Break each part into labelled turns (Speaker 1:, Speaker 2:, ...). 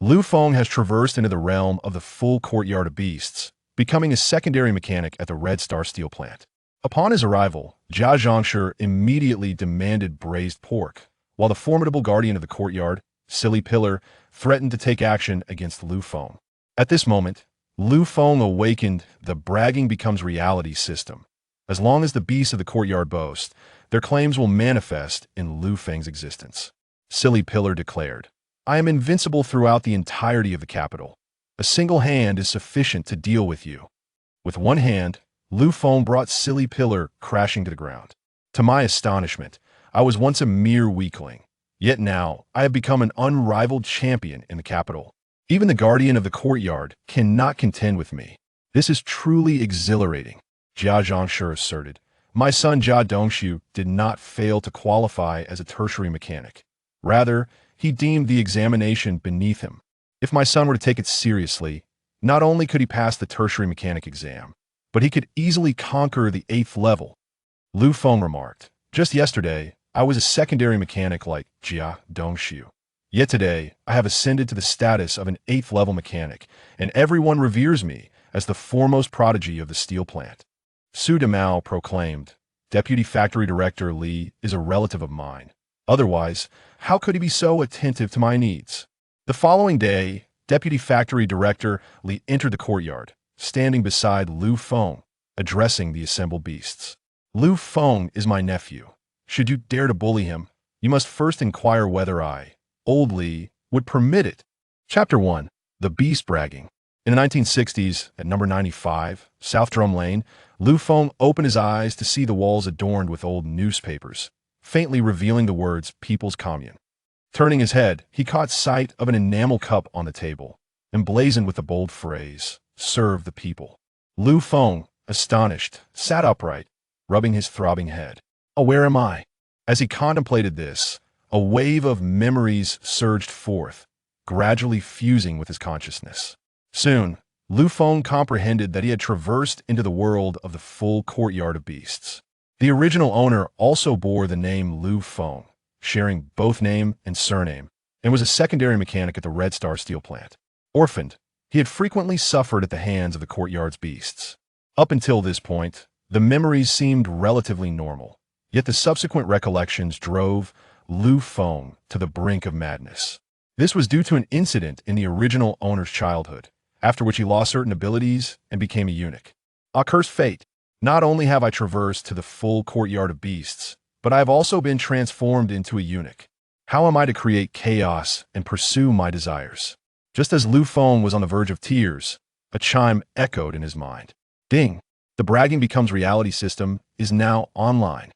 Speaker 1: Lu Feng has traversed into the realm of the full courtyard of beasts, becoming a secondary mechanic at the Red Star steel plant. Upon his arrival, Jia Zhangshi immediately demanded braised pork, while the formidable guardian of the courtyard, Silly Pillar, threatened to take action against Lu Feng. At this moment, Lu Feng awakened the bragging becomes reality system. As long as the beasts of the courtyard boast, their claims will manifest in Lu Feng's existence. Silly Pillar declared, I am invincible throughout the entirety of the capital. A single hand is sufficient to deal with you. With one hand, Lu Feng brought Silly Pillar crashing to the ground. To my astonishment, I was once a mere weakling, yet now I have become an unrivaled champion in the capital. Even the guardian of the courtyard cannot contend with me. This is truly exhilarating, Jia Zhangshi asserted. My son Jia Dongshu did not fail to qualify as a tertiary mechanic. Rather, he deemed the examination beneath him. If my son were to take it seriously, not only could he pass the tertiary mechanic exam, but he could easily conquer the 8th level. Lu Feng remarked, just yesterday, I was a secondary mechanic like Jia Dongshu. Yet today, I have ascended to the status of an 8th level mechanic, and everyone reveres me as the foremost prodigy of the steel plant. Su Demao proclaimed, Deputy Factory Director Li is a relative of mine. Otherwise, how could he be so attentive to my needs? The following day, Deputy Factory Director Li entered the courtyard, standing beside Lu Feng, addressing the assembled beasts. Lu Feng is my nephew. Should you dare to bully him, you must first inquire whether I, Old Li, would permit it. Chapter 1. The Beast Bragging. In the 1960s, at number 95, South Drum Lane, Lu Feng opened his eyes to see the walls adorned with old newspapers, faintly revealing the words People's Commune. Turning his head, he caught sight of an enamel cup on the table, emblazoned with the bold phrase, Serve the People. Lu Feng, astonished, sat upright, rubbing his throbbing head. Oh, where am I? As he contemplated this, a wave of memories surged forth, gradually fusing with his consciousness. Soon, Lu Feng comprehended that he had traversed into the world of the full courtyard of beasts. The original owner also bore the name Lu Feng, sharing both name and surname, and was a secondary mechanic at the Red Star steel plant. Orphaned, he had frequently suffered at the hands of the courtyard's beasts. Up until this point, the memories seemed relatively normal, yet the subsequent recollections drove Lu Feng to the brink of madness. This was due to an incident in the original owner's childhood, after which he lost certain abilities and became a eunuch. Ah, cursed fate! Not only have I traversed to the full courtyard of beasts, but I have also been transformed into a eunuch. How am I to create chaos and pursue my desires? Just as Lu Feng was on the verge of tears, a chime echoed in his mind. Ding! The bragging becomes reality system is now online.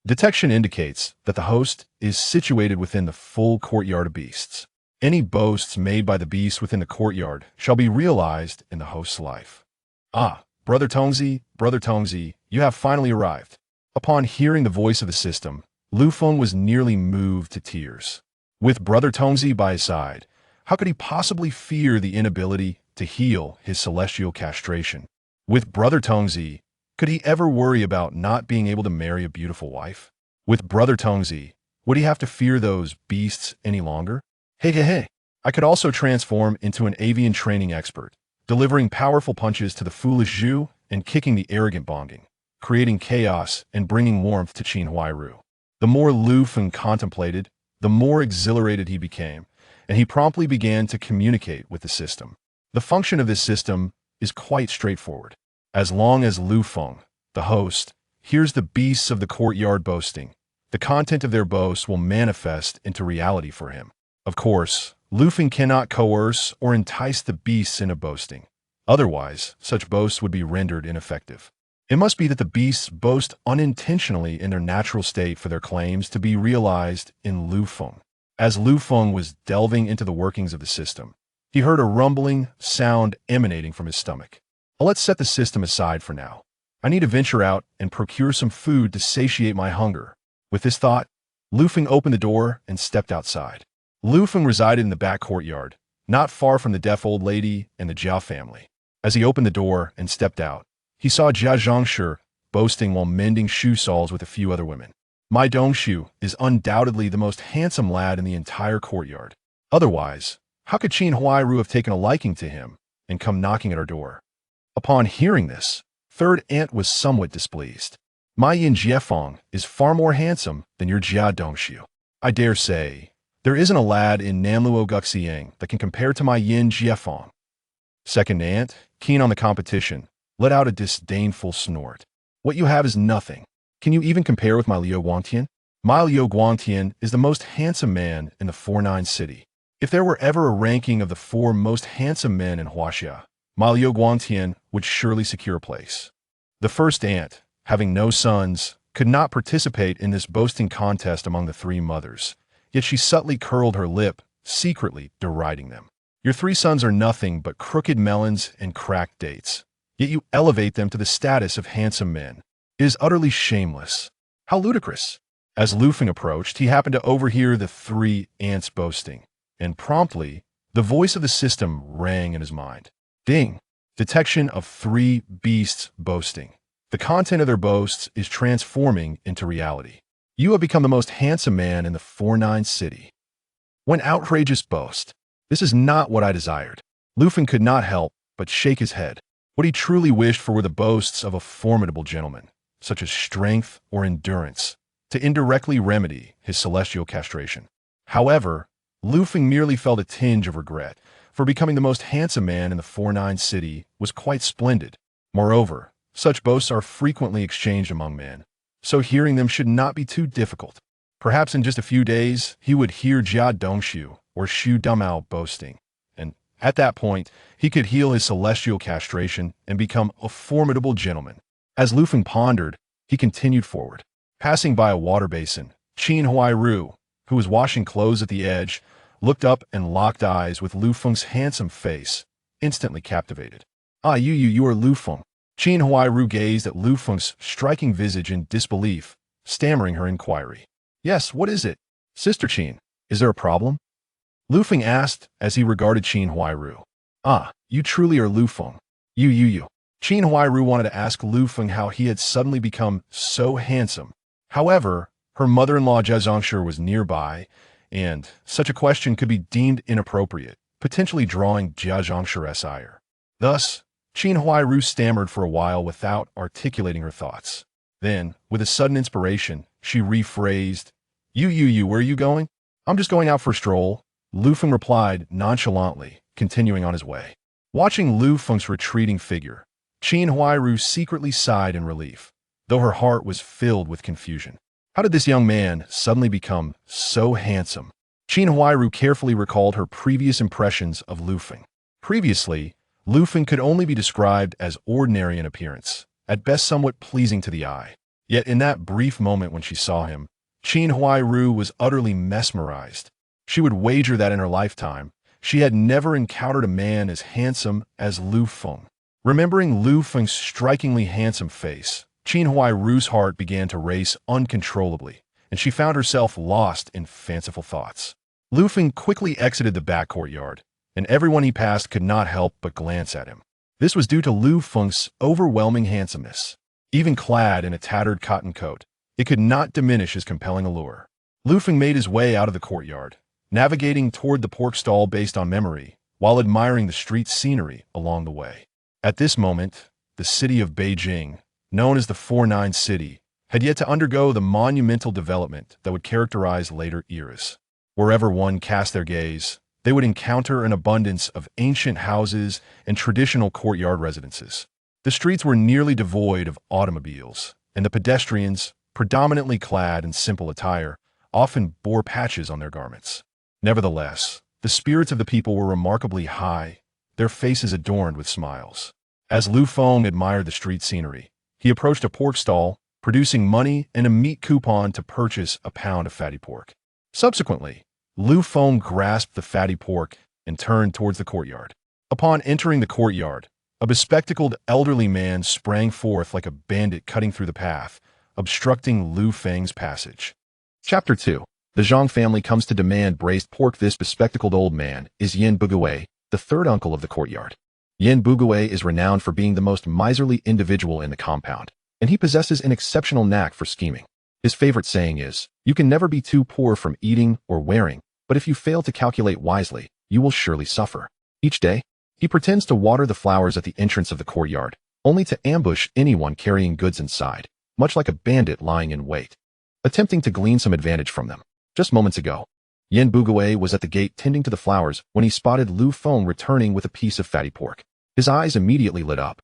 Speaker 1: Detection indicates that the host is situated within the full courtyard of beasts. Any boasts made by the beasts within the courtyard shall be realized in the host's life. Ah, Brother Tongzi, you have finally arrived. Upon hearing the voice of the system, Lu Feng was nearly moved to tears. With Brother Tongzi by his side, how could he possibly fear the inability to heal his celestial castration? With Brother Tongzi, could he ever worry about not being able to marry a beautiful wife? With Brother Tongzi, would he have to fear those beasts any longer? Hey. I could also transform into an avian training expert, delivering powerful punches to the foolish Zhu and kicking the arrogant Bonging, creating chaos and bringing warmth to Qin Huairu. The more Lu Feng contemplated, the more exhilarated he became, and he promptly began to communicate with the system. The function of this system is quite straightforward. As long as Lu Feng, the host, hears the beasts of the courtyard boasting, the content of their boasts will manifest into reality for him. Of course, Lu Feng cannot coerce or entice the beasts into boasting. Otherwise, such boasts would be rendered ineffective. It must be that the beasts boast unintentionally in their natural state for their claims to be realized in Lu Feng. As Lu Feng was delving into the workings of the system, he heard a rumbling sound emanating from his stomach. Let's set the system aside for now. I need to venture out and procure some food to satiate my hunger. With this thought, Lu Feng opened the door and stepped outside. Lu Feng resided in the back courtyard, not far from the deaf old lady and the Jiao family. As he opened the door and stepped out, he saw Jia Zhangshi boasting while mending shoe soles with a few other women. My Dongshu is undoubtedly the most handsome lad in the entire courtyard. Otherwise, How could Qin Huairu have taken a liking to him and come knocking at our door? Upon hearing this, third aunt was somewhat displeased. My Yin Jiefeng is far more handsome than your Jia Dongshu. I dare say, there isn't a lad in Nanluo Guxiang that can compare to my Yin Jiefeng. Second aunt, keen on the competition, let out a disdainful snort. What you have is nothing. Can you even compare with my Liu Guangtian? My Liu Guangtian is the most handsome man in the 49 city. If there were ever a ranking of the 4 most handsome men in Huaxia, my Liu Guangtian would surely secure a place. The first aunt, having no sons, could not participate in this boasting contest among the 3 mothers, yet she subtly curled her lip, secretly deriding them. Your 3 sons are nothing but crooked melons and cracked dates, yet you elevate them to the status of handsome men. It is utterly shameless. How ludicrous! As Lu Feng approached, he happened to overhear the 3 aunts boasting, and promptly, the voice of the system rang in his mind. Ding! Detection of 3 beasts boasting. The content of their boasts is transforming into reality. You have become the most handsome man in the 49 city. When outrageous boast. This is not what I desired. Lu Feng could not help but shake his head. What he truly wished for were the boasts of a formidable gentleman, such as strength or endurance, to indirectly remedy his celestial castration. However, Lu Feng merely felt a tinge of regret, for becoming the most handsome man in the 49 city was quite splendid. Moreover, such boasts are frequently exchanged among men, so hearing them should not be too difficult. Perhaps in just a few days, he would hear Jia Dongshu or Xu Dumao boasting, and at that point, he could heal his celestial castration and become a formidable gentleman. As Lu Feng pondered, he continued forward. Passing by a water basin, Qin Huairu, who was washing clothes at the edge, looked up and locked eyes with Lu Feng's handsome face, instantly captivated. Ah, you are Lu Feng. Qin Huairu gazed at Lu Feng's striking visage in disbelief, stammering her inquiry. Yes, what is it? Sister Qin, is there a problem? Lu Feng asked as he regarded Qin Huairu. Ah, you truly are Lu Feng. You. Qin Huairu wanted to ask Lu Feng how he had suddenly become so handsome. However, her mother-in-law Jia Zongshi was nearby, and such a question could be deemed inappropriate, potentially drawing Jia Zhongshi's ire. Thus, Qin Huairu stammered for a while without articulating her thoughts. Then, with a sudden inspiration, she rephrased, You, where are you going? I'm just going out for a stroll, Lu Feng replied nonchalantly, continuing on his way. Watching Lu Feng's retreating figure, Qin Huairu secretly sighed in relief, though her heart was filled with confusion. How did this young man suddenly become so handsome? Qin Huairu carefully recalled her previous impressions of Lu Feng. Previously, Lu Feng could only be described as ordinary in appearance, at best somewhat pleasing to the eye. Yet in that brief moment when she saw him, Qin Huairu was utterly mesmerized. She would wager that in her lifetime, she had never encountered a man as handsome as Lu Feng. Remembering Lu Feng's strikingly handsome face, Qin Huairu's heart began to race uncontrollably, and she found herself lost in fanciful thoughts. Lu Feng quickly exited the back courtyard, and everyone he passed could not help but glance at him. This was due to Lu Feng's overwhelming handsomeness. Even clad in a tattered cotton coat, it could not diminish his compelling allure. Lu Feng made his way out of the courtyard, navigating toward the pork stall based on memory, while admiring the street scenery along the way. At this moment, the city of Beijing, known as the 49 City, had yet to undergo the monumental development that would characterize later eras. Wherever one cast their gaze, they would encounter an abundance of ancient houses and traditional courtyard residences. The streets were nearly devoid of automobiles, and the pedestrians, predominantly clad in simple attire, often bore patches on their garments. Nevertheless, the spirits of the people were remarkably high, their faces adorned with smiles. As Lu Feng admired the street scenery, he approached a pork stall, producing money and a meat coupon to purchase a pound of fatty pork. Subsequently, Lu Feng grasped the fatty pork and turned towards the courtyard. Upon entering the courtyard, a bespectacled elderly man sprang forth like a bandit cutting through the path, obstructing Lu Feng's passage. Chapter 2. The Zhang family comes to demand braised pork. This bespectacled old man is Yin Bugui, the third uncle of the courtyard. Yin Bugui is renowned for being the most miserly individual in the compound, and he possesses an exceptional knack for scheming. His favorite saying is, "You can never be too poor from eating or wearing, but if you fail to calculate wisely, you will surely suffer. Each day, he pretends to water the flowers at the entrance of the courtyard, only to ambush anyone carrying goods inside, much like a bandit lying in wait, attempting to glean some advantage from them. Just moments ago, Yin Bugue was at the gate tending to the flowers when he spotted Lu Feng returning with a piece of fatty pork. His eyes immediately lit up,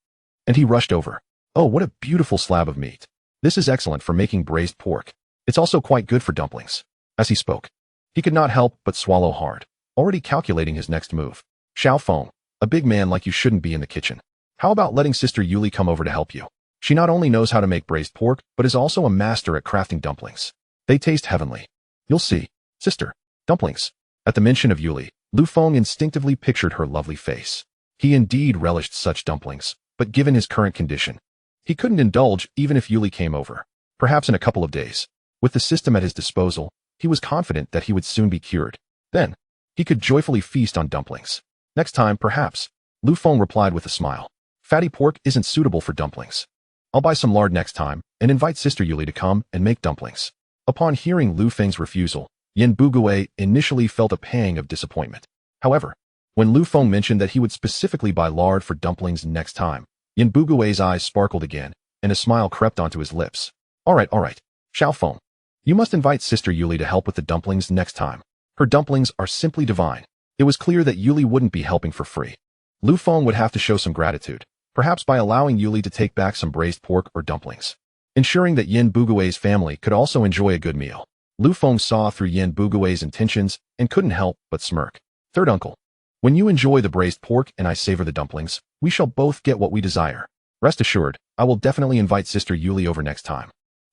Speaker 1: and he rushed over. Oh, what a beautiful slab of meat. This is excellent for making braised pork. It's also quite good for dumplings. As he spoke, he could not help but swallow hard, already calculating his next move. Xiao Feng, a big man like you shouldn't be in the kitchen. How about letting Sister Yuli come over to help you? She not only knows how to make braised pork, but is also a master at crafting dumplings. They taste heavenly. You'll see, sister. Dumplings. At the mention of Yuli, Lu Feng instinctively pictured her lovely face. He indeed relished such dumplings, but given his current condition, he couldn't indulge even if Yuli came over. Perhaps in a couple of days. With the system at his disposal, he was confident that he would soon be cured. Then, he could joyfully feast on dumplings. Next time, perhaps. Lu Feng replied with a smile. Fatty pork isn't suitable for dumplings. I'll buy some lard next time and invite Sister Yuli to come and make dumplings. Upon hearing Lu Feng's refusal, Yin Bugue initially felt a pang of disappointment. However, when Lu Feng mentioned that he would specifically buy lard for dumplings next time, Yin Bugue's eyes sparkled again, and a smile crept onto his lips. All right, Xiao Feng. You must invite Sister Yuli to help with the dumplings next time. Her dumplings are simply divine. It was clear that Yuli wouldn't be helping for free. Lu Feng would have to show some gratitude, perhaps by allowing Yuli to take back some braised pork or dumplings, ensuring that Yin Bugue's family could also enjoy a good meal. Lu Feng saw through Yin Bugue's intentions and couldn't help but smirk. Third uncle, when you enjoy the braised pork and I savor the dumplings, we shall both get what we desire. Rest assured, I will definitely invite Sister Yuli over next time.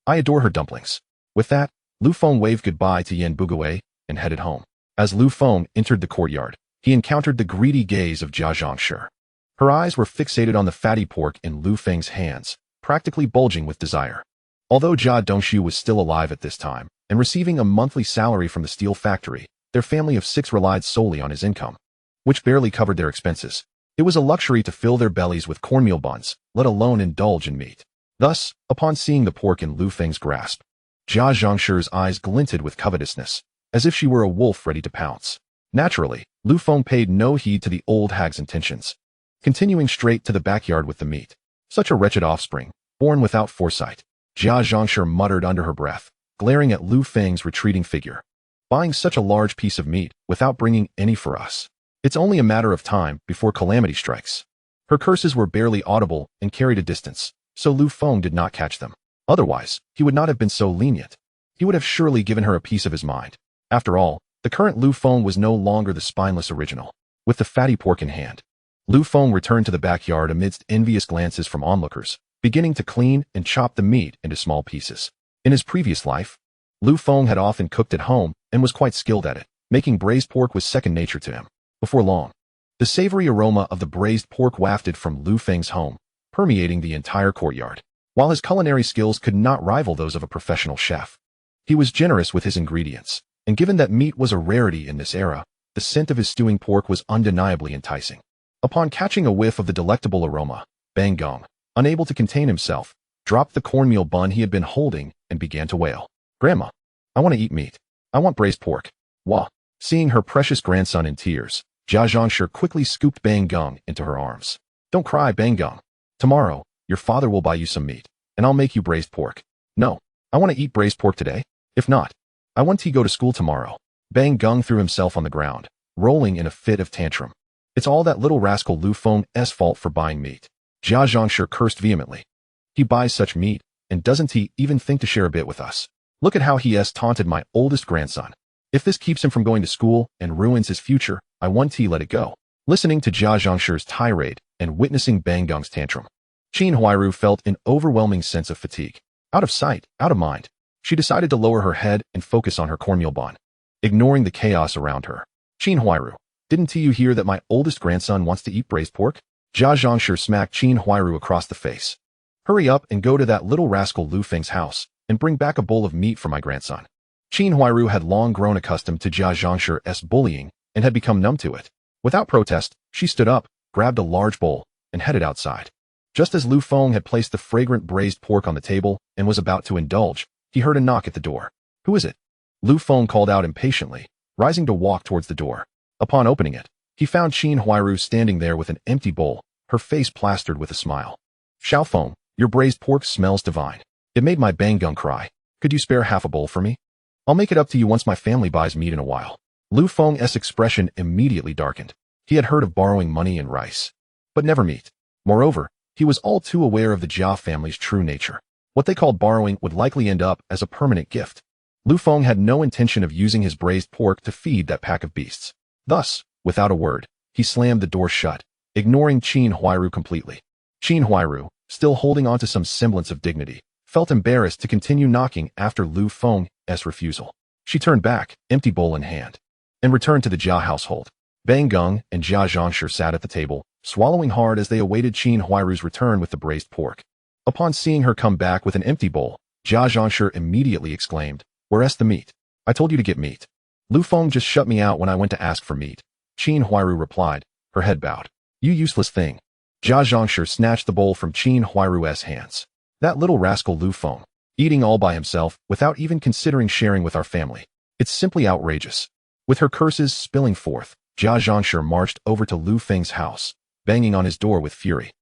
Speaker 1: I adore her dumplings. With that, Lu Feng waved goodbye to Yin Bugue and headed home. As Lu Feng entered the courtyard, he encountered the greedy gaze of Jia Zhangshi. Her eyes were fixated on the fatty pork in Lu Feng's hands, practically bulging with desire. Although Jia Dongshu was still alive at this time and receiving a monthly salary from the steel factory, their family of 6 relied solely on his income, which barely covered their expenses. It was a luxury to fill their bellies with cornmeal buns, let alone indulge in meat. Thus, upon seeing the pork in Lu Feng's grasp, Jia Zhangshi's eyes glinted with covetousness, as if she were a wolf ready to pounce. Naturally, Lu Feng paid no heed to the old hag's intentions, continuing straight to the backyard with the meat. Such a wretched offspring, born without foresight, Jia Zhangshi muttered under her breath, glaring at Lu Feng's retreating figure. Buying such a large piece of meat without bringing any for us. It's only a matter of time before calamity strikes. Her curses were barely audible and carried a distance, so Lu Feng did not catch them. Otherwise, he would not have been so lenient. He would have surely given her a piece of his mind. After all, the current Lu Feng was no longer the spineless original. With the fatty pork in hand, Lu Feng returned to the backyard amidst envious glances from onlookers, beginning to clean and chop the meat into small pieces. In his previous life, Lu Feng had often cooked at home and was quite skilled at it. Making braised pork was second nature to him. Before long, the savory aroma of the braised pork wafted from Lu Feng's home, permeating the entire courtyard. While his culinary skills could not rival those of a professional chef, he was generous with his ingredients, and given that meat was a rarity in this era, the scent of his stewing pork was undeniably enticing. Upon catching a whiff of the delectable aroma, Bang Gong, unable to contain himself, dropped the cornmeal bun he had been holding and began to wail. Grandma, I want to eat meat. I want braised pork. Wah. Seeing her precious grandson in tears, Jia Zhangshi quickly scooped Bang Gong into her arms. Don't cry, Bang Gong. Tomorrow, your father will buy you some meat, and I'll make you braised pork. No, I want to eat braised pork today. If not, I want to go to school tomorrow. Bang Gong threw himself on the ground, rolling in a fit of tantrum. It's all that little rascal Lu Feng's fault for buying meat. Jia Zhangshi cursed vehemently. He buys such meat, and doesn't he even think to share a bit with us? Look at how he has taunted my oldest grandson. If this keeps him from going to school and ruins his future, I want to let it go. Listening to Jia Zhangshi's tirade and witnessing Bang Gong's tantrum, Qin Huairu felt an overwhelming sense of fatigue. Out of sight, out of mind, she decided to lower her head and focus on her cornmeal bun, ignoring the chaos around her. Qin Huairu, didn't you hear that my oldest grandson wants to eat braised pork? Jia Zhangshi smacked Qin Huairu across the face. Hurry up and go to that little rascal Lu Feng's house and bring back a bowl of meat for my grandson. Qin Huairu had long grown accustomed to Jia Zhangshi's bullying and had become numb to it. Without protest, she stood up, grabbed a large bowl, and headed outside. Just as Lu Feng had placed the fragrant braised pork on the table and was about to indulge, he heard a knock at the door. Who is it? Lu Feng called out impatiently, rising to walk towards the door. Upon opening it, he found Qin Huairu standing there with an empty bowl, her face plastered with a smile. Xiao Feng, your braised pork smells divine. It made my Bang Gung cry. Could you spare half a bowl for me? I'll make it up to you once my family buys meat in a while. Lu Feng's expression immediately darkened. He had heard of borrowing money and rice, but never meat. Moreover, he was all too aware of the Jia family's true nature. What they called borrowing would likely end up as a permanent gift. Lu Feng had no intention of using his braised pork to feed that pack of beasts. Thus, without a word, he slammed the door shut, ignoring Qin Huairu completely. Qin Huairu, still holding on to some semblance of dignity, felt embarrassed to continue knocking after Lu Feng's refusal. She turned back, empty bowl in hand, and returned to the Jia household. Bang Gung and Jia Zhangshi sat at the table, swallowing hard as they awaited Qin Huairu's return with the braised pork. Upon seeing her come back with an empty bowl, Jia Zhangshi immediately exclaimed, "Where's the meat? I told you to get meat." Lu Feng just shut me out when I went to ask for meat, Qin Huairu replied, her head bowed. You useless thing. Jia Zhangshi snatched the bowl from Qin Huairu's hands. That little rascal Lu Feng, eating all by himself without even considering sharing with our family. It's simply outrageous. With her curses spilling forth, Jia Zhangshi marched over to Lu Feng's house, banging on his door with fury.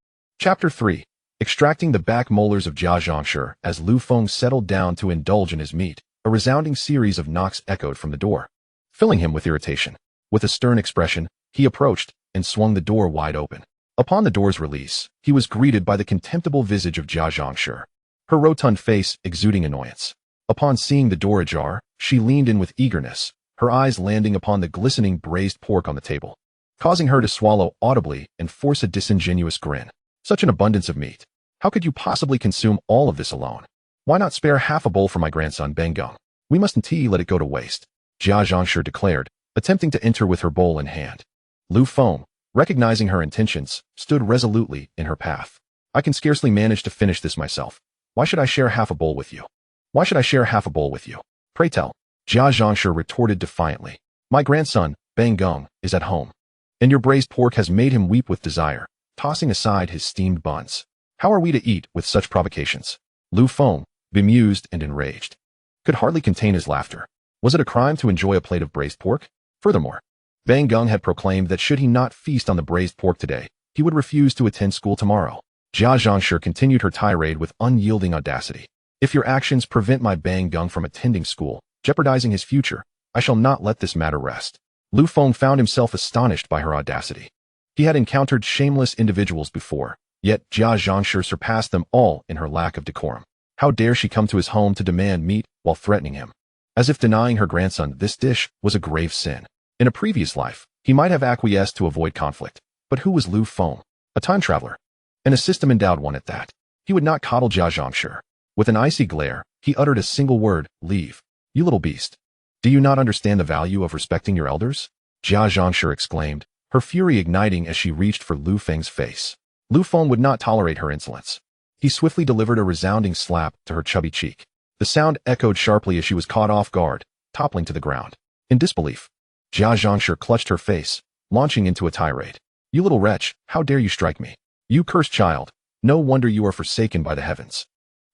Speaker 1: Chapter 3. Extracting the back molars of Jia Zhangshi. As Lu Feng settled down to indulge in his meat, a resounding series of knocks echoed from the door, filling him with irritation. With a stern expression, he approached and swung the door wide open. Upon the door's release, he was greeted by the contemptible visage of Jia Zhangshi, her rotund face exuding annoyance. Upon seeing the door ajar, she leaned in with eagerness, her eyes landing upon the glistening braised pork on the table, causing her to swallow audibly and force a disingenuous grin. Such an abundance of meat. How could you possibly consume all of this alone? Why not spare half a bowl for my grandson Bang Gung? We mustn't let it go to waste, Jia Zhangshi declared, attempting to enter with her bowl in hand. Lu Feng, recognizing her intentions, stood resolutely in her path. I can scarcely manage to finish this myself. Why should I share half a bowl with you? Why should I share half a bowl with you? Pray tell, Jia Zhangshi retorted defiantly. My grandson, Bang Gung, is at home, and your braised pork has made him weep with desire, tossing aside his steamed buns. How are we to eat with such provocations? Lu Feng, bemused and enraged, could hardly contain his laughter. Was it a crime to enjoy a plate of braised pork? Furthermore, Bang Gung had proclaimed that should he not feast on the braised pork today, he would refuse to attend school tomorrow. Jia Zhangshi continued her tirade with unyielding audacity. If your actions prevent my Bang Gung from attending school, jeopardizing his future, I shall not let this matter rest. Lu Feng found himself astonished by her audacity. He had encountered shameless individuals before, yet Jia Zhangshi surpassed them all in her lack of decorum. How dare she come to his home to demand meat while threatening him? As if denying her grandson this dish was a grave sin. In a previous life, he might have acquiesced to avoid conflict. But who was Lu Feng? A time traveler, and a system-endowed one at that. He would not coddle Jia Zhangshi. With an icy glare, he uttered a single word, leave. You little beast. Do you not understand the value of respecting your elders? Jia Zhangshi exclaimed, her fury igniting as she reached for Lu Feng's face. Lu Feng would not tolerate her insolence. He swiftly delivered a resounding slap to her chubby cheek. The sound echoed sharply as she was caught off guard, toppling to the ground. In disbelief, Jia Zhangshi clutched her face, launching into a tirade. You little wretch, how dare you strike me? You cursed child, no wonder you are forsaken by the heavens.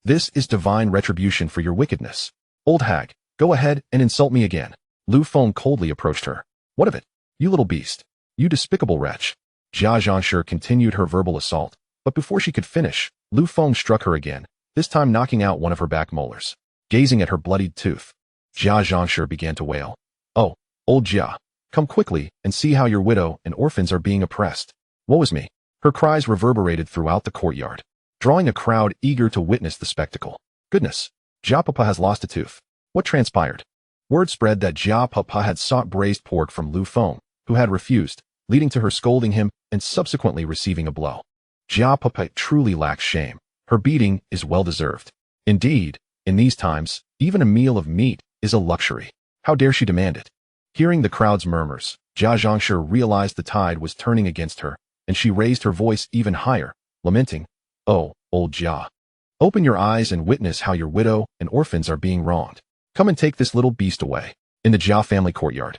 Speaker 1: This is divine retribution for your wickedness. Old hag, go ahead and insult me again. Lu Feng coldly approached her. What of it? You little beast. You despicable wretch. Jia Zhangshi continued her verbal assault, but before she could finish, Lu Feng struck her again, this time knocking out one of her back molars. Gazing at her bloodied tooth, Jia Zhangshi began to wail. Oh, old Jia, come quickly and see how your widow and orphans are being oppressed. Woe is me. Her cries reverberated throughout the courtyard, drawing a crowd eager to witness the spectacle. Goodness, Jia Papa has lost a tooth. What transpired? Word spread that Jia Papa had sought braised pork from Lu Feng, who had refused, leading to her scolding him and subsequently receiving a blow. Jia Papa truly lacks shame. Her beating is well-deserved. Indeed, in these times, even a meal of meat is a luxury. How dare she demand it? Hearing the crowd's murmurs, Jia Zhangshi realized the tide was turning against her, and she raised her voice even higher, lamenting, Oh, old Jia. Open your eyes and witness how your widow and orphans are being wronged. Come and take this little beast away. In the Jia family courtyard,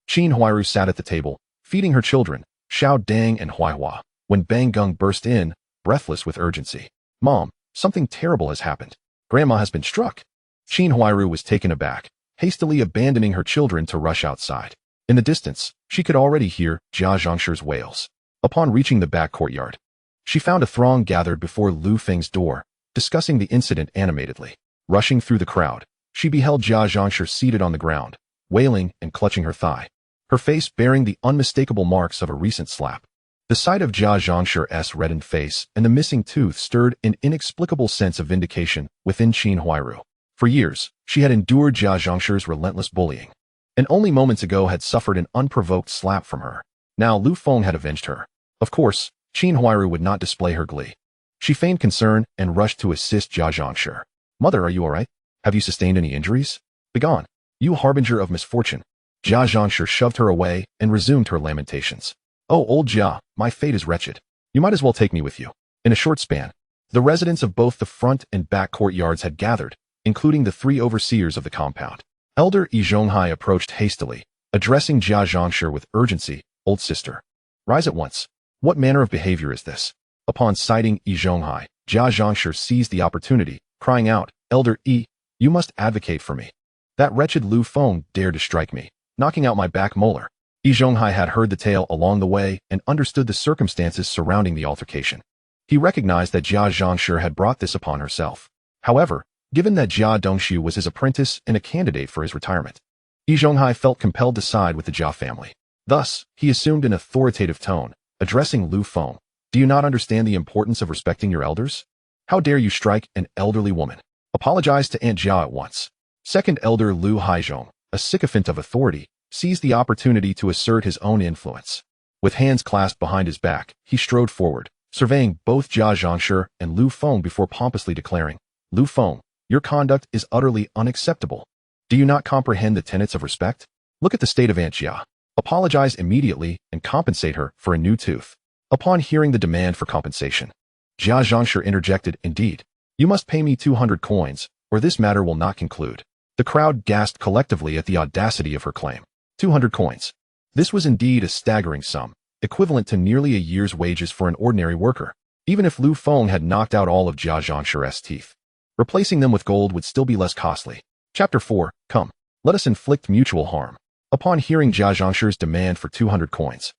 Speaker 1: Qin Huairu sat at the table, feeding her children, Xiao Dang and Huaihua, when Bang Gung burst in, breathless with urgency. Mom, something terrible has happened. Grandma has been struck. Qin Huairu was taken aback, hastily abandoning her children to rush outside. In the distance, she could already hear Jia Zhongshi's wails. Upon reaching the back courtyard, she found a throng gathered before Lu Feng's door, discussing the incident animatedly. Rushing through the crowd, she beheld Jia Zhongshi seated on the ground, wailing and clutching her thigh, her face bearing the unmistakable marks of a recent slap. The sight of Jia Zhongshi's reddened face and the missing tooth stirred an inexplicable sense of vindication within Qin Huairu. For years, she had endured Jia Zhongshi's relentless bullying, and only moments ago had suffered an unprovoked slap from her. Now Lu Feng had avenged her. Of course, Qin Huairu would not display her glee. She feigned concern and rushed to assist Jia Zhongshi. "Mother, are you all right? Have you sustained any injuries? Begone, you harbinger of misfortune." Jia Zhongshi shoved her away and resumed her lamentations. "Oh, old Jia, my fate is wretched. You might as well take me with you." In a short span, the residents of both the front and back courtyards had gathered, including the 3 overseers of the compound. Elder Yi Zhonghai approached hastily, addressing Jia Zhongshi with urgency. "Old sister, rise at once. What manner of behavior is this?" Upon sighting Yi Zhonghai, Jia Zhongshi seized the opportunity, crying out, "Elder Yi, you must advocate for me. That wretched Lu Feng dared to strike me, knocking out my back molar." Yi Zhonghai had heard the tale along the way and understood the circumstances surrounding the altercation. He recognized that Jia Zhongshi had brought this upon herself. However, given that Jia Dongxu was his apprentice and a candidate for his retirement, Yi Zhonghai felt compelled to side with the Jia family. Thus, he assumed an authoritative tone, addressing Lu Feng. "Do you not understand the importance of respecting your elders? How dare you strike an elderly woman? Apologize to Aunt Jia at once." Second elder Lu Haizhong, a sycophant of authority, seized the opportunity to assert his own influence. With hands clasped behind his back, he strode forward, surveying both Jia Zhongshi and Lu Feng before pompously declaring, "Lu Feng, your conduct is utterly unacceptable. Do you not comprehend the tenets of respect? Look at the state of Aunt Jia. Apologize immediately and compensate her for a new tooth." Upon hearing the demand for compensation, Jia Zhongshi interjected, "Indeed, you must pay me 200 coins, or this matter will not conclude." The crowd gasped collectively at the audacity of her claim. 200 coins. This was indeed a staggering sum, equivalent to nearly a year's wages for an ordinary worker. Even if Lu Feng had knocked out all of Jia Zhongshi's teeth, replacing them with gold would still be less costly. Chapter 4. Come, let us inflict mutual harm. Upon hearing Jia Zhongshi's demand for 200 coins,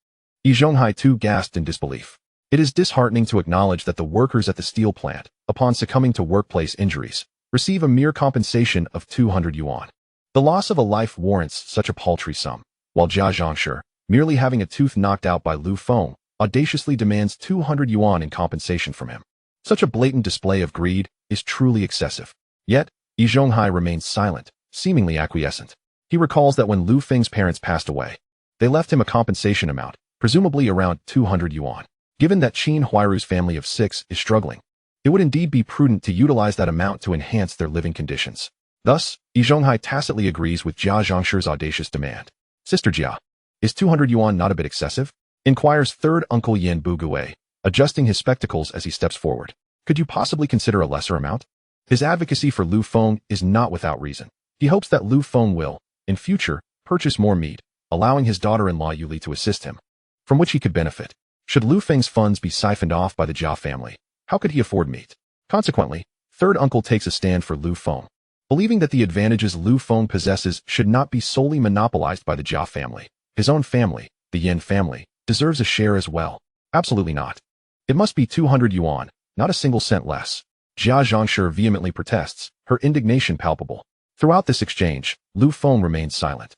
Speaker 1: Yi Zhonghai too gasped in disbelief. It is disheartening to acknowledge that the workers at the steel plant, upon succumbing to workplace injuries, receive a mere compensation of 200 yuan. The loss of a life warrants such a paltry sum, while Jia Zhongshi, merely having a tooth knocked out by Lu Feng, audaciously demands 200 yuan in compensation from him. Such a blatant display of greed is truly excessive. Yet, Yi Zhonghai remains silent, seemingly acquiescent. He recalls that when Lu Feng's parents passed away, they left him a compensation amount, presumably around 200 yuan. Given that Qin Huairu's family of 6 is struggling, it would indeed be prudent to utilize that amount to enhance their living conditions. Thus, Yi Zhonghai tacitly agrees with Jia Zhongshi's audacious demand. "Sister Jia, is 200 yuan not a bit excessive?" inquires third uncle Yan Bugui, adjusting his spectacles as he steps forward. "Could you possibly consider a lesser amount?" His advocacy for Lu Feng is not without reason. He hopes that Lu Feng will, in future, purchase more meat, allowing his daughter-in-law Yuli to assist him, from which he could benefit. Should Lu Feng's funds be siphoned off by the Jia family, how could he afford meat? Consequently, third uncle takes a stand for Lu Feng, believing that the advantages Lu Feng possesses should not be solely monopolized by the Jia family. His own family, the Yin family, deserves a share as well. Absolutely not. It must be 200 yuan, not a single cent less. Jia Zhongshi vehemently protests, her indignation palpable. Throughout this exchange, Lu Feng remains silent,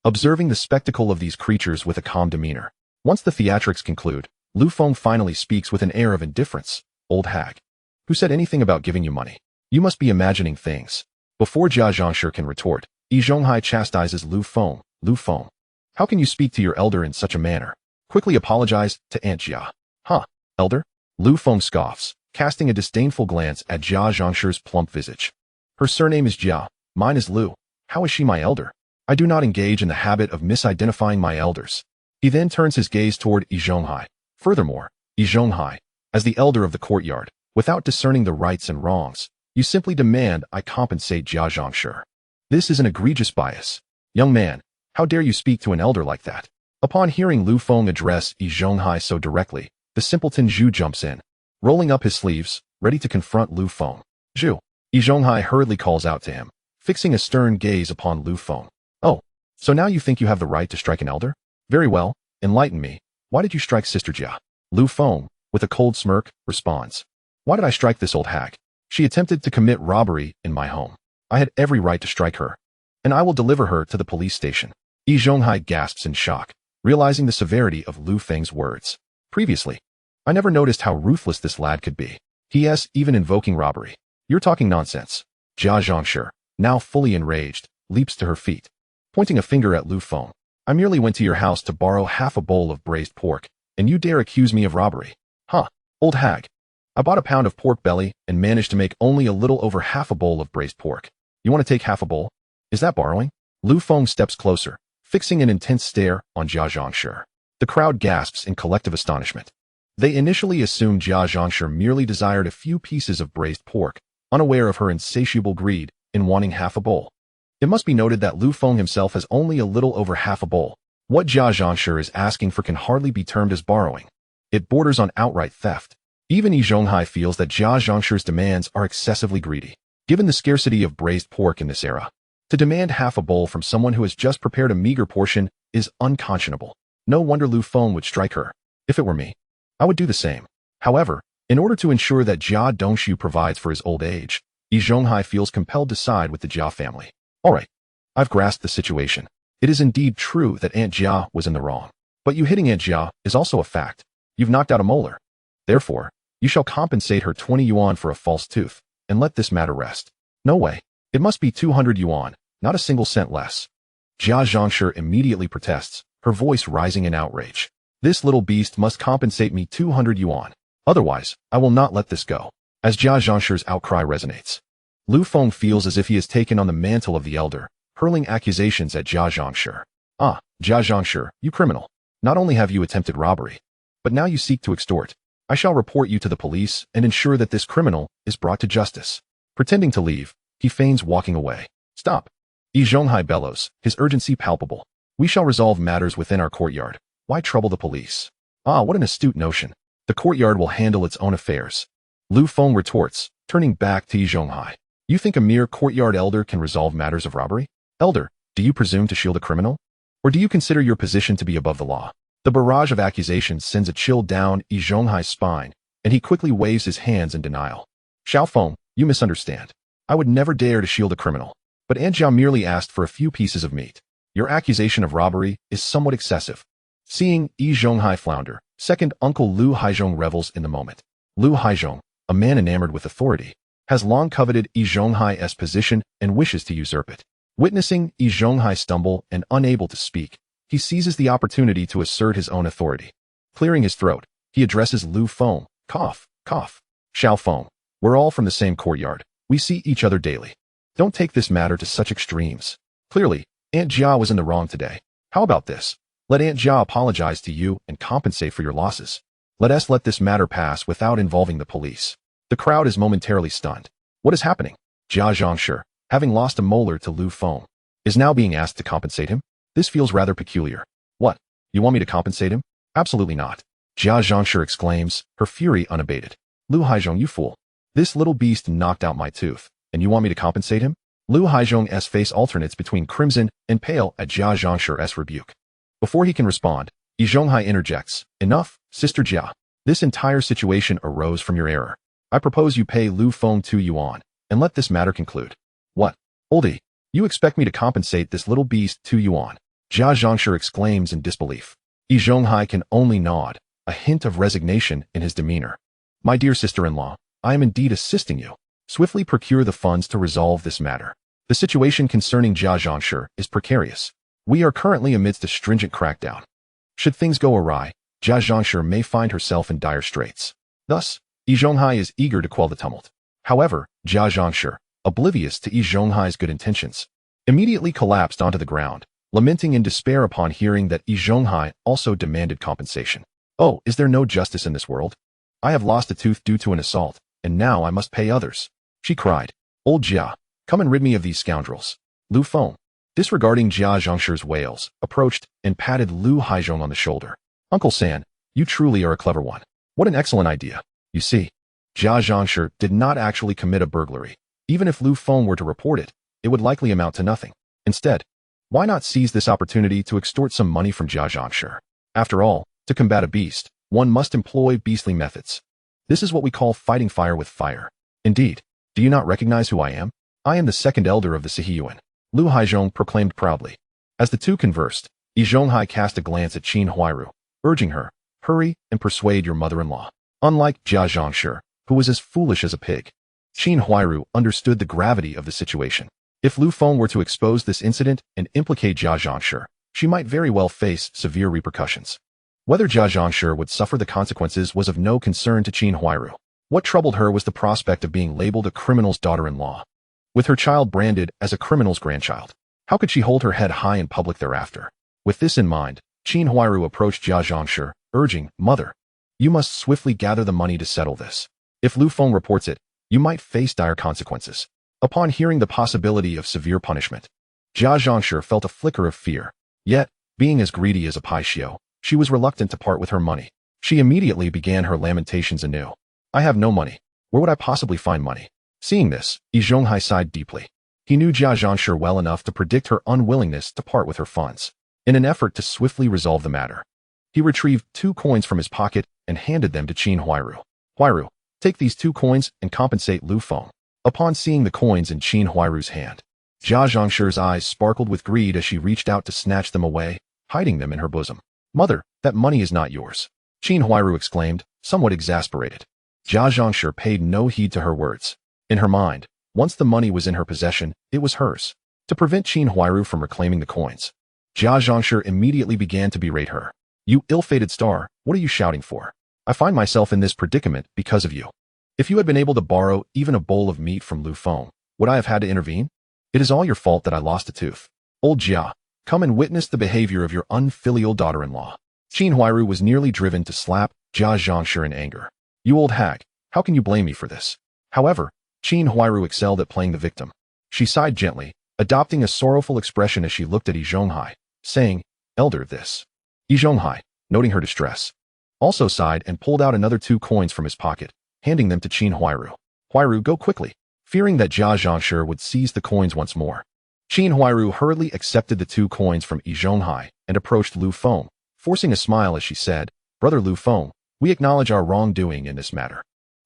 Speaker 1: observing the spectacle of these creatures with a calm demeanor. Once the theatrics conclude, Lu Feng finally speaks with an air of indifference. "Old hag, who said anything about giving you money? You must be imagining things." Before Jia Zhongshi can retort, Yi Zhonghai chastises Lu Feng. "Lu Feng, how can you speak to your elder in such a manner? Quickly apologize to Aunt Jia." "Huh, elder?" Lu Feng scoffs, casting a disdainful glance at Jia Zhongshi's plump visage. "Her surname is Jia, mine is Lu. How is she my elder? I do not engage in the habit of misidentifying my elders." He then turns his gaze toward Yi Zhonghai. Furthermore, Yi Zhonghai, as the elder of the courtyard, without discerning the rights and wrongs, you simply demand I compensate Jia Zhongshi. This is an egregious bias. "Young man, how dare you speak to an elder like that?" Upon hearing Lu Feng address Yi Zhonghai so directly, the simpleton Zhu jumps in, rolling up his sleeves, ready to confront Lu Feng. "Zhu," Yi Zhonghai hurriedly calls out to him, fixing a stern gaze upon Lu Feng. "Oh, So now you think you have the right to strike an elder? Very well, enlighten me. Why did you strike Sister Jia? Lu Feng, with a cold smirk, responds. Why did I strike this old hag? She attempted to commit robbery in my home. I had every right to strike her, and I will deliver her to the police station. Yi Zhonghai gasps in shock, realizing the severity of Lu Feng's words. Previously, I never noticed how ruthless this lad could be. He even invoking robbery. You're talking nonsense. Jia Zhongshi, now fully enraged, leaps to her feet, pointing a finger at Lu Feng. I merely went to your house to borrow half a bowl of braised pork, and you dare accuse me of robbery. Huh, old hag. I bought a pound of pork belly and managed to make only a little over half a bowl of braised pork. You want to take half a bowl? Is that borrowing? Lu Feng steps closer, fixing an intense stare on Jia Zhongshi. The crowd gasps in collective astonishment. They initially assumed Jia Zhongshi merely desired a few pieces of braised pork, unaware of her insatiable greed in wanting half a bowl. It must be noted that Lu Feng himself has only a little over half a bowl. What Jia Zhongshi is asking for can hardly be termed as borrowing. It borders on outright theft. Even Yi Zhonghai feels that Jia Zhongshi's demands are excessively greedy. Given the scarcity of braised pork in this era, to demand half a bowl from someone who has just prepared a meager portion is unconscionable. No wonder Lu Feng would strike her. If it were me, I would do the same. However, in order to ensure that Jia Dongshu provides for his old age, Yi Zhonghai feels compelled to side with the Jia family. Alright, I've grasped the situation. It is indeed true that Aunt Jia was in the wrong. But you hitting Aunt Jia is also a fact. You've knocked out a molar. Therefore, you shall compensate her 20 yuan for a false tooth, and let this matter rest. No way. It must be 200 yuan, not a single cent less. Jia Zhongshi immediately protests, her voice rising in outrage. This little beast must compensate me 200 yuan. Otherwise, I will not let this go. As Jia Zhongshi's outcry resonates, Lu Feng feels as if he has taken on the mantle of the elder, hurling accusations at Jia Zhongshi. Ah, Jia Zhongshi, you criminal. Not only have you attempted robbery, but now you seek to extort. I shall report you to the police and ensure that this criminal is brought to justice. Pretending to leave, he feigns walking away. Stop. Yi Zhonghai bellows, his urgency palpable. We shall resolve matters within our courtyard. Why trouble the police? Ah, what an astute notion. The courtyard will handle its own affairs. Lu Feng retorts, turning back to Yi Zhonghai. You think a mere courtyard elder can resolve matters of robbery? Elder, do you presume to shield a criminal? Or do you consider your position to be above the law? The barrage of accusations sends a chill down Yi Zhonghai's spine, and he quickly waves his hands in denial. Xiao Feng, you misunderstand. I would never dare to shield a criminal. But Aunt Jia merely asked for a few pieces of meat. Your accusation of robbery is somewhat excessive. Seeing Yi Zhonghai flounder, second uncle Lu Haizhong revels in the moment. Lu Haizhong, a man enamored with authority, has long coveted Yi Zhonghai's position and wishes to usurp it. Witnessing Yi Zhonghai stumble and unable to speak, he seizes the opportunity to assert his own authority. Clearing his throat, he addresses Lu Feng. Cough, cough. Xiao Feng, we're all from the same courtyard. We see each other daily. Don't take this matter to such extremes. Clearly, Aunt Jia was in the wrong today. How about this? Let Aunt Jia apologize to you and compensate for your losses. Let us let this matter pass without involving the police. The crowd is momentarily stunned. What is happening? Jia Zhongshi, having lost a molar to Lu Feng, is now being asked to compensate him? This feels rather peculiar. What? You want me to compensate him? Absolutely not. Jia Zhongshi exclaims, her fury unabated. Lu Haizhong, you fool. This little beast knocked out my tooth, and you want me to compensate him? Lu Haizhong's face alternates between crimson and pale at Jia Zhongshi's rebuke. Before he can respond, Yi Zhonghai interjects. Enough, Sister Jia. This entire situation arose from your error. I propose you pay Lu Feng 2 yuan, and let this matter conclude. What? Oldie, you expect me to compensate this little beast 2 yuan? Jia Zhongshi exclaims in disbelief. Yi Zhonghai can only nod, a hint of resignation in his demeanor. My dear sister-in-law, I am indeed assisting you. Swiftly procure the funds to resolve this matter. The situation concerning Jia Zhongshi is precarious. We are currently amidst a stringent crackdown. Should things go awry, Jia Zhongshi may find herself in dire straits. Thus, Yi Zhonghai is eager to quell the tumult. However, Jia Zhongshi, oblivious to Yi Zhonghai's good intentions, immediately collapsed onto the ground, lamenting in despair upon hearing that Yi Zhonghai also demanded compensation. Oh, is there no justice in this world? I have lost a tooth due to an assault, and now I must pay others. She cried. Old Jia, come and rid me of these scoundrels. Lu Feng, disregarding Jia Zhongshi's wails, approached and patted Lu Haizhong on the shoulder. Uncle San, you truly are a clever one. What an excellent idea. You see, Jia Zhongshi did not actually commit a burglary. Even if Lu Feng were to report it, it would likely amount to nothing. Instead, Why not seize this opportunity to extort some money from Jia Zhangshi? After all, to combat a beast, one must employ beastly methods. This is what we call fighting fire with fire. Indeed, do you not recognize who I am? I am the second elder of the Sihiyuan, Lu Haizhong proclaimed proudly. As the two conversed, Yi Zhonghai cast a glance at Qin Huairu, urging her, hurry and persuade your mother-in-law. Unlike Jia Zhangshi, who was as foolish as a pig, Qin Huairu understood the gravity of the situation. If Lu Feng were to expose this incident and implicate Jia Zhangshi, she might very well face severe repercussions. Whether Jia Zhangshi would suffer the consequences was of no concern to Qin Huairu. What troubled her was the prospect of being labeled a criminal's daughter-in-law, with her child branded as a criminal's grandchild. How could she hold her head high in public thereafter? With this in mind, Qin Huairu approached Jia Zhangshi, urging, Mother, you must swiftly gather the money to settle this. If Lu Feng reports it, you might face dire consequences. Upon hearing the possibility of severe punishment, Jia Zhangshi felt a flicker of fear. Yet, being as greedy as a Paixio, she was reluctant to part with her money. She immediately began her lamentations anew. I have no money. Where would I possibly find money? Seeing this, Yi Zhonghai sighed deeply. He knew Jia Zhangshi well enough to predict her unwillingness to part with her funds. In an effort to swiftly resolve the matter, he retrieved 2 coins from his pocket and handed them to Qin Huairu. Huairu, take these 2 coins and compensate Lu Feng. Upon seeing the coins in Qin Huairu's hand, Jia Zhangshi's eyes sparkled with greed as she reached out to snatch them away, hiding them in her bosom. Mother, that money is not yours, Qin Huairu exclaimed, somewhat exasperated. Jia Zhangshi paid no heed to her words. In her mind, once the money was in her possession, it was hers. To prevent Qin Huairu from reclaiming the coins, Jia Zhangshi immediately began to berate her. You ill-fated star, what are you shouting for? I find myself in this predicament because of you. If you had been able to borrow even a bowl of meat from Lu Feng, would I have had to intervene? It is all your fault that I lost a tooth. Old Jia, come and witness the behavior of your unfilial daughter-in-law. Qin Huairu was nearly driven to slap Jia Zhangshi in anger. You old hag, how can you blame me for this? However, Qin Huairu excelled at playing the victim. She sighed gently, adopting a sorrowful expression as she looked at Yi Zhonghai, saying, Elder this. Yi Zhonghai, noting her distress, also sighed and pulled out another 2 coins from his pocket, handing them to Qin Huairu. Huairu, go quickly. Fearing that Jia Zhangshi would seize the coins once more, Qin Huairu hurriedly accepted the 2 coins from Yi Zhonghai and approached Lu Feng, forcing a smile as she said, Brother Lu Feng, we acknowledge our wrongdoing in this matter,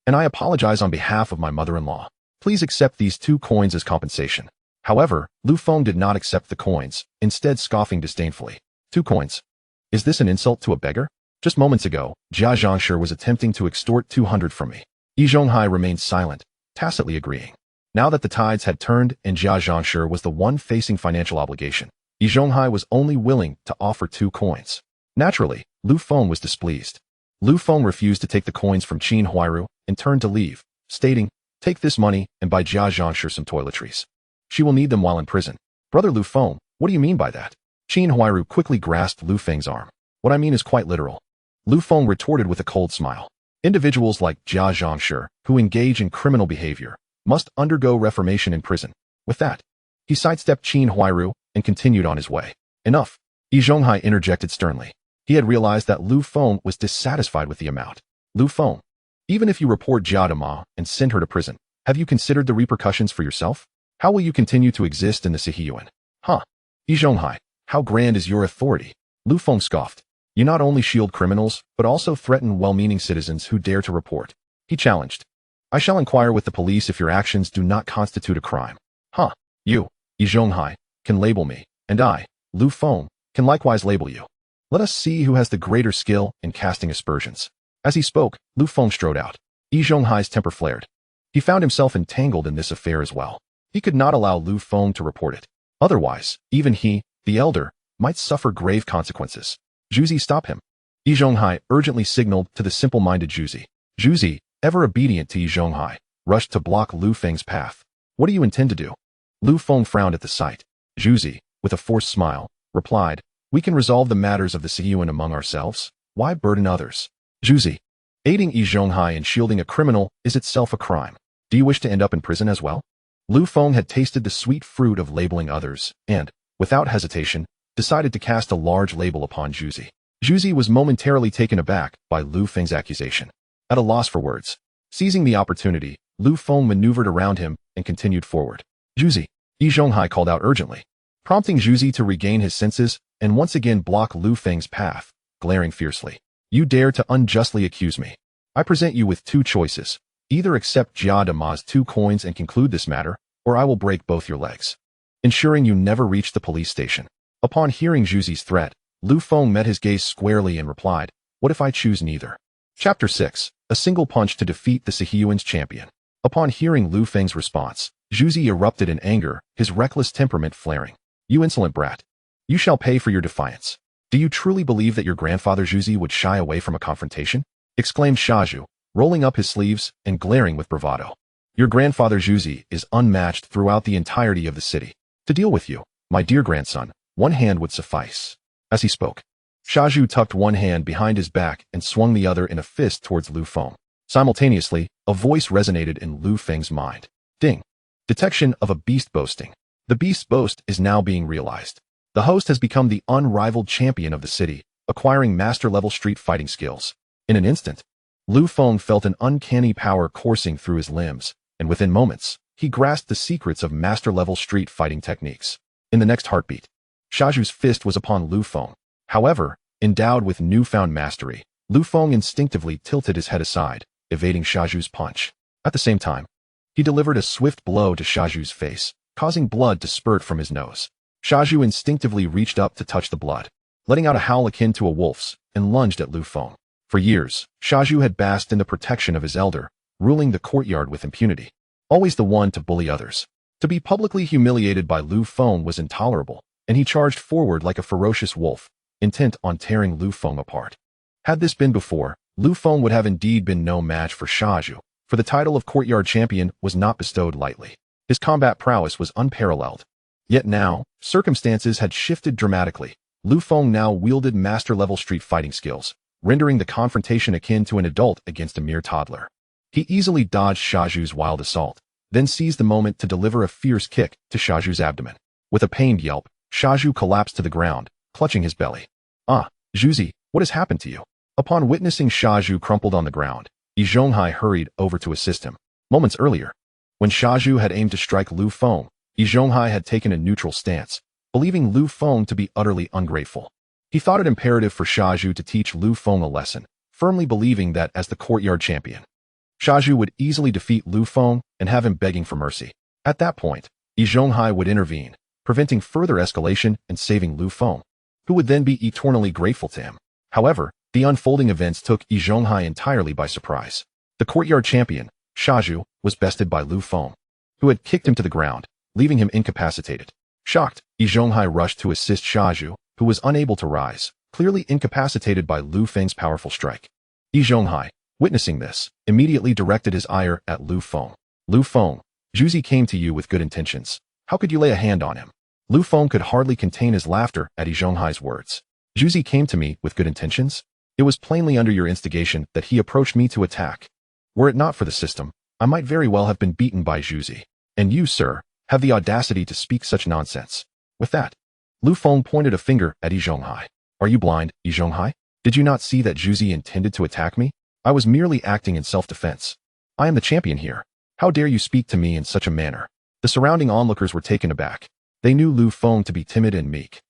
Speaker 1: and I apologize on behalf of my mother-in-law. Please accept these 2 coins as compensation. However, Lu Feng did not accept the coins, instead scoffing disdainfully. 2 coins? Is this an insult to a beggar? Just moments ago, Jia Zhangshi was attempting to extort 200 from me. Yi Zhonghai remained silent, tacitly agreeing. Now that the tides had turned and Jia Zhangshi was the one facing financial obligation, Yi Zhonghai was only willing to offer 2 coins. Naturally, Lu Feng was displeased. Lu Feng refused to take the coins from Qin Huairu and turned to leave, stating, Take this money and buy Jia Zhangshi some toiletries. She will need them while in prison. Brother Lu Feng, what do you mean by that? Qin Huairu quickly grasped Lu Feng's arm. What I mean is quite literal. Lu Feng retorted with a cold smile. Individuals like Jia Zhangshi, who engage in criminal behavior, must undergo reformation in prison. With that, he sidestepped Qin Huairu and continued on his way. Enough. Yi Zhonghai interjected sternly. He had realized that Lu Feng was dissatisfied with the amount. Lu Feng, even if you report Jia to Ma and send her to prison, have you considered the repercussions for yourself? How will you continue to exist in the Sihiyuan? Huh? Yi Zhonghai, how grand is your authority? Lu Feng scoffed. You not only shield criminals, but also threaten well-meaning citizens who dare to report. He challenged. I shall inquire with the police if your actions do not constitute a crime. Huh? You, Yi Zhonghai, can label me, and I, Lu Feng, can likewise label you. Let us see who has the greater skill in casting aspersions. As he spoke, Lu Feng strode out. Yi Zhonghai's temper flared. He found himself entangled in this affair as well. He could not allow Lu Feng to report it. Otherwise, even he, the elder, might suffer grave consequences. Zhuzi, stop him. Yi Zhonghai urgently signaled to the simple-minded Zhuzi. Zhuzi, ever obedient to Yi Zhonghai, rushed to block Lu Feng's path. What do you intend to do? Lu Feng frowned at the sight. Zhuzi, with a forced smile, replied, We can resolve the matters of the Sihiyuan among ourselves. Why burden others? Zhuzi, aiding Yi Zhonghai in shielding a criminal is itself a crime. Do you wish to end up in prison as well? Lu Feng had tasted the sweet fruit of labeling others, and, without hesitation, decided to cast a large label upon Zhuzi. Zhuzi was momentarily taken aback by Lu Feng's accusation. At a loss for words, seizing the opportunity, Lu Feng maneuvered around him and continued forward. Zhuzi, Yi Zhonghai called out urgently. prompting Zhuzi to regain his senses and once again block Lu Feng's path, glaring fiercely. You dare to unjustly accuse me. I present you with two choices. Either accept Jia de Ma's 2 coins and conclude this matter, or I will break both your legs, ensuring you never reach the police station. Upon hearing Zhuzi's threat, Lu Feng met his gaze squarely and replied, what if I choose neither? Chapter 6. A single punch to defeat the Sihiyuan's champion. Upon hearing Lu Feng's response, Zhuzi erupted in anger, his reckless temperament flaring. You insolent brat. You shall pay for your defiance. Do you truly believe that your grandfather Zhuzi would shy away from a confrontation? Exclaimed Shazhu, rolling up his sleeves and glaring with bravado. Your grandfather Zhuzi is unmatched throughout the entirety of the city. To deal with you, my dear grandson, one hand would suffice. As he spoke, Shazhu tucked one hand behind his back and swung the other in a fist towards Lu Feng. Simultaneously, a voice resonated in Lu Feng's mind. Ding. Detection of a beast boasting. The beast's boast is now being realized. The host has become the unrivaled champion of the city, acquiring master-level street fighting skills. In an instant, Lu Feng felt an uncanny power coursing through his limbs, and within moments, he grasped the secrets of master-level street fighting techniques. In the next heartbeat, Shazhu's fist was upon Lu Feng. However, endowed with newfound mastery, Lu Feng instinctively tilted his head aside, evading Shazhu's punch. At the same time, he delivered a swift blow to Shazhu's face, causing blood to spurt from his nose. Shazhu instinctively reached up to touch the blood, letting out a howl akin to a wolf's, and lunged at Lu Feng. For years, Shazhu had basked in the protection of his elder, ruling the courtyard with impunity. Always the one to bully others. To be publicly humiliated by Lu Feng was intolerable, and he charged forward like a ferocious wolf, intent on tearing Lu Feng apart. Had this been before, Lu Feng would have indeed been no match for Shazhu, for the title of courtyard champion was not bestowed lightly. His combat prowess was unparalleled. Yet now, circumstances had shifted dramatically. Lu Feng now wielded master-level street fighting skills, rendering the confrontation akin to an adult against a mere toddler. He easily dodged Shazhu's wild assault, then seized the moment to deliver a fierce kick to Shazhu's abdomen. With a pained yelp, Shazhu collapsed to the ground, clutching his belly. Ah, Zhuzi, what has happened to you? Upon witnessing Shazhu crumpled on the ground, Yi Zhonghai hurried over to assist him. Moments earlier, when Shazhu had aimed to strike Lu Feng, Yi Zhonghai had taken a neutral stance, believing Lu Feng to be utterly ungrateful. He thought it imperative for Shazhu to teach Lu Feng a lesson, firmly believing that as the courtyard champion, Shazhu would easily defeat Lu Feng and have him begging for mercy. At that point, Yi Zhonghai would intervene, preventing further escalation and saving Lu Feng, who would then be eternally grateful to him. However, the unfolding events took Yi Zhonghai entirely by surprise. The courtyard champion, Shazhu, was bested by Lu Feng, who had kicked him to the ground, leaving him incapacitated. Shocked, Yi Zhonghai rushed to assist Shazhu, who was unable to rise, clearly incapacitated by Lu Feng's powerful strike. Yi Zhonghai, witnessing this, immediately directed his ire at Lu Feng. Lu Feng, Zhuzi came to you with good intentions. How could you lay a hand on him? Lu Feng could hardly contain his laughter at Yi Zhonghai's words. Zhuzi came to me with good intentions? It was plainly under your instigation that he approached me to attack. Were it not for the system, I might very well have been beaten by Zhuzi. And you, sir, have the audacity to speak such nonsense. With that, Lu Feng pointed a finger at Yi Zhonghai. Are you blind, Yi Zhonghai? Did you not see that Zhuzi intended to attack me? I was merely acting in self-defense. I am the champion here. How dare you speak to me in such a manner? The surrounding onlookers were taken aback. They knew Lu Feng to be timid and meek,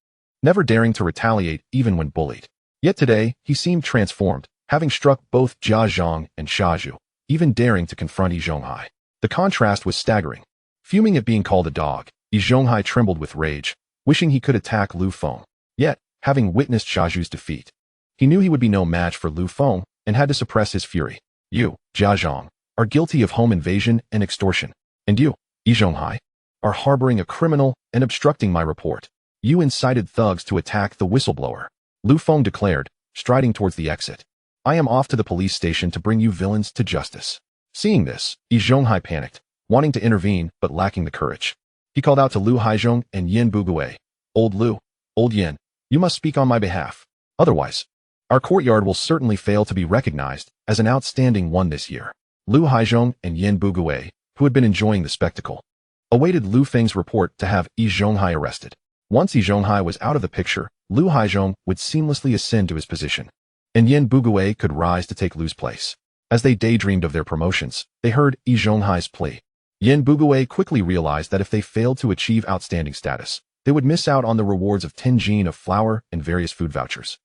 Speaker 1: never daring to retaliate even when bullied. Yet today, he seemed transformed, having struck both Jia Zhang and Shazhu, even daring to confront Yi Zhonghai. The contrast was staggering. Fuming at being called a dog, Yi Zhonghai trembled with rage, wishing he could attack Lu Feng. Yet, having witnessed Shazhu's defeat, he knew he would be no match for Lu Feng and had to suppress his fury. You, Jia Zhang, are guilty of home invasion and extortion. And you, Yi Zhonghai, are harboring a criminal and obstructing my report. You incited thugs to attack the whistleblower. Lu Feng declared, striding towards the exit. I am off to the police station to bring you villains to justice. Seeing this, Yi Zhonghai panicked, wanting to intervene but lacking the courage. He called out to Lu Haizhong and Yin Bugui. Old Lu, Old Yin, you must speak on my behalf. Otherwise, our courtyard will certainly fail to be recognized as an outstanding one this year. Lu Haizhong and Yin Bugui, who had been enjoying the spectacle, awaited Lu Feng's report to have Yi Zhonghai arrested. Once Yi Zhonghai was out of the picture, Lu Haizhong would seamlessly ascend to his position, and Yin Bugui could rise to take Lu's place. As they daydreamed of their promotions, they heard Yi Zhonghai's plea. Yin Bugui quickly realized that if they failed to achieve outstanding status, they would miss out on the rewards of 10 jin of flour and various food vouchers.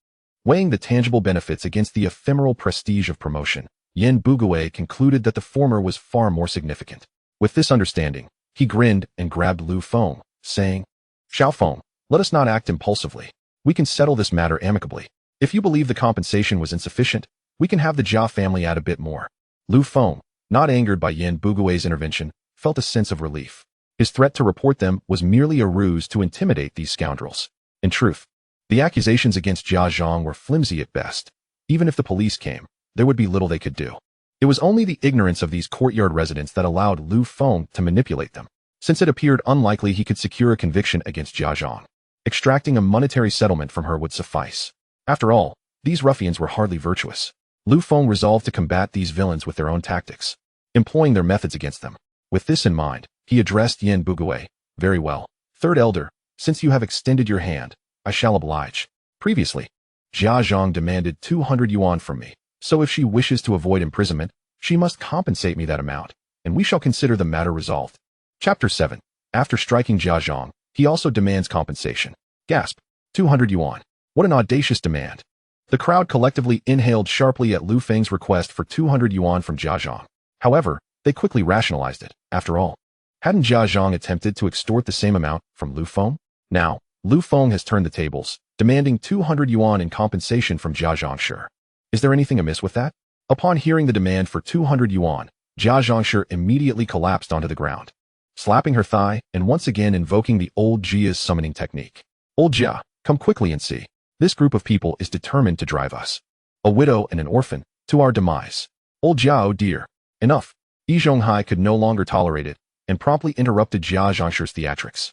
Speaker 1: Weighing the tangible benefits against the ephemeral prestige of promotion, Yen Bugue concluded that the former was far more significant. With this understanding, he grinned and grabbed Lu Feng, saying, "Xiao Feng, let us not act impulsively. We can settle this matter amicably. If you believe the compensation was insufficient, we can have the Jia family add a bit more." Lu Feng, not angered by Yen Bugue's intervention, felt a sense of relief. His threat to report them was merely a ruse to intimidate these scoundrels. In truth, the accusations against Jia Zhang were flimsy at best. Even if the police came, there would be little they could do. It was only the ignorance of these courtyard residents that allowed Lu Feng to manipulate them, since it appeared unlikely he could secure a conviction against Jia Zhang. Extracting a monetary settlement from her would suffice. After all, these ruffians were hardly virtuous. Lu Feng resolved to combat these villains with their own tactics, employing their methods against them. With this in mind, he addressed Yen Bugue. "Very well, third elder, since you have extended your hand, I shall oblige. Previously, Jia Zhang demanded 200 yuan from me, so if she wishes to avoid imprisonment, she must compensate me that amount, and we shall consider the matter resolved." Chapter 7. After striking Jia Zhang, he also demands compensation. Gasp. 200 yuan. What an audacious demand. The crowd collectively inhaled sharply at Lu Feng's request for 200 yuan from Jia Zhang. However, they quickly rationalized it. After all, hadn't Jia Zhang attempted to extort the same amount from Lu Feng? Now, Lu Feng has turned the tables, demanding 200 yuan in compensation from Jia Zhangshi. Is there anything amiss with that? Upon hearing the demand for 200 yuan, Jia Zhangshi immediately collapsed onto the ground, slapping her thigh and once again invoking the old Jia's summoning technique. "Old Jia, come quickly and see. This group of people is determined to drive us, a widow and an orphan, to our demise. Old Jia, oh dear. Enough." Yi Zhonghai could no longer tolerate it and promptly interrupted Jia Zhangshi's theatrics.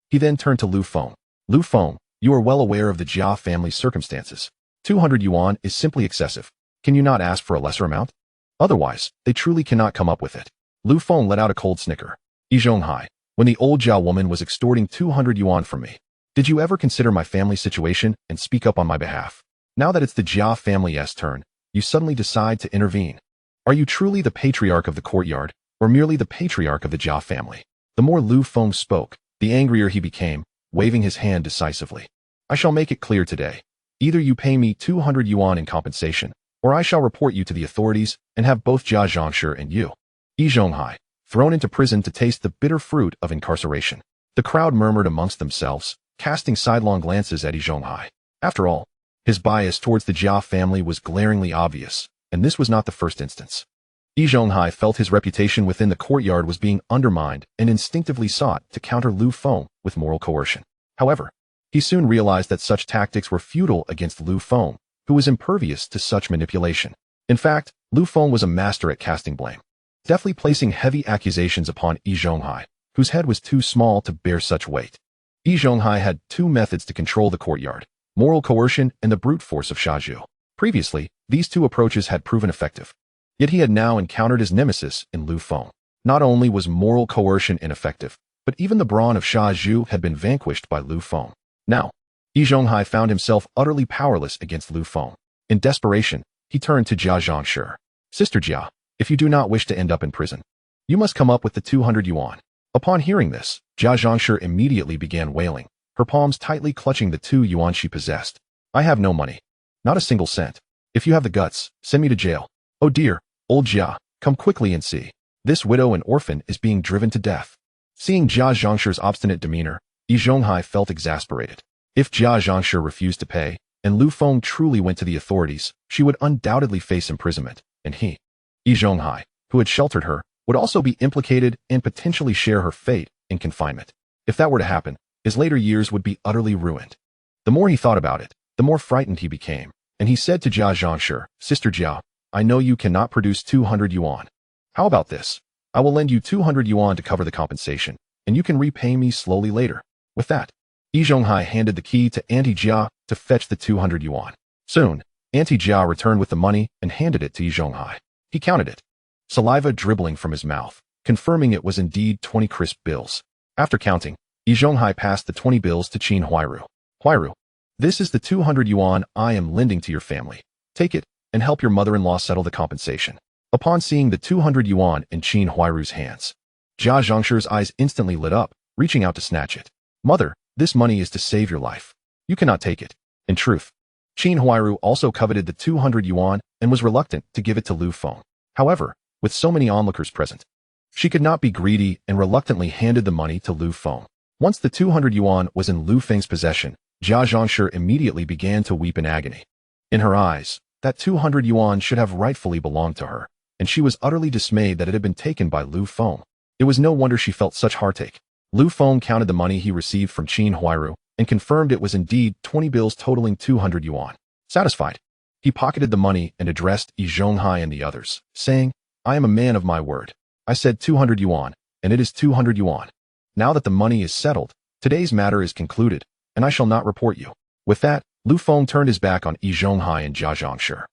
Speaker 1: He then turned to Lu Feng. "Lu Feng, you are well aware of the Jia family's circumstances. 200 yuan is simply excessive. Can you not ask for a lesser amount? Otherwise, they truly cannot come up with it." Lu Feng let out a cold snicker. "Yi Zhonghai, when the old Jia woman was extorting 200 yuan from me, did you ever consider my family's situation and speak up on my behalf? Now that it's the Jia family's turn, you suddenly decide to intervene. Are you truly the patriarch of the courtyard, or merely the patriarch of the Jia family?" The more Lu Feng spoke, the angrier he became, waving his hand decisively. "I shall make it clear today. Either you pay me 200 yuan in compensation, or I shall report you to the authorities and have both Jia Zhangshi and you, Yi Zhonghai, thrown into prison to taste the bitter fruit of incarceration." The crowd murmured amongst themselves, casting sidelong glances at Yi Zhonghai. After all, his bias towards the Jia family was glaringly obvious, and this was not the first instance. Yi Zhonghai felt his reputation within the courtyard was being undermined and instinctively sought to counter Lu Feng with moral coercion. However, he soon realized that such tactics were futile against Lu Feng, who was impervious to such manipulation. In fact, Lu Feng was a master at casting blame, deftly placing heavy accusations upon Yi Zhonghai, whose head was too small to bear such weight. Yi Zhonghai had two methods to control the courtyard: moral coercion and the brute force of Shazhu. Previously, these two approaches had proven effective. Yet he had now encountered his nemesis in Lu Feng. Not only was moral coercion ineffective, but even the brawn of Shazhu had been vanquished by Lu Feng. Now, Yi Zhonghai found himself utterly powerless against Lu Feng. In desperation, he turned to Jia Zhangshi. "Sister Jia, if you do not wish to end up in prison, you must come up with the 200 yuan. Upon hearing this, Jia Zhangshi immediately began wailing, her palms tightly clutching the 2 yuan she possessed. "I have no money. Not a single cent. If you have the guts, send me to jail. Oh dear, old Jia, come quickly and see. This widow and orphan is being driven to death." Seeing Jia Zhangshi's obstinate demeanor, Yi Zhonghai felt exasperated. If Jia Zhangshi refused to pay, and Lu Feng truly went to the authorities, she would undoubtedly face imprisonment, and he, Yi Zhonghai, who had sheltered her, would also be implicated and potentially share her fate in confinement. If that were to happen, his later years would be utterly ruined. The more he thought about it, the more frightened he became, and he said to Jia Zhangshi, "Sister Jia, I know you cannot produce 200 yuan. How about this? I will lend you 200 yuan to cover the compensation, and you can repay me slowly later." With that, Yi Zhonghai handed the key to Auntie Jia to fetch the 200 yuan. Soon, Auntie Jia returned with the money and handed it to Yi Zhonghai. He counted it, saliva dribbling from his mouth, confirming it was indeed 20 crisp bills. After counting, Yi Zhonghai passed the 20 bills to Qin Huiru. "Huiru, this is the 200 yuan I am lending to your family. Take it and help your mother-in-law settle the compensation." Upon seeing the 200 yuan in Qin Huiru's hands, Jia Zhangshi's eyes instantly lit up, reaching out to snatch it. "Mother, This money is to save your life. You cannot take it. In truth, Qin Huairu also coveted the 200 yuan and was reluctant to give it to Lu Feng. However, with so many onlookers present, she could not be greedy and reluctantly handed the money to Lu Feng. Once the 200 yuan was in Lu Feng's possession, Jia Zhangshi immediately began to weep in agony. In her eyes, that 200 yuan should have rightfully belonged to her, and she was utterly dismayed that it had been taken by Lu Feng. It was no wonder she felt such heartache. Lu Feng counted the money he received from Qin Huairu and confirmed it was indeed 20 bills totaling 200 yuan. Satisfied, he pocketed the money and addressed Yi Zhonghai and the others, saying, "I am a man of my word. I said 200 yuan, and it is 200 yuan. Now that the money is settled, today's matter is concluded, and I shall not report you." With that, Lu Feng turned his back on Yi Zhonghai and Jia Zhangshi,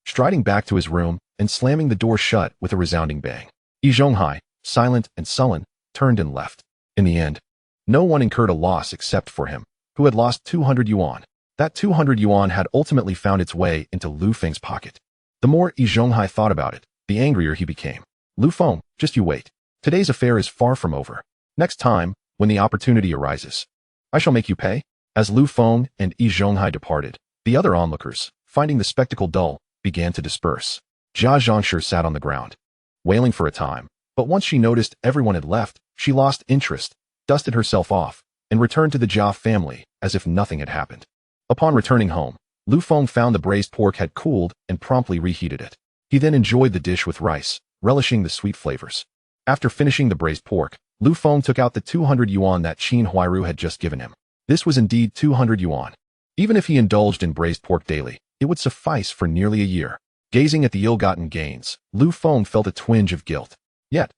Speaker 1: striding back to his room and slamming the door shut with a resounding bang. Yi Zhonghai, silent and sullen, turned and left. In the end, no one incurred a loss except for him, who had lost 200 yuan. That 200 yuan had ultimately found its way into Lu Feng's pocket. The more Yi Zhonghai thought about it, the angrier he became. "Lu Feng, just you wait. Today's affair is far from over. Next time, when the opportunity arises, I shall make you pay." As Lu Feng and Yi Zhonghai departed, the other onlookers, finding the spectacle dull, began to disperse. Jia Zhangshi sat on the ground, wailing for a time, but once she noticed everyone had left, she lost interest, dusted herself off, and returned to the Jia family as if nothing had happened. Upon returning home, Lu Feng found the braised pork had cooled and promptly reheated it. He then enjoyed the dish with rice, relishing the sweet flavors. After finishing the braised pork, Lu Feng took out the 200 yuan that Qin Huairu had just given him. This was indeed 200 yuan. Even if he indulged in braised pork daily, it would suffice for nearly a year. Gazing at the ill-gotten gains, Lu Feng felt a twinge of guilt. Yet,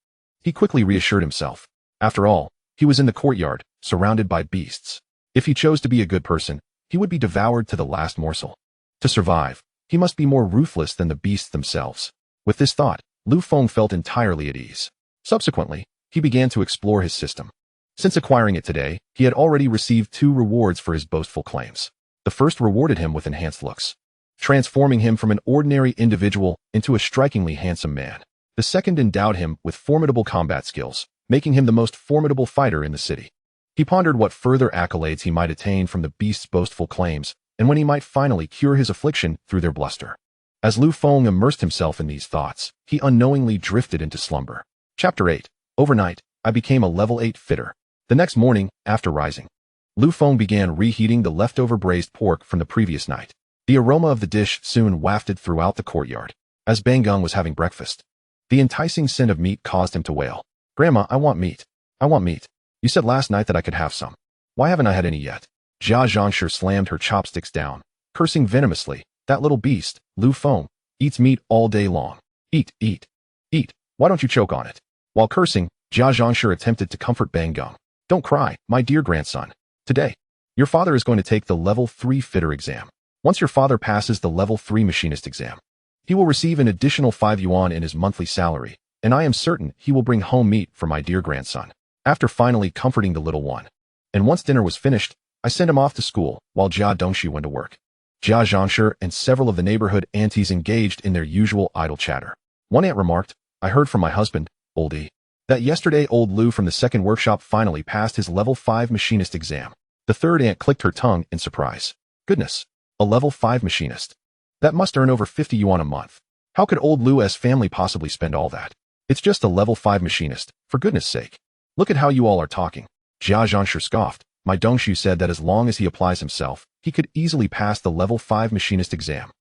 Speaker 1: he quickly reassured himself. After all, he was in the courtyard, surrounded by beasts. If he chose to be a good person, he would be devoured to the last morsel. To survive, he must be more ruthless than the beasts themselves. With this thought, Lu Feng felt entirely at ease. Subsequently, he began to explore his system. Since acquiring it today, he had already received 2 rewards for his boastful claims. The first rewarded him with enhanced looks, transforming him from an ordinary individual into a strikingly handsome man. The second endowed him with formidable combat skills, making him the most formidable fighter in the city. He pondered what further accolades he might attain from the beast's boastful claims, and when he might finally cure his affliction through their bluster. As Lu Feng immersed himself in these thoughts, he unknowingly drifted into slumber. Chapter 8. Overnight, I became a level 8 fitter. The next morning, after rising, Lu Feng began reheating the leftover braised pork from the previous night. The aroma of the dish soon wafted throughout the courtyard. As Bangung was having breakfast, the enticing scent of meat caused him to wail. "Grandma, I want meat. I want meat. You said last night that I could have some. Why haven't I had any yet?" Jia Zhangshi slammed her chopsticks down, cursing venomously. "That little beast, Lu Feng, eats meat all day long. Eat, eat, eat. Why don't you choke on it?" While cursing, Jia Zhangshi attempted to comfort Bangung. "Don't cry, my dear grandson. Today, your father is going to take the level 3 fitter exam. Once your father passes the level 3 machinist exam, he will receive an additional 5 yuan in his monthly salary, and I am certain he will bring home meat for my dear grandson." After finally comforting the little one, and once dinner was finished, I sent him off to school while Jia Dongxi went to work. Jia Zhangshi and several of the neighborhood aunties engaged in their usual idle chatter. One aunt remarked, "I heard from my husband, old E, that yesterday old Lu from the second workshop finally passed his level 5 machinist exam." The third aunt clicked her tongue in surprise. "Goodness, a level 5 machinist. That must earn over 50 yuan a month. How could old Lu's family possibly spend all that? It's just a level 5 machinist, for goodness sake. Look at how you all are talking." Jia Zhangshi scoffed. "My Dongshu said that as long as he applies himself, he could easily pass the level 5 machinist exam.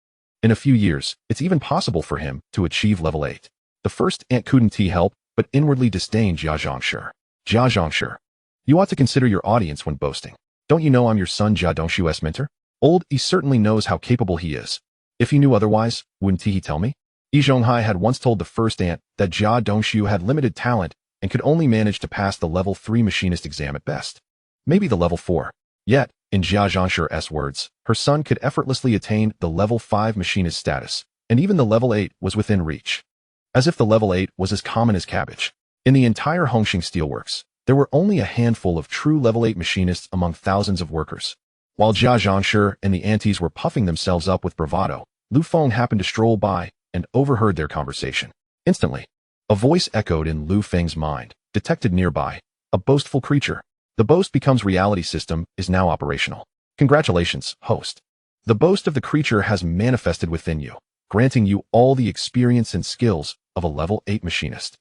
Speaker 1: In a few years, it's even possible for him to achieve level 8. The first aunt couldn't help but inwardly disdain Jia Zhangshi. "Jia Zhangshi, you ought to consider your audience when boasting. Don't you know I'm your son Jia Dongshu's mentor? Old E certainly knows how capable he is. If he knew otherwise, wouldn't he tell me?" Yi Zhonghai had once told the first aunt that Jia Dongshu had limited talent and could only manage to pass the level 3 machinist exam at best. Maybe the level 4. Yet, in Jia Zhangshi's words, her son could effortlessly attain the level 5 machinist status, and even the level 8 was within reach. As if the level 8 was as common as cabbage. In the entire Hongqing Steelworks, there were only a handful of true level 8 machinists among thousands of workers. While Jia Zhangshi and the aunties were puffing themselves up with bravado, Lu Feng happened to stroll by and overheard their conversation. Instantly, a voice echoed in Lu Feng's mind, detected nearby, a boastful creature. The Boast Becomes Reality system is now operational. Congratulations, host. The boast of the creature has manifested within you, granting you all the experience and skills of a level 8 machinist.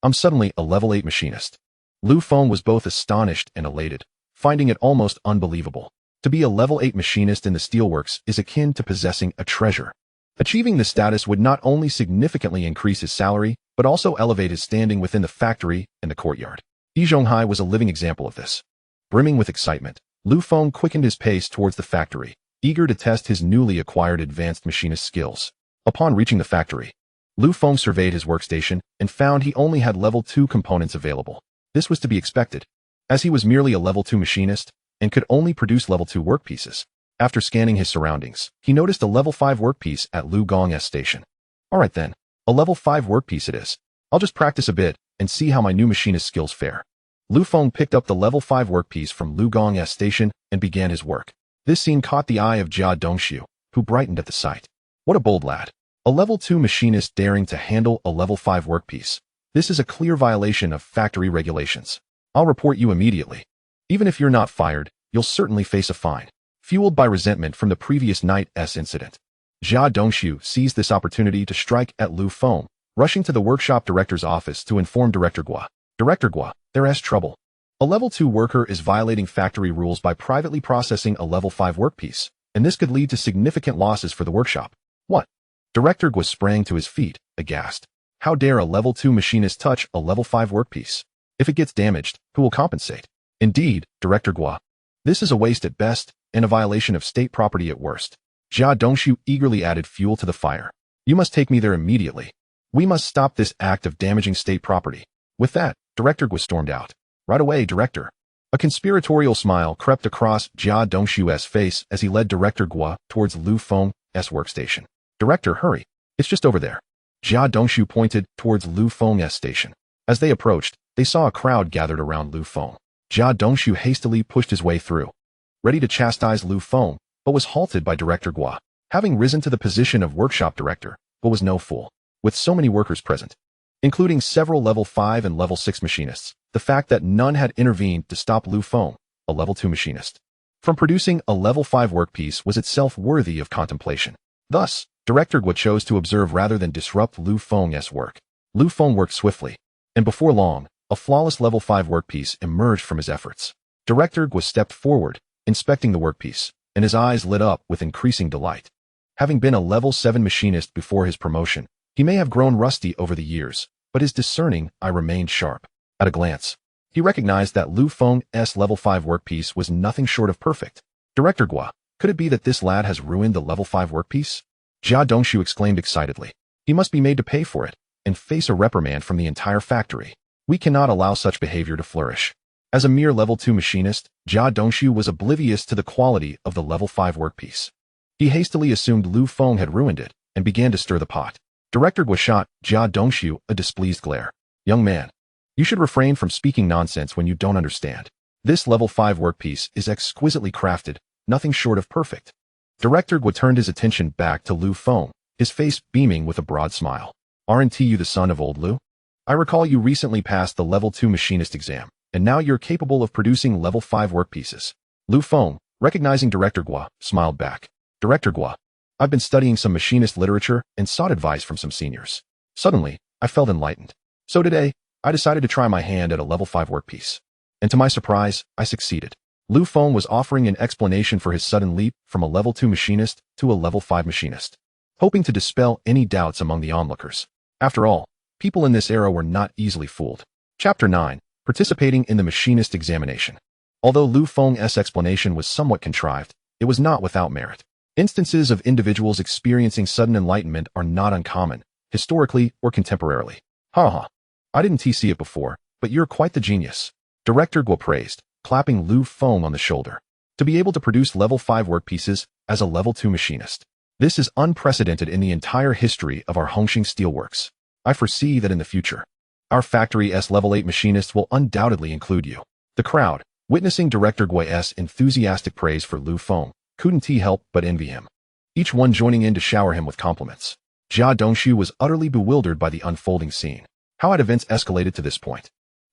Speaker 1: I'm suddenly a level 8 machinist. Lu Feng was both astonished and elated, finding it almost unbelievable. To be a level 8 machinist in the steelworks is akin to possessing a treasure. Achieving this status would not only significantly increase his salary, but also elevate his standing within the factory and the courtyard. Yi Zhonghai was a living example of this. Brimming with excitement, Lu Feng quickened his pace towards the factory, eager to test his newly acquired advanced machinist skills. Upon reaching the factory, Lu Feng surveyed his workstation and found he only had level 2 components available. This was to be expected, as he was merely a level 2 machinist and could only produce level 2 workpieces. After scanning his surroundings, he noticed a level 5 workpiece at Lu Gong's station. Alright then, a level 5 workpiece it is. I'll just practice a bit and see how my new machinist skills fare. Lu Feng picked up the level 5 workpiece from Lu Gong's station and began his work. This scene caught the eye of Jia Dongxiu, who brightened at the sight. What a bold lad. A level 2 machinist daring to handle a level 5 workpiece. This is a clear violation of factory regulations. I'll report you immediately. Even if you're not fired, you'll certainly face a fine. Fueled by resentment from the previous night's incident, Jia Dongxiu seized this opportunity to strike at Lu Feng, rushing to the workshop director's office to inform Director Gua. Director Gua, there's trouble. A level 2 worker is violating factory rules by privately processing a level 5 workpiece, and this could lead to significant losses for the workshop. What? Director Gua sprang to his feet, aghast. How dare a level 2 machinist touch a level 5 workpiece? If it gets damaged, who will compensate? Indeed, Director Gua. This is a waste at best, and a violation of state property at worst. Jia Dongxiu eagerly added fuel to the fire. You must take me there immediately. We must stop this act of damaging state property. With that, Director Gua stormed out. Right away, Director. A conspiratorial smile crept across Jia Dongxiu's face as he led Director Gua towards Lu Feng's workstation. Director, hurry. It's just over there. Jia Dongxiu pointed towards Lu Feng's station. As they approached, they saw a crowd gathered around Lu Feng. Jia Dongxiu hastily pushed his way through, ready to chastise Lu Feng, but was halted by Director Gua. Having risen to the position of workshop director, but was no fool. With so many workers present, including several level 5 and level 6 machinists, the fact that none had intervened to stop Lu Feng, a level 2 machinist, from producing a level 5 workpiece was itself worthy of contemplation. Thus, Director Gua chose to observe rather than disrupt Lu Feng's work. Lu Feng worked swiftly, and before long, a flawless level 5 workpiece emerged from his efforts. Director Gua stepped forward, inspecting the workpiece, and his eyes lit up with increasing delight. Having been a level 7 machinist before his promotion, he may have grown rusty over the years, but his discerning eye remained sharp. At a glance, he recognized that Lu Feng's level 5 workpiece was nothing short of perfect. Director Gua, could it be that this lad has ruined the level 5 workpiece? Jia Dongxiu exclaimed excitedly. He must be made to pay for it, and face a reprimand from the entire factory. We cannot allow such behavior to flourish. As a mere level 2 machinist, Jia Dongxiu was oblivious to the quality of the level 5 workpiece. He hastily assumed Lu Feng had ruined it, and began to stir the pot. Director Gua shot Jia Dongxiu a displeased glare. Young man, you should refrain from speaking nonsense when you don't understand. This level 5 workpiece is exquisitely crafted, nothing short of perfect. Director Gua turned his attention back to Lu Feng, his face beaming with a broad smile. Aren't you the son of old Lu? I recall you recently passed the level 2 machinist exam, and now you're capable of producing level 5 workpieces. Lu Feng, recognizing Director Gua, smiled back. Director Gua, I've been studying some machinist literature and sought advice from some seniors. Suddenly, I felt enlightened. So today, I decided to try my hand at a level 5 workpiece. And to my surprise, I succeeded. Lu Feng was offering an explanation for his sudden leap from a level 2 machinist to a level 5 machinist, hoping to dispel any doubts among the onlookers. After all, people in this era were not easily fooled. Chapter 9. Participating in the machinist examination. Although Lu Feng's explanation was somewhat contrived, it was not without merit. Instances of individuals experiencing sudden enlightenment are not uncommon, historically or contemporarily. Ha. I didn't see it before, but you're quite the genius. Director Gua praised, clapping Lu Feng on the shoulder. To be able to produce level 5 workpieces as a level 2 machinist. This is unprecedented in the entire history of our Hongxing Steelworks. I foresee that in the future, our factory's level 8 machinists will undoubtedly include you. The crowd, witnessing Director Gua's enthusiastic praise for Lu Feng, couldn't help but envy him, each one joining in to shower him with compliments. Jia Dongxiu was utterly bewildered by the unfolding scene. How had events escalated to this point?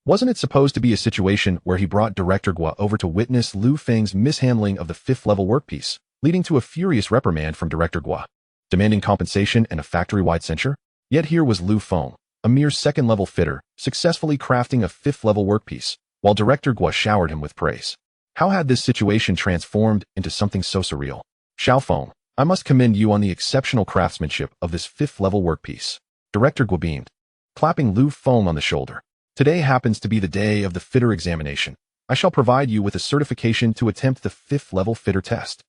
Speaker 1: Wasn't it supposed to be a situation where he brought Director Gua over to witness Lu Feng's mishandling of the 5th-level workpiece, leading to a furious reprimand from Director Gua, demanding compensation and a factory-wide censure? Yet here was Lu Feng, a mere 2nd-level fitter, successfully crafting a 5th-level workpiece, while Director Gua showered him with praise. How had this situation transformed into something so surreal? Xiao Feng, I must commend you on the exceptional craftsmanship of this 5th-level workpiece. Director Gua beamed, clapping Lu Feng on the shoulder. Today happens to be the day of the fitter examination. I shall provide you with a certification to attempt the 5th-level fitter test.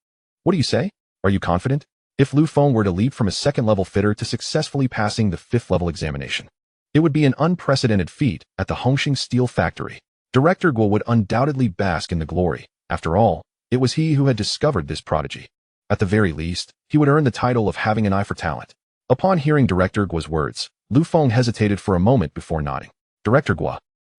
Speaker 1: What do you say? Are you confident? If Lu Feng were to leap from a 2nd-level fitter to successfully passing the 5th-level examination, it would be an unprecedented feat at the Hongqing Steel Factory. Director Guo would undoubtedly bask in the glory. After all, it was he who had discovered this prodigy. At the very least, he would earn the title of having an eye for talent. Upon hearing Director Guo's words, Lu Feng hesitated for a moment before nodding. Director Guo.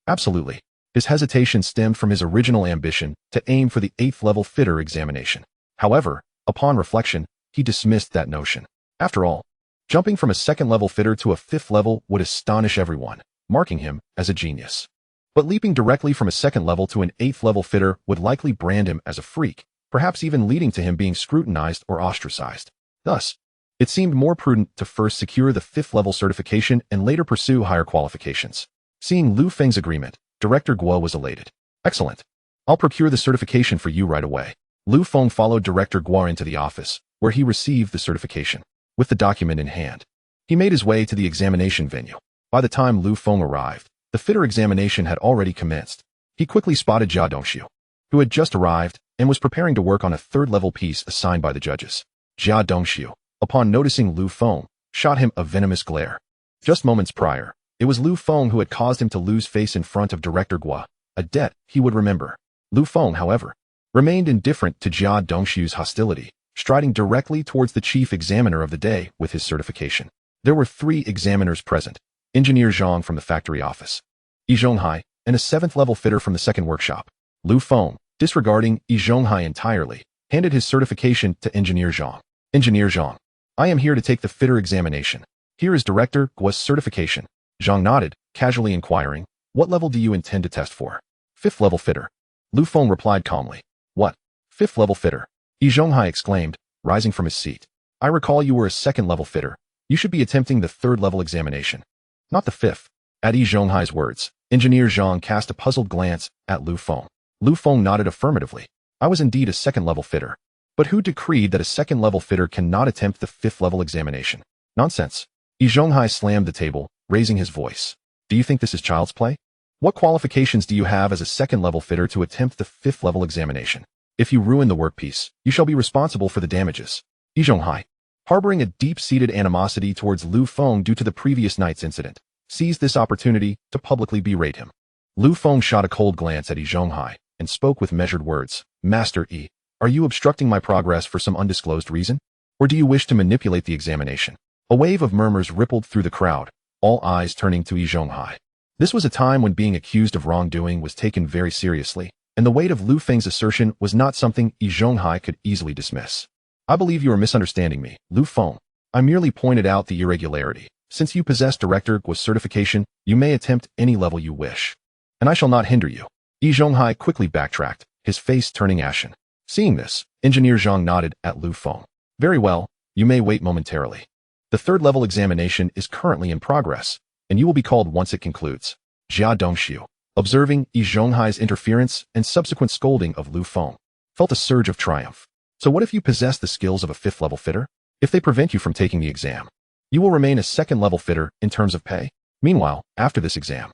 Speaker 1: Absolutely. His hesitation stemmed from his original ambition to aim for the 8th-level fitter examination. However, upon reflection, he dismissed that notion. After all, jumping from a 2nd-level fitter to a 5th level would astonish everyone, marking him as a genius. But leaping directly from a 2nd level to an 8th-level fitter would likely brand him as a freak, perhaps even leading to him being scrutinized or ostracized. Thus, it seemed more prudent to first secure the 5th-level certification and later pursue higher qualifications. Seeing Lu Feng's agreement, Director Guo was elated. Excellent. I'll procure the certification for you right away. Lu Feng followed Director Guo into the office, where he received the certification. With the document in hand, he made his way to the examination venue. By the time Lu Feng arrived, the fitter examination had already commenced. He quickly spotted Jia Dongxiu, who had just arrived and was preparing to work on a 3rd-level piece assigned by the judges. Jia Dongxiu, upon noticing Lu Feng, shot him a venomous glare. Just moments prior, it was Lu Feng who had caused him to lose face in front of Director Guo, a debt he would remember. Lu Feng, however, remained indifferent to Jia Dongxiu's hostility, striding directly towards the chief examiner of the day with his certification. There were 3 examiners present: Engineer Zhang from the factory office, Yi Zhonghai, and a 7th-level fitter from the 2nd workshop. Lu Feng, disregarding Yi Zhonghai entirely, handed his certification to Engineer Zhang. Engineer Zhang, I am here to take the fitter examination. Here is Director Guo's certification. Zhang nodded, casually inquiring, what level do you intend to test for? 5th-level fitter. Lu Feng replied calmly. What? 5th-level fitter? Yi Zhonghai exclaimed, rising from his seat. I recall you were a 2nd-level fitter. You should be attempting the 3rd-level examination, not the 5th. At Yi Zhonghai's words, Engineer Zhang cast a puzzled glance at Lu Feng. Lu Feng nodded affirmatively. I was indeed a 2nd-level fitter. But who decreed that a 2nd-level fitter cannot attempt the 5th-level examination? Nonsense. Yi Zhonghai slammed the table, raising his voice. Do you think this is child's play? What qualifications do you have as a 2nd-level fitter to attempt the 5th-level examination? If you ruin the workpiece, you shall be responsible for the damages. Yi Zhonghai, harboring a deep-seated animosity towards Lu Feng due to the previous night's incident, seized this opportunity to publicly berate him. Lu Feng shot a cold glance at Yi Zhonghai and spoke with measured words. Master Yi, are you obstructing my progress for some undisclosed reason? Or do you wish to manipulate the examination? A wave of murmurs rippled through the crowd, all eyes turning to Yi Zhonghai. This was a time when being accused of wrongdoing was taken very seriously, and the weight of Lu Feng's assertion was not something Yi Zhonghai could easily dismiss. I believe you are misunderstanding me, Lu Feng. I merely pointed out the irregularity. Since you possess Director Guo's certification, you may attempt any level you wish, and I shall not hinder you. Yi Zhonghai quickly backtracked, his face turning ashen. Seeing this, Engineer Zhang nodded at Lu Feng. Very well, you may wait momentarily. The 3rd-level examination is currently in progress, and you will be called once it concludes. Jia Dongxiu, observing Yi Zhonghai's interference and subsequent scolding of Lu Feng, felt a surge of triumph. So what if you possess the skills of a 5th-level fitter? If they prevent you from taking the exam, you will remain a 2nd-level fitter in terms of pay. Meanwhile, after this exam,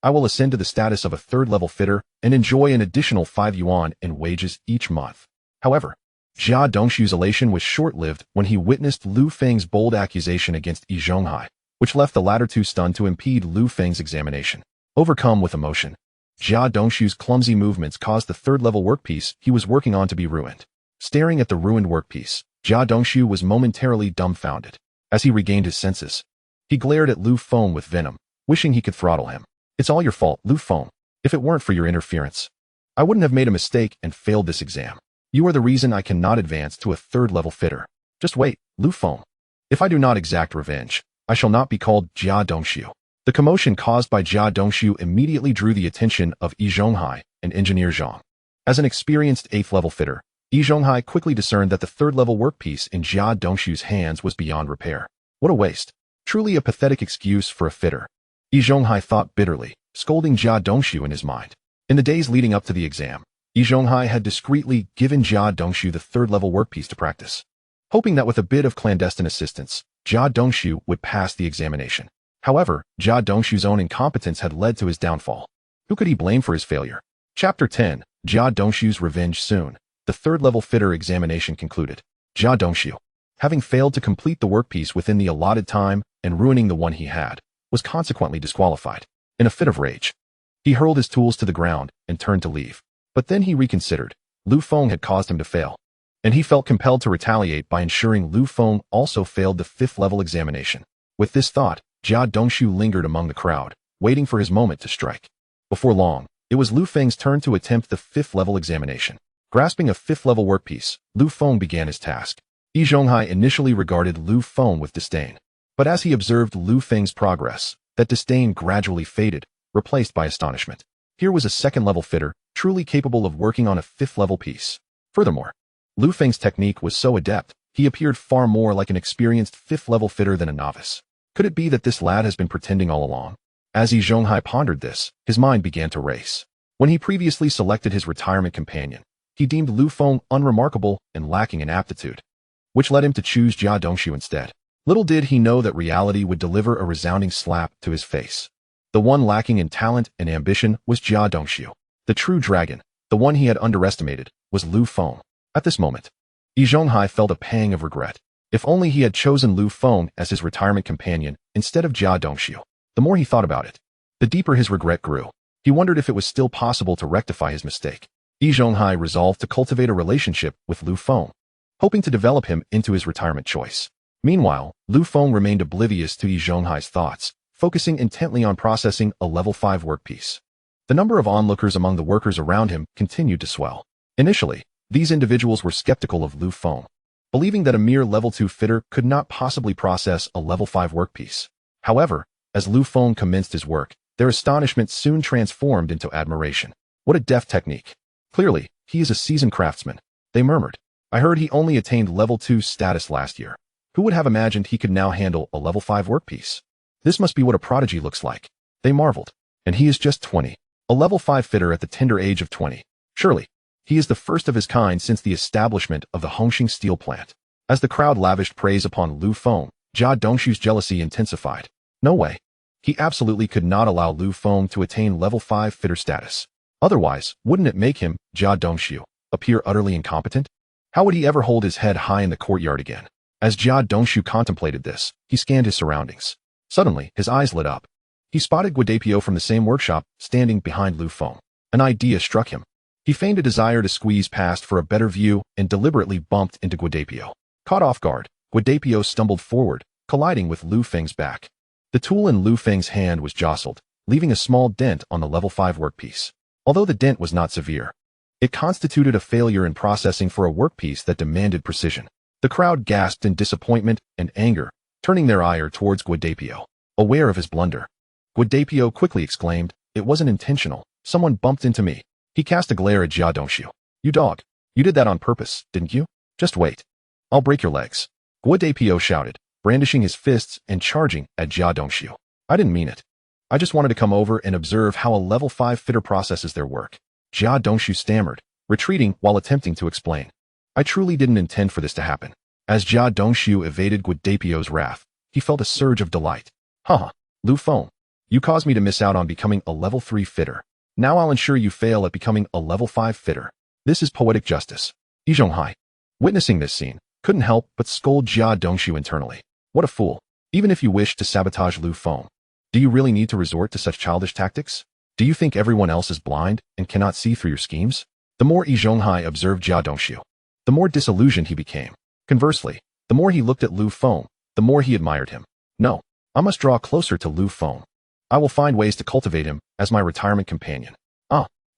Speaker 1: I will ascend to the status of a 3rd-level fitter and enjoy an additional 5 yuan in wages each month. However, Jia Dongxiu's elation was short-lived when he witnessed Lu Feng's bold accusation against Yi Zhonghai, which left the latter too stunned to impede Lu Feng's examination. Overcome with emotion, Jia Dongxiu's clumsy movements caused the 3rd-level workpiece he was working on to be ruined. Staring at the ruined workpiece, Jia Dongxiu was momentarily dumbfounded. As he regained his senses, he glared at Lu Feng with venom, wishing he could throttle him. It's all your fault, Lu Feng. If it weren't for your interference, I wouldn't have made a mistake and failed this exam. You are the reason I cannot advance to a 3rd-level fitter. Just wait, Lu Feng. If I do not exact revenge, I shall not be called Jia Dongxiu. The commotion caused by Jia Dongshu immediately drew the attention of Yi Zhonghai and Engineer Zhang. As an experienced 8th-level fitter, Yi Zhonghai quickly discerned that the 3rd-level workpiece in Jia Dongshu's hands was beyond repair. What a waste. Truly a pathetic excuse for a fitter. Yi Zhonghai thought bitterly, scolding Jia Dongshu in his mind. In the days leading up to the exam, Yi Zhonghai had discreetly given Jia Dongshu the 3rd-level workpiece to practice, hoping that with a bit of clandestine assistance, Jia Dongshu would pass the examination. However, Jia Dongshu's own incompetence had led to his downfall. Who could he blame for his failure? Chapter 10, Jia Dongshu's Revenge. Soon, the 3rd-level fitter examination concluded. Jia Dongshu, having failed to complete the workpiece within the allotted time and ruining the one he had, was consequently disqualified. In a fit of rage, he hurled his tools to the ground and turned to leave. But then he reconsidered. Lu Feng had caused him to fail, and he felt compelled to retaliate by ensuring Lu Feng also failed the 5th-level examination. With this thought, Jia Dongshu lingered among the crowd, waiting for his moment to strike. Before long, it was Lu Feng's turn to attempt the 5th-level examination. Grasping a 5th-level workpiece, Lu Feng began his task. Yi Zhonghai initially regarded Lu Feng with disdain, but as he observed Lu Feng's progress, that disdain gradually faded, replaced by astonishment. Here was a 2nd-level fitter, truly capable of working on a 5th-level piece. Furthermore, Lu Feng's technique was so adept, he appeared far more like an experienced 5th-level fitter than a novice. Could it be that this lad has been pretending all along? As Yi Zhonghai pondered this, his mind began to race. When he previously selected his retirement companion, he deemed Lu Feng unremarkable and lacking in aptitude, which led him to choose Jia Dongshu instead. Little did he know that reality would deliver a resounding slap to his face. The one lacking in talent and ambition was Jia Dongshu. The true dragon, the one he had underestimated, was Lu Feng. At this moment, Yi Zhonghai felt a pang of regret. If only he had chosen Lu Feng as his retirement companion instead of Jia Dongshu. The more he thought about it, the deeper his regret grew. He wondered if it was still possible to rectify his mistake. Yi Zhonghai resolved to cultivate a relationship with Lu Feng, hoping to develop him into his retirement choice. Meanwhile, Lu Feng remained oblivious to Yi Zhonghai's thoughts, focusing intently on processing a level 5 workpiece. The number of onlookers among the workers around him continued to swell. Initially, these individuals were skeptical of Lu Feng, believing that a mere level 2 fitter could not possibly process a level 5 workpiece. However, as Lu Feng commenced his work, their astonishment soon transformed into admiration. What a deft technique. Clearly, he is a seasoned craftsman, they murmured. I heard he only attained level 2 status last year. Who would have imagined he could now handle a level 5 workpiece? This must be what a prodigy looks like, they marveled. And he is just 20, a level 5 fitter at the tender age of 20. Surely, he is the first of his kind since the establishment of the Hongxing steel plant. As the crowd lavished praise upon Lu Feng, Jia Dongshu's jealousy intensified. No way. He absolutely could not allow Lu Feng to attain level 5 fitter status. Otherwise, wouldn't it make him, Jia Dongshu, appear utterly incompetent? How would he ever hold his head high in the courtyard again? As Jia Dongshu contemplated this, he scanned his surroundings. Suddenly, his eyes lit up. He spotted Guadapio from the same workshop, standing behind Lu Feng. An idea struck him. He feigned a desire to squeeze past for a better view and deliberately bumped into Guadapio. Caught off guard, Guadapio stumbled forward, colliding with Lu Feng's back. The tool in Lu Feng's hand was jostled, leaving a small dent on the level 5 workpiece. Although the dent was not severe, it constituted a failure in processing for a workpiece that demanded precision. The crowd gasped in disappointment and anger, turning their ire towards Guadapio. Aware of his blunder, Guadapio quickly exclaimed, "It wasn't intentional. Someone bumped into me." He cast a glare at Jia Dongshu. "You dog. You did that on purpose, didn't you? Just wait. I'll break your legs." Guadapio shouted, brandishing his fists and charging at Jia Dongshu. "I didn't mean it. I just wanted to come over and observe how a level 5 fitter processes their work." Jia Dongshu stammered, retreating while attempting to explain. "I truly didn't intend for this to happen." As Jia Dongshu evaded Guadapio's wrath, he felt a surge of delight. Haha, Lu Feng, you caused me to miss out on becoming a level 3 fitter. Now I'll ensure you fail at becoming a level 5 fitter. This is poetic justice. Yi Zhonghai, witnessing this scene, couldn't help but scold Jia Dongshu internally. What a fool. Even if you wish to sabotage Lu Feng, do you really need to resort to such childish tactics? Do you think everyone else is blind and cannot see through your schemes? The more Yi Zhonghai observed Jia Dongshu, the more disillusioned he became. Conversely, the more he looked at Lu Feng, the more he admired him. No, I must draw closer to Lu Feng. I will find ways to cultivate him as my retirement companion.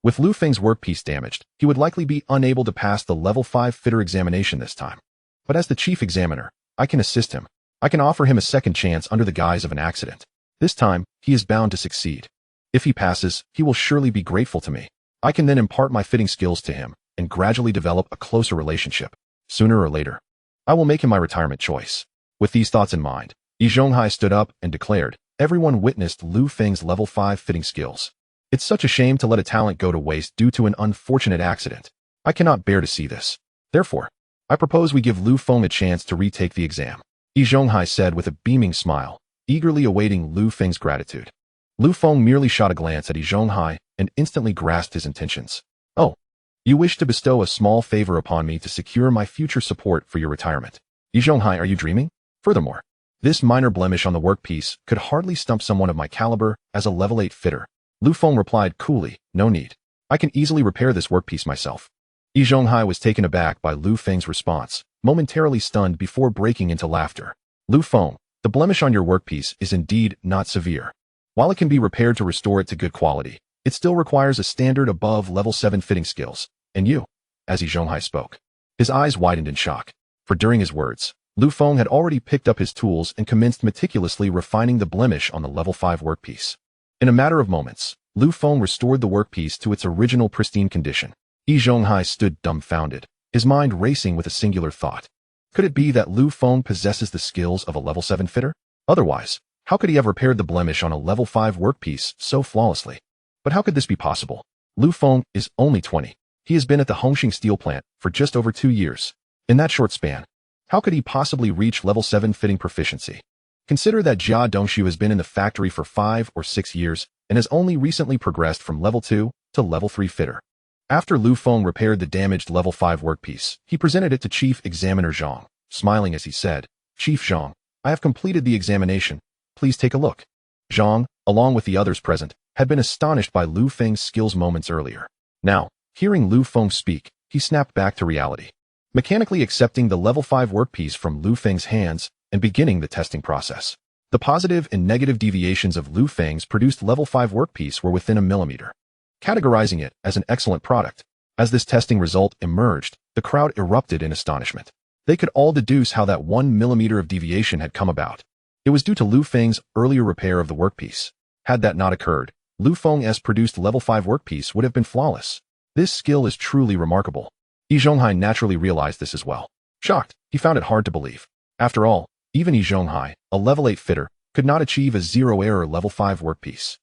Speaker 1: With Lu Feng's workpiece damaged, he would likely be unable to pass the level 5 fitter examination this time. But as the chief examiner, I can assist him. I can offer him a second chance under the guise of an accident. This time, he is bound to succeed. If he passes, he will surely be grateful to me. I can then impart my fitting skills to him and gradually develop a closer relationship. Sooner or later, I will make him my retirement choice. With these thoughts in mind, Yi Zhonghai stood up and declared, everyone witnessed Lu Feng's level 5 fitting skills. It's such a shame to let a talent go to waste due to an unfortunate accident. I cannot bear to see this. Therefore, I propose we give Lu Feng a chance to retake the exam. Yi Zhonghai said with a beaming smile, eagerly awaiting Lu Feng's gratitude. Lu Feng merely shot a glance at Yi Zhonghai and instantly grasped his intentions. Oh, you wish to bestow a small favor upon me to secure my future support for your retirement. Yi Zhonghai, are you dreaming? Furthermore, this minor blemish on the workpiece could hardly stump someone of my caliber as a level 8 fitter. Lu Feng replied coolly, no need. I can easily repair this workpiece myself. Yi Zhonghai was taken aback by Lu Feng's response, momentarily stunned before breaking into laughter. Lu Feng, the blemish on your workpiece is indeed not severe. While it can be repaired to restore it to good quality, it still requires a standard above level 7 fitting skills. And you, as Yi Zhonghai spoke. His eyes widened in shock, for during his words, Lu Feng had already picked up his tools and commenced meticulously refining the blemish on the level 5 workpiece. In a matter of moments, Lu Feng restored the workpiece to its original pristine condition. Yi Zhonghai stood dumbfounded, his mind racing with a singular thought. Could it be that Lu Feng possesses the skills of a level 7 fitter? Otherwise, how could he have repaired the blemish on a level 5 workpiece so flawlessly? But how could this be possible? Lu Feng is only 20. He has been at the Hongqing steel plant for just over 2 years. In that short span, how could he possibly reach level 7 fitting proficiency? Consider that Jia Dongshu has been in the factory for 5 or 6 years and has only recently progressed from level 2 to level 3 fitter. After Lu Feng repaired the damaged level 5 workpiece, he presented it to Chief Examiner Zhang, smiling as he said, Chief Zhang, I have completed the examination. Please take a look. Zhang, along with the others present, had been astonished by Lu Feng's skills moments earlier. Now, hearing Lu Feng speak, he snapped back to reality, mechanically accepting the level 5 workpiece from Lu Feng's hands and beginning the testing process. The positive and negative deviations of Lu Feng's produced level 5 workpiece were within a millimeter, categorizing it as an excellent product. As this testing result emerged, the crowd erupted in astonishment. They could all deduce how that 1 millimeter of deviation had come about. It was due to Lu Feng's earlier repair of the workpiece. Had that not occurred, Lu Feng's produced level 5 workpiece would have been flawless. This skill is truly remarkable. Yi Zhonghai naturally realized this as well. Shocked, he found it hard to believe. After all, even Yi Zhonghai, a level 8 fitter, could not achieve a zero-error level 5 workpiece.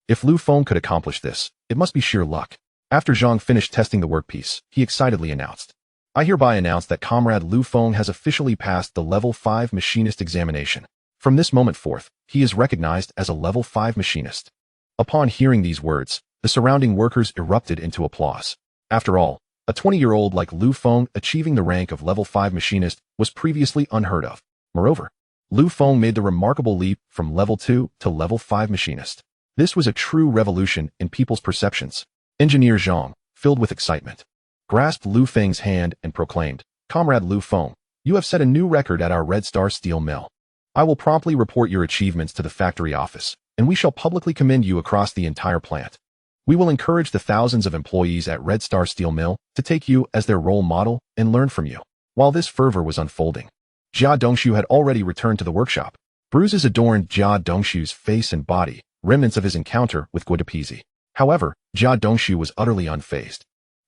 Speaker 1: If Lu Feng could accomplish this, it must be sheer luck. After Zhang finished testing the workpiece, he excitedly announced, I hereby announce that Comrade Lu Feng has officially passed the level 5 machinist examination. From this moment forth, he is recognized as a level 5 machinist. Upon hearing these words, the surrounding workers erupted into applause. After all, a 20-year-old like Lu Feng achieving the rank of level 5 machinist was previously unheard of. Moreover, Lu Feng made the remarkable leap from level 2 to level 5 machinist. This was a true revolution in people's perceptions. Engineer Zhang, filled with excitement, grasped Lu Feng's hand and proclaimed, Comrade Lu Feng, you have set a new record at our Red Star Steel Mill. I will promptly report your achievements to the factory office, and we shall publicly commend you across the entire plant. We will encourage the thousands of employees at Red Star Steel Mill to take you as their role model and learn from you. While this fervor was unfolding, Jia Dongshu had already returned to the workshop. Bruises adorned Jia Dongshu's face and body, remnants of his encounter with Guadapisi. However, Jia Dongshu was utterly unfazed.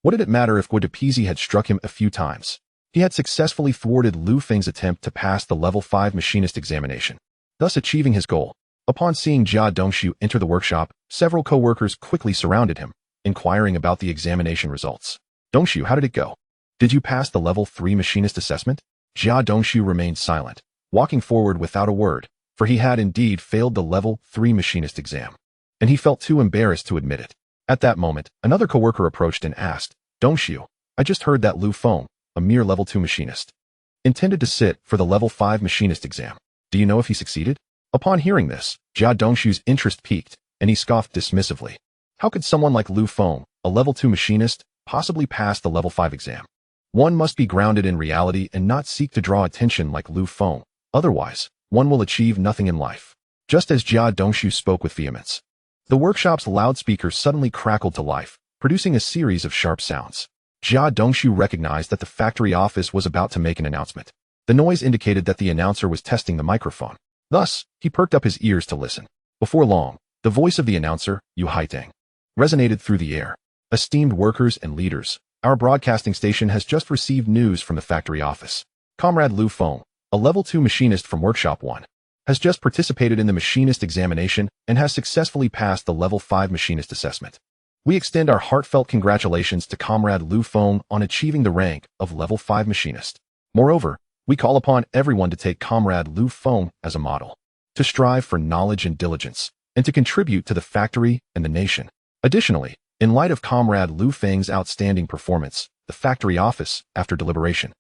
Speaker 1: What did it matter if Guadapisi had struck him a few times? He had successfully thwarted Lu Feng's attempt to pass the level 5 machinist examination, thus achieving his goal. Upon seeing Jia Dongshu enter the workshop, several co-workers quickly surrounded him, inquiring about the examination results. Dongshu, how did it go? Did you pass the level 3 machinist assessment? Jia Dongshu remained silent, walking forward without a word, for he had indeed failed the level 3 machinist exam, and he felt too embarrassed to admit it. At that moment, another co-worker approached and asked, Dongshu, I just heard that Lu Feng, a mere level 2 machinist, intended to sit for the level 5 machinist exam. Do you know if he succeeded? Upon hearing this, Jia Dongshu's interest piqued, and he scoffed dismissively. How could someone like Lu Feng, a level 2 machinist, possibly pass the level 5 exam? One must be grounded in reality and not seek to draw attention like Lu Feng. Otherwise, one will achieve nothing in life. Just as Jia Dongshu spoke with vehemence, the workshop's loudspeakers suddenly crackled to life, producing a series of sharp sounds. Jia Dongshu recognized that the factory office was about to make an announcement. The noise indicated that the announcer was testing the microphone. Thus, he perked up his ears to listen. Before long, the voice of the announcer, Yu Haiteng, resonated through the air. Esteemed workers and leaders, our broadcasting station has just received news from the factory office. Comrade Lu Feng, a level 2 machinist from Workshop 1, has just participated in the machinist examination and has successfully passed the level 5 machinist assessment. We extend our heartfelt congratulations to Comrade Lu Feng on achieving the rank of level 5 machinist. Moreover, we call upon everyone to take Comrade Lu Feng as a model, to strive for knowledge and diligence, and to contribute to the factory and the nation. Additionally, in light of Comrade Lu Feng's outstanding performance, the factory office, after deliberation,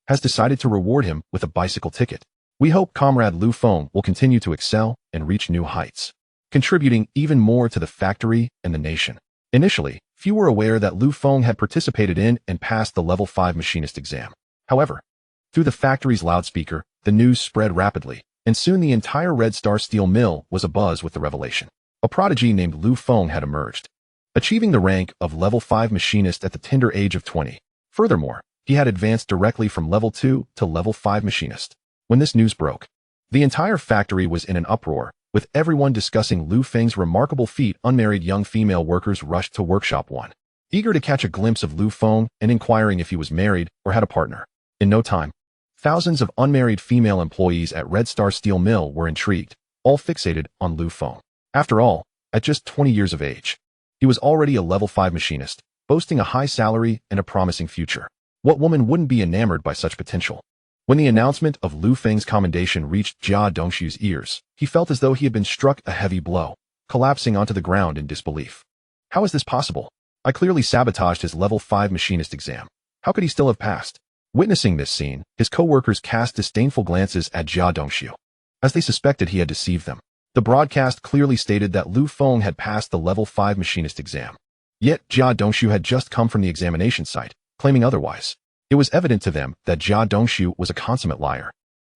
Speaker 1: has decided to reward him with a bicycle ticket. We hope Comrade Lu Feng will continue to excel and reach new heights, contributing even more to the factory and the nation. Initially, few were aware that Lu Feng had participated in and passed the level 5 machinist exam. However, through the factory's loudspeaker, the news spread rapidly, and soon the entire Red Star Steel Mill was abuzz with the revelation. A prodigy named Lu Feng had emerged, achieving the rank of level 5 machinist at the tender age of 20. Furthermore, he had advanced directly from level 2 to level 5 machinist. When this news broke, the entire factory was in an uproar, with everyone discussing Lu Feng's remarkable feat. Unmarried young female workers rushed to Workshop 1, eager to catch a glimpse of Lu Feng and inquiring if he was married or had a partner. In no time, thousands of unmarried female employees at Red Star Steel Mill were intrigued, all fixated on Lu Feng. After all, at just 20 years of age, he was already a level 5 machinist, boasting a high salary and a promising future. What woman wouldn't be enamored by such potential? When the announcement of Lu Feng's commendation reached Jia Dongshu's ears, he felt as though he had been struck a heavy blow, collapsing onto the ground in disbelief. How is this possible? I clearly sabotaged his level 5 machinist exam. How could he still have passed? Witnessing this scene, his co-workers cast disdainful glances at Jia Dongshu, as they suspected he had deceived them. The broadcast clearly stated that Lu Feng had passed the level 5 machinist exam. Yet Jia Dongshu had just come from the examination site, claiming otherwise. It was evident to them that Jia Dongshu was a consummate liar,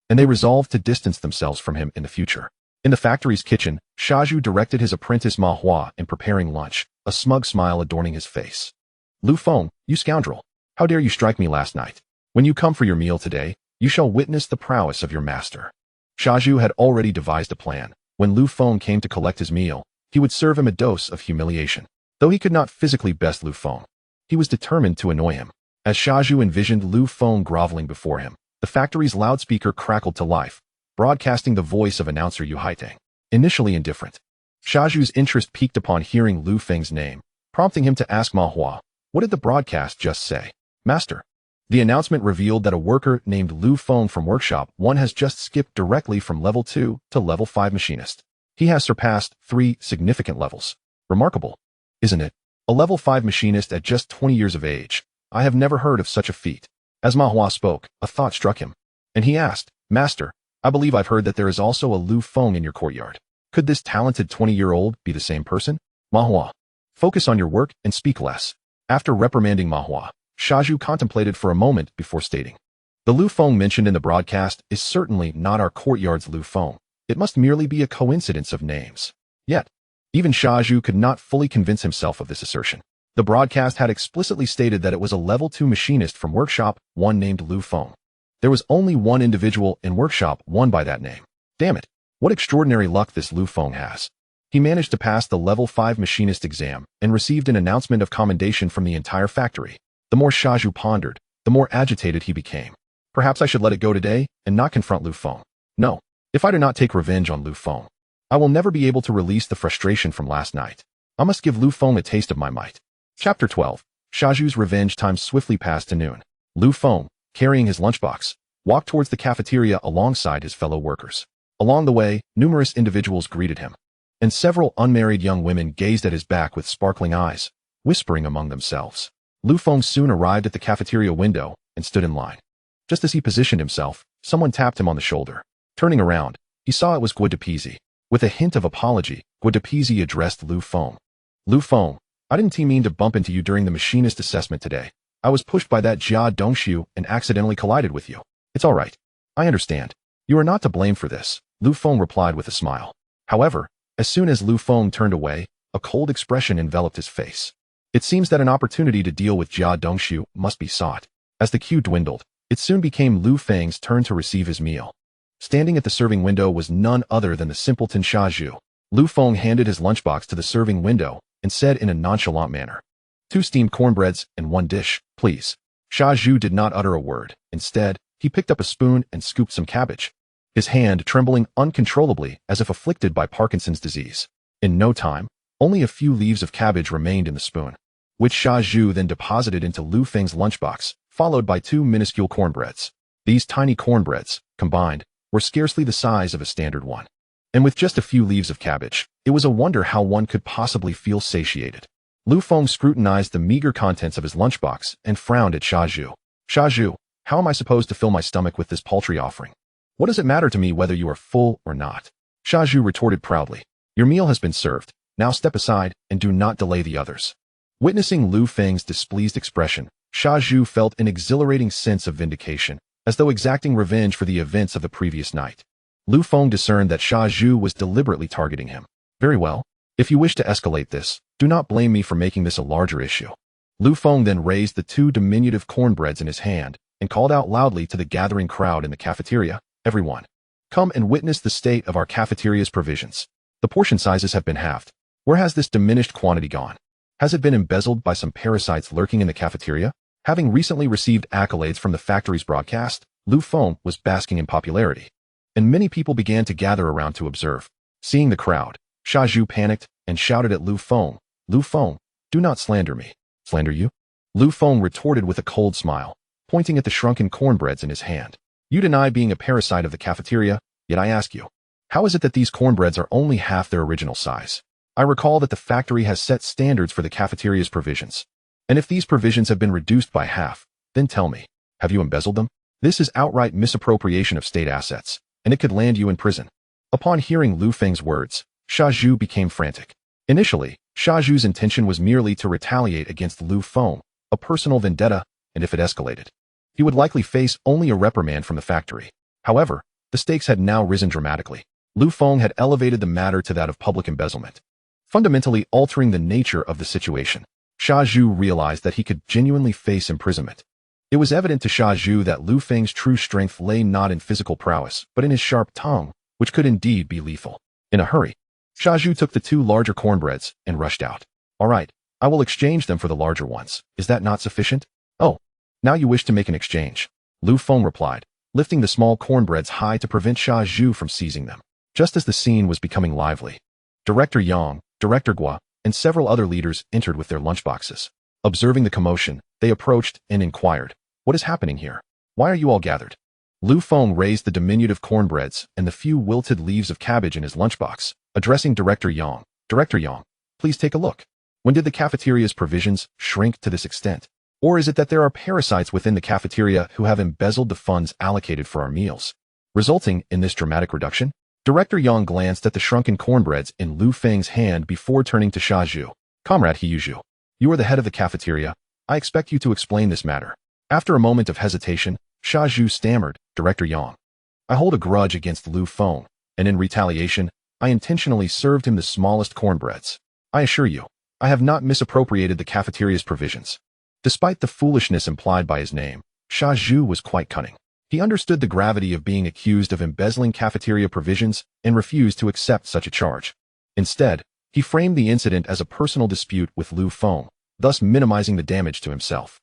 Speaker 1: and they resolved to distance themselves from him in the future. In the factory's kitchen, Shazhu directed his apprentice Ma Hua in preparing lunch, a smug smile adorning his face. Lu Feng, you scoundrel! How dare you strike me last night? When you come for your meal today, you shall witness the prowess of your master. Shazhu had already devised a plan. When Lu Feng came to collect his meal, he would serve him a dose of humiliation. Though he could not physically best Lu Feng, he was determined to annoy him. As Shazhu envisioned Lu Feng groveling before him, the factory's loudspeaker crackled to life, broadcasting the voice of announcer Yu Haiteng. Initially indifferent, Shazhu's interest piqued upon hearing Lu Feng's name, prompting him to ask Ma Hua, what did the broadcast just say? Master. The announcement revealed that a worker named Lu Feng from Workshop 1 has just skipped directly from level 2 to level 5 machinist. He has surpassed 3 significant levels. Remarkable, isn't it? A level 5 machinist at just 20 years of age. I have never heard of such a feat. As Ma Hua spoke, a thought struck him, and he asked, Master, I believe I've heard that there is also a Lu Feng in your courtyard. Could this talented 20-year-old be the same person? Ma Hua, focus on your work and speak less. After reprimanding Ma Hua, Shazhu contemplated for a moment before stating, the Lu Feng mentioned in the broadcast is certainly not our courtyard's Lu Feng. It must merely be a coincidence of names. Yet, even Shazhu could not fully convince himself of this assertion. The broadcast had explicitly stated that it was a level 2 machinist from Workshop 1 named Lu Feng. There was only one individual in Workshop 1 by that name. Damn it, what extraordinary luck this Lu Feng has. He managed to pass the level 5 machinist exam and received an announcement of commendation from the entire factory. The more Shazhu pondered, the more agitated he became. Perhaps I should let it go today and not confront Lu Feng. No, if I do not take revenge on Lu Feng, I will never be able to release the frustration from last night. I must give Lu Feng a taste of my might. Chapter 12. Shazhu's revenge time swiftly passed to noon. Lu Feng, carrying his lunchbox, walked towards the cafeteria alongside his fellow workers. Along the way, numerous individuals greeted him, and several unmarried young women gazed at his back with sparkling eyes, whispering among themselves. Lu Feng soon arrived at the cafeteria window and stood in line. Just as he positioned himself, someone tapped him on the shoulder. Turning around, he saw it was Guadapisi. With a hint of apology, Guadapisi addressed Lu Feng. Lu Feng, I didn't mean to bump into you during the machinist assessment today. I was pushed by that Jia Dongshu and accidentally collided with you. It's all right. I understand. You are not to blame for this, Lu Feng replied with a smile. However, as soon as Lu Feng turned away, a cold expression enveloped his face. It seems that an opportunity to deal with Jia Dongshu must be sought. As the queue dwindled, it soon became Lu Feng's turn to receive his meal. Standing at the serving window was none other than the simpleton Shazhu. Lu Feng handed his lunchbox to the serving window and said in a nonchalant manner, 2 steamed cornbreads and 1 dish, please. Shazhu did not utter a word. Instead, he picked up a spoon and scooped some cabbage, his hand trembling uncontrollably as if afflicted by Parkinson's disease. In no time, only a few leaves of cabbage remained in the spoon, which Shazhu then deposited into Lu Feng's lunchbox, followed by 2 minuscule cornbreads. These tiny cornbreads, combined, were scarcely the size of a standard one. And with just a few leaves of cabbage, it was a wonder how one could possibly feel satiated. Lu Feng scrutinized the meager contents of his lunchbox and frowned at Shazhu. Shazhu, how am I supposed to fill my stomach with this paltry offering? What does it matter to me whether you are full or not? Shazhu retorted proudly. Your meal has been served. Now step aside and do not delay the others. Witnessing Lu Feng's displeased expression, Shazhu felt an exhilarating sense of vindication, as though exacting revenge for the events of the previous night. Lu Feng discerned that Shazhu was deliberately targeting him. Very well. If you wish to escalate this, do not blame me for making this a larger issue. Lu Feng then raised the 2 diminutive cornbreads in his hand and called out loudly to the gathering crowd in the cafeteria, everyone, come and witness the state of our cafeteria's provisions. The portion sizes have been halved. Where has this diminished quantity gone? Has it been embezzled by some parasites lurking in the cafeteria? Having recently received accolades from the factory's broadcast, Lu Feng was basking in popularity, and many people began to gather around to observe. Seeing the crowd, Shazhu panicked and shouted at Lu Feng, do not slander me. Slander you? Lu Feng retorted with a cold smile, pointing at the shrunken cornbreads in his hand. You deny being a parasite of the cafeteria, yet I ask you, how is it that these cornbreads are only half their original size? I recall that the factory has set standards for the cafeteria's provisions. And if these provisions have been reduced by half, then tell me, have you embezzled them? This is outright misappropriation of state assets, and it could land you in prison. Upon hearing Lu Feng's words, Shazhu became frantic. Initially, Shazhu's intention was merely to retaliate against Lu Feng, a personal vendetta, and if it escalated, he would likely face only a reprimand from the factory. However, the stakes had now risen dramatically. Lu Feng had elevated the matter to that of public embezzlement, fundamentally altering the nature of the situation. Shazhu realized that he could genuinely face imprisonment. It was evident to Shazhu that Lu Feng's true strength lay not in physical prowess, but in his sharp tongue, which could indeed be lethal. In a hurry, Shazhu took the 2 larger cornbreads and rushed out. All right, I will exchange them for the larger ones. Is that not sufficient? Oh, now you wish to make an exchange, Lu Feng replied, lifting the small cornbreads high to prevent Shazhu from seizing them. Just as the scene was becoming lively, Director Yang, Director Gua, and several other leaders entered with their lunchboxes. Observing the commotion, they approached and inquired, what is happening here? Why are you all gathered? Lu Feng raised the diminutive cornbreads and the few wilted leaves of cabbage in his lunchbox, addressing Director Yang. Director Yang, please take a look. When did the cafeteria's provisions shrink to this extent? Or is it that there are parasites within the cafeteria who have embezzled the funds allocated for our meals, resulting in this dramatic reduction? Director Yang glanced at the shrunken cornbreads in Lu Feng's hand before turning to Shazhu. Comrade Hiyuzhu, you are the head of the cafeteria. I expect you to explain this matter. After a moment of hesitation, Shazhu stammered, Director Yang, I hold a grudge against Lu Feng, and in retaliation, I intentionally served him the smallest cornbreads. I assure you, I have not misappropriated the cafeteria's provisions. Despite the foolishness implied by his name, Shazhu was quite cunning. He understood the gravity of being accused of embezzling cafeteria provisions and refused to accept such a charge. Instead, he framed the incident as a personal dispute with Lu Feng, thus minimizing the damage to himself.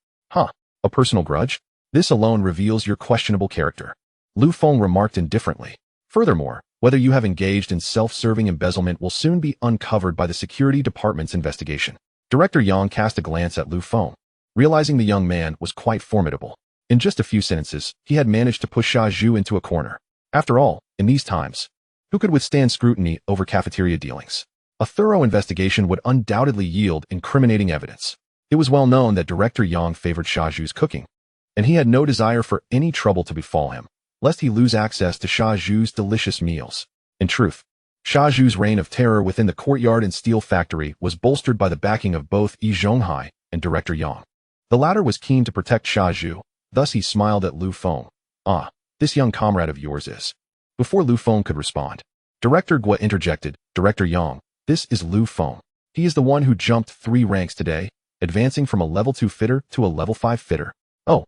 Speaker 1: A personal grudge? This alone reveals your questionable character, Lu Feng remarked indifferently. Furthermore, whether you have engaged in self-serving embezzlement will soon be uncovered by the Security Department's investigation. Director Yang cast a glance at Lu Feng, realizing the young man was quite formidable. In just a few sentences, he had managed to push Shazhu into a corner. After all, in these times, who could withstand scrutiny over cafeteria dealings? A thorough investigation would undoubtedly yield incriminating evidence. It was well known that Director Yang favored Shazhu's cooking, and he had no desire for any trouble to befall him, lest he lose access to Shazhu's delicious meals. In truth, Shazhu's reign of terror within the Courtyard and steel factory was bolstered by the backing of both Yi Zhonghai and Director Yang. The latter was keen to protect Shazhu, thus he smiled at Lu Feng. This young comrade of yours is. Before Lu Feng could respond, Director Gua interjected, Director Yang, this is Lu Feng. He is the one who jumped 3 ranks today, advancing from a level 2 fitter to a level 5 fitter. Oh,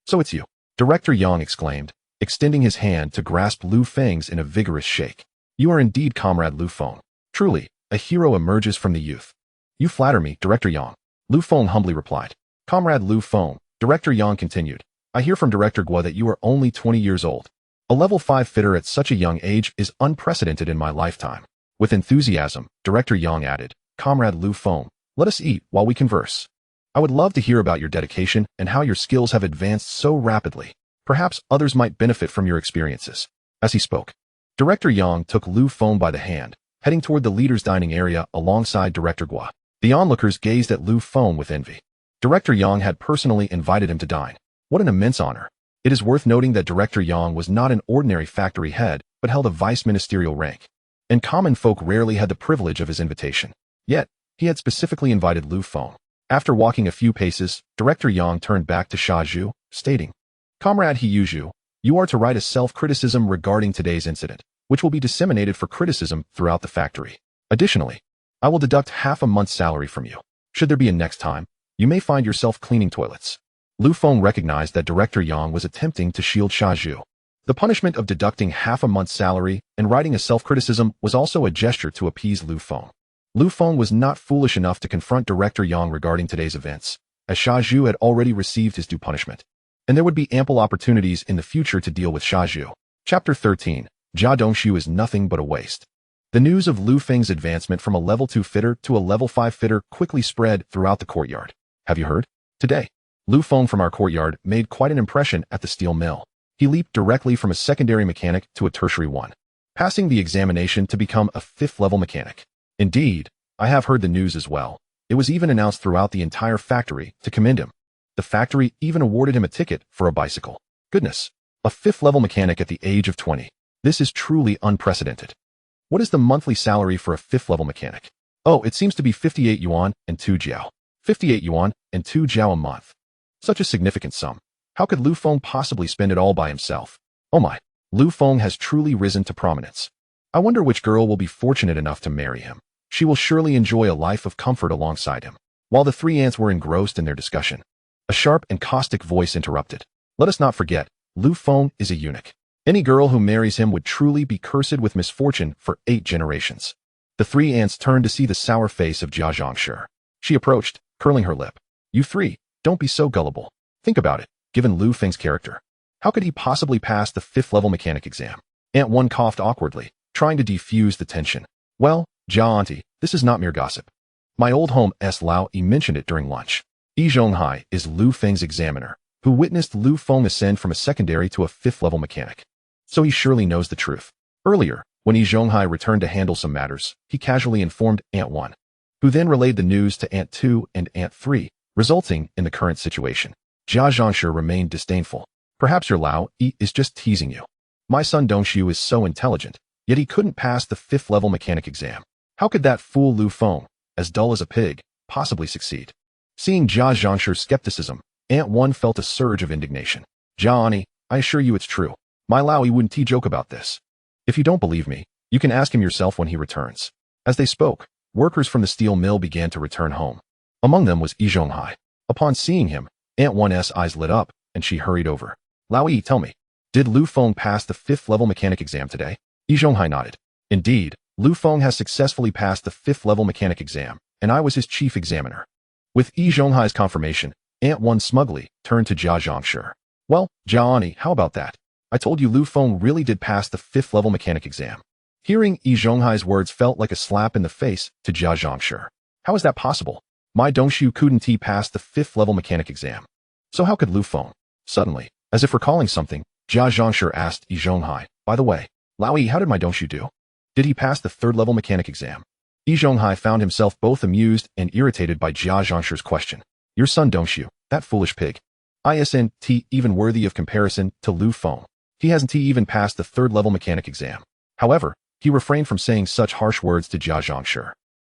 Speaker 1: so it's you, Director Yang exclaimed, extending his hand to grasp Lu Feng's in a vigorous shake. You are indeed Comrade Lu Feng. Truly, a hero emerges from the youth. You flatter me, Director Yang. Lu Feng humbly replied. Comrade Lu Feng, Director Yang continued. I hear from Director Guo that you are only 20 years old. A level 5 fitter at such a young age is unprecedented in my lifetime. With enthusiasm, Director Yang added, Comrade Lu Feng, let us eat while we converse. I would love to hear about your dedication and how your skills have advanced so rapidly. Perhaps others might benefit from your experiences. As he spoke, Director Yang took Lu Feng by the hand, heading toward the leader's dining area alongside Director Guo. The onlookers gazed at Lu Feng with envy. Director Yang had personally invited him to dine. What an immense honor. It is worth noting that Director Yang was not an ordinary factory head, but held a vice-ministerial rank. And common folk rarely had the privilege of his invitation. Yet, he had specifically invited Lu Feng. After walking a few paces, Director Yang turned back to Shazhu, stating, Comrade Zhu, you are to write a self-criticism regarding today's incident, which will be disseminated for criticism throughout the factory. Additionally, I will deduct half a month's salary from you. Should there be a next time, you may find yourself cleaning toilets. Lu Feng recognized that Director Yang was attempting to shield Shazhu. The punishment of deducting half a month's salary and writing a self-criticism was also a gesture to appease Lu Feng. Lu Feng was not foolish enough to confront Director Yang regarding today's events, as Shazhu had already received his due punishment. And there would be ample opportunities in the future to deal with Shazhu. Chapter 13. Jia Dongshu is nothing but a waste. The news of Lu Feng's advancement from a level 2 fitter to a level 5 fitter quickly spread throughout the courtyard. Have you heard? Today, Lu Feng from our courtyard made quite an impression at the steel mill. He leaped directly from a secondary mechanic to a tertiary one, passing the examination to become a 5th level mechanic. Indeed, I have heard the news as well. It was even announced throughout the entire factory to commend him. The factory even awarded him a ticket for a bicycle. Goodness, a 5th level mechanic at the age of 20. This is truly unprecedented. What is the monthly salary for a 5th level mechanic? Oh, it seems to be 58 yuan and 2 jiao. 58 yuan and 2 jiao a month. Such a significant sum. How could Lu Feng possibly spend it all by himself? Oh my, Lu Feng has truly risen to prominence. I wonder which girl will be fortunate enough to marry him. She will surely enjoy a life of comfort alongside him. While the three ants were engrossed in their discussion, a sharp and caustic voice interrupted. Let us not forget, Lu Feng is a eunuch. Any girl who marries him would truly be cursed with misfortune for 8 generations. The three ants turned to see the sour face of Jia Zhangshi. She approached, curling her lip. You three, don't be so gullible. Think about it, given Lu Feng's character. How could he possibly pass the 5th level mechanic exam? Ant 1 coughed awkwardly, trying to defuse the tension. Well, Jia Auntie, this is not mere gossip. My old home S. Lao Yi mentioned it during lunch. Yi Zhonghai is Lu Feng's examiner, who witnessed Lu Feng ascend from a secondary to a 5th level mechanic. So he surely knows the truth. Earlier, when Yi Zhonghai returned to handle some matters, he casually informed Ant 1, who then relayed the news to Ant 2 and Ant 3, resulting in the current situation. Jia Zhangshi remained disdainful. Perhaps your Lao Yi is just teasing you. My son Dongshu is so intelligent, yet he couldn't pass the 5th level mechanic exam. How could that fool Lu Feng, as dull as a pig, possibly succeed? Seeing Jia Zhangshi's skepticism, Ant 1 felt a surge of indignation. Jia Ani, I assure you it's true. My Lao Yi wouldn't joke about this. If you don't believe me, you can ask him yourself when he returns. As they spoke, workers from the steel mill began to return home. Among them was Yi Zhonghai. Upon seeing him, Ant 1's eyes lit up, and she hurried over. Lao Yi, tell me, did Lu Feng pass the 5th level mechanic exam today? Yi Zhonghai nodded. Indeed, Lu Feng has successfully passed the 5th level mechanic exam, and I was his chief examiner. With Yi Zhonghai's confirmation, Ant 1 smugly turned to Jia Zhangshi. Well, Jia Ani, how about that? I told you Lu Feng really did pass the 5th level mechanic exam. Hearing Yi Zhonghai's words felt like a slap in the face to Jia Zhangshi. How is that possible? My Dongshu couldn't pass the 5th level mechanic exam. So how could Lu Feng? Suddenly, as if recalling something, Jia Zhangshi asked Yi Zhonghai, by the way, Lao Yi, how did my Dongshu do? Did he pass the 3rd level mechanic exam? Yi Zhonghai found himself both amused and irritated by Jia Zhangshi's question. Your son Dongshu, that foolish pig. Isn't even worthy of comparison to Lu Feng. He hasn't even passed the 3rd level mechanic exam. However, he refrained from saying such harsh words to Jia Zhangshi.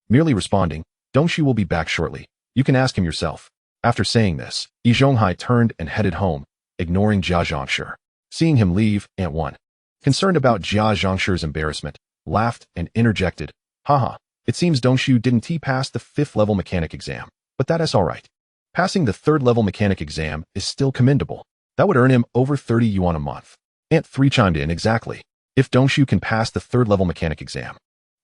Speaker 1: Merely responding, Dongshu will be back shortly. You can ask him yourself. After saying this, Yi Zhonghai turned and headed home, ignoring Jia Zhangshi. Seeing him leave, Ant 1, concerned about Jia Zhangshi's embarrassment, laughed and interjected, haha, it seems Dongshu didn't pass the 5th level mechanic exam, but that is alright. Passing the 3rd level mechanic exam is still commendable. That would earn him over 30 yuan a month. Ant 3 chimed in exactly. If Dongshu can pass the 3rd level mechanic exam,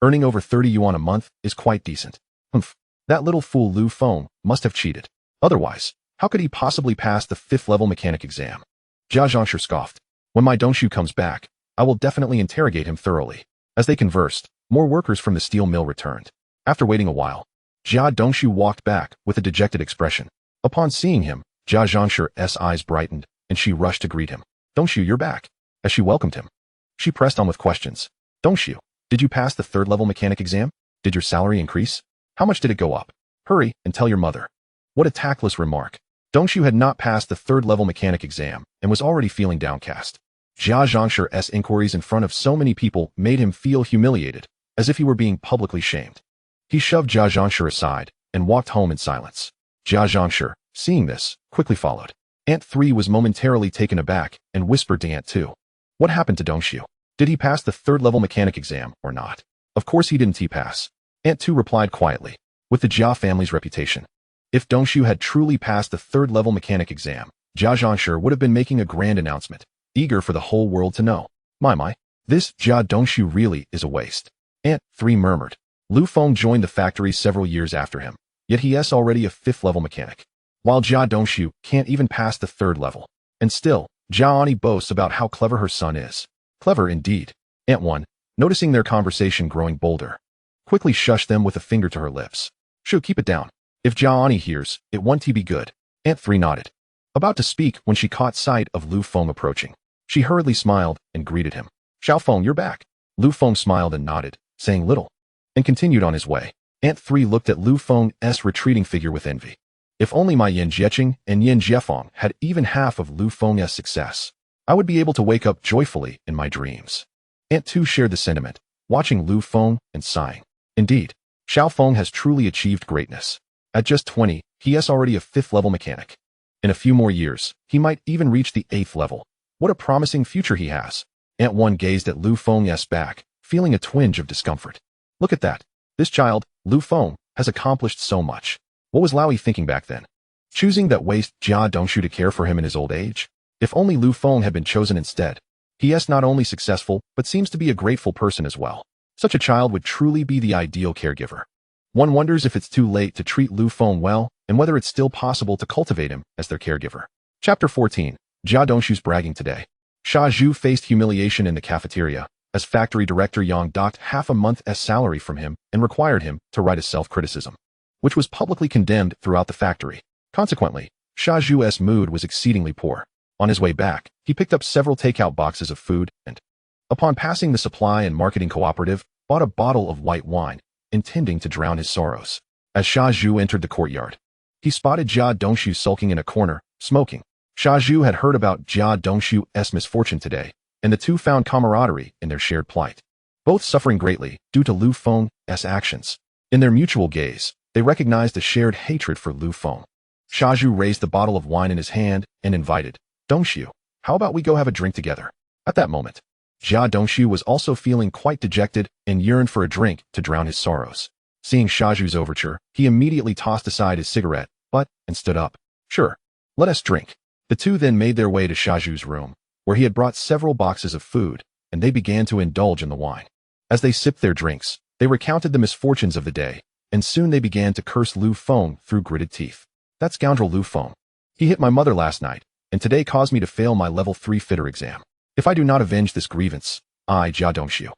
Speaker 1: Earning over 30 yuan a month is quite decent. Humph. That little fool Lu Feng must have cheated. Otherwise, how could he possibly pass the 5th level mechanic exam? Jia Zhangshu scoffed. When my Dongshu comes back, I will definitely interrogate him thoroughly. As they conversed, more workers from the steel mill returned. After waiting a while, Jia Dongshu walked back with a dejected expression. Upon seeing him, Jia Zhangshu's eyes brightened, and she rushed to greet him. Dongshu, you're back. As she welcomed him, she pressed on with questions. Dongshu, did you pass the 3rd level mechanic exam? Did your salary increase? How much did it go up? Hurry and tell your mother. What a tactless remark. Dongshu had not passed the 3rd level mechanic exam and was already feeling downcast. Jia Zhangshu's inquiries in front of so many people made him feel humiliated, as if he were being publicly shamed. He shoved Jia Zhangshu aside and walked home in silence. Jia Zhangshu, seeing this, quickly followed. Aunt 3 was momentarily taken aback and whispered to Aunt 2. What happened to Dongshu? Did he pass the 3rd level mechanic exam or not? Of course he didn't pass. Aunt 2 replied quietly. With the Jia family's reputation, if Dongshu had truly passed the 3rd level mechanic exam, Jia Zhangshu would have been making a grand announcement, eager for the whole world to know. My, this Jia Dongshu really is a waste. Aunt 3 murmured. Lu Feng joined the factory several years after him, yet he is already a 5th level mechanic, while Jia Dongshu can't even pass the 3rd level. And still, Jia Ani boasts about how clever her son is. Clever indeed. Aunt 1, noticing their conversation growing bolder, quickly shushed them with a finger to her lips. Shoo, keep it down. If Jia Ani hears, it won't be good. Aunt 3 nodded, about to speak when she caught sight of Lu Feng approaching. She hurriedly smiled and greeted him. Xiao Feng, you're back. Lu Feng smiled and nodded, saying little, and continued on his way. Aunt 3 looked at Lu Feng's retreating figure with envy. If only my Yin Jieqing and Yin Jiefeng had even half of Lu Feng's success, I would be able to wake up joyfully in my dreams. Aunt 2 shared the sentiment, watching Lu Feng and sighing. Indeed, Xiao Feng has truly achieved greatness. At just 20, he is already a 5th level mechanic. In a few more years, he might even reach the 8th level. What a promising future he has. Aunt 1 gazed at Lu Feng's back, feeling a twinge of discomfort. Look at that. This child, Lu Feng, has accomplished so much. What was Laoyi thinking back then? Choosing that waste Jia Dongshu to care for him in his old age? If only Lu Feng had been chosen instead. He is not only successful, but seems to be a grateful person as well. Such a child would truly be the ideal caregiver. One wonders if it's too late to treat Lu Feng well, and whether it's still possible to cultivate him as their caregiver. Chapter 14. Jia Dongshu's bragging today. Shazhu faced humiliation in the cafeteria, as factory director Yang docked half a month's salary from him and required him to write a self-criticism, which was publicly condemned throughout the factory. Consequently, Shazhu's mood was exceedingly poor. On his way back, he picked up several takeout boxes of food and, upon passing the supply and marketing cooperative, bought a bottle of white wine, intending to drown his sorrows. As Shazhu entered the courtyard, he spotted Jia Dongshu sulking in a corner, smoking. Shazhu had heard about Jia Dongshu's misfortune today, and the two found camaraderie in their shared plight, both suffering greatly due to Lu Feng's actions. In their mutual gaze, they recognized a shared hatred for Lu Feng. Shazhu raised the bottle of wine in his hand and invited, Dongshu, how about we go have a drink together? At that moment, Jia Dongshu was also feeling quite dejected and yearned for a drink to drown his sorrows. Seeing Shazhu's overture, he immediately tossed aside his cigarette, butt, and stood up. Sure, let us drink. The two then made their way to Shazhu's room, where he had brought several boxes of food, and they began to indulge in the wine. As they sipped their drinks, they recounted the misfortunes of the day, and soon they began to curse Lu Feng through gritted teeth. That scoundrel Lu Feng. He hit my mother last night, and today caused me to fail my level 3 fitter exam. If I do not avenge this grievance, I, Jia Dongshu,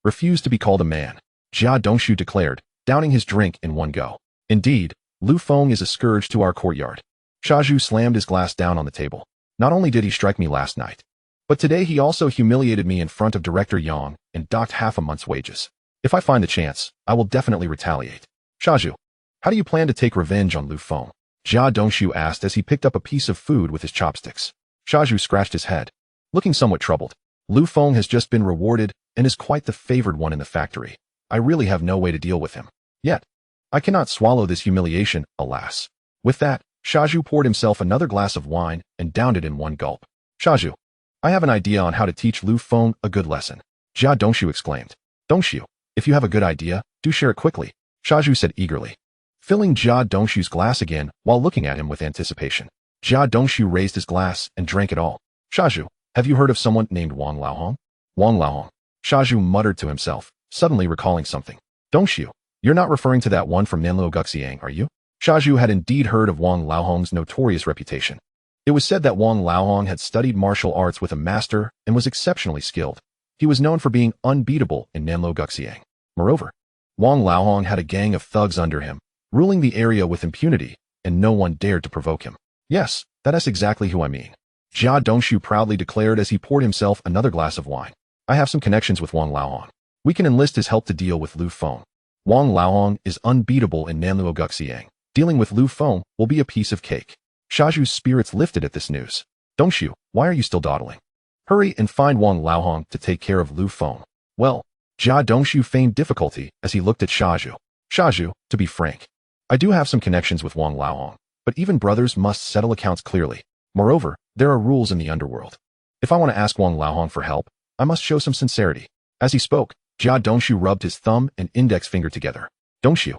Speaker 1: refuse to be called a man, Jia Dongshu declared, downing his drink in one go. Indeed, Lu Feng is a scourge to our courtyard. Shazhu slammed his glass down on the table. Not only did he strike me last night, but today he also humiliated me in front of Director Yang and docked half a month's wages. If I find the chance, I will definitely retaliate. Shazhu, how do you plan to take revenge on Lu Feng? Jia Dongshu asked as he picked up a piece of food with his chopsticks. Shazhu scratched his head, looking somewhat troubled. Lu Feng has just been rewarded and is quite the favored one in the factory. I really have no way to deal with him. Yet, I cannot swallow this humiliation, alas. With that, Shazhu poured himself another glass of wine and downed it in one gulp. Shazhu, I have an idea on how to teach Lu Feng a good lesson. Jia Dongshu exclaimed. Dongshu, if you have a good idea, do share it quickly, Shazhu said eagerly, filling Jia Dongshu's glass again while looking at him with anticipation. Jia Dongshu raised his glass and drank it all. Shazhu, have you heard of someone named Wang Laohong? Wang Laohong. Shazhu muttered to himself, suddenly recalling something. Dongxiu, you're not referring to that one from Nanluo Guxiang, are you? Shazhu had indeed heard of Wang Laohong's notorious reputation. It was said that Wang Laohong had studied martial arts with a master and was exceptionally skilled. He was known for being unbeatable in Nanluo Guxiang. Moreover, Wang Laohong had a gang of thugs under him, ruling the area with impunity, and no one dared to provoke him. Yes, that's exactly who I mean. Jia Dongxiu proudly declared as he poured himself another glass of wine. I have some connections with Wang Laohong. We can enlist his help to deal with Lu Feng. Wang Laohong is unbeatable in Nanluo Guxiang. Dealing with Lu Feng will be a piece of cake. Shazhu's spirits lifted at this news. Dongxiu, why are you still dawdling? Hurry and find Wang Laohong to take care of Lu Feng. Well, Jia Dongxiu feigned difficulty as he looked at Shazhu. Shazhu, to be frank, I do have some connections with Wang Laohong, but even brothers must settle accounts clearly. Moreover, there are rules in the underworld. If I want to ask Wang Laohong for help, I must show some sincerity. As he spoke, Jia Dongxiu rubbed his thumb and index finger together. Dongxiu,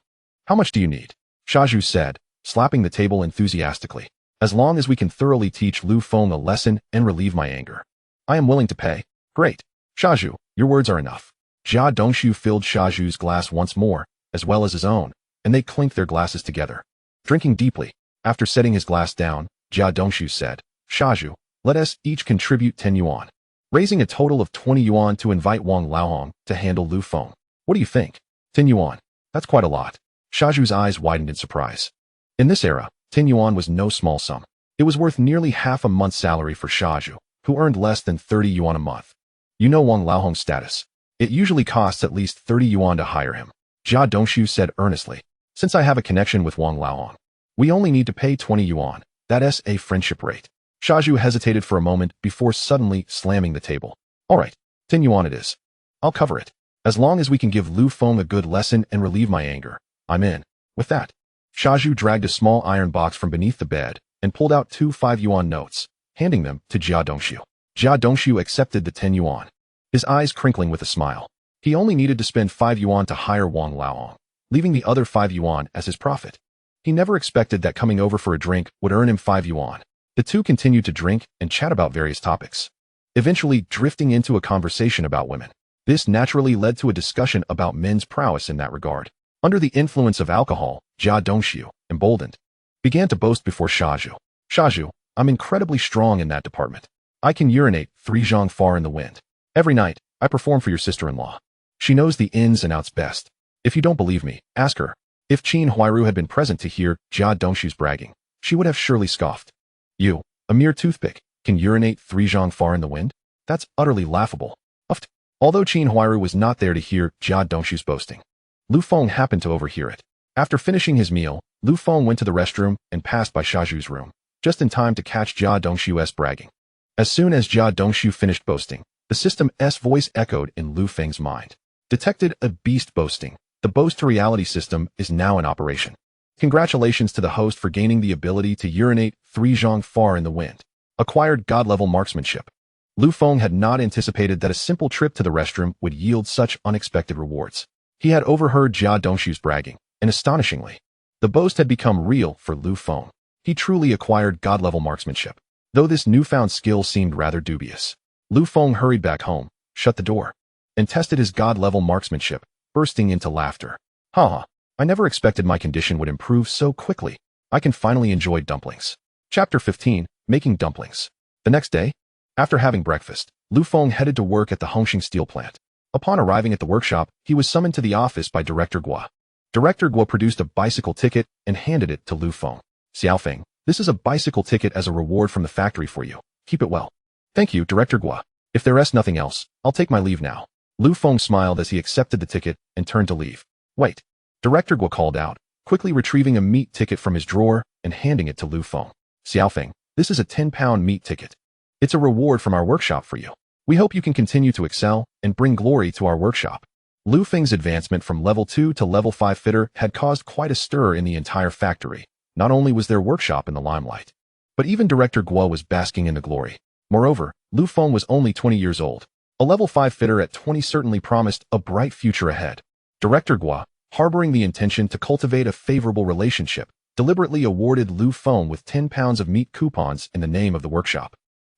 Speaker 1: how much do you need? Shazhu said, slapping the table enthusiastically. As long as we can thoroughly teach Lu Feng a lesson and relieve my anger, I am willing to pay. Great. Shazhu, your words are enough. Jia Dongxiu filled Shazhu's glass once more, as well as his own, and they clinked their glasses together. Drinking deeply, after setting his glass down, Jia Dongxiu said, Shazhu, let us each contribute 10 yuan, raising a total of 20 yuan to invite Wang Laohong to handle Lu Feng. What do you think? 10 yuan. That's quite a lot. Shazhu's eyes widened in surprise. In this era, 10 yuan was no small sum. It was worth nearly half a month's salary for Shazhu, who earned less than 30 yuan a month. You know Wang Laohong's status. It usually costs at least 30 yuan to hire him. Jia Dongxiu said earnestly. Since I have a connection with Wang Laohong, we only need to pay 20 yuan. That's a friendship rate. Shazhu hesitated for a moment before suddenly slamming the table. All right, 10 yuan it is. I'll cover it. As long as we can give Lu Feng a good lesson and relieve my anger, I'm in. With that, Shazhu dragged a small iron box from beneath the bed and pulled out 2 5-yuan notes, handing them to Jia Dongxiu. Jia Dongxiu accepted the 10 yuan, his eyes crinkling with a smile. He only needed to spend 5 yuan to hire Wang Laohong, leaving the other 5 yuan as his profit. He never expected that coming over for a drink would earn him 5 yuan. The two continued to drink and chat about various topics, eventually drifting into a conversation about women. This naturally led to a discussion about men's prowess in that regard. Under the influence of alcohol, Jia Dongxiu, emboldened, began to boast before Shazhu. Shazhu, I'm incredibly strong in that department. I can urinate 3 zhang far in the wind. Every night, I perform for your sister-in-law. She knows the ins and outs best. If you don't believe me, ask her. If Qin Huairu had been present to hear Jia Dongxiu's bragging, she would have surely scoffed. You, a mere toothpick, can urinate 3 zhang far in the wind? That's utterly laughable. Uft. Although Qin Huairu was not there to hear Jia Dongxiu's boasting, Lu Feng happened to overhear it. After finishing his meal, Lu Feng went to the restroom and passed by Shazhu's room, just in time to catch Jia Dongxiu's bragging. As soon as Jia Dongxiu finished boasting, the system's voice echoed in Lu Feng's mind. Detected a beast boasting. The Boast Reality system is now in operation. Congratulations to the host for gaining the ability to urinate 3 zhang far in the wind. Acquired God-level marksmanship. Lu Feng had not anticipated that a simple trip to the restroom would yield such unexpected rewards. He had overheard Jia Dongxiu's bragging, and astonishingly, the boast had become real for Lu Feng. He truly acquired God-level marksmanship, though this newfound skill seemed rather dubious. Lu Feng hurried back home, shut the door, and tested his God-level marksmanship, bursting into laughter. Haha, I never expected my condition would improve so quickly. I can finally enjoy dumplings. Chapter 15, Making Dumplings. The next day, after having breakfast, Lu Feng headed to work at the Hongqing steel plant. Upon arriving at the workshop, he was summoned to the office by Director Guo. Director Guo produced a bicycle ticket and handed it to Lu Feng. Xiaofeng, this is a bicycle ticket as a reward from the factory for you. Keep it well. Thank you, Director Guo. If there is nothing else, I'll take my leave now. Lu Feng smiled as he accepted the ticket and turned to leave. Wait. Director Guo called out, quickly retrieving a meat ticket from his drawer and handing it to Lu Feng. Xiaofeng, this is a 10-pound meat ticket. It's a reward from our workshop for you. We hope you can continue to excel and bring glory to our workshop. Lu Feng's advancement from level 2 to level 5 fitter had caused quite a stir in the entire factory. Not only was their workshop in the limelight, but even Director Guo was basking in the glory. Moreover, Lu Feng was only 20 years old. A level 5 fitter at 20 certainly promised a bright future ahead. Director Guo, harboring the intention to cultivate a favorable relationship, deliberately awarded Lu Feng with 10 pounds of meat coupons in the name of the workshop.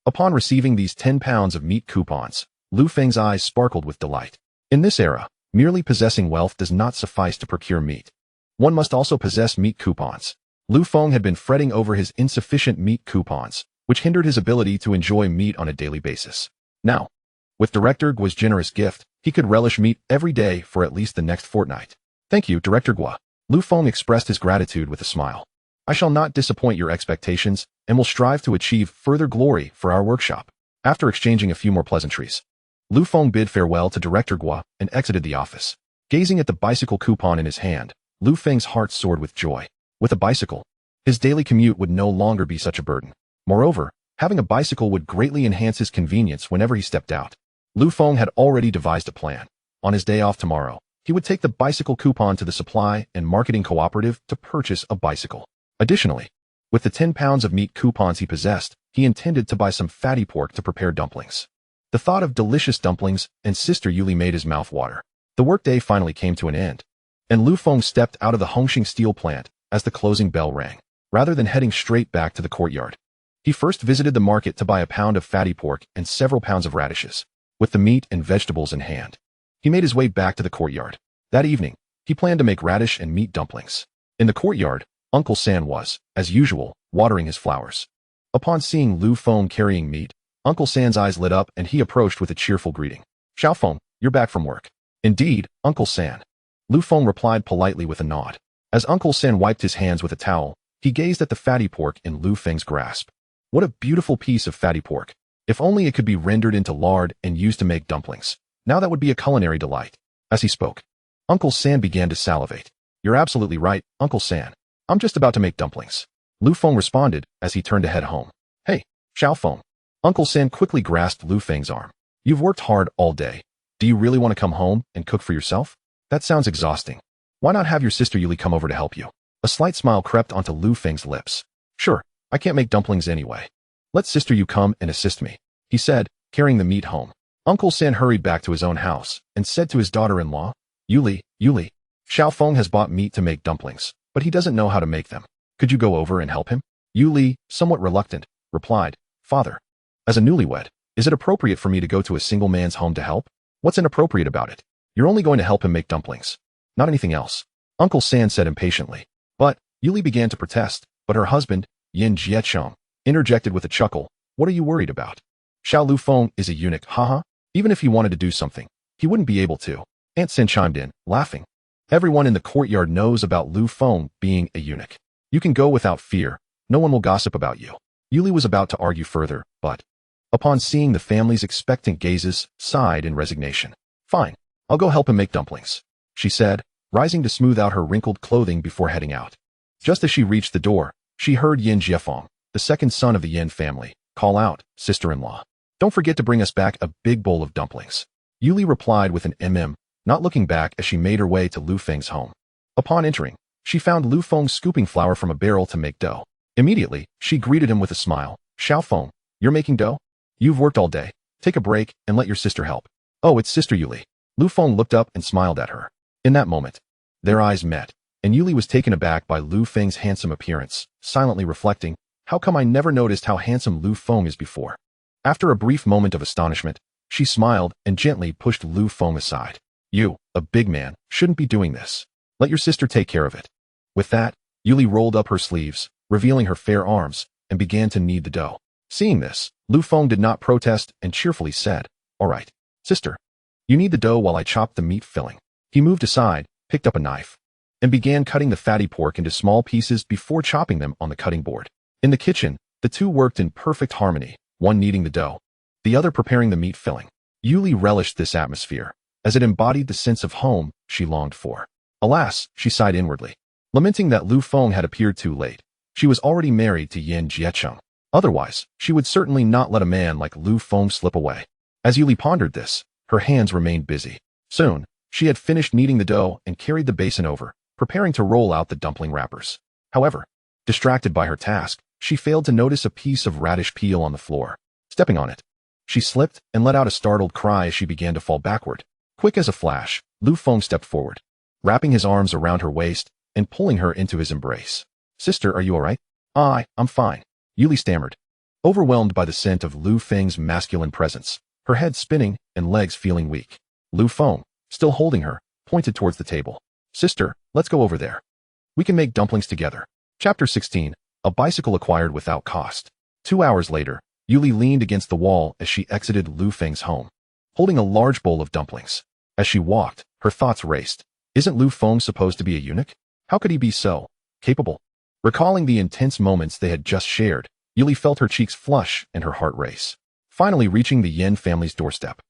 Speaker 1: Upon receiving these 10 pounds of meat coupons, Lu Feng's eyes sparkled with delight. In this era, Merely possessing wealth does not suffice to procure meat. One must also possess meat coupons. Lu Feng had been fretting over his insufficient meat coupons, which hindered his ability to enjoy meat on a daily basis. Now, with Director Gua's generous gift, he could relish meat every day for at least the next fortnight. Thank you, Director Gua. Lu Feng expressed his gratitude with a smile. I shall not disappoint your expectations and will strive to achieve further glory for our workshop. After exchanging a few more pleasantries, Lu Feng bid farewell to Director Gua and exited the office. Gazing at the bicycle coupon in his hand, Lu Feng's heart soared with joy. With a bicycle, his daily commute would no longer be such a burden. Moreover, having a bicycle would greatly enhance his convenience whenever he stepped out. Lu Feng had already devised a plan. On his day off tomorrow, he would take the bicycle coupon to the supply and marketing cooperative to purchase a bicycle. Additionally, with the 10 pounds of meat coupons he possessed, he intended to buy some fatty pork to prepare dumplings. The thought of delicious dumplings and Sister Yuli made his mouth water. The workday finally came to an end, and Lu Feng stepped out of the Hongxing steel plant as the closing bell rang. Rather than heading straight back to the courtyard, he first visited the market to buy a pound of fatty pork and several pounds of radishes. With the meat and vegetables in hand, he made his way back to the courtyard. That evening, he planned to make radish and meat dumplings. In the courtyard, Uncle San was, as usual, watering his flowers. Upon seeing Lu Feng carrying meat, Uncle San's eyes lit up and he approached with a cheerful greeting. Xiao Feng, you're back from work. Indeed, Uncle San. Lu Feng replied politely with a nod. As Uncle San wiped his hands with a towel, he gazed at the fatty pork in Lu Feng's grasp. What a beautiful piece of fatty pork. If only it could be rendered into lard and used to make dumplings. Now that would be a culinary delight. As he spoke, Uncle San began to salivate. You're absolutely right, Uncle San. I'm just about to make dumplings. Lu Feng responded as he turned to head home. Hey, Xiao Feng. Uncle San quickly grasped Lu Feng's arm. You've worked hard all day. Do you really want to come home and cook for yourself? That sounds exhausting. Why not have your sister Yuli come over to help you? A slight smile crept onto Lu Feng's lips. Sure, I can't make dumplings anyway. Let Sister Yu come and assist me, he said, carrying the meat home. Uncle San hurried back to his own house and said to his daughter-in-law, Yuli, Xiao Feng has bought meat to make dumplings, but he doesn't know how to make them. Could you go over and help him? Yuli, somewhat reluctant, replied, Father, as a newlywed, is it appropriate for me to go to a single man's home to help? What's inappropriate about it? You're only going to help him make dumplings, not anything else. Uncle San said impatiently. But Yuli began to protest, but her husband, Yin Jiecheng, interjected with a chuckle. What are you worried about? Xiao Lu Feng is a eunuch, haha. Even if he wanted to do something, he wouldn't be able to. Aunt Sin chimed in, laughing. Everyone in the courtyard knows about Lu Feng being a eunuch. You can go without fear. No one will gossip about you. Yuli was about to argue further, but, upon seeing the family's expectant gazes, sighed in resignation. Fine, I'll go help him make dumplings, she said, rising to smooth out her wrinkled clothing before heading out. Just as she reached the door, she heard Yin Jiefeng, the second son of the Yin family, call out, Sister-in-law. Don't forget to bring us back a big bowl of dumplings. Yuli replied with an not looking back as she made her way to Lu Feng's home. Upon entering, she found Lu Feng scooping flour from a barrel to make dough. Immediately, she greeted him with a smile. Xiao Feng, you're making dough? You've worked all day. Take a break and let your sister help. Oh, it's Sister Yuli. Lu Feng looked up and smiled at her. In that moment, their eyes met, and Yuli was taken aback by Lu Feng's handsome appearance, silently reflecting, how come I never noticed how handsome Lu Feng is before? After a brief moment of astonishment, she smiled and gently pushed Lu Feng aside. You, a big man, shouldn't be doing this. Let your sister take care of it. With that, Yuli rolled up her sleeves, revealing her fair arms, and began to knead the dough. Seeing this, Lu Feng did not protest and cheerfully said, All right, sister. You knead the dough while I chop the meat filling. He moved aside, picked up a knife, and began cutting the fatty pork into small pieces before chopping them on the cutting board. In the kitchen, the two worked in perfect harmony, one kneading the dough, the other preparing the meat filling. Yuli relished this atmosphere, as it embodied the sense of home she longed for. Alas, she sighed inwardly, lamenting that Lu Feng had appeared too late. She was already married to Yin Jiecheng. Otherwise, she would certainly not let a man like Lu Feng slip away. As Yuli pondered this, her hands remained busy. Soon, she had finished kneading the dough and carried the basin over, preparing to roll out the dumpling wrappers. However, distracted by her task, she failed to notice a piece of radish peel on the floor. Stepping on it, she slipped and let out a startled cry as she began to fall backward. Quick as a flash, Lu Feng stepped forward, wrapping his arms around her waist and pulling her into his embrace. Sister, are you all right? I'm fine, Yuli stammered, overwhelmed by the scent of Lu Feng's masculine presence, her head spinning and legs feeling weak. Lu Feng, still holding her, pointed towards the table. Sister, let's go over there. We can make dumplings together. Chapter 16. A bicycle acquired without cost. 2 hours later, Yuli leaned against the wall as she exited Lu Feng's home, holding a large bowl of dumplings. As she walked, her thoughts raced. Isn't Lu Feng supposed to be a eunuch? How could he be so capable? Recalling the intense moments they had just shared, Yuli felt her cheeks flush and her heart race. Finally reaching the Yin family's doorstep,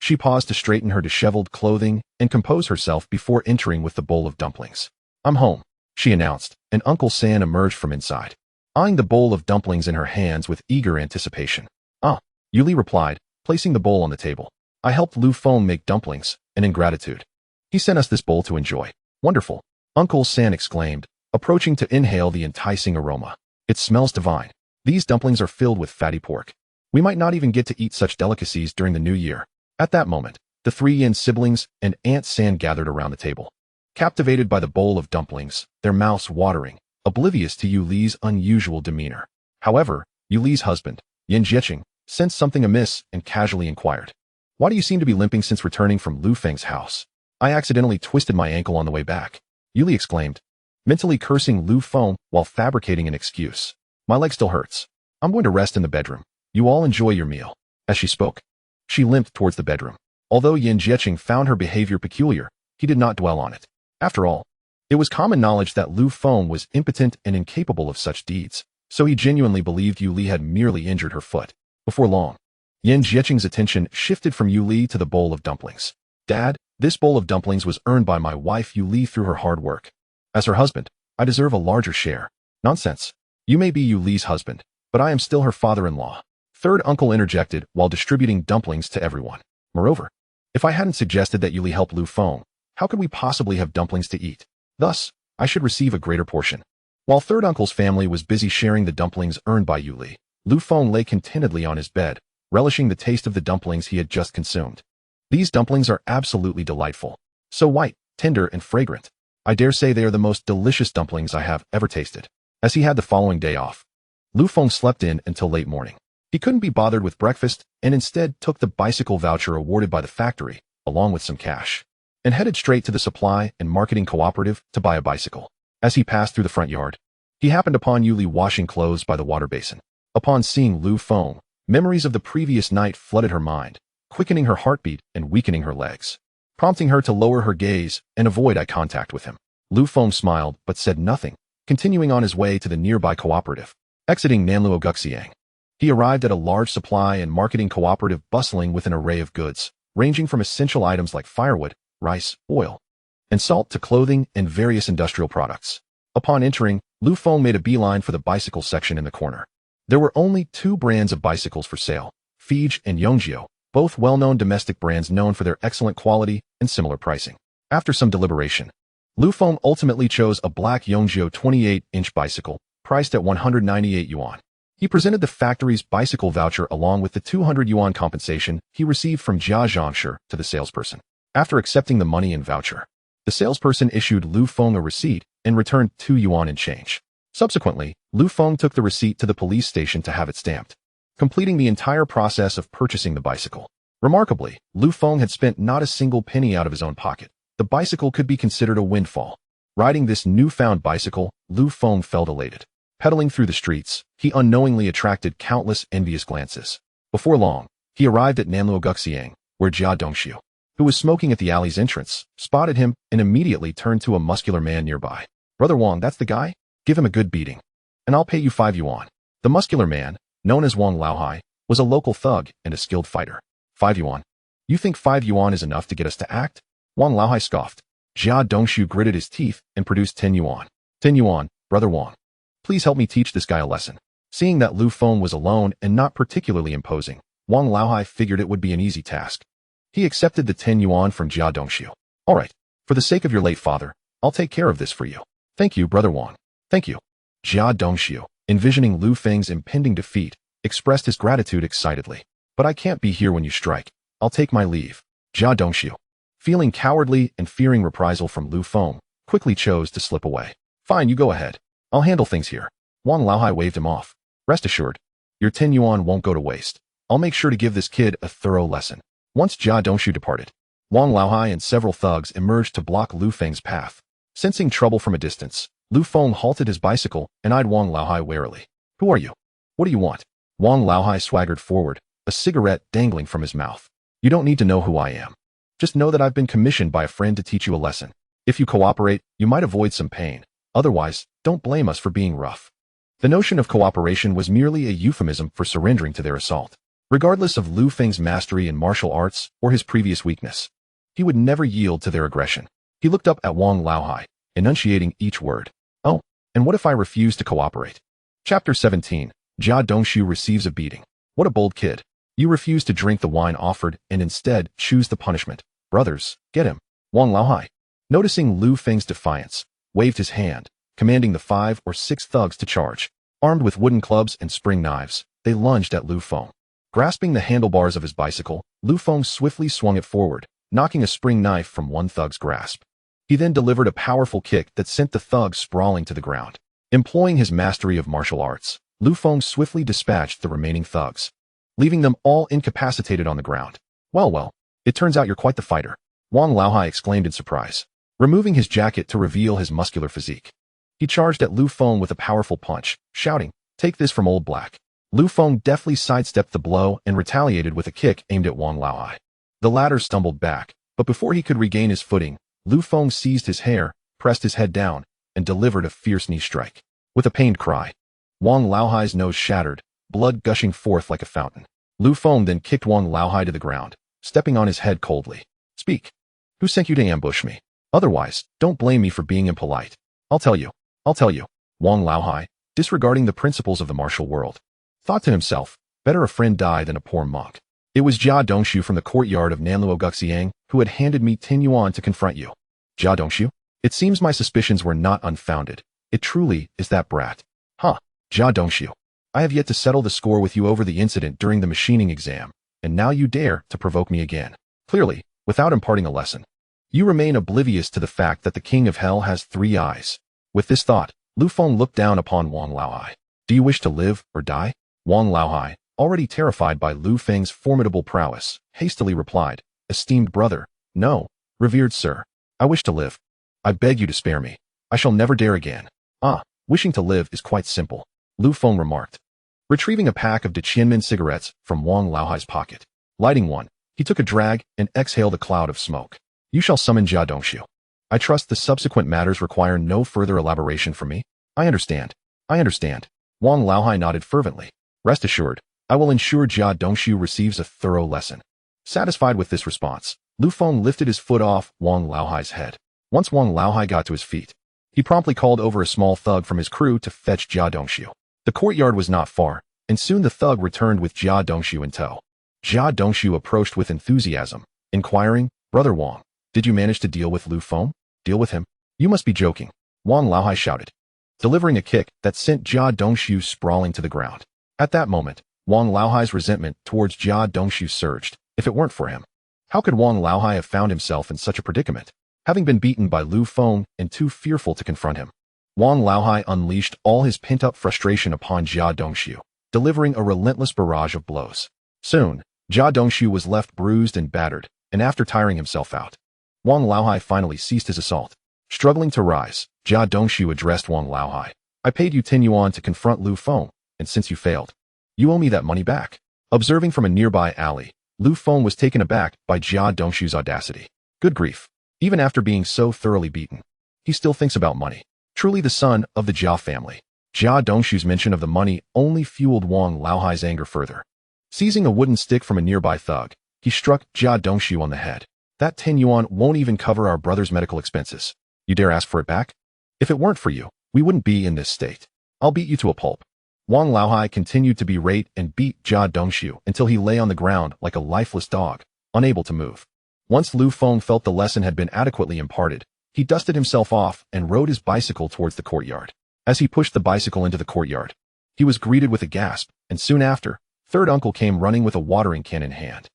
Speaker 1: she paused to straighten her disheveled clothing and compose herself before entering with the bowl of dumplings. I'm home, she announced, and Uncle San emerged from inside, eyeing the bowl of dumplings in her hands with eager anticipation. Ah, Yuli replied, placing the bowl on the table. I helped Lu Feng make dumplings, and in gratitude, he sent us this bowl to enjoy. Wonderful, Uncle San exclaimed, approaching to inhale the enticing aroma. It smells divine. These dumplings are filled with fatty pork. We might not even get to eat such delicacies during the new year. At that moment, the 3 Yin siblings and Aunt San gathered around the table, captivated by the bowl of dumplings, their mouths watering, oblivious to Yuli's unusual demeanor. However, Yuli's husband, Yin Jiecheng, sensed something amiss and casually inquired. Why do you seem to be limping since returning from Lu Feng's house? I accidentally twisted my ankle on the way back, Yuli exclaimed, mentally cursing Lu Feng while fabricating an excuse. My leg still hurts. I'm going to rest in the bedroom. You all enjoy your meal. As she spoke, she limped towards the bedroom. Although Yin Jiecheng found her behavior peculiar, he did not dwell on it. After all, it was common knowledge that Lu Feng was impotent and incapable of such deeds, so he genuinely believed Yuli had merely injured her foot. Before long, Yin Jiecheng's attention shifted from Yuli to the bowl of dumplings. Dad, this bowl of dumplings was earned by my wife Yuli through her hard work. As her husband, I deserve a larger share. Nonsense. You may be Yuli's husband, but I am still her father-in-law. Third uncle interjected while distributing dumplings to everyone. Moreover, if I hadn't suggested that Yuli help Lu Feng, how could we possibly have dumplings to eat? Thus, I should receive a greater portion. While third uncle's family was busy sharing the dumplings earned by Yuli, Lu Feng lay contentedly on his bed, relishing the taste of the dumplings he had just consumed. These dumplings are absolutely delightful. So white, tender, and fragrant. I dare say they are the most delicious dumplings I have ever tasted. As he had the following day off, Lu Feng slept in until late morning. He couldn't be bothered with breakfast and instead took the bicycle voucher awarded by the factory, along with some cash, and headed straight to the supply and marketing cooperative to buy a bicycle. As he passed through the front yard, he happened upon Yuli washing clothes by the water basin. Upon seeing Lu Feng, memories of the previous night flooded her mind, quickening her heartbeat and weakening her legs, prompting her to lower her gaze and avoid eye contact with him. Lu Feng smiled but said nothing, continuing on his way to the nearby cooperative. Exiting Nanluoguxiang, he arrived at a large supply and marketing cooperative bustling with an array of goods, ranging from essential items like firewood, rice, oil, and salt to clothing and various industrial products. Upon entering, Lu Feng made a beeline for the bicycle section in the corner. There were only 2 brands of bicycles for sale, Fij and Yongjio, both well-known domestic brands known for their excellent quality and similar pricing. After some deliberation, Lu Feng ultimately chose a black Yongjio 28-inch bicycle, priced at 198 yuan. He presented the factory's bicycle voucher along with the 200 yuan compensation he received from Jia Zhangshi to the salesperson. After accepting the money and voucher, the salesperson issued Lu Feng a receipt and returned 2 yuan in change. Subsequently, Lu Feng took the receipt to the police station to have it stamped, completing the entire process of purchasing the bicycle. Remarkably, Lu Feng had spent not a single penny out of his own pocket. The bicycle could be considered a windfall. Riding this newfound bicycle, Lu Feng felt elated. Pedaling through the streets, he unknowingly attracted countless envious glances. Before long, he arrived at Nanluoguxiang, where Jia Dongxiu, who was smoking at the alley's entrance, spotted him and immediately turned to a muscular man nearby. Brother Wang, that's the guy? Give him a good beating, and I'll pay you 5 yuan. The muscular man, known as Wang Laohai, was a local thug and a skilled fighter. 5 yuan? You think 5 yuan is enough to get us to act? Wang Laohai scoffed. Jia Dongxiu gritted his teeth and produced 10 yuan. 10 yuan, Brother Wang. Please help me teach this guy a lesson. Seeing that Lu Feng was alone and not particularly imposing, Wang Laohai figured it would be an easy task. He accepted the 10 yuan from Jia Dongxiu. All right, for the sake of your late father, I'll take care of this for you. Thank you, Brother Wang. Thank you. Jia Dongxiu, envisioning Lu Feng's impending defeat, expressed his gratitude excitedly. But I can't be here when you strike. I'll take my leave. Jia Dongxiu, feeling cowardly and fearing reprisal from Lu Feng, quickly chose to slip away. Fine, you go ahead. I'll handle things here. Wang Laohai waved him off. Rest assured, your 10 yuan won't go to waste. I'll make sure to give this kid a thorough lesson. Once Jia Dongxiu departed, Wang Laohai and several thugs emerged to block Lu Feng's path. Sensing trouble from a distance, Lu Feng halted his bicycle and eyed Wang Laohai warily. Who are you? What do you want? Wang Laohai swaggered forward, a cigarette dangling from his mouth. You don't need to know who I am. Just know that I've been commissioned by a friend to teach you a lesson. If you cooperate, you might avoid some pain. Otherwise, don't blame us for being rough. The notion of cooperation was merely a euphemism for surrendering to their assault. Regardless of Lu Feng's mastery in martial arts or his previous weakness, he would never yield to their aggression. He looked up at Wang Laohai, enunciating each word. Oh, and what if I refuse to cooperate? Chapter 17. Jia Dongshu receives a beating. What a bold kid. You refuse to drink the wine offered and instead choose the punishment. Brothers, get him. Wang Laohai, noticing Lu Feng's defiance, waved his hand, commanding the 5 or 6 thugs to charge. Armed with wooden clubs and spring knives, they lunged at Lu Feng. Grasping the handlebars of his bicycle, Lu Feng swiftly swung it forward, knocking a spring knife from one thug's grasp. He then delivered a powerful kick that sent the thug sprawling to the ground. Employing his mastery of martial arts, Lu Feng swiftly dispatched the remaining thugs, leaving them all incapacitated on the ground. Well, it turns out you're quite the fighter, Wang Laohai exclaimed in surprise, removing his jacket to reveal his muscular physique. He charged at Lu Feng with a powerful punch, shouting, "Take this from Old Black." Lu Feng deftly sidestepped the blow and retaliated with a kick aimed at Wang Laohai. The latter stumbled back, but before he could regain his footing, Lu Feng seized his hair, pressed his head down, and delivered a fierce knee strike. With a pained cry, Wang Laohai's nose shattered, blood gushing forth like a fountain. Lu Feng then kicked Wang Laohai to the ground, stepping on his head coldly. Speak. Who sent you to ambush me? Otherwise, don't blame me for being impolite. I'll tell you. Wang Laohai, disregarding the principles of the martial world, thought to himself, better a friend die than a poor monk. It was Jia Dongshu from the courtyard of Nanluo Guxiang who had handed me 10 yuan to confront you. Jia Dongshu? It seems my suspicions were not unfounded. It truly is that brat. Huh, Jia Dongshu. I have yet to settle the score with you over the incident during the machining exam, and now you dare to provoke me again. Clearly, without imparting a lesson, you remain oblivious to the fact that the king of hell has 3 eyes. With this thought, Lu Feng looked down upon Wang Laohai. Do you wish to live or die? Wang Laohai, already terrified by Lu Feng's formidable prowess, hastily replied, Esteemed brother, no, revered sir, I wish to live. I beg you to spare me. I shall never dare again. Wishing to live is quite simple, Lu Feng remarked, retrieving a pack of Deqianmen cigarettes from Wang Laohai's pocket. Lighting one, he took a drag and exhaled a cloud of smoke. You shall summon Jia Dongshu. I trust the subsequent matters require no further elaboration from me. I understand. Wang Laohai nodded fervently. Rest assured, I will ensure Jia Dongshu receives a thorough lesson. Satisfied with this response, Lu Feng lifted his foot off Wang Laohai's head. Once Wang Laohai got to his feet, he promptly called over a small thug from his crew to fetch Jia Dongshu. The courtyard was not far, and soon the thug returned with Jia Dongshu in tow. Jia Dongshu approached with enthusiasm, inquiring, Brother Wang, did you manage to deal with Lu Feng? Deal with him? You must be joking, Wang Laohai shouted, delivering a kick that sent Jia Dongshu sprawling to the ground. At that moment, Wang Laohai's resentment towards Jia Dongshu surged. If it weren't for him, how could Wang Laohai have found himself in such a predicament? Having been beaten by Lu Feng and too fearful to confront him, Wang Laohai unleashed all his pent-up frustration upon Jia Dongshu, delivering a relentless barrage of blows. Soon, Jia Dongshu was left bruised and battered, and after tiring himself out, Wang Laohai finally ceased his assault. Struggling to rise, Jia Dongshu addressed Wang Laohai. I paid you 10 yuan to confront Lu Feng, and since you failed, you owe me that money back. Observing from a nearby alley, Lu Feng was taken aback by Jia Dongshu's audacity. Good grief. Even after being so thoroughly beaten, he still thinks about money. Truly the son of the Jia family. Jia Dongshu's mention of the money only fueled Wang Laohai's anger further. Seizing a wooden stick from a nearby thug, he struck Jia Dongshu on the head. That 10 yuan won't even cover our brother's medical expenses. You dare ask for it back? If it weren't for you, we wouldn't be in this state. I'll beat you to a pulp. Wang Laohai continued to berate and beat Jia Dongshu until he lay on the ground like a lifeless dog, unable to move. Once Lu Feng felt the lesson had been adequately imparted, he dusted himself off and rode his bicycle towards the courtyard. As he pushed the bicycle into the courtyard, he was greeted with a gasp, and soon after, third uncle came running with a watering can in hand.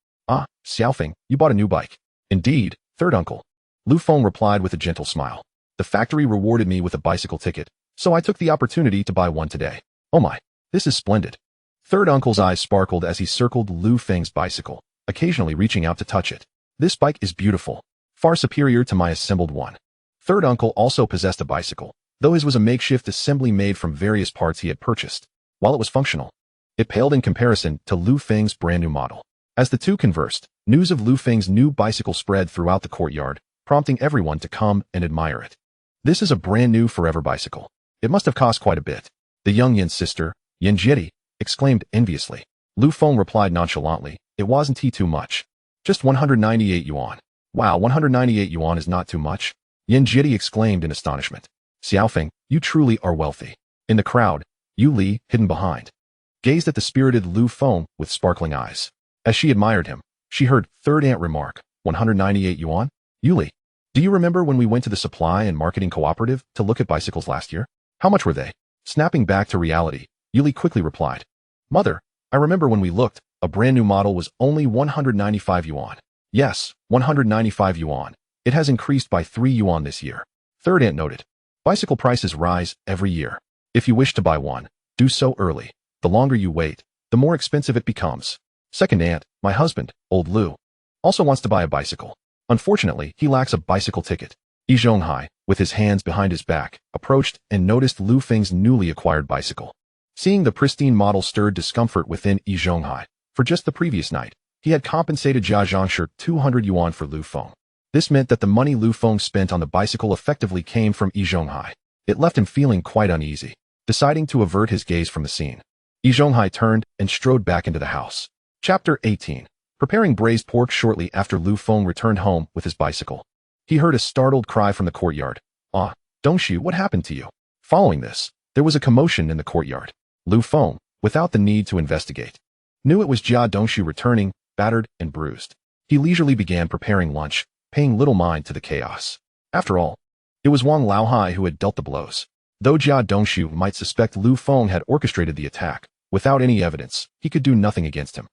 Speaker 1: Xiaofeng, you bought a new bike. Indeed, third uncle. Lu Feng replied with a gentle smile. The factory rewarded me with a bicycle ticket, so I took the opportunity to buy one today. Oh my, this is splendid. Third uncle's eyes sparkled as he circled Lu Feng's bicycle, occasionally reaching out to touch it. This bike is beautiful, far superior to my assembled one. Third uncle also possessed a bicycle, though his was a makeshift assembly made from various parts he had purchased. While it was functional, it paled in comparison to Lu Feng's brand new model. As the two conversed, news of Lu Feng's new bicycle spread throughout the courtyard, prompting everyone to come and admire it. This is a brand new forever bicycle. It must have cost quite a bit. The young Yin's sister, Yin Jietti, exclaimed enviously. Lu Feng replied nonchalantly, it wasn't too much. Just 198 yuan. Wow, 198 yuan is not too much. Yin Jietti exclaimed in astonishment. Xiaofeng, you truly are wealthy. In the crowd, Yu Li, hidden behind, gazed at the spirited Lu Feng with sparkling eyes. As she admired him, she heard third aunt remark, 198 yuan? Yu Li, do you remember when we went to the supply and marketing cooperative to look at bicycles last year? How much were they? Snapping back to reality, Yu Li quickly replied. Mother, I remember when we looked, a brand new model was only 195 yuan. Yes, 195 yuan. It has increased by 3 yuan this year. Third aunt noted. Bicycle prices rise every year. If you wish to buy one, do so early. The longer you wait, the more expensive it becomes. Second aunt, my husband, old Lu, also wants to buy a bicycle. Unfortunately, he lacks a bicycle ticket. Yi Zhonghai, with his hands behind his back, approached and noticed Lu Feng's newly acquired bicycle. Seeing the pristine model stirred discomfort within Yi Zhonghai. For just the previous night, he had compensated Jia Zhangshi 200 yuan for Lu Feng. This meant that the money Lu Feng spent on the bicycle effectively came from Yi Zhonghai. It left him feeling quite uneasy. Deciding to avert his gaze from the scene, Yi Zhonghai turned and strode back into the house. Chapter 18. Preparing braised pork. Shortly after Lu Feng returned home with his bicycle, he heard a startled cry from the courtyard. Ah, Dongshu, what happened to you? Following this, there was a commotion in the courtyard. Lu Feng, without the need to investigate, knew it was Jia Dongshu returning, battered and bruised. He leisurely began preparing lunch, paying little mind to the chaos. After all, it was Wang Laohai who had dealt the blows. Though Jia Dongshu might suspect Lu Feng had orchestrated the attack, without any evidence, he could do nothing against him.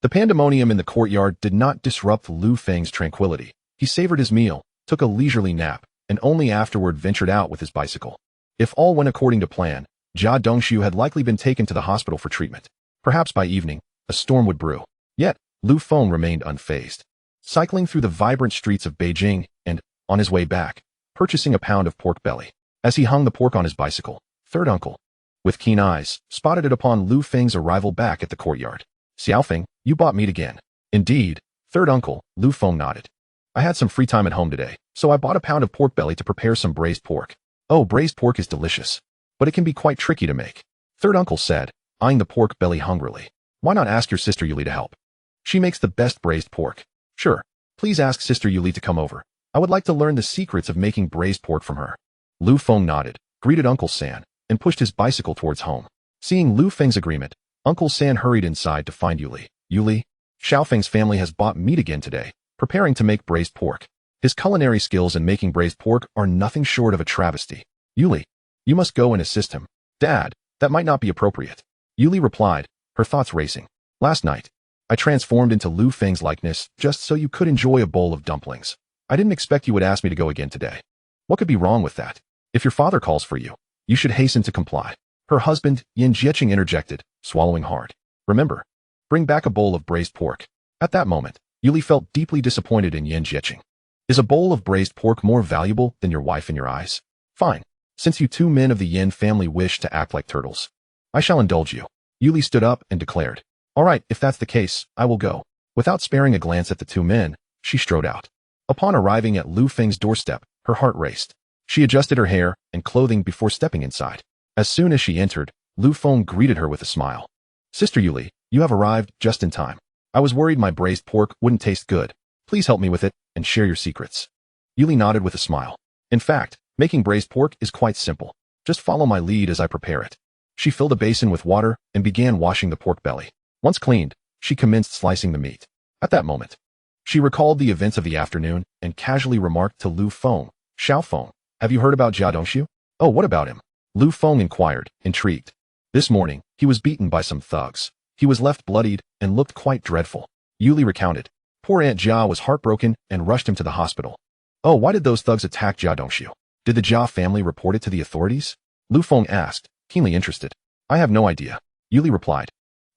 Speaker 1: The pandemonium in the courtyard did not disrupt Lu Feng's tranquility. He savored his meal, took a leisurely nap, and only afterward ventured out with his bicycle. If all went according to plan, Jia Dongshu had likely been taken to the hospital for treatment. Perhaps by evening, a storm would brew. Yet, Lu Feng remained unfazed. Cycling through the vibrant streets of Beijing and, on his way back, purchasing a pound of pork belly. As he hung the pork on his bicycle, third uncle, with keen eyes, spotted it upon Lu Feng's arrival back at the courtyard. Xiaofeng, you bought meat again. Indeed, third uncle, Lu Feng nodded. I had some free time at home today, so I bought a pound of pork belly to prepare some braised pork. Oh, braised pork is delicious, but it can be quite tricky to make. Third uncle said, eyeing the pork belly hungrily. Why not ask your sister Yuli to help? She makes the best braised pork. Sure, please ask sister Yuli to come over. I would like to learn the secrets of making braised pork from her. Lu Feng nodded, greeted Uncle San, and pushed his bicycle towards home. Seeing Lu Feng's agreement, Uncle San hurried inside to find Yuli. Yuli, Xiaofeng's family has bought meat again today, preparing to make braised pork. His culinary skills in making braised pork are nothing short of a travesty. Yuli, you must go and assist him. Dad, that might not be appropriate. Yuli replied, her thoughts racing. Last night, I transformed into Lu Feng's likeness just so you could enjoy a bowl of dumplings. I didn't expect you would ask me to go again today. What could be wrong with that? If your father calls for you, you should hasten to comply. Her husband, Yin Jieqing, interjected, swallowing hard. Remember, bring back a bowl of braised pork. At that moment, Yuli felt deeply disappointed in Yin Jieqing. Is a bowl of braised pork more valuable than your wife in your eyes? Fine. Since you two men of the Yin family wish to act like turtles, I shall indulge you. Yuli stood up and declared. All right, if that's the case, I will go. Without sparing a glance at the two men, she strode out. Upon arriving at Lu Feng's doorstep, her heart raced. She adjusted her hair and clothing before stepping inside. As soon as she entered, Lu Feng greeted her with a smile. Sister Yuli, you have arrived just in time. I was worried my braised pork wouldn't taste good. Please help me with it and share your secrets. Yuli nodded with a smile. In fact, making braised pork is quite simple. Just follow my lead as I prepare it. She filled a basin with water and began washing the pork belly. Once cleaned, she commenced slicing the meat. At that moment, she recalled the events of the afternoon and casually remarked to Lu Feng, Xiaofeng, have you heard about Jia Dongshu? Oh, what about him? Lu Feng inquired, intrigued. This morning, he was beaten by some thugs. He was left bloodied and looked quite dreadful. Yuli recounted. Poor Aunt Jia was heartbroken and rushed him to the hospital. Oh, why did those thugs attack Jia Dongshu? Did the Jia family report it to the authorities? Lu Feng asked, keenly interested. I have no idea. Yuli replied.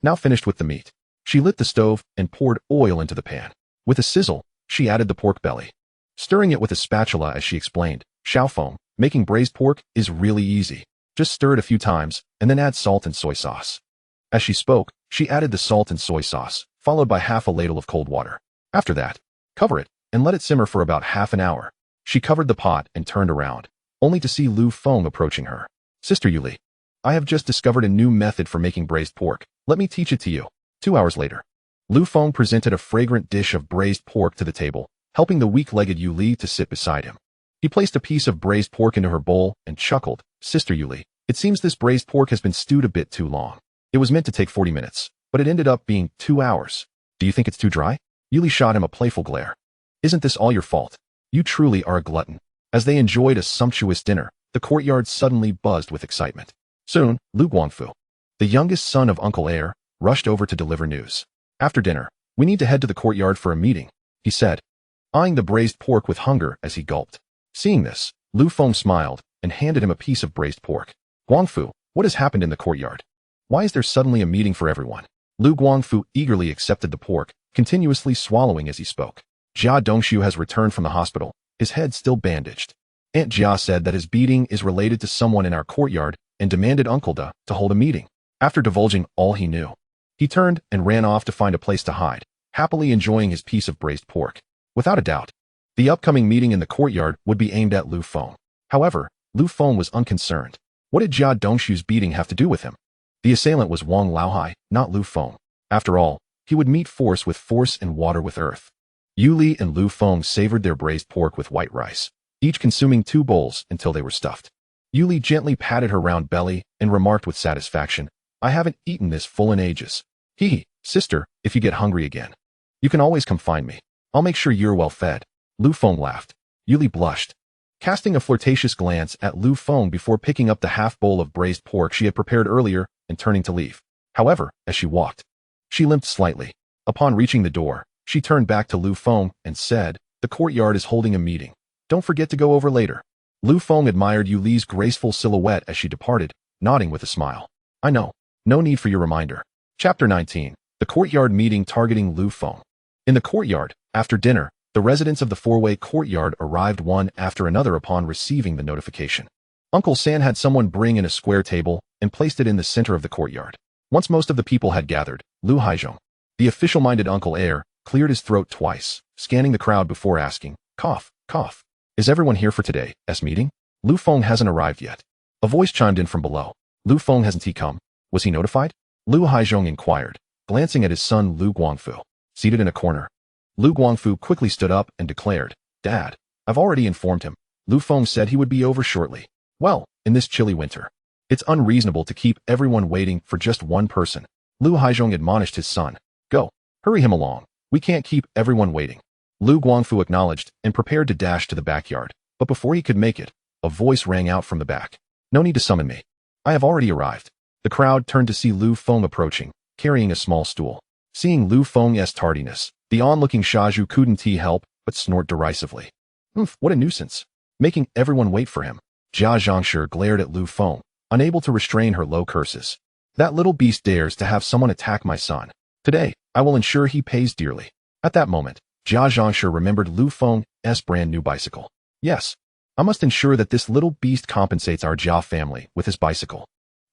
Speaker 1: Now finished with the meat, she lit the stove and poured oil into the pan. With a sizzle, She added the pork belly, stirring it with a spatula as she explained, Feng, making braised pork is really easy. Just stir it a few times, and then add salt and soy sauce. As she spoke, she added the salt and soy sauce, followed by half a ladle of cold water. After that, cover it, and let it simmer for about half an hour. She covered the pot and turned around, only to see Feng approaching her. Sister Yuli, I have just discovered a new method for making braised pork. Let me teach it to you. 2 hours later, Feng presented a fragrant dish of braised pork to the table, helping the weak-legged Yuli to sit beside him. He placed a piece of braised pork into her bowl and chuckled, Sister Yuli, it seems this braised pork has been stewed a bit too long. It was meant to take 40 minutes, but it ended up being 2 hours. Do you think it's too dry? Yuli shot him a playful glare. Isn't this all your fault? You truly are a glutton. As they enjoyed a sumptuous dinner, the courtyard suddenly buzzed with excitement. Soon, Lu Guangfu, the youngest son of Uncle Air, rushed over to deliver news. After dinner, we need to head to the courtyard for a meeting, he said, eyeing the braised pork with hunger as he gulped. Seeing this, Feng smiled and handed him a piece of braised pork. Guangfu, what has happened in the courtyard? Why is there suddenly a meeting for everyone? Lu Guangfu eagerly accepted the pork, continuously swallowing as he spoke. Jia Dongxiu has returned from the hospital, his head still bandaged. Aunt Jia said that his beating is related to someone in our courtyard and demanded Uncle Da to hold a meeting. After divulging all he knew, he turned and ran off to find a place to hide, happily enjoying his piece of braised pork. Without a doubt, the upcoming meeting in the courtyard would be aimed at Feng. However, Feng was unconcerned. What did Jia Dongxiu's beating have to do with him? The assailant was Wang Laohai, not Feng. After all, he would meet force with force and water with earth. Yuli and Feng savored their braised pork with white rice, each consuming 2 bowls until they were stuffed. Yuli gently patted her round belly and remarked with satisfaction, I haven't eaten this full in ages. Hee, sister, if you get hungry again, you can always come find me. I'll make sure you're well fed. Feng laughed. Yuli blushed, casting a flirtatious glance at Feng before picking up the half bowl of braised pork she had prepared earlier and turning to leave. However, as she walked, she limped slightly. Upon reaching the door, she turned back to Feng and said, the courtyard is holding a meeting. Don't forget to go over later. Feng admired Yuli's graceful silhouette as she departed, nodding with a smile. I know. No need for your reminder. Chapter 19. The Courtyard Meeting targeting Feng. In the courtyard, after dinner, the residents of the four-way courtyard arrived one after another upon receiving the notification. Uncle San had someone bring in a square table and placed it in the center of the courtyard. Once most of the people had gathered, Lu Haizhong, the official-minded Uncle Air, cleared his throat twice, scanning the crowd before asking, cough, cough. Is everyone here for today's meeting? Feng hasn't arrived yet. A voice chimed in from below. Feng hasn't he come? Was he notified? Lu Haizhong inquired, glancing at his son Lu Guangfu, seated in a corner. Lu Guangfu quickly stood up and declared, Dad, I've already informed him. Feng said he would be over shortly. Well, in this chilly winter, it's unreasonable to keep everyone waiting for just one person. Lu Haizhong admonished his son. Go, hurry him along. We can't keep everyone waiting. Lu Guangfu acknowledged and prepared to dash to the backyard, but before he could make it, a voice rang out from the back. No need to summon me. I have already arrived. The crowd turned to see Feng approaching, carrying a small stool. Seeing Feng's tardiness, the on-looking Shazhu couldn't help but snort derisively. What a nuisance. Making everyone wait for him. Jia Zhangshi glared at Feng, unable to restrain her low curses. That little beast dares to have someone attack my son. Today, I will ensure he pays dearly. At that moment, Jia Zhangshi remembered Feng's brand new bicycle. Yes, I must ensure that this little beast compensates our Jia family with his bicycle.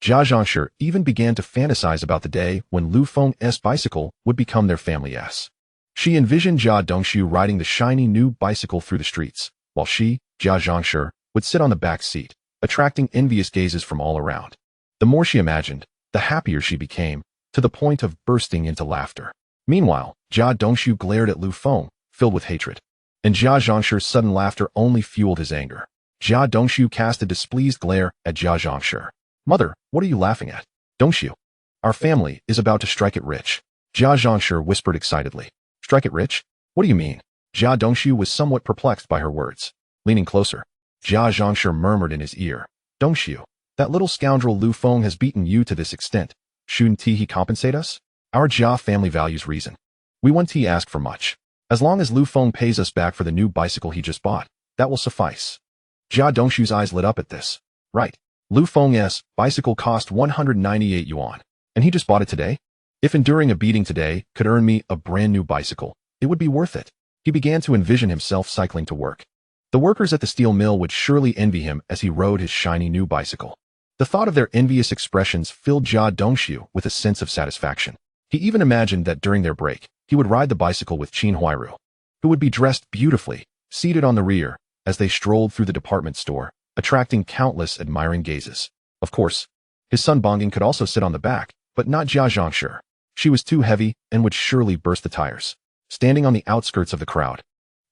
Speaker 1: Jia Zhangshi even began to fantasize about the day when Feng's bicycle would become their family's. She envisioned Jia Dongxiu riding the shiny new bicycle through the streets, while she, Jia Zhangshi, would sit on the back seat, attracting envious gazes from all around. The more she imagined, the happier she became, to the point of bursting into laughter. Meanwhile, Jia Dongxiu glared at Feng, filled with hatred. And Jia Zhangshi's sudden laughter only fueled his anger. Jia Dongxiu cast a displeased glare at Jia Zhangshi. Mother, what are you laughing at? Dongxiu, our family is about to strike it rich. Jia Zhangshi whispered excitedly. Strike it rich? What do you mean? Jia Dongxiu was somewhat perplexed by her words. Leaning closer, Jia Zhangshi murmured in his ear. Dongxiu, that little scoundrel Feng has beaten you to this extent. Shouldn't he compensate us? Our Jia family values reason. We won't ask for much. As long as Feng pays us back for the new bicycle he just bought, that will suffice. Jia Dongxiu's eyes lit up at this. Right. Feng's bicycle cost 198 yuan, and he just bought it today? If enduring a beating today could earn me a brand new bicycle, it would be worth it. He began to envision himself cycling to work. The workers at the steel mill would surely envy him as he rode his shiny new bicycle. The thought of their envious expressions filled Jia Dongxiu with a sense of satisfaction. He even imagined that during their break, he would ride the bicycle with Qin Huairu, who would be dressed beautifully, seated on the rear, as they strolled through the department store, attracting countless admiring gazes. Of course, his son Bongying could also sit on the back, but not Jia Zhangshi. She was too heavy and would surely burst the tires. Standing on the outskirts of the crowd,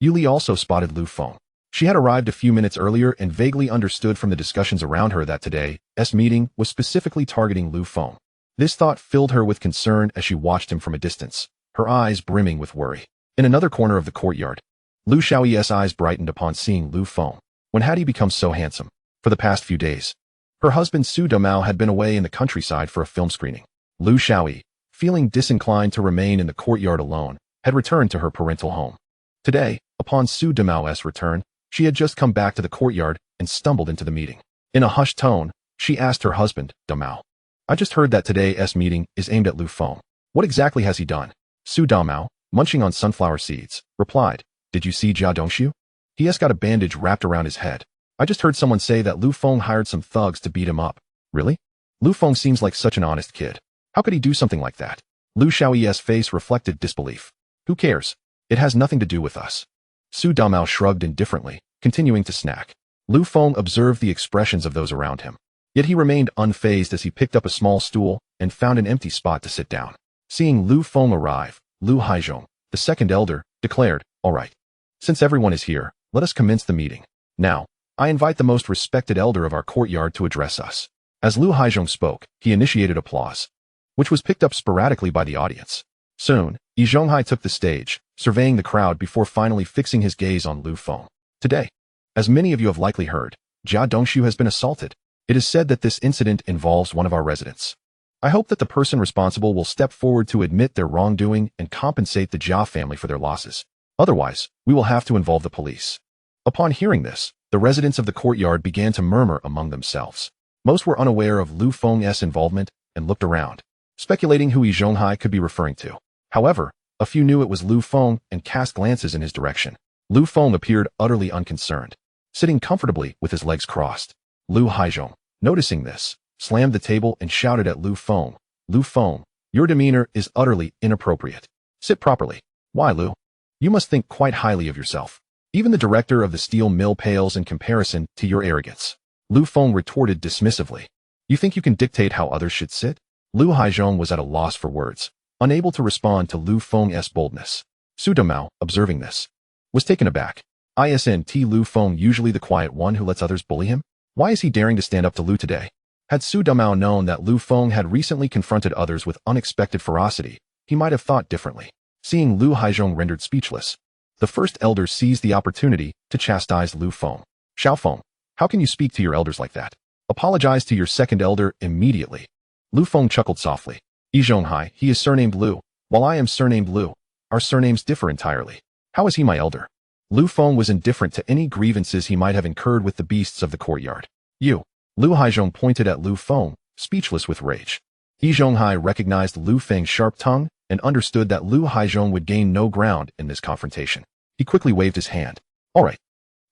Speaker 1: Yuli also spotted Lu Feng. She had arrived a few minutes earlier and vaguely understood from the discussions around her that today's meeting was specifically targeting Lu Feng. This thought filled her with concern as she watched him from a distance, her eyes brimming with worry. In another corner of the courtyard, Lu Xiaoyi's eyes brightened upon seeing Lu Feng. When had he become so handsome? For the past few days, her husband Su Domao had been away in the countryside for a film screening. Lu Xiaoyi, feeling disinclined to remain in the courtyard alone, had returned to her parental home. Today, upon Su Domao's return, she had just come back to the courtyard and stumbled into the meeting. In a hushed tone, she asked her husband, Domao, "I just heard that today's meeting is aimed at Lu Feng. What exactly has he done?" Su Domao, munching on sunflower seeds, replied, "Did you see Jia Dongxiu? He has got a bandage wrapped around his head. I just heard someone say that Lu Feng hired some thugs to beat him up." "Really? Lu Feng seems like such an honest kid. How could he do something like that?" Lu Xiaoyi's face reflected disbelief. "Who cares? It has nothing to do with us." Su Domao shrugged indifferently, continuing to snack. Lu Feng observed the expressions of those around him. Yet he remained unfazed as he picked up a small stool and found an empty spot to sit down. Seeing Lu Feng arrive, Lu Haizhong, the second elder, declared, "All right. Since everyone is here, let us commence the meeting. Now, I invite the most respected elder of our courtyard to address us." As Lu Haizhong spoke, he initiated applause, which was picked up sporadically by the audience. Soon, Yi Zhonghai took the stage, surveying the crowd before finally fixing his gaze on Lu Feng. "Today, as many of you have likely heard, Jia Dongxiu has been assaulted. It is said that this incident involves one of our residents. I hope that the person responsible will step forward to admit their wrongdoing and compensate the Jia family for their losses. Otherwise, we will have to involve the police." Upon hearing this, the residents of the courtyard began to murmur among themselves. Most were unaware of Lu Feng's involvement and looked around, speculating who Yi Zhonghai could be referring to. However, a few knew it was Lu Feng and cast glances in his direction. Lu Feng appeared utterly unconcerned, sitting comfortably with his legs crossed. Lu Haizhong, noticing this, slammed the table and shouted at Lu Feng, "Lu Feng, your demeanor is utterly inappropriate. Sit properly." "Why, Lu? You must think quite highly of yourself. Even the director of the steel mill pales in comparison to your arrogance." Lu Feng retorted dismissively. "You think you can dictate how others should sit?" Lu Haizhong was at a loss for words, unable to respond to Lu Feng's boldness. Su Domao, observing this, was taken aback. Isn't Lu Feng usually the quiet one who lets others bully him? Why is he daring to stand up to Lu today? Had Su Domao known that Lu Feng had recently confronted others with unexpected ferocity, he might have thought differently. Seeing Lu Haizhong rendered speechless, the first elder seized the opportunity to chastise Lu Feng. "Xiao Feng, how can you speak to your elders like that? Apologize to your second elder immediately." Lu Feng chuckled softly. "Yi Zhonghai, he is surnamed Lu, while I am surnamed Lu. Our surnames differ entirely. How is he my elder?" Lu Feng was indifferent to any grievances he might have incurred with the beasts of the courtyard. "You." Lu Haizhong pointed at Lu Feng, speechless with rage. Yi Zhonghai recognized Lu Feng's sharp tongue and understood that Lu Haizhong would gain no ground in this confrontation. He quickly waved his hand. "All right.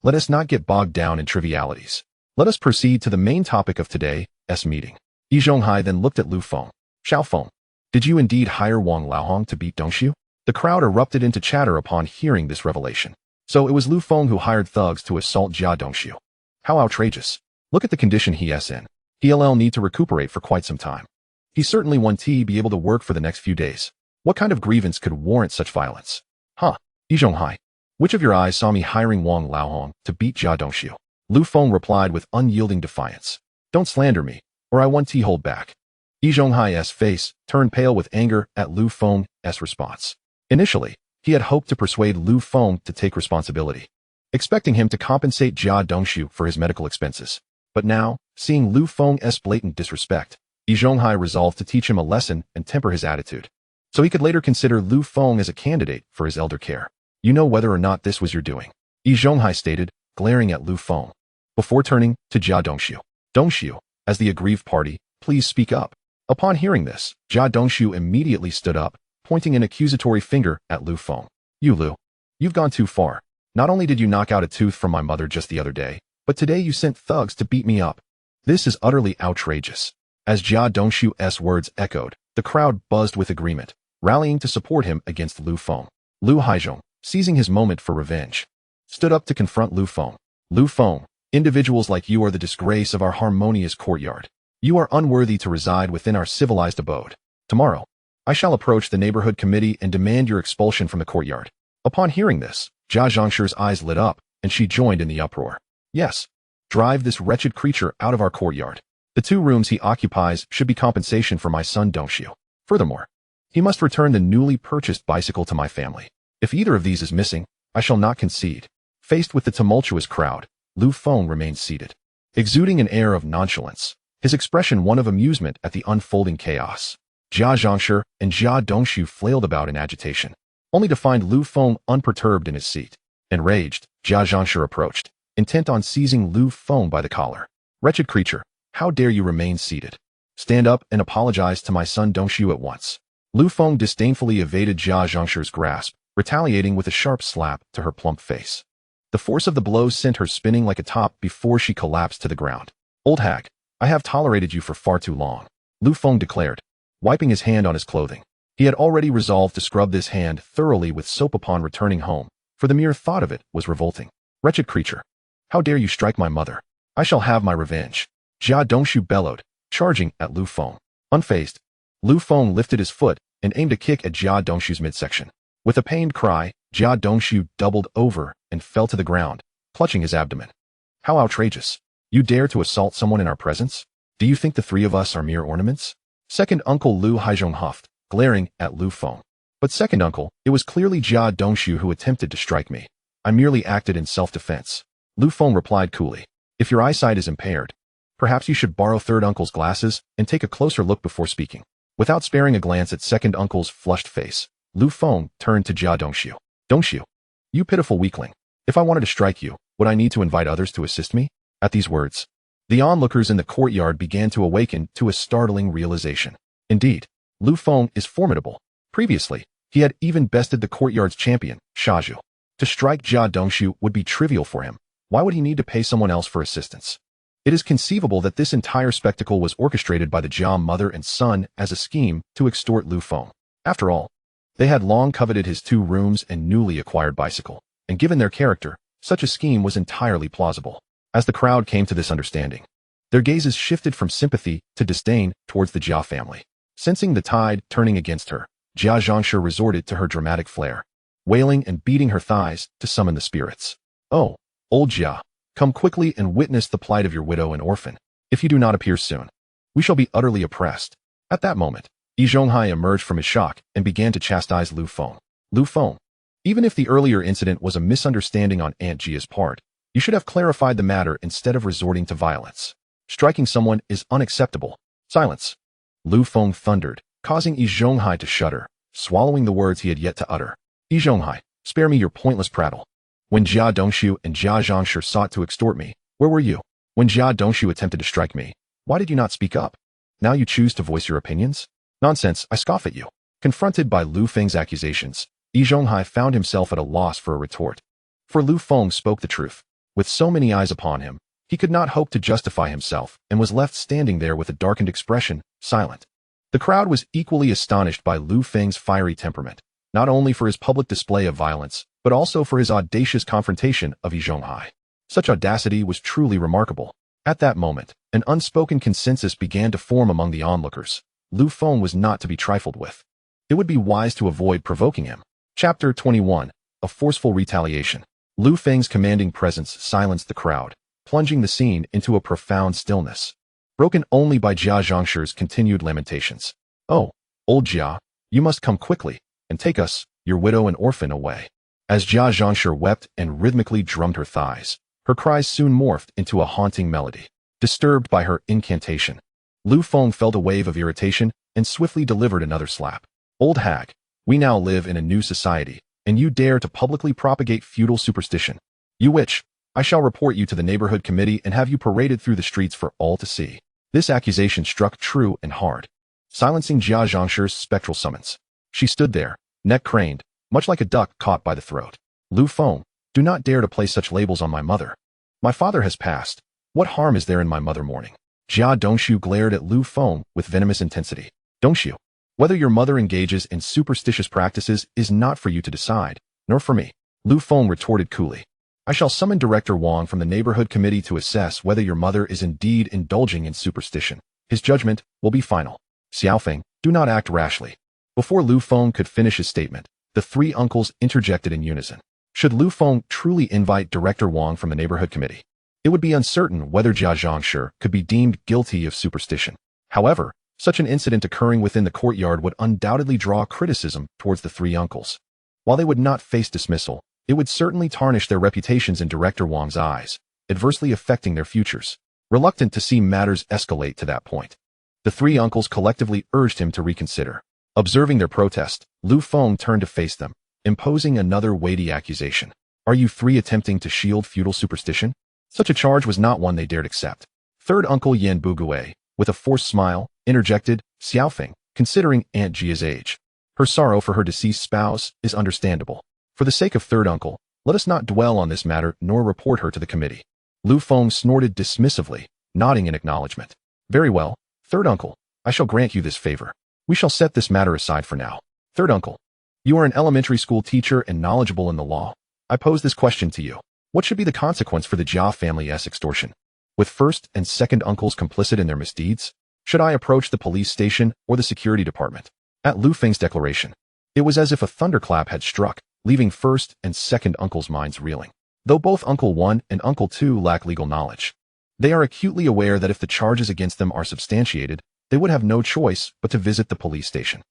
Speaker 1: Let us not get bogged down in trivialities. Let us proceed to the main topic of today's meeting." Yi Zhonghai then looked at Lu Feng. "Xiao Feng, did you indeed hire Wang Laohong to beat Dongxiu?" The crowd erupted into chatter upon hearing this revelation. So it was Lu Feng who hired thugs to assault Jia Dongxiu. How outrageous. Look at the condition he is in. He'll need to recuperate for quite some time. He certainly won't be able to work for the next few days. What kind of grievance could warrant such violence? "Huh. Yi Zhonghai, which of your eyes saw me hiring Wang Laohong to beat Jia Dongxiu?" Lu Feng replied with unyielding defiance. "Don't slander me, or I won't hold back." Yi Zhonghai's face turned pale with anger at Lu Feng's response. Initially, he had hoped to persuade Lu Feng to take responsibility, expecting him to compensate Jia Dongxiu for his medical expenses. But now, seeing Lu Feng's blatant disrespect, Yi Zhonghai resolved to teach him a lesson and temper his attitude, so he could later consider Lu Feng as a candidate for his elder care. "You know whether or not this was your doing," Yi Zhonghai stated, glaring at Lu Feng, before turning to Jia Dongxiu. "Dongxiu, as the aggrieved party, please speak up." Upon hearing this, Jia Dongxiu immediately stood up, pointing an accusatory finger at Lu Feng. "You, Lu, You've gone too far. Not only did you knock out a tooth from my mother just the other day, but today you sent thugs to beat me up. This is utterly outrageous. As Jia Dongshu's words echoed, the crowd buzzed with agreement, rallying to support him against Lu Feng. Lu Haizhong, seizing his moment for revenge, stood up to confront Lu Feng. Lu Feng, individuals like you are the disgrace of our harmonious courtyard. You are unworthy to reside within our civilized abode. Tomorrow, I shall approach the neighborhood committee and demand your expulsion from the courtyard. Upon hearing this, Jia Zhongshu's eyes lit up, and she joined in the uproar. Yes, drive this wretched creature out of our courtyard. The 2 rooms he occupies should be compensation for my son Dongshu. Furthermore, he must return the newly purchased bicycle to my family. If either of these is missing, I shall not concede. Faced with the tumultuous crowd, Lu Feng remained seated, exuding an air of nonchalance, his expression one of amusement at the unfolding chaos. Jia Zhongshu and Jia Dongshu flailed about in agitation, only to find Lu Feng unperturbed in his seat. Enraged, Jia Zhongshu approached, intent on seizing Lu Feng by the collar. Wretched creature, how dare you remain seated? Stand up and apologize to my son Dongshu at once. Lu Feng disdainfully evaded Jia Zhongshu's grasp, retaliating with a sharp slap to her plump face. The force of the blow sent her spinning like a top before she collapsed to the ground. Old hag, I have tolerated you for far too long, Lu Feng declared, wiping his hand on his clothing. He had already resolved to scrub this hand thoroughly with soap upon returning home, for the mere thought of it was revolting. Wretched creature, how dare you strike my mother? I shall have my revenge. Jia Dongshu bellowed, charging at Lu Feng. Unfazed, Lu Feng lifted his foot and aimed a kick at Jia Dongshu's midsection. With a pained cry, Jia Dongshu doubled over and fell to the ground, clutching his abdomen. How outrageous. You dare to assault someone in our presence? Do you think the 3 of us are mere ornaments? Second uncle Lu Haizhong huffed, glaring at Lu Feng. But second uncle, it was clearly Jia Dongshu who attempted to strike me. I merely acted in self-defense. Lu Feng replied coolly. If your eyesight is impaired, perhaps you should borrow third uncle's glasses and take a closer look before speaking. Without sparing a glance at second uncle's flushed face, Lu Feng turned to Jia Dongshu. Dongshu, you pitiful weakling. If I wanted to strike you, would I need to invite others to assist me? At these words, the onlookers in the courtyard began to awaken to a startling realization. Indeed, Lu Feng is formidable. Previously, he had even bested the courtyard's champion, Shazhu. To strike Jia Dongshu would be trivial for him. Why would he need to pay someone else for assistance? It is conceivable that this entire spectacle was orchestrated by the Jia mother and son as a scheme to extort Lu Feng. After all, they had long coveted his 2 rooms and newly acquired bicycle, and given their character, such a scheme was entirely plausible. As the crowd came to this understanding, their gazes shifted from sympathy to disdain towards the Jia family. Sensing the tide turning against her, Jia Zhongshu resorted to her dramatic flair, wailing and beating her thighs to summon the spirits. Oh, old Jia, come quickly and witness the plight of your widow and orphan. If you do not appear soon, we shall be utterly oppressed. At that moment, Yi Zhonghai emerged from his shock and began to chastise Lu Feng. Lu Feng, even if the earlier incident was a misunderstanding on Aunt Jia's part, you should have clarified the matter instead of resorting to violence. Striking someone is unacceptable. Silence. Lu Feng thundered, causing Yi Zhonghai to shudder, swallowing the words he had yet to utter. Yi Zhonghai, spare me your pointless prattle. When Jia Dongshu and Jia Zhongshu sought to extort me, where were you? When Jia Dongshu attempted to strike me, why did you not speak up? Now you choose to voice your opinions? Nonsense, I scoff at you. Confronted by Lu Feng's accusations, Yi Zhonghai found himself at a loss for a retort. For Lu Feng spoke the truth. With so many eyes upon him, he could not hope to justify himself and was left standing there with a darkened expression, silent. The crowd was equally astonished by Lu Feng's fiery temperament, not only for his public display of violence, but also for his audacious confrontation of Yi Zhonghai. Such audacity was truly remarkable. At that moment, an unspoken consensus began to form among the onlookers. Lu Feng was not to be trifled with. It would be wise to avoid provoking him. Chapter 21. A forceful retaliation. Lu Feng's commanding presence silenced the crowd, plunging the scene into a profound stillness, broken only by Jia Zhongshu's continued lamentations. Oh, old Jia, you must come quickly and take us, your widow and orphan, away. As Jia Zhongshu wept and rhythmically drummed her thighs, her cries soon morphed into a haunting melody. Disturbed by her incantation, Lu Feng felt a wave of irritation and swiftly delivered another slap. Old hag, we now live in a new society, and you dare to publicly propagate feudal superstition. You witch, I shall report you to the neighborhood committee and have you paraded through the streets for all to see. This accusation struck true and hard, silencing Jia Zhongshu's spectral summons. She stood there, neck craned, much like a duck caught by the throat. Lu Feng, do not dare to place such labels on my mother. My father has passed. What harm is there in my mother mourning? Jia Dongshu glared at Lu Feng with venomous intensity. Dongshu, whether your mother engages in superstitious practices is not for you to decide, nor for me. Lu Feng retorted coolly. I shall summon Director Wang from the neighborhood committee to assess whether your mother is indeed indulging in superstition. His judgment will be final. Xiaofeng, do not act rashly. Before Lu Feng could finish his statement, the three uncles interjected in unison. Should Lu Feng truly invite Director Wang from the neighborhood committee, it would be uncertain whether Jia Zhangshi could be deemed guilty of superstition. However, such an incident occurring within the courtyard would undoubtedly draw criticism towards the three uncles. While they would not face dismissal, it would certainly tarnish their reputations in Director Wang's eyes, adversely affecting their futures. Reluctant to see matters escalate to that point, the three uncles collectively urged him to reconsider. Observing their protest, Lu Feng turned to face them, imposing another weighty accusation. Are you three attempting to shield feudal superstition? Such a charge was not one they dared accept. Third uncle Yan Bugue, with a forced smile, interjected, Xiaofeng, considering Aunt Jia's age. Her sorrow for her deceased spouse is understandable. For the sake of third uncle, let us not dwell on this matter nor report her to the committee. Lu Feng snorted dismissively, nodding in acknowledgement. Very well, third uncle, I shall grant you this favor. We shall set this matter aside for now. Third uncle, you are an elementary school teacher and knowledgeable in the law. I pose this question to you. What should be the consequence for the Jia family's extortion? With first and second uncles complicit in their misdeeds? Should I approach the police station or the security department? At Lu Feng's declaration, it was as if a thunderclap had struck, leaving first and second uncles' minds reeling. Though both Uncle 1 and Uncle 2 lack legal knowledge, they are acutely aware that if the charges against them are substantiated, they would have no choice but to visit the police station.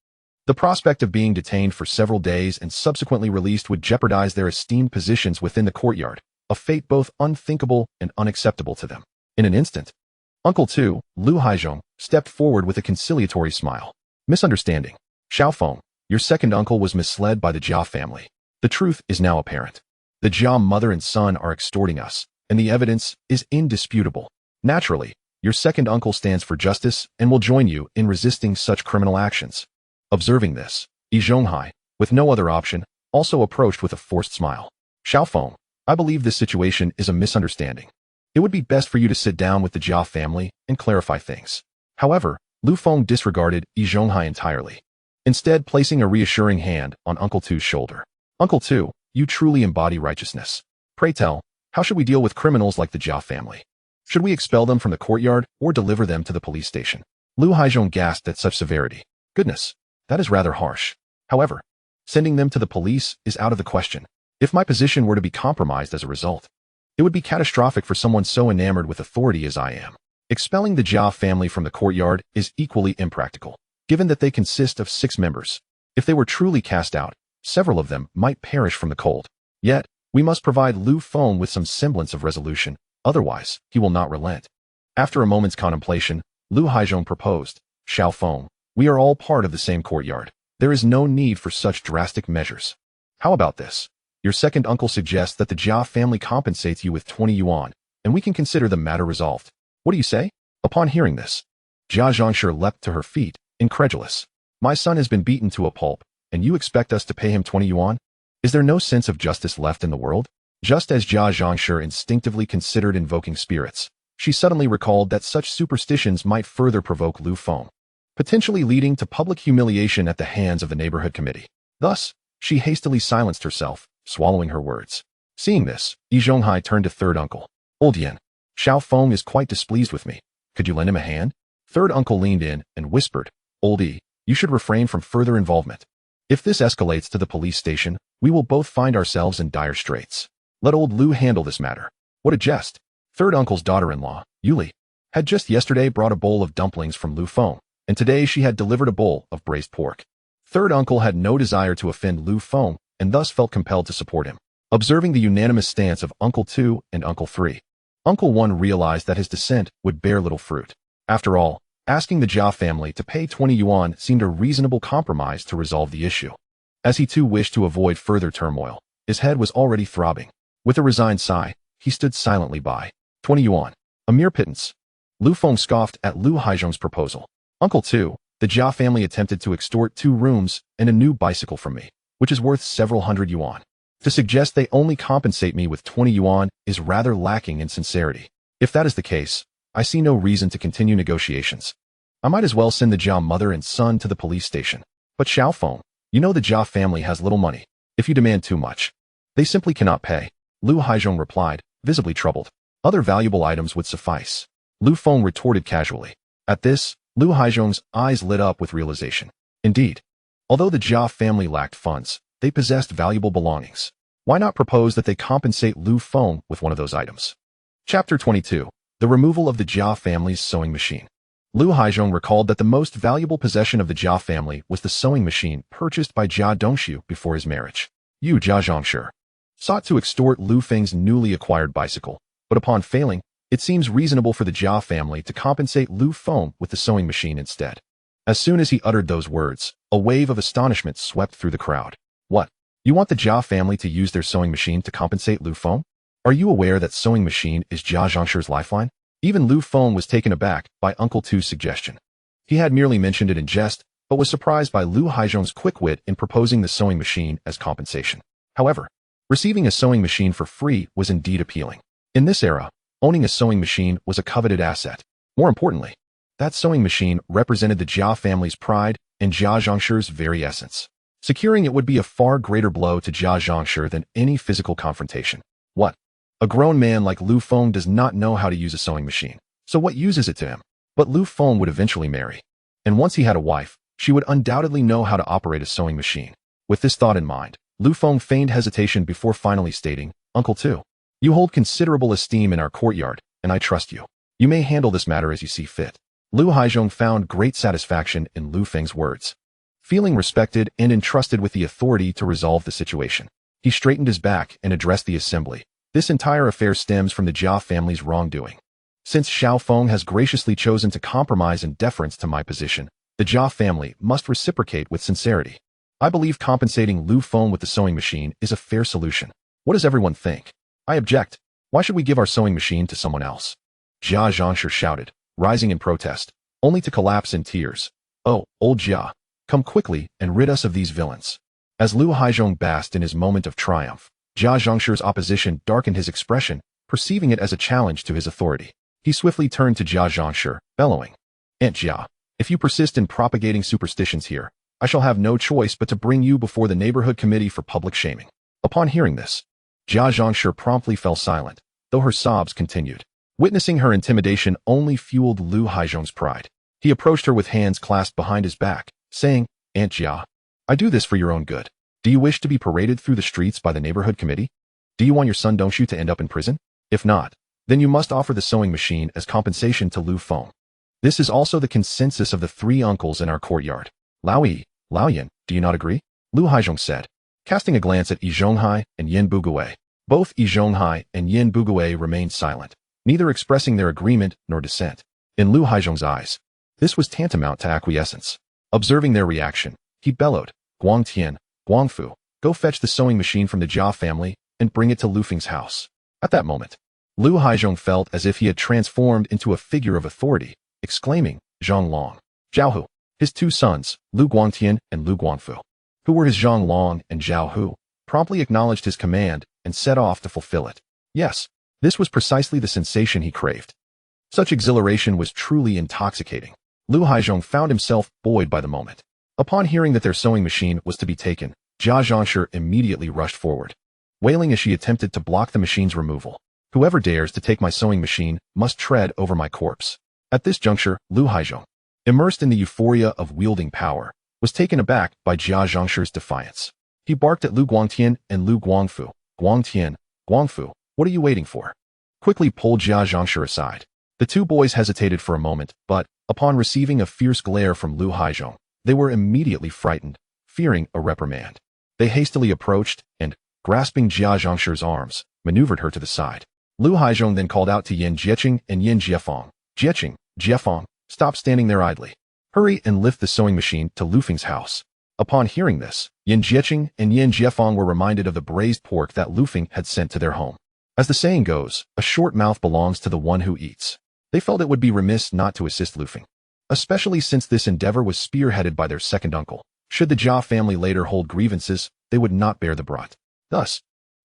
Speaker 1: The prospect of being detained for several days and subsequently released would jeopardize their esteemed positions within the courtyard, a fate both unthinkable and unacceptable to them. In an instant, Uncle 2, Lu Haizhong, stepped forward with a conciliatory smile. Misunderstanding. Xiaofeng, your second uncle was misled by the Jia family. The truth is now apparent. The Jia mother and son are extorting us, and the evidence is indisputable. Naturally, your second uncle stands for justice and will join you in resisting such criminal actions. Observing this, Yi Zhonghai, with no other option, also approached with a forced smile. Xiaofeng, I believe this situation is a misunderstanding. It would be best for you to sit down with the Jia family and clarify things. However, Lu Feng disregarded Yi Zhonghai entirely, instead placing a reassuring hand on Uncle 2's shoulder. Uncle 2, you truly embody righteousness. Pray tell, how should we deal with criminals like the Jia family? Should we expel them from the courtyard or deliver them to the police station? Lu Haizhong gasped at such severity. Goodness, that is rather harsh. However, sending them to the police is out of the question. If my position were to be compromised as a result, it would be catastrophic for someone so enamored with authority as I am. Expelling the Jia family from the courtyard is equally impractical, given that they consist of 6 members. If they were truly cast out, several of them might perish from the cold. Yet, we must provide Lu Feng with some semblance of resolution, otherwise, he will not relent. After a moment's contemplation, Lu Haizhong proposed, Xiaofeng, we are all part of the same courtyard. There is no need for such drastic measures. How about this? Your second uncle suggests that the Jia family compensates you with 20 yuan, and we can consider the matter resolved. What do you say? Upon hearing this, Jia Zhangshi leapt to her feet, incredulous. My son has been beaten to a pulp, and you expect us to pay him 20 yuan? Is there no sense of justice left in the world? Just as Jia Zhangshi instinctively considered invoking spirits, she suddenly recalled that such superstitions might further provoke Lu Feng, potentially leading to public humiliation at the hands of the neighborhood committee. Thus, she hastily silenced herself, swallowing her words. Seeing this, Yi Zhonghai turned to third uncle. Old Yan, Xiaofeng is quite displeased with me. Could you lend him a hand? Third uncle leaned in and whispered, Old Yi, you should refrain from further involvement. If this escalates to the police station, we will both find ourselves in dire straits. Let old Lu handle this matter. What a jest. Third uncle's daughter-in-law, Yuli, had just yesterday brought a bowl of dumplings from Lu Feng, and today she had delivered a bowl of braised pork. Third uncle had no desire to offend Lu Feng, and thus felt compelled to support him. Observing the unanimous stance of Uncle 2 and Uncle 3, Uncle 1 realized that his dissent would bear little fruit. After all, asking the Jia family to pay 20 yuan seemed a reasonable compromise to resolve the issue. As he too wished to avoid further turmoil, his head was already throbbing. With a resigned sigh, he stood silently by. 20 yuan, a mere pittance. Lu Feng scoffed at Lu Haizhong's proposal. Uncle 2, the Jia family attempted to extort 2 rooms and a new bicycle from me, which is worth several hundred yuan. To suggest they only compensate me with 20 yuan is rather lacking in sincerity. If that is the case, I see no reason to continue negotiations. I might as well send the Jia mother and son to the police station. But Xiao Feng, you know the Jia family has little money. If you demand too much, they simply cannot pay. Lu Haizhong replied, visibly troubled. Other valuable items would suffice. Lu Feng retorted casually. At this, Lu Haizhong's eyes lit up with realization. Indeed, although the Jia family lacked funds, they possessed valuable belongings. Why not propose that they compensate Lu Feng with one of those items? Chapter 22. The removal of the Jia family's sewing machine. Lu Haizhong recalled that the most valuable possession of the Jia family was the sewing machine purchased by Jia Dongxiu before his marriage. Yu Jia Zhangshi sought to extort Lu Feng's newly acquired bicycle, but upon failing, it seems reasonable for the Jia family to compensate Lu Feng with the sewing machine instead. As soon as he uttered those words, a wave of astonishment swept through the crowd. What? You want the Jia family to use their sewing machine to compensate Lu Feng? Are you aware that sewing machine is Jia Zhangshi's lifeline? Even Lu Feng was taken aback by Uncle Tu's suggestion. He had merely mentioned it in jest, but was surprised by Lu Haizhong's quick wit in proposing the sewing machine as compensation. However, receiving a sewing machine for free was indeed appealing. In this era, owning a sewing machine was a coveted asset. More importantly, that sewing machine represented the Jia family's pride and Jia Zhangshi's very essence. Securing it would be a far greater blow to Jia Zhangshi than any physical confrontation. What? A grown man like Lu Feng does not know how to use a sewing machine, so what use is it to him? But Lu Feng would eventually marry. And once he had a wife, she would undoubtedly know how to operate a sewing machine. With this thought in mind, Lu Feng feigned hesitation before finally stating, Uncle Tu, you hold considerable esteem in our courtyard, and I trust you. You may handle this matter as you see fit. Lu Haizhong found great satisfaction in Lu Feng's words. Feeling respected and entrusted with the authority to resolve the situation, he straightened his back and addressed the assembly. This entire affair stems from the Jia family's wrongdoing. Since Xiao Feng has graciously chosen to compromise in deference to my position, the Jia family must reciprocate with sincerity. I believe compensating Lu Feng with the sewing machine is a fair solution. What does everyone think? I object. Why should we give our sewing machine to someone else? Jia Zhangshi shouted, rising in protest, only to collapse in tears. Oh, old Jia, come quickly and rid us of these villains. As Lu Haizhong basked in his moment of triumph, Jia Zhangshi's opposition darkened his expression, perceiving it as a challenge to his authority. He swiftly turned to Jia Zhangshi, bellowing, Aunt Jia, if you persist in propagating superstitions here, I shall have no choice but to bring you before the neighborhood committee for public shaming. Upon hearing this, Jia Zhangshi promptly fell silent, though her sobs continued. Witnessing her intimidation only fueled Lu Haizhong's pride. He approached her with hands clasped behind his back, saying, Aunt Jia, I do this for your own good. Do you wish to be paraded through the streets by the neighborhood committee? Do you want your son Dongxiu to end up in prison? If not, then you must offer the sewing machine as compensation to Lu Feng. This is also the consensus of the three uncles in our courtyard. Lao Yi, Lao Yan, do you not agree? Lu Haizhong said, casting a glance at Yi Zhonghai and Yin Bugui. Both Yi Zhonghai and Yin Bugui remained silent, neither expressing their agreement nor dissent. In Lu Haizhong's eyes, this was tantamount to acquiescence. Observing their reaction, he bellowed, Guang Tian, Guangfu, go fetch the sewing machine from the Jia family and bring it to Lu Feng's house. At that moment, Lu Haizhong felt as if he had transformed into a figure of authority, exclaiming, Zhang Long, Zhao Hu, his two sons, Lu Guangtian and Lu Guangfu, who were his Zhang Long and Zhao Hu, promptly acknowledged his command and set off to fulfill it. Yes, this was precisely the sensation he craved. Such exhilaration was truly intoxicating. Lu Haizhong found himself buoyed by the moment. Upon hearing that their sewing machine was to be taken, Jia Zhangshi immediately rushed forward, wailing as she attempted to block the machine's removal. Whoever dares to take my sewing machine must tread over my corpse. At this juncture, Lu Haizhong, immersed in the euphoria of wielding power, was taken aback by Jia Zhangshi's defiance. He barked at Lu Guangtian and Lu Guangfu. Guangtian, Guangfu, what are you waiting for? Quickly pulled Jia Zhangshi aside. The two boys hesitated for a moment, but, upon receiving a fierce glare from Lu Haizhong, they were immediately frightened, fearing a reprimand. They hastily approached and, grasping Jia Zhangshi's arms, maneuvered her to the side. Lu Haizhong then called out to Yin Jieqing and Yin Jiefeng. Jieqing, Jiefeng, stop standing there idly. Hurry and lift the sewing machine to Lu Feng's house. Upon hearing this, Yin Jieqing and Yin Jiefeng were reminded of the braised pork that Lu Feng had sent to their home. As the saying goes, a short mouth belongs to the one who eats. They felt it would be remiss not to assist Lu Feng, especially since this endeavor was spearheaded by their second uncle. Should the Jia family later hold grievances, they would not bear the brunt. Thus,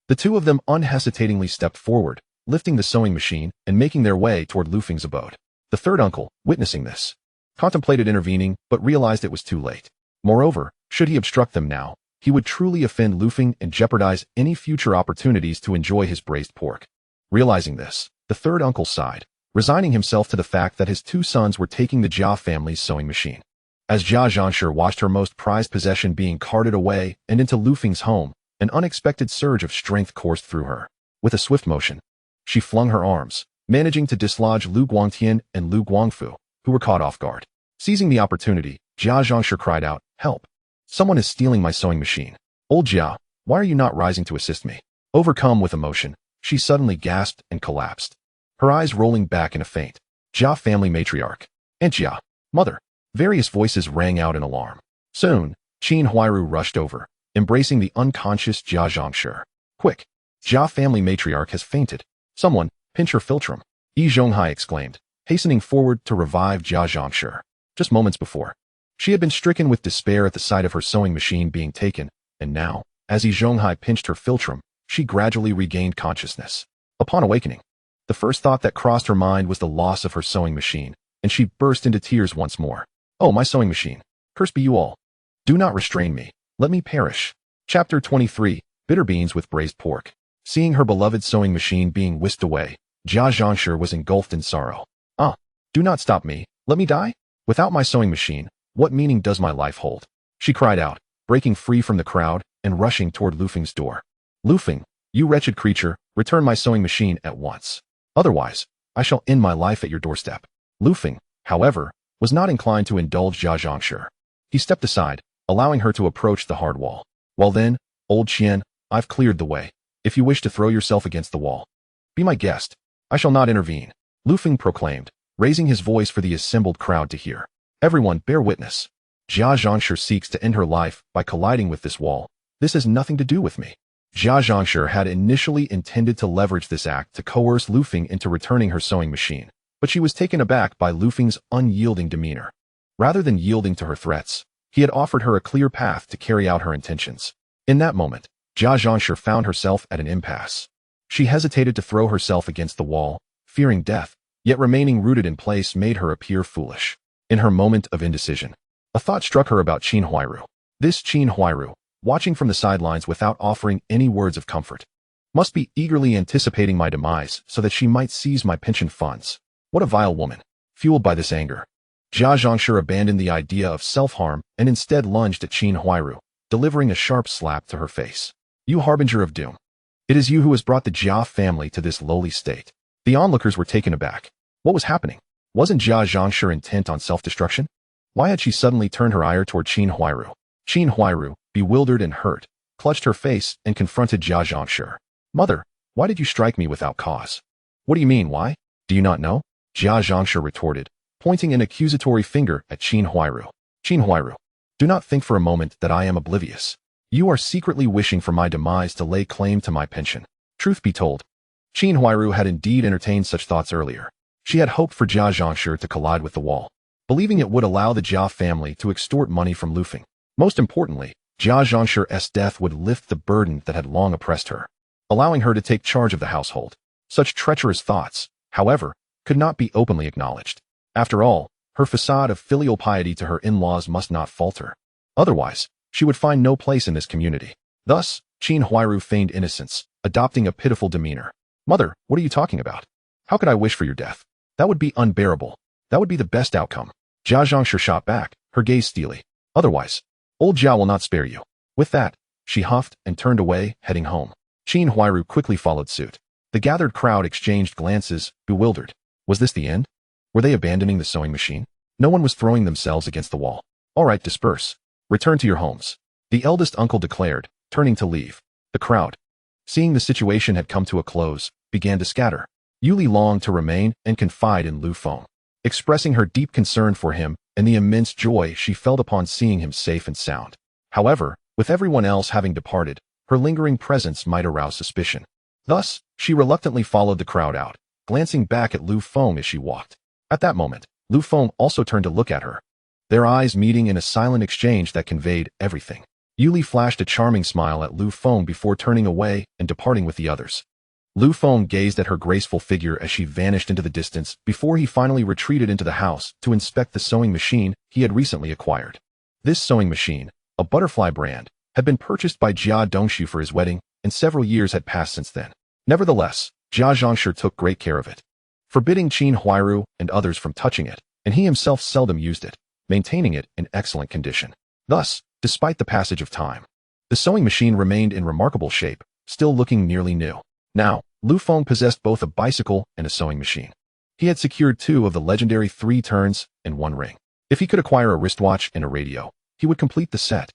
Speaker 1: the two of them unhesitatingly stepped forward, lifting the sewing machine and making their way toward Lu Feng's abode. The third uncle, witnessing this, contemplated intervening but realized it was too late. Moreover, should he obstruct them now, he would truly offend Lu Feng and jeopardize any future opportunities to enjoy his braised pork. Realizing this, the third uncle sighed, resigning himself to the fact that his two sons were taking the Jia family's sewing machine. As Jia Zhangshi watched her most prized possession being carted away and into Lu Feng's home, an unexpected surge of strength coursed through her. With a swift motion, she flung her arms, managing to dislodge Lu Guangtian and Lu Guangfu, who were caught off guard. Seizing the opportunity, Jia Zhangshi cried out, "Help! Someone is stealing my sewing machine. Old Jia, why are you not rising to assist me?" Overcome with emotion, she suddenly gasped and collapsed, her eyes rolling back in a faint. Jia family matriarch. "Aunt Jia, mother." Various voices rang out in alarm. Soon, Qin Huairu rushed over, embracing the unconscious Jia Zhangshi. "Quick! Jia family matriarch has fainted. Someone, pinch her philtrum," Yi Zhonghai exclaimed, hastening forward to revive Jia Zhangshi. Just moments before, she had been stricken with despair at the sight of her sewing machine being taken, and now, as Yi Zhonghai pinched her philtrum, she gradually regained consciousness. Upon awakening, the first thought that crossed her mind was the loss of her sewing machine, and she burst into tears once more. "Oh, my sewing machine! Cursed be you all! Do not restrain me. Let me perish." Chapter 23, Bitter Beans with Braised Pork. Seeing her beloved sewing machine being whisked away, Jia Zhangshi was engulfed in sorrow. "Ah, do not stop me. Let me die? Without my sewing machine, what meaning does my life hold?" she cried out, breaking free from the crowd and rushing toward Lu Feng's door. "Lu Feng, you wretched creature, return my sewing machine at once. Otherwise, I shall end my life at your doorstep." Lu Feng, however, was not inclined to indulge Jia Zhangshi. He stepped aside, allowing her to approach the hard wall. "Well then, old Qian, I've cleared the way. If you wish to throw yourself against the wall, be my guest. I shall not intervene," Lu Feng proclaimed, raising his voice for the assembled crowd to hear. "Everyone bear witness. Jia Zhangshi seeks to end her life by colliding with this wall. This has nothing to do with me." Jia Zhangshi had initially intended to leverage this act to coerce Lu Feng into returning her sewing machine, but she was taken aback by Lu Feng's unyielding demeanor. Rather than yielding to her threats, he had offered her a clear path to carry out her intentions. In that moment, Jia Zhangshi found herself at an impasse. She hesitated to throw herself against the wall, fearing death, yet remaining rooted in place made her appear foolish. In her moment of indecision, a thought struck her about Qin Huairu. This Qin Huairu, watching from the sidelines without offering any words of comfort, must be eagerly anticipating my demise so that she might seize my pension funds. What a vile woman! Fueled by this anger, Jia Zhangshi abandoned the idea of self-harm and instead lunged at Qin Huairu, delivering a sharp slap to her face. "You harbinger of doom! It is you who has brought the Jia family to this lowly state." The onlookers were taken aback. What was happening? Wasn't Jia Zhangshi intent on self-destruction? Why had she suddenly turned her ire toward Qin Huairu? Qin Huairu, bewildered and hurt, clutched her face and confronted Jia Zhangshi. "Mother, why did you strike me without cause?" "What do you mean, why? Do you not know?" Jia Zhangshi retorted, pointing an accusatory finger at Qin Huairu. "Qin Huairu, do not think for a moment that I am oblivious. You are secretly wishing for my demise to lay claim to my pension." Truth be told, Qin Huairu had indeed entertained such thoughts earlier. She had hoped for Jia Zhangshi to collide with the wall, believing it would allow the Jia family to extort money from Lu Feng. Most importantly, Jia Zhangshi's death would lift the burden that had long oppressed her, allowing her to take charge of the household. Such treacherous thoughts, however, could not be openly acknowledged. After all, her facade of filial piety to her in-laws must not falter. Otherwise, she would find no place in this community. Thus, Qin Huairu feigned innocence, adopting a pitiful demeanor. "Mother, what are you talking about? How could I wish for your death? That would be unbearable. That would be the best outcome." Jia Zhangshi shot back, her gaze steely. "Otherwise, old Jia will not spare you." With that, she huffed and turned away, heading home. Qin Huairu quickly followed suit. The gathered crowd exchanged glances, bewildered. Was this the end? Were they abandoning the sewing machine? No one was throwing themselves against the wall. "All right, disperse. Return to your homes," the eldest uncle declared, turning to leave. The crowd, seeing the situation had come to a close, began to scatter. Yuli longed to remain and confide in Lu Feng, expressing her deep concern for him and the immense joy she felt upon seeing him safe and sound. However, with everyone else having departed, her lingering presence might arouse suspicion. Thus, she reluctantly followed the crowd out, glancing back at Lu Feng as she walked. At that moment, Lu Feng also turned to look at her, their eyes meeting in a silent exchange that conveyed everything. Yuli flashed a charming smile at Lu Feng before turning away and departing with the others. Lu Feng gazed at her graceful figure as she vanished into the distance before he finally retreated into the house to inspect the sewing machine he had recently acquired. This sewing machine, a butterfly brand, had been purchased by Jia Dongshu for his wedding, and several years had passed since then. Nevertheless, Jia Zhangshi took great care of it, forbidding Qin Huairu and others from touching it, and he himself seldom used it, maintaining it in excellent condition. Thus, despite the passage of time, the sewing machine remained in remarkable shape, still looking nearly new. Now, Lu Feng possessed both a bicycle and a sewing machine. He had secured 2 of the legendary 3 turns and 1 ring. If he could acquire a wristwatch and a radio, he would complete the set.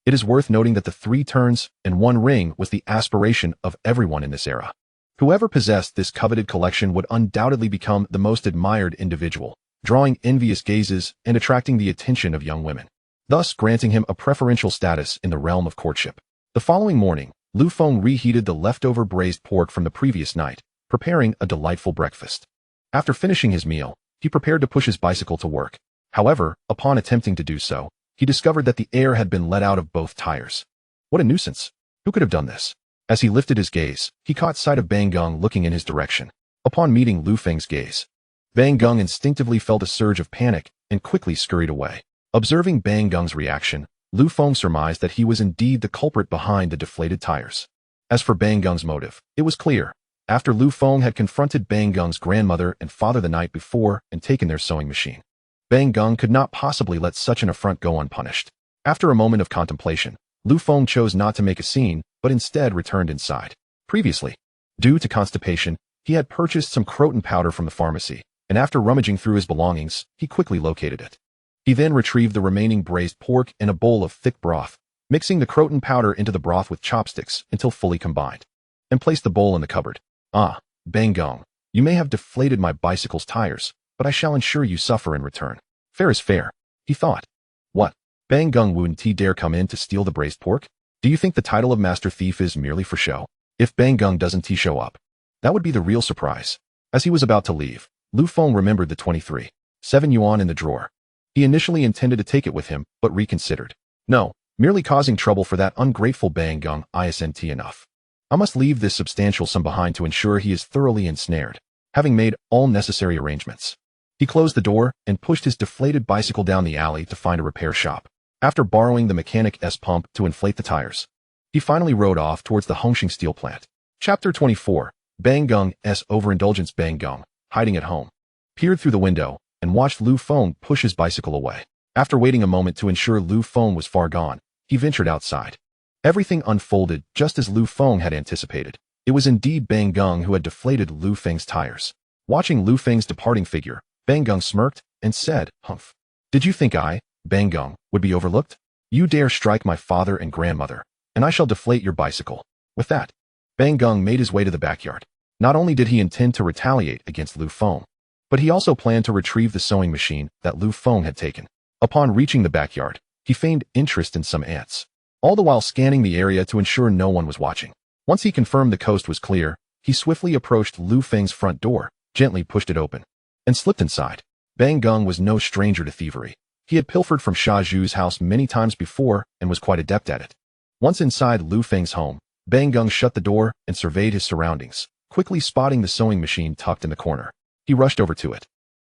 Speaker 1: It is worth noting that the 3 turns and 1 ring was the aspiration of everyone in this era. Whoever possessed this coveted collection would undoubtedly become the most admired individual, drawing envious gazes and attracting the attention of young women, thus granting him a preferential status in the realm of courtship. The following morning, Lu Feng reheated the leftover braised pork from the previous night, preparing a delightful breakfast. After finishing his meal, he prepared to push his bicycle to work. However, upon attempting to do so, he discovered that the air had been let out of both tires. What a nuisance! Who could have done this? As he lifted his gaze, he caught sight of Bang Geng looking in his direction. Upon meeting Lu Feng's gaze, Bang Geng instinctively felt a surge of panic and quickly scurried away. Observing Bang Geng's reaction, Lu Feng surmised that he was indeed the culprit behind the deflated tires. As for Bang Geng's motive, it was clear. After Lu Feng had confronted Bang Geng's grandmother and father the night before and taken their sewing machine, Bang Geng could not possibly let such an affront go unpunished. After a moment of contemplation, Lu Feng chose not to make a scene, but instead returned inside. Previously, due to constipation, he had purchased some croton powder from the pharmacy, and after rummaging through his belongings, he quickly located it. He then retrieved the remaining braised pork in a bowl of thick broth, mixing the croton powder into the broth with chopsticks until fully combined, and placed the bowl in the cupboard. Ah, Bang Geng, you may have deflated my bicycle's tires, but I shall ensure you suffer in return. Fair is fair, he thought. What? Bang Geng wouldn't he dare come in to steal the braised pork? Do you think the title of Master Thief is merely for show? If Bang Geng doesn't show up, that would be the real surprise. As he was about to leave, Lu Feng remembered the 23.7 yuan in the drawer. He initially intended to take it with him, but reconsidered. No, merely causing trouble for that ungrateful Bang Geng isn't enough. I must leave this substantial sum behind to ensure he is thoroughly ensnared, having made all necessary arrangements. He closed the door and pushed his deflated bicycle down the alley to find a repair shop. After borrowing the mechanic's pump to inflate the tires, he finally rode off towards the Hongqing steel plant. Chapter 24. Bang Geng's overindulgence. Bang Geng, hiding at home, peered through the window and watched Lu Feng push his bicycle away. After waiting a moment to ensure Lu Feng was far gone, he ventured outside. Everything unfolded just as Lu Feng had anticipated. It was indeed Bang Geng who had deflated Lu Feng's tires. Watching Lu Feng's departing figure, Bang Geng smirked and said, "Humph. Did you think I, Bang Geng, would be overlooked? You dare strike my father and grandmother, and I shall deflate your bicycle." With that, Bang Geng made his way to the backyard. Not only did he intend to retaliate against Lu Feng, but he also planned to retrieve the sewing machine that Lu Feng had taken. Upon reaching the backyard, he feigned interest in some ants, all the while scanning the area to ensure no one was watching. Once he confirmed the coast was clear, he swiftly approached Lu Feng's front door, gently pushed it open, and slipped inside. Bang Geng was no stranger to thievery. He had pilfered from Shazhu's house many times before and was quite adept at it. Once inside Lu Feng's home, Bang Geng shut the door and surveyed his surroundings, quickly spotting the sewing machine tucked in the corner. He rushed over to it,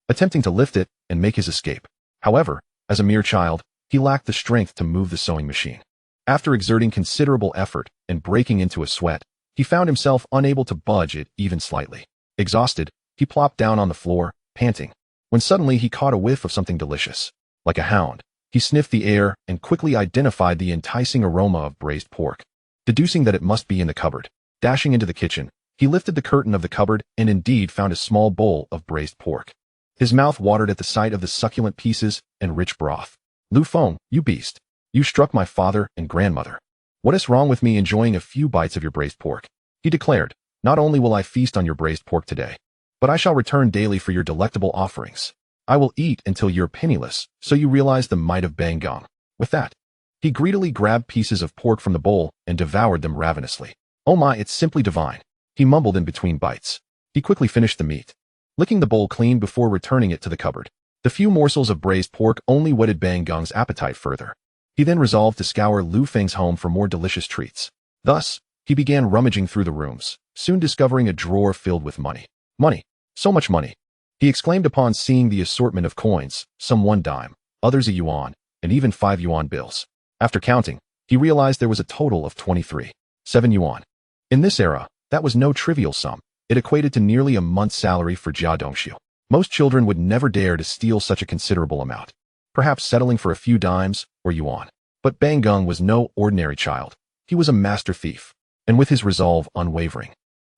Speaker 1: attempting to lift it and make his escape. However, as a mere child, he lacked the strength to move the sewing machine. After exerting considerable effort and breaking into a sweat, he found himself unable to budge it even slightly. Exhausted, he plopped down on the floor, panting, when suddenly he caught a whiff of something delicious. Like a hound, he sniffed the air and quickly identified the enticing aroma of braised pork, deducing that it must be in the cupboard. Dashing into the kitchen, he lifted the curtain of the cupboard and indeed found a small bowl of braised pork. His mouth watered at the sight of the succulent pieces and rich broth. "Lu Feng, you beast. You struck my father and grandmother. What is wrong with me enjoying a few bites of your braised pork?" he declared. "Not only will I feast on your braised pork today, but I shall return daily for your delectable offerings. I will eat until you're penniless, so you realize the might of Bang Geng." With that, he greedily grabbed pieces of pork from the bowl and devoured them ravenously. "Oh my, it's simply divine," he mumbled in between bites. He quickly finished the meat, licking the bowl clean before returning it to the cupboard. The few morsels of braised pork only whetted Bang Geng's appetite further. He then resolved to scour Lu Feng's home for more delicious treats. Thus, he began rummaging through the rooms, soon discovering a drawer filled with money. Money. So much money. He exclaimed upon seeing the assortment of coins, some 1 dime, others a yuan, and even 5 yuan bills. After counting, he realized there was a total of 23.7 yuan. In this era, that was no trivial sum. It equated to nearly a month's salary for Jia Dongxiu. Most children would never dare to steal such a considerable amount, perhaps settling for a few dimes or yuan. But Bang Gung was no ordinary child. He was a master thief, and with his resolve unwavering,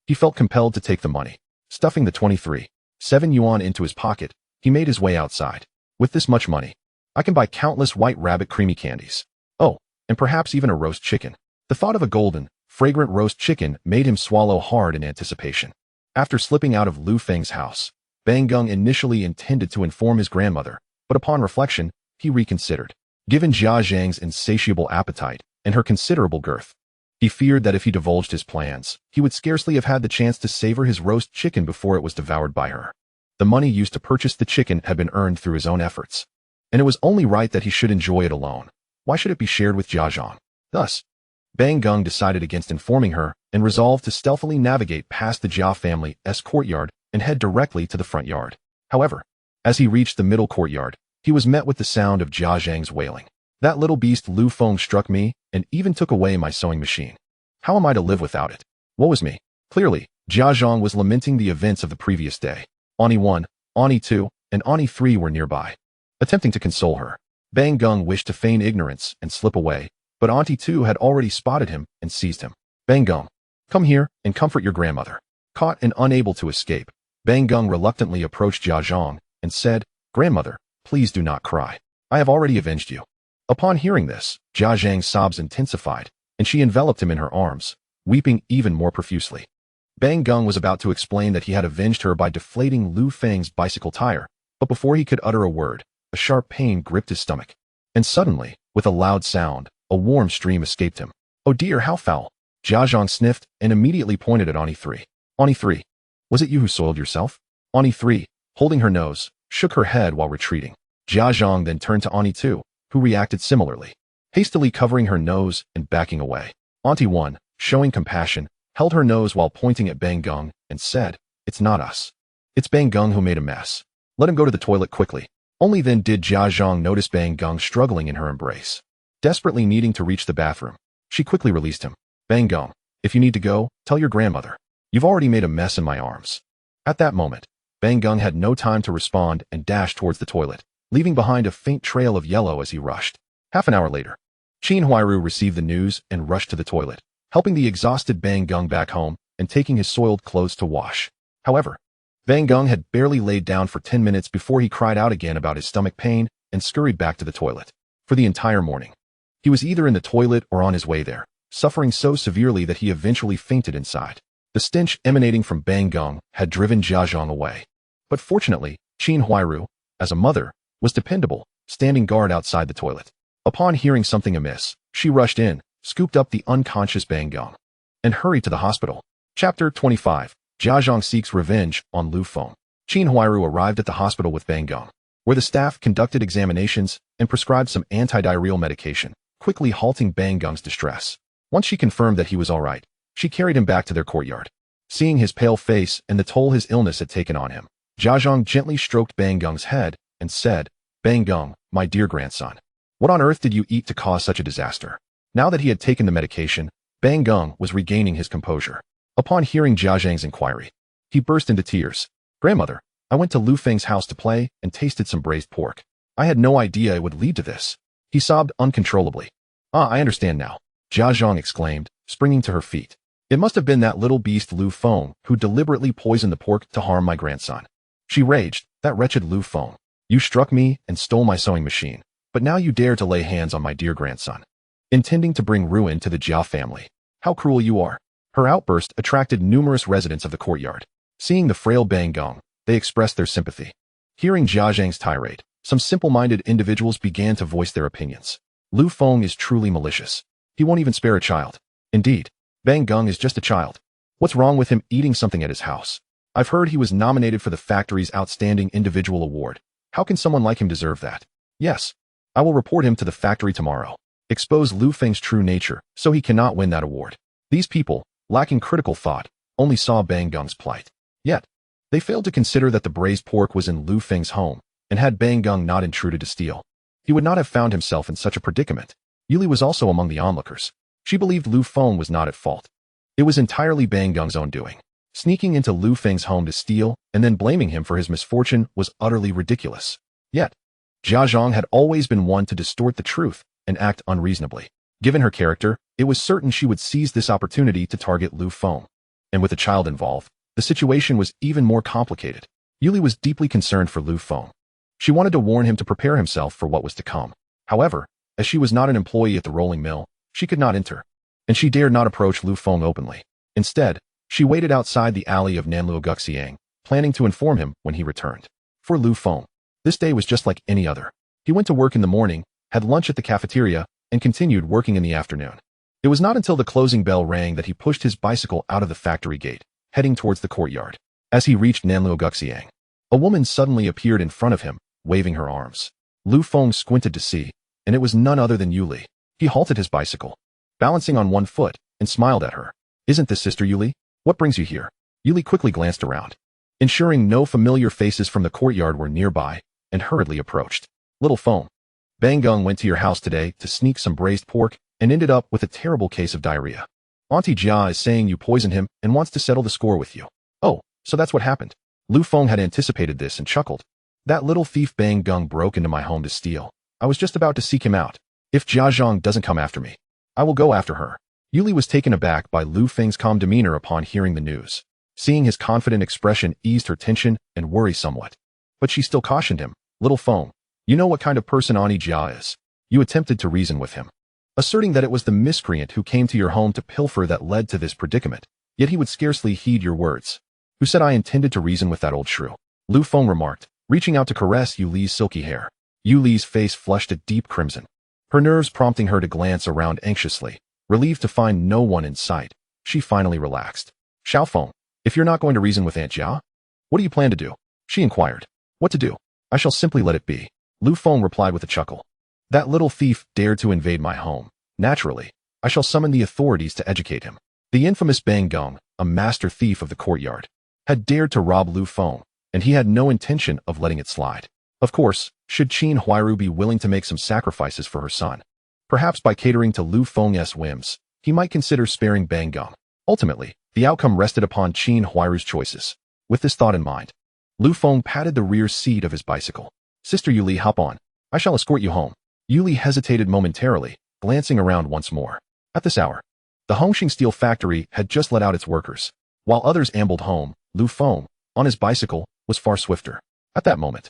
Speaker 1: he felt compelled to take the money. Stuffing the 23.7 yuan into his pocket, he made his way outside. With this much money, I can buy countless white rabbit creamy candies. Oh, and perhaps even a roast chicken. The thought of a golden, fragrant roast chicken made him swallow hard in anticipation. After slipping out of Lu Feng's house, Bang Gung initially intended to inform his grandmother, but upon reflection, he reconsidered. Given Jia Zhang's insatiable appetite and her considerable girth, he feared that if he divulged his plans, he would scarcely have had the chance to savor his roast chicken before it was devoured by her. The money used to purchase the chicken had been earned through his own efforts, and it was only right that he should enjoy it alone. Why should it be shared with Jia Zhang? Thus, Bang Gung decided against informing her and resolved to stealthily navigate past the Jia family's courtyard and head directly to the front yard. However, as he reached the middle courtyard, he was met with the sound of Jia Zhang's wailing. That little beast Lu Feng struck me and even took away my sewing machine. How am I to live without it? Woe is me. Clearly, Jia Zhang was lamenting the events of the previous day. Auntie 1, Auntie 2, and Auntie 3 were nearby. Attempting to console her, Bang Gung wished to feign ignorance and slip away, but Auntie 2 had already spotted him and seized him. Bang Gung, come here and comfort your grandmother. Caught and unable to escape, Bang Gung reluctantly approached Jia Zhang and said, Grandmother, please do not cry. I have already avenged you. Upon hearing this, Jia Zhang's sobs intensified, and she enveloped him in her arms, weeping even more profusely. Bang Gung was about to explain that he had avenged her by deflating Lu Feng's bicycle tire, but before he could utter a word, a sharp pain gripped his stomach. And suddenly, with a loud sound, a warm stream escaped him. Oh dear, how foul! Jia Zhang sniffed and immediately pointed at Auntie 3. Auntie 3, was it you who soiled yourself? Auntie 3, holding her nose, shook her head while retreating. Jia Zhang then turned to Auntie 2, who reacted similarly, hastily covering her nose and backing away. Auntie 1, showing compassion, held her nose while pointing at Bang Gung and said, It's not us. It's Bang Gung who made a mess. Let him go to the toilet quickly. Only then did Jia Zhang notice Bang Gung struggling in her embrace. Desperately needing to reach the bathroom, she quickly released him. Bang Gung, if you need to go, tell your grandmother. You've already made a mess in my arms. At that moment, Bang Gung had no time to respond and dashed towards the toilet, leaving behind a faint trail of yellow as he rushed. Half an hour later, Qin Huairu received the news and rushed to the toilet, helping the exhausted Bang Gung back home and taking his soiled clothes to wash. However, Bang Gung had barely laid down for 10 minutes before he cried out again about his stomach pain and scurried back to the toilet. For the entire morning, he was either in the toilet or on his way there, suffering so severely that he eventually fainted inside. The stench emanating from Bang Gung had driven Jia Zhang away. But fortunately, Qin Huairu, as a mother, was dependable, standing guard outside the toilet. Upon hearing something amiss, she rushed in, scooped up the unconscious Bang Gung, and hurried to the hospital. Chapter 25. Jia Zhang seeks revenge on Lu Feng. Qin Huairu arrived at the hospital with Bang Gung, where the staff conducted examinations and prescribed some antidiarrheal medication, quickly halting Bang Gung's distress. Once she confirmed that he was all right, she carried him back to their courtyard. Seeing his pale face and the toll his illness had taken on him, Jia Zhang gently stroked Bang Gung's head and said, Bang Gung, my dear grandson, what on earth did you eat to cause such a disaster? Now that he had taken the medication, Bang Gung was regaining his composure. Upon hearing Jia Zhang's inquiry, he burst into tears. Grandmother, I went to Lu Feng's house to play and tasted some braised pork. I had no idea it would lead to this. He sobbed uncontrollably. Ah, I understand now, Jia Zhang exclaimed, springing to her feet. It must have been that little beast Lu Feng who deliberately poisoned the pork to harm my grandson. She raged, that wretched Lu Feng. You struck me and stole my sewing machine, but now you dare to lay hands on my dear grandson, intending to bring ruin to the Jia family. How cruel you are. Her outburst attracted numerous residents of the courtyard. Seeing the frail Bang Gung, they expressed their sympathy. Hearing Jia Zhang's tirade, some simple-minded individuals began to voice their opinions. Lu Feng is truly malicious. He won't even spare a child. Indeed, Bang Gung is just a child. What's wrong with him eating something at his house? I've heard he was nominated for the factory's Outstanding Individual Award. How can someone like him deserve that? Yes, I will report him to the factory tomorrow. expose Lu Feng's true nature so he cannot win that award. These people, lacking critical thought, only saw Bang Gung's plight. Yet, they failed to consider that the braised pork was in Lu Feng's home, and had Bang Gung not intruded to steal, he would not have found himself in such a predicament. Yuli was also among the onlookers. She believed Lu Feng was not at fault. It was entirely Bang Gung's own doing. Sneaking into Lu Feng's home to steal and then blaming him for his misfortune was utterly ridiculous. Yet, Jia Zhang had always been one to distort the truth and act unreasonably. Given her character, it was certain she would seize this opportunity to target Lu Feng. And with a child involved, the situation was even more complicated. Yuli was deeply concerned for Lu Feng. She wanted to warn him to prepare himself for what was to come. However, as she was not an employee at the rolling mill, she could not enter, and she dared not approach Lu Feng openly. Instead, she waited outside the alley of Nanluoguxiang, planning to inform him when he returned. For Lu Feng, this day was just like any other. He went to work in the morning, had lunch at the cafeteria, and continued working in the afternoon. It was not until the closing bell rang that he pushed his bicycle out of the factory gate, heading towards the courtyard. As he reached Nanluoguxiang, a woman suddenly appeared in front of him, waving her arms. Lu Feng squinted to see, and it was none other than Yuli. He halted his bicycle, balancing on one foot, and smiled at her. "Isn't this Sister Yuli? What brings you here?" Yuli quickly glanced around, ensuring no familiar faces from the courtyard were nearby, and hurriedly approached. "Little Feng, Bang Gung went to your house today to sneak some braised pork and ended up with a terrible case of diarrhea. Auntie Jia is saying you poisoned him and wants to settle the score with you." "Oh, so that's what happened." Lu Feng had anticipated this and chuckled. "That little thief Bang Gung broke into my home to steal. I was just about to seek him out. If Jia Zhang doesn't come after me, I will go after her." Yuli was taken aback by Lu Feng's calm demeanor upon hearing the news. Seeing his confident expression eased her tension and worry somewhat. But she still cautioned him. "Little Feng, you know what kind of person Auntie Jia is." You attempted to reason with him, asserting that it was the miscreant who came to your home to pilfer that led to this predicament, yet he would scarcely heed your words. "Who said I intended to reason with that old shrew?" Lu Feng remarked, reaching out to caress Yuli's silky hair. Yuli's face flushed a deep crimson, her nerves prompting her to glance around anxiously. Relieved to find no one in sight, she finally relaxed. "Xiao Feng, if you're not going to reason with Aunt Jia, what do you plan to do?" she inquired. "What to do? I shall simply let it be." Lu Feng replied with a chuckle. "That little thief dared to invade my home. Naturally, I shall summon the authorities to educate him." The infamous Bang Gung, a master thief of the courtyard, had dared to rob Lu Feng, and he had no intention of letting it slide. Of course, should Qin Huairu be willing to make some sacrifices for her son, perhaps by catering to Lu Feng's whims, he might consider sparing Bang Gung. Ultimately, the outcome rested upon Qin Huairu's choices. With this thought in mind, Lu Feng patted the rear seat of his bicycle. "Sister Yuli, hop on. I shall escort you home." Yuli hesitated momentarily, glancing around once more. At this hour, the Hongxing steel factory had just let out its workers. While others ambled home, Lu Feng, on his bicycle, was far swifter. At that moment,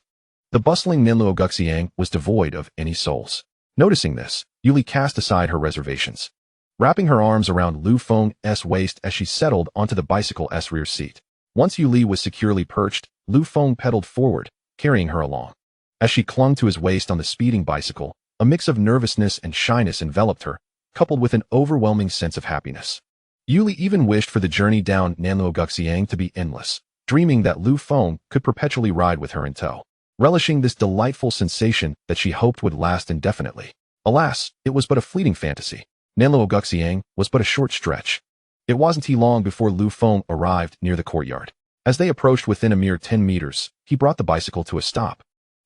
Speaker 1: the bustling Nanluoguxiang was devoid of any souls. Noticing this, Yuli cast aside her reservations, wrapping her arms around Lu Feng's waist as she settled onto the bicycle's rear seat. Once Yuli was securely perched, Lu Feng pedaled forward, carrying her along. As she clung to his waist on the speeding bicycle, a mix of nervousness and shyness enveloped her, coupled with an overwhelming sense of happiness. Yuli even wished for the journey down Nanluoguxiang to be endless, dreaming that Lu Feng could perpetually ride with her in tow, relishing this delightful sensation that she hoped would last indefinitely. Alas, it was but a fleeting fantasy. Nanluoguxiang was but a short stretch. It wasn't long before Lu Feng arrived near the courtyard. As they approached within a mere 10 meters, he brought the bicycle to a stop,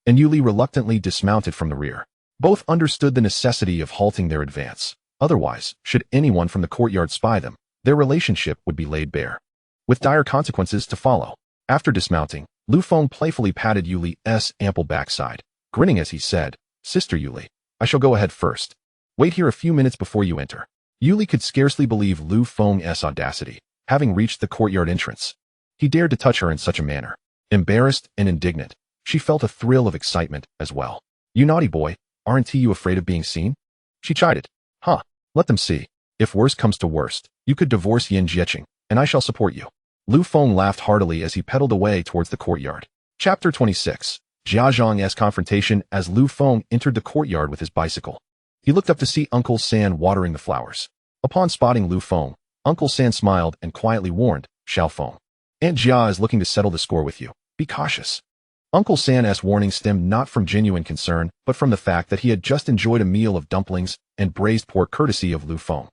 Speaker 1: and Yuli reluctantly dismounted from the rear. Both understood the necessity of halting their advance. Otherwise, should anyone from the courtyard spy them, their relationship would be laid bare, with dire consequences to follow. After dismounting, Lu Feng playfully patted Yuli's ample backside, grinning as he said, "Sister Yuli, I shall go ahead first. Wait here a few minutes before you enter." Yuli could scarcely believe Lu Feng's audacity, having reached the courtyard entrance. He dared to touch her in such a manner. Embarrassed and indignant, she felt a thrill of excitement as well. "You naughty boy, aren't you afraid of being seen?" she chided. "Huh, let them see. If worst comes to worst, you could divorce Yin Jieqing, and I shall support you." Lu Feng laughed heartily as he pedaled away towards the courtyard. Chapter 26. Jia Zhang's confrontation. As Lu Feng entered the courtyard with his bicycle, he looked up to see Uncle San watering the flowers. Upon spotting Lu Feng, Uncle San smiled and quietly warned, "Xiao Feng, Aunt Jia is looking to settle the score with you. Be cautious." Uncle San's warning stemmed not from genuine concern, but from the fact that he had just enjoyed a meal of dumplings and braised pork courtesy of Lu Feng,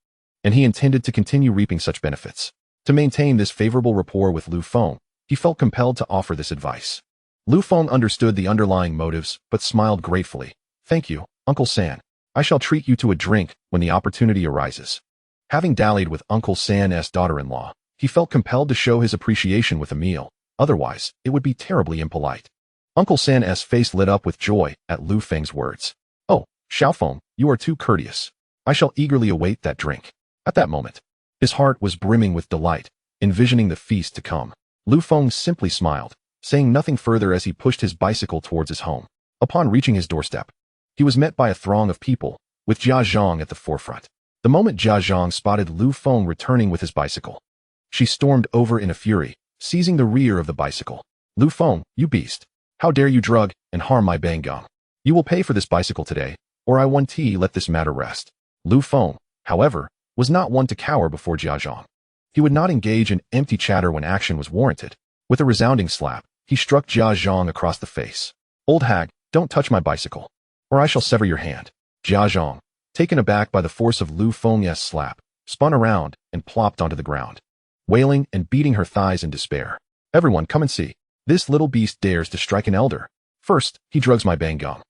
Speaker 1: and he intended to continue reaping such benefits. To maintain this favorable rapport with Lu Feng, he felt compelled to offer this advice. Lu Feng understood the underlying motives, but smiled gratefully. Thank you, Uncle San. I shall treat you to a drink when the opportunity arises. Having dallied with Uncle San's daughter-in-law, he felt compelled to show his appreciation with a meal, otherwise it would be terribly impolite. Uncle San's face lit up with joy at Lu Feng's words. Oh, Xiaofeng, you are too courteous. I shall eagerly await that drink. At that moment, his heart was brimming with delight, envisioning the feast to come. Lu Feng simply smiled, saying nothing further as he pushed his bicycle towards his home. Upon reaching his doorstep, he was met by a throng of people, with Jia Zhang at the forefront. The moment Jia Zhang spotted Lu Feng returning with his bicycle, she stormed over in a fury, seizing the rear of the bicycle. Lu Feng, you beast! How dare you drug and harm my Banggong? You will pay for this bicycle today, or I want to let this matter rest. Lu Feng, however, was not one to cower before Jia Zhang. He would not engage in empty chatter when action was warranted. With a resounding slap, he struck Jia Zhang across the face. Old hag, don't touch my bicycle, or I shall sever your hand. Jia Zhang, taken aback by the force of Lu Feng's slap, spun around and plopped onto the ground, wailing and beating her thighs in despair. Everyone come and see. This little beast dares to strike an elder. First, he drugs my Banggong,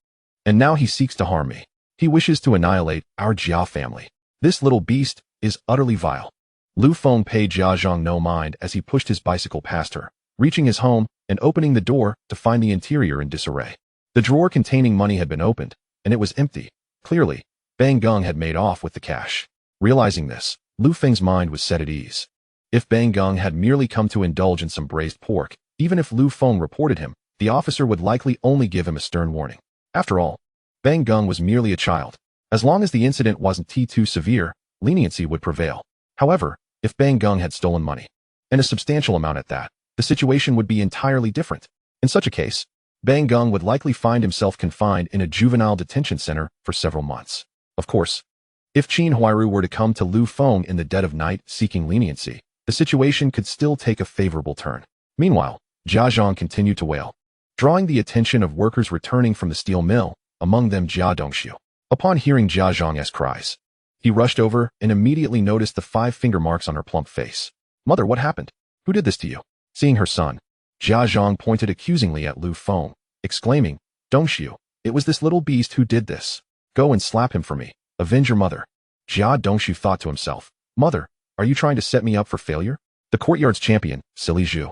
Speaker 1: and now he seeks to harm me. He wishes to annihilate our Jia family. This little beast is utterly vile. Lu Feng paid Jia Zhang no mind as he pushed his bicycle past her, reaching his home and opening the door to find the interior in disarray. The drawer containing money had been opened, and it was empty. Clearly, Banggong had made off with the cash. Realizing this, Lu Feng's mind was set at ease. If Banggong had merely come to indulge in some braised pork, even if Lu Feng reported him, the officer would likely only give him a stern warning. After all, Banggong was merely a child. As long as the incident wasn't too severe, leniency would prevail. However, if Banggong had stolen money, and a substantial amount at that, the situation would be entirely different. In such a case, Banggong would likely find himself confined in a juvenile detention center for several months. Of course, if Qin Huairu were to come to Lu Feng in the dead of night seeking leniency, the situation could still take a favorable turn. Meanwhile, Jia Zhang continued to wail, drawing the attention of workers returning from the steel mill, among them Jia Dongxiu. Upon hearing Jia Zhang's cries, he rushed over and immediately noticed the 5 finger marks on her plump face. Mother, what happened? Who did this to you? Seeing her son, Jia Zhang pointed accusingly at Lu Feng, exclaiming, Dongxiu, it was this little beast who did this. Go and slap him for me. Avenge your mother. Jia Dongxiu thought to himself, Mother, are you trying to set me up for failure? The Courtyard's champion, Silly Zhu,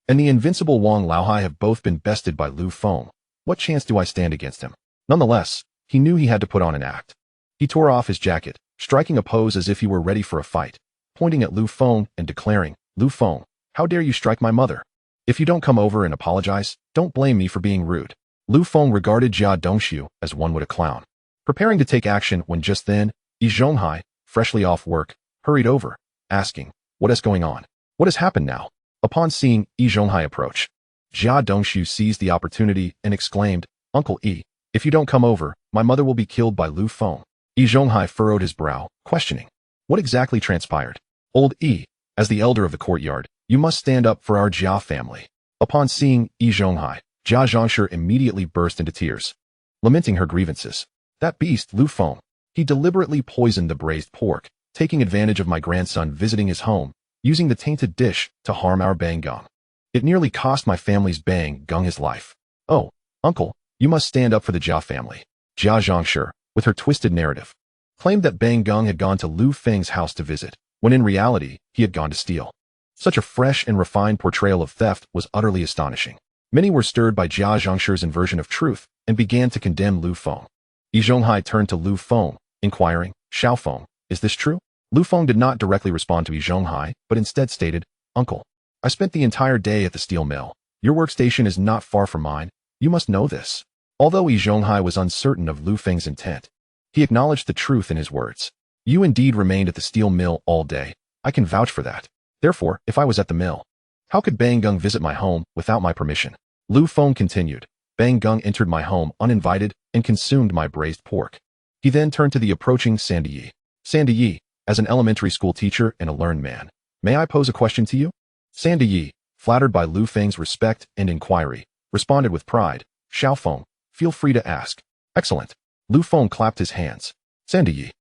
Speaker 1: and the invincible Wang Laohai have both been bested by Lu Feng. What chance do I stand against him? Nonetheless, he knew he had to put on an act. He tore off his jacket, striking a pose as if he were ready for a fight, pointing at Lu Feng and declaring, Lu Feng, how dare you strike my mother? If you don't come over and apologize, don't blame me for being rude. Lu Feng regarded Jia Dongxiu as one would a clown. Preparing to take action when just then, Yi Zhonghai, freshly off work, hurried over, asking, what is going on? What has happened now? Upon seeing Yi Zhonghai approach, Jia Dongxiu seized the opportunity and exclaimed, Uncle Yi, if you don't come over, my mother will be killed by Lu Feng. Yi Zhonghai furrowed his brow, questioning, what exactly transpired? Old Yi, as the elder of the courtyard, you must stand up for our Jia family. Upon seeing Yi Zhonghai, Jia Zhangshi immediately burst into tears, lamenting her grievances. That beast, Lu Feng, he deliberately poisoned the braised pork, taking advantage of my grandson visiting his home, using the tainted dish to harm our Banggong. It nearly cost my family's Banggong his life. Oh, uncle, you must stand up for the Jia family. Jia Zhangshi, with her twisted narrative, claimed that Banggong had gone to Lu Feng's house to visit, when in reality, he had gone to steal. Such a fresh and refined portrayal of theft was utterly astonishing. Many were stirred by Jia Zhangshi's inversion of truth and began to condemn Lu Feng. Yi Zhonghai turned to Lu Feng, inquiring, Xiaofeng, is this true? Lu Feng did not directly respond to Yi Zhonghai, but instead stated, Uncle, I spent the entire day at the steel mill. Your workstation is not far from mine. You must know this. Although Yi Zhonghai was uncertain of Lu Feng's intent, he acknowledged the truth in his words. You indeed remained at the steel mill all day. I can vouch for that. Therefore, if I was at the mill, how could Banggong visit my home without my permission? Lu Feng continued, Banggong entered my home uninvited and consumed my braised pork. He then turned to the approaching Sandy Yi. Sandy Yi, as an elementary school teacher and a learned man, may I pose a question to you? Sandy Yi, flattered by Lu Feng's respect and inquiry, responded with pride. Xiao Feng, feel free to ask. Excellent. Lu Feng clapped his hands. Sandy Yi.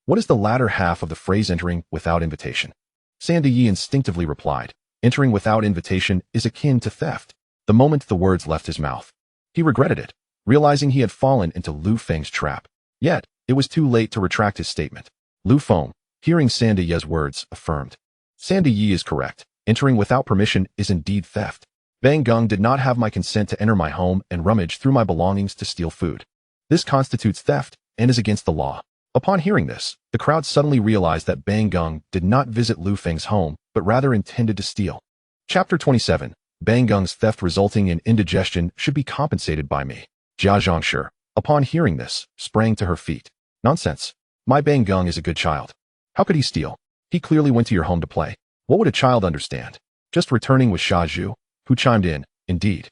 Speaker 1: What is the latter half of the phrase entering without invitation? Sandy Yi instinctively replied. Entering without invitation is akin to theft. The moment the words left his mouth, he regretted it, realizing he had fallen into Lu Feng's trap. Yet, it was too late to retract his statement. Lu Feng, hearing Sandy Yi's words, affirmed. Sandy Yi is correct. Entering without permission is indeed theft. Bang Geng did not have my consent to enter my home and rummage through my belongings to steal food. This constitutes theft and is against the law. Upon hearing this, the crowd suddenly realized that Bang Geng did not visit Lu Feng's home, but rather intended to steal. Chapter 27. Bang Geng's theft resulting in indigestion should be compensated by me. Jia Zhangshi, upon hearing this, sprang to her feet. Nonsense. My Bang Geng is a good child. How could he steal? He clearly went to your home to play. What would a child understand? Just returning with Shazhu, who chimed in, indeed.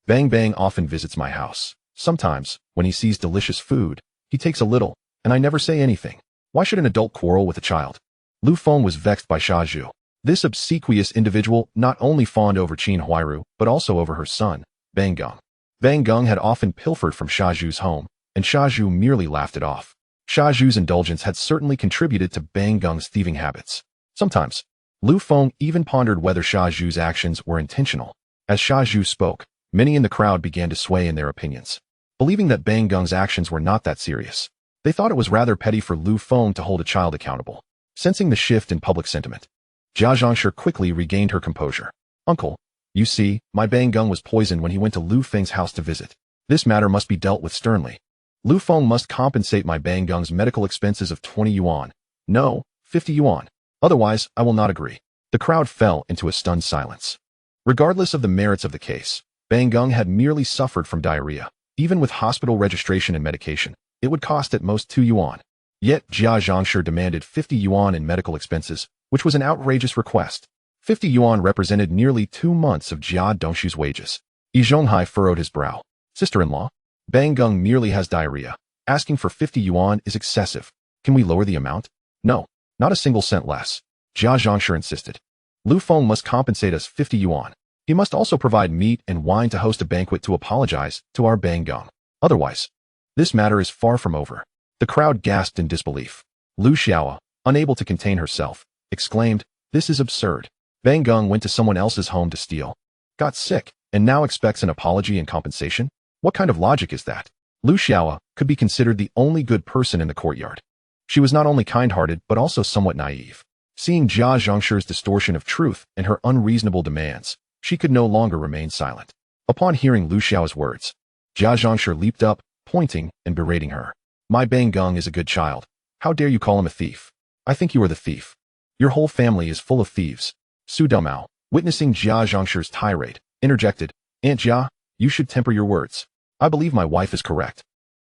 Speaker 1: Bang Bang often visits my house. Sometimes, when he sees delicious food, he takes a little, and I never say anything. Why should an adult quarrel with a child? Lu Feng was vexed by Shazhu. This obsequious individual not only fawned over Qin Huairu, but also over her son, Bang Geng. Bang Geng had often pilfered from Shazhu's home, and Shazhu merely laughed it off. Shazhu's indulgence had certainly contributed to Bang Geng's thieving habits. Sometimes, Lu Feng even pondered whether Shazhu's actions were intentional. As Shazhu spoke, many in the crowd began to sway in their opinions. Believing that Bang Geng's actions were not that serious, they thought it was rather petty for Lu Feng to hold a child accountable. Sensing the shift in public sentiment, Jia Zhangshi quickly regained her composure. Uncle, you see, my Bang Geng was poisoned when he went to Lu Feng's house to visit. This matter must be dealt with sternly. Lu Feng must compensate my Bang Geng's medical expenses of 20 yuan. No, 50 yuan. Otherwise, I will not agree. The crowd fell into a stunned silence. Regardless of the merits of the case, Bang Geng had merely suffered from diarrhea. Even with hospital registration and medication, it would cost at most 2 yuan. Yet Jia Zhangshi demanded 50 yuan in medical expenses, which was an outrageous request. 50 yuan represented nearly 2 months of Jia Dongshi's wages. Yi Zhonghai furrowed his brow. Sister-in-law, Bang Geng merely has diarrhea. Asking for 50 yuan is excessive. Can we lower the amount? No, not a single cent less. Jia Zhangshi insisted. Lu Feng must compensate us 50 yuan. He must also provide meat and wine to host a banquet to apologize to our Bang Geng. Otherwise, this matter is far from over. The crowd gasped in disbelief. Lu Xiao, unable to contain herself, exclaimed, this is absurd. Bang Geng went to someone else's home to steal, got sick, and now expects an apology and compensation? What kind of logic is that? Lu Xiao could be considered the only good person in the courtyard. She was not only kind-hearted but also somewhat naive. Seeing Jia Zhangshi's distortion of truth and her unreasonable demands, she could no longer remain silent. Upon hearing Lu Xiao's words, Jia Zhangshi leaped up, pointing and berating her. My Bang Geng is a good child. How dare you call him a thief? I think you are the thief. Your whole family is full of thieves. Su Dumao, witnessing Jia Zhangshi's tirade, interjected, Aunt Jia, you should temper your words. I believe my wife is correct.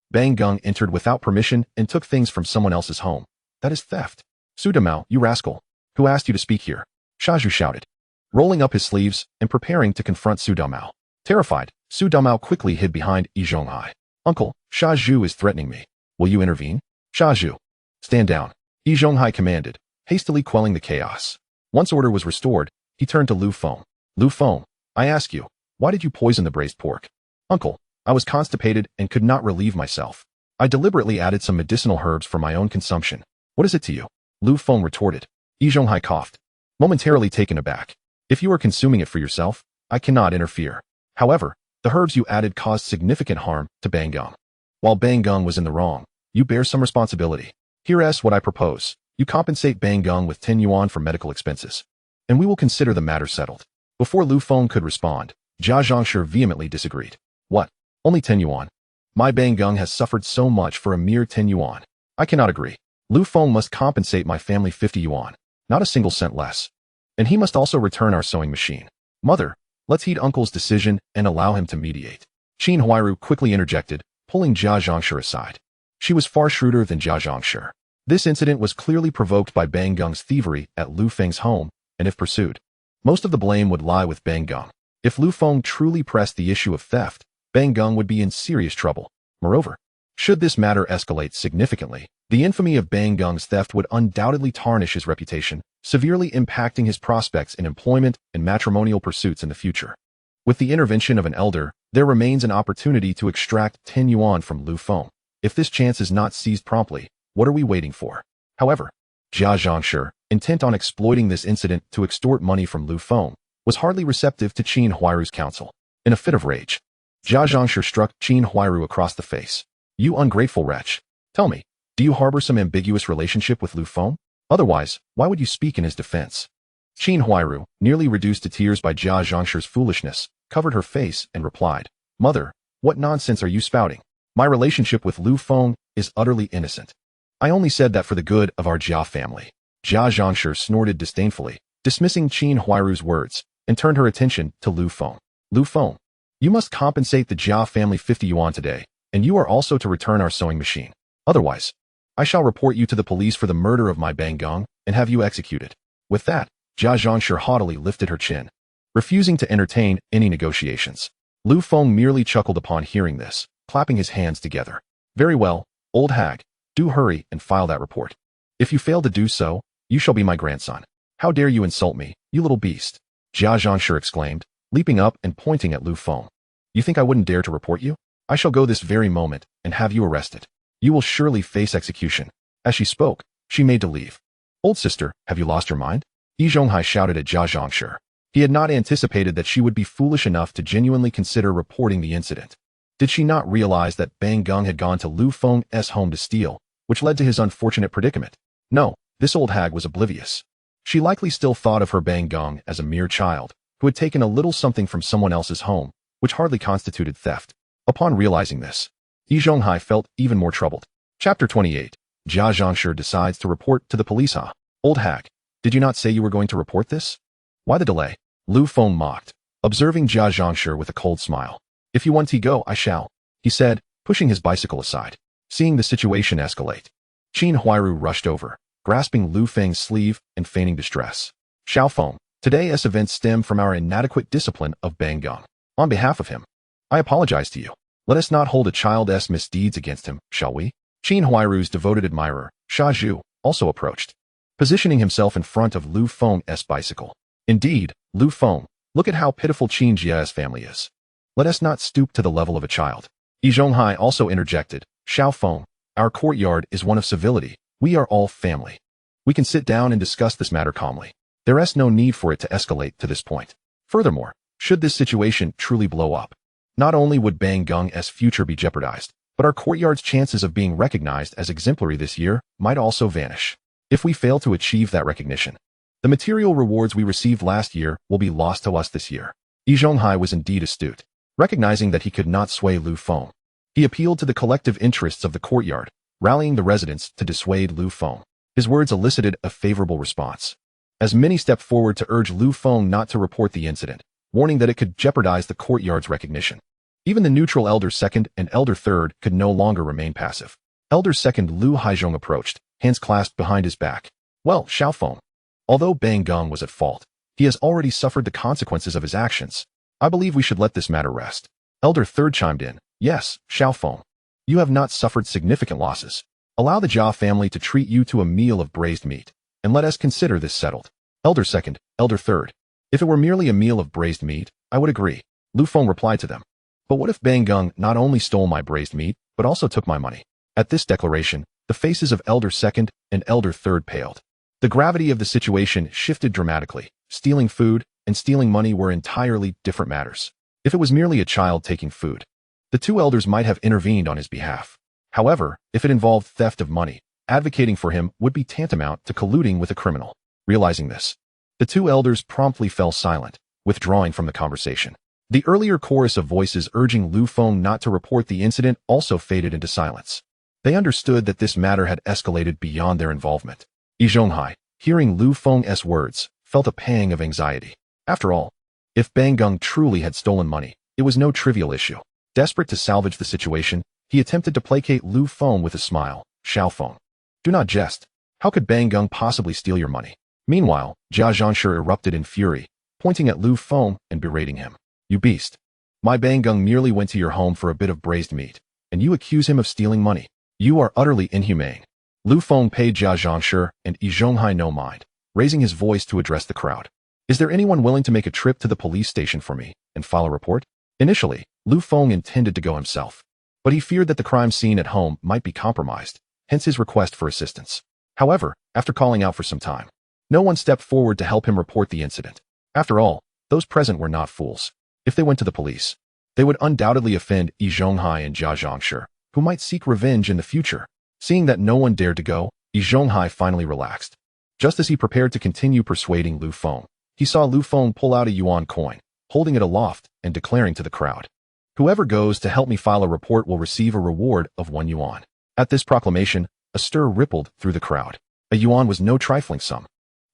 Speaker 1: Bang Geng entered without permission and took things from someone else's home. That is theft. Su Dumao, you rascal. Who asked you to speak here? Shazhu shouted, rolling up his sleeves and preparing to confront Su Dumao. Terrified, Su Dumao quickly hid behind Yi Zhonghai. Uncle, Shazhu is threatening me. Will you intervene? Shazhu, stand down. Yi Zhonghai commanded, hastily quelling the chaos. Once order was restored, he turned to Lu Feng. Lu Feng, I ask you, why did you poison the braised pork? Uncle, I was constipated and could not relieve myself. I deliberately added some medicinal herbs for my own consumption. What is it to you? Lu Feng retorted. Yi Zhonghai coughed, momentarily taken aback. If you are consuming it for yourself, I cannot interfere. However, the herbs you added caused significant harm to Bang Geng. While Bang Geng was in the wrong, you bear some responsibility. Here's what I propose. You compensate Bang Geng with 10 yuan for medical expenses, and we will consider the matter settled. Before Lu Feng could respond, Jia Zhangshi vehemently disagreed. What? Only 10 yuan? My Bang Geng has suffered so much for a mere 10 yuan. I cannot agree. Lu Feng must compensate my family 50 yuan, not a single cent less. And he must also return our sewing machine. Mother, let's heed Uncle's decision and allow him to mediate. Qin Huairu quickly interjected, pulling Jia Zhangshi aside. She was far shrewder than Jia Zhangshi. This incident was clearly provoked by Bang Geng's thievery at Lu Feng's home, and if pursued, most of the blame would lie with Bang Geng. If Lu Feng truly pressed the issue of theft, Bang Geng would be in serious trouble. Moreover, should this matter escalate significantly, the infamy of Bang Geng's theft would undoubtedly tarnish his reputation, severely impacting his prospects in employment and matrimonial pursuits in the future. With the intervention of an elder, there remains an opportunity to extract 10 yuan from Lu Feng. If this chance is not seized promptly, what are we waiting for? However, Jia Zhangshi, intent on exploiting this incident to extort money from Lu Feng, was hardly receptive to Qin Huairu's counsel. In a fit of rage, Jia Zhangshi struck Qin Huairu across the face. You ungrateful wretch. Tell me, do you harbor some ambiguous relationship with Lu Feng? Otherwise, why would you speak in his defense? Qin Huairu, nearly reduced to tears by Jia Zhangshi's foolishness, covered her face and replied, Mother, what nonsense are you spouting? My relationship with Lu Feng is utterly innocent. I only said that for the good of our Jia family. Jia Zhangshi snorted disdainfully, dismissing Qin Huairu's words, and turned her attention to Lu Feng. Lu Feng, you must compensate the Jia family 50 yuan today, and you are also to return our sewing machine. Otherwise, I shall report you to the police for the murder of my Bang Gong and have you executed. With that, Jia Zhangshi haughtily lifted her chin, refusing to entertain any negotiations. Lu Feng merely chuckled upon hearing this, clapping his hands together. Very well, old hag, do hurry and file that report. If you fail to do so, you shall be my grandson. How dare you insult me, you little beast? Jia Zhangshi exclaimed, leaping up and pointing at Lu Feng. You think I wouldn't dare to report you? I shall go this very moment and have you arrested. You will surely face execution. As she spoke, she made to leave. Old sister, have you lost your mind? Yi Zhonghai shouted at Jia Zhangshi. He had not anticipated that she would be foolish enough to genuinely consider reporting the incident. Did she not realize that Bang Gong had gone to Lu Feng's home to steal, which led to his unfortunate predicament? No, this old hag was oblivious. She likely still thought of her Bang Gong as a mere child, who had taken a little something from someone else's home, which hardly constituted theft. Upon realizing this, Yi Zhonghai felt even more troubled. Chapter 28. Jia Zhangshi decides to report to the police. Ha! Old hag, did you not say you were going to report this? Why the delay? Lu Feng mocked, observing Jia Zhangshi with a cold smile. If you want to go, I shall, he said, pushing his bicycle aside. Seeing the situation escalate, Qin Huairu rushed over, grasping Lu Feng's sleeve and feigning distress. Xiao Feng, today's events stem from our inadequate discipline of Bang Gong. On behalf of him, I apologize to you. Let us not hold a child's misdeeds against him, shall we? Qin Huairu's devoted admirer, Shazhu, also approached, positioning himself in front of Lu Feng's bicycle. Indeed, Lu Feng, look at how pitiful Qin Jia's family is. Let us not stoop to the level of a child. Yi Zhonghai also interjected, Xiao Feng, our courtyard is one of civility. We are all family. We can sit down and discuss this matter calmly. There is no need for it to escalate to this point. Furthermore, should this situation truly blow up, not only would Bang Gong's future be jeopardized, but our courtyard's chances of being recognized as exemplary this year might also vanish. If we fail to achieve that recognition, the material rewards we received last year will be lost to us this year. Yi Zhonghai was indeed astute. Recognizing that he could not sway Lu Feng, he appealed to the collective interests of the courtyard, rallying the residents to dissuade Lu Feng. His words elicited a favorable response, as many stepped forward to urge Lu Feng not to report the incident, warning that it could jeopardize the courtyard's recognition. Even the neutral Elder Second and Elder Third could no longer remain passive. Elder Second Lu Haizhong approached, hands clasped behind his back. Well, Xiao Feng, although Bang Gong was at fault, he has already suffered the consequences of his actions. I believe we should let this matter rest. Elder Third chimed in. Yes, Xiao Feng, you have not suffered significant losses. Allow the Jia family to treat you to a meal of braised meat, and let us consider this settled. Elder Second, Elder Third, if it were merely a meal of braised meat, I would agree. Lu Feng replied to them. But what if Bang Gong not only stole my braised meat, but also took my money? At this declaration, the faces of Elder Second and Elder Third paled. The gravity of the situation shifted dramatically. Stealing food and stealing money were entirely different matters. If it was merely a child taking food, the two elders might have intervened on his behalf. However, if it involved theft of money, advocating for him would be tantamount to colluding with a criminal. Realizing this, the two elders promptly fell silent, withdrawing from the conversation. The earlier chorus of voices urging Lu Feng not to report the incident also faded into silence. They understood that this matter had escalated beyond their involvement. Yi Zhonghai, hearing Lu Feng's words, felt a pang of anxiety. After all, if Bang Gong truly had stolen money, it was no trivial issue. Desperate to salvage the situation, he attempted to placate Lu Feng with a smile. Xiao Feng, do not jest. How could Bang Gong possibly steal your money? Meanwhile, Jia Zhangshi erupted in fury, pointing at Lu Feng and berating him. You beast. My Bang Gong merely went to your home for a bit of braised meat, and you accuse him of stealing money. You are utterly inhumane. Lu Feng paid Jia Zhangshi and Yi Zhonghai no mind, raising his voice to address the crowd. Is there anyone willing to make a trip to the police station for me and file a report? Initially, Lu Feng intended to go himself, but he feared that the crime scene at home might be compromised, hence his request for assistance. However, after calling out for some time, no one stepped forward to help him report the incident. After all, those present were not fools. If they went to the police, they would undoubtedly offend Yi Zhonghai and Jia Zhangshi, who might seek revenge in the future. Seeing that no one dared to go, Yi Zhonghai finally relaxed. Just as he prepared to continue persuading Lu Feng, he saw Lu Feng pull out a yuan coin, holding it aloft and declaring to the crowd, "Whoever goes to help me file a report will receive a reward of 1 yuan. At this proclamation, a stir rippled through the crowd. A yuan was no trifling sum.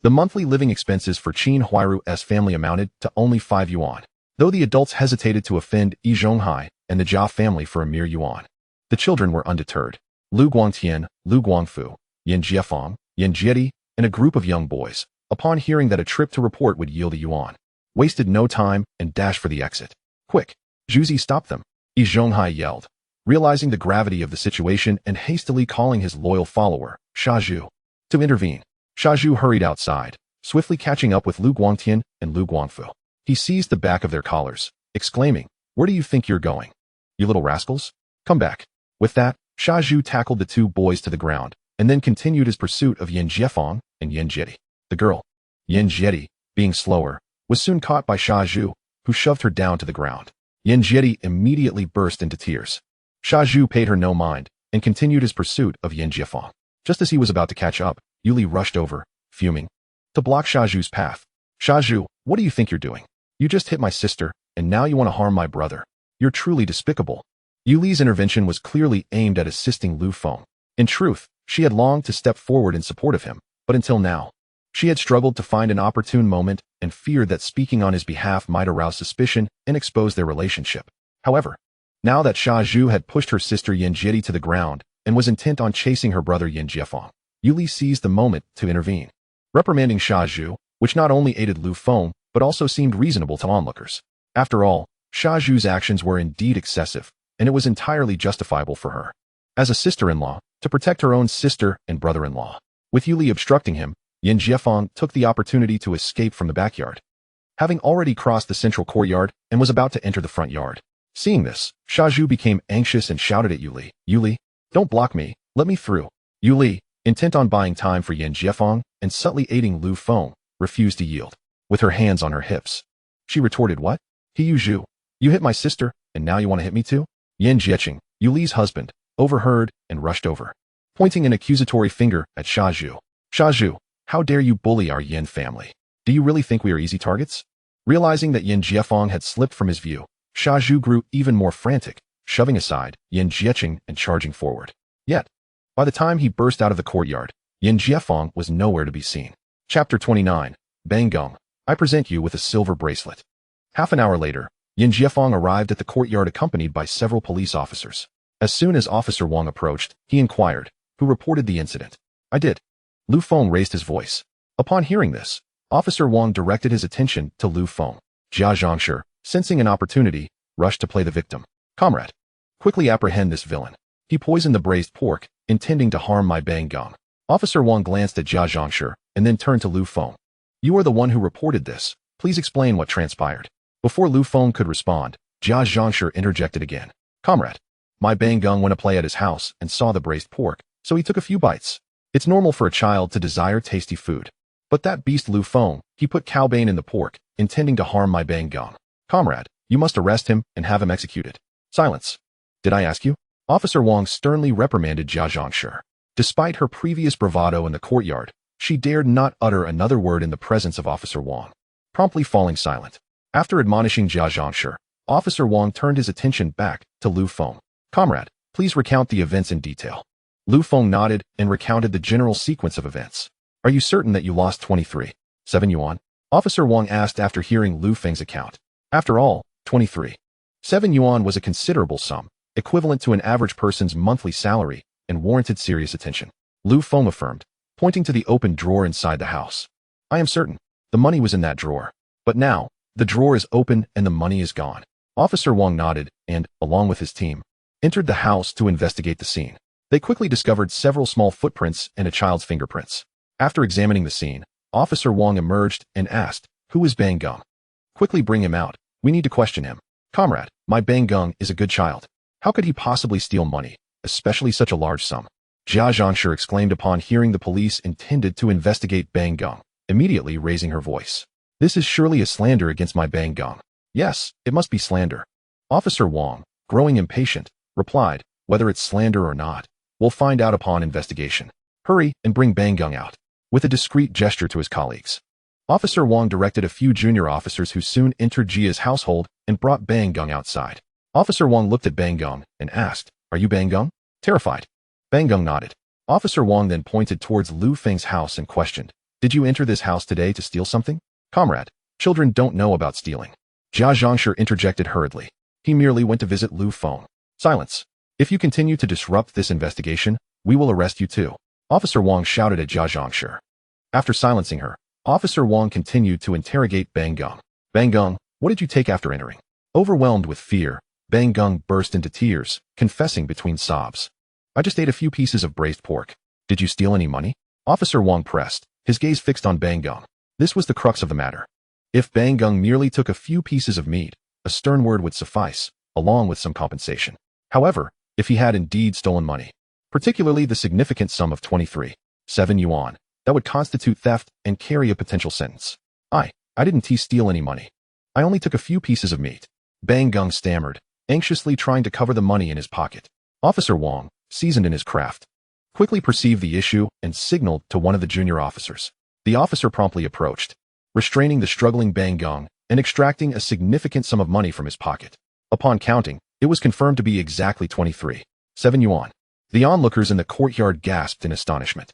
Speaker 1: The monthly living expenses for Qin Huairu's family amounted to only 5 yuan. Though the adults hesitated to offend Yi Zhonghai and the Jia family for a mere yuan, the children were undeterred. Lu Guangtian, Lu Guangfu, Yan Jiefang, Yan Jiedi, and a group of young boys, upon hearing that a trip to report would yield a yuan, wasted no time and dashed for the exit. "Quick, Zhuzi, stop them!" Yi Zhonghai yelled, realizing the gravity of the situation and hastily calling his loyal follower, Shazhu, to intervene. Shazhu hurried outside, swiftly catching up with Lu Guangtian and Lu Guangfu. He seized the back of their collars, exclaiming, "Where do you think you're going? You little rascals? Come back." With that, Shazhu tackled the 2 boys to the ground, and then continued his pursuit of Yan Jiefang and Yan Jiedi. The girl, Yan Jiedi, being slower, was soon caught by Shazhu, who shoved her down to the ground. Yan Jiedi immediately burst into tears. Shazhu paid her no mind, and continued his pursuit of Yan Jiefang. Just as he was about to catch up, Yuli rushed over, fuming, to block Shazhu's path. "Shazhu, what do you think you're doing? You just hit my sister, and now you want to harm my brother. You're truly despicable." Yuli's intervention was clearly aimed at assisting Lu Feng. In truth, she had longed to step forward in support of him, but until now, she had struggled to find an opportune moment and feared that speaking on his behalf might arouse suspicion and expose their relationship. However, now that Shazhu had pushed her sister Yan Jiedi to the ground and was intent on chasing her brother Yan Jiefang, Yuli seized the moment to intervene, reprimanding Shazhu, which not only aided Lu Feng, but also seemed reasonable to onlookers. After all, Shazhu's actions were indeed excessive, and it was entirely justifiable for her, as a sister-in-law, to protect her own sister and brother-in-law. With Yuli obstructing him, Yan Jiefang took the opportunity to escape from the backyard, having already crossed the central courtyard and was about to enter the front yard. Seeing this, Shazhu became anxious and shouted at Yuli, "Yuli, don't block me, let me through." Yuli, intent on buying time for Yan Jiefang and subtly aiding Lu Feng, refused to yield. With her hands on her hips, she retorted, "What? He Zhu, you hit my sister, and now you want to hit me too?" Yan Jieching, Yuli's husband, overheard and rushed over, pointing an accusatory finger at Shazhu. "Shazhu, how dare you bully our Yan family? Do you really think we are easy targets?" Realizing that Yan Jiefang had slipped from his view, Shazhu grew even more frantic, shoving aside Yan Jieching and charging forward. Yet, by the time he burst out of the courtyard, Yan Jiefang was nowhere to be seen. Chapter 29, Bang Gong, I present you with a silver bracelet. Half an hour later, Yan Jiefang arrived at the courtyard accompanied by several police officers. As soon as Officer Wang approached, he inquired, "Who reported the incident?" "I did." Lu Feng raised his voice. Upon hearing this, Officer Wang directed his attention to Lu Feng. Jia Zhangshi, sensing an opportunity, rushed to play the victim. "Comrade, quickly apprehend this villain. He poisoned the braised pork, intending to harm my Bang Gong." Officer Wang glanced at Jia Zhangshi and then turned to Lu Feng. "You are the one who reported this. Please explain what transpired." Before Lu Feng could respond, Jia Zhangshi interjected again. "Comrade, my Bang Gong went to play at his house and saw the braised pork, so he took a few bites. It's normal for a child to desire tasty food. But that beast Lu Feng, he put cowbane in the pork, intending to harm my Bang Gong. Comrade, you must arrest him and have him executed." "Silence. Did I ask you?" Officer Wang sternly reprimanded Jia Zhangshi. Despite her previous bravado in the courtyard, she dared not utter another word in the presence of Officer Wang, promptly falling silent. After admonishing Jia Zhangshi, Officer Wang turned his attention back to Lu Feng. "Comrade, please recount the events in detail." Lu Feng nodded and recounted the general sequence of events. "Are you certain that you lost 23.7 yuan?" Officer Wang asked after hearing Lu Feng's account. After all, 23.7 yuan was a considerable sum, equivalent to an average person's monthly salary, and warranted serious attention. Lu Feng affirmed, pointing to the open drawer inside the house. "I am certain. The money was in that drawer. But now, the drawer is open and the money is gone." Officer Wang nodded and, along with his team, entered the house to investigate the scene. They quickly discovered several small footprints and a child's fingerprints. After examining the scene, Officer Wang emerged and asked, Who is Bang Gong? Quickly bring him out. We need to question him. Comrade, my Bang Gong is a good child. How could he possibly steal money, especially such a large sum? Jia Zhangshi exclaimed upon hearing the police intended to investigate Bang Gong, immediately raising her voice. This is surely a slander against my Bang Gong. Yes, it must be slander. Officer Wang, growing impatient, replied, whether it's slander or not, we'll find out upon investigation. Hurry and bring Bang Gong out. With a discreet gesture to his colleagues, Officer Wang directed a few junior officers who soon entered Jia's household and brought Bang Gong outside. Officer Wang looked at Bang Gong and asked, "Are you Bang Gong?" Terrified. Bang Gong nodded. Officer Wang then pointed towards Lu Feng's house and questioned, "Did you enter this house today to steal something?" "Comrade, children don't know about stealing." Jia Zhangshi interjected hurriedly. "He merely went to visit Lu Feng." "Silence. If you continue to disrupt this investigation, we will arrest you too," Officer Wang shouted at Jia Zhangshi. After silencing her, Officer Wang continued to interrogate Bang Gong. "Bang Gong, what did you take after entering?" Overwhelmed with fear, Bang Gong burst into tears, confessing between sobs, "I just ate a few pieces of braised pork." "Did you steal any money?" Officer Wang pressed, his gaze fixed on Bang Gong. This was the crux of the matter. If Bang Gong merely took a few pieces of meat, a stern word would suffice, along with some compensation. However, if he had indeed stolen money, particularly the significant sum of 23.7 yuan, that would constitute theft and carry a potential sentence. I didn't steal any money. I only took a few pieces of meat," Bang Gong stammered, anxiously trying to cover the money in his pocket. Officer Wang, seasoned in his craft, quickly perceived the issue and signaled to one of the junior officers. The officer promptly approached, restraining the struggling Bang Gong and extracting a significant sum of money from his pocket. Upon counting, it was confirmed to be exactly 23.7 yuan. The onlookers in the courtyard gasped in astonishment.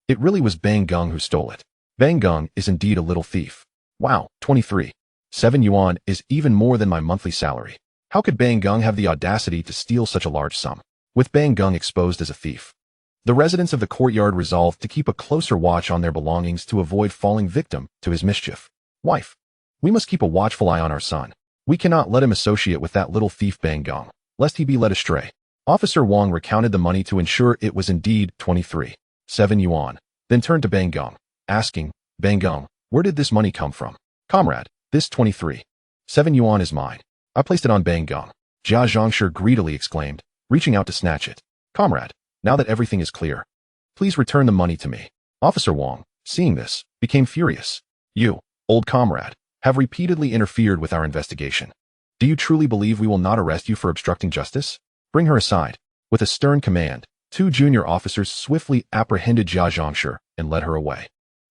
Speaker 1: It really was Bang Gong who stole it. Bang Gong is indeed a little thief. Wow, 23.7 yuan is even more than my monthly salary. How could Bang Gong have the audacity to steal such a large sum? With Bang Gong exposed as a thief, the residents of the courtyard resolved to keep a closer watch on their belongings to avoid falling victim to his mischief. "Wife, we must keep a watchful eye on our son. We cannot let him associate with that little thief Bang Gong, lest he be led astray." Officer Wang recounted the money to ensure it was indeed 23.7 yuan, then turned to Bang Gong, asking, "Bang Gong, where did this money come from?" "Comrade, this 23.7 yuan is mine. I placed it on Bang Gong," Jia Zhangshi greedily exclaimed, reaching out to snatch it. "Comrade, now that everything is clear, please return the money to me." Officer Wang, seeing this, became furious. "You, old comrade, have repeatedly interfered with our investigation. Do you truly believe we will not arrest you for obstructing justice? Bring her aside." With a stern command, two junior officers swiftly apprehended Jia Zhangshi and led her away.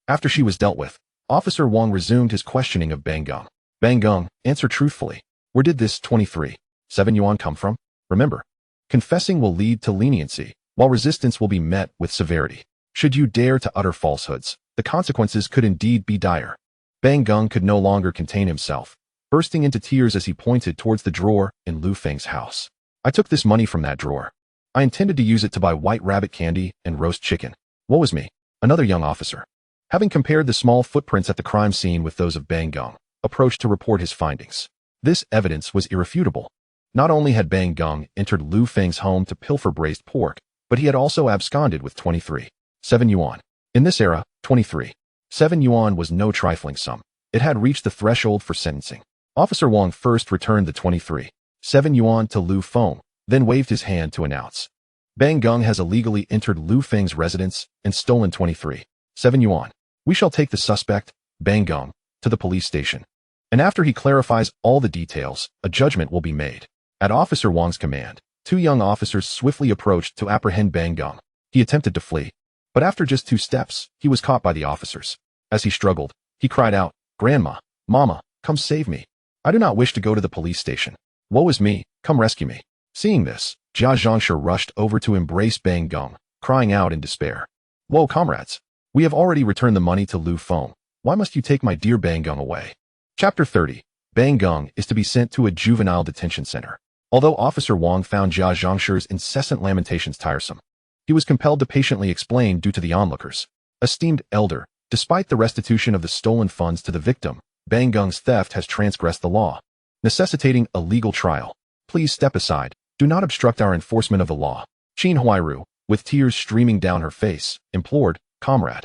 Speaker 1: After she was dealt with, Officer Wang resumed his questioning of Bang Gong. "Bang Gong, answer truthfully. Where did this 23.7 yuan come from? Remember, confessing will lead to leniency, while resistance will be met with severity. Should you dare to utter falsehoods, the consequences could indeed be dire." Bang Gong could no longer contain himself, bursting into tears as he pointed towards the drawer in Lu Feng's house. "I took this money from that drawer. I intended to use it to buy white rabbit candy and roast chicken. Woe is me." Another young officer, having compared the small footprints at the crime scene with those of Bang Gong, approached to report his findings. This evidence was irrefutable. Not only had Bang Gong entered Lu Feng's home to pilfer braised pork, but he had also absconded with 23.7 yuan. In this era, 23.7 yuan was no trifling sum. It had reached the threshold for sentencing. Officer Wang first returned the 23.7 yuan to Lu Feng, then waved his hand to announce, "Bang Gong has illegally entered Lu Feng's residence and stolen 23.7 yuan. We shall take the suspect, Bang Gong, to the police station. And after he clarifies all the details, a judgment will be made." At Officer Wang's command, two young officers swiftly approached to apprehend Bang Gong. He attempted to flee, but after just 2 steps, he was caught by the officers. As he struggled, he cried out, "Grandma, Mama, come save me. I do not wish to go to the police station. Woe is me, come rescue me." Seeing this, Jia Zhangshi rushed over to embrace Bang Gong, crying out in despair, "Whoa, comrades, we have already returned the money to Lu Feng. Why must you take my dear Bang Gong away?" Chapter 30. Bang Gong is to be sent to a juvenile detention center. Although Officer Wang found Jia Zhangshi's incessant lamentations tiresome, he was compelled to patiently explain due to the onlookers. "Esteemed elder, despite the restitution of the stolen funds to the victim, Bang Gong's theft has transgressed the law, necessitating a legal trial. Please step aside. Do not obstruct our enforcement of the law." Qin Huairu, with tears streaming down her face, implored, "Comrade,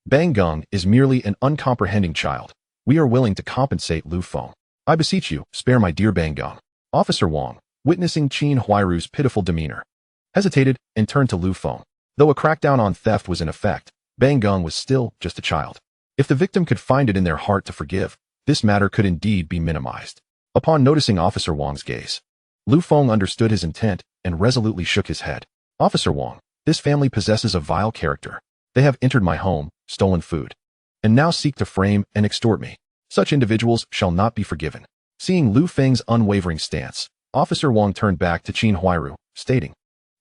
Speaker 1: Bang Gong is merely an uncomprehending child. We are willing to compensate Lu Feng. I beseech you, spare my dear Bang Gong. Officer Wang, witnessing Qin Huairu's pitiful demeanor, hesitated and turned to Lu Feng. Though a crackdown on theft was in effect, Bang Gong was still just a child. If the victim could find it in their heart to forgive, this matter could indeed be minimized. Upon noticing Officer Wang's gaze, Lu Feng understood his intent and resolutely shook his head. Officer Wang, this family possesses a vile character. They have entered my home, stolen food, and now seek to frame and extort me. Such individuals shall not be forgiven. Seeing Lu Feng's unwavering stance, Officer Wang turned back to Qin Huairu, stating,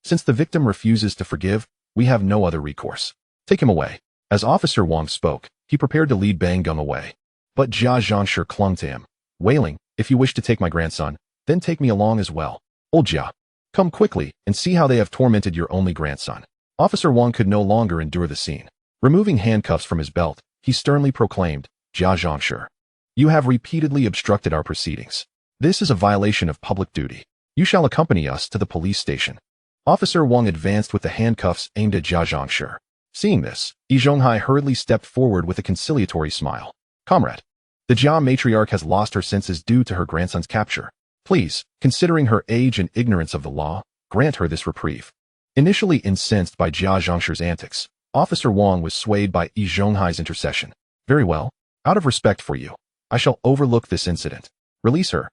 Speaker 1: since the victim refuses to forgive, we have no other recourse. Take him away. As Officer Wang spoke, he prepared to lead Bang Gong away. But Jia Zhangshi clung to him, wailing, if you wish to take my grandson, then take me along as well. Old Jia, come quickly and see how they have tormented your only grandson. Officer Wang could no longer endure the scene. Removing handcuffs from his belt, he sternly proclaimed, Jia Zhangshi, you have repeatedly obstructed our proceedings. This is a violation of public duty. You shall accompany us to the police station. Officer Wang advanced with the handcuffs aimed at Jia Zhangshi. Seeing this, Yi Zhonghai hurriedly stepped forward with a conciliatory smile. Comrade, the Jia matriarch has lost her senses due to her grandson's capture. Please, considering her age and ignorance of the law, grant her this reprieve. Initially incensed by Jia Zhangshi's antics, Officer Wang was swayed by Yi Zhonghai's intercession. Very well. Out of respect for you, I shall overlook this incident. Release her.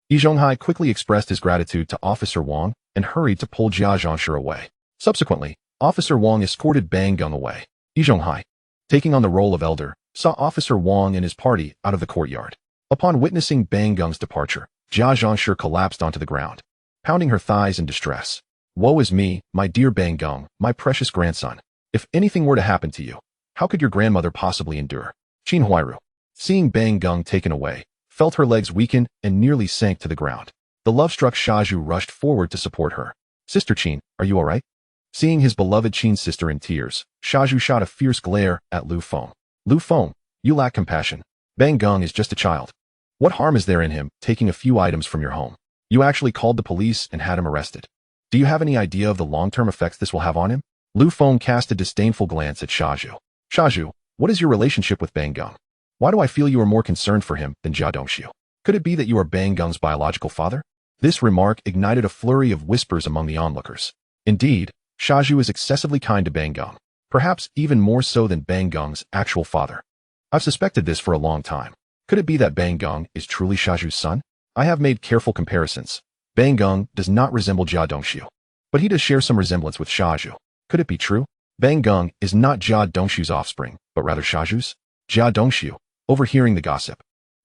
Speaker 1: Yi Zhonghai quickly expressed his gratitude to Officer Wang and hurried to pull Jia Zhangshi away. Subsequently, Officer Wang escorted Bang Gong away. Yi Zhonghai, taking on the role of elder, saw Officer Wang and his party out of the courtyard. Upon witnessing Bang Gong's departure, Jia Zhangshi collapsed onto the ground, pounding her thighs in distress. Woe is me, my dear Bang Gong, my precious grandson. If anything were to happen to you, how could your grandmother possibly endure? Qin Huairu, seeing Bang Gong taken away, felt her legs weaken and nearly sank to the ground. The love-struck Shazhu rushed forward to support her. Sister Qin, are you all right? Seeing his beloved Qin sister in tears, Shazhu shot a fierce glare at Lu Feng. Lu Feng, you lack compassion. Bang Gong is just a child. What harm is there in him taking a few items from your home? You actually called the police and had him arrested. Do you have any idea of the long-term effects this will have on him? Lu Feng cast a disdainful glance at Shazhu. Shazhu, what is your relationship with Bang Gong? Why do I feel you are more concerned for him than Jia Dongxiu? Could it be that you are Bang Gong's biological father? This remark ignited a flurry of whispers among the onlookers. Indeed, Shazhu is excessively kind to Bang Gong, perhaps even more so than Bang Gong's actual father. I've suspected this for a long time. Could it be that Bang Gong is truly Shazhu's son? I have made careful comparisons. Bang Gong does not resemble Jia Dongxiu, but he does share some resemblance with Shazhu. Could it be true? Bang Gong is not Jia Dongxiu's offspring, but rather Shazhu's? Jia Dongxiu, overhearing the gossip,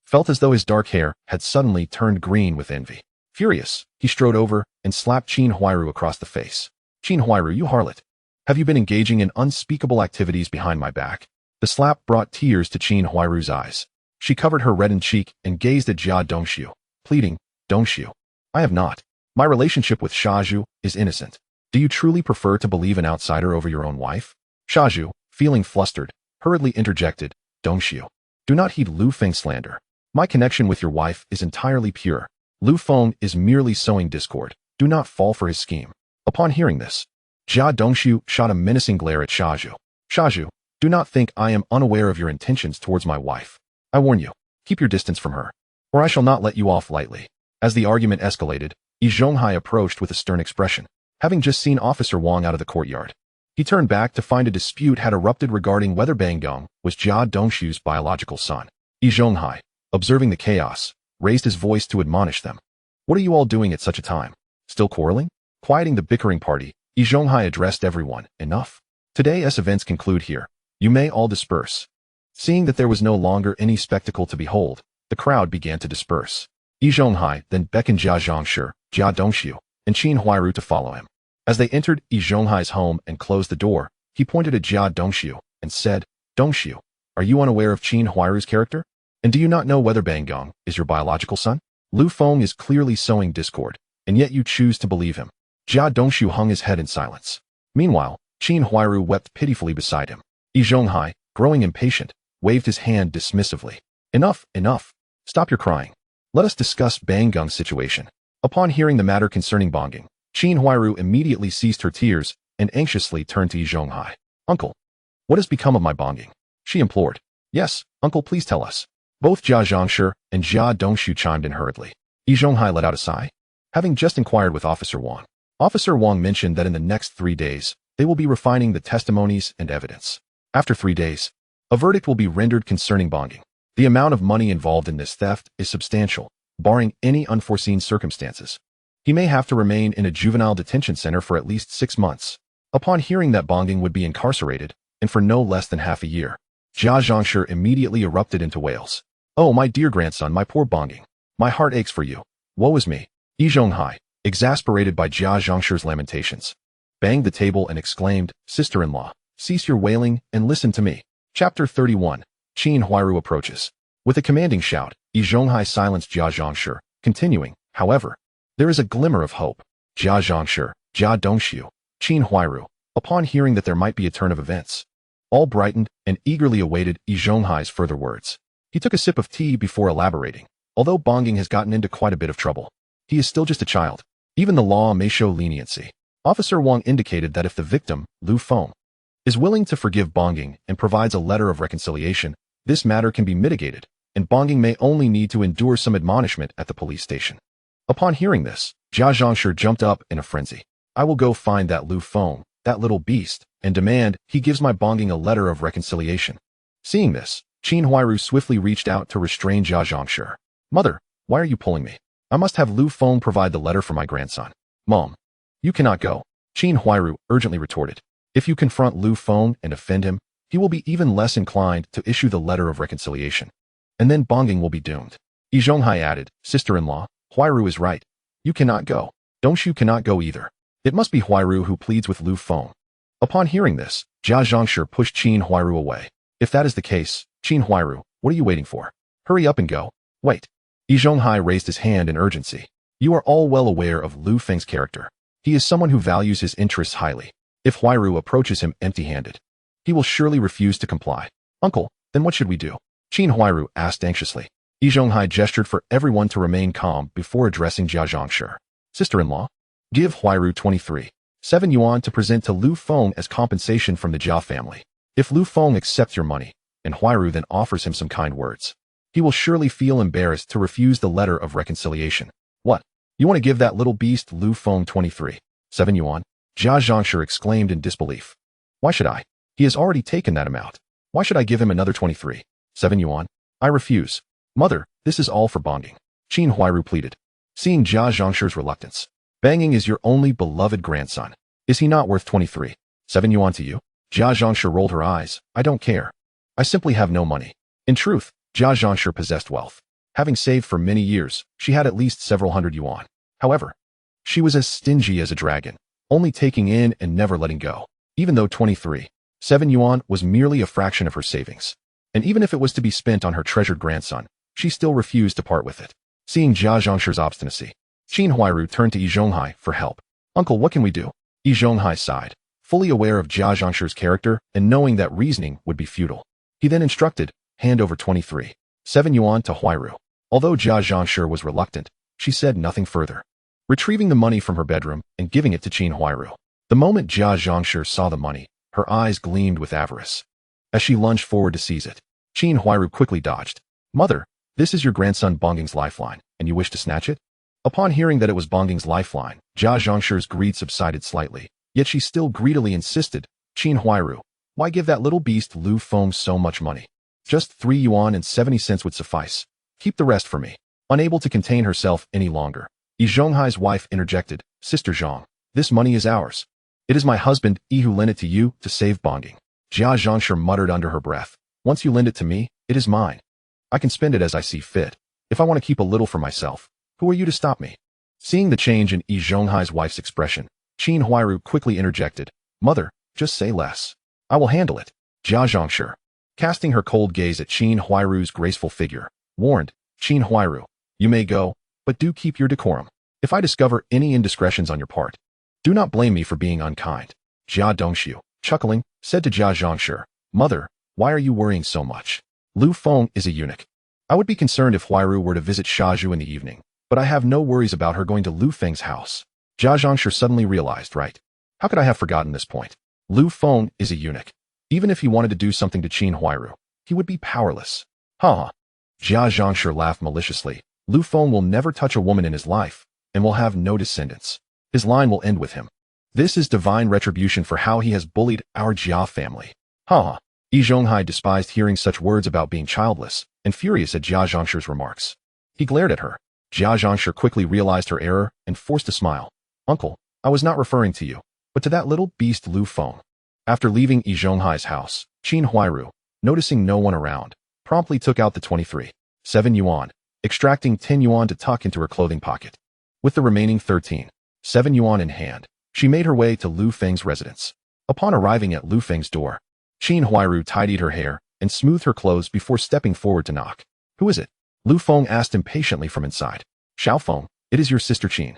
Speaker 1: felt as though his dark hair had suddenly turned green with envy. Furious, he strode over and slapped Qin Huairu across the face. Qin Huairu, you harlot. Have you been engaging in unspeakable activities behind my back? The slap brought tears to Qin Huairu's eyes. She covered her reddened cheek and gazed at Jia Dongxiu, pleading, Dongxiu, I have not. My relationship with Shazhu is innocent. Do you truly prefer to believe an outsider over your own wife? Shazhu, feeling flustered, hurriedly interjected, Dongxiu, do not heed Lu Feng's slander. My connection with your wife is entirely pure. Lu Feng is merely sowing discord. Do not fall for his scheme. Upon hearing this, Jia Dongxiu shot a menacing glare at Shazhu. Shazhu, do not think I am unaware of your intentions towards my wife. I warn you, keep your distance from her, or I shall not let you off lightly. As the argument escalated, Yi Zhonghai approached with a stern expression. Having just seen Officer Wang out of the courtyard, he turned back to find a dispute had erupted regarding whether Bang Gong was Jia Dongxiu's biological son. Yi Zhonghai, observing the chaos, raised his voice to admonish them. What are you all doing at such a time? Still quarreling? Quieting the bickering party, Yi Zhonghai addressed everyone. Enough. Today's events conclude here. You may all disperse. Seeing that there was no longer any spectacle to behold, the crowd began to disperse. Yi Zhonghai then beckoned Jia Zhangshi, Jia Dongxiu, and Qin Huairu to follow him. As they entered Yi Zhonghai's home and closed the door, he pointed at Jia Dongxiu and said, Dongxiu, are you unaware of Qin Huairu's character? And do you not know whether Bang Gong is your biological son? Lu Feng is clearly sowing discord, and yet you choose to believe him. Jia Dongxiu hung his head in silence. Meanwhile, Qin Huairu wept pitifully beside him. Yi Zhonghai, growing impatient, waved his hand dismissively. Enough, enough. Stop your crying. Let us discuss Bang Gong's situation. Upon hearing the matter concerning Banging, Qin Huairu immediately ceased her tears and anxiously turned to Yi Zhonghai. Uncle, what has become of my Banging? She implored. Yes, uncle, please tell us. Both Jia Zhangshi and Jia Dongshu chimed in hurriedly. Yi Zhonghai let out a sigh. Having just inquired with Officer Wang mentioned that in the next 3 days, they will be refining the testimonies and evidence. After 3 days, a verdict will be rendered concerning bonging. The amount of money involved in this theft is substantial, barring any unforeseen circumstances. He may have to remain in a juvenile detention center for at least 6 months. Upon hearing that bonging would be incarcerated, and for no less than half a year, Jia Zhangshi immediately erupted into wails. Oh, my dear grandson, my poor bonging. My heart aches for you. Woe is me. Yi Zhonghai, exasperated by Jia Zhangshi's lamentations, banged the table and exclaimed, Sister-in-law, cease your wailing and listen to me. Chapter 31. Qin Huairu approaches. With a commanding shout, Yi Zhonghai silenced Jia Zhangshi, continuing, however, there is a glimmer of hope. Jia Zhangshi, Jia Dongshu, Qin Huairu, upon hearing that there might be a turn of events, all brightened and eagerly awaited Yi Zhonghai's further words. He took a sip of tea before elaborating. Although bonging has gotten into quite a bit of trouble, he is still just a child. Even the law may show leniency. Officer Wang indicated that if the victim, Lu Feng, is willing to forgive bonging and provides a letter of reconciliation, this matter can be mitigated, and bonging may only need to endure some admonishment at the police station. Upon hearing this, Jia Zhangshi jumped up in a frenzy. I will go find that Lu Feng, that little beast, and demand he gives my bonging a letter of reconciliation. Seeing this, Qin Huairu swiftly reached out to restrain Jia Zhangshi. Mother, why are you pulling me? I must have Lu Feng provide the letter for my grandson. Mom, you cannot go. Qin Huairu urgently retorted. If you confront Lu Feng and offend him, he will be even less inclined to issue the letter of reconciliation. And then bonging will be doomed. Yi Zhonghai added, Sister-in-law, Huairu is right. You cannot go. Dongshu cannot go either. It must be Huairu who pleads with Lu Feng. Upon hearing this, Jia Zhangshi pushed Qin Huairu away. If that is the case, Qin Huairu, what are you waiting for? Hurry up and go. Wait. Yi Zhonghai raised his hand in urgency. You are all well aware of Lu Feng's character. He is someone who values his interests highly. If Huairu approaches him empty-handed, he will surely refuse to comply. Uncle, then what should we do? Qin Huairu asked anxiously. Yi Zhonghai gestured for everyone to remain calm before addressing Jia Zhangshi. Sister-in-law, give Huairu 7 yuan to present to Lu Feng as compensation from the Jia family. If Lu Feng accepts your money, and Huairu then offers him some kind words, he will surely feel embarrassed to refuse the letter of reconciliation. What? You want to give that little beast Lu Feng 7 yuan? Jia Zhangshi exclaimed in disbelief. Why should I? He has already taken that amount. Why should I give him another 7 yuan? I refuse. Mother, this is all for bonging. Qin Huairu pleaded. Seeing Jia Zhangshi's reluctance, banging is your only beloved grandson. Is he not worth 7 yuan to you? Jia Zhangshi rolled her eyes. I don't care. I simply have no money. In truth, Jia Zhangshi possessed wealth. Having saved for many years, she had at least several hundred yuan. However, she was as stingy as a dragon, only taking in and never letting go. Even though 7 yuan was merely a fraction of her savings, and even if it was to be spent on her treasured grandson, she still refused to part with it. Seeing Jia Zhangshi's obstinacy, Qin Huairu turned to Yi Zhonghai for help. Uncle, what can we do? Yi Zhonghai sighed, fully aware of Jia Zhangshi's character and knowing that reasoning would be futile. He then instructed, hand over 7 yuan to Huairu. Although Jia Zhangshi was reluctant, she said nothing further, retrieving the money from her bedroom and giving it to Qin Huairu. The moment Jia Zhangshi saw the money, her eyes gleamed with avarice. As she lunged forward to seize it, Qin Huairu quickly dodged. Mother, this is your grandson Bonging's lifeline, and you wish to snatch it? Upon hearing that it was Bonging's lifeline, Jia Zhangshi's greed subsided slightly, yet she still greedily insisted, Qin Huairu, why give that little beast Lu Feng so much money? Just 3 yuan and 70 cents would suffice. Keep the rest for me. Unable to contain herself any longer, Yi Zhonghai's wife interjected, Sister Zhang, this money is ours. It is my husband Yi who lent it to you to save Bonging. Jia Zhangshi muttered under her breath, once you lend it to me, it is mine. I can spend it as I see fit. If I want to keep a little for myself, who are you to stop me? Seeing the change in Yi Zhonghai's wife's expression, Qin Huairu quickly interjected, Mother, just say less. I will handle it. Jia Zhangshi, casting her cold gaze at Qin Huairu's graceful figure, warned, Qin Huairu, you may go, but do keep your decorum. If I discover any indiscretions on your part, do not blame me for being unkind. Jia Dongshu, chuckling, said to Jia Zhangshi, Mother, why are you worrying so much? Lu Feng is a eunuch. I would be concerned if Huairu were to visit Shazhu in the evening, but I have no worries about her going to Lu Feng's house. Jia Zhangshi suddenly realized, right? How could I have forgotten this point? Lu Feng is a eunuch. Even if he wanted to do something to Qin Huairu, he would be powerless. Ha! Jia Zhangshi laughed maliciously. Lu Feng will never touch a woman in his life, and will have no descendants. His line will end with him. This is divine retribution for how he has bullied our Jia family. Ha! Yi Zhonghai despised hearing such words about being childless, and furious at Jia Zhangshi's remarks. He glared at her. Jia Zhangshi quickly realized her error and forced a smile. Uncle, I was not referring to you, but to that little beast Lu Feng. After leaving Yi Zhonghai's house, Qin Huairu, noticing no one around, promptly took out the 23.7 yuan, extracting 10 yuan to tuck into her clothing pocket. With the remaining 13.7 yuan in hand, she made her way to Lu Feng's residence. Upon arriving at Lu Feng's door, Qin Huairu tidied her hair and smoothed her clothes before stepping forward to knock. Who is it? Lu Feng asked impatiently from inside. Xiao Feng, it is your sister Qin.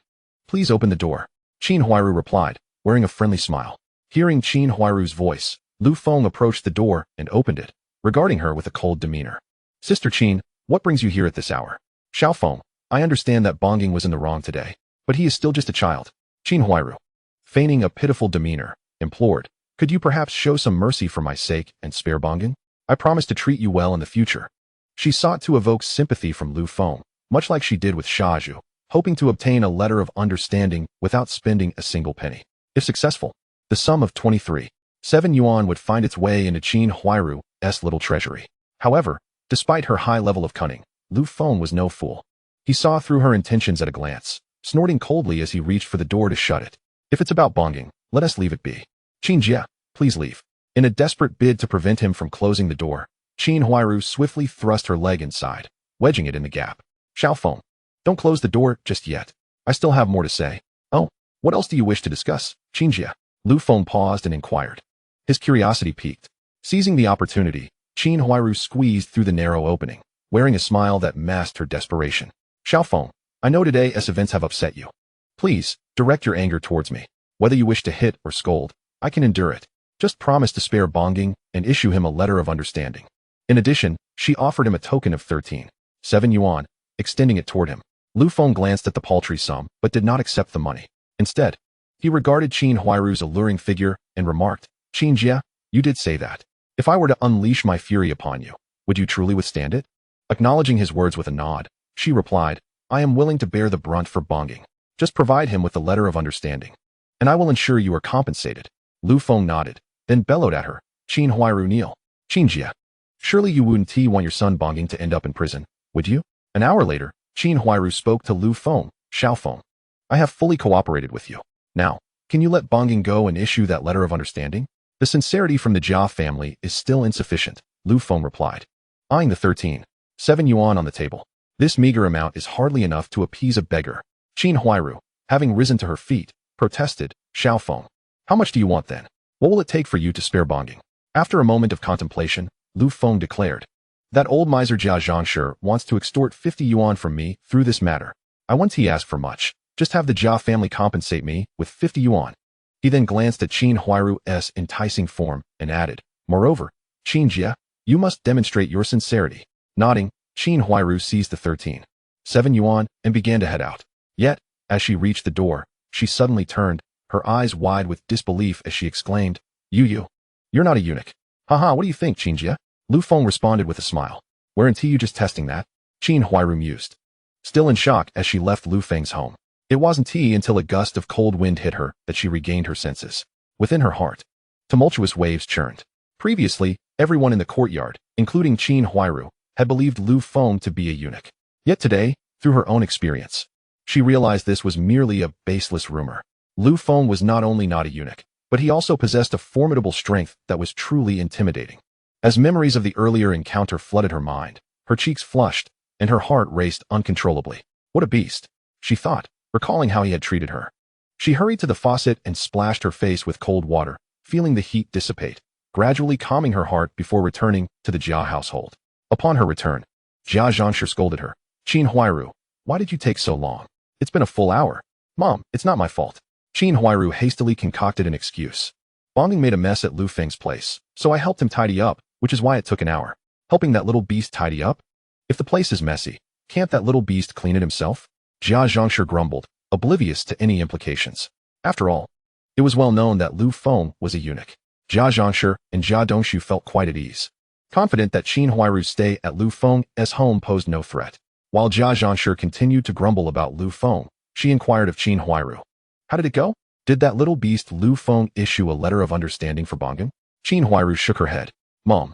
Speaker 1: Please open the door. Qin Huairu replied, wearing a friendly smile. Hearing Qin Huairu's voice, Lu Feng approached the door and opened it, regarding her with a cold demeanor. Sister Qin, what brings you here at this hour? Xiao Feng, I understand that Bongging was in the wrong today, but he is still just a child. Qin Huairu, feigning a pitiful demeanor, implored, could you perhaps show some mercy for my sake and spare Bongging? I promise to treat you well in the future. She sought to evoke sympathy from Lu Feng, much like she did with Shazhu, hoping to obtain a letter of understanding without spending a single penny. If successful, the sum of 23.7 yuan would find its way into Qin Huairu's little treasury. However, despite her high level of cunning, Lu Feng was no fool. He saw through her intentions at a glance, snorting coldly as he reached for the door to shut it. If it's about Bongging, let us leave it be. Qin Jia, please leave. In a desperate bid to prevent him from closing the door, Qin Huairu swiftly thrust her leg inside, wedging it in the gap. Xiao Feng, don't close the door just yet. I still have more to say. Oh, what else do you wish to discuss, Qin Jia? Lu Feng paused and inquired. His curiosity piqued. Seizing the opportunity, Qin Huairu squeezed through the narrow opening, wearing a smile that masked her desperation. Xiao Feng, I know today's events have upset you. Please, direct your anger towards me. Whether you wish to hit or scold, I can endure it. Just promise to spare Bongging and issue him a letter of understanding. In addition, she offered him a token of 13.7 yuan, extending it toward him. Lu Feng glanced at the paltry sum, but did not accept the money. Instead, he regarded Qin Huairu's alluring figure and remarked, Qin Jia, you did say that. If I were to unleash my fury upon you, would you truly withstand it? Acknowledging his words with a nod, she replied, I am willing to bear the brunt for Bongging. Just provide him with the letter of understanding, and I will ensure you are compensated. Lu Feng nodded, then bellowed at her, Qin Huairu kneel. Qin Jia, surely you wouldn't want your son Bongging to end up in prison, would you? An hour later, Qin Huairu spoke to Lu Feng. Xiao Feng, I have fully cooperated with you. Now, can you let Bongging go and issue that letter of understanding? The sincerity from the Jia family is still insufficient, Lu Feng replied, eyeing the 13.7 yuan on the table. This meager amount is hardly enough to appease a beggar. Qin Huairu, having risen to her feet, protested, Xiao Feng, how much do you want then? What will it take for you to spare Bongging? After a moment of contemplation, Lu Feng declared, that old miser Jia Zhangshi wants to extort 50 yuan from me through this matter. I won't ask for much. Just have the Jia family compensate me with 50 yuan. He then glanced at Qin Huairu's enticing form and added, moreover, Qin Jia, you must demonstrate your sincerity. Nodding, Qin Huairu seized the 13.7 yuan and began to head out. Yet, as she reached the door, she suddenly turned, her eyes wide with disbelief as she exclaimed, you're not a eunuch. Haha, what do you think, Qin Jia? Lu Feng responded with a smile. Weren't you just testing that? Qin Huairu mused, still in shock as she left Lu Feng's home. It wasn't until a gust of cold wind hit her that she regained her senses. Within her heart, tumultuous waves churned. Previously, everyone in the courtyard, including Qin Huairu, had believed Lu Feng to be a eunuch. Yet today, through her own experience, she realized this was merely a baseless rumor. Lu Feng was not only not a eunuch, but he also possessed a formidable strength that was truly intimidating. As memories of the earlier encounter flooded her mind, her cheeks flushed, and her heart raced uncontrollably. What a beast, she thought, recalling how he had treated her. She hurried to the faucet and splashed her face with cold water, feeling the heat dissipate, gradually calming her heart before returning to the Jia household. Upon her return, Jia Zhangshi scolded her. Qin Huairu, why did you take so long? It's been a full hour. Mom, it's not my fault. Qin Huairu hastily concocted an excuse. Bongging made a mess at Lu Feng's place, so I helped him tidy up, which is why it took an hour. Helping that little beast tidy up? If the place is messy, can't that little beast clean it himself? Jia Zhangshi grumbled, oblivious to any implications. After all, it was well known that Lu Feng was a eunuch. Jia Zhangshi and Jia Dongshu felt quite at ease. confident that Qin Huairu's stay at Lu Feng's home posed no threat. While Jia Zhangshi continued to grumble about Lu Feng, she inquired of Qin Huairu. How did it go? Did that little beast Lu Feng issue a letter of understanding for Bongging? Qin Huairu shook her head. Mom,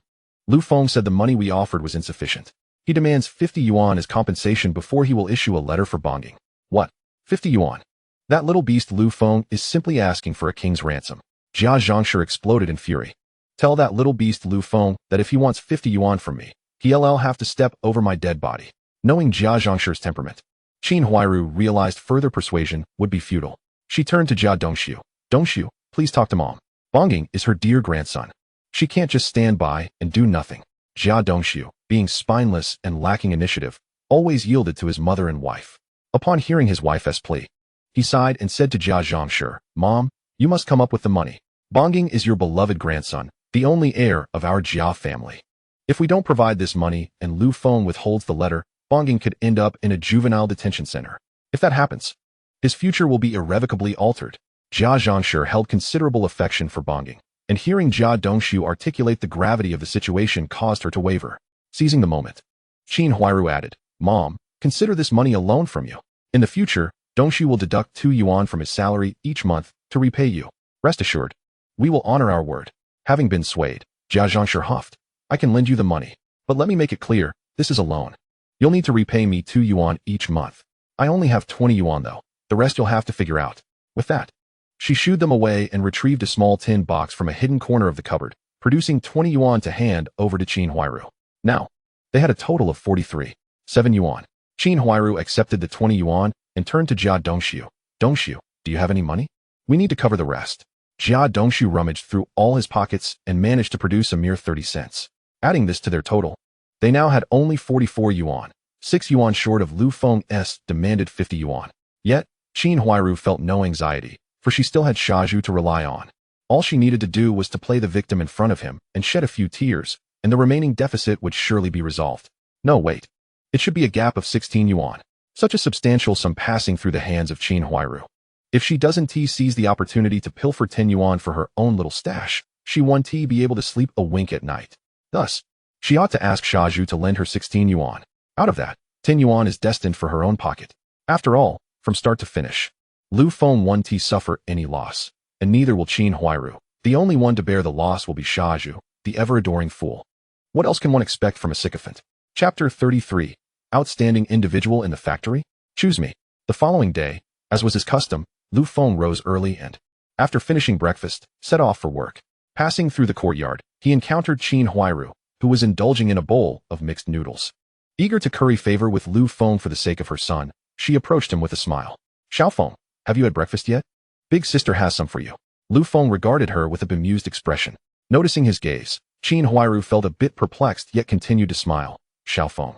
Speaker 1: Lu Feng said the money we offered was insufficient. He demands 50 yuan as compensation before he will issue a letter for Bongging. What? 50 yuan? That little beast Lu Feng is simply asking for a king's ransom. Jia Zhangshi exploded in fury. Tell that little beast Lu Feng that if he wants 50 yuan from me, he'll have to step over my dead body. Knowing Jia Zhangshi's temperament, Qin Huairu realized further persuasion would be futile. She turned to Jia Dongshu. Dongshu, please talk to Mom. Bongging is her dear grandson. She can't just stand by and do nothing. Jia Dongshu, being spineless and lacking initiative, always yielded to his mother and wife. Upon hearing his wife's plea, he sighed and said to Jia Zhangshi, Mom, you must come up with the money. Bongging is your beloved grandson, the only heir of our Jia family. If we don't provide this money and Lu Feng withholds the letter, Bongging could end up in a juvenile detention center. If that happens, his future will be irrevocably altered. Jia Zhangshi held considerable affection for Bongging, and hearing Jia Dongshu articulate the gravity of the situation caused her to waver. Seizing the moment, Qin Huairu added, Mom, consider this money a loan from you. In the future, Dongshu will deduct 2 yuan from his salary each month to repay you. Rest assured, we will honor our word. Having been swayed, Jia Zhangshi huffed. I can lend you the money, but let me make it clear, this is a loan. You'll need to repay me 2 yuan each month. I only have 20 yuan though. The rest you'll have to figure out. With that, she shooed them away and retrieved a small tin box from a hidden corner of the cupboard, producing 20 yuan to hand over to Qin Huairu. Now, they had a total of 43.7 yuan. Qin Huairu accepted the 20 yuan and turned to Jia Dongshu. Dongshu, do you have any money? We need to cover the rest. Jia Dongshu rummaged through all his pockets and managed to produce a mere 30 cents. Adding this to their total, they now had only 44 yuan, 6 yuan short of Lu Feng's demanded 50 yuan. Yet, Qin Huairu felt no anxiety, for she still had Shazhu to rely on. All she needed to do was to play the victim in front of him and shed a few tears, and the remaining deficit would surely be resolved. No, wait. It should be a gap of 16 yuan. Such a substantial sum passing through the hands of Qin Huairu. If she doesn't seize the opportunity to pilfer 10 yuan for her own little stash, she won't be able to sleep a wink at night. Thus, she ought to ask Shazhu to lend her 16 yuan. Out of that, 10 yuan is destined for her own pocket. After all, from start to finish, Lu Feng won't suffer any loss, and neither will Qin Huairu. The only one to bear the loss will be Shazhu, the ever-adoring fool. What else can one expect from a sycophant? Chapter 33. Outstanding individual in the factory? Choose me. The following day, as was his custom, Lu Feng rose early and, after finishing breakfast, set off for work. Passing through the courtyard, he encountered Qin Huairu, who was indulging in a bowl of mixed noodles. Eager to curry favor with Lu Feng for the sake of her son, she approached him with a smile. Xiao Feng, have you had breakfast yet? Big sister has some for you. Lu Feng regarded her with a bemused expression. Noticing his gaze, Qin Huairu felt a bit perplexed yet continued to smile. Xiao Feng,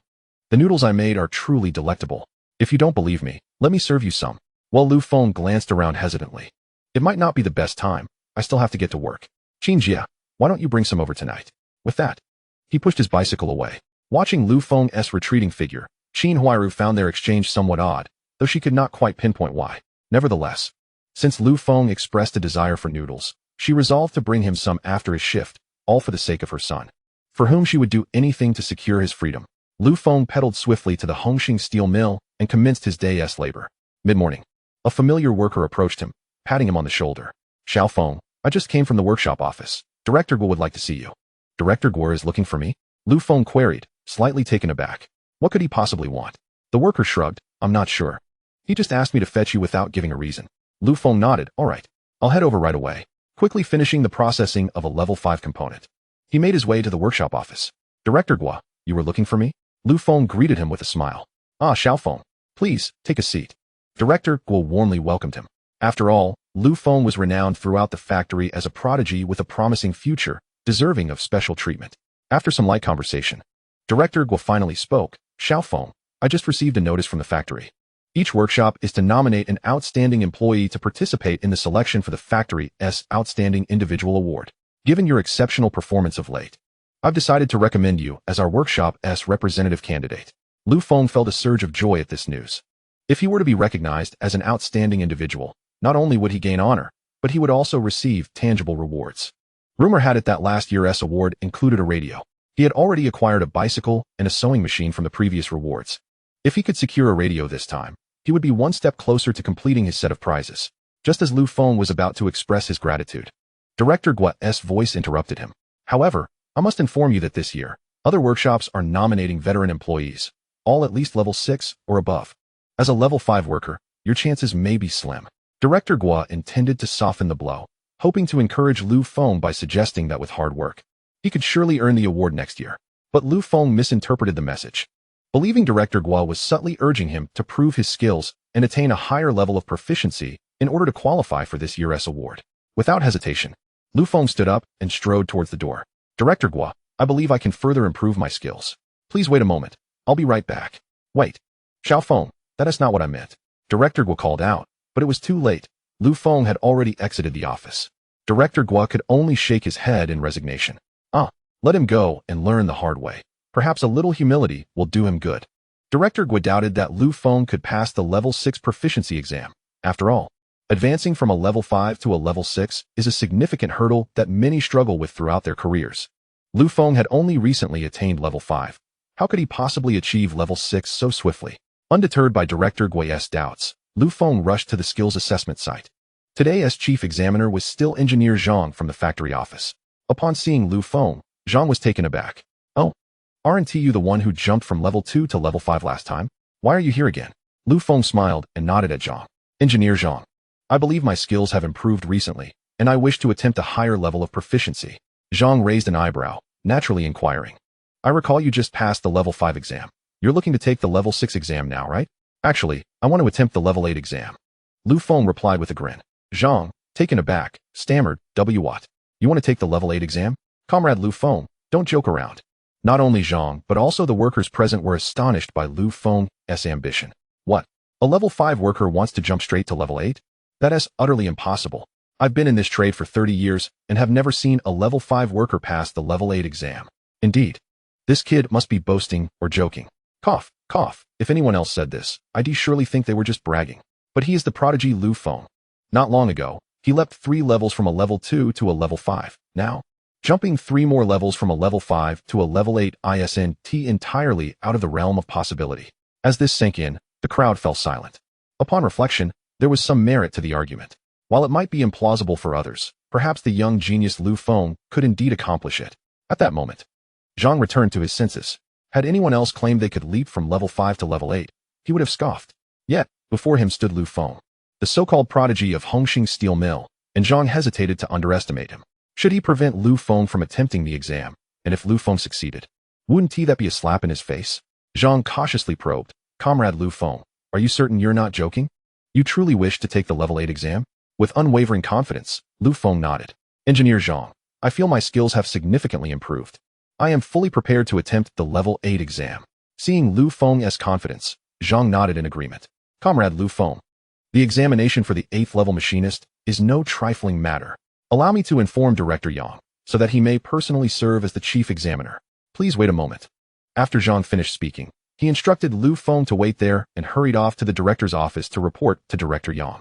Speaker 1: the noodles I made are truly delectable. If you don't believe me, let me serve you some. While Lu Feng glanced around hesitantly. It might not be the best time. I still have to get to work. Qin Jia, why don't you bring some over tonight? With that, he pushed his bicycle away. Watching Lu Feng's retreating figure, Qin Huairu found their exchange somewhat odd, though she could not quite pinpoint why. Nevertheless, since Lu Feng expressed a desire for noodles, she resolved to bring him some after his shift, all for the sake of her son, for whom she would do anything to secure his freedom. Lu Feng pedaled swiftly to the Hongxing steel mill and commenced his day's labor. Mid-morning, a familiar worker approached him, patting him on the shoulder. Xiao Feng, I just came from the workshop office. Director Guo would like to see you. Director Guo is looking for me? Lu Feng queried, slightly taken aback. What could he possibly want? The worker shrugged, I'm not sure. He just asked me to fetch you without giving a reason. Lu Feng nodded, all right. I'll head over right away. Quickly finishing the processing of a level 5 component, he made his way to the workshop office. Director Guo, you were looking for me? Lu Feng greeted him with a smile. Ah, Xiao Feng, please, take a seat. Director Guo warmly welcomed him. After all, Lu Feng was renowned throughout the factory as a prodigy with a promising future, deserving of special treatment. After some light conversation, Director Guo finally spoke. Xiao Feng, I just received a notice from the factory. Each workshop is to nominate an outstanding employee to participate in the selection for the factory's Outstanding Individual Award. Given your exceptional performance of late, I've decided to recommend you as our workshop's representative candidate. Lu Feng felt a surge of joy at this news. If he were to be recognized as an outstanding individual, not only would he gain honor, but he would also receive tangible rewards. Rumor had it that last year's award included a radio. He had already acquired a bicycle and a sewing machine from the previous rewards. If he could secure a radio this time, he would be one step closer to completing his set of prizes. Just as Lu Feng was about to express his gratitude, Director Gua's voice interrupted him. However, I must inform you that this year, other workshops are nominating veteran employees, all at least level 6 or above. As a level 5 worker, your chances may be slim. Director Gua intended to soften the blow, hoping to encourage Lu Feng by suggesting that with hard work, he could surely earn the award next year. But Lu Feng misinterpreted the message, believing Director Gua was subtly urging him to prove his skills and attain a higher level of proficiency in order to qualify for this year's award. Without hesitation, Lu Feng stood up and strode towards the door. Director Gua, I believe I can further improve my skills. Please wait a moment. I'll be right back. Wait. Xiao Feng, that is not what I meant. Director Gua called out, but it was too late. Lu Feng had already exited the office. Director Gua could only shake his head in resignation. Let him go and learn the hard way. Perhaps a little humility will do him good. Director Gua doubted that Lu Feng could pass the level 6 proficiency exam. After all, advancing from a level 5 to a level 6 is a significant hurdle that many struggle with throughout their careers. Lu Feng had only recently attained level 5. How could he possibly achieve level 6 so swiftly? Undeterred by Director Gua's doubts, Lu Feng rushed to the skills assessment site. Today's chief examiner was still Engineer Zhang from the factory office. Upon seeing Lu Feng, Zhang was taken aback. Oh, aren't you the one who jumped from level 2 to level 5 last time? Why are you here again? Lu Feng smiled and nodded at Zhang. Engineer Zhang, I believe my skills have improved recently, and I wish to attempt a higher level of proficiency. Zhang raised an eyebrow, naturally inquiring. I recall you just passed the level 5 exam. You're looking to take the level 6 exam now, right? Actually, I want to attempt the level 8 exam. Lu Feng replied with a grin. Zhang, taken aback, stammered, what? You want to take the level 8 exam? Comrade Lu Feng, don't joke around. Not only Zhang, but also the workers present were astonished by Lu Feng's ambition. What? A level 5 worker wants to jump straight to level 8? That is utterly impossible. I've been in this trade for 30 years and have never seen a level 5 worker pass the level 8 exam. Indeed, this kid must be boasting or joking. Cough, cough. If anyone else said this, I'd surely think they were just bragging. But he is the prodigy Lu Feng. Not long ago, he leapt 3 levels from a level 2 to a level 5. Now, jumping 3 more levels from a level 5 to a level 8 isn't entirely out of the realm of possibility. As this sank in, the crowd fell silent. Upon reflection, there was some merit to the argument. While it might be implausible for others, perhaps the young genius Lu Feng could indeed accomplish it. At that moment, Zhang returned to his senses. Had anyone else claimed they could leap from level 5 to level 8, he would have scoffed. Yet, before him stood Lu Feng, the so-called prodigy of Hongxing Steel Mill, and Zhang hesitated to underestimate him. Should he prevent Lu Feng from attempting the exam, and if Lu Feng succeeded, wouldn't that be a slap in his face? Zhang cautiously probed, Comrade Lu Feng, are you certain you're not joking? You truly wish to take the level 8 exam? With unwavering confidence, Lu Feng nodded. Engineer Zhang, I feel my skills have significantly improved. I am fully prepared to attempt the level 8 exam. Seeing Lu Feng's confidence, Zhang nodded in agreement. Comrade Lu Feng, the examination for the 8th level machinist is no trifling matter. Allow me to inform Director Yang, so that he may personally serve as the chief examiner. Please wait a moment. After Zhang finished speaking, he instructed Lu Feng to wait there and hurried off to the director's office to report to Director Yang.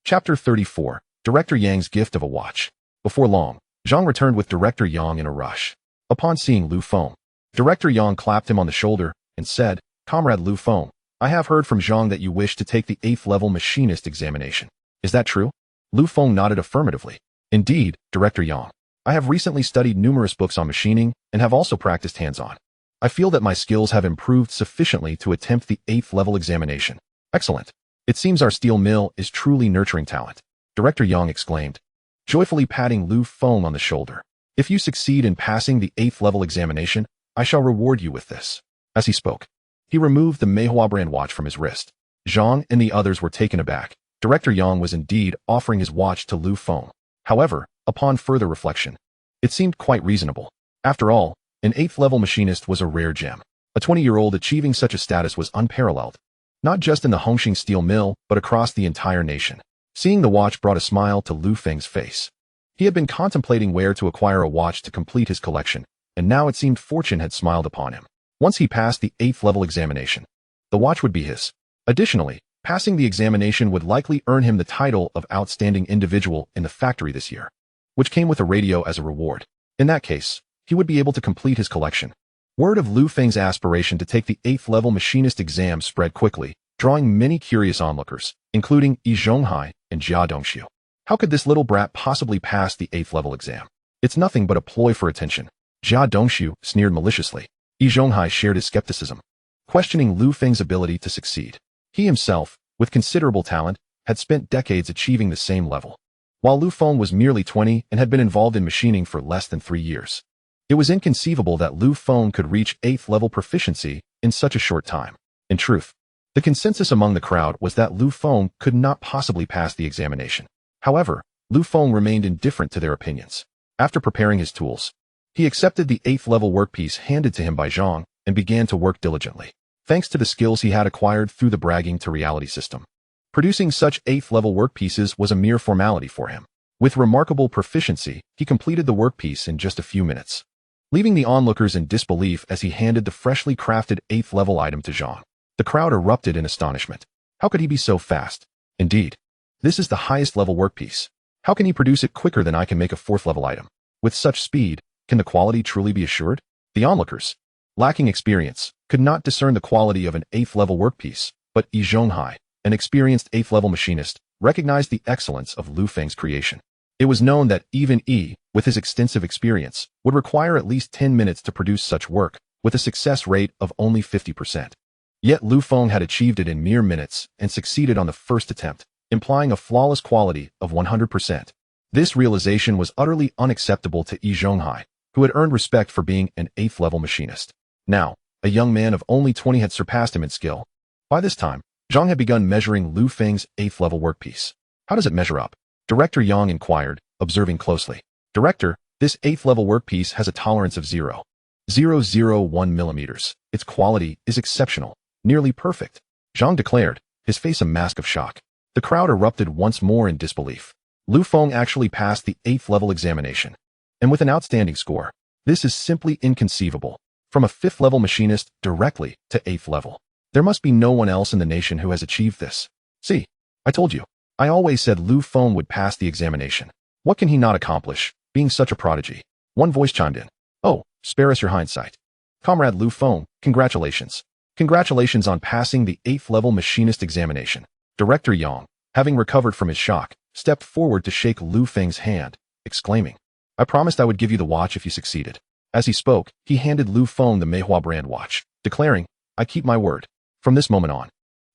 Speaker 1: Chapter 34, Director Yang's Gift of a Watch. Before long, Zhang returned with Director Yang in a rush. Upon seeing Lu Feng, Director Yang clapped him on the shoulder and said, Comrade Lu Feng, I have heard from Zhang that you wish to take the 8th level machinist examination. Is that true? Lu Feng nodded affirmatively. Indeed, Director Yang. I have recently studied numerous books on machining and have also practiced hands-on. I feel that my skills have improved sufficiently to attempt the 8th level examination. Excellent. It seems our steel mill is truly nurturing talent. Director Yang exclaimed, joyfully patting Lu Feng on the shoulder. If you succeed in passing the 8th level examination, I shall reward you with this. As he spoke, he removed the Meihua brand watch from his wrist. Zhang and the others were taken aback. Director Yang was indeed offering his watch to Lu Feng. However, upon further reflection, it seemed quite reasonable. After all, an 8th level machinist was a rare gem. A 20-year-old achieving such a status was unparalleled, not just in the Hongxing Steel Mill, but across the entire nation. Seeing the watch brought a smile to Lu Feng's face. He had been contemplating where to acquire a watch to complete his collection, and now it seemed fortune had smiled upon him. Once he passed the 8th level examination, the watch would be his. Additionally, passing the examination would likely earn him the title of Outstanding Individual in the factory this year, which came with a radio as a reward. In that case, he would be able to complete his collection. Word of Lu Feng's aspiration to take the 8th level machinist exam spread quickly, drawing many curious onlookers, including Yi Zhonghai and Jia Dongxiu. How could this little brat possibly pass the 8th level exam? It's nothing but a ploy for attention. Jia Dongxiu sneered maliciously. Yi Zhonghai shared his skepticism, questioning Lu Feng's ability to succeed. He himself, with considerable talent, had spent decades achieving the same level, while Lu Feng was merely 20 and had been involved in machining for less than 3 years. It was inconceivable that Lu Feng could reach 8th level proficiency in such a short time. In truth, the consensus among the crowd was that Lu Feng could not possibly pass the examination. However, Lu Feng remained indifferent to their opinions. After preparing his tools, he accepted the 8th level workpiece handed to him by Zhang and began to work diligently. Thanks to the skills he had acquired through the bragging to reality system, producing such 8th level workpieces was a mere formality for him. With remarkable proficiency, he completed the workpiece in just a few minutes, leaving the onlookers in disbelief as he handed the freshly crafted 8th level item to Zhang. The crowd erupted in astonishment. How could he be so fast? Indeed, this is the highest level workpiece. How can he produce it quicker than I can make a 4th level item? With such speed, can the quality truly be assured? The onlookers, lacking experience, could not discern the quality of an 8th level workpiece, but Yi Zhonghai, an experienced 8th level machinist, recognized the excellence of Lu Feng's creation. It was known that even Yi, with his extensive experience, would require at least 10 minutes to produce such work, with a success rate of only 50%. Yet Lu Feng had achieved it in mere minutes and succeeded on the first attempt, implying a flawless quality of 100%. This realization was utterly unacceptable to Yi Zhonghai, who had earned respect for being an 8th level machinist. Now, a young man of only 20 had surpassed him in skill. By this time, Zhang had begun measuring Lu Feng's 8th level workpiece. How does it measure up? Director Yang inquired, observing closely. Director, this 8th level workpiece has a tolerance of 0.001 millimeters. Its quality is exceptional, nearly perfect. Zhang declared, his face a mask of shock. The crowd erupted once more in disbelief. Lu Feng actually passed the 8th level examination, and with an outstanding score. This is simply inconceivable. From a 5th level machinist directly to 8th level. There must be no one else in the nation who has achieved this. See, I told you. I always said Lu Feng would pass the examination. What can he not accomplish, being such a prodigy? One voice chimed in. Oh, spare us your hindsight. Comrade Lu Feng, congratulations. Congratulations on passing the 8th level machinist examination. Director Yang, having recovered from his shock, stepped forward to shake Lu Feng's hand, exclaiming, I promised I would give you the watch if you succeeded. As he spoke, he handed Lu Feng the Meihua brand watch, declaring, I keep my word. From this moment on,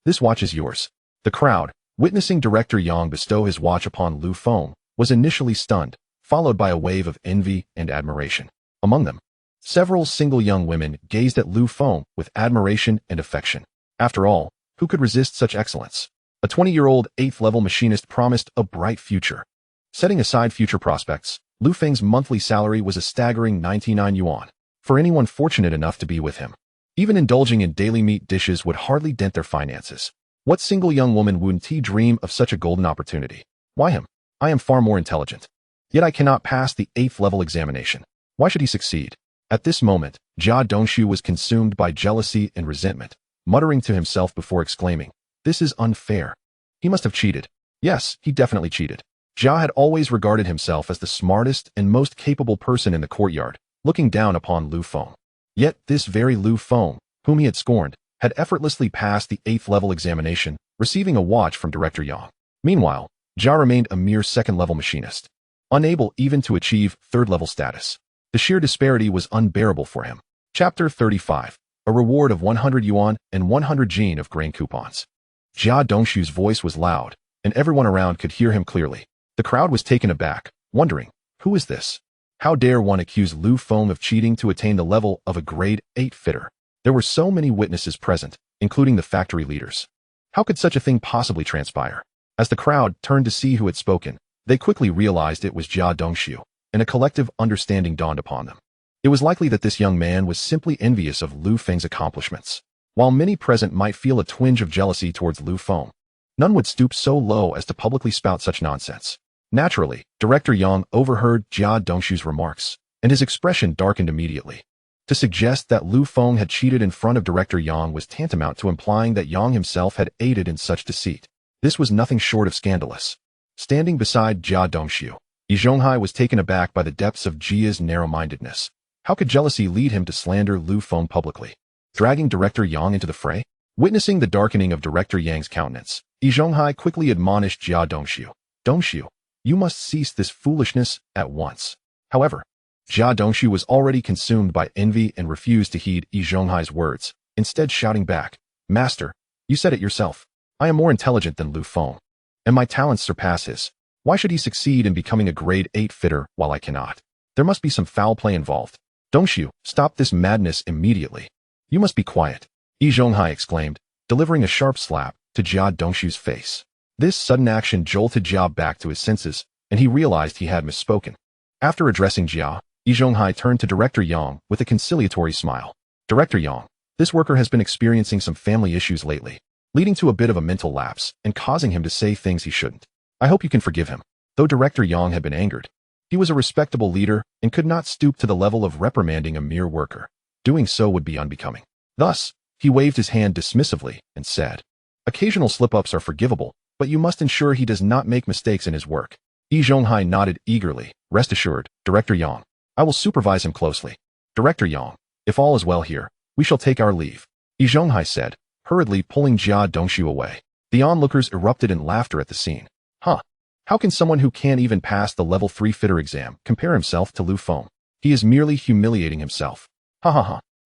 Speaker 1: this watch is yours. The crowd, witnessing Director Yang bestow his watch upon Lu Feng, was initially stunned, followed by a wave of envy and admiration. Among them, several single young women gazed at Lu Feng with admiration and affection. After all, who could resist such excellence? A 20-year-old 8th level machinist promised a bright future. Setting aside future prospects, Lu Feng's monthly salary was a staggering 99 yuan. For anyone fortunate enough to be with him, even indulging in daily meat dishes would hardly dent their finances. What single young woman wouldn't dream of such a golden opportunity? Why him? I am far more intelligent. Yet I cannot pass the 8th level examination. Why should he succeed? At this moment, Jia Dongxiu was consumed by jealousy and resentment, muttering to himself before exclaiming, this is unfair. He must have cheated. Yes, he definitely cheated. Jia had always regarded himself as the smartest and most capable person in the courtyard, looking down upon Lu Feng. Yet this very Lu Feng, whom he had scorned, had effortlessly passed the 8th level examination, receiving a watch from Director Yang. Meanwhile, Jia remained a mere 2nd level machinist, unable even to achieve 3rd level status. The sheer disparity was unbearable for him. Chapter 35. A reward of 100 yuan and 100 jin of grain coupons. Jia Dongxiu's voice was loud, and everyone around could hear him clearly. The crowd was taken aback, wondering, who is this? How dare one accuse Lu Feng of cheating to attain the level of a grade 8 fitter? There were so many witnesses present, including the factory leaders. How could such a thing possibly transpire? As the crowd turned to see who had spoken, they quickly realized it was Jia Dongxiu, and a collective understanding dawned upon them. It was likely that this young man was simply envious of Lu Feng's accomplishments. While many present might feel a twinge of jealousy towards Lu Feng, none would stoop so low as to publicly spout such nonsense. Naturally, Director Yang overheard Jia Dongxiu's remarks, and his expression darkened immediately. To suggest that Lu Feng had cheated in front of Director Yang was tantamount to implying that Yang himself had aided in such deceit. This was nothing short of scandalous. Standing beside Jia Dongxiu, Yi Zhonghai was taken aback by the depths of Jia's narrow-mindedness. How could jealousy lead him to slander Lu Feng publicly, dragging Director Yang into the fray? Witnessing the darkening of Director Yang's countenance, Yi Zhonghai quickly admonished Jia Dongxiu. Dongxiu, you must cease this foolishness at once. However, Jia Dongxiu was already consumed by envy and refused to heed Yi Zhonghai's words, instead shouting back, Master, you said it yourself. I am more intelligent than Lu Feng, and my talents surpass his. Why should he succeed in becoming a grade 8 fitter while I cannot? There must be some foul play involved. Dongxiu, stop this madness immediately. You must be quiet, Yi Zhonghai exclaimed, delivering a sharp slap to Jia Dongxiu's face. This sudden action jolted Jia back to his senses, and he realized he had misspoken. After addressing Jia, Yi Zhonghai turned to Director Yang with a conciliatory smile. Director Yang, this worker has been experiencing some family issues lately, leading to a bit of a mental lapse and causing him to say things he shouldn't. I hope you can forgive him. Though Director Yang had been angered, he was a respectable leader and could not stoop to the level of reprimanding a mere worker. Doing so would be unbecoming. Thus, he waved his hand dismissively and said, Occasional slip-ups are forgivable, but you must ensure he does not make mistakes in his work. Yi Zhonghai nodded eagerly. Rest assured, Director Yang, I will supervise him closely. Director Yang, if all is well here, we shall take our leave, Yi Zhonghai said, hurriedly pulling Jia Dongxiu away. The onlookers erupted in laughter at the scene. How can someone who can't even pass the level 3 fitter exam compare himself to Lu Feng? He is merely humiliating himself.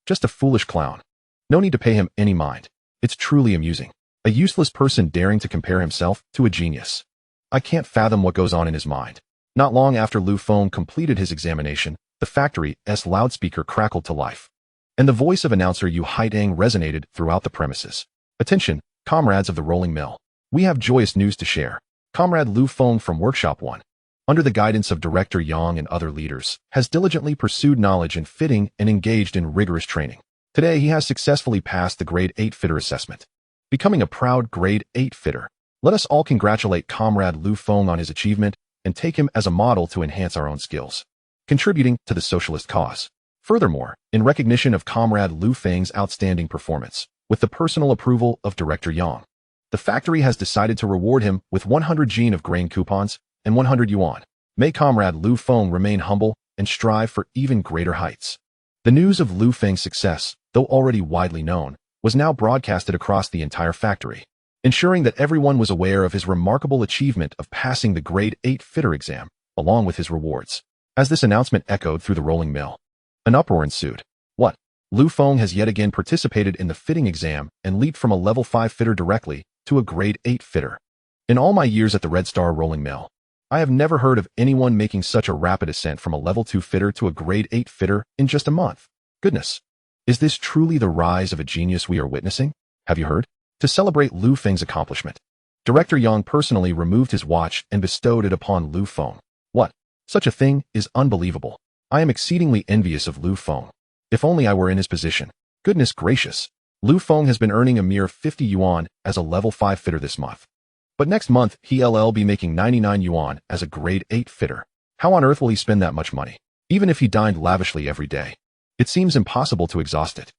Speaker 1: Just a foolish clown. No need to pay him any mind. It's truly amusing. A useless person daring to compare himself to a genius. I can't fathom what goes on in his mind. Not long after Lu Feng completed his examination, the factory's loudspeaker crackled to life, and the voice of announcer Yu Haidang resonated throughout the premises. Attention, comrades of the rolling mill. We have joyous news to share. Comrade Lu Feng from Workshop 1, under the guidance of Director Yang and other leaders, has diligently pursued knowledge in fitting and engaged in rigorous training. Today, he has successfully passed the Grade 8 fitter assessment, becoming a proud Grade 8 fitter. Let us all congratulate Comrade Lu Feng on his achievement and take him as a model to enhance our own skills, contributing to the socialist cause. Furthermore, in recognition of Comrade Lu Feng's outstanding performance, with the personal approval of Director Yang, the factory has decided to reward him with 100 jin of grain coupons and 100 yuan. May Comrade Lu Feng remain humble and strive for even greater heights. The news of Lu Feng's success, though already widely known, was now broadcasted across the entire factory, ensuring that everyone was aware of his remarkable achievement of passing the Grade 8 fitter exam, along with his rewards. As this announcement echoed through the rolling mill, an uproar ensued. What? Lu Feng has yet again participated in the fitting exam and leaped from a level 5 fitter directly to a Grade 8 fitter. In all my years at the Red Star Rolling Mill, I have never heard of anyone making such a rapid ascent from a level 2 fitter to a Grade 8 fitter in just a month. Goodness. Is this truly the rise of a genius we are witnessing? Have you heard? To celebrate Lu Feng's accomplishment, Director Yang personally removed his watch and bestowed it upon Lu Feng. What? Such a thing is unbelievable. I am exceedingly envious of Lu Feng. If only I were in his position. Goodness gracious. Lu Feng has been earning a mere 50 yuan as a level 5 fitter this month. But next month, he'll be making 99 yuan as a Grade 8 fitter. How on earth will he spend that much money? Even if he dined lavishly every day, it seems impossible to exhaust it.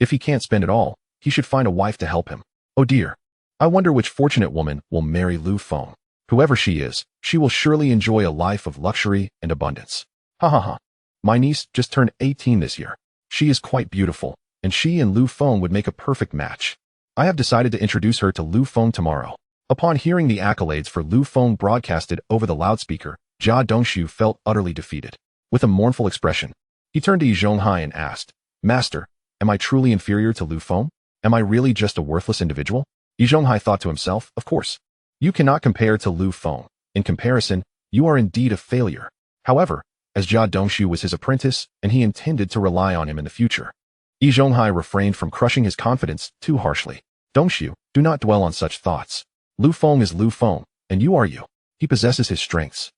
Speaker 1: If he can't spend it all, he should find a wife to help him. Oh dear. I wonder which fortunate woman will marry Lu Feng. Whoever she is, she will surely enjoy a life of luxury and abundance. My niece just turned 18 this year. She is quite beautiful, and she and Lu Feng would make a perfect match. I have decided to introduce her to Lu Feng tomorrow. Upon hearing the accolades for Lu Feng broadcasted over the loudspeaker, Jia Dongxiu felt utterly defeated. With a mournful expression, he turned to Yi Zhonghai and asked, Master, am I truly inferior to Lu Feng? Am I really just a worthless individual? Yi Zhonghai thought to himself, of course. You cannot compare to Lu Feng. In comparison, you are indeed a failure. However, as Jia Dongxiu was his apprentice, and he intended to rely on him in the future, Yi Zhonghai refrained from crushing his confidence too harshly. Dongxiu, do not dwell on such thoughts. Lu Feng is Lu Feng, and you are you. He possesses his strengths,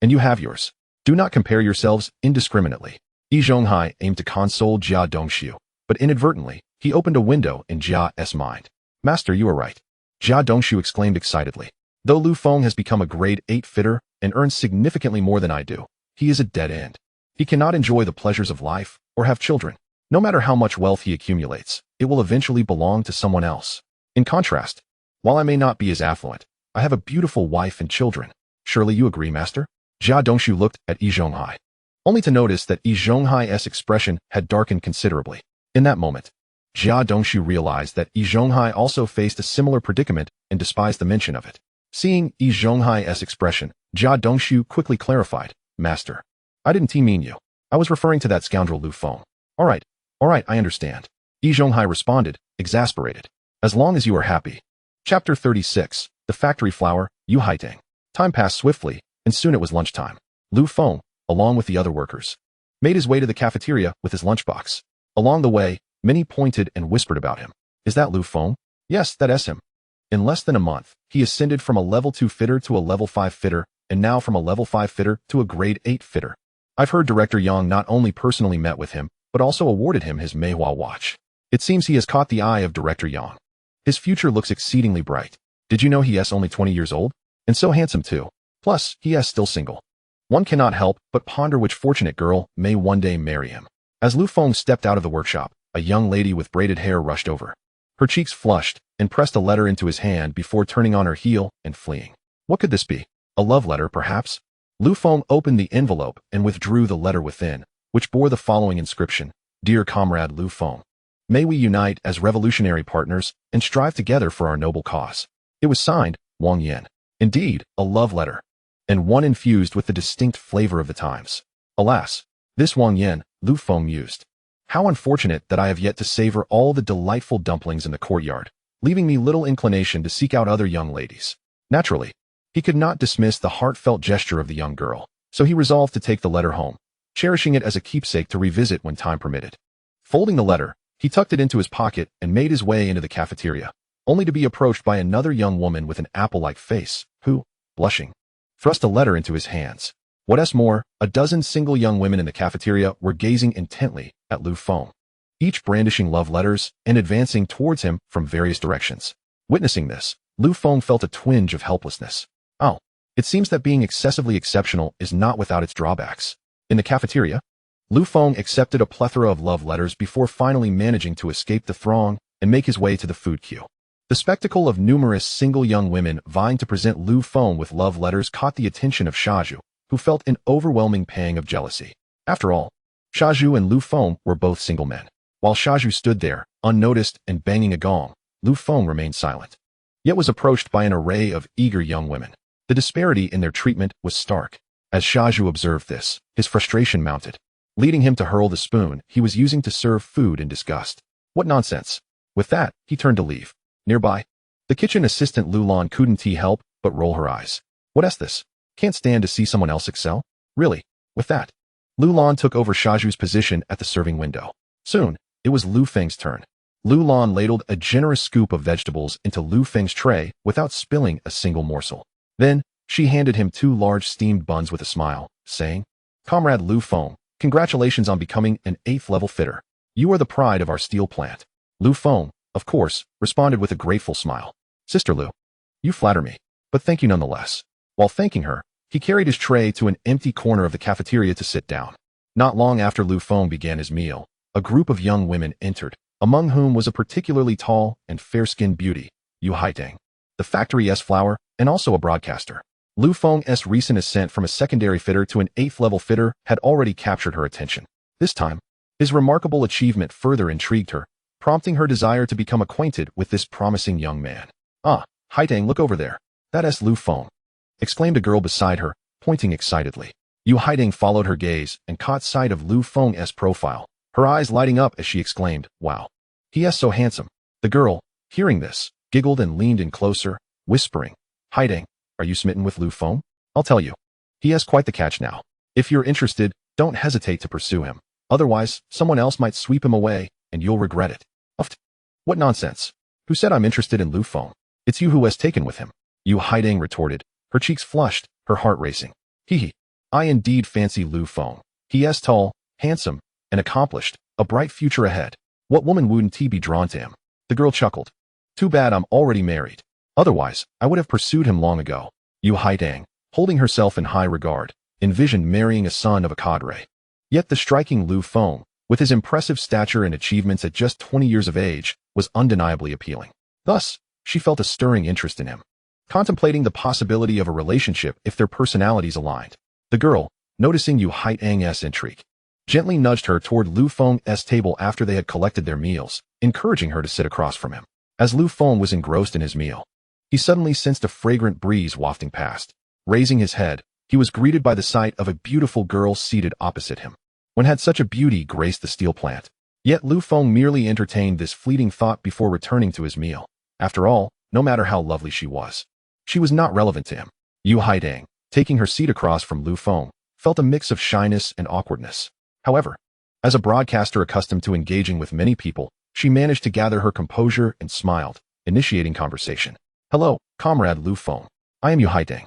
Speaker 1: and you have yours. Do not compare yourselves indiscriminately. Yi Zhonghai aimed to console Jia Dongxiu, but inadvertently, he opened a window in Jia's mind. Master, you are right. Jia Dongxiu exclaimed excitedly. Though Lu Feng has become a Grade 8 fitter and earns significantly more than I do, he is a dead end. He cannot enjoy the pleasures of life or have children. No matter how much wealth he accumulates, it will eventually belong to someone else. In contrast, while I may not be as affluent, I have a beautiful wife and children. Surely you agree, Master? Jia Dongxiu looked at Yi Zhonghai, only to notice that Yi Zhonghai's expression had darkened considerably. In that moment, Jia Dongshu realized that Yi Zhonghai also faced a similar predicament and despised the mention of it. Seeing Yi Zhonghai's expression, Jia Dongshu quickly clarified, "Master, I didn't mean you. I was referring to that scoundrel Lu Feng." All right, I understand." Yi Zhonghai responded, exasperated. "As long as you are happy." Chapter 36, The Factory Flower, Yu Haitang. Time passed swiftly, and soon it was lunchtime. Lu Feng, along with the other workers, made his way to the cafeteria with his lunchbox. Along the way, many pointed and whispered about him. "Is that Lu Feng?" "Yes, that's him." In less than a month, he ascended from a level 2 fitter to a level 5 fitter, and now from a level 5 fitter to a grade 8 fitter. I've heard Director Yang not only personally met with him, but also awarded him his Meihua watch. It seems he has caught the eye of Director Yang. His future looks exceedingly bright. Did you know he is only 20 years old? And so handsome too. Plus, he is still single. One cannot help but ponder which fortunate girl may one day marry him. As Lu Feng stepped out of the workshop, a young lady with braided hair rushed over. Her cheeks flushed and pressed a letter into his hand before turning on her heel and fleeing. What could this be? A love letter, perhaps? Lu Feng opened the envelope and withdrew the letter within, which bore the following inscription: "Dear Comrade Lu Feng, may we unite as revolutionary partners and strive together for our noble cause." It was signed, Wang Yin. Indeed, a love letter, and one infused with the distinct flavor of the times. Alas, this Wang Yin, Lu Feng mused. How unfortunate that I have yet to savor all the delightful dumplings in the courtyard, leaving me little inclination to seek out other young ladies. Naturally, he could not dismiss the heartfelt gesture of the young girl, so he resolved to take the letter home, cherishing it as a keepsake to revisit when time permitted. Folding the letter, he tucked it into his pocket and made his way into the cafeteria, only to be approached by another young woman with an apple-like face, who, blushing, thrust a letter into his hands. What's more, a dozen single young women in the cafeteria were gazing intently at Lu Feng, each brandishing love letters and advancing towards him from various directions. Witnessing this, Lu Feng felt a twinge of helplessness. Oh, it seems that being excessively exceptional is not without its drawbacks. In the cafeteria, Lu Feng accepted a plethora of love letters before finally managing to escape the throng and make his way to the food queue. The spectacle of numerous single young women vying to present Lu Feng with love letters caught the attention of Shazhu, who felt an overwhelming pang of jealousy. After all, Shazhu and Lu Feng were both single men. While Shazhu stood there, unnoticed and banging a gong, Lu Feng remained silent, yet was approached by an array of eager young women. The disparity in their treatment was stark. As Shazhu observed this, his frustration mounted, leading him to hurl the spoon he was using to serve food in disgust. What nonsense! With that, he turned to leave. Nearby, the kitchen assistant Lulan couldn't help but roll her eyes. What's this? Can't stand to see someone else excel? Really? With that, Lulan took over Shazhu's position at the serving window. Soon, it was Lu Feng's turn. Lulan ladled a generous scoop of vegetables into Lu Feng's tray without spilling a single morsel. Then, she handed him 2 large steamed buns with a smile, saying, "Comrade Lu Feng, congratulations on becoming an 8th level fitter. You are the pride of our steel plant." Lu Feng, of course, responded with a grateful smile. "Sister Lu, you flatter me, but thank you nonetheless." While thanking her, he carried his tray to an empty corner of the cafeteria to sit down. Not long after Lu Feng began his meal, a group of young women entered, among whom was a particularly tall and fair-skinned beauty, Yu Haitang, the factory's flower, and also a broadcaster. Lu Feng's recent ascent from a secondary fitter to an 8th level fitter had already captured her attention. This time, his remarkable achievement further intrigued her, prompting her desire to become acquainted with this promising young man. "Ah, Haitang, look over there. That's Lu Feng," exclaimed a girl beside her, pointing excitedly. Yu Haitang followed her gaze and caught sight of Lu Feng's profile, her eyes lighting up as she exclaimed, "Wow, he is so handsome." The girl, hearing this, giggled and leaned in closer, whispering, "Haitang, are you smitten with Lu Feng? I'll tell you. He has quite the catch now. If you're interested, don't hesitate to pursue him. Otherwise, someone else might sweep him away, and you'll regret it." "Uft. What nonsense. Who said I'm interested in Lu Feng? It's you who has taken with him," Yu Haitang retorted, her cheeks flushed, her heart racing. "Hee. I indeed fancy Lu Feng. He is tall, handsome, and accomplished, a bright future ahead. What woman wouldn't he be drawn to him?" The girl chuckled. "Too bad I'm already married. Otherwise, I would have pursued him long ago." Yu Haitang, holding herself in high regard, envisioned marrying a son of a cadre. Yet the striking Lu Feng, with his impressive stature and achievements at just 20 years of age, was undeniably appealing. Thus, she felt a stirring interest in him, contemplating the possibility of a relationship if their personalities aligned. The girl, noticing Yu Haitang's intrigue, gently nudged her toward Lu Feng's table after they had collected their meals, encouraging her to sit across from him. As Lu Feng was engrossed in his meal, he suddenly sensed a fragrant breeze wafting past. Raising his head, he was greeted by the sight of a beautiful girl seated opposite him. When had such a beauty graced the steel plant? Yet Lu Feng merely entertained this fleeting thought before returning to his meal. After all, no matter how lovely she was not relevant to him. Yu Haitang, taking her seat across from Lu Feng, felt a mix of shyness and awkwardness. However, as a broadcaster accustomed to engaging with many people, she managed to gather her composure and smiled, initiating conversation. Hello, Comrade Lu Feng. I am Yu Haitang,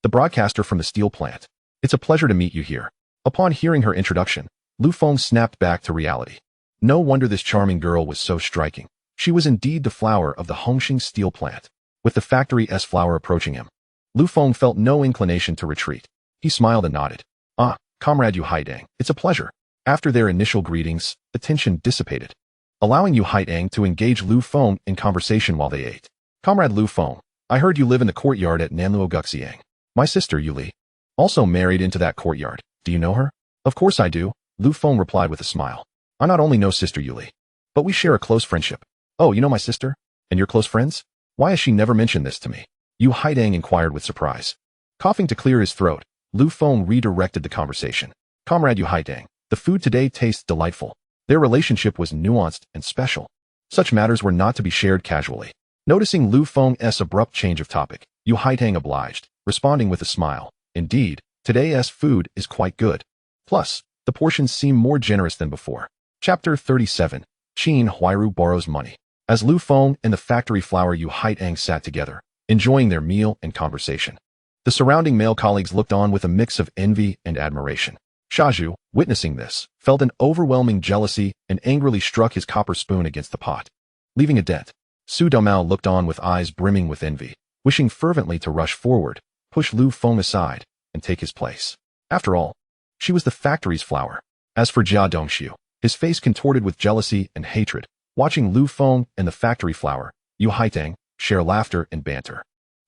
Speaker 1: the broadcaster from the steel plant. It's a pleasure to meet you here. Upon hearing her introduction, Lu Feng snapped back to reality. No wonder this charming girl was so striking. She was indeed the flower of the Hongxing steel plant. With the factory's flower approaching him, Lu Feng felt no inclination to retreat. He smiled and nodded. Ah, Comrade Yu Haitang, it's a pleasure. After their initial greetings, the tension dissipated, allowing Yu Haitang to engage Lu Feng in conversation while they ate. Comrade Lu Feng, I heard you live in the courtyard at Nanluo Guxiang. My sister, Yu Li, also married into that courtyard. Do you know her? Of course I do, Lu Feng replied with a smile. I not only know Sister Yu Li, but we share a close friendship. Oh, you know my sister? And you're close friends? Why has she never mentioned this to me? Yu Haitang inquired with surprise. Coughing to clear his throat, Lu Feng redirected the conversation. Comrade Yu Haitang, the food today tastes delightful. Their relationship was nuanced and special. Such matters were not to be shared casually. Noticing Lu Feng's abrupt change of topic, Yu Haitang obliged, responding with a smile. Indeed, today's food is quite good. Plus, the portions seem more generous than before. Chapter 37. Qin Huairu borrows money. As Lu Feng and the factory flower Yu Haitang sat together, enjoying their meal and conversation, the surrounding male colleagues looked on with a mix of envy and admiration. Shazhu, witnessing this, felt an overwhelming jealousy and angrily struck his copper spoon against the pot, leaving a dent. Su Domao looked on with eyes brimming with envy, wishing fervently to rush forward, push Lu Feng aside, and take his place. After all, she was the factory's flower. As for Jia Dongxiu, his face contorted with jealousy and hatred, watching Lu Feng and the factory flower, Yu Haitang, share laughter and banter.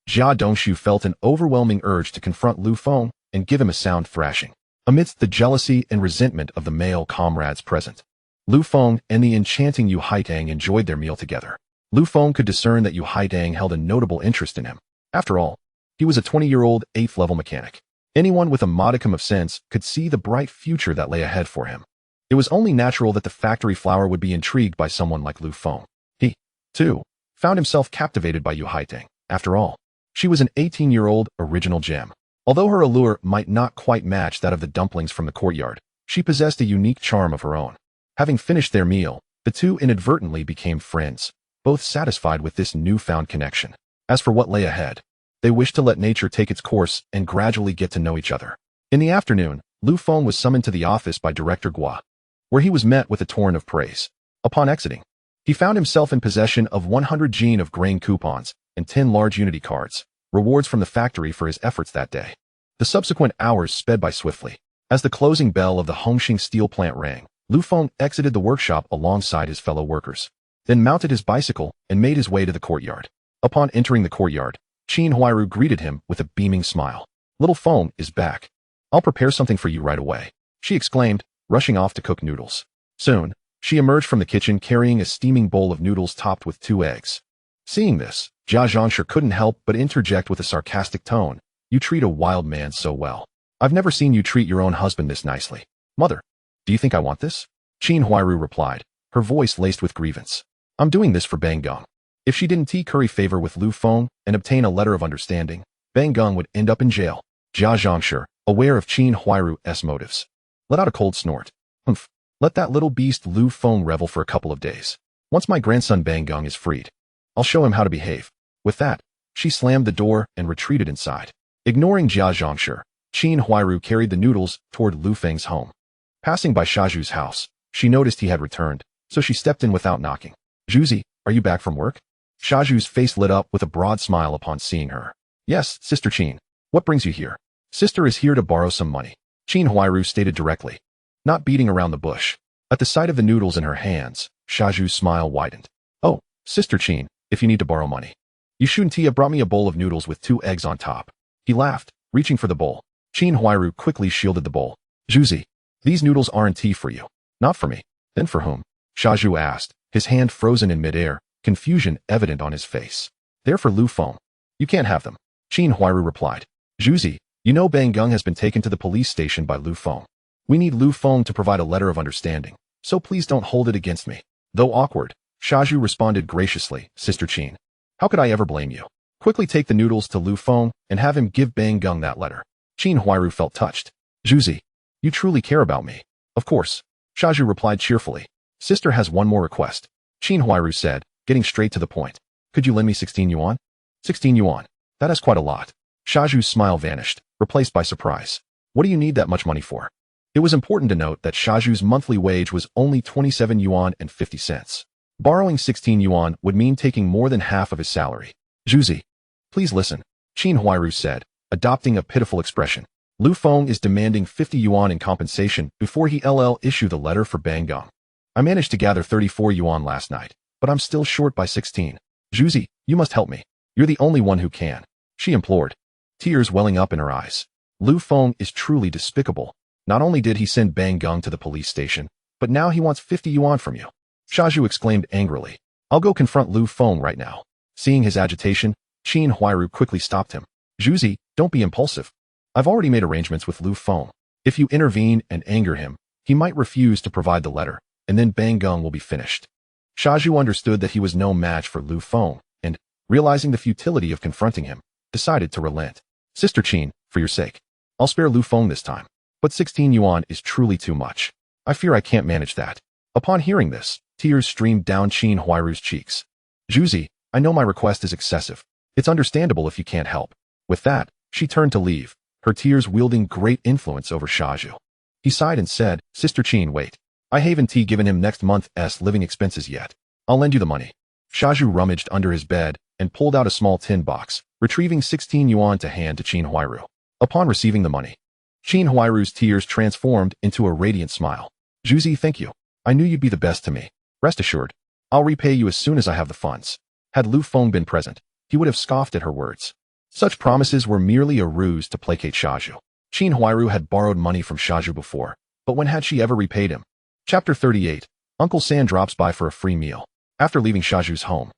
Speaker 1: Jia Dongxiu felt an overwhelming urge to confront Lu Feng and give him a sound thrashing. Amidst the jealousy and resentment of the male comrades present, Lu Feng and the enchanting Yu Haitang enjoyed their meal together. Lu Feng could discern that Yu Haitang held a notable interest in him. After all, he was a 20-year-old 8th-level mechanic. Anyone with a modicum of sense could see the bright future that lay ahead for him. It was only natural that the factory flower would be intrigued by someone like Lu Feng. He, too, found himself captivated by Yu Haitang. After all, she was an 18-year-old original gem. Although her allure might not quite match that of the dumplings from the courtyard, she possessed a unique charm of her own. Having finished their meal, the two inadvertently became friends, both satisfied with this newfound connection. As for what lay ahead, they wished to let nature take its course and gradually get to know each other. In the afternoon, Lu Feng was summoned to the office by Director Gua, where he was met with a torrent of praise. Upon exiting, he found himself in possession of 100 Gene of grain coupons and 10 large Unity cards, rewards from the factory for his efforts that day. The subsequent hours sped by swiftly. As the closing bell of the Hongxing steel plant rang, Lu Feng exited the workshop alongside his fellow workers, then mounted his bicycle and made his way to the courtyard. Upon entering the courtyard, Qin Huairu greeted him with a beaming smile. Little Feng is back. I'll prepare something for you right away, she exclaimed, rushing off to cook noodles. Soon, she emerged from the kitchen carrying a steaming bowl of noodles topped with 2 eggs. Seeing this, Jia Zhangshi couldn't help but interject with a sarcastic tone. You treat a wild man so well. I've never seen you treat your own husband this nicely. Mother, do you think I want this? Qin Huairu replied, her voice laced with grievance. I'm doing this for Bang Geng. If she didn't curry favor with Lu Feng and obtain a letter of understanding, Bang Geng would end up in jail. Jia Zhangshi, aware of Qin Huairu's motives, let out a cold snort. Humph. Let that little beast Lu Feng revel for a couple of days. Once my grandson Bang Geng is freed, I'll show him how to behave. With that, she slammed the door and retreated inside. Ignoring Jia Zhangshi, Qin Huairu carried the noodles toward Lu Feng's home. Passing by Shazhu's house, she noticed he had returned, so she stepped in without knocking. Zhuzi, are you back from work? Shazhu's face lit up with a broad smile upon seeing her. Yes, Sister Qin. What brings you here? Sister is here to borrow some money, Qin Huairu stated directly, not beating around the bush. At the sight of the noodles in her hands, Shazhu's smile widened. Oh, Sister Qin, if you need to borrow money. Yushun Tia brought me a bowl of noodles with 2 eggs on top. He laughed, reaching for the bowl. Qin Huairu quickly shielded the bowl. Zhuzi, these noodles aren't tea for you. Not for me. Then for whom? Shazhu asked, his hand frozen in midair, confusion evident on his face. They're for Lu Feng. You can't have them. Qin Huairu replied. Zhuzi, you know Bang Gung has been taken to the police station by Lu Feng. We need Lu Feng to provide a letter of understanding, so please don't hold it against me. Though awkward, Shazhu responded graciously, Sister Qin. How could I ever blame you? Quickly take the noodles to Lu Feng and have him give Bang Gung that letter. Qin Huairu felt touched. Zhuzi, you truly care about me. Of course. Shazhu replied cheerfully. Sister has one more request. Qin Huairu said, getting straight to the point. Could you lend me 16 yuan? 16 yuan. That is quite a lot. Shazhu's smile vanished, replaced by surprise. What do you need that much money for? It was important to note that Shazhu's monthly wage was only 27 yuan and 50 cents. Borrowing 16 yuan would mean taking more than half of his salary. Zhuzi, please listen, Qin Huairu said, adopting a pitiful expression. Lu Feng is demanding 50 yuan in compensation before he issue the letter for Bang Gung. I managed to gather 34 yuan last night, but I'm still short by 16. Zhuzi, you must help me. You're the only one who can, she implored, tears welling up in her eyes. Lu Feng is truly despicable. Not only did he send Bang Gung to the police station, but now he wants 50 yuan from you. Shazhu exclaimed angrily. I'll go confront Lu Feng right now. Seeing his agitation, Qin Huairu quickly stopped him. Zhuzi, don't be impulsive. I've already made arrangements with Lu Feng. If you intervene and anger him, he might refuse to provide the letter, and then Bang Gung will be finished. Shazhu understood that he was no match for Lu Feng, and, realizing the futility of confronting him, decided to relent. Sister Qin, for your sake, I'll spare Lu Feng this time. But 16 yuan is truly too much. I fear I can't manage that. Upon hearing this, tears streamed down Qin Huairu's cheeks. Zhuzi, I know my request is excessive. It's understandable if you can't help. With that, she turned to leave, her tears wielding great influence over Shazhu. He sighed and said, Sister Qin, wait. I haven't given him next month's living expenses yet. I'll lend you the money. Shazhu rummaged under his bed and pulled out a small tin box, retrieving 16 yuan to hand to Qin Huairu. Upon receiving the money, Qin Huairu's tears transformed into a radiant smile. Zhuzi, thank you. I knew you'd be the best to me. Rest assured, I'll repay you as soon as I have the funds. Had Lu Feng been present, he would have scoffed at her words. Such promises were merely a ruse to placate Shazhu. Qin Huairu had borrowed money from Shazhu before, but when had she ever repaid him? Chapter 38. Uncle San drops by for a free meal. After leaving Shazhu's home,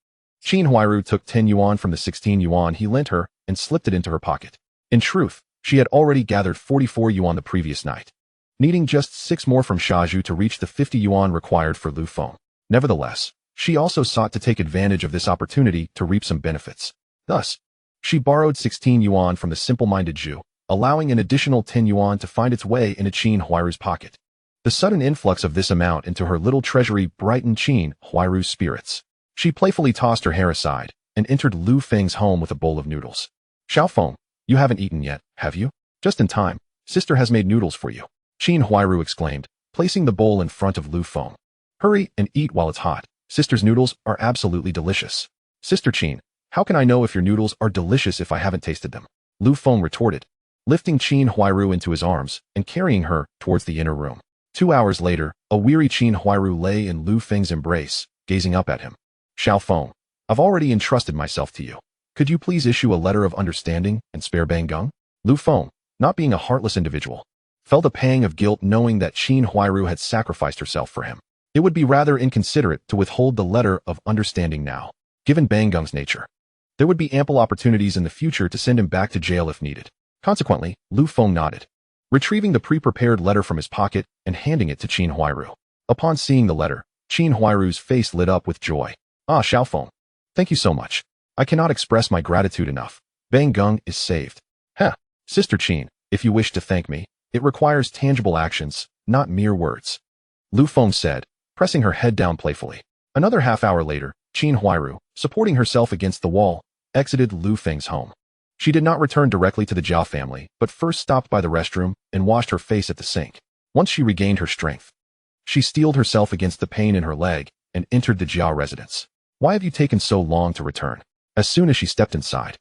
Speaker 1: Qin Huairu took 10 yuan from the 16 yuan he lent her and slipped it into her pocket. In truth, she had already gathered 44 yuan the previous night, needing just 6 more from Shazhu to reach the 50 yuan required for Lu Feng. Nevertheless, she also sought to take advantage of this opportunity to reap some benefits. Thus, she borrowed 16 yuan from the simple-minded Zhu, allowing an additional 10 yuan to find its way into Qin Huairu's pocket. The sudden influx of this amount into her little treasury brightened Qin Huairu's spirits. She playfully tossed her hair aside and entered Lu Feng's home with a bowl of noodles. Xiao Feng, you haven't eaten yet, have you? Just in time. Sister has made noodles for you, Qin Huairu exclaimed, placing the bowl in front of Lu Feng. Hurry and eat while it's hot. Sister's noodles are absolutely delicious. Sister Qin, how can I know if your noodles are delicious if I haven't tasted them? Lu Feng retorted, lifting Qin Huairu into his arms and carrying her towards the inner room. 2 hours later, a weary Qin Huairu lay in Lu Feng's embrace, gazing up at him. Xiao Feng, I've already entrusted myself to you. Could you please issue a letter of understanding and spare Bang Gung? Lu Feng, not being a heartless individual, felt a pang of guilt knowing that Qin Huairu had sacrificed herself for him. It would be rather inconsiderate to withhold the letter of understanding now, given Bang Gung's nature. There would be ample opportunities in the future to send him back to jail if needed. Consequently, Lu Feng nodded, retrieving the pre-prepared letter from his pocket and handing it to Qin Huairu. Upon seeing the letter, Qin Huairu's face lit up with joy. Ah, Xiao Feng, thank you so much. I cannot express my gratitude enough. Bang Gung is saved. Heh, Sister Qin, if you wish to thank me, it requires tangible actions, not mere words. Lu Feng said, pressing her head down playfully. Another half-hour later, Qin Huairu, supporting herself against the wall, exited Lu Feng's home. She did not return directly to the Jiao family, but first stopped by the restroom and washed her face at the sink. Once she regained her strength, she steeled herself against the pain in her leg and entered the Jiao residence. Why have you taken so long to return? As soon as she stepped inside,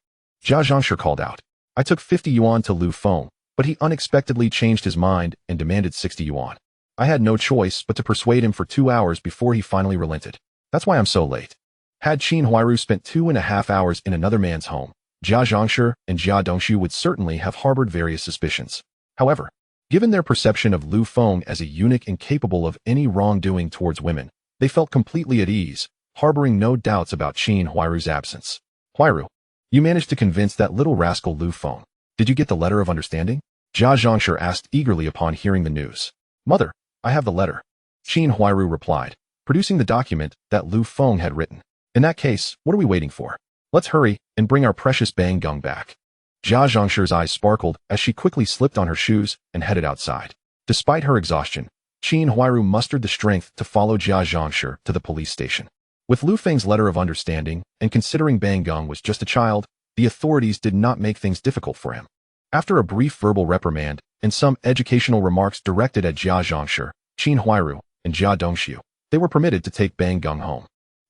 Speaker 1: Jia Zhangshi called out. I took 50 yuan to Lu Feng, but he unexpectedly changed his mind and demanded 60 yuan. I had no choice but to persuade him for 2 hours before he finally relented. That's why I'm so late. Had Qin Huairu spent 2.5 hours in another man's home, Jia Zhangshi and Jia Dongshu would certainly have harbored various suspicions. However, given their perception of Lu Feng as a eunuch incapable of any wrongdoing towards women, they felt completely at ease, harboring no doubts about Qin Huairu's absence. Huairu, you managed to convince that little rascal Lu Feng. Did you get the letter of understanding? Jia Zhangshi asked eagerly upon hearing the news. Mother, I have the letter. Qin Huairu replied, producing the document that Lu Feng had written. In that case, what are we waiting for? Let's hurry and bring our precious Bang Gung back. Jia Zhangshi's eyes sparkled as she quickly slipped on her shoes and headed outside. Despite her exhaustion, Qin Huairu mustered the strength to follow Jia Zhangshi to the police station. With Lu Feng's letter of understanding, and considering Bang Gung was just a child, the authorities did not make things difficult for him. After a brief verbal reprimand and some educational remarks directed at Jia Zhangshi, Qin Huairu, and Jia Dongshu, they were permitted to take Bang Gung home.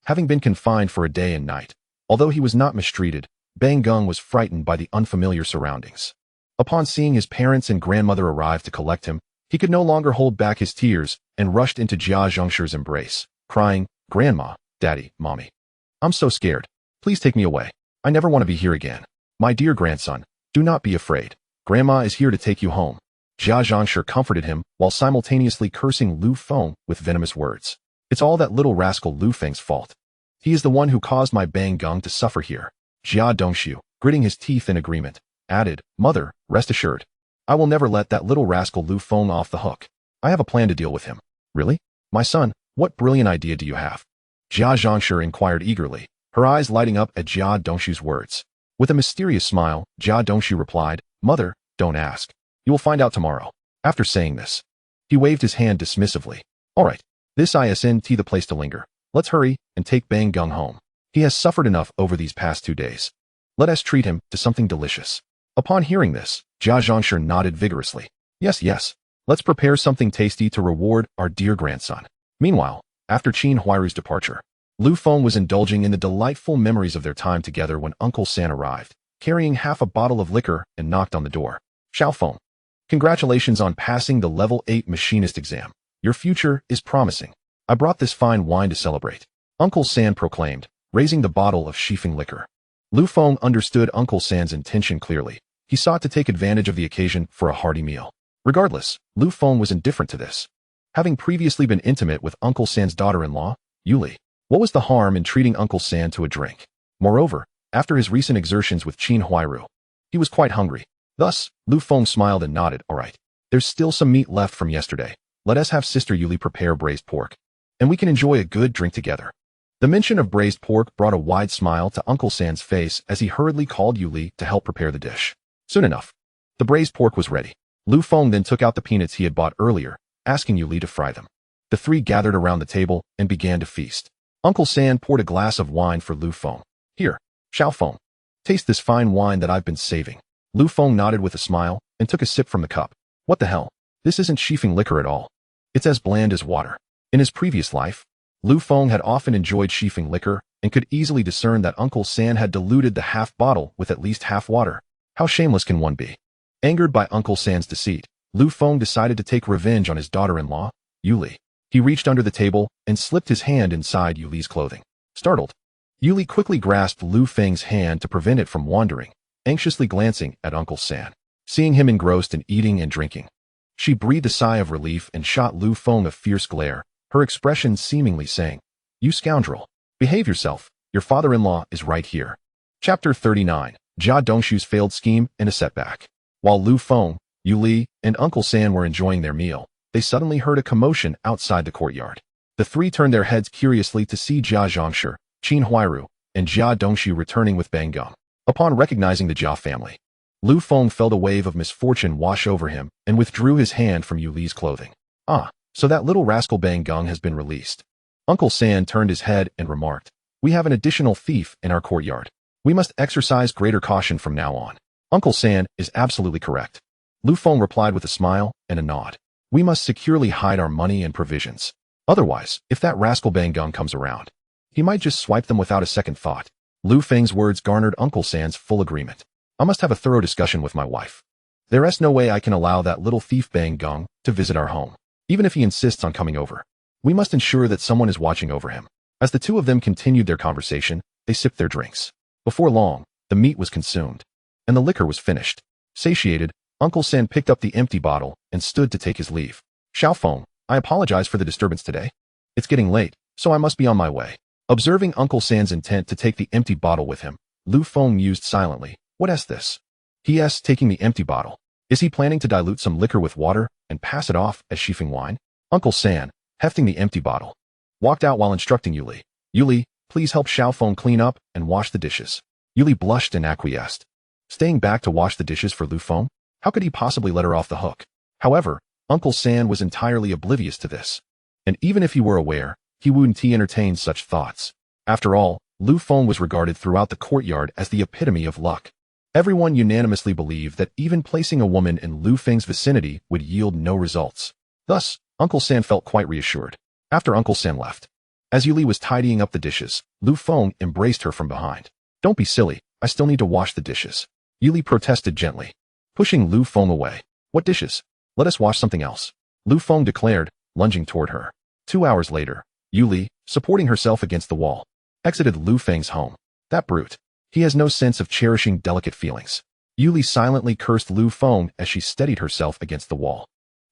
Speaker 1: Having been confined for a day and night, although he was not mistreated, Bang Gung was frightened by the unfamiliar surroundings. Upon seeing his parents and grandmother arrive to collect him, he could no longer hold back his tears and rushed into Jia Zhangshi's embrace, crying, "Grandma, Daddy, Mommy. I'm so scared. Please take me away. I never want to be here again. My dear grandson, do not be afraid. Grandma is here to take you home." Jia Zhangshi comforted him while simultaneously cursing Lu Feng with venomous words. "It's all that little rascal Lu Feng's fault. He is the one who caused my Bang Gung to suffer here." Jia Dongshu, gritting his teeth in agreement, added, "Mother, rest assured. I will never let that little rascal Lu Feng off the hook. I have a plan to deal with him." "Really? My son, what brilliant idea do you have?" Jia Zhangshi inquired eagerly, her eyes lighting up at Jia Dongshu's words. With a mysterious smile, Jia Dongshu replied, "Mother, don't ask. You will find out tomorrow." After saying this, he waved his hand dismissively. "All right, this isn't the place to linger. Let's hurry and take Bang Gung home. He has suffered enough over these past 2 days. Let us treat him to something delicious." Upon hearing this, Jia Zhangshi nodded vigorously. Yes. Let's prepare something tasty to reward our dear grandson." Meanwhile, after Qin Huairu's departure, Lu Feng was indulging in the delightful memories of their time together when Uncle San arrived, carrying half a bottle of liquor, and knocked on the door. "Xiao Feng, congratulations on passing the level 8 machinist exam. Your future is promising. I brought this fine wine to celebrate," Uncle San proclaimed, raising the bottle of Shifeng liquor. Lu Feng understood Uncle San's intention clearly. He sought to take advantage of the occasion for a hearty meal. Regardless, Lu Feng was indifferent to this. Having previously been intimate with Uncle San's daughter-in-law, Yuli, what was the harm in treating Uncle San to a drink? Moreover, after his recent exertions with Qin Huairu, he was quite hungry. Thus, Lu Feng smiled and nodded. "All right, there's still some meat left from yesterday. Let us have Sister Yuli prepare braised pork, and we can enjoy a good drink together." The mention of braised pork brought a wide smile to Uncle San's face as he hurriedly called Yuli to help prepare the dish. Soon enough, the braised pork was ready. Lu Feng then took out the peanuts he had bought earlier, asking Yuli to fry them. The three gathered around the table and began to feast. Uncle San poured a glass of wine for Lu Feng. "Here, Xiao Feng, taste this fine wine that I've been saving." Lu Feng nodded with a smile and took a sip from the cup. "What the hell? This isn't Shifeng liquor at all. It's as bland as water." In his previous life, Lu Feng had often enjoyed Shifeng liquor and could easily discern that Uncle San had diluted the half bottle with at least half water. How shameless can one be? Angered by Uncle San's deceit, Lu Feng decided to take revenge on his daughter-in-law, Yuli. He reached under the table and slipped his hand inside Yuli's clothing. Startled, Yuli quickly grasped Lu Feng's hand to prevent it from wandering, anxiously glancing at Uncle San. Seeing him engrossed in eating and drinking, she breathed a sigh of relief and shot Lu Feng a fierce glare, her expression seemingly saying, "You scoundrel, behave yourself, your father-in-law is right here." Chapter 39, Jia Dongshu's failed scheme and a setback. While Lu Feng, Yuli, and Uncle San were enjoying their meal, they suddenly heard a commotion outside the courtyard. The three turned their heads curiously to see Jia Zhangshi, Qin Huairu, and Jia Dongshu returning with Bang Gung. Upon recognizing the Jia family, Lu Feng felt a wave of misfortune wash over him and withdrew his hand from Yuli's clothing. "Ah, so that little rascal Bang Gung has been released." Uncle San turned his head and remarked, "We have an additional thief in our courtyard. We must exercise greater caution from now on." Uncle San is absolutely correct. Lu Feng replied with a smile and a nod. "We must securely hide our money and provisions. Otherwise, if that rascal Bang Gung comes around, he might just swipe them without a second thought." Lu Feng's words garnered Uncle San's full agreement. "I must have a thorough discussion with my wife. There is no way I can allow that little thief Bang Gung to visit our home, even if he insists on coming over. We must ensure that someone is watching over him." As the two of them continued their conversation, they sipped their drinks. Before long, The meat was consumed, and the liquor was finished. Satiated, Uncle Sen picked up the empty bottle and stood to take his leave. Xiao Feng, I apologize for the disturbance today. It's getting late, so I must be on my way. Observing Uncle San's intent to take the empty bottle with him, Lu Feng mused silently. What is this? He asked, taking the empty bottle. Is he planning to dilute some liquor with water and pass it off as Shifeng wine? Uncle San, hefting the empty bottle, walked out while instructing Yuli. Yuli, please help Xiao Feng clean up and wash the dishes. Yuli blushed and acquiesced. Staying back to wash the dishes for Lu Feng? How could he possibly let her off the hook? However, Uncle San was entirely oblivious to this. And even if he were aware, he wouldn't entertain such thoughts. After all, Lu Feng was regarded throughout the courtyard as the epitome of luck. Everyone unanimously believed that even placing a woman in Lu Feng's vicinity would yield no results. Thus, Uncle San felt quite reassured. After Uncle San left, as Yuli was tidying up the dishes, Lu Feng embraced her from behind. Don't be silly, I still need to wash the dishes. Yuli protested gently, pushing Lu Feng away. What dishes? Let us wash something else. Lu Feng declared, lunging toward her. 2 hours later, Yuli, supporting herself against the wall, exited Lu Feng's home. That brute. He has no sense of cherishing delicate feelings. Yuli silently cursed Lu Feng as she steadied herself against the wall.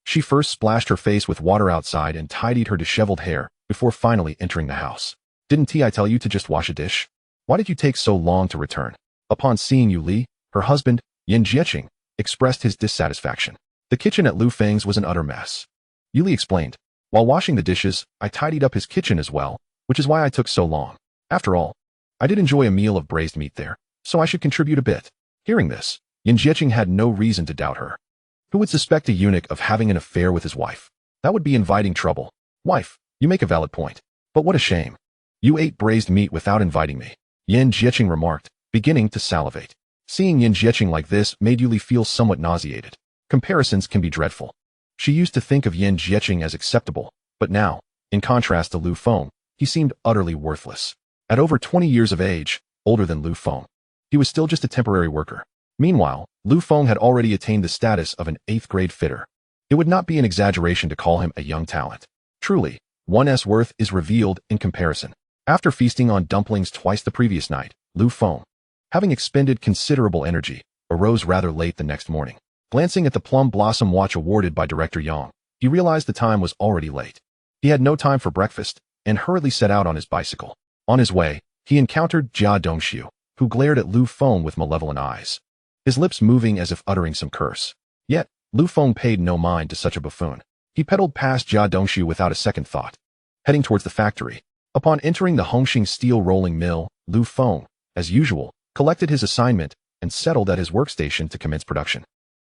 Speaker 1: She first splashed her face with water outside and tidied her disheveled hair before finally entering the house. Didn't I tell you to just wash a dish? Why did you take so long to return? Upon seeing Yuli, her husband, Yin Jieqing, expressed his dissatisfaction. The kitchen at Lu Feng's was an utter mess. Yuli explained. While washing the dishes, I tidied up his kitchen as well, which is why I took so long. After all, I did enjoy a meal of braised meat there, so I should contribute a bit. Hearing this, Yin Jieqing had no reason to doubt her. Who would suspect a eunuch of having an affair with his wife? That would be inviting trouble. Wife, you make a valid point. But what a shame. You ate braised meat without inviting me. Yin Jieqing remarked, beginning to salivate. Seeing Yin Jieqing like this made Yuli feel somewhat nauseated. Comparisons can be dreadful. She used to think of Yin Jieqing as acceptable, but now, in contrast to Lu Feng, he seemed utterly worthless. At over 20 years of age, older than Lu Feng, he was still just a temporary worker. Meanwhile, Lu Feng had already attained the status of an 8th-grade fitter. It would not be an exaggeration to call him a young talent. Truly, one's worth is revealed in comparison. After feasting on dumplings twice the previous night, Lu Feng, having expended considerable energy, arose rather late the next morning. Glancing at the plum blossom watch awarded by Director Yang, he realized the time was already late. He had no time for breakfast and hurriedly set out on his bicycle. On his way, he encountered Jia Dongxiu, who glared at Lu Feng with malevolent eyes, his lips moving as if uttering some curse. Yet, Lu Feng paid no mind to such a buffoon. He pedaled past Jia Dongxiu without a second thought, heading towards the factory. Upon entering the Hongxing steel rolling mill, Lu Feng, as usual, collected his assignment and settled at his workstation to commence production.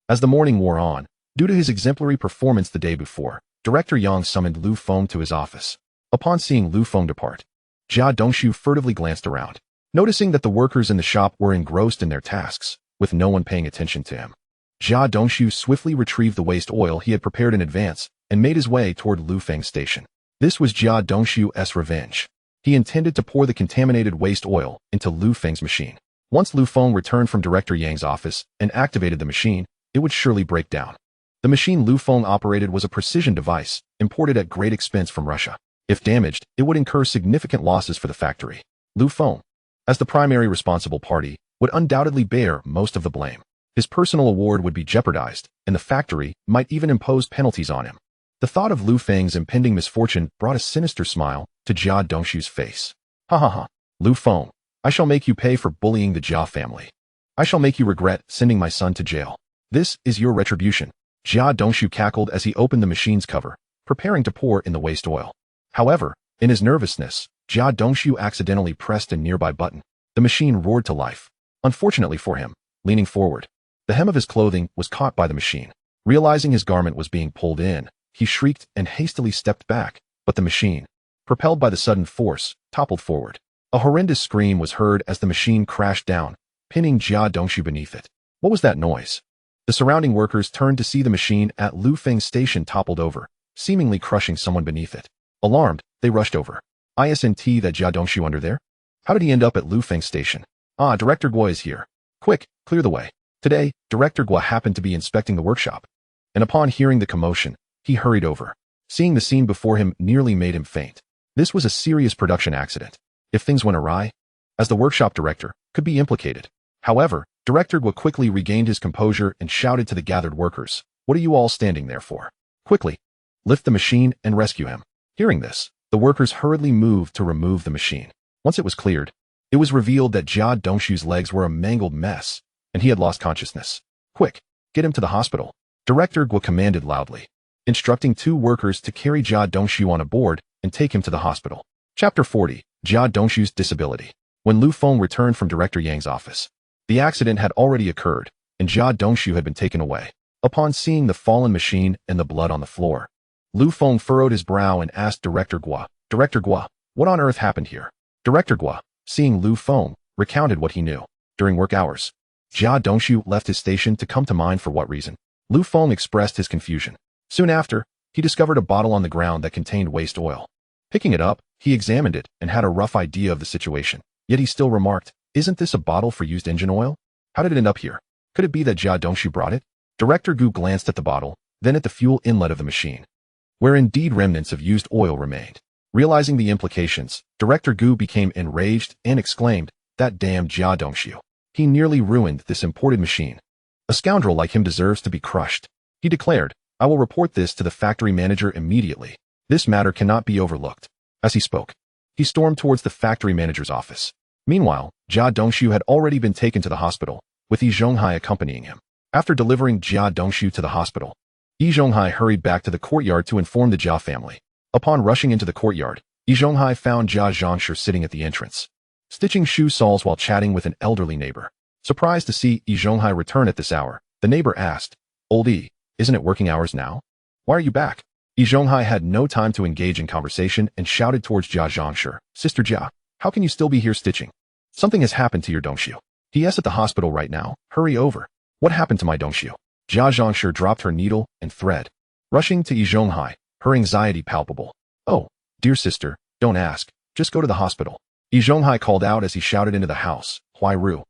Speaker 1: As the morning wore on, due to his exemplary performance the day before, Director Yang summoned Lu Feng to his office. Upon seeing Lu Feng depart, Jia Dongxiu furtively glanced around, noticing that the workers in the shop were engrossed in their tasks, with no one paying attention to him. Jia Dongxiu swiftly retrieved the waste oil he had prepared in advance and made his way toward Lu Feng's station. This was Jia Dongxiu's revenge. He intended to pour the contaminated waste oil into Lu Feng's machine. Once Lu Feng returned from Director Yang's office and activated the machine, it would surely break down. The machine Lu Feng operated was a precision device, imported at great expense from Russia. If damaged, it would incur significant losses for the factory. Lu Feng, as the primary responsible party, would undoubtedly bear most of the blame. His personal award would be jeopardized, and the factory might even impose penalties on him. The thought of Lu Feng's impending misfortune brought a sinister smile to Jia Dongxiu's face. Ha ha ha. Lu Feng, I shall make you pay for bullying the Jia family. I shall make you regret sending my son to jail. This is your retribution. Jia Dongxiu cackled as he opened the machine's cover, preparing to pour in the waste oil. However, in his nervousness, Jia Dongxiu accidentally pressed a nearby button. The machine roared to life. Unfortunately for him, leaning forward, the hem of his clothing was caught by the machine. Realizing his garment was being pulled in, he shrieked and hastily stepped back, but the machine, propelled by the sudden force, toppled forward. A horrendous scream was heard as the machine crashed down, pinning Jia Dongxiu beneath it. What was that noise? The surrounding workers turned to see the machine at Lu Feng's station toppled over, seemingly crushing someone beneath it. Alarmed, they rushed over. Isn't that Jia Dongxiu under there? How did he end up at Lu Feng's station? Ah, Director Guo is here. Quick, clear the way. Today, Director Guo happened to be inspecting the workshop, and upon hearing the commotion, he hurried over. Seeing the scene before him nearly made him faint. This was a serious production accident. If things went awry, as the workshop director, could be implicated. However, Director Gua quickly regained his composure and shouted to the gathered workers, "What are you all standing there for? Quickly, lift the machine and rescue him." Hearing this, the workers hurriedly moved to remove the machine. Once it was cleared, it was revealed that Jia Dongshu's legs were a mangled mess, and he had lost consciousness. "Quick, get him to the hospital," Director Gua commanded loudly, instructing 2 workers to carry Jia Dongshu on a board and take him to the hospital. Chapter 40, Jia Dongshu's Disability. When Lu Feng returned from Director Yang's office, the accident had already occurred, and Jia Dongshu had been taken away. Upon seeing the fallen machine and the blood on the floor, Lu Feng furrowed his brow and asked Director Gua, "Director Gua, what on earth happened here?" Director Gua, seeing Lu Feng, recounted what he knew. During work hours, Jia Dongshu left his station to come to mine. For what reason? Lu Feng expressed his confusion. Soon after, he discovered a bottle on the ground that contained waste oil. Picking it up, he examined it and had a rough idea of the situation. Yet he still remarked, "Isn't this a bottle for used engine oil? How did it end up here? Could it be that Jia Dongshu brought it?" Director Gu glanced at the bottle, then at the fuel inlet of the machine, where indeed remnants of used oil remained. Realizing the implications, Director Gu became enraged and exclaimed, "That damn Jia Dongshu. He nearly ruined this imported machine. A scoundrel like him deserves to be crushed." He declared, "I will report this to the factory manager immediately. This matter cannot be overlooked." As he spoke, he stormed towards the factory manager's office. Meanwhile, Jia Dongshu had already been taken to the hospital, with Yi Zhonghai accompanying him. After delivering Jia Dongshu to the hospital, Yi Zhonghai hurried back to the courtyard to inform the Jia family. Upon rushing into the courtyard, Yi Zhonghai found Jia Zhangshi sitting at the entrance, stitching shoe soles while chatting with an elderly neighbor. Surprised to see Yi Zhonghai return at this hour, the neighbor asked, "Old Yi, isn't it working hours now? Why are you back?" Yi Zhonghai had no time to engage in conversation and shouted towards Jia Zhangshi, "Sister Jia, how can you still be here stitching? Something has happened to your Dongshu. He is at the hospital right now. Hurry over." "What happened to my Dongshu?" Jia Zhangshi dropped her needle and thread, rushing to Yi Zhonghai, her anxiety palpable. "Oh, dear sister, don't ask. Just go to the hospital." Yi Zhonghai called out as he shouted into the house, "Huairu,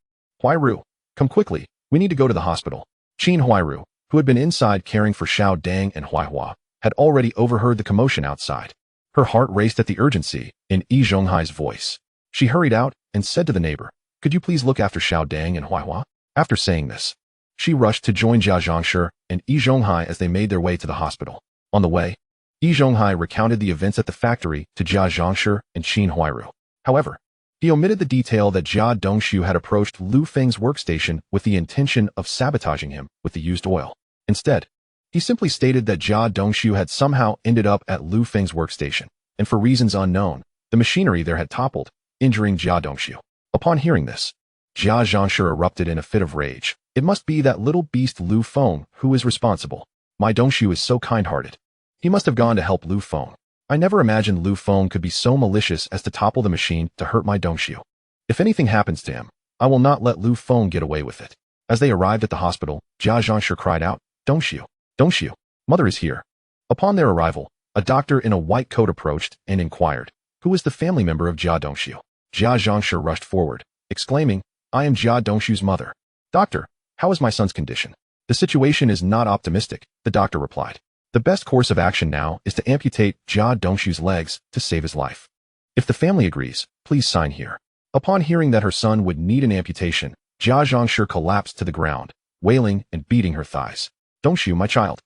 Speaker 1: Huairu, come quickly. We need to go to the hospital." Qin Huairu, who had been inside caring for Xiao Dang and Huaihua, had already overheard the commotion outside. Her heart raced at the urgency in Yi Zhonghai's voice. She hurried out and said to the neighbor, "Could you please look after Xiao Dang and Huaihua?" After saying this, she rushed to join Jia Zhangshi and Yi Zhonghai as they made their way to the hospital. On the way, Yi Zhonghai recounted the events at the factory to Jia Zhangshi and Qin Huairu. However, he omitted the detail that Jia Dongshu had approached Lu Feng's workstation with the intention of sabotaging him with the used oil. Instead, he simply stated that Jia Dongshu had somehow ended up at Lu Feng's workstation, and for reasons unknown, the machinery there had toppled, injuring Jia Dongshu. Upon hearing this, Jia Zhangshi erupted in a fit of rage. "It must be that little beast Lu Feng who is responsible. My Dongshu is so kind-hearted. He must have gone to help Lu Feng. I never imagined Lu Feng could be so malicious as to topple the machine to hurt my Dongshu. If anything happens to him, I will not let Lu Feng get away with it." As they arrived at the hospital, Jia Zhangshi cried out, "Dongshu, Dongshu, mother is here." Upon their arrival, a doctor in a white coat approached and inquired, "Who is the family member of Jia Dongshu?" Jia Zhangshi rushed forward, exclaiming, "I am Jia Dongshu's mother." "Doctor, how is my son's condition?" "The situation is not optimistic," the doctor replied. "The best course of action now is to amputate Jia Dongshu's legs to save his life. If the family agrees, please sign here." Upon hearing that her son would need an amputation, Jia Zhangshi collapsed to the ground, wailing and beating her thighs. "Dongshu, my child.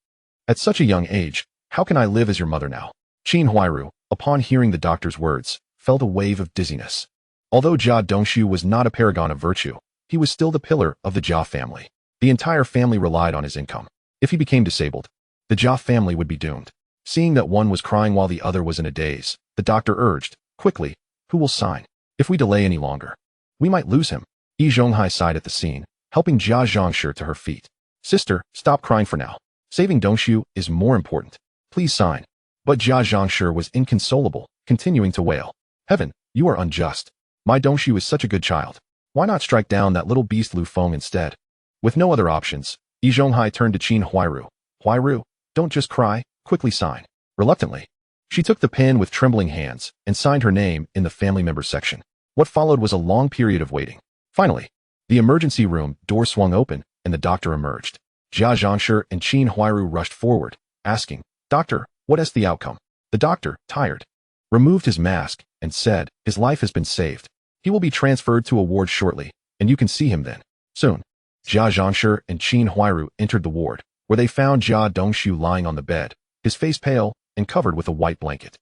Speaker 1: At such a young age, how can I live as your mother now?" Qin Huairu, upon hearing the doctor's words, felt a wave of dizziness. Although Jia Dongshu was not a paragon of virtue, he was still the pillar of the Jia family. The entire family relied on his income. If he became disabled, the Jia family would be doomed. Seeing that one was crying while the other was in a daze, the doctor urged, "Quickly, who will sign? If we delay any longer, we might lose him." Yi Zhonghai sighed at the scene, helping Jia Zhangshi to her feet. "Sister, stop crying for now. Saving Dongshu is more important. Please sign." But Jia Zhangshi was inconsolable, continuing to wail, "Heaven, you are unjust. My Dongshu is such a good child. Why not strike down that little beast Lu Feng instead?" With no other options, Yi Zhonghai turned to Qin Huairu. "Huairu, don't just cry, quickly sign." Reluctantly, she took the pen with trembling hands and signed her name in the family members section. What followed was a long period of waiting. Finally, the emergency room door swung open and the doctor emerged. Jia Zhangshi and Qin Huairu rushed forward, asking, "Doctor, what is the outcome?" The doctor, tired, removed his mask and said, "His life has been saved. He will be transferred to a ward shortly, and you can see him then." Soon, Jia Zhangshi and Qin Huairu entered the ward, where they found Jia Dongshu lying on the bed, his face pale and covered with a white blanket.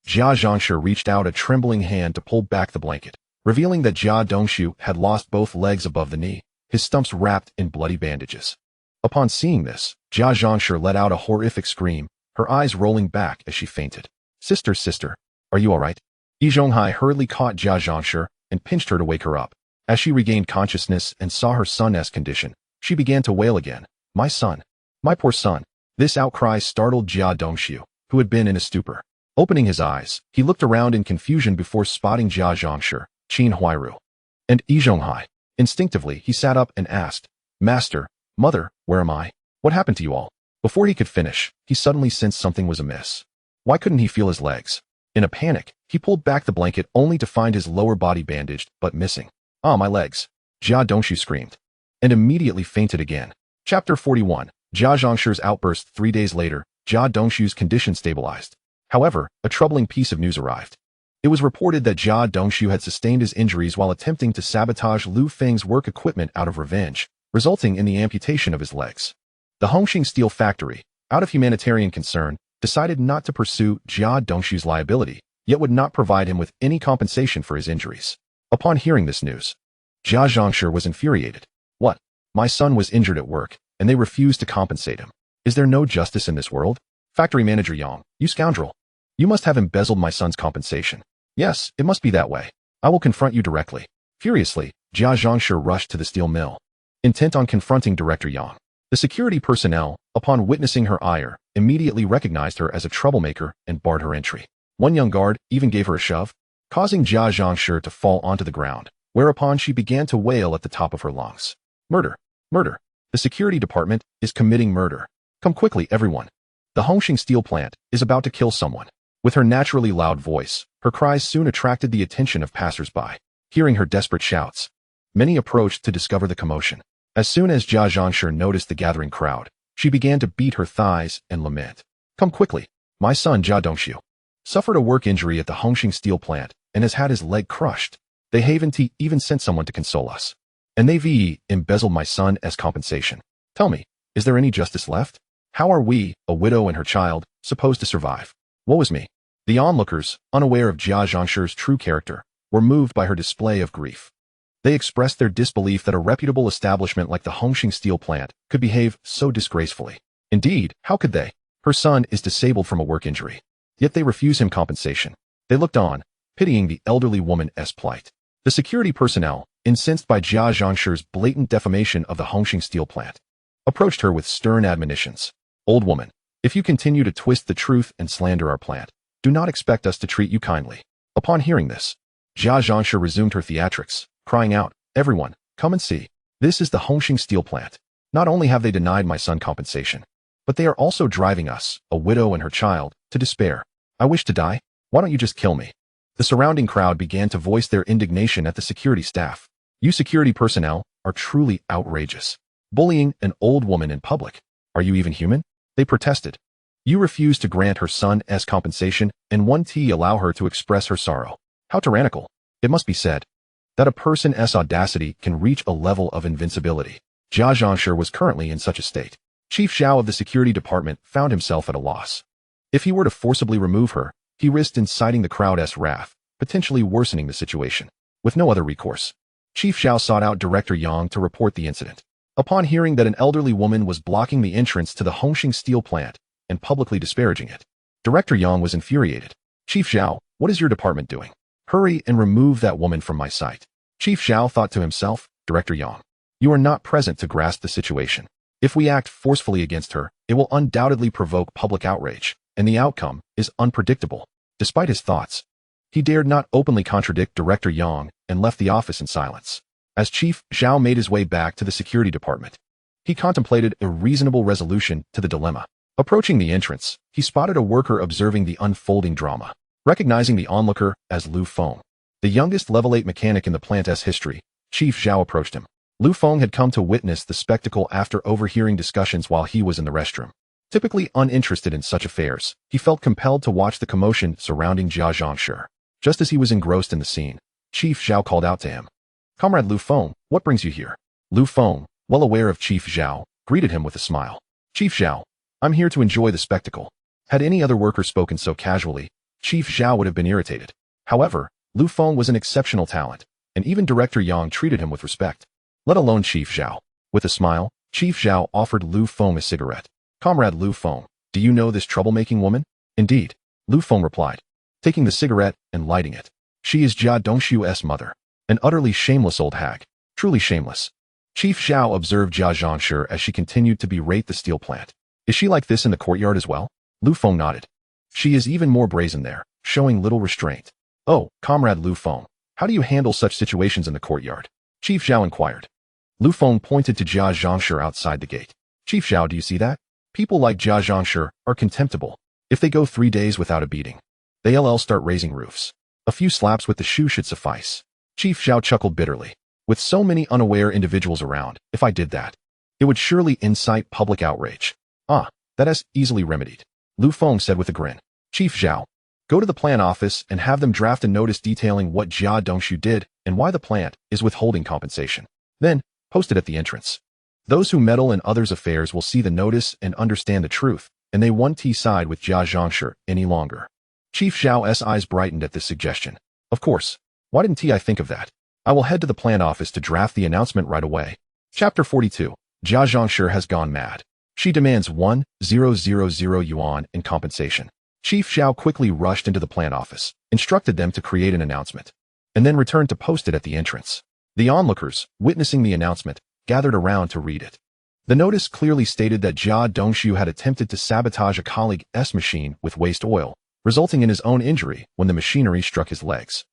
Speaker 1: Jia Zhangshi reached out a trembling hand to pull back the blanket, revealing that Jia Dongshu had lost both legs above the knee, his stumps wrapped in bloody bandages. Upon seeing this, Jia Zhangshi let out a horrific scream, her eyes rolling back as she fainted. Sister, are you all right? Yi Zhonghai hurriedly caught Jia Zhangshi and pinched her to wake her up. As she regained consciousness and saw her son's condition, she began to wail again. My son. My poor son. This outcry startled Jia Dongshu, who had been in a stupor. Opening his eyes, he looked around in confusion before spotting Jia Zhangshi, Qin Huairu, and Yi Zhonghai. Instinctively, he sat up and asked, Master, Mother, where am I? What happened to you all? Before he could finish, he suddenly sensed something was amiss. Why couldn't he feel his legs? In a panic, he pulled back the blanket only to find his lower body bandaged but missing. Ah, my legs! Jia Dongshu screamed, and immediately fainted again. Chapter 41. Jia Zhangshi's outburst. 3 days later, Jia Dongshu's condition stabilized. However, a troubling piece of news arrived. It was reported that Jia Dongshu had sustained his injuries while attempting to sabotage Lu Feng's work equipment out of revenge, resulting in the amputation of his legs. The Hongqing Steel Factory, out of humanitarian concern, decided not to pursue Jia Dongshu's liability, yet would not provide him with any compensation for his injuries. Upon hearing this news, Jia Zhangshi was infuriated. What? My son was injured at work, and they refused to compensate him. Is there no justice in this world? Factory manager Yang, you scoundrel. You must have embezzled my son's compensation. Yes, it must be that way. I will confront you directly. Furiously, Jia Zhangshi rushed to the steel mill, intent on confronting Director Yang. The security personnel, upon witnessing her ire, immediately recognized her as a troublemaker and barred her entry. One young guard even gave her a shove, causing Jia Zhangshi to fall onto the ground, whereupon she began to wail at the top of her lungs. Murder! Murder! The security department is committing murder. Come quickly, everyone. The Hongqing steel plant is about to kill someone. With her naturally loud voice, her cries soon attracted the attention of passers-by. Hearing her desperate shouts, many approached to discover the commotion. As soon as Jia Zhangshi noticed the gathering crowd, she began to beat her thighs and lament. Come quickly. My son Jia Dongshu suffered a work injury at the Hongqing steel plant and has had his leg crushed. They haven't even sent someone to console us. And they've embezzled my son as compensation. Tell me, is there any justice left? How are we, a widow and her child, supposed to survive? Woe is me. The onlookers, unaware of Jia Zhangshi's true character, were moved by her display of grief. They expressed their disbelief that a reputable establishment like the Hongqing steel plant could behave so disgracefully. Indeed, how could they? Her son is disabled from a work injury. Yet they refuse him compensation. They looked on, pitying the elderly woman's plight. The security personnel, incensed by Jia Zhangshi's blatant defamation of the Hongqing steel plant, approached her with stern admonitions. Old woman, if you continue to twist the truth and slander our plant, do not expect us to treat you kindly. Upon hearing this, Jia Zhangshi resumed her theatrics, crying out, Everyone, come and see. This is the Hongqing steel plant. Not only have they denied my son compensation, but they are also driving us, a widow and her child, to despair. I wish to die. Why don't you just kill me? The surrounding crowd began to voice their indignation at the security staff. You security personnel are truly outrageous. Bullying an old woman in public. Are you even human? They protested. You refuse to grant her son's compensation and allow her to express her sorrow. How tyrannical. It must be said that a person's audacity can reach a level of invincibility. Jia Zhangshi was currently in such a state. Chief Zhao of the security department found himself at a loss. If he were to forcibly remove her, he risked inciting the crowd's wrath, potentially worsening the situation. With no other recourse, Chief Zhao sought out Director Yang to report the incident. Upon hearing that an elderly woman was blocking the entrance to the Hongqing steel plant and publicly disparaging it, Director Yang was infuriated. Chief Zhao, what is your department doing? Hurry and remove that woman from my sight. Chief Zhao thought to himself, Director Yang, you are not present to grasp the situation. If we act forcefully against her, it will undoubtedly provoke public outrage, and the outcome is unpredictable. Despite his thoughts, he dared not openly contradict Director Yang and left the office in silence. As Chief Zhao made his way back to the security department, he contemplated a reasonable resolution to the dilemma. Approaching the entrance, he spotted a worker observing the unfolding drama. Recognizing the onlooker as Lu Feng, the youngest level 8 mechanic in the plant's history, Chief Zhao approached him. Lu Feng had come to witness the spectacle after overhearing discussions while he was in the restroom. Typically uninterested in such affairs, he felt compelled to watch the commotion surrounding Jia Zhangshi. Just as he was engrossed in the scene, Chief Zhao called out to him. Comrade Lu Feng, what brings you here? Lu Feng, well aware of Chief Zhao, greeted him with a smile. Chief Zhao, I'm here to enjoy the spectacle. Had any other worker spoken so casually, Chief Zhao would have been irritated. However, Lu Feng was an exceptional talent, and even Director Yang treated him with respect. Let alone Chief Zhao. With a smile, Chief Zhao offered Lu Feng a cigarette. Comrade Lu Feng, do you know this troublemaking woman? Indeed, Lu Feng replied, taking the cigarette and lighting it. She is Jia Dongshu's mother, an utterly shameless old hag. Truly shameless. Chief Zhao observed Jia Zhangshi as she continued to berate the steel plant. Is she like this in the courtyard as well? Lu Feng nodded. She is even more brazen there, showing little restraint. Oh, Comrade Lu Feng, how do you handle such situations in the courtyard? Chief Zhao inquired. Lu Feng pointed to Jia Zhangshi outside the gate. Chief Zhao, do you see that? People like Jia Zhangshi are contemptible. If they go 3 days without a beating, they'll start raising roofs. A few slaps with the shoe should suffice. Chief Zhao chuckled bitterly. With so many unaware individuals around, if I did that, it would surely incite public outrage. Ah, that is easily remedied, Lu Feng said with a grin. Chief Zhao, go to the plant office and have them draft a notice detailing what Jia Dongshu did and why the plant is withholding compensation. Then, post it at the entrance. Those who meddle in others' affairs will see the notice and understand the truth, and they won't side with Jia Zhangshi any longer. Chief Zhao's eyes brightened at this suggestion. Of course. Why didn't I think of that? I will head to the plant office to draft the announcement right away. Chapter 42. Jia Zhangshi has gone mad. She demands 1,000 yuan in compensation. Chief Zhao quickly rushed into the plant office, instructed them to create an announcement, and then returned to post it at the entrance. The onlookers, witnessing the announcement, gathered around to read it. The notice clearly stated that Jia Dongshu had attempted to sabotage a colleague's machine with waste oil, resulting in his own injury when the machinery struck his legs.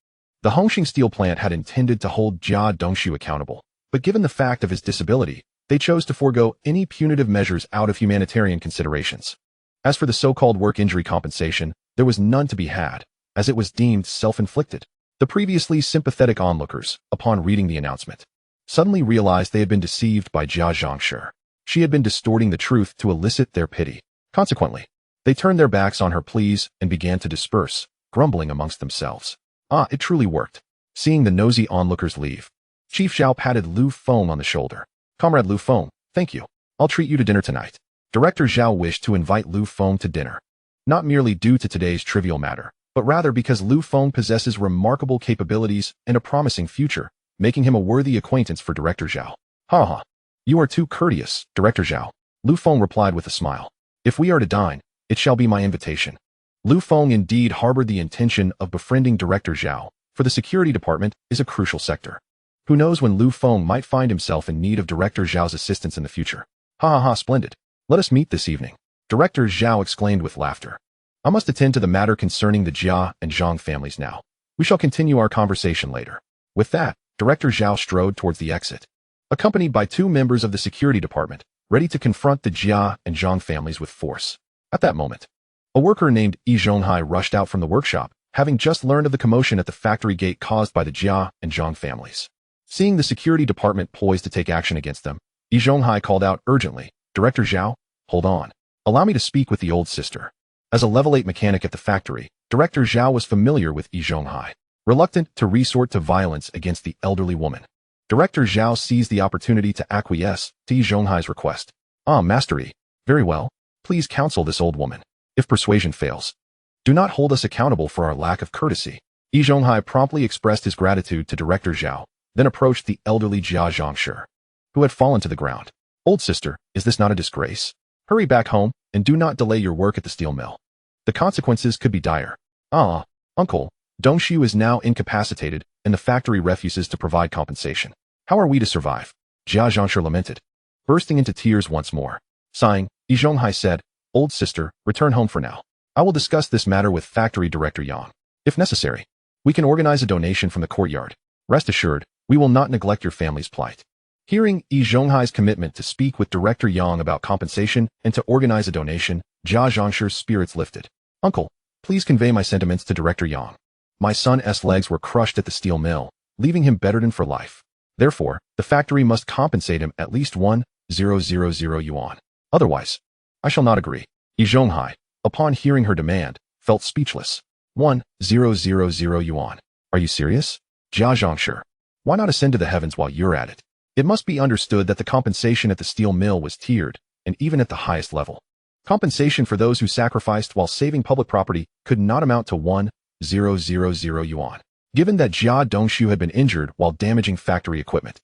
Speaker 1: The Hongqing steel plant had intended to hold Jia Dongshu accountable, but given the fact of his disability, they chose to forego any punitive measures out of humanitarian considerations. As for the so-called work injury compensation, there was none to be had, as it was deemed self-inflicted. The previously sympathetic onlookers, upon reading the announcement, suddenly realized they had been deceived by Jia Zhangshi. She had been distorting the truth to elicit their pity. Consequently, they turned their backs on her pleas and began to disperse, grumbling amongst themselves. Ah, it truly worked. Seeing the nosy onlookers leave, Chief Zhao patted Lu Feng on the shoulder. Comrade Lu Feng, thank you. I'll treat you to dinner tonight. Director Zhao wished to invite Lu Feng to dinner, not merely due to today's trivial matter, but rather because Lu Feng possesses remarkable capabilities and a promising future, making him a worthy acquaintance for Director Zhao. Ha ha. You are too courteous, Director Zhao. Lu Feng replied with a smile. If we are to dine, it shall be my invitation. Lu Feng indeed harbored the intention of befriending Director Zhao, for the security department is a crucial sector. Who knows when Lu Feng might find himself in need of Director Zhao's assistance in the future. Ha ha ha, splendid. Let us meet this evening. Director Zhao exclaimed with laughter. I must attend to the matter concerning the Jia and Zhang families now. We shall continue our conversation later. With that, Director Zhao strode towards the exit, accompanied by 2 members of the security department, ready to confront the Jia and Zhang families with force. At that moment, a worker named Yi Zhonghai rushed out from the workshop, having just learned of the commotion at the factory gate caused by the Jia and Zhang families. Seeing the security department poised to take action against them, Yi Zhonghai called out urgently, Director Zhao, hold on. Allow me to speak with the old sister. As a level 8 mechanic at the factory, Director Zhao was familiar with Yi Zhonghai, reluctant to resort to violence against the elderly woman. Director Zhao seized the opportunity to acquiesce to Yi Zhonghai's request. Ah, Master Yi. Very well. Please counsel this old woman. If persuasion fails, do not hold us accountable for our lack of courtesy. Yi Zhonghai promptly expressed his gratitude to Director Zhao, then approached the elderly Jia Zhangshi, who had fallen to the ground. Old sister, is this not a disgrace? Hurry back home, and do not delay your work at the steel mill. The consequences could be dire. Ah, uncle, Dongshu is now incapacitated, and the factory refuses to provide compensation. How are we to survive? Jia Zhangshi lamented, bursting into tears once more. Sighing, Yi Zhonghai said, Old sister, return home for now. I will discuss this matter with factory director Yang. If necessary, we can organize a donation from the courtyard. Rest assured, we will not neglect your family's plight. Hearing Yi Zhonghai's commitment to speak with Director Yang about compensation and to organize a donation, Jia Zhangshi's spirits lifted. Uncle, please convey my sentiments to Director Yang. My son's legs were crushed at the steel mill, leaving him bedridden for life. Therefore, the factory must compensate him at least 1,000 yuan. Otherwise, I shall not agree. Yi Zhonghai, upon hearing her demand, felt speechless. 1,000 yuan. Are you serious? Jia Zhangshi, why not ascend to the heavens while you're at it? It must be understood that the compensation at the steel mill was tiered, and even at the highest level. Compensation for those who sacrificed while saving public property could not amount to 1,000 yuan. Given that Jia Dongshu had been injured while damaging factory equipment,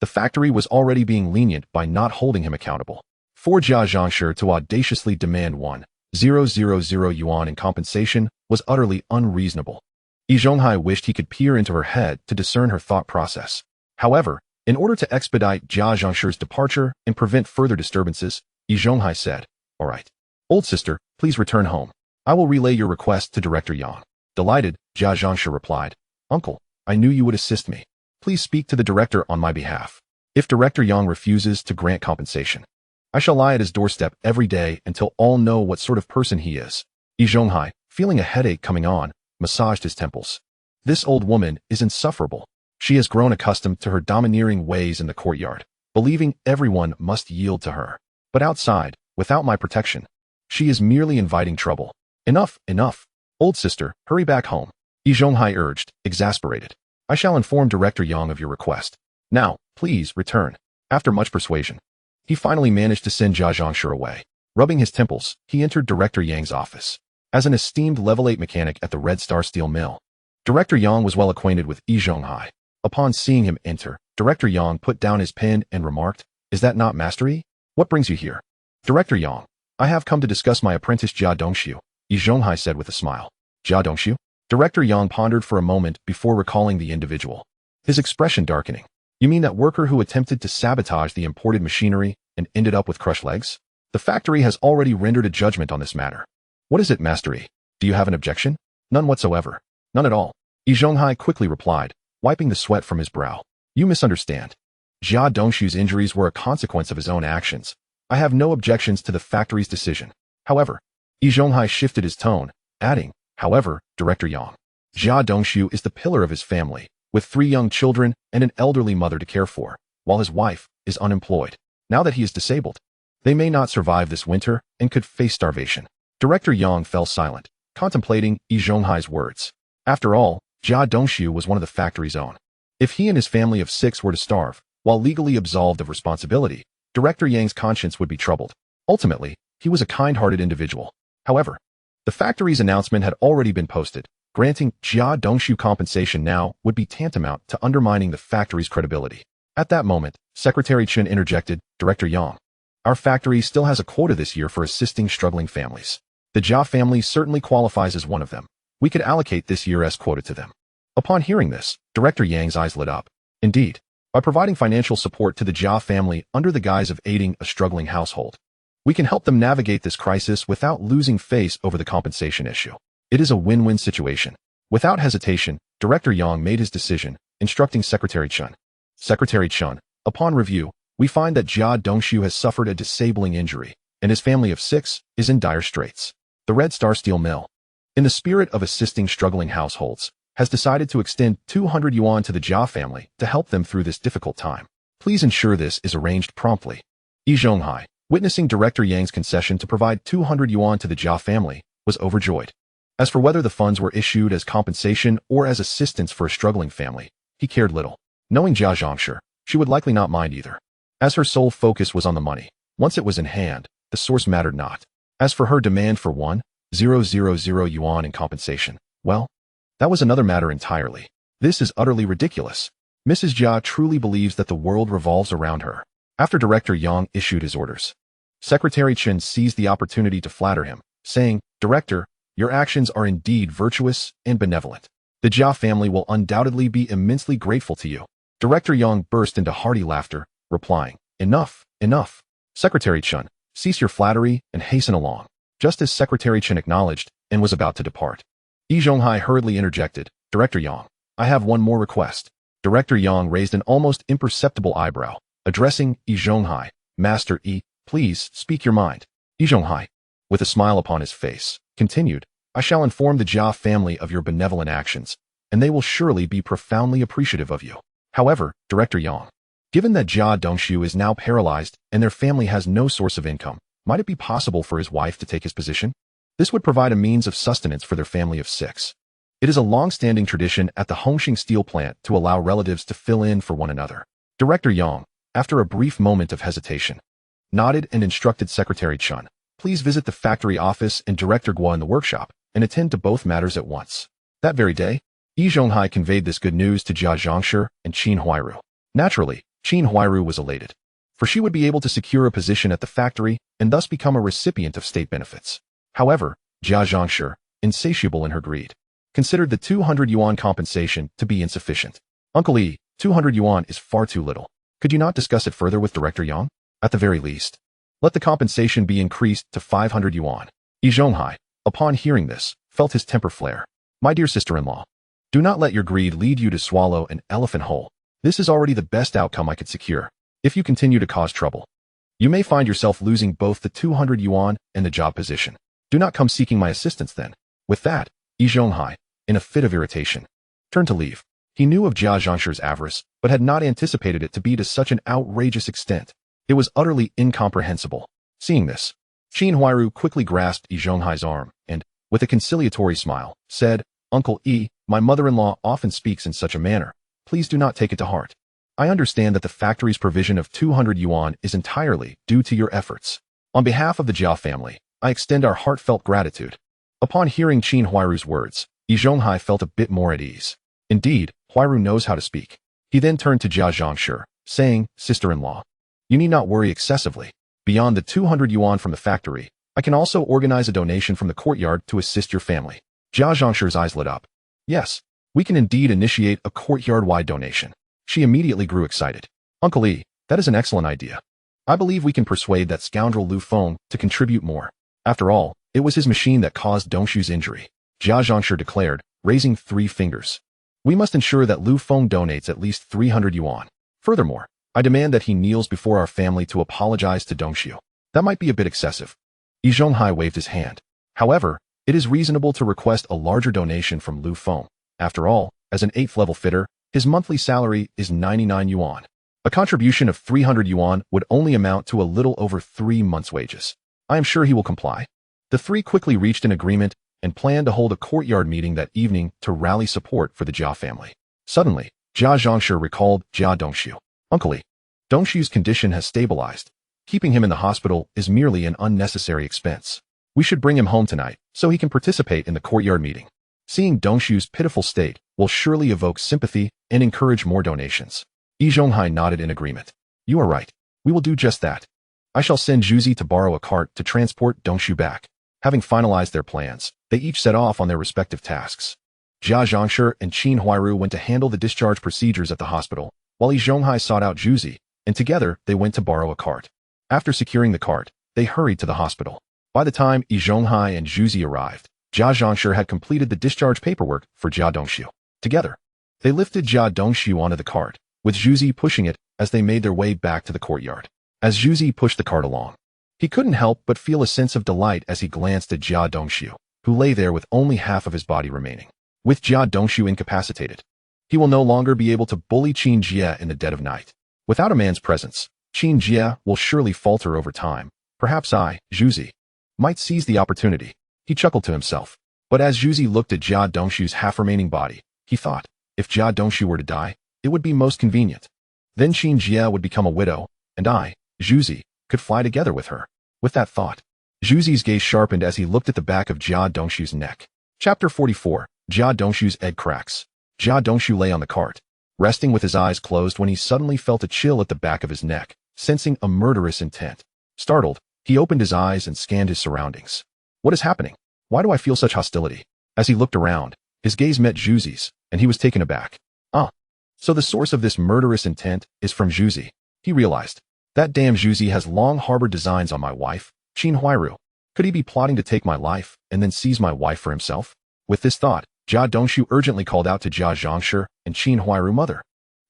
Speaker 1: the factory was already being lenient by not holding him accountable. For Jia Zhangshi to audaciously demand 1,000 yuan in compensation was utterly unreasonable. Yi Zhonghai wished he could peer into her head to discern her thought process. However, in order to expedite Jia Zhangshi's departure and prevent further disturbances, Yi Zhonghai said, "All right. Old sister, please return home. I will relay your request to Director Yang." Delighted, Jia Zhangshi replied, "Uncle, I knew you would assist me. Please speak to the director on my behalf. If Director Yang refuses to grant compensation, I shall lie at his doorstep every day until all know what sort of person he is." Yi Zhonghai, feeling a headache coming on, massaged his temples. This old woman is insufferable. She has grown accustomed to her domineering ways in the courtyard, believing everyone must yield to her. But outside, without my protection, she is merely inviting trouble. Enough, enough. Old sister, hurry back home. Yi Zhonghai urged, exasperated. I shall inform Director Yang of your request. Now, please return. After much persuasion, he finally managed to send Jia Zhangshi away. Rubbing his temples, he entered Director Yang's office. As an esteemed level 8 mechanic at the Red Star Steel Mill, Director Yang was well acquainted with Yi Zhonghai. Upon seeing him enter, Director Yang put down his pen and remarked, "Is that not mastery? What brings you here?" "Director Yang, I have come to discuss my apprentice Jia Dongshu," Yi Zhonghai said with a smile. "Jia Dongshu?" Director Yang pondered for a moment before recalling the individual, his expression darkening. "You mean that worker who attempted to sabotage the imported machinery and ended up with crushed legs? The factory has already rendered a judgment on this matter." "What is it, mastery? Do you have an objection?" "None whatsoever. None at all," Yi Zhonghai quickly replied, wiping the sweat from his brow. "You misunderstand. Jia Dongshu's injuries were a consequence of his own actions. I have no objections to the factory's decision. However," Yi Zhonghai shifted his tone, adding, "However, Director Yang, Jia Dongshu is the pillar of his family, with 3 young children and an elderly mother to care for, while his wife is unemployed. Now that he is disabled, they may not survive this winter and could face starvation." Director Yang fell silent, contemplating Yi Zhonghai's words. After all, Jia Dongshu was one of the factory's own. If he and his family of 6 were to starve, while legally absolved of responsibility, Director Yang's conscience would be troubled. Ultimately, he was a kind-hearted individual. However, the factory's announcement had already been posted. Granting Jia Dongshu compensation now would be tantamount to undermining the factory's credibility. At that moment, Secretary Chen interjected, "Director Yang, our factory still has a quota this year for assisting struggling families. The Jia family certainly qualifies as one of them. We could allocate this year's quota to them." Upon hearing this, Director Yang's eyes lit up. Indeed, by providing financial support to the Jia family under the guise of aiding a struggling household, we can help them navigate this crisis without losing face over the compensation issue. It is a win-win situation. Without hesitation, Director Yang made his decision, instructing Secretary Chen. "Secretary Chen, upon review, we find that Jia Dongshu has suffered a disabling injury, and his family of 6 is in dire straits. The Red Star Steel Mill, in the spirit of assisting struggling households, has decided to extend 200 yuan to the Jia family to help them through this difficult time. Please ensure this is arranged promptly." Yi Zhonghai, witnessing Director Yang's concession to provide 200 yuan to the Jia family, was overjoyed. As for whether the funds were issued as compensation or as assistance for a struggling family, he cared little. Knowing Jia Zhangshi, she would likely not mind either, as her sole focus was on the money. Once it was in hand, the source mattered not. As for her demand for 1,000 yuan in compensation, well, that was another matter entirely. This is utterly ridiculous. Mrs. Jia truly believes that the world revolves around her. After Director Yang issued his orders, Secretary Chen seized the opportunity to flatter him, saying, "Director, your actions are indeed virtuous and benevolent. The Jia family will undoubtedly be immensely grateful to you." Director Yang burst into hearty laughter, replying, "Enough, enough. Secretary Chen, cease your flattery and hasten along." Just as Secretary Chen acknowledged and was about to depart, Yi Zhonghai hurriedly interjected, "Director Yang, I have one more request." Director Yang raised an almost imperceptible eyebrow, addressing Yi Zhonghai, "Master Yi, please speak your mind." Yi Zhonghai, with a smile upon his face, continued, "I shall inform the Jia family of your benevolent actions, and they will surely be profoundly appreciative of you. However, Director Yang, given that Jia Dongshu is now paralyzed and their family has no source of income, might it be possible for his wife to take his position? This would provide a means of sustenance for their family of 6. It is a long-standing tradition at the Hongqing steel plant to allow relatives to fill in for one another." Director Yang, After a brief moment of hesitation, nodded and instructed Secretary Chun, "Please visit the factory office and Director Guo in the workshop, and attend to both matters at once." That very day, Yi Zhonghai conveyed this good news to Jia Zhangshi and Qin Huairu. Naturally, Qin Huairu was elated, for she would be able to secure a position at the factory and thus become a recipient of state benefits. However, Jia Zhangshi, insatiable in her greed, considered the 200 yuan compensation to be insufficient. "Uncle Yi, 200 yuan is far too little. Could you not discuss it further with Director Yang? At the very least, let the compensation be increased to 500 yuan. Yi Zhonghai, upon hearing this, felt his temper flare. "My dear sister-in-law, do not let your greed lead you to swallow an elephant whole. This is already the best outcome I could secure. If you continue to cause trouble, you may find yourself losing both the 200 yuan and the job position. Do not come seeking my assistance then." With that, Yi Zhonghai, in a fit of irritation, turned to leave. He knew of Jia Zhangshi's avarice, but had not anticipated it to be to such an outrageous extent. It was utterly incomprehensible. Seeing this, Qin Huairu quickly grasped Yi Zhonghai's arm and, with a conciliatory smile, said, "Uncle Yi, my mother-in-law often speaks in such a manner. Please do not take it to heart. I understand that the factory's provision of 200 yuan is entirely due to your efforts. On behalf of the Jia family, I extend our heartfelt gratitude." Upon hearing Qin Huairu's words, Yi Zhonghai felt a bit more at ease. Indeed, Huairu knows how to speak. He then turned to Jia Zhangshi, saying, "Sister-in-law, you need not worry excessively. Beyond the 200 yuan from the factory, I can also organize a donation from the courtyard to assist your family." Jia Zhangshi's eyes lit up. "Yes, we can indeed initiate a courtyard-wide donation." She immediately grew excited. "Uncle Yi, that is an excellent idea. I believe we can persuade that scoundrel Lu Feng to contribute more. After all, it was his machine that caused Dongshu's injury," Jia Zhangshi declared, raising 3 fingers. "We must ensure that Lu Feng donates at least 300 yuan. Furthermore, I demand that he kneels before our family to apologize to Dongshu. That might be a bit excessive." Yi Zhonghai waved his hand. "However, it is reasonable to request a larger donation from Lu Feng. After all, as an 8th level fitter, his monthly salary is 99 yuan. A contribution of 300 yuan would only amount to a little over 3 months' wages. I am sure he will comply." The 3 quickly reached an agreement and planned to hold a courtyard meeting that evening to rally support for the Jia family. Suddenly, Jia Zhangshi recalled Jia Dongshu. "Uncle Yi, Dongshu's condition has stabilized. Keeping him in the hospital is merely an unnecessary expense. We should bring him home tonight so he can participate in the courtyard meeting. Seeing Dongshu's pitiful state will surely evoke sympathy and encourage more donations." Yi Zhonghai nodded in agreement. "You are right. We will do just that. I shall send Zhuzi to borrow a cart to transport Dongshu back." Having finalized their plans, they each set off on their respective tasks. Jia Zhangshi and Qin Huairu went to handle the discharge procedures at the hospital, while Yi Zhonghai sought out Zhuzi, and together they went to borrow a cart. After securing the cart, they hurried to the hospital. By the time Yi Zhonghai and Zhuzi arrived, Jia Zhangshi had completed the discharge paperwork for Jia Dongshu. Together, they lifted Jia Dongshu onto the cart, with Zhuzi pushing it as they made their way back to the courtyard. As Zhuzi pushed the cart along, he couldn't help but feel a sense of delight as he glanced at Jia Dongshu, who lay there with only half of his body remaining. With Jia Dongshu incapacitated, he will no longer be able to bully Qin Jia in the dead of night. Without a man's presence, Qin Jia will surely falter over time. Perhaps I, Zhuzi, might seize the opportunity. He chuckled to himself. But as Zhuzi looked at Jia Dongshu's half-remaining body, he thought, if Jia Dongshu were to die, it would be most convenient. Then Qin Jia would become a widow, and I, Zhuzi, could fly together with her. With that thought, Zhuzi's gaze sharpened as he looked at the back of Jia Dongshu's neck. Chapter 44. Jia Dongshu's egg cracks. Jia Dongshu lay on the cart, resting with his eyes closed when he suddenly felt a chill at the back of his neck, sensing a murderous intent. Startled, he opened his eyes and scanned his surroundings. What is happening? Why do I feel such hostility? As he looked around, his gaze met Zhuzi's, and he was taken aback. So the source of this murderous intent is from Zhuzi. He realized. That damn Zhuzi has long harbored designs on my wife, Qin Huairu. Could he be plotting to take my life and then seize my wife for himself? With this thought, Jia Dongshu urgently called out to Jia Zhangshi and Qin Huairu mother.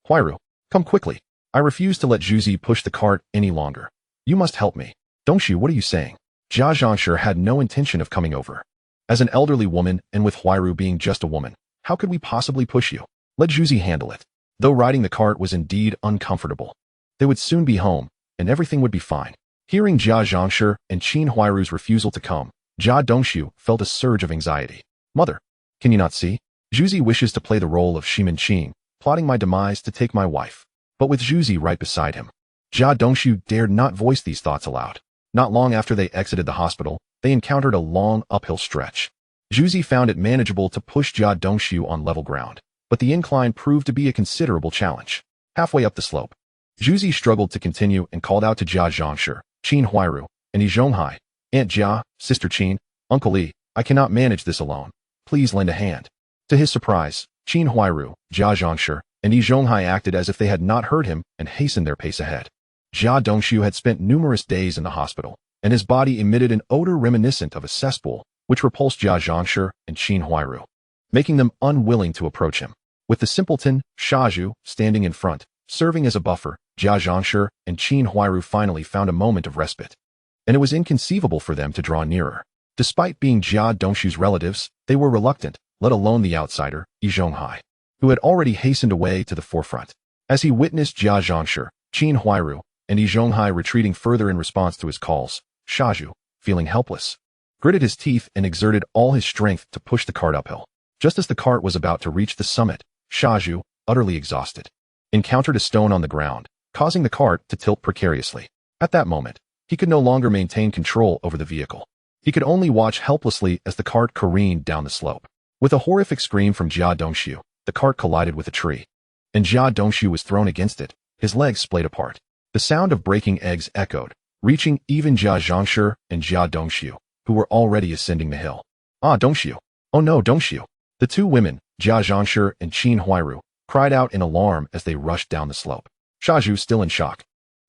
Speaker 1: "Huairu, come quickly. I refuse to let Zhuzi push the cart any longer. You must help me." "Dongshu, what are you saying?" Jia Zhangshi had no intention of coming over. As an elderly woman and with Huairu being just a woman, how could we possibly push you? Let Zhuzi handle it. Though riding the cart was indeed uncomfortable, they would soon be home, and everything would be fine. Hearing Jia Zhangshi and Qin Huairu's refusal to come, Jia Dongshu felt a surge of anxiety. "Mother, can you not see? Zhuzi wishes to play the role of Shimin Qing, plotting my demise to take my wife." But with Zhuzi right beside him, Jia Dongshu dared not voice these thoughts aloud. Not long after they exited the hospital, they encountered a long uphill stretch. Zhuzi found it manageable to push Jia Dongshu on level ground, but the incline proved to be a considerable challenge. Halfway up the slope, Zhuzi struggled to continue and called out to Jia Zhangshi, Qin Huairu, and Yi Zhonghai, Aunt Jia, Sister Qin, Uncle Li, I cannot manage this alone. Please lend a hand. To his surprise, Qin Huairu, Jia Zhangshi, and Yi Zhonghai acted as if they had not heard him and hastened their pace ahead. Jia Dongshu had spent numerous days in the hospital, and his body emitted an odor reminiscent of a cesspool, which repulsed Jia Zhangshi and Qin Huairu, making them unwilling to approach him. With the simpleton, Shazhu, standing in front, serving as a buffer, Jia Zhangshi and Qin Huairu finally found a moment of respite. And it was inconceivable for them to draw nearer. Despite being Jia Dongshu's relatives, they were reluctant, let alone the outsider, Yi Zhonghai, who had already hastened away to the forefront. As he witnessed Jia Zhangshi, Qin Huairu, and Yi Zhonghai retreating further in response to his calls, Shazhu, feeling helpless, gritted his teeth and exerted all his strength to push the cart uphill. Just as the cart was about to reach the summit, Shazhu, utterly exhausted, encountered a stone on the ground, causing the cart to tilt precariously. At that moment, he could no longer maintain control over the vehicle. He could only watch helplessly as the cart careened down the slope. With a horrific scream from Jia Dongshu, the cart collided with a tree, and Jia Dongshu was thrown against it, his legs splayed apart. The sound of breaking eggs echoed, reaching even Jia Zhangshi and Jia Dongshu, who were already ascending the hill. Ah, Dongshu! Oh no, Dongshu! The two women, Jia Zhangshi and Qin Huairu, cried out in alarm as they rushed down the slope. Shazhu, still in shock,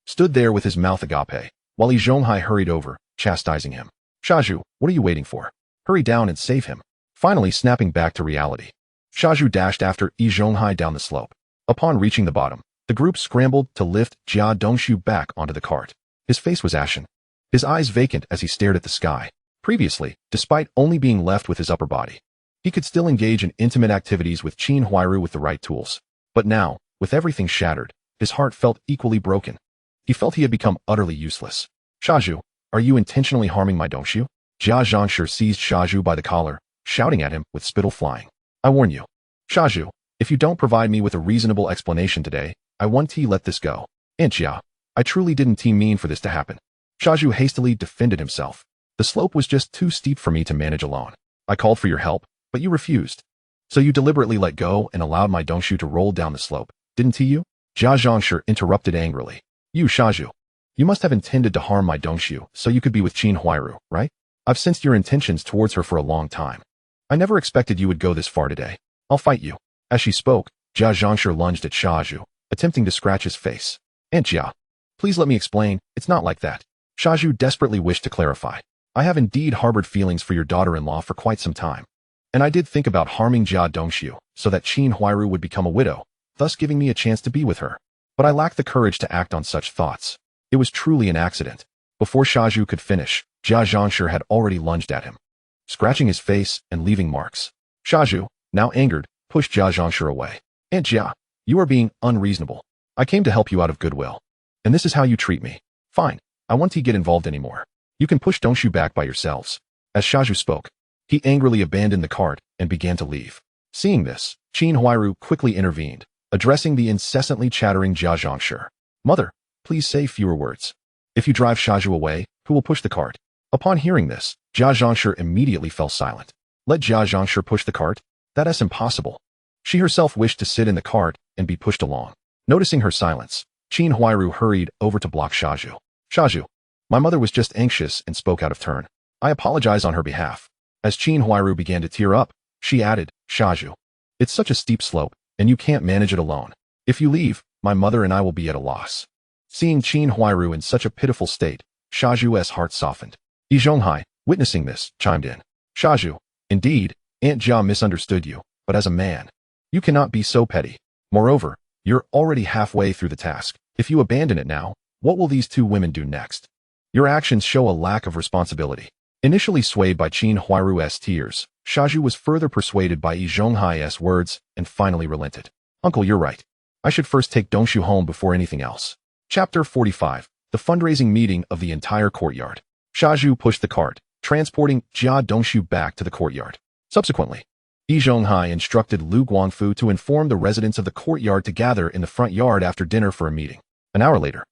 Speaker 1: stood there with his mouth agape, while Yi Zhonghai hurried over, chastising him. Shazhu, what are you waiting for? Hurry down and save him. Finally snapping back to reality, Shazhu dashed after Yi Zhonghai down the slope. Upon reaching the bottom, the group scrambled to lift Jia Dongshu back onto the cart. His face was ashen, his eyes vacant as he stared at the sky. Previously, despite only being left with his upper body, he could still engage in intimate activities with Qin Huairu with the right tools. But now, with everything shattered, his heart felt equally broken. He felt he had become utterly useless. Shazhu, are you intentionally harming my Dongshu? Jia Zhangshi seized Shazhu by the collar, shouting at him with spittle flying. I warn you, Shazhu, if you don't provide me with a reasonable explanation today, I won't let this go. Aunt Jia, I truly didn't mean for this to happen. Shazhu hastily defended himself. The slope was just too steep for me to manage alone. I called for your help, but you refused. So you deliberately let go and allowed my Dongshu to roll down the slope, didn't you? Jia Zhangshi interrupted angrily. You, Shazhu, you must have intended to harm my Dongshu so you could be with Qin Huairu, right? I've sensed your intentions towards her for a long time. I never expected you would go this far today. I'll fight you. As she spoke, Jia Zhangshi lunged at Shazhu, attempting to scratch his face. Aunt Jia, please let me explain, it's not like that. Shazhu desperately wished to clarify. I have indeed harbored feelings for your daughter-in-law for quite some time. And I did think about harming Jia Dongshu so that Qin Huairu would become a widow, thus giving me a chance to be with her. But I lacked the courage to act on such thoughts. It was truly an accident. Before Shazhu could finish, Jia Zhangshi had already lunged at him, scratching his face and leaving marks. Shazhu, now angered, pushed Jia Zhangshi away. Aunt Jia, you are being unreasonable. I came to help you out of goodwill. And this is how you treat me. Fine, I won't get involved anymore. You can push Dongshu back by yourselves. As Shazhu spoke, he angrily abandoned the cart and began to leave. Seeing this, Qin Huairu quickly intervened, addressing the incessantly chattering Jia Zhangshi. Mother, please say fewer words. If you drive Shazhu away, who will push the cart? Upon hearing this, Jia Zhangshi immediately fell silent. Let Jia Zhangshi push the cart? That is impossible. She herself wished to sit in the cart and be pushed along. Noticing her silence, Qin Huairu hurried over to block Shazhu. Shazhu, my mother was just anxious and spoke out of turn. I apologize on her behalf. As Qin Huairu began to tear up, she added, Shazhu, it's such a steep slope, and you can't manage it alone. If you leave, my mother and I will be at a loss. Seeing Qin Huairu in such a pitiful state, Shazhu's heart softened. Yi Zhonghai, witnessing this, chimed in. Shazhu, indeed, Aunt Jia misunderstood you, but as a man, you cannot be so petty. Moreover, you're already halfway through the task. If you abandon it now, what will these two women do next? Your actions show a lack of responsibility. Initially swayed by Qin Huairu's tears, Shazhu was further persuaded by Yi Zhonghai's words and finally relented. Uncle, you're right. I should first take Dongshu home before anything else. Chapter 45. The fundraising meeting of the entire courtyard. Shazhu pushed the cart, transporting Jia Dongshu back to the courtyard. Subsequently, Yi Zhonghai instructed Lu Guangfu to inform the residents of the courtyard to gather in the front yard after dinner for a meeting. An hour later,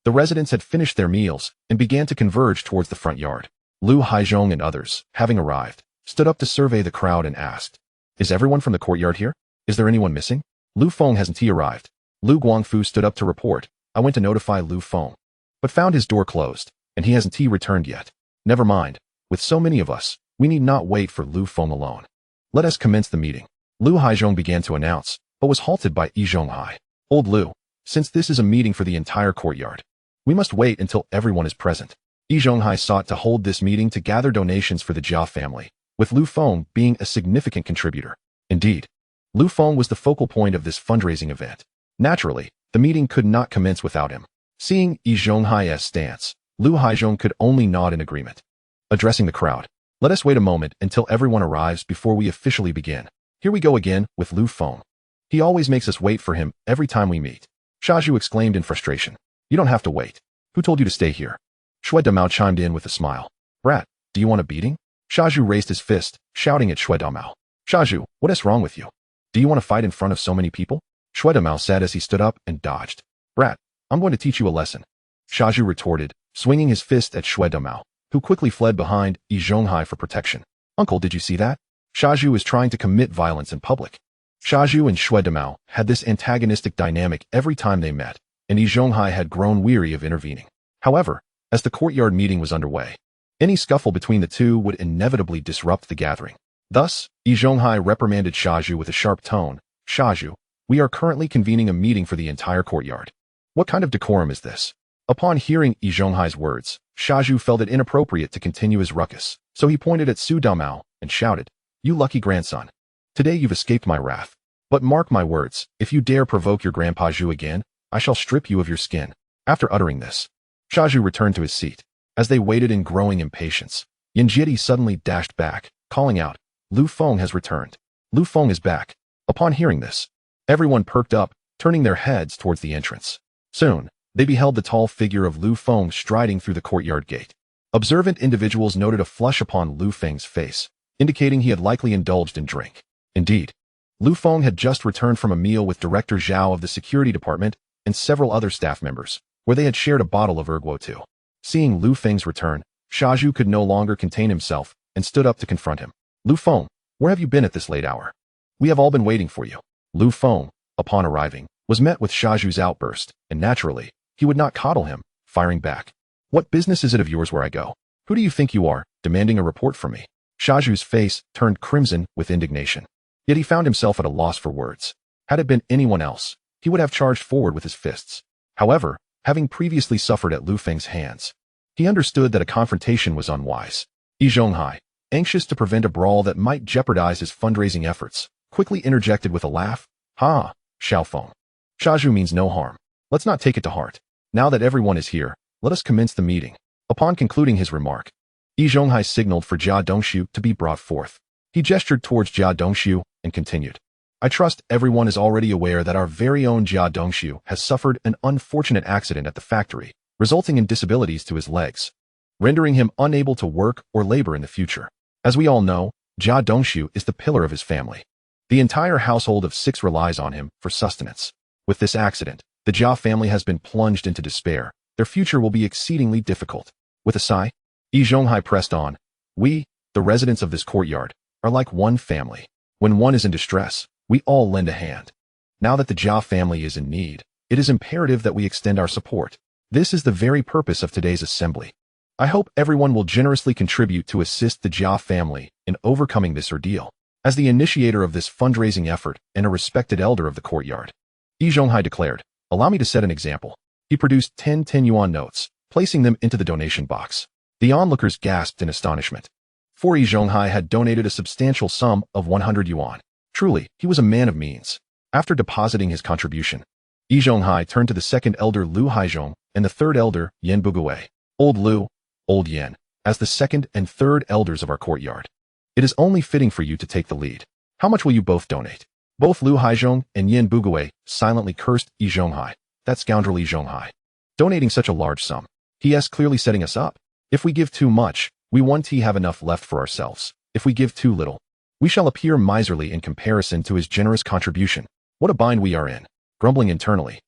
Speaker 1: The residents had finished their meals and began to converge towards the front yard. Lu Haizhong and others, having arrived, stood up to survey the crowd and asked, "Is everyone from the courtyard here? Is there anyone missing?" Lu Feng hasn't he arrived? Lu Guangfu stood up to report, "I went to notify Lu Feng, but found his door closed, and he hasn't he returned yet. Never mind, with so many of us, we need not wait for Lu Feng alone. Let us commence the meeting." Lu Haizhong began to announce, but was halted by Yi Zhonghai. "Old Lu, since this is a meeting for the entire courtyard, we must wait until everyone is present." Yi Zhonghai sought to hold this meeting to gather donations for the Jia family, with Lu Feng being a significant contributor. Indeed, Lu Feng was the focal point of this fundraising event. Naturally, the meeting could not commence without him. Seeing Yi Zhonghai's stance, Lu Haizhong could only nod in agreement. Addressing the crowd, "Let us wait a moment until everyone arrives before we officially begin. Here we go again with Lu Feng. He always makes us wait for him every time we meet." Shazhu exclaimed in frustration. "You don't have to wait. Who told you to stay here?" Shui Damao chimed in with a smile. "Brat, do you want a beating?" Shazhu raised his fist, shouting at Shui Damao. "Shazhu, what is wrong with you? Do you want to fight in front of so many people?" Shui Damao said as he stood up and dodged. "Brat, I'm going to teach you a lesson." Shazhu retorted, swinging his fist at Shui Damao, who quickly fled behind Yi Zhonghai for protection. "Uncle, did you see that? Shazhu is trying to commit violence in public." Shazhu and Shui Damao had this antagonistic dynamic every time they met, and Yi Zhonghai had grown weary of intervening. However, as the courtyard meeting was underway, any scuffle between the two would inevitably disrupt the gathering. Thus, Yi Zhonghai reprimanded Shazhu with a sharp tone. "Shazhu, we are currently convening a meeting for the entire courtyard. What kind of decorum is this?" Upon hearing Yi Zhonghai's words, Shazhu felt it inappropriate to continue his ruckus, so he pointed at Su Damao and shouted, "You lucky grandson. Today you've escaped my wrath. But mark my words, if you dare provoke your grandpa Zhu again, I shall strip you of your skin." After uttering this, Shazhu returned to his seat. As they waited in growing impatience, Yin Jietti suddenly dashed back, calling out, "Lu Feng has returned. Lu Feng is back." Upon hearing this, everyone perked up, turning their heads towards the entrance. Soon, they beheld the tall figure of Lu Feng striding through the courtyard gate. Observant individuals noted a flush upon Lu Feng's face, indicating he had likely indulged in drink. Indeed, Lu Feng had just returned from a meal with Director Zhao of the security department and several other staff members, where they had shared a bottle of Erguo too. Seeing Lu Feng's return, Shazhu could no longer contain himself and stood up to confront him. "Lu Feng, where have you been at this late hour? We have all been waiting for you." Lu Feng, upon arriving, was met with Shazhu's outburst, and naturally, he would not coddle him, firing back. "What business is it of yours where I go? Who do you think you are, demanding a report from me?" Shazhu's face turned crimson with indignation. Yet he found himself at a loss for words. Had it been anyone else, he would have charged forward with his fists. However, having previously suffered at Lu Feng's hands, he understood that a confrontation was unwise. Yi Zhonghai, anxious to prevent a brawl that might jeopardize his fundraising efforts, quickly interjected with a laugh, "Ha, Xiao Feng. Shazhu means no harm. Let's not take it to heart. Now that everyone is here, let us commence the meeting." Upon concluding his remark, Yi Zhonghai signaled for Jia Dongxiu to be brought forth. He gestured towards Jia Dongxiu and continued, "I trust everyone is already aware that our very own Jia Dongxiu has suffered an unfortunate accident at the factory, resulting in disabilities to his legs, rendering him unable to work or labor in the future. As we all know, Jia Dongxiu is the pillar of his family. The entire household of 6 relies on him for sustenance. With this accident, the Jia family has been plunged into despair. Their future will be exceedingly difficult." With a sigh, Yi Zhonghai pressed on, "We, the residents of this courtyard, are like one family. When one is in distress, we all lend a hand. Now that the Jia family is in need, it is imperative that we extend our support. This is the very purpose of today's assembly. I hope everyone will generously contribute to assist the Jia family in overcoming this ordeal." As the initiator of this fundraising effort and a respected elder of the courtyard, Yi Zhonghai declared, "Allow me to set an example." He produced 10 yuan notes, placing them into the donation box. The onlookers gasped in astonishment. For Yi Zhonghai had donated a substantial sum of 100 yuan. Truly, he was a man of means. After depositing his contribution, Yi Zhonghai turned to the second elder Lu Haizhong and the third elder Yan Bugui. "Old Lu, Old Yan, as the second and third elders of our courtyard, it is only fitting for you to take the lead. How much will you both donate?" Both Lu Haizhong and Yan Bugui silently cursed Yi Zhonghai, that scoundrel Yi Zhonghai. Donating such a large sum. He is clearly setting us up. If we give too much, we won't have enough left for ourselves. If we give too little, we shall appear miserly in comparison to his generous contribution. What a bind we are in. Grumbling internally,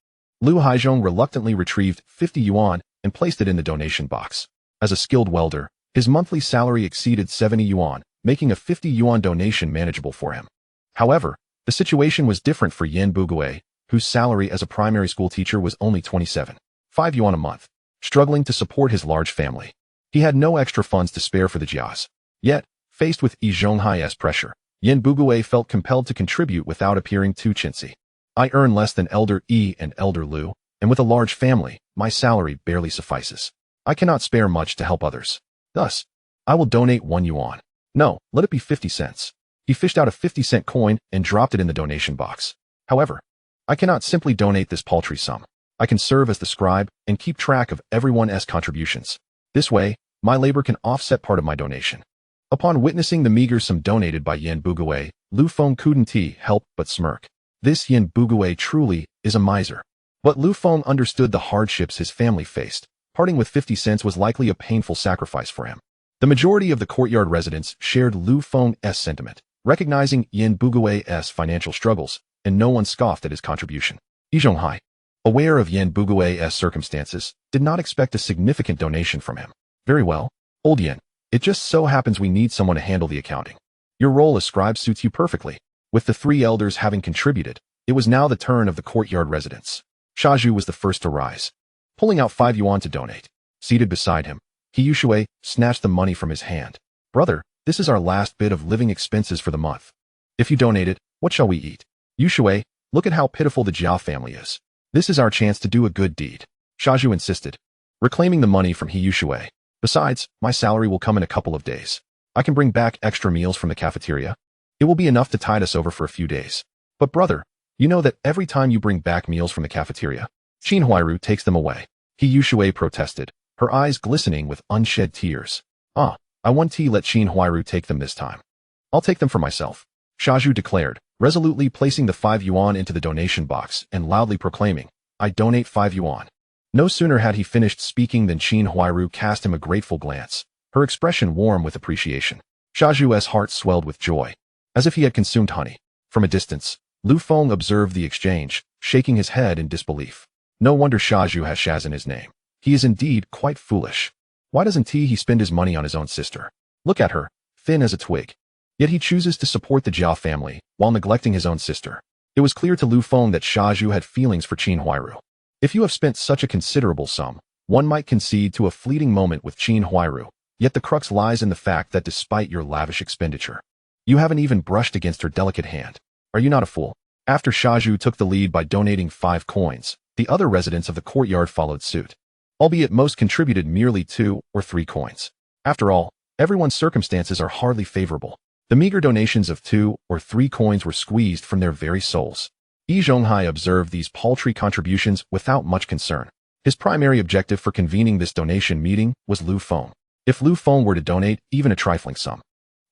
Speaker 1: Lu Haizhong reluctantly retrieved 50 yuan and placed it in the donation box. As a skilled welder, his monthly salary exceeded 70 yuan, making a 50 yuan donation manageable for him. However, the situation was different for Yan Bugui, whose salary as a primary school teacher was only 27.5 yuan a month, struggling to support his large family. He had no extra funds to spare for the jias. Yet, faced with Yi Zhonghai's pressure, Yan Bugui felt compelled to contribute without appearing too chintzy. I earn less than Elder Yi and Elder Lu, and with a large family, my salary barely suffices. I cannot spare much to help others. Thus, I will donate 1 yuan. No, let it be 50 cents. He fished out a 50-cent coin and dropped it in the donation box. However, I cannot simply donate this paltry sum. I can serve as the scribe and keep track of everyone's contributions. This way, my labor can offset part of my donation. Upon witnessing the meager sum donated by Yan Bugui, Lu Feng couldn't help but smirk. This Yan Bugui truly is a miser. But Lu Feng understood the hardships his family faced. Parting with 50 cents was likely a painful sacrifice for him. The majority of the courtyard residents shared Lu Feng's sentiment, recognizing Yan Bugui's financial struggles, and no one scoffed at his contribution. Yi Zhonghai, aware of Yan Bugui's circumstances, did not expect a significant donation from him. Very well, old Yan, it just so happens we need someone to handle the accounting. Your role as scribe suits you perfectly. With the 3 elders having contributed, it was now the turn of the courtyard residents. Shazhu was the first to rise, pulling out 5 yuan to donate. Seated beside him, He Yushui snatched the money from his hand. Brother, this is our last bit of living expenses for the month. If you donate it, what shall we eat? Yushui, look at how pitiful the Jiao family is. This is our chance to do a good deed. Shazhu insisted, reclaiming the money from He Yushui. Besides, my salary will come in a couple of days. I can bring back extra meals from the cafeteria. It will be enough to tide us over for a few days. But brother, you know that every time you bring back meals from the cafeteria, Qin Huairu takes them away. He Yushui protested, her eyes glistening with unshed tears. I won't let Qin Huairu take them this time. I'll take them for myself. Shazhu declared, resolutely placing the 5 yuan into the donation box and loudly proclaiming, I donate 5 yuan. No sooner had he finished speaking than Qin Huairu cast him a grateful glance, her expression warm with appreciation. Shazhu's heart swelled with joy, as if he had consumed honey. From a distance, Lu Feng observed the exchange, shaking his head in disbelief. No wonder Shazhu has Shaz in his name. He is indeed quite foolish. Why doesn't he spend his money on his own sister? Look at her, thin as a twig. Yet he chooses to support the Jiao family, while neglecting his own sister. It was clear to Lu Feng that Shazhu had feelings for Qin Huairu. If you have spent such a considerable sum, one might concede to a fleeting moment with Qin Huairu, yet the crux lies in the fact that despite your lavish expenditure, you haven't even brushed against her delicate hand. Are you not a fool? After Shazhu took the lead by donating 5 coins, the other residents of the courtyard followed suit. Albeit most contributed merely 2 or 3 coins. After all, everyone's circumstances are hardly favorable. The meager donations of 2 or 3 coins were squeezed from their very souls. Yi Zhonghai observed these paltry contributions without much concern. His primary objective for convening this donation meeting was Lu Feng. If Lu Feng were to donate even a trifling sum,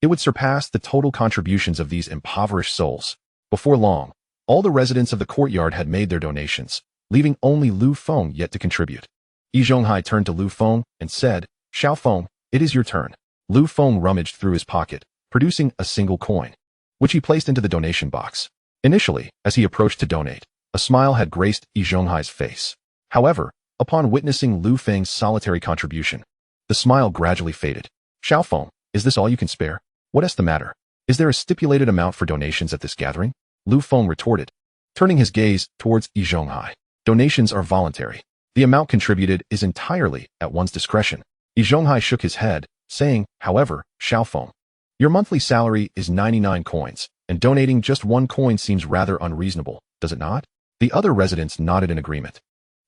Speaker 1: it would surpass the total contributions of these impoverished souls. Before long, all the residents of the courtyard had made their donations, leaving only Lu Feng yet to contribute. Yi Zhonghai turned to Lu Feng and said, Xiao Feng, it is your turn. Lu Feng rummaged through his pocket, producing a single coin, which he placed into the donation box. Initially, as he approached to donate, a smile had graced Yi Zhonghai's face. However, upon witnessing Lu Feng's solitary contribution, the smile gradually faded. Xiao Feng, is this all you can spare? What is the matter? Is there a stipulated amount for donations at this gathering? Lu Feng retorted, turning his gaze towards Yi Zhonghai. Donations are voluntary. The amount contributed is entirely at one's discretion. Yi Zhonghai shook his head, saying, however, Xiao Feng, your monthly salary is 99 coins, and donating just 1 coin seems rather unreasonable, does it not? The other residents nodded in agreement.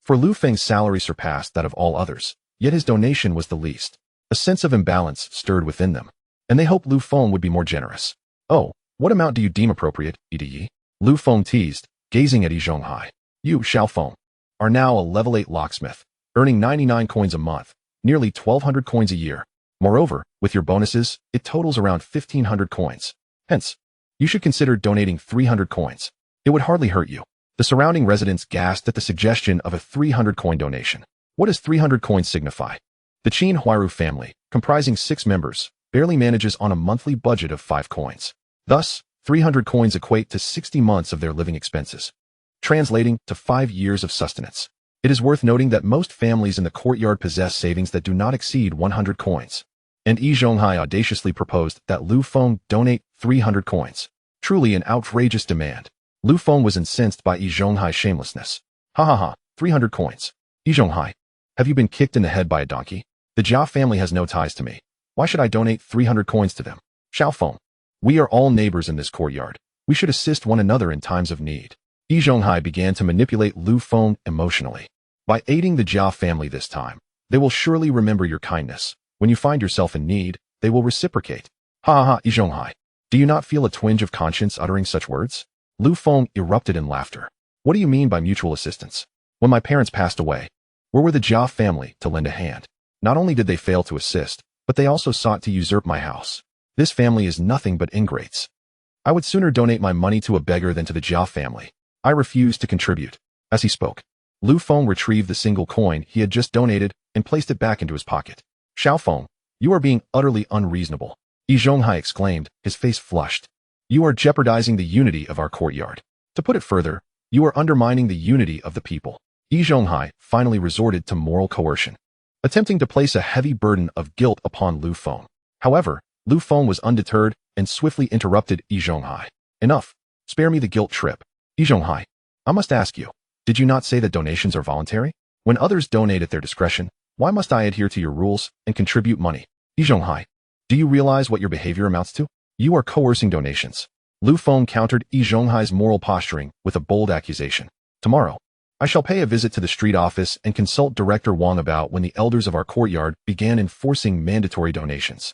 Speaker 1: For Lu Feng's salary surpassed that of all others, yet his donation was the least. A sense of imbalance stirred within them, and they hoped Lu Feng would be more generous. Oh, what amount do you deem appropriate, Yi? Lu Feng teased, gazing at Yi Zhonghai. You, Xiao Feng, are now a level 8 locksmith, earning 99 coins a month, nearly 1,200 coins a year. Moreover, with your bonuses, it totals around 1,500 coins. Hence, you should consider donating 300 coins. It would hardly hurt you. The surrounding residents gasped at the suggestion of a 300 coin donation. What does 300 coins signify? The Qin Huairu family, comprising 6 members, barely manages on a monthly budget of 5 coins. Thus, 300 coins equate to 60 months of their living expenses. translating to 5 years of sustenance. It is worth noting that most families in the courtyard possess savings that do not exceed 100 coins. And Yi Zhonghai audaciously proposed that Lu Feng donate 300 coins. Truly an outrageous demand. Lu Feng was incensed by Yi Zhonghai's shamelessness. Ha ha ha, 300 coins. Yi Zhonghai, have you been kicked in the head by a donkey? The Jia family has no ties to me. Why should I donate 300 coins to them? Xiao Feng, we are all neighbors in this courtyard. We should assist one another in times of need. Yi Zhonghai began to manipulate Lu Feng emotionally. By aiding the Jia family this time, they will surely remember your kindness. When you find yourself in need, they will reciprocate. Ha ha ha, Yi Zhonghai. Do you not feel a twinge of conscience uttering such words? Lu Feng erupted in laughter. What do you mean by mutual assistance? When my parents passed away, where were the Jia family to lend a hand? Not only did they fail to assist, but they also sought to usurp my house. This family is nothing but ingrates. I would sooner donate my money to a beggar than to the Jia family. I refuse to contribute. As he spoke, Lu Feng retrieved the single coin he had just donated and placed it back into his pocket. Xiao Feng, you are being utterly unreasonable. Yi Zhonghai exclaimed, his face flushed. You are jeopardizing the unity of our courtyard. To put it further, you are undermining the unity of the people. Yi Zhonghai finally resorted to moral coercion, attempting to place a heavy burden of guilt upon Lu Feng. However, Lu Feng was undeterred and swiftly interrupted Yi Zhonghai. Enough. Spare me the guilt trip. Yi Zhonghai, I must ask you, did you not say that donations are voluntary? When others donate at their discretion, why must I adhere to your rules and contribute money? Yi Zhonghai, do you realize what your behavior amounts to? You are coercing donations. Lu Feng countered Yi Zhonghai's moral posturing with a bold accusation. Tomorrow, I shall pay a visit to the street office and consult Director Wang about when the elders of our courtyard began enforcing mandatory donations.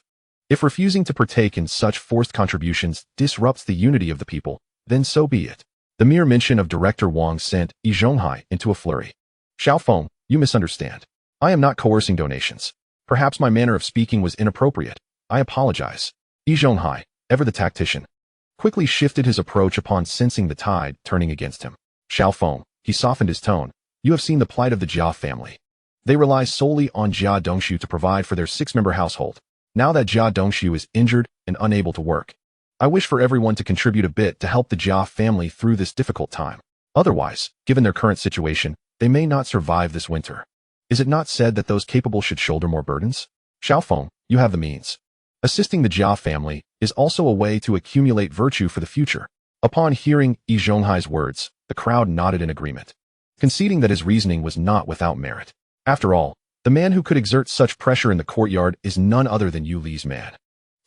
Speaker 1: If refusing to partake in such forced contributions disrupts the unity of the people, then so be it. The mere mention of Director Wang sent Yi Zhonghai into a flurry. Xiao Feng, you misunderstand. I am not coercing donations. Perhaps my manner of speaking was inappropriate. I apologize. Yi Zhonghai, ever the tactician, quickly shifted his approach upon sensing the tide turning against him. Xiao Feng, he softened his tone. You have seen the plight of the Jia family. They rely solely on Jia Dongshu to provide for their 6-member household. Now that Jia Dongshu is injured and unable to work, I wish for everyone to contribute a bit to help the Jia family through this difficult time. Otherwise, given their current situation, they may not survive this winter. Is it not said that those capable should shoulder more burdens? Xiao Feng, you have the means. Assisting the Jia family is also a way to accumulate virtue for the future. Upon hearing Yi Zhonghai's words, the crowd nodded in agreement, conceding that his reasoning was not without merit. After all, the man who could exert such pressure in the courtyard is none other than Yu Li's man.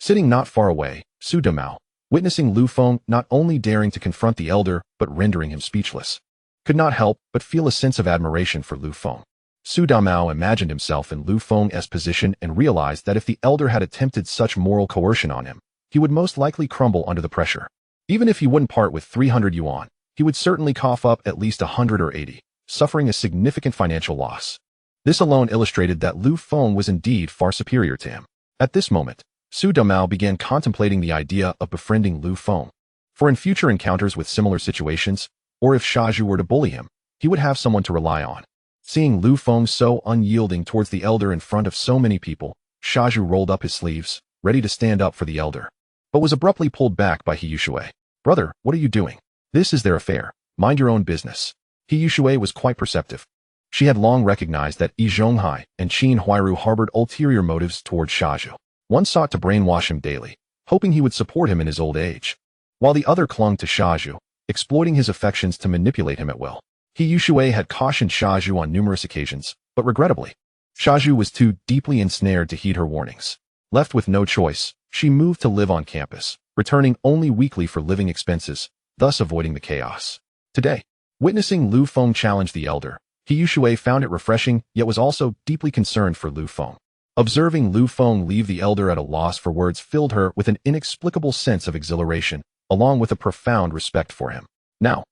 Speaker 1: Sitting not far away, Su Damao, witnessing Lu Feng not only daring to confront the elder but rendering him speechless, could not help but feel a sense of admiration for Lu Feng. Su Damao imagined himself in Lu Feng's position and realized that if the elder had attempted such moral coercion on him, he would most likely crumble under the pressure. Even if he wouldn't part with 300 yuan, he would certainly cough up at least 100 or 80, suffering a significant financial loss. This alone illustrated that Lu Feng was indeed far superior to him. At this moment, Su Damao began contemplating the idea of befriending Lu Feng. For in future encounters with similar situations, or if Shazhu were to bully him, he would have someone to rely on. Seeing Lu Feng so unyielding towards the elder in front of so many people, Shazhu rolled up his sleeves, ready to stand up for the elder, but was abruptly pulled back by He Yushui. Brother, what are you doing? This is their affair. Mind your own business. He Yushui was quite perceptive. She had long recognized that Yi Zhonghai and Qin Huairu harbored ulterior motives towards Shazhu. One sought to brainwash him daily, hoping he would support him in his old age, while the other clung to Shazhu, exploiting his affections to manipulate him at will. He Yushui had cautioned Shazhu on numerous occasions, but regrettably, Shazhu was too deeply ensnared to heed her warnings. Left with no choice, she moved to live on campus, returning only weekly for living expenses, thus avoiding the chaos. Today, witnessing Lu Feng challenge the elder, He Yushui found it refreshing yet was also deeply concerned for Lu Feng. Observing Lu Feng leave the elder at a loss for words filled her with an inexplicable sense of exhilaration, along with a profound respect for him. Now,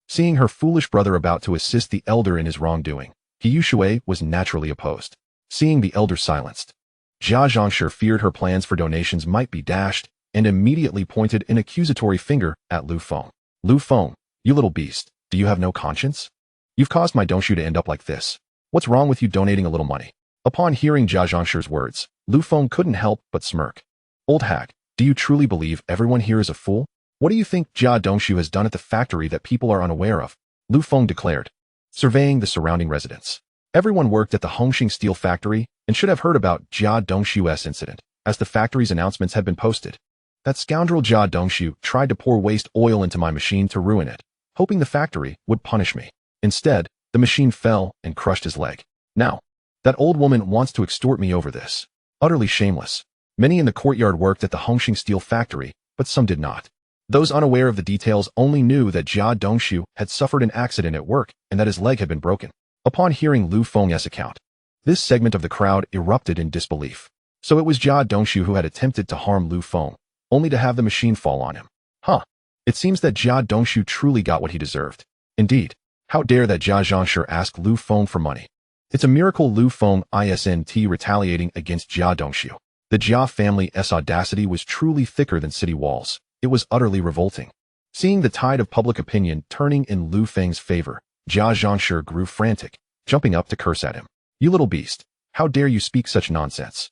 Speaker 1: seeing her foolish brother about to assist the elder in his wrongdoing, He Yushui was naturally opposed. Seeing the elder silenced, Jia Zhongshi feared her plans for donations might be dashed and immediately pointed an accusatory finger at Lu Feng. Lu Feng, you little beast, do you have no conscience? You've caused my Dongshu to end up like this. What's wrong with you donating a little money? Upon hearing Jia Zhongshi's words, Lu Feng couldn't help but smirk. Old hag, do you truly believe everyone here is a fool? What do you think Jia Dongshu has done at the factory that people are unaware of? Lu Feng declared, surveying the surrounding residents. Everyone worked at the Hongxing steel factory and should have heard about Jia Dongshu's incident, as the factory's announcements had been posted. That scoundrel Jia Dongshu tried to pour waste oil into my machine to ruin it, hoping the factory would punish me. Instead, the machine fell and crushed his leg. Now, that old woman wants to extort me over this. Utterly shameless. Many in the courtyard worked at the Hongxing steel factory, but some did not. Those unaware of the details only knew that Jia Dongshu had suffered an accident at work and that his leg had been broken. Upon hearing Lu Feng's account, this segment of the crowd erupted in disbelief. So it was Jia Dongshu who had attempted to harm Lu Feng, only to have the machine fall on him. Huh. It seems that Jia Dongshu truly got what he deserved. Indeed, how dare that Jia Zhangshi ask Lu Feng for money? It's a miracle Lu Feng isn't retaliating against Jia Dongshu. The Jia family's audacity was truly thicker than city walls. It was utterly revolting. Seeing the tide of public opinion turning in Lu Feng's favor, Jia Zhangshi grew frantic, jumping up to curse at him. You little beast, how dare you speak such nonsense?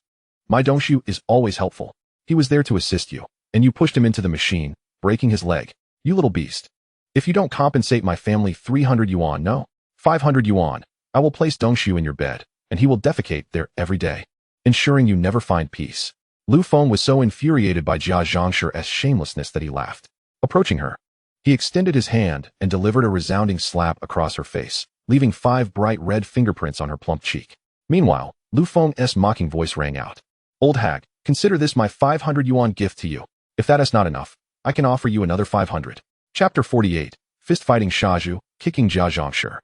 Speaker 1: My Dongshu is always helpful. He was there to assist you, and you pushed him into the machine, breaking his leg. You little beast. If you don't compensate my family 300 yuan, no, 500 yuan, I will place Dongshu in your bed, and he will defecate there every day, ensuring you never find peace. Lu Feng was so infuriated by Jia Zhangshi's shamelessness that he laughed. Approaching her, he extended his hand and delivered a resounding slap across her face, leaving 5 bright red fingerprints on her plump cheek. Meanwhile, Lu Feng's mocking voice rang out. Old hag, consider this my 500 yuan gift to you. If that is not enough, I can offer you another 500. Chapter 48, Fist-fighting Shazhu, kicking Jia Zhangshi.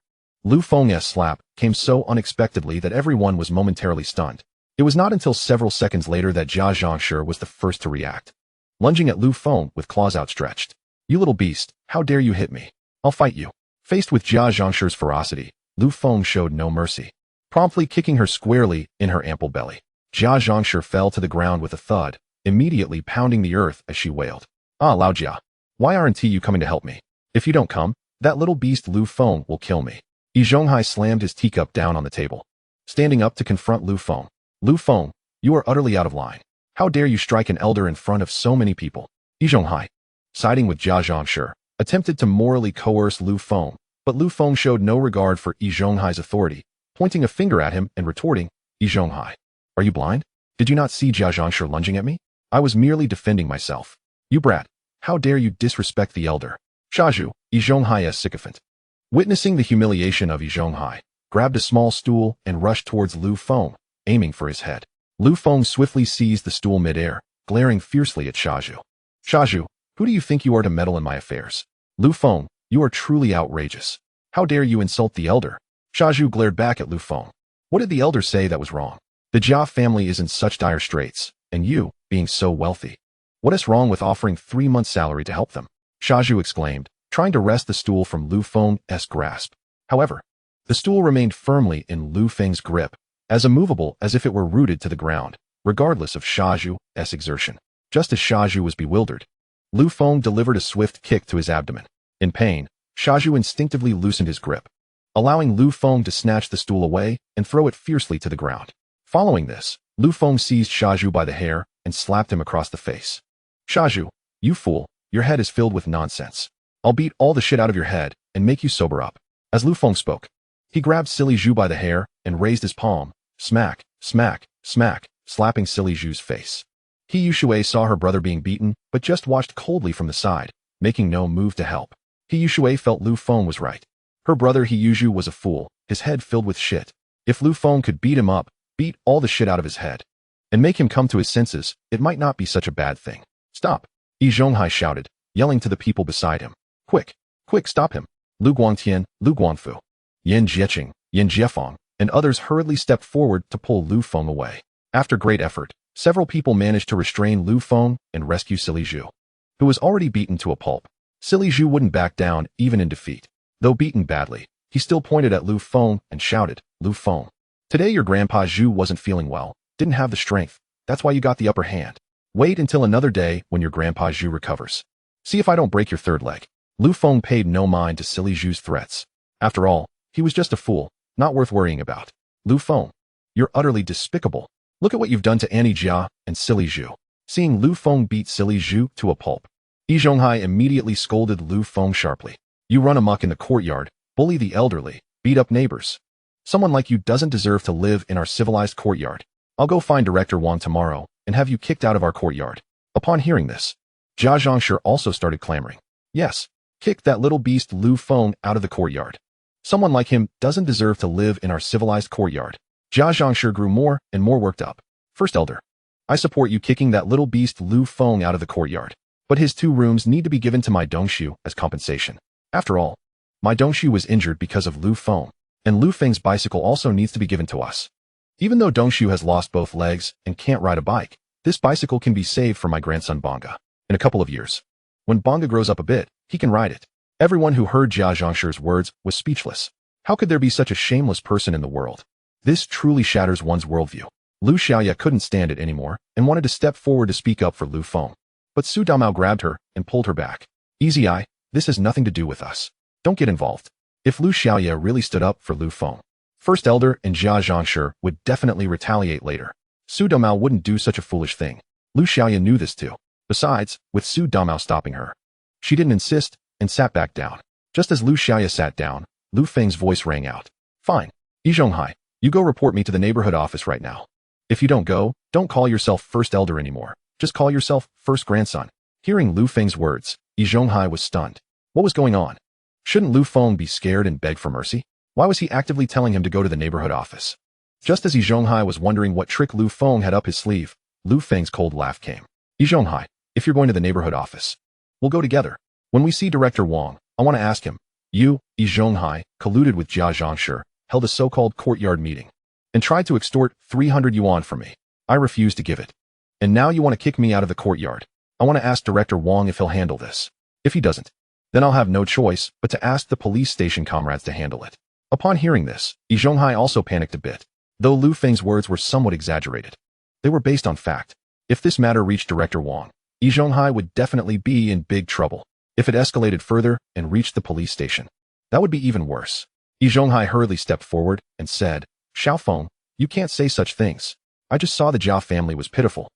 Speaker 1: Lu Feng's slap came so unexpectedly that everyone was momentarily stunned. It was not until several seconds later that Jia Zhangshi was the first to react, lunging at Lu Feng with claws outstretched. You little beast, how dare you hit me? I'll fight you. Faced with Jia Zhangshi's ferocity, Lu Feng showed no mercy, promptly kicking her squarely in her ample belly. Jia Zhangshi fell to the ground with a thud, immediately pounding the earth as she wailed. Ah, Lao Jia, why aren't you coming to help me? If you don't come, that little beast Lu Feng will kill me. Yi Zhonghai slammed his teacup down on the table, standing up to confront Lu Feng. Lu Feng, you are utterly out of line. How dare you strike an elder in front of so many people? Yi Zhonghai, siding with Jia Zhangshi, attempted to morally coerce Lu Feng, but Lu Feng showed no regard for Yi Zhonghai's authority, pointing a finger at him and retorting, Yi Zhonghai, are you blind? Did you not see Jia Zhangshi lunging at me? I was merely defending myself. You brat, how dare you disrespect the elder? Shazhu, Yi Zhonghai's sycophant, witnessing the humiliation of Yi Zhonghai, grabbed a small stool and rushed towards Lu Feng, aiming for his head. Lu Feng swiftly seized the stool midair, glaring fiercely at Shazhu. Shazhu, who do you think you are to meddle in my affairs? Lu Feng, you are truly outrageous. How dare you insult the elder? Shazhu glared back at Lu Feng. What did the elder say that was wrong? The Jia family is in such dire straits, and you, being so wealthy. What is wrong with offering 3 months' salary to help them? Shazhu exclaimed, trying to wrest the stool from Lu Feng's grasp. However, the stool remained firmly in Lu Feng's grip, as immovable as if it were rooted to the ground, regardless of Shazhu's exertion. Just as Shazhu was bewildered, Lu Feng delivered a swift kick to his abdomen. In pain, Shazhu instinctively loosened his grip, allowing Lu Feng to snatch the stool away and throw it fiercely to the ground. Following this, Lu Feng seized Shazhu by the hair and slapped him across the face. Shazhu, you fool, your head is filled with nonsense. I'll beat all the shit out of your head and make you sober up. As Lu Feng spoke, he grabbed Silly Zhu by the hair and raised his palm, smack, smack, smack, slapping Silly Zhu's face. He Yushui saw her brother being beaten, but just watched coldly from the side, making no move to help. He Yushui felt Lu Feng was right. Her brother He Yuzhu was a fool, his head filled with shit. If Lu Feng could beat him up, beat all the shit out of his head, and make him come to his senses, it might not be such a bad thing. Stop! Yi Zhonghai shouted, yelling to the people beside him. Quick! Quick, stop him! Lu Guangtian, Lu Guangfu, Yan Jieqing, Yan Jiefeng, and others hurriedly stepped forward to pull Lu Feng away. After great effort, several people managed to restrain Lu Feng and rescue Silly Zhu, who was already beaten to a pulp. Silly Zhu wouldn't back down even in defeat. Though beaten badly, he still pointed at Lu Feng and shouted, Lu Feng, today your grandpa Zhu wasn't feeling well, didn't have the strength, that's why you got the upper hand. Wait until another day when your grandpa Zhu recovers. See if I don't break your third leg. Lu Feng paid no mind to Silly Zhu's threats. After all, he was just a fool, not worth worrying about. Lu Feng, you're utterly despicable. Look at what you've done to Annie Jia and Silly Zhu. Seeing Lu Feng beat Silly Zhu to a pulp, Yi Zhonghai immediately scolded Lu Feng sharply. You run amok in the courtyard, bully the elderly, beat up neighbors. Someone like you doesn't deserve to live in our civilized courtyard. I'll go find Director Wang tomorrow and have you kicked out of our courtyard. Upon hearing this, Jia Zhangshi also started clamoring. Yes, kick that little beast Lu Feng out of the courtyard. Someone like him doesn't deserve to live in our civilized courtyard. Jia Zhangshi grew more and more worked up. First Elder, I support you kicking that little beast Lu Feng out of the courtyard, but his 2 rooms need to be given to my Dongshu as compensation. After all, my Dongshu was injured because of Lu Feng, and Lu Feng's bicycle also needs to be given to us. Even though Dongshu has lost both legs and can't ride a bike, this bicycle can be saved for my grandson Bonga. In a couple of years, when Bonga grows up a bit, he can ride it. Everyone who heard Jia Zhangshi's words was speechless. How could there be such a shameless person in the world? This truly shatters one's worldview. Lu Xiaoya couldn't stand it anymore and wanted to step forward to speak up for Lu Feng. But Su Damao grabbed her and pulled her back. Easy Eye, this has nothing to do with us. Don't get involved. If Lu Xiaoya really stood up for Lu Feng, First Elder and Jia Zhangshi would definitely retaliate later. Su Damao wouldn't do such a foolish thing. Lu Xiaoya knew this too. Besides, with Su Damao stopping her, she didn't insist and sat back down. Just as Lu Xiaoya sat down, Lu Feng's voice rang out. Fine. Yi Zhonghai, you go report me to the neighborhood office right now. If you don't go, don't call yourself First Elder anymore. Just call yourself First Grandson. Hearing Lu Feng's words, Yi Zhonghai was stunned. What was going on? Shouldn't Lu Feng be scared and beg for mercy? Why was he actively telling him to go to the neighborhood office? Just as Yi Zhonghai was wondering what trick Lu Feng had up his sleeve, Lu Feng's cold laugh came. Yi Zhonghai, if you're going to the neighborhood office, we'll go together. When we see Director Wang, I want to ask him. You, Yi Zhonghai, colluded with Jia Zhangshi, held a so-called courtyard meeting, and tried to extort 300 yuan from me. I refused to give it. And now you want to kick me out of the courtyard. I want to ask Director Wang if he'll handle this. If he doesn't, then I'll have no choice but to ask the police station comrades to handle it. Upon hearing this, Yi Zhonghai also panicked a bit, though Lu Feng's words were somewhat exaggerated. They were based on fact. If this matter reached Director Wang, Yi Zhonghai would definitely be in big trouble. If it escalated further and reached the police station, that would be even worse. Yi Zhonghai hurriedly stepped forward and said, Xiao Feng, you can't say such things. I just saw the Jia family was pitiful,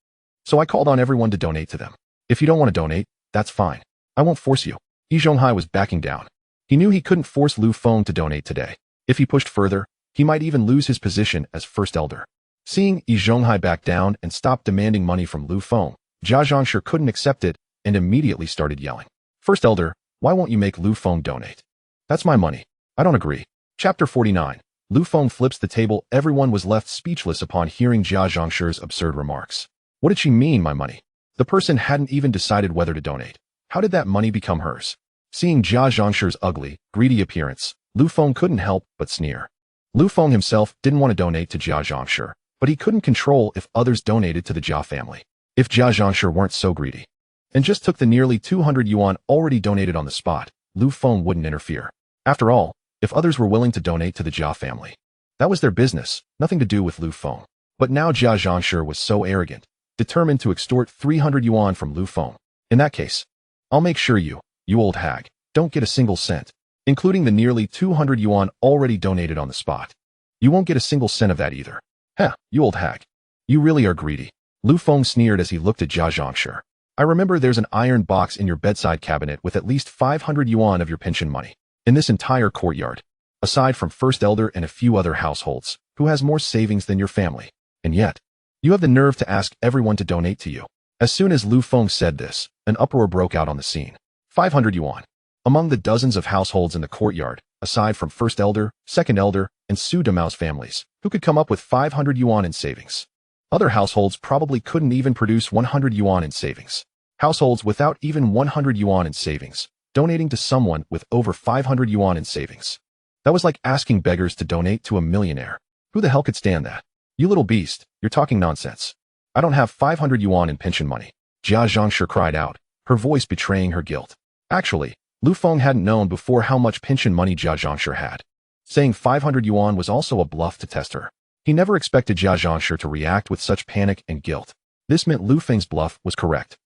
Speaker 1: so I called on everyone to donate to them. If you don't want to donate, that's fine. I won't force you. Yi Zhonghai was backing down. He knew he couldn't force Lu Feng to donate today. If he pushed further, he might even lose his position as First Elder. Seeing Yi Zhonghai back down and stop demanding money from Lu Feng, Jia Zhangshi couldn't accept it and immediately started yelling. First Elder, why won't you make Lu Feng donate? That's my money. I don't agree. Chapter 49. Lu Feng flips the table. Everyone was left speechless upon hearing Jia Zhangshi's absurd remarks. What did she mean, my money? The person hadn't even decided whether to donate. How did that money become hers? Seeing Jia Zhangshi's ugly, greedy appearance, Lu Feng couldn't help but sneer. Lu Feng himself didn't want to donate to Jia Zhangshi, but he couldn't control if others donated to the Jia family. If Jia Zhangshi weren't so greedy and just took the nearly 200 yuan already donated on the spot, Lu Feng wouldn't interfere. After all, if others were willing to donate to the Jia family, that was their business, nothing to do with Lu Feng. But now Jia Zhangshi was so arrogant, determined to extort 300 yuan from Lu Feng. In that case, I'll make sure you old hag, don't get a single cent, including the nearly 200 yuan already donated on the spot. You won't get a single cent of that either. Heh, you old hag. You really are greedy. Lu Feng sneered as he looked at Jia Zhangshi. I remember there's an iron box in your bedside cabinet with at least 500 yuan of your pension money. In this entire courtyard, aside from First Elder and a few other households, who has more savings than your family? And yet, you have the nerve to ask everyone to donate to you. As soon as Lu Feng said this, an uproar broke out on the scene. 500 yuan. Among the dozens of households in the courtyard, aside from First Elder, Second Elder, and Su Damao's families, who could come up with 500 yuan in savings? Other households probably couldn't even produce 100 yuan in savings. Households without even 100 yuan in savings, donating to someone with over 500 yuan in savings. That was like asking beggars to donate to a millionaire. Who the hell could stand that? You little beast, you're talking nonsense. I don't have 500 yuan in pension money. Jia Zhangshi cried out, her voice betraying her guilt. Actually, Lu Feng hadn't known before how much pension money Jia Zhangshi had. Saying 500 yuan was also a bluff to test her. He never expected Jia Zhangshi to react with such panic and guilt. This meant Lu Feng's bluff was correct.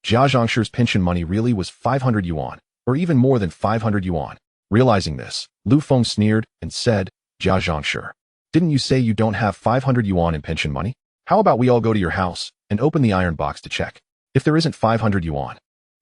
Speaker 1: Jia Zhangshi's pension money really was 500 yuan, or even more than 500 yuan. Realizing this, Lu Feng sneered and said, Jia Zhangshi, didn't you say you don't have 500 yuan in pension money? How about we all go to your house and open the iron box to check? If there isn't 500 yuan,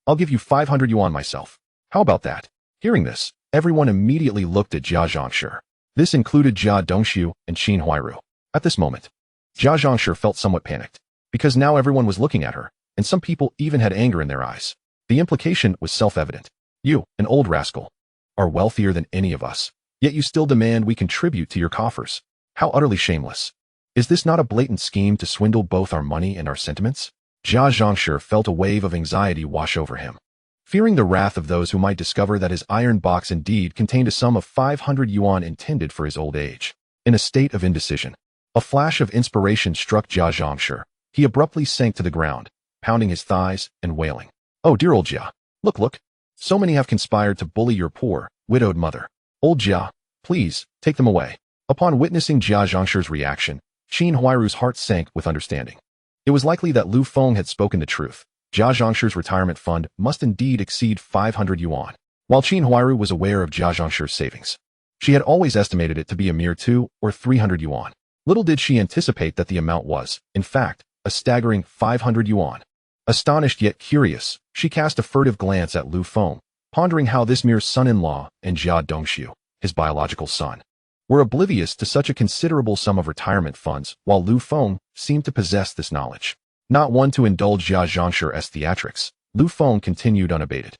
Speaker 1: I'll give you 500 yuan myself. How about that? Hearing this, Everyone immediately looked at Jia Zhangshi. This included Jia Dongxiu and Qin Huairu. At this moment, Jia Zhangshi felt somewhat panicked, because now everyone was looking at her, and some people even had anger in their eyes. The implication was self-evident. You, an old rascal, are wealthier than any of us, yet you still demand we contribute to your coffers. How utterly shameless. Is this not a blatant scheme to swindle both our money and our sentiments? Jia Zhangshi felt a wave of anxiety wash over him. Fearing the wrath of those who might discover that his iron box indeed contained a sum of 500 yuan intended for his old age. In a state of indecision, a flash of inspiration struck Jia Zhangshi. He abruptly sank to the ground, pounding his thighs and wailing. Oh dear old Jia. Look. So many have conspired to bully your poor, widowed mother. Old Jia, please, take them away. Upon witnessing Jia Zhangshi's reaction, Qin Huairu's heart sank with understanding. It was likely that Lu Feng had spoken the truth. Jia Zhangshi's retirement fund must indeed exceed 500 yuan. While Qin Huairu was aware of Jia Zhangshi's savings, she had always estimated it to be a mere 200 or 300 yuan. Little did she anticipate that the amount was, in fact, a staggering 500 yuan. Astonished yet curious, she cast a furtive glance at Lu Feng, pondering how this mere son-in-law and Jia Dongxiu, his biological son, were oblivious to such a considerable sum of retirement funds, while Lu Feng seemed to possess this knowledge. Not one to indulge Jia Zhangshi's theatrics, Lu Feng continued unabated.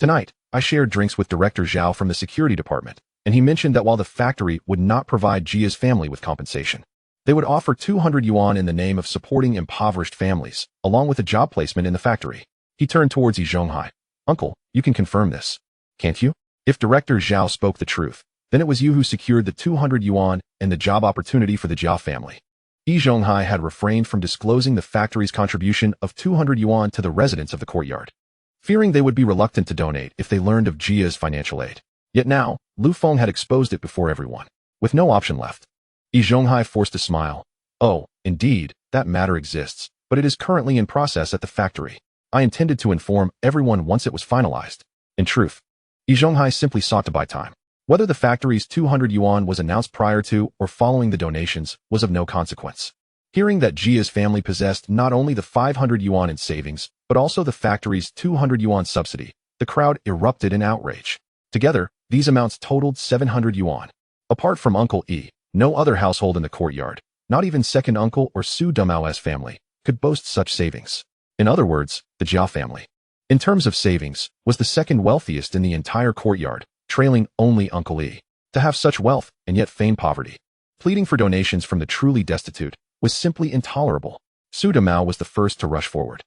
Speaker 1: Tonight, I shared drinks with Director Zhao from the security department, and he mentioned that while the factory would not provide Jia's family with compensation, they would offer 200 yuan in the name of supporting impoverished families, along with a job placement in the factory. He turned towards Yi Zhonghai. Uncle, you can confirm this, can't you? If Director Zhao spoke the truth, then it was you who secured the 200 yuan and the job opportunity for the Jia family. Yi Zhonghai had refrained from disclosing the factory's contribution of 200 yuan to the residents of the courtyard, fearing they would be reluctant to donate if they learned of Jia's financial aid. Yet now, Lu Feng had exposed it before everyone. With no option left, Yi Zhonghai forced a smile. Oh, indeed, that matter exists, but it is currently in process at the factory. I intended to inform everyone once it was finalized. In truth, Yi Zhonghai simply sought to buy time. Whether the factory's 200 yuan was announced prior to or following the donations was of no consequence. Hearing that Jia's family possessed not only the 500 yuan in savings, but also the factory's 200 yuan subsidy, the crowd erupted in outrage. Together, these amounts totaled 700 yuan. Apart from Uncle Yi, no other household in the courtyard, not even second uncle or Su Dumao's family, could boast such savings. In other words, the Jia family, in terms of savings, was the second wealthiest in the entire courtyard, trailing only Uncle Yi. To have such wealth and yet feign poverty, pleading for donations from the truly destitute, was simply intolerable. Su Dumao was the first to rush forward,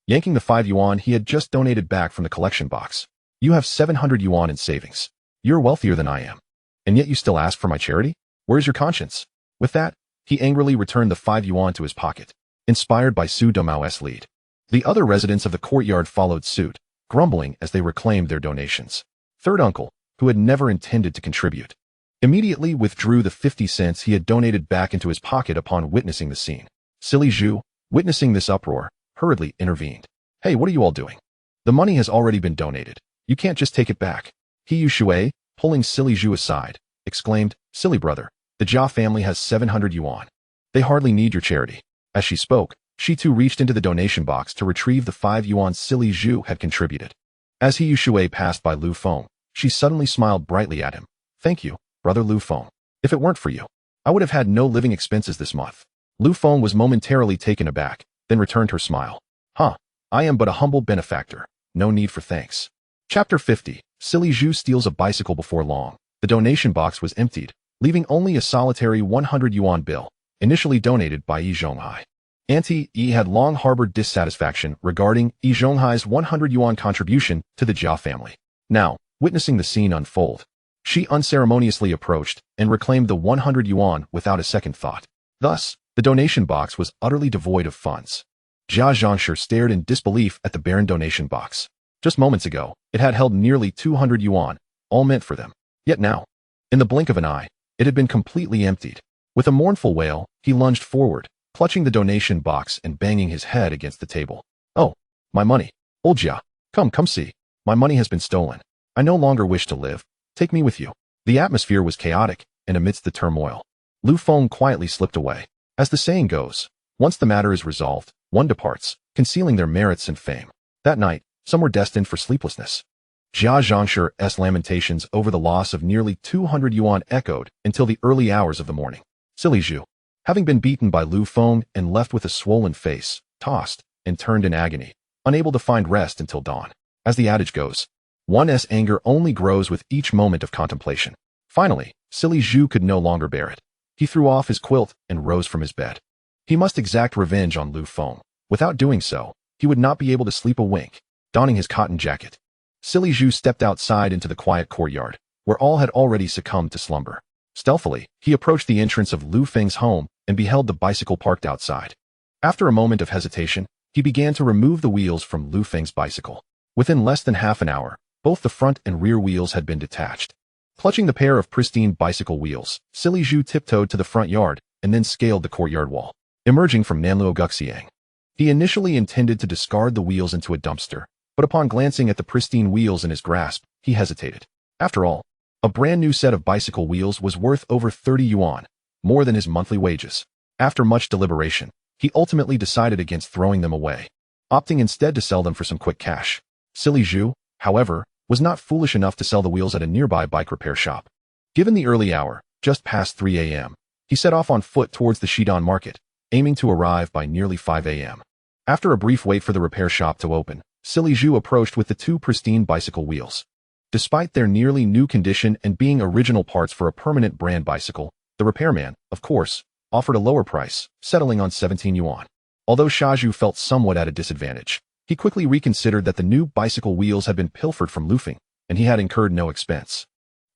Speaker 1: yanking the 5 yuan he had just donated back from the collection box. You have 700 yuan in savings. You're wealthier than I am. And yet you still ask for my charity? Where's your conscience? With that, he angrily returned the 5 yuan to his pocket, inspired by Su Dumao's lead. The other residents of the courtyard followed suit, grumbling as they reclaimed their donations. Third uncle, who had never intended to contribute, immediately withdrew the 50 cents he had donated back into his pocket upon witnessing the scene. Silly Zhu, witnessing this uproar, hurriedly intervened. Hey, what are you all doing? The money has already been donated. You can't just take it back. He Yushui, pulling Silly Zhu aside, exclaimed, Silly brother, the Jia family has 700 yuan. They hardly need your charity. As she spoke, she too reached into the donation box to retrieve the 5 yuan Silly Zhu had contributed. As He Yushui passed by Lu Feng, she suddenly smiled brightly at him. Thank you, brother Lu Feng. If it weren't for you, I would have had no living expenses this month. Lu Feng was momentarily taken aback, then returned her smile. Huh, I am but a humble benefactor. No need for thanks. Chapter 50. Silly Zhu steals a bicycle before long. The donation box was emptied, leaving only a solitary 100 yuan bill, initially donated by Yi Zhonghai. Auntie Yi had long harbored dissatisfaction regarding Yi Zhonghai's 100 yuan contribution to the Jia family. Now, witnessing the scene unfold, she unceremoniously approached and reclaimed the 100 yuan without a second thought. Thus, the donation box was utterly devoid of funds. Jia Zhangshi stared in disbelief at the barren donation box. Just moments ago, it had held nearly 200 yuan, all meant for them. Yet now, in the blink of an eye, it had been completely emptied. With a mournful wail, he lunged forward, clutching the donation box and banging his head against the table. Oh, my money. Old Jia, come see. My money has been stolen. I no longer wish to live. Take me with you. The atmosphere was chaotic, and amidst the turmoil, Lu Feng quietly slipped away. As the saying goes, once the matter is resolved, one departs, concealing their merits and fame. That night, some were destined for sleeplessness. Jia Zhangshu's lamentations over the loss of nearly 200 yuan echoed until the early hours of the morning. Silly Zhu, having been beaten by Lu Feng and left with a swollen face, tossed and turned in agony, unable to find rest until dawn. As the adage goes, one's anger only grows with each moment of contemplation. Finally, Silly Zhu could no longer bear it. He threw off his quilt and rose from his bed. He must exact revenge on Lu Feng. Without doing so, he would not be able to sleep a wink. Donning his cotton jacket, Silly Zhu stepped outside into the quiet courtyard, where all had already succumbed to slumber. Stealthily, he approached the entrance of Lu Feng's home and beheld the bicycle parked outside. After a moment of hesitation, he began to remove the wheels from Lu Feng's bicycle. Within less than half an hour, both the front and rear wheels had been detached. Clutching the pair of pristine bicycle wheels, Silly Zhu tiptoed to the front yard and then scaled the courtyard wall. Emerging from Nanluo Guxiang, he initially intended to discard the wheels into a dumpster, but upon glancing at the pristine wheels in his grasp, he hesitated. After all, a brand new set of bicycle wheels was worth over 30 yuan, more than his monthly wages. After much deliberation, he ultimately decided against throwing them away, opting instead to sell them for some quick cash. Silly Zhu, however, was not foolish enough to sell the wheels at a nearby bike repair shop. Given the early hour, just past 3 a.m., he set off on foot towards the Xidan market, aiming to arrive by nearly 5 a.m. After a brief wait for the repair shop to open, Silly Zhu approached with the two pristine bicycle wheels. Despite their nearly new condition and being original parts for a permanent brand bicycle, the repairman, of course, offered a lower price, settling on 17 yuan. Although Shazhu felt somewhat at a disadvantage, he quickly reconsidered that the new bicycle wheels had been pilfered from Lu Feng, and he had incurred no expense.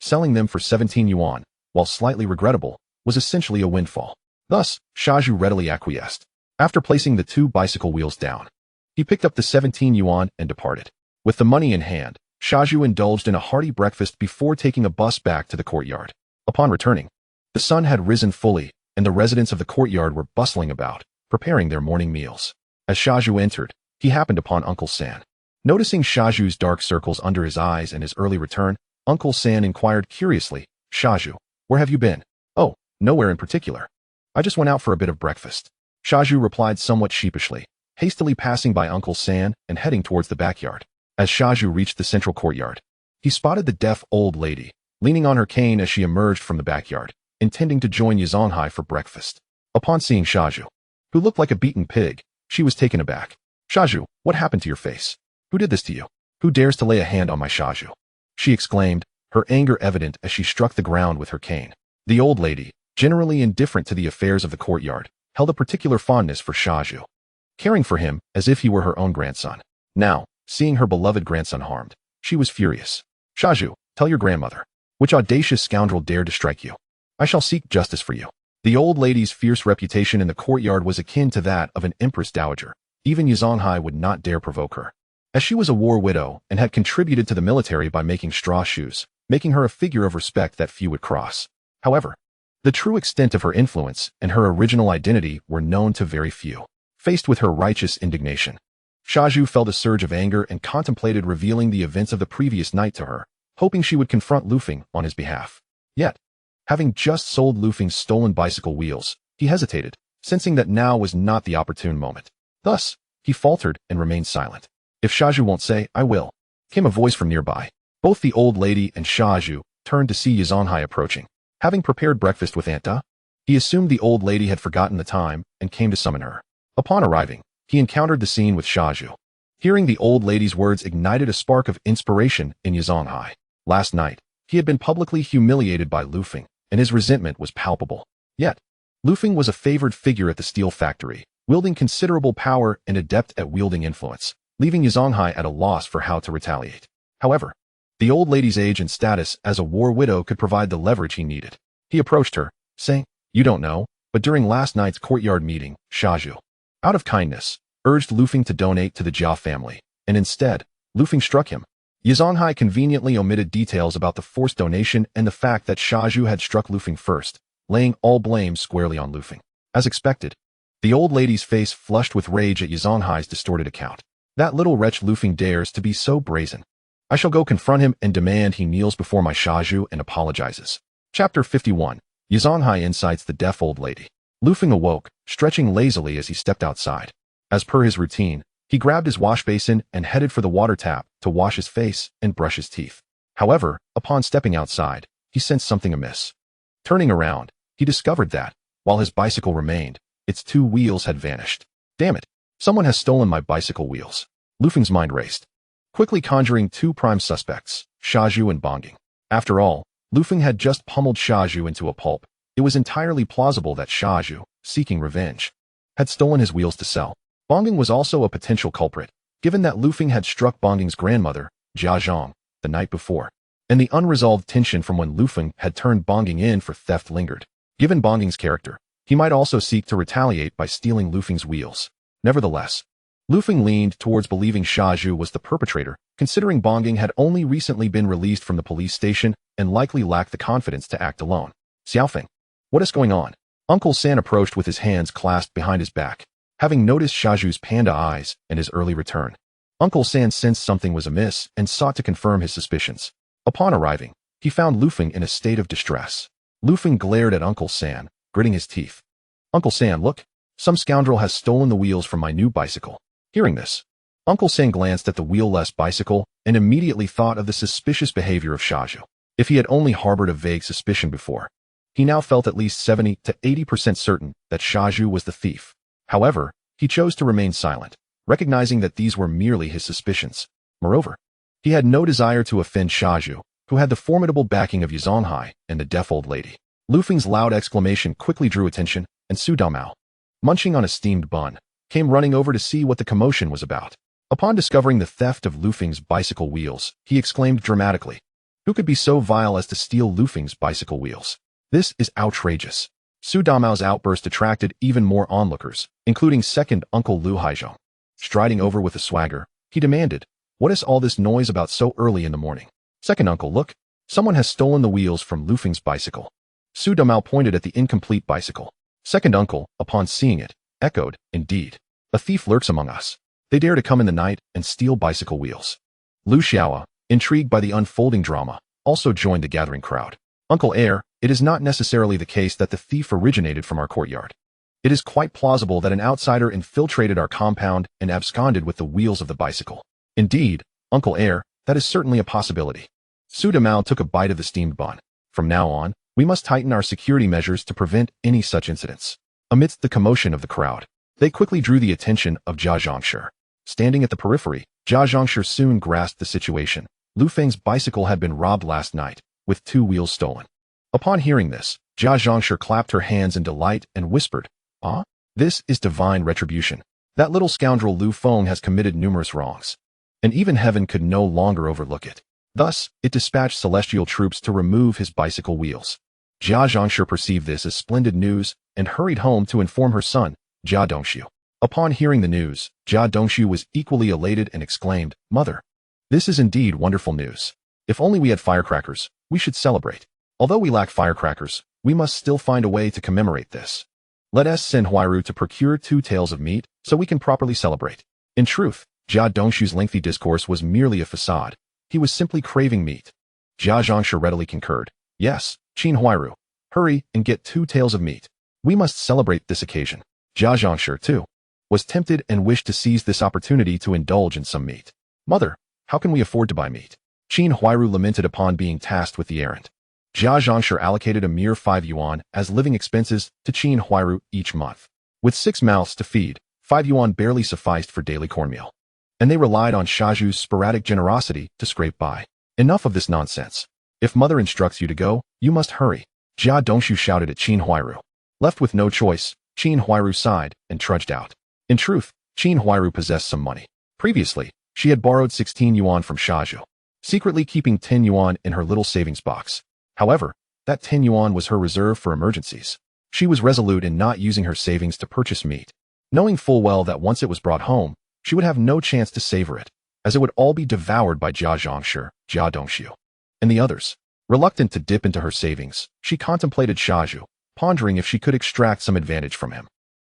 Speaker 1: Selling them for 17 yuan, while slightly regrettable, was essentially a windfall. Thus, Shazhu readily acquiesced. After placing the two bicycle wheels down, he picked up the 17 yuan and departed. With the money in hand, Shazhu indulged in a hearty breakfast before taking a bus back to the courtyard. Upon returning, the sun had risen fully, and the residents of the courtyard were bustling about, preparing their morning meals. As Shazhu entered, he happened upon Uncle San. Noticing Shazhu's dark circles under his eyes and his early return, Uncle San inquired curiously, "Shazhu, where have you been?" "Oh, nowhere in particular. I just went out for a bit of breakfast," Shazhu replied somewhat sheepishly, hastily passing by Uncle San and heading towards the backyard. As Shazhu reached the central courtyard, he spotted the deaf old lady, leaning on her cane as she emerged from the backyard, intending to join Yazonghai for breakfast. Upon seeing Shazhu, who looked like a beaten pig, she was taken aback. "Shazhu, what happened to your face? Who did this to you? Who dares to lay a hand on my Shazhu?" she exclaimed, her anger evident as she struck the ground with her cane. The old lady, generally indifferent to the affairs of the courtyard, held a particular fondness for Shazhu, caring for him as if he were her own grandson. Now, seeing her beloved grandson harmed, she was furious. "Shazhu, tell your grandmother. Which audacious scoundrel dared to strike you? I shall seek justice for you." The old lady's fierce reputation in the courtyard was akin to that of an empress dowager. Even Yazonghai would not dare provoke her, as she was a war widow and had contributed to the military by making straw shoes, making her a figure of respect that few would cross. However, the true extent of her influence and her original identity were known to very few. Faced with her righteous indignation, Shazhu felt a surge of anger and contemplated revealing the events of the previous night to her, hoping she would confront Lu Feng on his behalf. Yet, having just sold Lu Feng's stolen bicycle wheels, he hesitated, sensing that now was not the opportune moment. Thus, he faltered and remained silent. "If Shazhu won't say, I will," came a voice from nearby. Both the old lady and Shazhu turned to see Yazonghai approaching. Having prepared breakfast with Aunt Da, he assumed the old lady had forgotten the time and came to summon her. Upon arriving, he encountered the scene with Shazhu. Hearing the old lady's words ignited a spark of inspiration in Yazonghai. Last night, he had been publicly humiliated by Lu Feng, and his resentment was palpable. Yet, Lu Feng was a favored figure at the steel factory, wielding considerable power and adept at wielding influence, leaving Yazonghai at a loss for how to retaliate. However, the old lady's age and status as a war widow could provide the leverage he needed. He approached her, saying, "You don't know, but during last night's courtyard meeting, Shazhu, out of kindness, urged Lu Feng to donate to the Jia family, and instead, Lu Feng struck him." Yazonghai conveniently omitted details about the forced donation and the fact that Shazhu had struck Lu Feng first, laying all blame squarely on Lu Feng. As expected, the old lady's face flushed with rage at Yazonghai's distorted account. "That little wretch Lu Feng dares to be so brazen. I shall go confront him and demand he kneels before my Shazhu and apologizes." Chapter 51. Yazonghai incites the deaf old lady. Lu Feng awoke, stretching lazily as he stepped outside. As per his routine, He grabbed his wash basin and headed for the water tap to wash his face and brush his teeth. However, upon stepping outside, he sensed something amiss. Turning around, he discovered that, while his bicycle remained, its 2 wheels had vanished. Damn it! Someone has stolen my bicycle wheels. Lu Feng's mind raced, quickly conjuring 2 prime suspects, Shazhu and Bongging. After all, Lu Feng had just pummeled Shazhu into a pulp. It was entirely plausible that Shazhu, seeking revenge, had stolen his wheels to sell. Bongging was also a potential culprit, given that Lu Feng had struck Bongging's grandmother, Jia Zhang, the night before, and the unresolved tension from when Lu Feng had turned Bongging in for theft lingered. Given Bongging's character, he might also seek to retaliate by stealing Lu Feng's wheels. Nevertheless, Lu Feng leaned towards believing Shazhu was the perpetrator, considering Bongging had only recently been released from the police station and likely lacked the confidence to act alone. Xiaofeng, what is going on? Uncle San approached with his hands clasped behind his back, having noticed Shazhu's panda eyes and his early return. Uncle San sensed something was amiss and sought to confirm his suspicions. Upon arriving, he found Lu Feng in a state of distress. Lu Feng glared at Uncle San, gritting his teeth. Uncle San, look, some scoundrel has stolen the wheels from my new bicycle. Hearing this, Uncle San glanced at the wheel-less bicycle and immediately thought of the suspicious behavior of Shazhu. If he had only harbored a vague suspicion before, he now felt at least 70 to 80% certain that Shazhu was the thief. However, he chose to remain silent, recognizing that these were merely his suspicions. Moreover, he had no desire to offend Shazhu, who had the formidable backing of Yizonghai and the deaf old lady. Lu Feng's loud exclamation quickly drew attention, and Su Damao, munching on a steamed bun, came running over to see what the commotion was about. Upon discovering the theft of Lu Feng's bicycle wheels, he exclaimed dramatically, "Who could be so vile as to steal Lu Feng's bicycle wheels? This is outrageous." Su Damao's outburst attracted even more onlookers, including second Uncle Lu Haizhong. Striding over with a swagger, he demanded, "What is all this noise about so early in the morning? Second uncle, look, someone has stolen the wheels from Lu Feng's bicycle." Su Damao pointed at the incomplete bicycle. Second uncle, upon seeing it, echoed, "Indeed, a thief lurks among us. They dare to come in the night and steal bicycle wheels." Lu Xiaoa, intrigued by the unfolding drama, also joined the gathering crowd. "Uncle Heir, it is not necessarily the case that the thief originated from our courtyard. It is quite plausible that an outsider infiltrated our compound and absconded with the wheels of the bicycle." "Indeed, Uncle Heir, that is certainly a possibility." Su Damao took a bite of the steamed bun. "From now on, we must tighten our security measures to prevent any such incidents." Amidst the commotion of the crowd, they quickly drew the attention of Jia Zhangshi. Standing at the periphery, Jia Zhangshi soon grasped the situation. Lu Feng's bicycle had been robbed last night, with 2 wheels stolen. Upon hearing this, Jia Zhangshi clapped her hands in delight and whispered, "Ah, this is divine retribution. That little scoundrel Lu Feng has committed numerous wrongs, and even heaven could no longer overlook it." Thus, it dispatched celestial troops to remove his bicycle wheels. Jia Zhangshi perceived this as splendid news and hurried home to inform her son, Jia Dongshu. Upon hearing the news, Jia Dongshu was equally elated and exclaimed, "Mother, this is indeed wonderful news. If only we had firecrackers, we should celebrate. Although we lack firecrackers, we must still find a way to commemorate this. Let us send Huairu to procure 2 tails of meat so we can properly celebrate." In truth, Jia Dongshu's lengthy discourse was merely a facade. He was simply craving meat. Jia Zhangshi readily concurred. "Yes, Qin Huairu, hurry and get 2 tails of meat. We must celebrate this occasion." Jia Zhangshi, too, was tempted and wished to seize this opportunity to indulge in some meat. "Mother, how can we afford to buy meat?" Qin Huairu lamented upon being tasked with the errand. Jia Zhangshi allocated a mere 5 yuan as living expenses to Qin Huairu each month. With 6 mouths to feed, 5 yuan barely sufficed for daily cornmeal, and they relied on Shazhu's sporadic generosity to scrape by. "Enough of this nonsense. If mother instructs you to go, you must hurry," Jia Dongshu shouted at Qin Huairu. Left with no choice, Qin Huairu sighed and trudged out. In truth, Qin Huairu possessed some money. Previously, she had borrowed 16 yuan from Shazhu, secretly keeping 10 yuan in her little savings box. However, that 10 yuan was her reserve for emergencies. She was resolute in not using her savings to purchase meat, knowing full well that once it was brought home, she would have no chance to savor it, as it would all be devoured by Jia Zhangshi, Jia Dongshu, and the others. Reluctant to dip into her savings, she contemplated Shazhu, pondering if she could extract some advantage from him.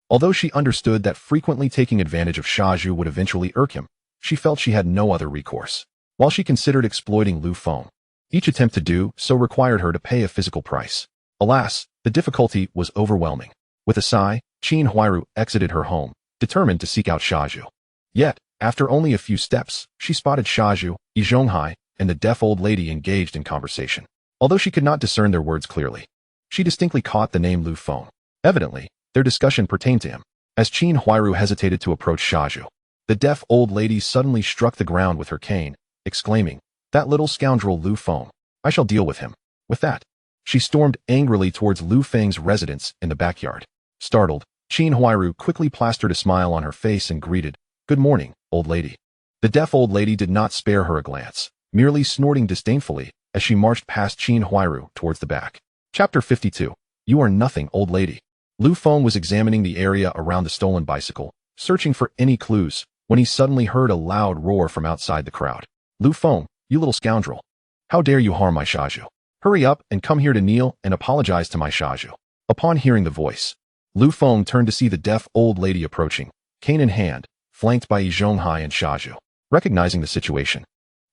Speaker 1: Although she understood that frequently taking advantage of Shazhu would eventually irk him, she felt she had no other recourse. While she considered exploiting Lu Feng, each attempt to do so required her to pay a physical price. Alas, the difficulty was overwhelming. With a sigh, Qin Huairu exited her home, determined to seek out Shazhu. Yet, After only a few steps, she spotted Shazhu, Yizhonghai, and the deaf old lady engaged in conversation. Although she could not discern their words clearly, she distinctly caught the name Lu Feng. Evidently, their discussion pertained to him. As Qin Huairu hesitated to approach Shazhu, the deaf old lady suddenly struck the ground with her cane, exclaiming, "That little scoundrel Lu Feng! I shall deal with him." With that, she stormed angrily towards Lu Feng's residence in the backyard. Startled, Qin Huairu quickly plastered a smile on her face and greeted, "Good morning, old lady." The deaf old lady did not spare her a glance, merely snorting disdainfully as she marched past Qin Huairu towards the back. Chapter 52. You are nothing, old lady. Lu Feng was examining the area around the stolen bicycle, searching for any clues, when he suddenly heard a loud roar from outside the crowd. "Lu Feng, you little scoundrel. How dare you harm my Shazhu? Hurry up and come here to kneel and apologize to my Shazhu." Upon hearing the voice, Lu Feng turned to see the deaf old lady approaching, cane in hand, flanked by Yizhonghai and Shazhu. Recognizing the situation,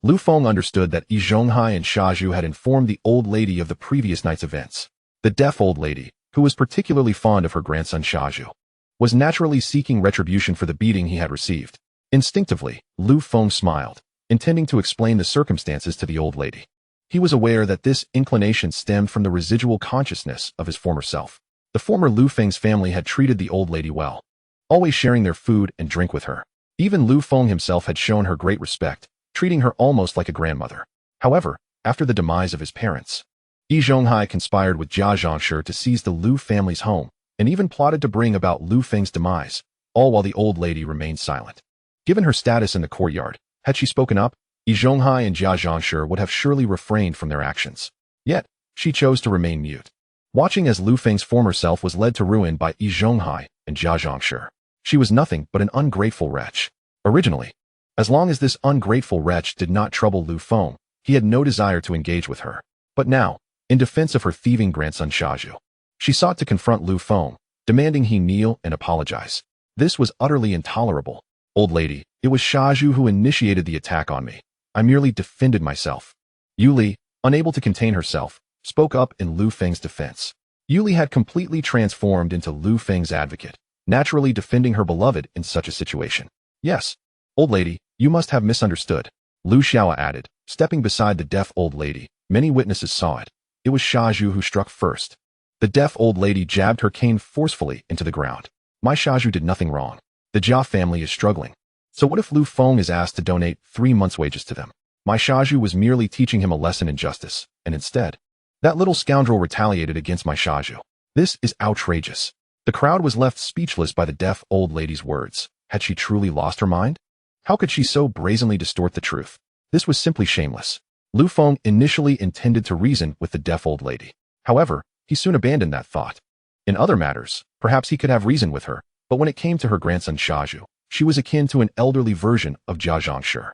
Speaker 1: Lu Feng understood that Yizhonghai and Shazhu had informed the old lady of the previous night's events. The deaf old lady, who was particularly fond of her grandson Shazhu, was naturally seeking retribution for the beating he had received. Instinctively, Lu Feng smiled, intending to explain the circumstances to the old lady. He was aware that this inclination stemmed from the residual consciousness of his former self. The former Lu Feng's family had treated the old lady well, always sharing their food and drink with her. Even Lu Feng himself had shown her great respect, treating her almost like a grandmother. However, after the demise of his parents, Yizhonghai conspired with Jia Zhangshi to seize the Lu family's home, and even plotted to bring about Lu Feng's demise, all while the old lady remained silent. Given her status in the courtyard, had she spoken up, Yizhonghai and Jia Zhangshi would have surely refrained from their actions. Yet, she chose to remain mute. Watching as Lu Feng's former self was led to ruin by Yizhonghai and Jia Zhangshi, she was nothing but an ungrateful wretch. Originally, as long as this ungrateful wretch did not trouble Lu Feng, he had no desire to engage with her. But now, in defense of her thieving grandson Shazhu, she sought to confront Lu Feng, demanding he kneel and apologize. This was utterly intolerable. "Old lady, it was Shazhu who initiated the attack on me. I merely defended myself." Yuli, unable to contain herself, spoke up in Lu Feng's defense. Yuli had completely transformed into Lu Feng's advocate, naturally defending her beloved in such a situation. "Yes, old lady, you must have misunderstood," Lu Xiao added, stepping beside the deaf old lady. Many witnesses saw it. It was Shazhu who struck first. The deaf old lady jabbed her cane forcefully into the ground. "My Shazhu did nothing wrong. The Jia family is struggling. So what if Lu Feng is asked to donate 3 months' wages to them? My Shazhu was merely teaching him a lesson in justice, and instead, that little scoundrel retaliated against my Shazhu. This is outrageous." The crowd was left speechless by the deaf old lady's words. Had she truly lost her mind? How could she so brazenly distort the truth? This was simply shameless. Lu Feng initially intended to reason with the deaf old lady. However, he soon abandoned that thought. In other matters, perhaps he could have reasoned with her, but when it came to her grandson Shazhu, she was akin to an elderly version of Jia Zhangshi.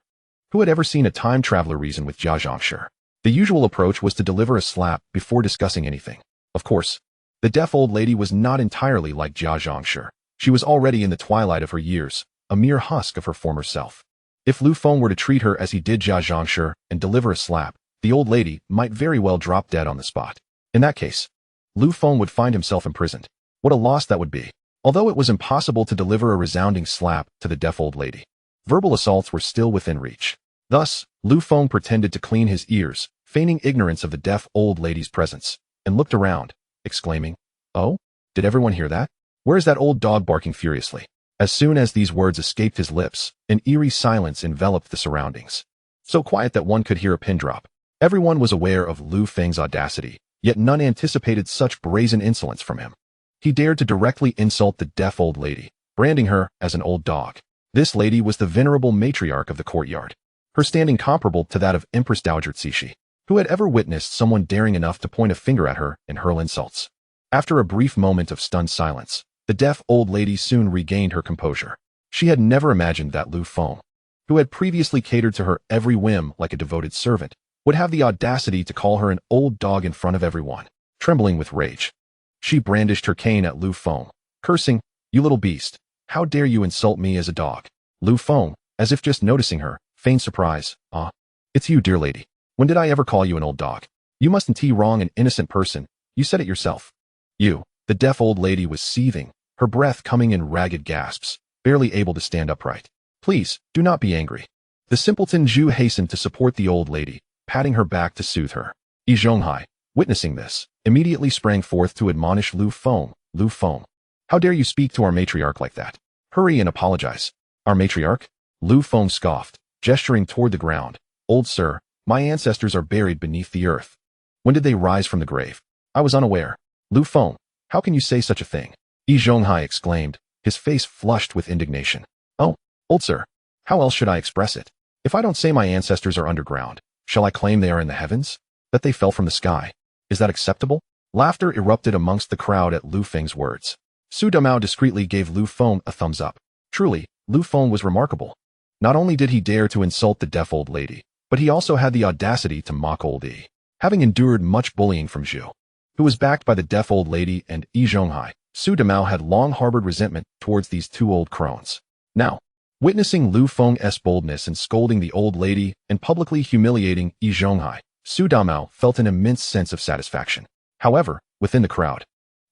Speaker 1: Who had ever seen a time traveler reason with Jia Zhangshi? The usual approach was to deliver a slap before discussing anything. Of course, the deaf old lady was not entirely like Jia Zhangshi. She was already in the twilight of her years, a mere husk of her former self. If Lu Feng were to treat her as he did Jia Zhangshi and deliver a slap, the old lady might very well drop dead on the spot. In that case, Lu Feng would find himself imprisoned. What a loss that would be. Although it was impossible to deliver a resounding slap to the deaf old lady, verbal assaults were still within reach. Thus, Lu Feng pretended to clean his ears, feigning ignorance of the deaf old lady's presence, and looked around, exclaiming, "Oh, did everyone hear that? Where is that old dog barking furiously?" As soon as these words escaped his lips, an eerie silence enveloped the surroundings. So quiet that one could hear a pin drop. Everyone was aware of Lu Feng's audacity, yet none anticipated such brazen insolence from him. He dared to directly insult the deaf old lady, branding her as an old dog. This lady was the venerable matriarch of the courtyard, her standing comparable to that of Empress Dowager Cixi. Who had ever witnessed someone daring enough to point a finger at her and hurl insults? After a brief moment of stunned silence, the deaf old lady soon regained her composure. She had never imagined that Lu Feng, who had previously catered to her every whim like a devoted servant, would have the audacity to call her an old dog in front of everyone. Trembling with rage, she brandished her cane at Lu Feng, cursing, "You little beast, how dare you insult me as a dog?" Lu Feng, as if just noticing her, feigned surprise. "Ah, it's you, dear lady. When did I ever call you an old dog? You mustn't wrong an innocent person. You said it yourself." "You." The deaf old lady was seething, her breath coming in ragged gasps, barely able to stand upright. Please, do not be angry. The simpleton Zhu hastened to support the old lady, patting her back to soothe her. Yi Zhonghai, witnessing this, immediately sprang forth to admonish Lu Feng. Lu Feng, how dare you speak to our matriarch like that? Hurry and apologize. Our matriarch? Lu Feng scoffed, gesturing toward the ground. Old sir, my ancestors are buried beneath the earth. When did they rise from the grave? I was unaware. Lu Feng, how can you say such a thing? Yi Zhonghai exclaimed, his face flushed with indignation. Oh, old sir, how else should I express it? If I don't say my ancestors are underground, shall I claim they are in the heavens? That they fell from the sky? Is that acceptable? Laughter erupted amongst the crowd at Lu Feng's words. Su Damao discreetly gave Lu Feng a thumbs up. Truly, Lu Feng was remarkable. Not only did he dare to insult the deaf old lady, but he also had the audacity to mock old Yi. Having endured much bullying from Zhu, who was backed by the deaf old lady and Yi Zhonghai, Su Damao had long harbored resentment towards these two old crones. Now, witnessing Lu Feng's boldness in scolding the old lady and publicly humiliating Yi Zhonghai, Su Damao felt an immense sense of satisfaction. However, within the crowd,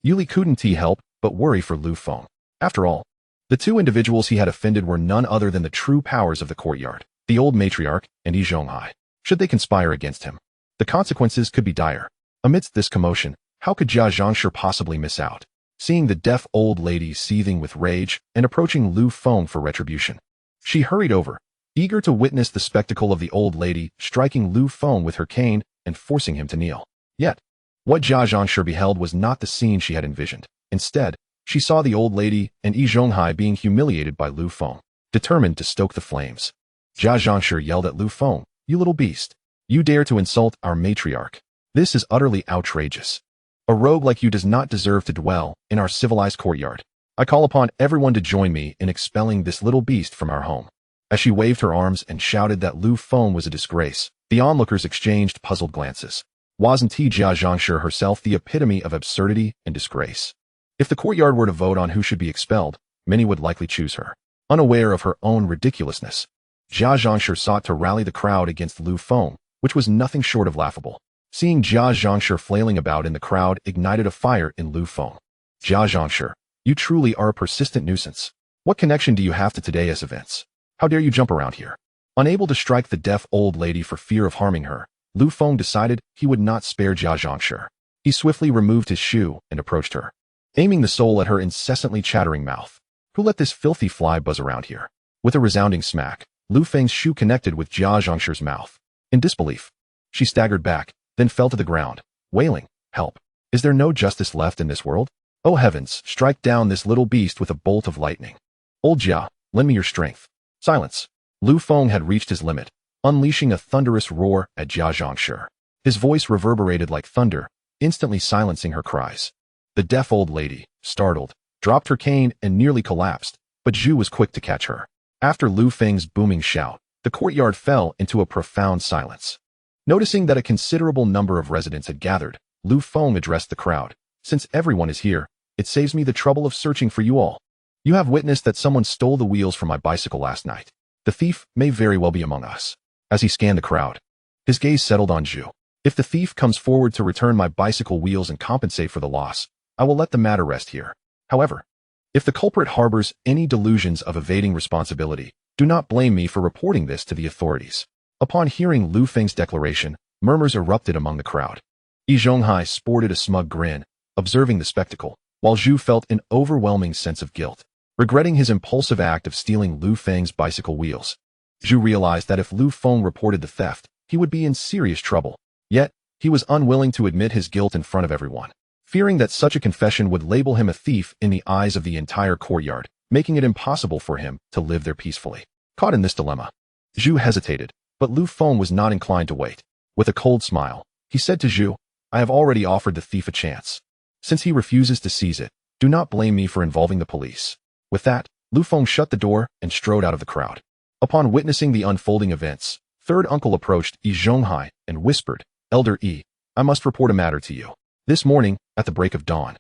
Speaker 1: Yuli couldn't help but worry for Lu Feng. After all, the two individuals he had offended were none other than the true powers of the courtyard, the old matriarch and Yi Zhonghai. Should they conspire against him, the consequences could be dire. Amidst this commotion, how could Jia Zhangshi possibly miss out? Seeing the deaf old lady seething with rage and approaching Lu Feng for retribution, she hurried over, eager to witness the spectacle of the old lady striking Lu Feng with her cane and forcing him to kneel. Yet, what Jia Zhangshi beheld was not the scene she had envisioned. Instead, she saw the old lady and Yi Zhonghai being humiliated by Lu Feng. Determined to stoke the flames, Jia Zhangshi yelled at Lu Feng, "You little beast! You dare to insult our matriarch! This is utterly outrageous. A rogue like you does not deserve to dwell in our civilized courtyard. I call upon everyone to join me in expelling this little beast from our home." As she waved her arms and shouted that Lu Feng was a disgrace, the onlookers exchanged puzzled glances. Wasn't Jia Zhangshi herself the epitome of absurdity and disgrace? If the courtyard were to vote on who should be expelled, many would likely choose her. Unaware of her own ridiculousness, Jia Zhangshi sought to rally the crowd against Lu Feng, which was nothing short of laughable. Seeing Jia Zhangshi flailing about in the crowd ignited a fire in Lu Feng. Jia Zhangshi, you truly are a persistent nuisance. What connection do you have to today's events? How dare you jump around here? Unable to strike the deaf old lady for fear of harming her, Lu Feng decided he would not spare Jia Zhangshi. He swiftly removed his shoe and approached her, aiming the sole at her incessantly chattering mouth. Who let this filthy fly buzz around here? With a resounding smack, Lu Feng's shoe connected with Jia Zhangshi's mouth. In disbelief, she staggered back, then fell to the ground, wailing, "Help! Is there no justice left in this world? Oh heavens, strike down this little beast with a bolt of lightning. Old Jia, lend me your strength." Silence. Lu Feng had reached his limit, unleashing a thunderous roar at Jia Zhangshi. His voice reverberated like thunder, instantly silencing her cries. The deaf old lady, startled, dropped her cane and nearly collapsed, but Zhu was quick to catch her. After Lu Feng's booming shout, the courtyard fell into a profound silence. Noticing that a considerable number of residents had gathered, Lu Feng addressed the crowd. "Since everyone is here, it saves me the trouble of searching for you all. You have witnessed that someone stole the wheels from my bicycle last night. The thief may very well be among us." As he scanned the crowd, his gaze settled on Zhu. "If the thief comes forward to return my bicycle wheels and compensate for the loss, I will let the matter rest here. However, if the culprit harbors any delusions of evading responsibility, do not blame me for reporting this to the authorities." Upon hearing Lu Feng's declaration, murmurs erupted among the crowd. Yi Zhonghai sported a smug grin, observing the spectacle, while Zhu felt an overwhelming sense of guilt. Regretting his impulsive act of stealing Lu Feng's bicycle wheels, Zhu realized that if Lu Feng reported the theft, he would be in serious trouble. Yet, he was unwilling to admit his guilt in front of everyone, fearing that such a confession would label him a thief in the eyes of the entire courtyard, making it impossible for him to live there peacefully. Caught in this dilemma, Zhu hesitated, but Lu Feng was not inclined to wait. With a cold smile, he said to Zhu, "I have already offered the thief a chance. Since he refuses to seize it, do not blame me for involving the police." With that, Lu Feng shut the door and strode out of the crowd. Upon witnessing the unfolding events, third uncle approached Yi Zhonghai and whispered, "Elder Yi, I must report a matter to you. This morning, at the break of dawn,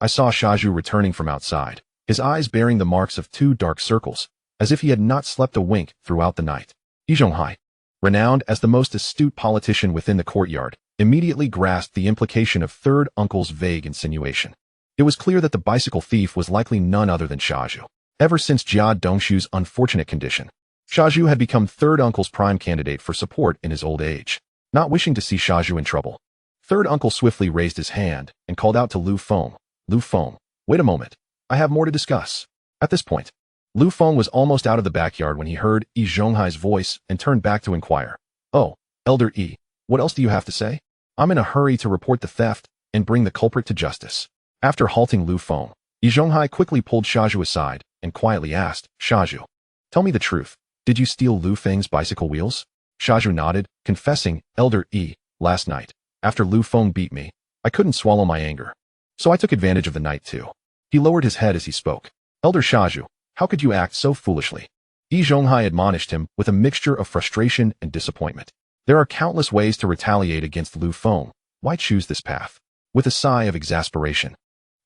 Speaker 1: I saw Shazhu returning from outside, his eyes bearing the marks of 2 dark circles, as if he had not slept a wink throughout the night." Yi Zhonghai, renowned as the most astute politician within the courtyard, immediately grasped the implication of third uncle's vague insinuation. It was clear that the bicycle thief was likely none other than Shazhu. Ever since Jia Dongshu's unfortunate condition, Shazhu had become third uncle's prime candidate for support in his old age. Not wishing to see Shazhu in trouble, third uncle swiftly raised his hand and called out to Lu Feng. Lu Feng, wait a moment. I have more to discuss. At this point, Lu Feng was almost out of the backyard when he heard Yi Zhonghai's voice and turned back to inquire. Oh, Elder Yi, what else do you have to say? I'm in a hurry to report the theft and bring the culprit to justice. After halting Lu Feng, Yi Zhonghai quickly pulled Shazhu aside and quietly asked, Shazhu, tell me the truth. Did you steal Lu Feng's bicycle wheels? Shazhu nodded, confessing, Elder Yi, last night, after Lu Feng beat me, I couldn't swallow my anger. So I took advantage of the night too. He lowered his head as he spoke. Elder Shazhu, how could you act so foolishly? Yi Zhonghai admonished him with a mixture of frustration and disappointment. There are countless ways to retaliate against Lu Feng. Why choose this path? With a sigh of exasperation,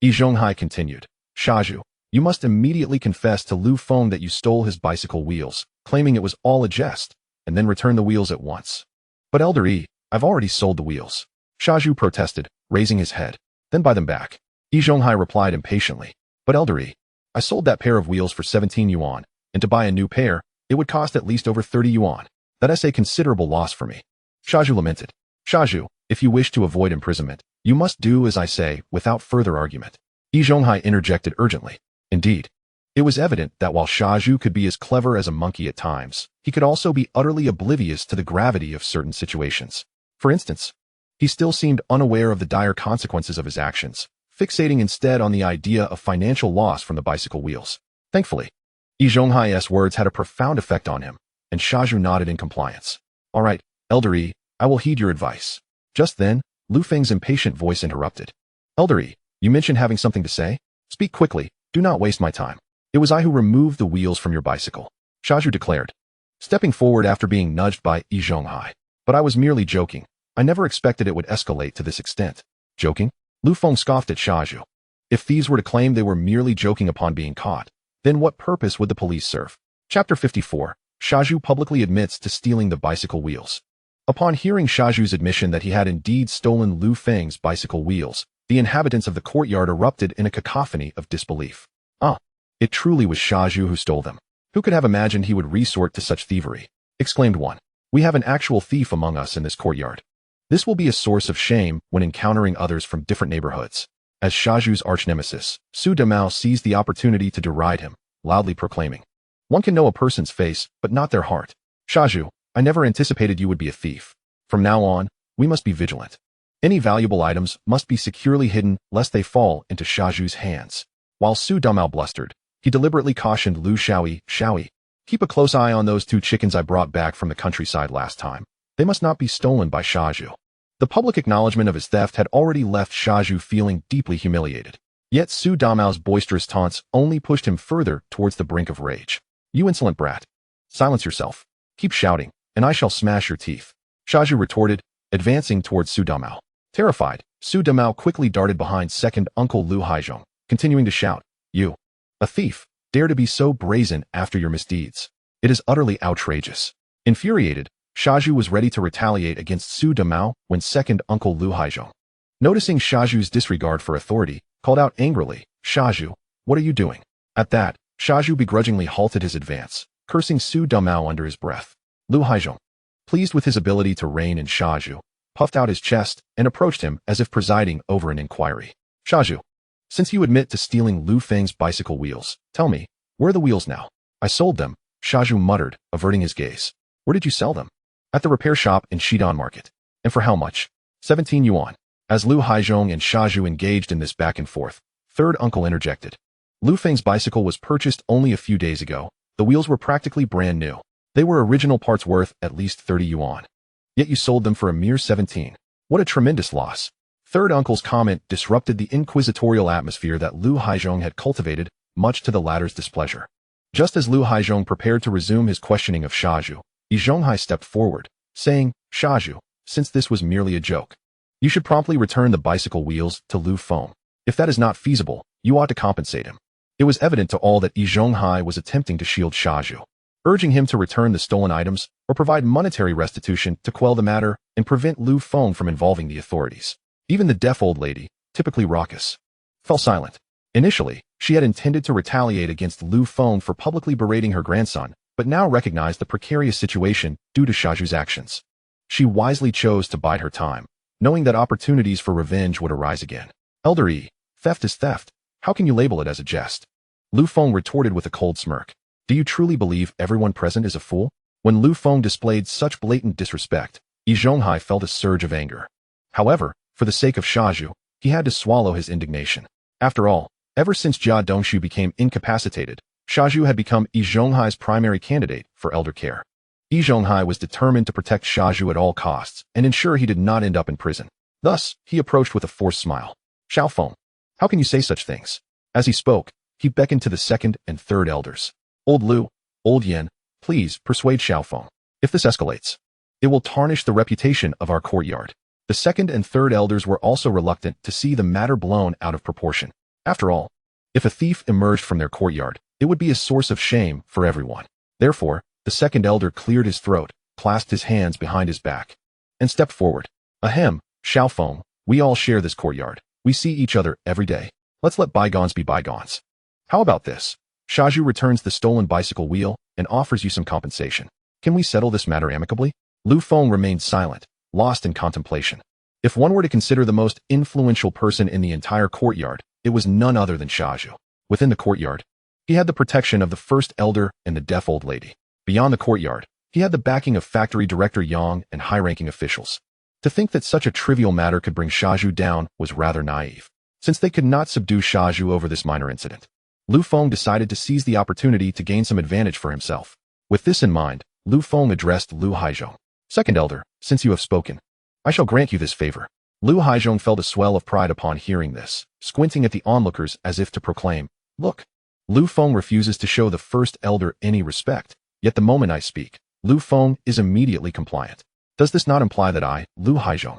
Speaker 1: Yi Zhonghai continued, Shazhu, you must immediately confess to Lu Feng that you stole his bicycle wheels, claiming it was all a jest, and then return the wheels at once. But Elder Yi, I've already sold the wheels. Shazhu protested, raising his head. Then buy them back. Yi Zhonghai replied impatiently. But Elder Yi, I sold that pair of wheels for 17 yuan, and to buy a new pair, it would cost at least over 30 yuan. That's a considerable loss for me. Shazhu lamented. Shazhu, if you wish to avoid imprisonment, you must do as I say without further argument. Yi Zhonghai interjected urgently. Indeed, it was evident that while Shazhu could be as clever as a monkey at times, he could also be utterly oblivious to the gravity of certain situations. For instance, he still seemed unaware of the dire consequences of his actions, fixating instead on the idea of financial loss from the bicycle wheels. Thankfully, Yi Zhonghai's words had a profound effect on him, and Shazhu nodded in compliance. All right, Elder Yi, I will heed your advice. Just then, Lu Feng's impatient voice interrupted. Elder Yi, you mentioned having something to say? Speak quickly, do not waste my time. It was I who removed the wheels from your bicycle, Shazhu declared, stepping forward after being nudged by Yi Zhonghai. But I was merely joking. I never expected it would escalate to this extent. Joking? Lu Feng scoffed at Shazhu. If thieves were to claim they were merely joking upon being caught, then what purpose would the police serve? Chapter 54. Shazhu publicly admits to stealing the bicycle wheels. Upon hearing Shazhu's admission that he had indeed stolen Lu Feng's bicycle wheels, the inhabitants of the courtyard erupted in a cacophony of disbelief. It truly was Shazhu who stole them. Who could have imagined he would resort to such thievery? Exclaimed one. We have an actual thief among us in this courtyard. This will be a source of shame when encountering others from different neighborhoods. As Shazhu's arch-nemesis, Su Damao seized the opportunity to deride him, loudly proclaiming, one can know a person's face, but not their heart. Shazhu, I never anticipated you would be a thief. From now on, we must be vigilant. Any valuable items must be securely hidden lest they fall into Shazhu's hands. While Su Damao blustered, he deliberately cautioned Lu Shaoyi, keep a close eye on those 2 chickens I brought back from the countryside last time. They must not be stolen by Shazhu. The public acknowledgement of his theft had already left Shazhu feeling deeply humiliated. Yet Su Damao's boisterous taunts only pushed him further towards the brink of rage. You insolent brat. Silence yourself. Keep shouting, and I shall smash your teeth. Shazhu retorted, advancing towards Su Damao. Terrified, Su Damao quickly darted behind second uncle Lu Haizhong, continuing to shout, You, a thief, dare to be so brazen after your misdeeds. It is utterly outrageous. Infuriated, Shazhu was ready to retaliate against Su Damao when second uncle Lu Haizhong, noticing Shazhu's disregard for authority, called out angrily, Shazhu, what are you doing? At that, Shazhu begrudgingly halted his advance, cursing Su Damao under his breath. Lu Haizhong, pleased with his ability to rein in Shazhu, puffed out his chest and approached him as if presiding over an inquiry. Shazhu, since you admit to stealing Lu Feng's bicycle wheels, tell me, where are the wheels now? I sold them, Shazhu muttered, averting his gaze. Where did you sell them? At the repair shop in Xidan Market. And for how much? 17 yuan. As Lu Haizhong and Shazhu engaged in this back and forth, third uncle interjected. Lu Feng's bicycle was purchased only a few days ago. The wheels were practically brand new. They were original parts worth at least 30 yuan. Yet you sold them for a mere 17. What a tremendous loss. Third uncle's comment disrupted the inquisitorial atmosphere that Lu Haizhong had cultivated, much to the latter's displeasure. Just as Lu Haizhong prepared to resume his questioning of Shazhu, Yi Zhonghai stepped forward, saying, Shazhu, since this was merely a joke, you should promptly return the bicycle wheels to Lu Feng. If that is not feasible, you ought to compensate him. It was evident to all that Yi Zhonghai was attempting to shield Shazhu, urging him to return the stolen items or provide monetary restitution to quell the matter and prevent Lu Feng from involving the authorities. Even the deaf old lady, typically raucous, fell silent. Initially, she had intended to retaliate against Lu Feng for publicly berating her grandson, but now recognized the precarious situation due to Shazhu's actions. She wisely chose to bide her time, knowing that opportunities for revenge would arise again. Elder E, theft is theft. How can you label it as a jest? Lu Feng retorted with a cold smirk. Do you truly believe everyone present is a fool? When Lu Feng displayed such blatant disrespect, Yi Zhonghai felt a surge of anger. However, for the sake of Shazhu, he had to swallow his indignation. After all, ever since Jia Dongshu became incapacitated, Shazhu had become Yi Zhonghai's primary candidate for elder care. Yi Zhonghai was determined to protect Shazhu at all costs and ensure he did not end up in prison. Thus, he approached with a forced smile. Xiao Feng, how can you say such things? As he spoke, he beckoned to the second and third elders. Old Lu, Old Yan, please persuade Xiao Feng. If this escalates, it will tarnish the reputation of our courtyard. The second and third elders were also reluctant to see the matter blown out of proportion. After all, if a thief emerged from their courtyard, it would be a source of shame for everyone. Therefore, the second elder cleared his throat, clasped his hands behind his back, and stepped forward. Ahem, Xiao Feng, we all share this courtyard. We see each other every day. Let's let bygones be bygones. How about this? Shazhu returns the stolen bicycle wheel and offers you some compensation. Can we settle this matter amicably? Lu Feng remained silent, lost in contemplation. If one were to consider the most influential person in the entire courtyard, it was none other than Shazhu. Within the courtyard, he had the protection of the first elder and the deaf old lady. Beyond the courtyard, he had the backing of factory director Yang and high-ranking officials. To think that such a trivial matter could bring Shazhu down was rather naive. Since they could not subdue Shazhu over this minor incident, Lu Feng decided to seize the opportunity to gain some advantage for himself. With this in mind, Lu Feng addressed Lu Haizhong. Second elder, since you have spoken, I shall grant you this favor. Lu Haizhong felt a swell of pride upon hearing this, squinting at the onlookers as if to proclaim, look. Lu Feng refuses to show the first elder any respect, yet the moment I speak, Lu Feng is immediately compliant. Does this not imply that I, Lu Haizhong,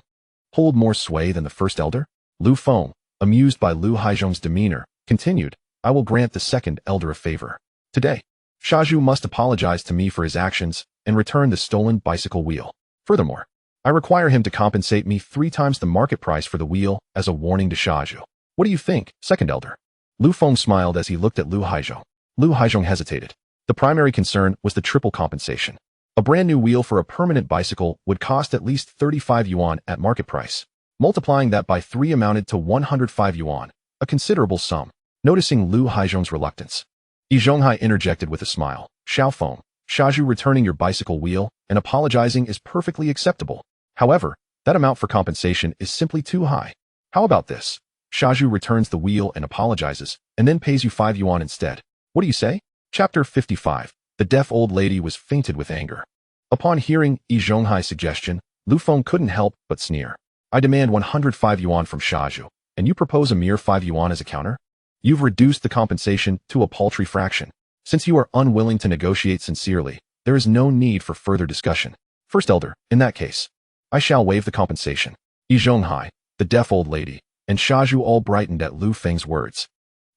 Speaker 1: hold more sway than the first elder? Lu Feng, amused by Lu Haizhong's demeanor, continued, I will grant the second elder a favor. Today, Shazhu must apologize to me for his actions and return the stolen bicycle wheel. Furthermore, I require him to compensate me 3 times the market price for the wheel as a warning to Shazhu. What do you think, second elder? Lu Feng smiled as he looked at Lu Haizhong. Lu Haizhong hesitated. The primary concern was the triple compensation. A brand new wheel for a permanent bicycle would cost at least 35 yuan at market price. Multiplying that by 3 amounted to 105 yuan, a considerable sum. Noticing Lu Haizhong's reluctance, Yi Zhonghai interjected with a smile. Xiao Feng, Shazhu returning your bicycle wheel and apologizing is perfectly acceptable. However, that amount for compensation is simply too high. How about this? Shazhu returns the wheel and apologizes, and then pays you 5 yuan instead. What do you say? Chapter 55. The deaf old lady was fainted with anger. Upon hearing Yi Zhonghai's suggestion, Lu Feng couldn't help but sneer. I demand 105 yuan from Shazhu, and you propose a mere 5 yuan as a counter? You've reduced the compensation to a paltry fraction. Since you are unwilling to negotiate sincerely, there is no need for further discussion. First elder, in that case, I shall waive the compensation. Yi Zhonghai, the deaf old lady, and Shazhu all brightened at Lu Feng's words,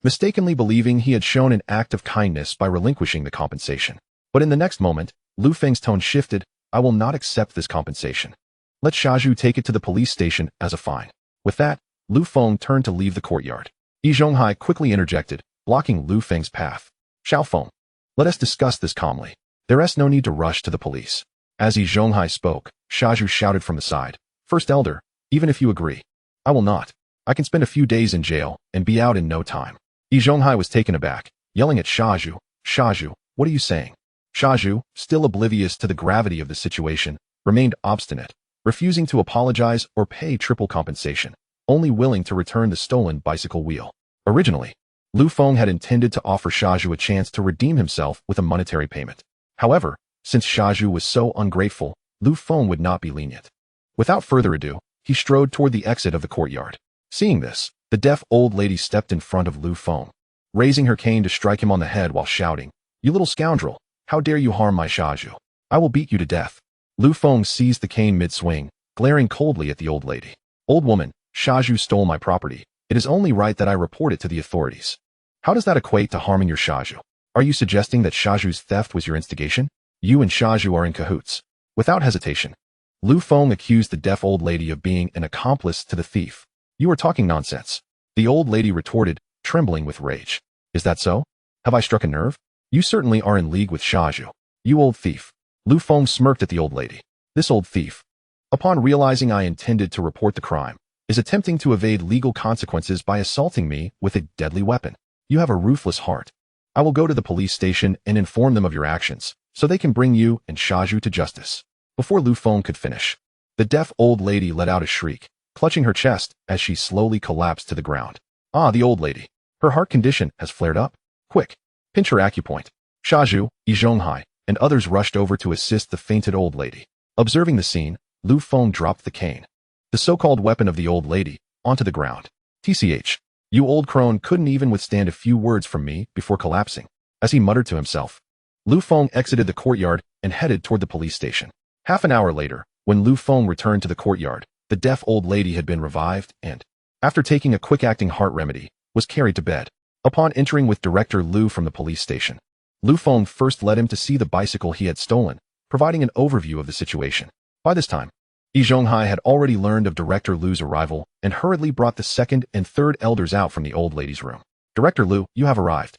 Speaker 1: mistakenly believing he had shown an act of kindness by relinquishing the compensation. But in the next moment, Lu Feng's tone shifted. I will not accept this compensation. Let Shazhu take it to the police station as a fine. With that, Lu Feng turned to leave the courtyard. Yi Zhonghai quickly interjected, blocking Lu Feng's path. Xiao Feng, let us discuss this calmly. There is no need to rush to the police. As Yi Zhonghai spoke, Shazhu shouted from the side, First elder, even if you agree, I will not. I can spend a few days in jail and be out in no time. Yi Zhonghai was taken aback, yelling at Shazhu, Shazhu, what are you saying? Shazhu, still oblivious to the gravity of the situation, remained obstinate, refusing to apologize or pay triple compensation, only willing to return the stolen bicycle wheel. Originally, Lu Feng had intended to offer Shazhu a chance to redeem himself with a monetary payment. However, since Shazhu was so ungrateful, Lu Feng would not be lenient. Without further ado, he strode toward the exit of the courtyard. Seeing this, the deaf old lady stepped in front of Lu Feng, raising her cane to strike him on the head while shouting, You little scoundrel, how dare you harm my Shazhu? I will beat you to death. Lu Feng seized the cane mid-swing, glaring coldly at the old lady. Old woman, Shazhu stole my property. It is only right that I report it to the authorities. How does that equate to harming your Shazhu? Are you suggesting that Shazhu's theft was your instigation? You and Shazhu are in cahoots. Without hesitation, Lu Feng accused the deaf old lady of being an accomplice to the thief. You are talking nonsense. The old lady retorted, trembling with rage. Is that so? Have I struck a nerve? You certainly are in league with Shazhu. You old thief. Lu Feng smirked at the old lady. This old thief, upon realizing I intended to report the crime, is attempting to evade legal consequences by assaulting me with a deadly weapon. You have a ruthless heart. I will go to the police station and inform them of your actions, so they can bring you and Shazhu to justice. Before Lu Feng could finish, the deaf old lady let out a shriek, clutching her chest as she slowly collapsed to the ground. Ah, the old lady. Her heart condition has flared up. Quick, pinch her acupoint. Shazhu, Yizhonghai, and others rushed over to assist the fainted old lady. Observing the scene, Lu Feng dropped the cane, the so-called weapon of the old lady, onto the ground. TCH. You old crone couldn't even withstand a few words from me before collapsing. As he muttered to himself, Lu Feng exited the courtyard and headed toward the police station. Half an hour later, when Lu Feng returned to the courtyard, the deaf old lady had been revived and, after taking a quick-acting heart remedy, was carried to bed. Upon entering with Director Lu from the police station, Lu Feng first led him to see the bicycle he had stolen, providing an overview of the situation. By this time, Yizhonghai had already learned of Director Lu's arrival and hurriedly brought the second and third elders out from the old lady's room. Director Lu, you have arrived.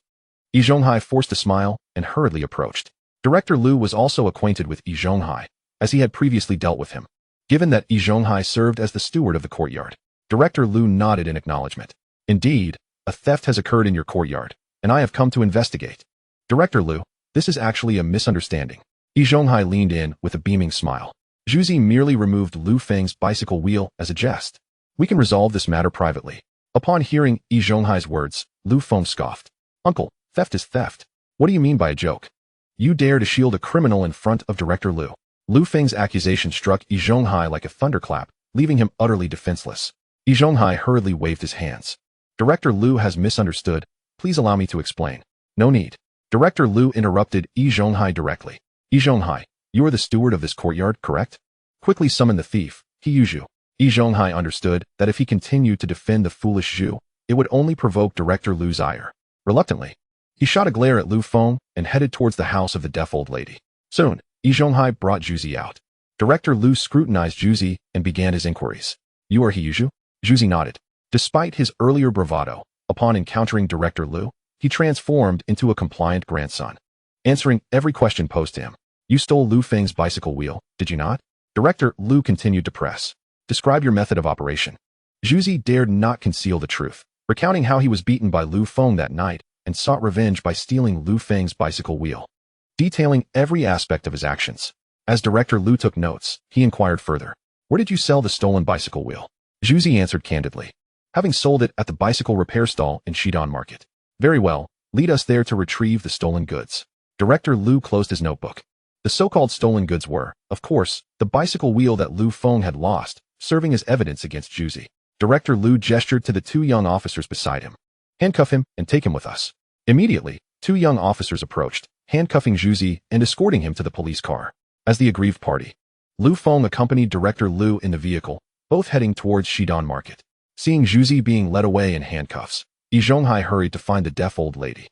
Speaker 1: Yizhonghai forced a smile and hurriedly approached. Director Lu was also acquainted with Yizhonghai, as he had previously dealt with him. Given that Yizhonghai served as the steward of the courtyard, Director Lu nodded in acknowledgement. Indeed, a theft has occurred in your courtyard, and I have come to investigate. Director Lu, this is actually a misunderstanding. Yizhonghai leaned in with a beaming smile. Zhuzi merely removed Lu Feng's bicycle wheel as a jest. We can resolve this matter privately. Upon hearing Yizhonghai's words, Lu Feng scoffed. Uncle, theft is theft. What do you mean by a joke? You dare to shield a criminal in front of Director Lu. Lu Feng's accusation struck Yizhonghai like a thunderclap, leaving him utterly defenseless. Yizhonghai hurriedly waved his hands. Director Lu has misunderstood. Please allow me to explain. No need. Director Lu interrupted Yizhonghai directly. Yizhonghai, you are the steward of this courtyard, correct? Quickly summon the thief, Zhu. Yizhonghai understood that if he continued to defend the foolish Zhu, it would only provoke Director Lu's ire. Reluctantly, he shot a glare at Lu Feng and headed towards the house of the deaf old lady. Soon, Yizhonghai brought Zhuzi out. Director Lu scrutinized Zhuzi and began his inquiries. You are Zhu? Zhuzi nodded. Despite his earlier bravado, upon encountering Director Lu, he transformed into a compliant grandson, answering every question posed to him. You stole Lu Feng's bicycle wheel, did you not? Director Lu continued to press. Describe your method of operation. Zhuzi dared not conceal the truth, recounting how he was beaten by Lu Feng that night and sought revenge by stealing Lu Feng's bicycle wheel, detailing every aspect of his actions. As Director Lu took notes, he inquired further. Where did you sell the stolen bicycle wheel? Zhuzi answered candidly. Having sold it at the bicycle repair stall in Shidon Market. Very well, lead us there to retrieve the stolen goods. Director Lu closed his notebook. The so-called stolen goods were, of course, the bicycle wheel that Lu Feng had lost, serving as evidence against Zhuzi. Director Lu gestured to the two young officers beside him. Handcuff him and take him with us. Immediately, two young officers approached, handcuffing Zhuzi and escorting him to the police car. As the aggrieved party, Lu Feng accompanied Director Lu in the vehicle, both heading towards Shidon Market. Seeing Zhuzi being led away in handcuffs, Yizhonghai hurried to find the deaf old lady.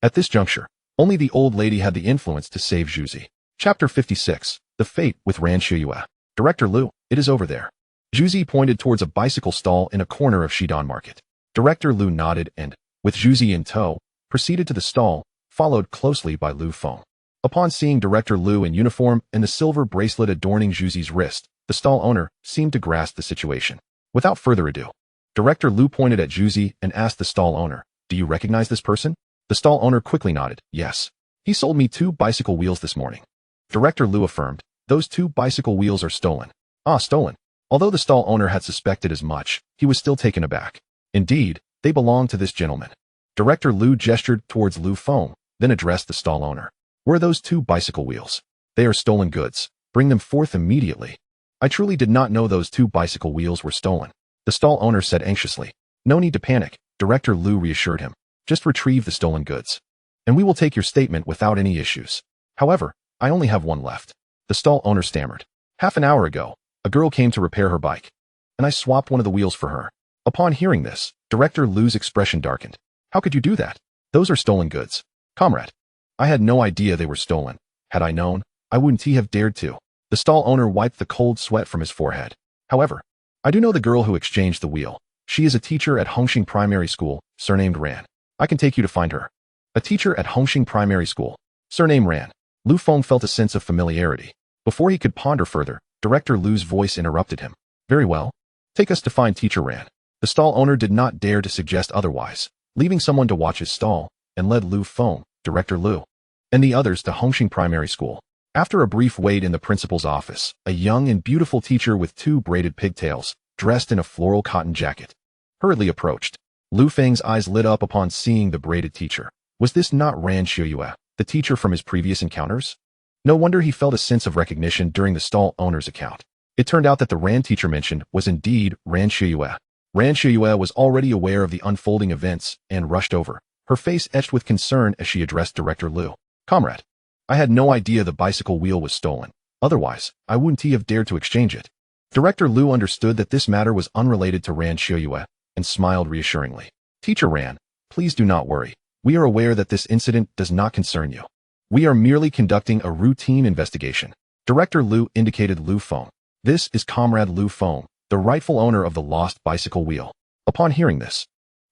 Speaker 1: At this juncture, only the old lady had the influence to save Zhuzi. Chapter 56, The Fate with Ran Shiyue. Director Lu, it is over there. Zhuzi pointed towards a bicycle stall in a corner of Shidon Market. Director Lu nodded and, with Zhuzi in tow, proceeded to the stall, followed closely by Lu Feng. Upon seeing Director Lu in uniform and the silver bracelet adorning Zhuzi's wrist, the stall owner seemed to grasp the situation. Without further ado, Director Lu pointed at Zhuzi and asked the stall owner, do you recognize this person? The stall owner quickly nodded, yes. He sold me 2 bicycle wheels this morning. Director Lu affirmed, those 2 bicycle wheels are stolen. Ah, stolen. Although the stall owner had suspected as much, he was still taken aback. Indeed, they belong to this gentleman. Director Lu gestured towards Lu Feng, then addressed the stall owner. Where are those 2 bicycle wheels? They are stolen goods. Bring them forth immediately. I truly did not know those 2 bicycle wheels were stolen. The stall owner said anxiously. No need to panic, Director Lu reassured him. Just retrieve the stolen goods, and we will take your statement without any issues. However, I only have one left. The stall owner stammered. Half an hour ago, a girl came to repair her bike, and I swapped one of the wheels for her. Upon hearing this, Director Lu's expression darkened. How could you do that? Those are stolen goods. Comrade, I had no idea they were stolen. Had I known, I wouldn't have dared to. The stall owner wiped the cold sweat from his forehead. However, I do know the girl who exchanged the wheel. She is a teacher at Hongxing Primary School, surnamed Ran. I can take you to find her. A teacher at Hongxing Primary School, surname Ran. Lu Feng felt a sense of familiarity. Before he could ponder further, Director Lu's voice interrupted him. Very well. Take us to find Teacher Ran. The stall owner did not dare to suggest otherwise, leaving someone to watch his stall, and led Lu Feng, Director Lu, and the others to Hongxing Primary School. After a brief wait in the principal's office, a young and beautiful teacher with 2 braided pigtails, dressed in a floral cotton jacket, hurriedly approached. Lu Feng's eyes lit up upon seeing the braided teacher. Was this not Ran Xiuyue, the teacher from his previous encounters? No wonder he felt a sense of recognition during the stall owner's account. It turned out that the Ran teacher mentioned was indeed Ran Xiuyue. Ran Xiuyue was already aware of the unfolding events and rushed over, her face etched with concern as she addressed Director Lu. Comrade, I had no idea the bicycle wheel was stolen. Otherwise, I wouldn't have dared to exchange it. Director Lu understood that this matter was unrelated to Ran Xiuyue and smiled reassuringly. Teacher Ran, please do not worry. We are aware that this incident does not concern you. We are merely conducting a routine investigation. Director Lu indicated Lu Feng. This is Comrade Lu Feng, the rightful owner of the lost bicycle wheel. Upon hearing this,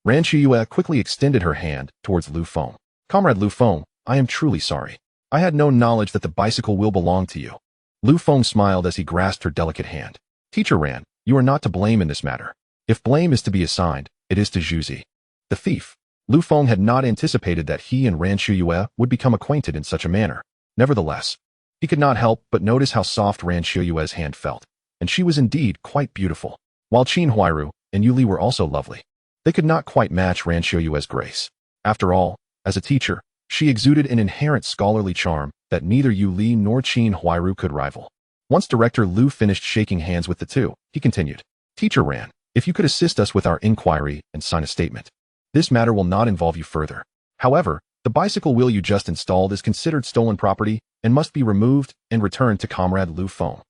Speaker 1: Ran Xiuyue quickly extended her hand towards Lu Feng. Comrade Lu Feng, I am truly sorry. I had no knowledge that the bicycle will belong to you. Lu Feng smiled as he grasped her delicate hand. Teacher Ran, you are not to blame in this matter. If blame is to be assigned, it is to Zhuzi, the thief. Lu Feng had not anticipated that he and Ran Xiuyue would become acquainted in such a manner. Nevertheless, he could not help but notice how soft Ran Xiuyue's hand felt, and she was indeed quite beautiful. While Qin Huairu and Yu Li were also lovely, they could not quite match Ran Xiuyue's grace. After all, as a teacher, she exuded an inherent scholarly charm that neither Yu Li nor Qin Huairu could rival. Once Director Lu finished shaking hands with the two, he continued, Teacher Ran, if you could assist us with our inquiry and sign a statement. This matter will not involve you further. However, the bicycle wheel you just installed is considered stolen property and must be removed and returned to Comrade Lu Feng.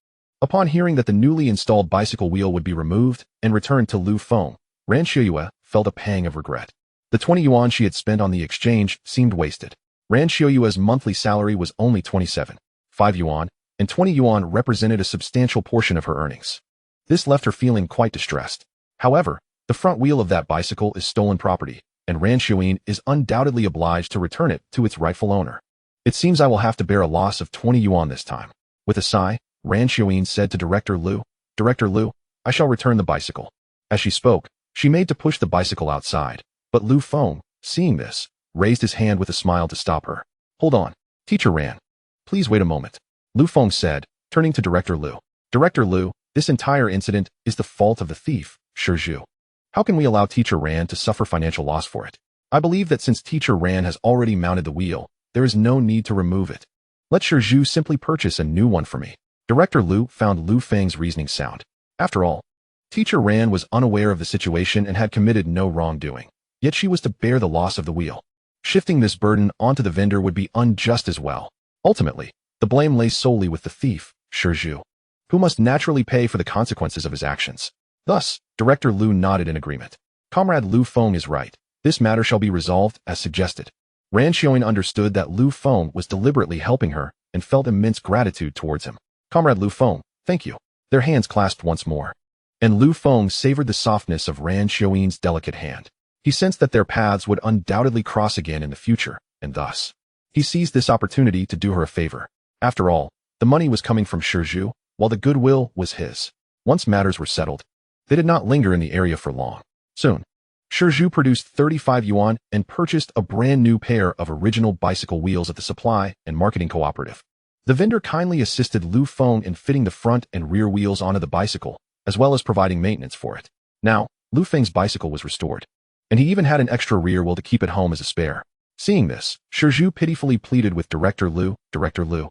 Speaker 1: Upon hearing that the newly installed bicycle wheel would be removed and returned to Lu Feng, Ran Xiuyue felt a pang of regret. The 20 yuan she had spent on the exchange seemed wasted. Ran Xiuyue's monthly salary was only 27.5 yuan, and 20 yuan represented a substantial portion of her earnings. This left her feeling quite distressed. However, the front wheel of that bicycle is stolen property, and Ran Xiuyue is undoubtedly obliged to return it to its rightful owner. It seems I will have to bear a loss of 20 yuan this time. With a sigh, Ran Xiuyue said to Director Lu, Director Lu, I shall return the bicycle. As she spoke, she made to push the bicycle outside, but Lu Feng, seeing this, raised his hand with a smile to stop her. Hold on, Teacher Ran. Please wait a moment. Lu Feng said, turning to Director Lu. Director Lu, this entire incident is the fault of the thief, Shazhu. How can we allow Teacher Ran to suffer financial loss for it? I believe that since Teacher Ran has already mounted the wheel, there is no need to remove it. Let Shazhu simply purchase a new one for me. Director Lu found Lu Feng's reasoning sound. After all, Teacher Ran was unaware of the situation and had committed no wrongdoing. Yet she was to bear the loss of the wheel. Shifting this burden onto the vendor would be unjust as well. Ultimately, the blame lay solely with the thief, Shazhu, who must naturally pay for the consequences of his actions. Thus, Director Lu nodded in agreement. Comrade Lu Feng is right. This matter shall be resolved as suggested. Ran Xiuyue understood that Lu Feng was deliberately helping her and felt immense gratitude towards him. Comrade Lu Feng, thank you. Their hands clasped once more, and Lu Feng savored the softness of Ran Xiuyue's delicate hand. He sensed that their paths would undoubtedly cross again in the future, and thus, he seized this opportunity to do her a favor. After all, the money was coming from Shazhu, while the goodwill was his. Once matters were settled, they did not linger in the area for long. Soon, Shazhu produced 35 yuan and purchased a brand new pair of original bicycle wheels at the supply and marketing cooperative. The vendor kindly assisted Lu Feng in fitting the front and rear wheels onto the bicycle, as well as providing maintenance for it. Now, Lu Feng's bicycle was restored, and he even had an extra rear wheel to keep at home as a spare. Seeing this, Shazhu pitifully pleaded with Director Lu, Director Lu,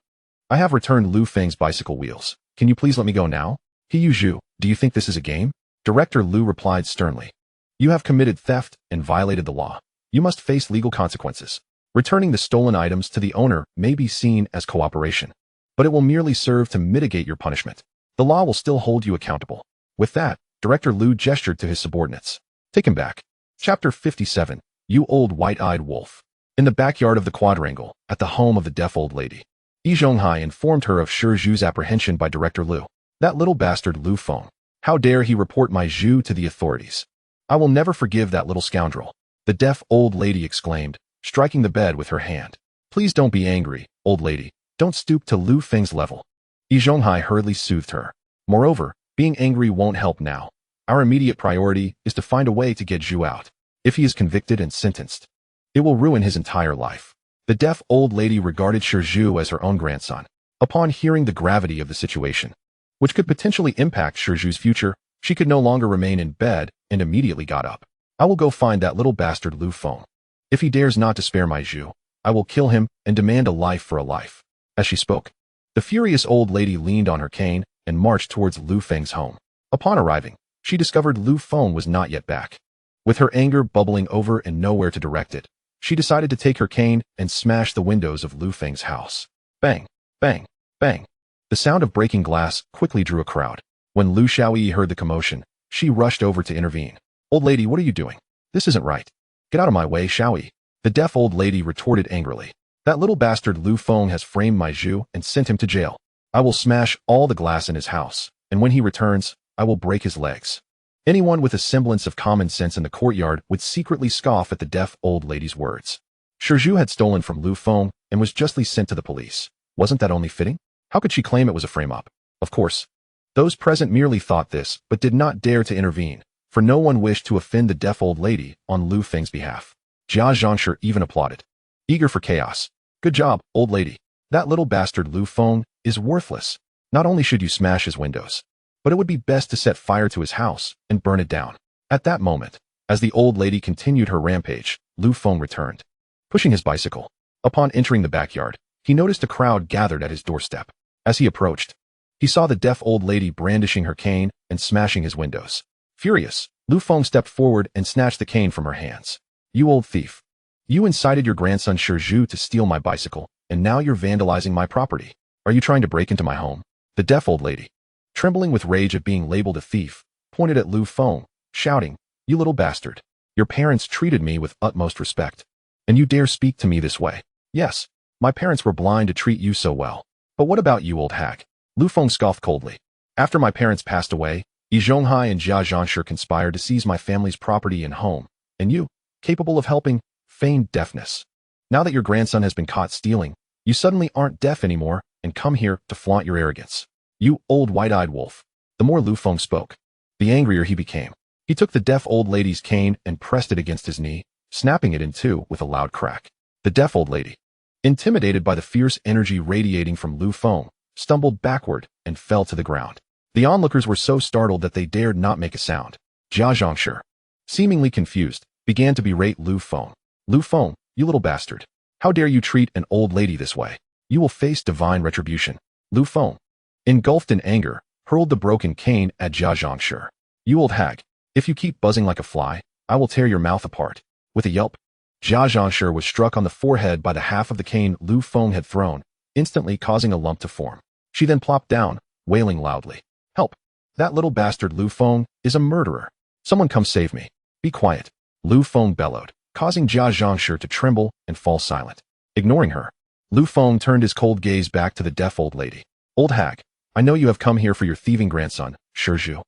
Speaker 1: I have returned Lu Feng's bicycle wheels. Can you please let me go now? He Zhu, do you think this is a game? Director Lu replied sternly. You have committed theft and violated the law. You must face legal consequences. Returning the stolen items to the owner may be seen as cooperation, but it will merely serve to mitigate your punishment. The law will still hold you accountable. With that, Director Lu gestured to his subordinates. Take him back. Chapter 57, You Old White-Eyed Wolf. In the backyard of the quadrangle, at the home of the deaf old lady, Yi Zhonghai informed her of Shizhu's apprehension by Director Lu. That little bastard Lu Feng. How dare he report my Zhu to the authorities? I will never forgive that little scoundrel. The deaf old lady exclaimed, striking the bed with her hand. Please don't be angry, old lady. Don't stoop to Lu Feng's level. Yi Zhonghai hurriedly soothed her. Moreover, being angry won't help now. Our immediate priority is to find a way to get Zhu out. If he is convicted and sentenced, it will ruin his entire life. The deaf old lady regarded Shazhu as her own grandson. Upon hearing the gravity of the situation, which could potentially impact Shazhu's future, she could no longer remain in bed and immediately got up. I will go find that little bastard Lu Feng. If he dares not to spare my Zhu, I will kill him and demand a life for a life. As she spoke, the furious old lady leaned on her cane and marched towards Lu Feng's home. Upon arriving, she discovered Lu Feng was not yet back. With her anger bubbling over and nowhere to direct it, she decided to take her cane and smash the windows of Lu Feng's house. Bang, bang, bang. The sound of breaking glass quickly drew a crowd. When Lu Xiaoyi heard the commotion, she rushed over to intervene. Old lady, what are you doing? This isn't right. Get out of my way, Xiaoyi. The deaf old lady retorted angrily. That little bastard Lu Feng has framed my Zhu and sent him to jail. I will smash all the glass in his house, and when he returns, I will break his legs. Anyone with a semblance of common sense in the courtyard would secretly scoff at the deaf old lady's words. Shazhu had stolen from Lu Feng and was justly sent to the police. Wasn't that only fitting? How could she claim it was a frame-up? Of course. Those present merely thought this, but did not dare to intervene, for no one wished to offend the deaf old lady on Lu Feng's behalf. Jia Zhangshi even applauded, eager for chaos. Good job, old lady. That little bastard Lu Feng is worthless. Not only should you smash his windows, but it would be best to set fire to his house and burn it down. At that moment, as the old lady continued her rampage, Lu Feng returned, pushing his bicycle. Upon entering the backyard, he noticed a crowd gathered at his doorstep. As he approached, he saw the deaf old lady brandishing her cane and smashing his windows. Furious, Lu Feng stepped forward and snatched the cane from her hands. You old thief. You incited your grandson Shazhu to steal my bicycle, and now you're vandalizing my property. Are you trying to break into my home? The deaf old lady, trembling with rage at being labeled a thief, pointed at Lu Feng, shouting, You little bastard. Your parents treated me with utmost respect, and you dare speak to me this way. Yes, my parents were blind to treat you so well. But what about you, old hag? Lu Feng scoffed coldly. After my parents passed away, Yi Zhonghai and Jia Zhangshi conspired to seize my family's property and home, and you, capable of helping, feigned deafness. Now that your grandson has been caught stealing, you suddenly aren't deaf anymore and come here to flaunt your arrogance. You old white-eyed wolf. The more Lu Feng spoke, the angrier he became. He took the deaf old lady's cane and pressed it against his knee, snapping it in two with a loud crack. The deaf old lady, intimidated by the fierce energy radiating from Lu Feng, stumbled backward and fell to the ground. The onlookers were so startled that they dared not make a sound. Jia Zhangshi, seemingly confused, began to berate Lu Feng. Lu Feng, you little bastard. How dare you treat an old lady this way? You will face divine retribution. Lu Feng, engulfed in anger, hurled the broken cane at Jia Zhangshi. You old hag. If you keep buzzing like a fly, I will tear your mouth apart. With a yelp, Jia Zhangshi was struck on the forehead by the half of the cane Lu Feng had thrown, instantly causing a lump to form. She then plopped down, wailing loudly. Help! That little bastard Lu Feng is a murderer. Someone come save me. Be quiet. Lu Feng bellowed, causing Jia Zhangshi to tremble and fall silent. Ignoring her, Lu Feng turned his cold gaze back to the deaf old lady. Old hag, I know you have come here for your thieving grandson, Shazhu.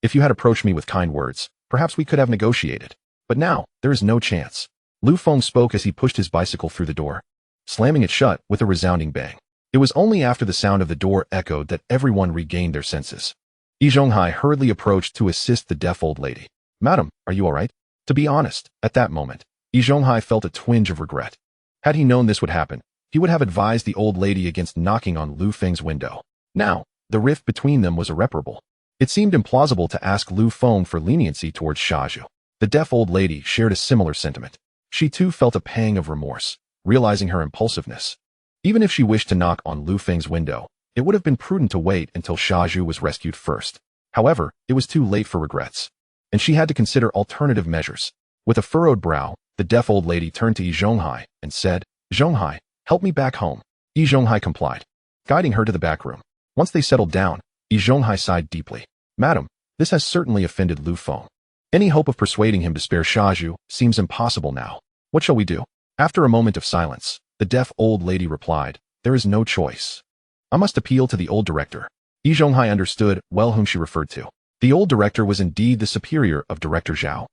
Speaker 1: If you had approached me with kind words, perhaps we could have negotiated. But now, there is no chance. Lu Feng spoke as he pushed his bicycle through the door, slamming it shut with a resounding bang. It was only after the sound of the door echoed that everyone regained their senses. Yi Zhonghai hurriedly approached to assist the deaf old lady. Madam, are you all right? To be honest, at that moment, Yi Zhonghai felt a twinge of regret. Had he known this would happen, he would have advised the old lady against knocking on Lu Feng's window. Now, the rift between them was irreparable. It seemed implausible to ask Lu Feng for leniency towards Shazhu. The deaf old lady shared a similar sentiment. She too felt a pang of remorse, realizing her impulsiveness. Even if she wished to knock on Lu Feng's window, it would have been prudent to wait until Shazhu was rescued first. However, it was too late for regrets, and she had to consider alternative measures. With a furrowed brow, the deaf old lady turned to Yi Zhonghai and said, Zhonghai, help me back home. Yi Zhonghai complied, guiding her to the back room. Once they settled down, Yi Zhonghai sighed deeply. Madam, this has certainly offended Lu Feng. Any hope of persuading him to spare Shazhu seems impossible now. What shall we do? After a moment of silence, the deaf old lady replied, There is no choice. I must appeal to the old director. Yi Zhonghai understood well whom she referred to. The old director was indeed the superior of Director Zhao,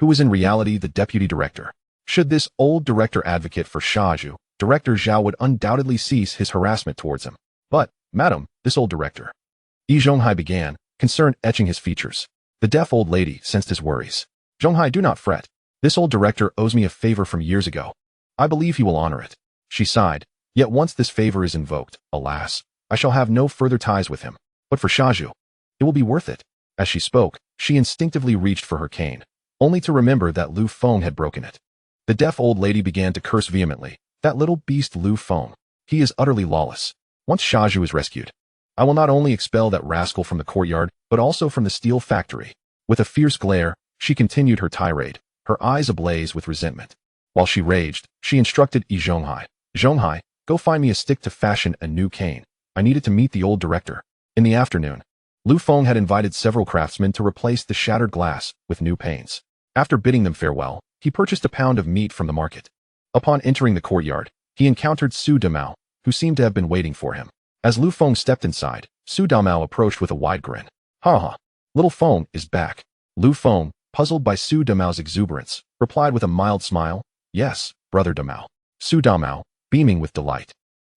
Speaker 1: who was in reality the deputy director. Should this old director advocate for Shazhu, Director Zhao would undoubtedly cease his harassment towards him. But, madam, this old director. Yi Zhonghai began, concern etching his features. The deaf old lady sensed his worries. Zhonghai, do not fret. This old director owes me a favor from years ago. I believe he will honor it. She sighed. Yet once this favor is invoked, alas, I shall have no further ties with him. But for Shazhu, it will be worth it. As she spoke, she instinctively reached for her cane, only to remember that Lu Feng had broken it. The deaf old lady began to curse vehemently. That little beast Lu Feng. He is utterly lawless. Once Shazhu is rescued, I will not only expel that rascal from the courtyard, but also from the steel factory. With a fierce glare, she continued her tirade, her eyes ablaze with resentment. While she raged, she instructed Yi Zhonghai. Zhonghai, go find me a stick to fashion a new cane. I needed to meet the old director. In the afternoon, Lu Feng had invited several craftsmen to replace the shattered glass with new panes. After bidding them farewell, he purchased a pound of meat from the market. Upon entering the courtyard, he encountered Su Damao, who seemed to have been waiting for him. As Lu Feng stepped inside, Su Damao approached with a wide grin. Ha ha, little Feng is back. Lu Feng, puzzled by Su Damao's exuberance, replied with a mild smile, yes, brother Damao. Su Damao, beaming with delight,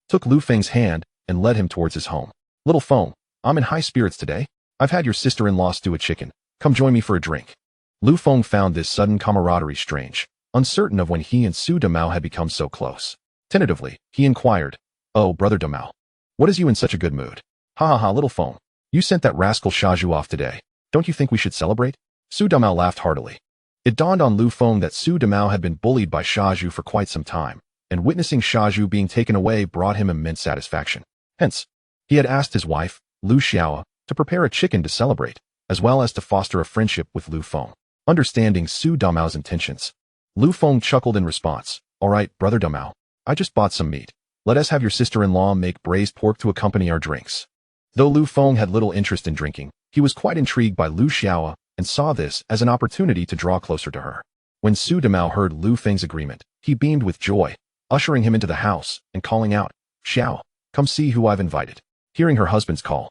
Speaker 1: took Lu Feng's hand and led him towards his home. Little Feng, I'm in high spirits today. I've had your sister-in-law stew a chicken. Come join me for a drink. Lu Feng found this sudden camaraderie strange, uncertain of when he and Su Damao had become so close. Tentatively, he inquired, oh, brother Damao, what is you in such a good mood? Ha ha ha, little Feng, you sent that rascal Shazhu off today. Don't you think we should celebrate? Su Damao laughed heartily. It dawned on Lu Feng that Su Damao had been bullied by Shazhu for quite some time, and witnessing Shazhu being taken away brought him immense satisfaction. Hence, he had asked his wife, Lu Xiao, to prepare a chicken to celebrate, as well as to foster a friendship with Lu Feng. Understanding Su Damao's intentions, Lu Feng chuckled in response. All right, brother Damao, I just bought some meat. Let us have your sister-in-law make braised pork to accompany our drinks. Though Lu Feng had little interest in drinking, he was quite intrigued by Lu Xiao and saw this as an opportunity to draw closer to her. When Su Damao heard Lu Feng's agreement, he beamed with joy, ushering him into the house and calling out, Xiao, come see who I've invited. Hearing her husband's call,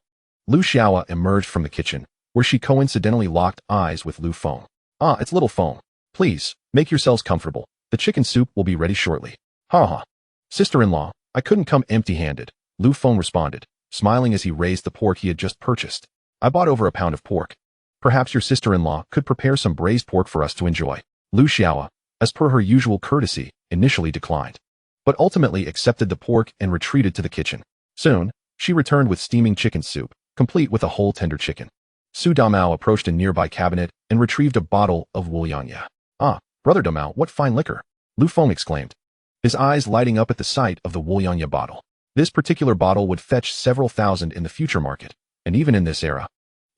Speaker 1: Lu Xiao emerged from the kitchen, where she coincidentally locked eyes with Lu Feng. Ah, it's little Feng. Please, make yourselves comfortable. The chicken soup will be ready shortly. Ha ha. Sister-in-law, I couldn't come empty-handed, Lu Feng responded, smiling as he raised the pork he had just purchased. I bought over a pound of pork. Perhaps your sister-in-law could prepare some braised pork for us to enjoy. Lu Xiao, as per her usual courtesy, initially declined, but ultimately accepted the pork and retreated to the kitchen. Soon, she returned with steaming chicken soup, complete with a whole tender chicken. Su Damao approached a nearby cabinet and retrieved a bottle of Wulianya. Ah, brother Damao, what fine liquor! Lu Feng exclaimed, his eyes lighting up at the sight of the Wulianya bottle. This particular bottle would fetch several thousand in the future market, and even in this era,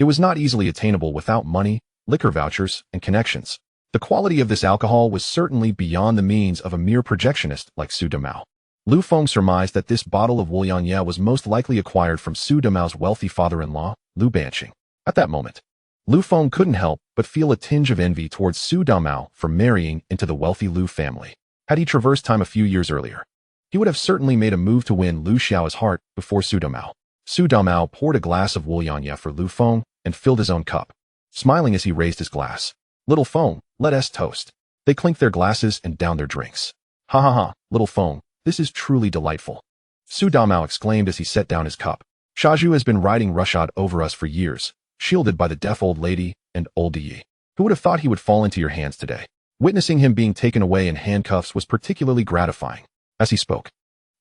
Speaker 1: it was not easily attainable without money, liquor vouchers, and connections. The quality of this alcohol was certainly beyond the means of a mere projectionist like Su Damao. Lu Feng surmised that this bottle of Wulianya was most likely acquired from Su Damao's wealthy father-in-law, Lu Banqing. At that moment, Lu Feng couldn't help but feel a tinge of envy towards Su Damao for marrying into the wealthy Lu family. Had he traversed time a few years earlier, he would have certainly made a move to win Lu Xiao's heart before Su Damao. Su Damao poured a glass of Wulianya for Lu Feng and filled his own cup, smiling as he raised his glass. Little Feng, let us toast. They clinked their glasses and downed their drinks. Ha ha ha, little Feng, this is truly delightful. Su Damao exclaimed as he set down his cup. Shazhu has been riding roughshod over us for years, shielded by the deaf old lady and old Yi. Who would have thought he would fall into your hands today? Witnessing him being taken away in handcuffs was particularly gratifying. As he spoke,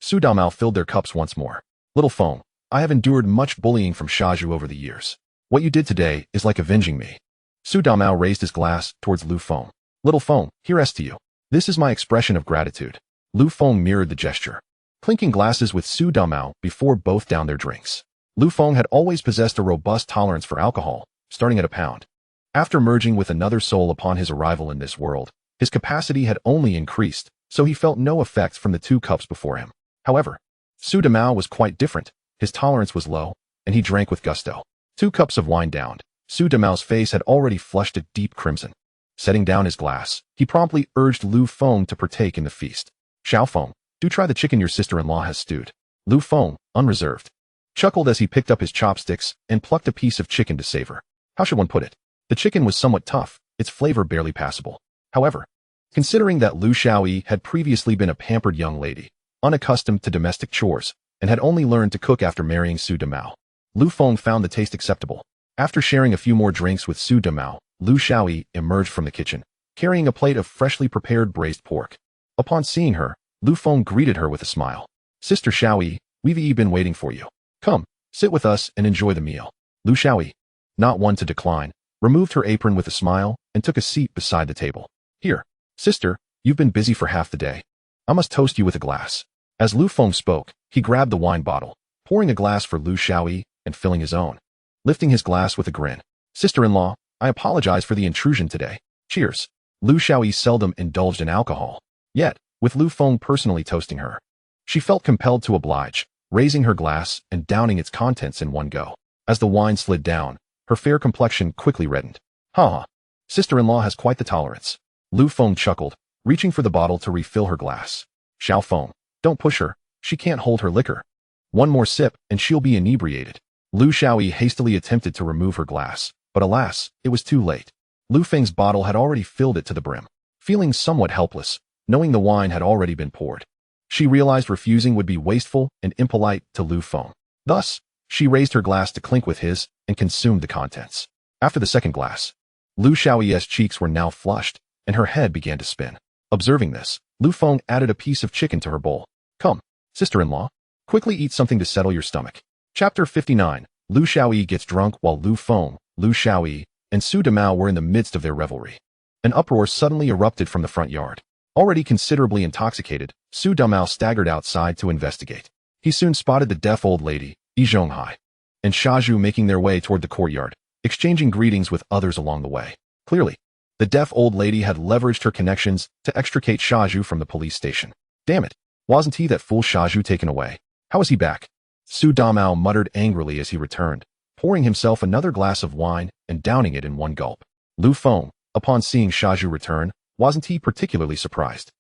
Speaker 1: Su Damao filled their cups once more. Little Feng, I have endured much bullying from Shazhu over the years. What you did today is like avenging me. Su Damao raised his glass towards Lu Feng. Little Feng, here's to you. This is my expression of gratitude. Lu Feng mirrored the gesture, clinking glasses with Su Damao before both downed their drinks. Lu Feng had always possessed a robust tolerance for alcohol, starting at a pound. After merging with another soul upon his arrival in this world, his capacity had only increased, so he felt no effects from the 2 cups before him. However, Su Damao was quite different. His tolerance was low, and he drank with gusto. 2 cups of wine downed, Su Damao's face had already flushed a deep crimson. Setting down his glass, he promptly urged Lu Feng to partake in the feast. Xiao Feng, do try the chicken your sister-in-law has stewed. Lu Feng, unreserved, chuckled as he picked up his chopsticks and plucked a piece of chicken to savor. How should one put it? The chicken was somewhat tough, its flavor barely passable. However, considering that Lu Xiaoyi had previously been a pampered young lady, unaccustomed to domestic chores, and had only learned to cook after marrying Su Damao. Lu Feng found the taste acceptable. After sharing a few more drinks with Su Damao, Lu Xiaoyi emerged from the kitchen, carrying a plate of freshly prepared braised pork. Upon seeing her, Lu Feng greeted her with a smile. "Sister Xiaoyi, we've been waiting for you. Come, sit with us and enjoy the meal." Lu Xiaoyi, not one to decline, removed her apron with a smile and took a seat beside the table. "Here, sister, you've been busy for half the day. I must toast you with a glass." As Lu Feng spoke, he grabbed the wine bottle, pouring a glass for Lu Xiaoyi and filling his own. Lifting his glass with a grin, "Sister-in-law, I apologize for the intrusion today. Cheers." Lu Xiaoyi seldom indulged in alcohol, yet, with Lu Feng personally toasting her, she felt compelled to oblige, raising her glass and downing its contents in one go. As the wine slid down, her fair complexion quickly reddened. "Ha! Sister-in-law has quite the tolerance." Lu Feng chuckled, reaching for the bottle to refill her glass. "Xiao Feng, don't push her, she can't hold her liquor. One more sip and she'll be inebriated." Lu Xiaoyi hastily attempted to remove her glass, but alas, it was too late. Lu Feng's bottle had already filled it to the brim. Feeling somewhat helpless, knowing the wine had already been poured, she realized refusing would be wasteful and impolite to Lu Feng. Thus, she raised her glass to clink with his and consumed the contents. After the second glass, Lu Xiaoyi's cheeks were now flushed, and her head began to spin. Observing this, Lu Feng added a piece of chicken to her bowl. "Come, sister-in-law, quickly eat something to settle your stomach." Chapter 59. Lu Xiaoyi gets drunk while Lu Feng, Lu Xiaoyi, and Su Damao were in the midst of their revelry. An uproar suddenly erupted from the front yard. Already considerably intoxicated, Su Damao staggered outside to investigate. He soon spotted the deaf old lady, Yi Zhonghai, and Shazhu making their way toward the courtyard, exchanging greetings with others along the way. Clearly, the deaf old lady had leveraged her connections to extricate Shazhu from the police station. Damn it, wasn't he that fool Shazhu taken away? How is he back? Su Damao muttered angrily as he returned, pouring himself another glass of wine and downing it in one gulp. Lu Feng, upon seeing Shazhu return, wasn't he particularly surprised?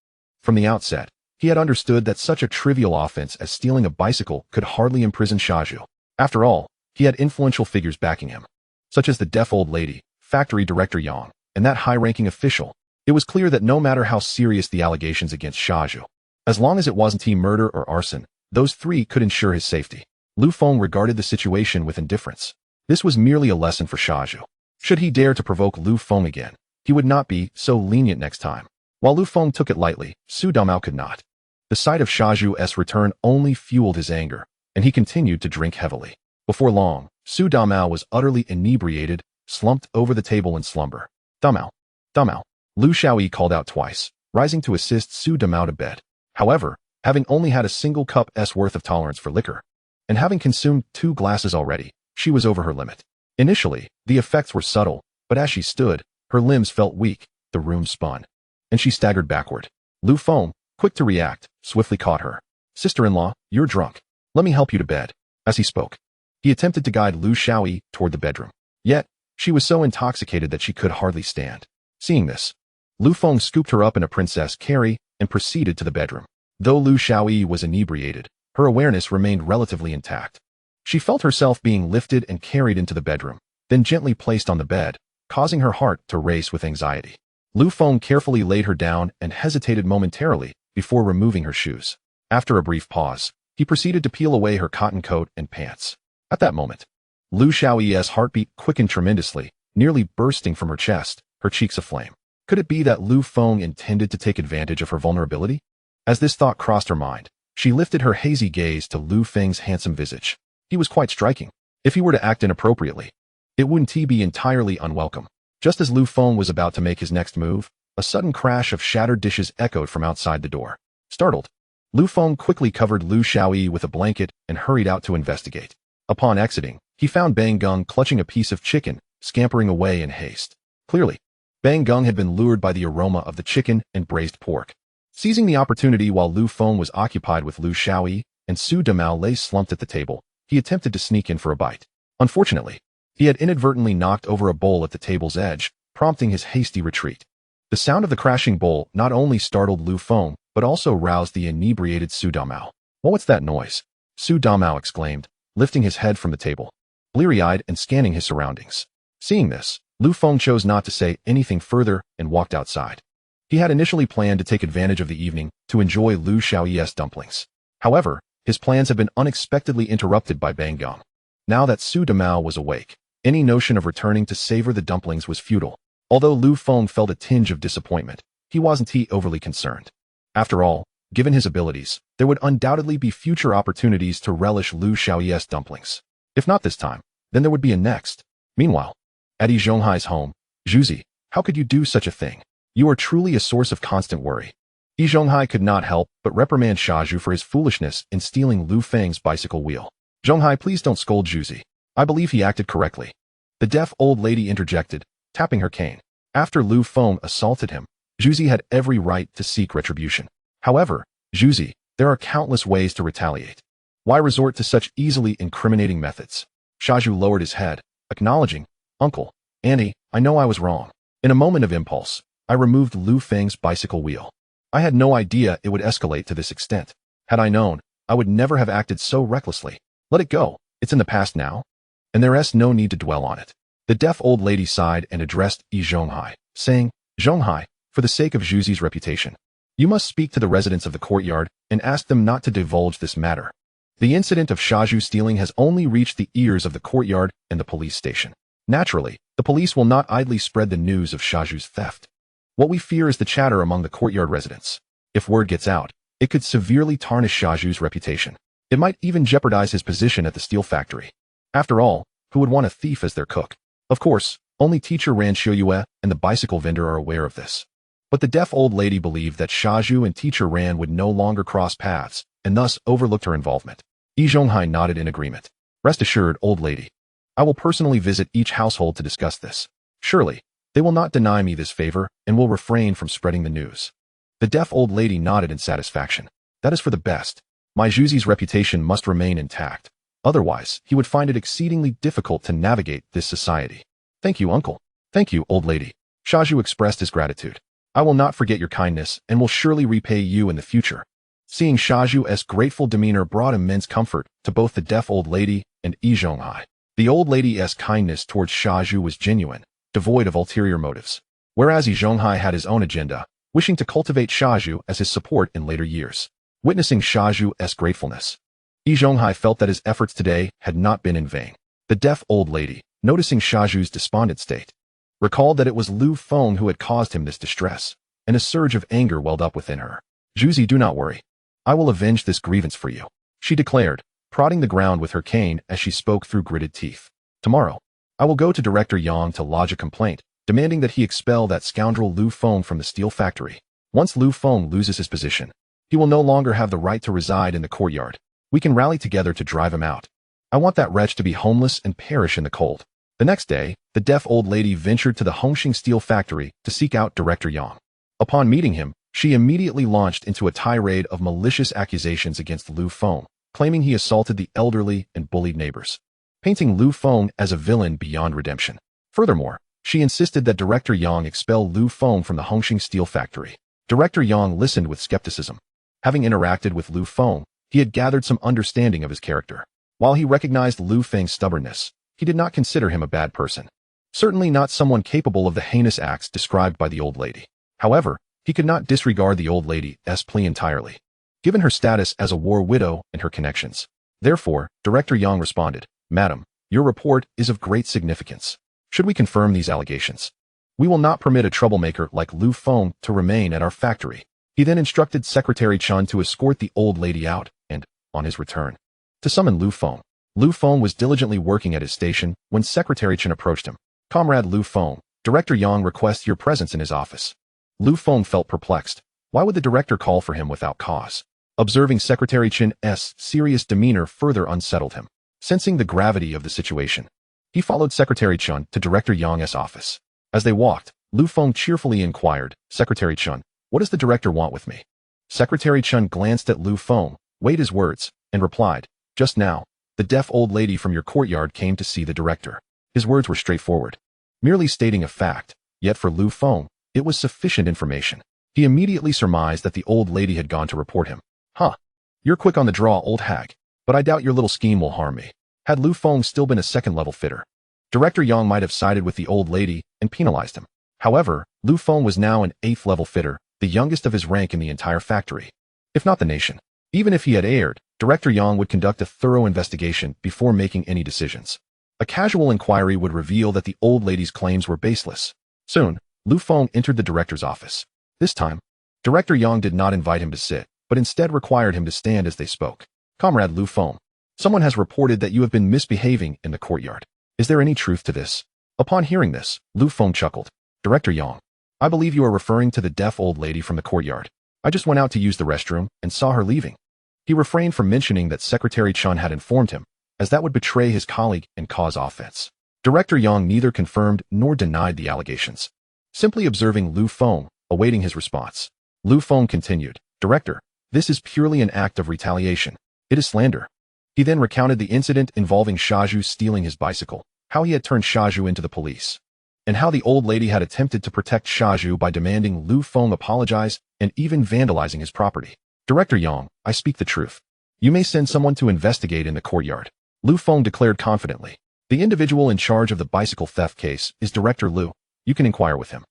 Speaker 1: From the outset, he had understood that such a trivial offense as stealing a bicycle could hardly imprison Shazhu. After all, he had influential figures backing him, such as the deaf old lady, factory director Yang, and that high-ranking official. It was clear that no matter how serious the allegations against Shazhu, as long as it wasn't murder or arson, those three could ensure his safety. Lu Feng regarded the situation with indifference. This was merely a lesson for Shazhu. Should he dare to provoke Lu Feng again, he would not be so lenient next time. While Lu Feng took it lightly, Su Damao could not. The sight of Shazhu's return only fueled his anger, and he continued to drink heavily. Before long, Su Damao was utterly inebriated, slumped over the table in slumber. "Damao, Damao," Lu Xiaoyi called out twice, rising to assist Su Damao to bed. However, having only had a single cup's worth of tolerance for liquor, and having consumed 2 glasses already, she was over her limit. Initially, the effects were subtle, but as she stood, her limbs felt weak, the room spun, and she staggered backward. Lu Feng, quick to react, swiftly caught her. "Sister-in-law, you're drunk. Let me help you to bed." As he spoke, he attempted to guide Lu Xiaoyi toward the bedroom. Yet, she was so intoxicated that she could hardly stand. Seeing this, Lu Feng scooped her up in a princess carry and proceeded to the bedroom. Though Lu Xiaoyi was inebriated, her awareness remained relatively intact. She felt herself being lifted and carried into the bedroom, then gently placed on the bed, causing her heart to race with anxiety. Lu Feng carefully laid her down and hesitated momentarily before removing her shoes. After a brief pause, he proceeded to peel away her cotton coat and pants. At that moment, Lu Xiaoyi's heartbeat quickened tremendously, nearly bursting from her chest, her cheeks aflame. Could it be that Lu Feng intended to take advantage of her vulnerability? As this thought crossed her mind, she lifted her hazy gaze to Lu Feng's handsome visage. He was quite striking. If he were to act inappropriately, it wouldn't be entirely unwelcome. Just as Lu Feng was about to make his next move, a sudden crash of shattered dishes echoed from outside the door. Startled, Lu Feng quickly covered Lu Xiaoyi with a blanket and hurried out to investigate. Upon exiting, he found Bang Gung clutching a piece of chicken, scampering away in haste. Clearly, Bang Gung had been lured by the aroma of the chicken and braised pork. Seizing the opportunity while Lu Feng was occupied with Lu Xiaoyi and Su Damao lay slumped at the table, he attempted to sneak in for a bite. Unfortunately, he had inadvertently knocked over a bowl at the table's edge, prompting his hasty retreat. The sound of the crashing bowl not only startled Lu Feng, but also roused the inebriated Su Damao. "What's that noise?" Su Damao exclaimed, lifting his head from the table, bleary-eyed and scanning his surroundings. Seeing this, Lu Feng chose not to say anything further and walked outside. He had initially planned to take advantage of the evening to enjoy Lu Xiaoyi's dumplings. However, his plans had been unexpectedly interrupted by Bang Gong. Now that Su Damao was awake, any notion of returning to savor the dumplings was futile. Although Lu Feng felt a tinge of disappointment, he wasn't overly concerned. After all, given his abilities, there would undoubtedly be future opportunities to relish Lu Xiaoyi's dumplings. If not this time, then there would be a next. Meanwhile, at Yi Zhonghai's home, Zhuzi, how could you do such a thing? You are truly a source of constant worry. Yi Zhonghai could not help but reprimand Shazhu for his foolishness in stealing Lu Feng's bicycle wheel. Zhonghai, please don't scold Zhuzi. I believe he acted correctly. The deaf old lady interjected, tapping her cane. After Lu Feng assaulted him, Zhuzi had every right to seek retribution. However, Zhuzi, there are countless ways to retaliate. Why resort to such easily incriminating methods? Shazhu lowered his head, acknowledging, Uncle, Auntie, I know I was wrong. In a moment of impulse, I removed Lu Feng's bicycle wheel. I had no idea it would escalate to this extent. Had I known, I would never have acted so recklessly. Let it go. It's in the past now. And there's no need to dwell on it. The deaf old lady sighed and addressed Yi Zhonghai, saying, Zhonghai, for the sake of Zhuzi's reputation, you must speak to the residents of the courtyard and ask them not to divulge this matter. The incident of Shazhu stealing has only reached the ears of the courtyard and the police station. Naturally, the police will not idly spread the news of Shazhu's theft. What we fear is the chatter among the courtyard residents. If word gets out, it could severely tarnish Shazhu's reputation. It might even jeopardize his position at the steel factory. After all, who would want a thief as their cook? Of course, only teacher Ran Xiuyue and the bicycle vendor are aware of this. But the deaf old lady believed that Shazhu and teacher Ran would no longer cross paths, and thus overlooked her involvement. Yi Zhonghai nodded in agreement. Rest assured, old lady. I will personally visit each household to discuss this. Surely, they will not deny me this favor and will refrain from spreading the news. The deaf old lady nodded in satisfaction. That is for the best. My Zhuzi's reputation must remain intact. Otherwise, he would find it exceedingly difficult to navigate this society. Thank you, uncle. Thank you, old lady. Shazhu expressed his gratitude. I will not forget your kindness and will surely repay you in the future. Seeing Shazhu's grateful demeanor brought immense comfort to both the deaf old lady and Yi Zhonghai. The old lady's kindness towards Shazhu was genuine, devoid of ulterior motives. Whereas Yi Zhonghai had his own agenda, wishing to cultivate Shazhu as his support in later years. Witnessing Shazhu's gratefulness, Yi Zhonghai felt that his efforts today had not been in vain. The deaf old lady, noticing Shazhu's despondent state, recalled that it was Lu Feng who had caused him this distress, and a surge of anger welled up within her. Zhuzi, do not worry. I will avenge this grievance for you, she declared, prodding the ground with her cane as she spoke through gritted teeth. Tomorrow, I will go to Director Yang to lodge a complaint, demanding that he expel that scoundrel Lu Feng from the steel factory. Once Lu Feng loses his position, he will no longer have the right to reside in the courtyard. We can rally together to drive him out. I want that wretch to be homeless and perish in the cold. The next day, the deaf old lady ventured to the Hongxing steel factory to seek out Director Yang. Upon meeting him, she immediately launched into a tirade of malicious accusations against Lu Feng, claiming he assaulted the elderly and bullied neighbors, painting Lu Feng as a villain beyond redemption. Furthermore, she insisted that Director Yang expel Lu Feng from the Hongxing steel factory. Director Yang listened with skepticism. Having interacted with Lu Feng, he had gathered some understanding of his character. While he recognized Lu Feng's stubbornness, he did not consider him a bad person. Certainly not someone capable of the heinous acts described by the old lady. However, he could not disregard the old lady's plea entirely, given her status as a war widow and her connections. Therefore, Director Yang responded, Madam, your report is of great significance. Should we confirm these allegations? We will not permit a troublemaker like Lu Feng to remain at our factory. He then instructed Secretary Chun to escort the old lady out and, on his return, to summon Lu Feng. Lu Feng was diligently working at his station when Secretary Chun approached him. Comrade Lu Feng, Director Yang requests your presence in his office. Lu Feng felt perplexed. Why would the director call for him without cause? Observing Secretary Chin's serious demeanor further unsettled him. Sensing the gravity of the situation, he followed Secretary Chun to Director Yang's office. As they walked, Lu Feng cheerfully inquired, Secretary Chun, what does the director want with me? Secretary Chun glanced at Lu Feng, weighed his words, and replied, just now, the deaf old lady from your courtyard came to see the director. His words were straightforward, merely stating a fact, yet for Lu Feng, it was sufficient information. He immediately surmised that the old lady had gone to report him. Huh. You're quick on the draw, old hag, but I doubt your little scheme will harm me. Had Lu Feng still been a second-level fitter, Director Yang might have sided with the old lady and penalized him. However, Lu Feng was now an 8th-level fitter, the youngest of his rank in the entire factory, if not the nation. Even if he had erred, Director Yang would conduct a thorough investigation before making any decisions. A casual inquiry would reveal that the old lady's claims were baseless. Soon, Lu Feng entered the director's office. This time, Director Yang did not invite him to sit, but instead required him to stand as they spoke. Comrade Lu Feng, someone has reported that you have been misbehaving in the courtyard. Is there any truth to this? Upon hearing this, Lu Feng chuckled. Director Yang, I believe you are referring to the deaf old lady from the courtyard. I just went out to use the restroom and saw her leaving. He refrained from mentioning that Secretary Chun had informed him, as that would betray his colleague and cause offense. Director Yang neither confirmed nor denied the allegations, simply observing Lu Feng, awaiting his response. Lu Feng continued, Director, this is purely an act of retaliation. It is slander. He then recounted the incident involving Shazhu stealing his bicycle, how he had turned Shazhu into the police, and how the old lady had attempted to protect Shazhu by demanding Lu Feng apologize and even vandalizing his property. Director Yang, I speak the truth. You may send someone to investigate in the courtyard. Lu Feng declared confidently. The individual in charge of the bicycle theft case is Director Lu. You can inquire with him.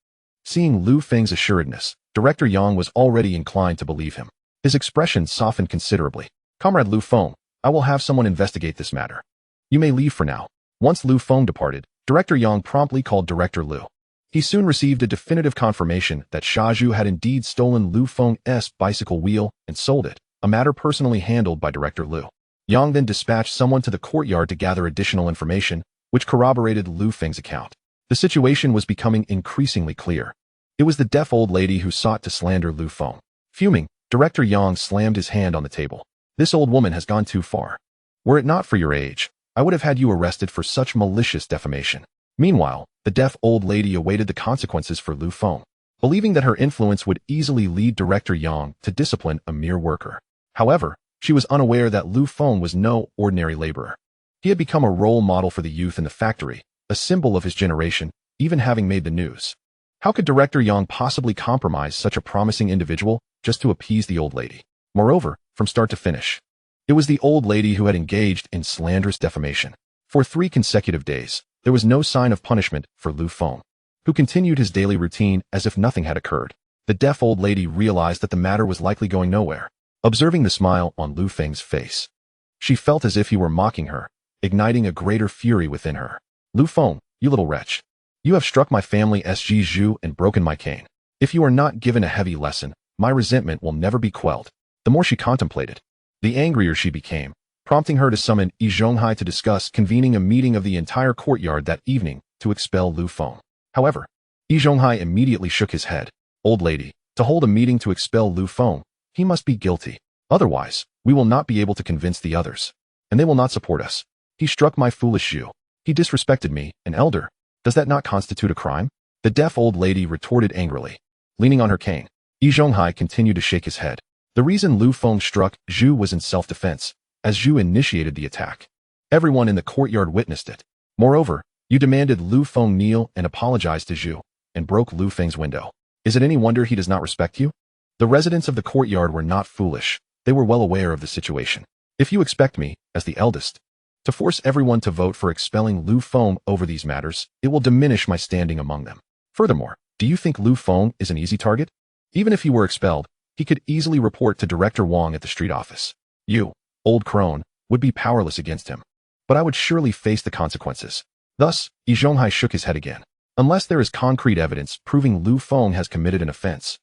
Speaker 1: Seeing Lu Feng's assuredness, Director Yang was already inclined to believe him. His expression softened considerably. Comrade Lu Feng, I will have someone investigate this matter. You may leave for now. Once Lu Feng departed, Director Yang promptly called Director Lu. He soon received a definitive confirmation that Shazhu had indeed stolen Lu Feng's bicycle wheel and sold it, a matter personally handled by Director Lu. Yang then dispatched someone to the courtyard to gather additional information, which corroborated Lu Feng's account. The situation was becoming increasingly clear. It was the deaf old lady who sought to slander Lu Feng. Fuming, Director Yang slammed his hand on the table. This old woman has gone too far. Were it not for your age, I would have had you arrested for such malicious defamation. Meanwhile, the deaf old lady awaited the consequences for Lu Feng, believing that her influence would easily lead Director Yang to discipline a mere worker. However, she was unaware that Lu Feng was no ordinary laborer. He had become a role model for the youth in the factory, a symbol of his generation, even having made the news. How could Director Yang possibly compromise such a promising individual just to appease the old lady? Moreover, from start to finish, it was the old lady who had engaged in slanderous defamation. For 3 consecutive days, there was no sign of punishment for Lu Feng, who continued his daily routine as if nothing had occurred. The deaf old lady realized that the matter was likely going nowhere. Observing the smile on Lu Feng's face, she felt as if he were mocking her, igniting a greater fury within her. Lu Feng, you little wretch. You have struck my family Shazhu and broken my cane. If you are not given a heavy lesson, my resentment will never be quelled. The more she contemplated, the angrier she became, prompting her to summon Yi Zhonghai to discuss convening a meeting of the entire courtyard that evening to expel Lu Feng. However, Yi Zhonghai immediately shook his head. Old lady, to hold a meeting to expel Lu Feng, he must be guilty. Otherwise, we will not be able to convince the others, and they will not support us. He struck my foolish Zhu. He disrespected me, an elder. Does that not constitute a crime? The deaf old lady retorted angrily. Leaning on her cane, Yi Zhonghai continued to shake his head. The reason Lu Feng struck Zhu was in self-defense, as Zhu initiated the attack. Everyone in the courtyard witnessed it. Moreover, you demanded Lu Feng kneel and apologize to Zhu, and broke Lu Feng's window. Is it any wonder he does not respect you? The residents of the courtyard were not foolish. They were well aware of the situation. If you expect me, as the eldest, to force everyone to vote for expelling Lu Feng over these matters, it will diminish my standing among them. Furthermore, do you think Lu Feng is an easy target? Even if he were expelled, he could easily report to Director Wang at the street office. You, old crone, would be powerless against him. But I would surely face the consequences. Thus, Yi Zhonghai shook his head again. Unless there is concrete evidence proving Lu Feng has committed an offense,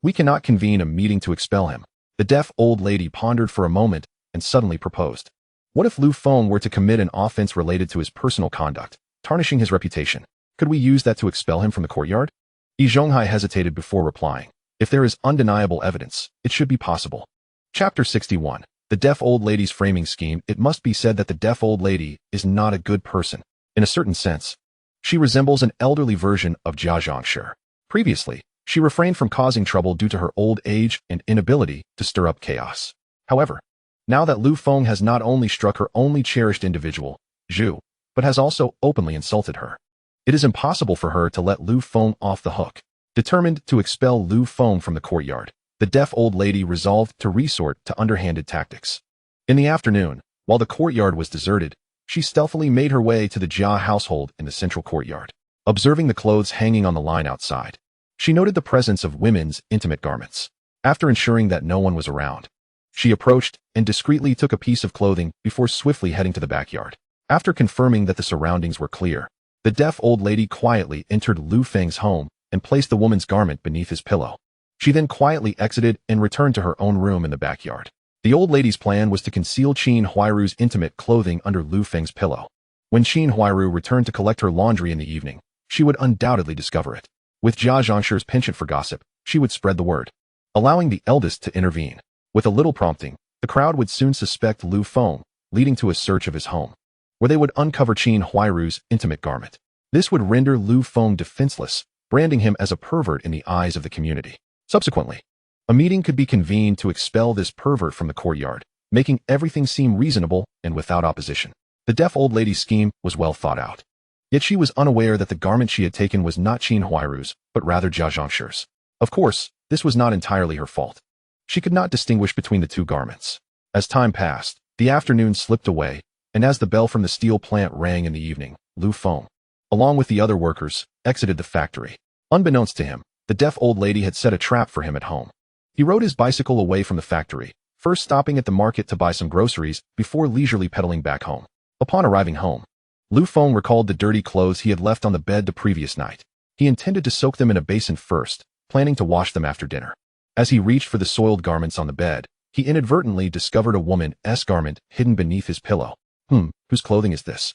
Speaker 1: we cannot convene a meeting to expel him. The deaf old lady pondered for a moment and suddenly proposed. What if Lu Feng were to commit an offense related to his personal conduct, tarnishing his reputation? Could we use that to expel him from the courtyard? Yi Zhonghai hesitated before replying. If there is undeniable evidence, it should be possible. Chapter 61. The deaf old lady's framing scheme. It must be said that the deaf old lady is not a good person. In a certain sense, she resembles an elderly version of Jia Zhangshi. Previously, she refrained from causing trouble due to her old age and inability to stir up chaos. However, now that Lu Feng has not only struck her only cherished individual, Zhu, but has also openly insulted her, it is impossible for her to let Lu Feng off the hook. Determined to expel Lu Feng from the courtyard, the deaf old lady resolved to resort to underhanded tactics. In the afternoon, while the courtyard was deserted, she stealthily made her way to the Jia household in the central courtyard. observing the clothes hanging on the line outside. She noted the presence of women's intimate garments. After ensuring that no one was around, she approached and discreetly took a piece of clothing before swiftly heading to the backyard. After confirming that the surroundings were clear, the deaf old lady quietly entered Lu Feng's home and placed the woman's garment beneath his pillow. She then quietly exited and returned to her own room in the backyard. The old lady's plan was to conceal Qin Huairu's intimate clothing under Lu Feng's pillow. When Qin Huairu returned to collect her laundry in the evening, she would undoubtedly discover it. With Jia Zhangshi's penchant for gossip, she would spread the word, allowing the eldest to intervene. With a little prompting, the crowd would soon suspect Lu Feng, leading to a search of his home, where they would uncover Qin Huairu's intimate garment. This would render Lu Feng defenseless, branding him as a pervert in the eyes of the community. Subsequently, a meeting could be convened to expel this pervert from the courtyard, making everything seem reasonable and without opposition. The deaf old lady's scheme was well thought out. Yet she was unaware that the garment she had taken was not Qin Huairu's, but rather Jia Zhangshi's. Of course, this was not entirely her fault. She could not distinguish between the two garments. As time passed, the afternoon slipped away, and as the bell from the steel plant rang in the evening, Lu Feng, along with the other workers, exited the factory. Unbeknownst to him, the deaf old lady had set a trap for him at home. He rode his bicycle away from the factory, first stopping at the market to buy some groceries before leisurely pedaling back home. Upon arriving home, Lu Feng recalled the dirty clothes he had left on the bed the previous night. He intended to soak them in a basin first, planning to wash them after dinner. As he reached for the soiled garments on the bed, he inadvertently discovered a woman's garment hidden beneath his pillow. Whose clothing is this?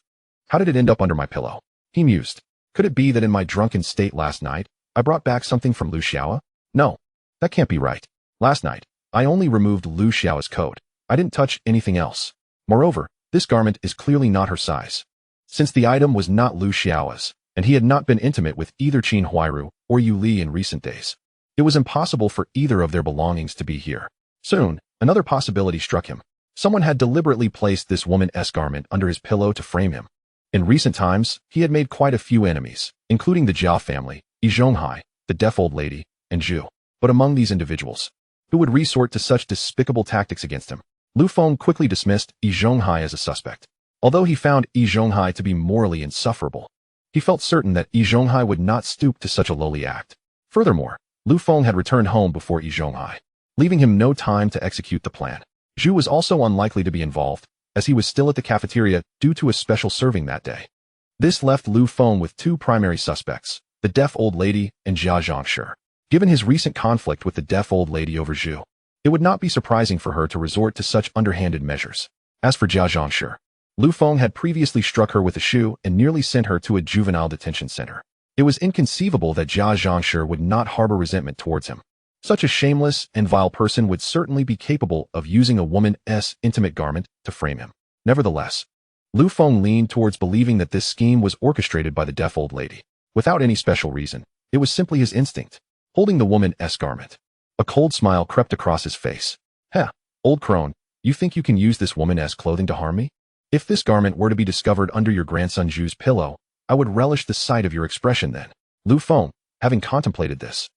Speaker 1: How did it end up under my pillow? He mused. Could it be that in my drunken state last night, I brought back something from Lu Xiao? No, that can't be right. Last night, I only removed Lu Xiao's coat. I didn't touch anything else. Moreover, this garment is clearly not her size. Since the item was not Lu Xiao's, and he had not been intimate with either Qin Huairu or Yu Li in recent days, it was impossible for either of their belongings to be here. Soon, another possibility struck him. Someone had deliberately placed this woman's garment under his pillow to frame him. In recent times, he had made quite a few enemies, including the Jia family, Yi Zhonghai, the deaf old lady, and Zhu. But among these individuals, who would resort to such despicable tactics against him? Lu Feng quickly dismissed Yi Zhonghai as a suspect. Although he found Yi Zhonghai to be morally insufferable, he felt certain that Yi Zhonghai would not stoop to such a lowly act. Furthermore, Lu Feng had returned home before Yi Zhonghai, leaving him no time to execute the plan. Zhu was also unlikely to be involved, as he was still at the cafeteria due to a special serving that day. This left Lu Feng with two primary suspects, the deaf old lady and Jia Zhangshi. Given his recent conflict with the deaf old lady over Zhu, it would not be surprising for her to resort to such underhanded measures. As for Jia Zhangshi, Lu Feng had previously struck her with a shoe and nearly sent her to a juvenile detention center. It was inconceivable that Jia Zhangshi would not harbor resentment towards him. Such a shameless and vile person would certainly be capable of using a woman's intimate garment to frame him. Nevertheless, Lu Feng leaned towards believing that this scheme was orchestrated by the deaf old lady. Without any special reason, it was simply his instinct. Holding the woman's garment, a cold smile crept across his face. Heh, old crone, you think you can use this woman's clothing to harm me? If this garment were to be discovered under your grandson Zhu's pillow, I would relish the sight of your expression then. Lu Feng, having contemplated this,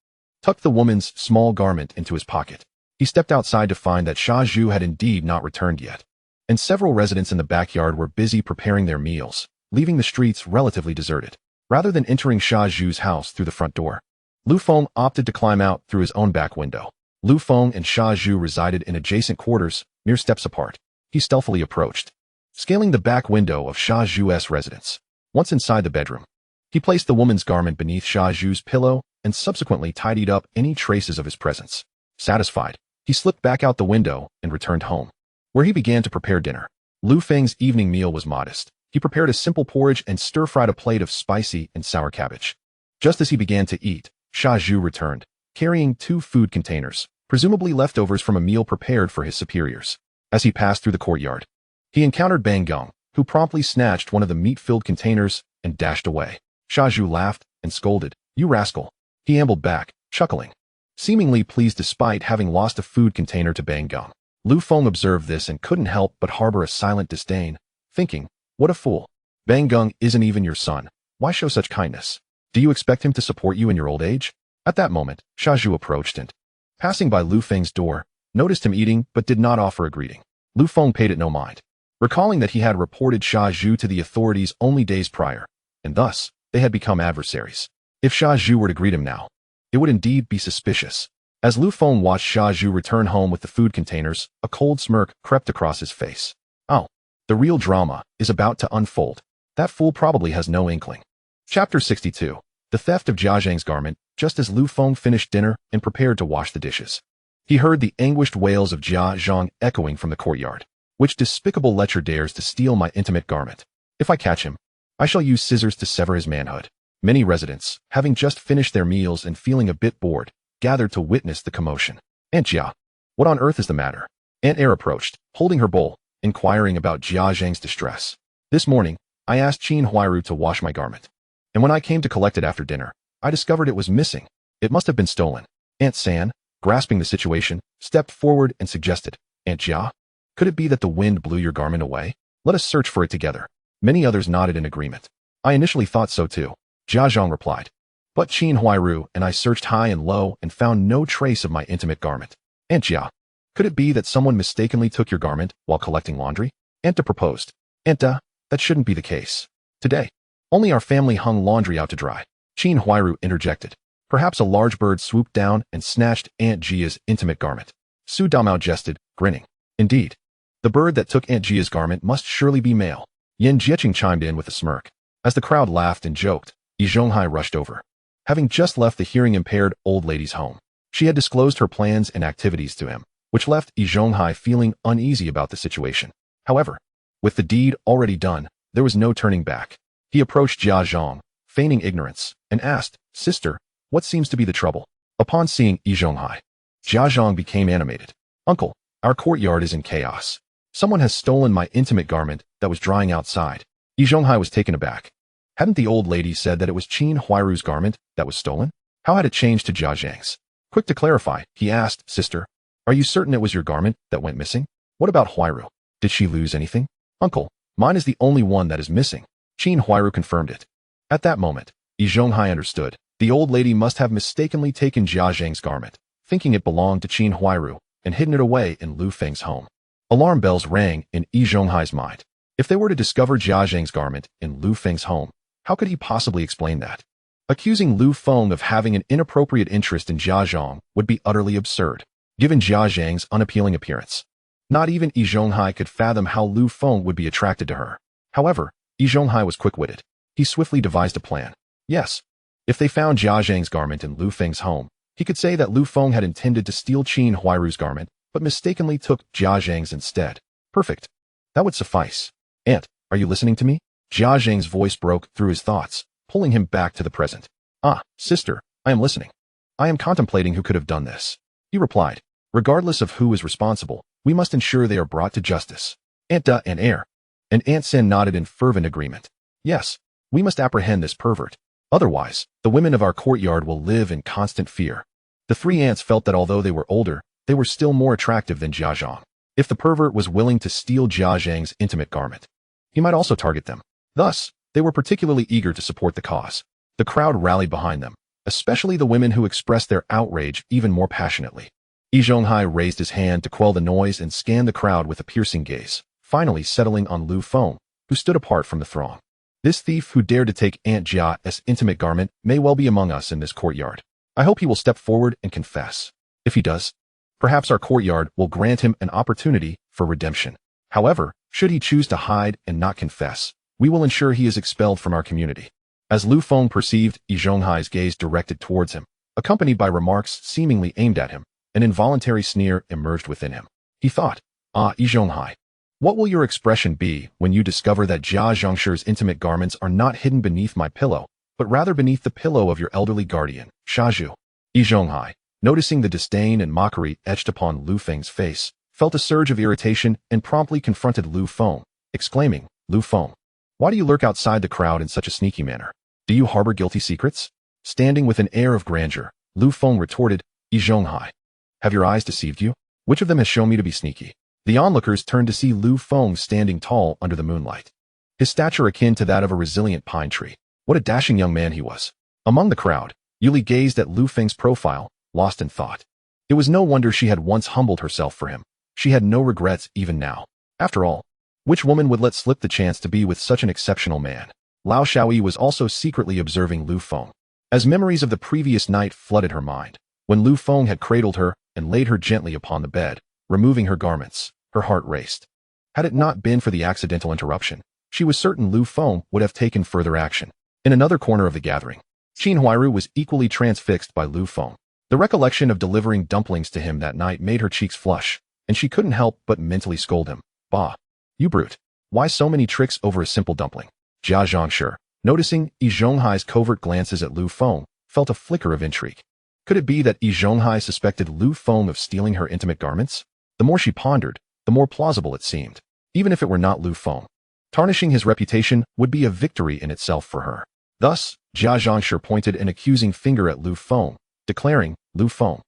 Speaker 1: tucked the woman's small garment into his pocket. He stepped outside to find that Shazhu had indeed not returned yet, and several residents in the backyard were busy preparing their meals, leaving the streets relatively deserted. Rather than entering Shazhu's house through the front door, Lu Feng opted to climb out through his own back window. Lu Feng and Shazhu resided in adjacent quarters, mere steps apart. He stealthily approached, scaling the back window of Shazhu's residence. Once inside the bedroom, he placed the woman's garment beneath Shazhu's pillow and subsequently tidied up any traces of his presence. Satisfied, he slipped back out the window and returned home, where he began to prepare dinner. Lu Feng's evening meal was modest. He prepared a simple porridge and stir-fried a plate of spicy and sour cabbage. Just as he began to eat, Shazhu returned, carrying 2 food containers, presumably leftovers from a meal prepared for his superiors. As he passed through the courtyard, he encountered Bang Gong, who promptly snatched one of the meat-filled containers and dashed away. Shazhu laughed and scolded, "You rascal." He ambled back, chuckling, seemingly pleased despite having lost a food container to Bang Gong. Lu Feng observed this and couldn't help but harbor a silent disdain, thinking, what a fool. Bang Gong isn't even your son. Why show such kindness? Do you expect him to support you in your old age? At that moment, Shazhu approached and, passing by Lu Feng's door, noticed him eating but did not offer a greeting. Lu Feng paid it no mind, recalling that he had reported Shazhu to the authorities only days prior, and thus, they had become adversaries. If Shazhu were to greet him now, it would indeed be suspicious. As Lu Feng watched Shazhu return home with the food containers, a cold smirk crept across his face. Oh, the real drama is about to unfold. That fool probably has no inkling. Chapter 62. The theft of Jia Zhang's garment. Just as Lu Feng finished dinner and prepared to wash the dishes, he heard the anguished wails of Jia Zhang echoing from the courtyard. Which despicable lecher dares to steal my intimate garment? If I catch him, I shall use scissors to sever his manhood. Many residents, having just finished their meals and feeling a bit bored, gathered to witness the commotion. Aunt Jia, what on earth is the matter? Aunt Air approached, holding her bowl, inquiring about Jia Zhang's distress. This morning, I asked Qin Huairu to wash my garment, and when I came to collect it after dinner, I discovered it was missing. It must have been stolen. Aunt San, grasping the situation, stepped forward and suggested, Aunt Jia, could it be that the wind blew your garment away? Let us search for it together. Many others nodded in agreement. I initially thought so too, Jia Zhang replied. But Qin Huairu and I searched high and low and found no trace of my intimate garment. Aunt Jia, could it be that someone mistakenly took your garment while collecting laundry? Anta proposed. Anta, that shouldn't be the case. Today, only our family hung laundry out to dry. Qin Huairu interjected. Perhaps a large bird swooped down and snatched Aunt Jia's intimate garment. Su Damao jested, grinning. Indeed. The bird that took Aunt Jia's garment must surely be male. Yan Jieqing chimed in with a smirk. As the crowd laughed and joked, Yi Zhonghai rushed over. Having just left the hearing-impaired old lady's home, she had disclosed her plans and activities to him, which left Yi Zhonghai feeling uneasy about the situation. However, with the deed already done, there was no turning back. He approached Jia Zhang, feigning ignorance, and asked, Sister, what seems to be the trouble? Upon seeing Yi Zhonghai, Jia Zhang became animated. Uncle, our courtyard is in chaos. Someone has stolen my intimate garment that was drying outside. Yi Zhonghai was taken aback. Hadn't the old lady said that it was Qin Huairu's garment that was stolen? How had it changed to Jia Zhang's? Quick to clarify, he asked, Sister, are you certain it was your garment that went missing? What about Huairu? Did she lose anything? Uncle, mine is the only one that is missing. Qin Huairu confirmed it. At that moment, Yi Zhonghai understood. The old lady must have mistakenly taken Jia Zhang's garment, thinking it belonged to Qin Huairu, and hidden it away in Lu Feng's home. Alarm bells rang in Yi Zhonghai's mind. If they were to discover Jia Zhang's garment in Lu Feng's home, how could he possibly explain that? Accusing Lu Feng of having an inappropriate interest in Jia Zhang would be utterly absurd, given Jia Zhang's unappealing appearance. Not even Yi Zhonghai could fathom how Lu Feng would be attracted to her. However, Yi Zhonghai was quick-witted. He swiftly devised a plan. Yes, if they found Jia Zhang's garment in Lu Feng's home, he could say that Lu Feng had intended to steal Qin Huairu's garment, but mistakenly took Jia Zhang's instead. Perfect. That would suffice. Aunt, are you listening to me? Jia Zhang's voice broke through his thoughts, pulling him back to the present. Ah, sister, I am listening. I am contemplating who could have done this. He replied. Regardless of who is responsible, we must ensure they are brought to justice. Aunt Da and Heir. And Aunt Sin nodded in fervent agreement. Yes, we must apprehend this pervert. Otherwise, the women of our courtyard will live in constant fear. The three aunts felt that although they were older, they were still more attractive than Jia Zhang. If the pervert was willing to steal Jia Zhang's intimate garment, he might also target them. Thus, they were particularly eager to support the cause. The crowd rallied behind them, especially the women who expressed their outrage even more passionately. Yi Zhonghai raised his hand to quell the noise and scanned the crowd with a piercing gaze, finally settling on Lu Feng, who stood apart from the throng. This thief who dared to take Aunt Jia's intimate garment may well be among us in this courtyard. I hope he will step forward and confess. If he does, perhaps our courtyard will grant him an opportunity for redemption. However, should he choose to hide and not confess, we will ensure he is expelled from our community. As Lu Feng perceived Yi Zhonghai's gaze directed towards him, accompanied by remarks seemingly aimed at him, an involuntary sneer emerged within him. He thought, Ah, Yi Zhonghai, what will your expression be when you discover that Jia Zhangshi's intimate garments are not hidden beneath my pillow, but rather beneath the pillow of your elderly guardian, Shazhu? Yi Zhonghai, noticing the disdain and mockery etched upon Lu Feng's face, felt a surge of irritation and promptly confronted Lu Feng, exclaiming, Lu Feng, why do you lurk outside the crowd in such a sneaky manner? Do you harbor guilty secrets? Standing with an air of grandeur, Lu Feng retorted, Yi Zhonghai, have your eyes deceived you? Which of them has shown me to be sneaky? The onlookers turned to see Lu Feng standing tall under the moonlight. His stature akin to that of a resilient pine tree. What a dashing young man he was. Among the crowd, Yuli gazed at Lu Feng's profile, lost in thought. It was no wonder she had once humbled herself for him. She had no regrets even now. After all, which woman would let slip the chance to be with such an exceptional man? Lao Shaoyi was also secretly observing Lu Feng. As memories of the previous night flooded her mind, when Lu Feng had cradled her and laid her gently upon the bed, removing her garments, her heart raced. Had it not been for the accidental interruption, she was certain Lu Feng would have taken further action. In another corner of the gathering, Qin Huairu was equally transfixed by Lu Feng. The recollection of delivering dumplings to him that night made her cheeks flush, and she couldn't help but mentally scold him. Bah! You brute! Why so many tricks over a simple dumpling? Jia Zhangshi, noticing Yi Zhonghai's covert glances at Lu Feng, felt a flicker of intrigue. Could it be that Yi Zhonghai suspected Lu Feng of stealing her intimate garments? The more she pondered, the more plausible it seemed. Even if it were not Lu Feng, tarnishing his reputation would be a victory in itself for her. Thus, Jia Zhangshi pointed an accusing finger at Lu Feng, declaring, Lu Feng,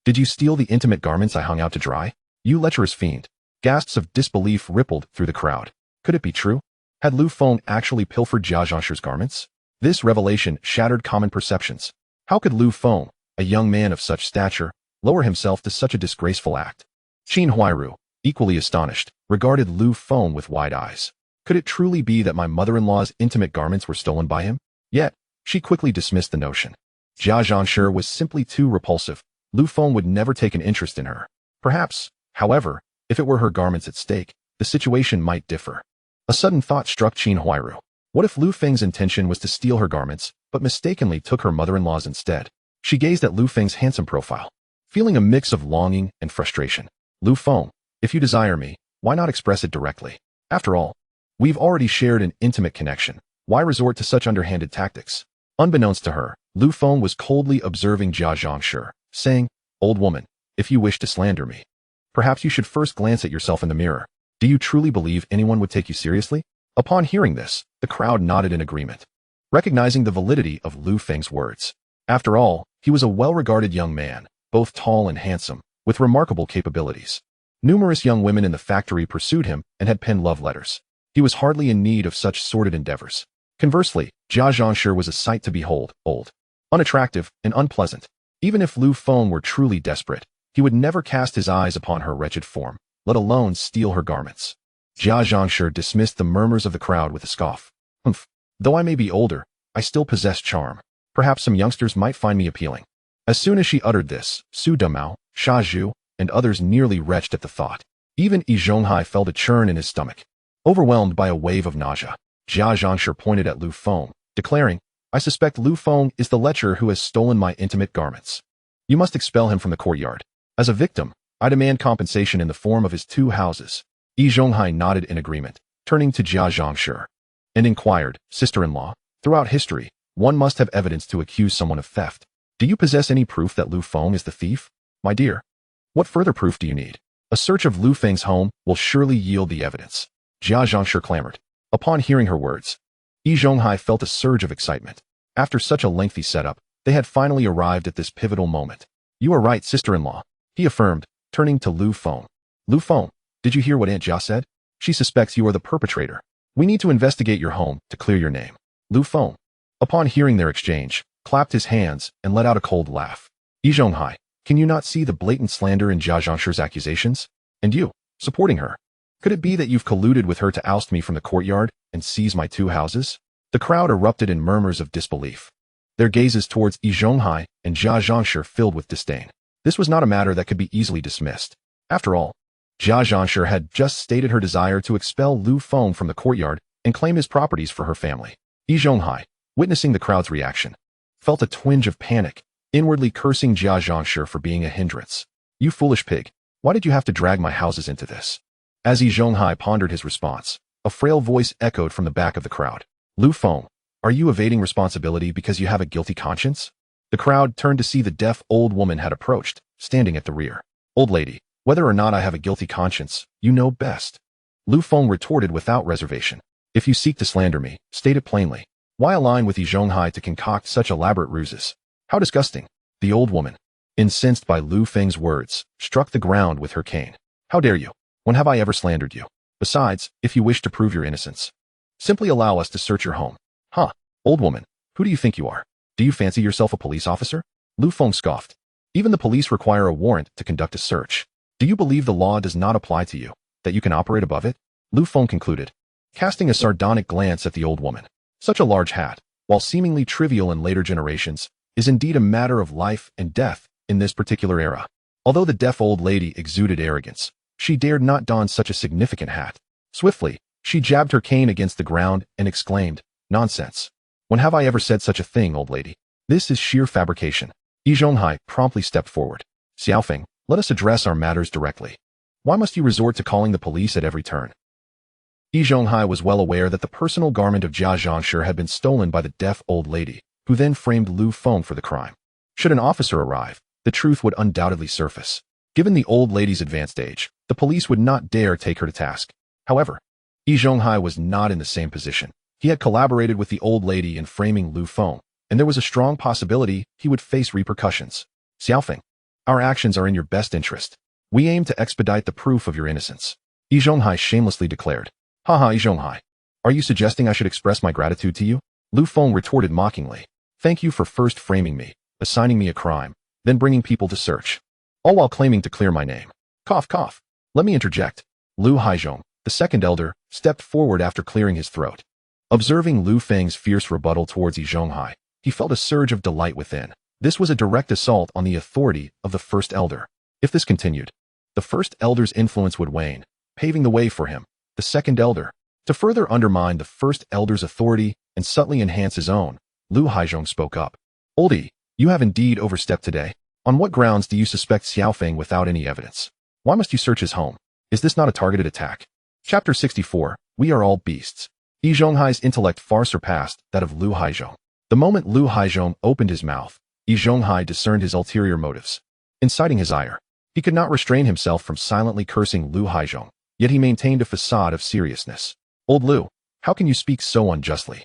Speaker 1: did you steal the intimate garments I hung out to dry? You lecherous fiend. Gasps of disbelief rippled through the crowd. Could it be true? Had Lu Feng actually pilfered Jia Zhangshi's garments? This revelation shattered common perceptions. How could Lu Feng, a young man of such stature, lower himself to such a disgraceful act? Qin Huairu, equally astonished, regarded Lu Feng with wide eyes. Could it truly be that my mother-in-law's intimate garments were stolen by him? Yet, she quickly dismissed the notion. Jia Zhangshi was simply too repulsive. Lu Feng would never take an interest in her. Perhaps, however, if it were her garments at stake, the situation might differ. A sudden thought struck Qin Huairu. What if Lu Feng's intention was to steal her garments, but mistakenly took her mother-in-law's instead? She gazed at Lu Feng's handsome profile, feeling a mix of longing and frustration. Lu Feng, if you desire me, why not express it directly? After all, we've already shared an intimate connection. Why resort to such underhanded tactics? Unbeknownst to her, Lu Feng was coldly observing Jia Zhangshi, saying, Old woman, if you wish to slander me, perhaps you should first glance at yourself in the mirror. Do you truly believe anyone would take you seriously? Upon hearing this, the crowd nodded in agreement, recognizing the validity of Lu Feng's words. After all, he was a well-regarded young man, both tall and handsome, with remarkable capabilities. Numerous young women in the factory pursued him and had penned love letters. He was hardly in need of such sordid endeavors. Conversely, Jia Zhangshi was a sight to behold, old, unattractive, and unpleasant. Even if Lu Feng were truly desperate, he would never cast his eyes upon her wretched form, let alone steal her garments. Jia Zhangshi dismissed the murmurs of the crowd with a scoff. Humph, though I may be older, I still possess charm. Perhaps some youngsters might find me appealing. As soon as she uttered this, Su Dumao, Shazhu, and others nearly retched at the thought. Even Yi Zhonghai felt a churn in his stomach. Overwhelmed by a wave of nausea, Jia Zhangshi pointed at Lu Feng, declaring, I suspect Lu Feng is the lecher who has stolen my intimate garments. You must expel him from the courtyard. As a victim, I demand compensation in the form of his 2 houses. Yi Zhonghai nodded in agreement, turning to Jia Zhangshi, and inquired, Sister-in-law, throughout history, one must have evidence to accuse someone of theft. Do you possess any proof that Lu Feng is the thief? My dear, what further proof do you need? A search of Lu Feng's home will surely yield the evidence. Jia Zhangshi clamored. Upon hearing her words, Yi Zhonghai felt a surge of excitement. After such a lengthy setup, they had finally arrived at this pivotal moment. You are right, sister-in-law, he affirmed, turning to Lu Feng. Lu Feng, did you hear what Aunt Jia said? She suspects you are the perpetrator. We need to investigate your home to clear your name. Lu Feng, upon hearing their exchange, clapped his hands and let out a cold laugh. Yi Zhonghai, can you not see the blatant slander in Jia Zhangshi's accusations? And you, supporting her. Could it be that you've colluded with her to oust me from the courtyard and seize my 2 houses? The crowd erupted in murmurs of disbelief, their gazes towards Yi Zhonghai and Jia Zhangshi filled with disdain. This was not a matter that could be easily dismissed. After all, Jia Zhangshi had just stated her desire to expel Lu Feng from the courtyard and claim his properties for her family. Yi Zhonghai, witnessing the crowd's reaction, felt a twinge of panic, inwardly cursing Jia Zhangshi for being a hindrance. You foolish pig, why did you have to drag my houses into this? As Yi Zhonghai pondered his response, a frail voice echoed from the back of the crowd. Lu Feng, are you evading responsibility because you have a guilty conscience? The crowd turned to see the deaf old woman had approached, standing at the rear. Old lady, whether or not I have a guilty conscience, you know best. Lu Feng retorted without reservation. If you seek to slander me, state it plainly. Why align with Yi Zhonghai to concoct such elaborate ruses? How disgusting. The old woman, incensed by Lu Feng's words, struck the ground with her cane. How dare you? When have I ever slandered you? Besides, if you wish to prove your innocence, simply allow us to search your home. Huh, old woman, who do you think you are? Do you fancy yourself a police officer? Lu Feng scoffed. Even the police require a warrant to conduct a search. Do you believe the law does not apply to you, that you can operate above it? Lu Feng concluded, casting a sardonic glance at the old woman. Such a large hat, while seemingly trivial in later generations, is indeed a matter of life and death in this particular era. Although the deaf old lady exuded arrogance, she dared not don such a significant hat. Swiftly, she jabbed her cane against the ground and exclaimed, "Nonsense. When have I ever said such a thing, old lady? This is sheer fabrication." Yi Zhonghai promptly stepped forward. "Xiaofeng, let us address our matters directly. Why must you resort to calling the police at every turn?" Yi Zhonghai was well aware that the personal garment of Jia Zhangshi had been stolen by the deaf old lady, who then framed Lu Feng for the crime. Should an officer arrive, the truth would undoubtedly surface. Given the old lady's advanced age, the police would not dare take her to task. However, Yi Zhonghai was not in the same position. He had collaborated with the old lady in framing Lu Feng, and there was a strong possibility he would face repercussions. "Xiaofeng, our actions are in your best interest. We aim to expedite the proof of your innocence," Yi Zhonghai shamelessly declared. "Haha, Yi Zhonghai. Are you suggesting I should express my gratitude to you?" Lu Feng retorted mockingly. "Thank you for first framing me, assigning me a crime, then bringing people to search, all while claiming to clear my name. Cough, cough. Let me interject." Lu Haizhong, the second elder, stepped forward after clearing his throat. Observing Lu Feng's fierce rebuttal towards Yi Zhonghai, he felt a surge of delight within. This was a direct assault on the authority of the first elder. If this continued, the first elder's influence would wane, paving the way for him, the second elder, to further undermine the first elder's authority and subtly enhance his own. Lu Haizhong spoke up. "Oldie, you have indeed overstepped today. On what grounds do you suspect Xiaofeng without any evidence? Why must you search his home? Is this not a targeted attack?" Chapter 64, We Are All Beasts. Yi Zhonghai's intellect far surpassed that of Lu Haizhong. The moment Lu Haizhong opened his mouth, Yi Zhonghai discerned his ulterior motives. Inciting his ire, he could not restrain himself from silently cursing Lu Haizhong, yet he maintained a facade of seriousness. "Old Lu, how can you speak so unjustly?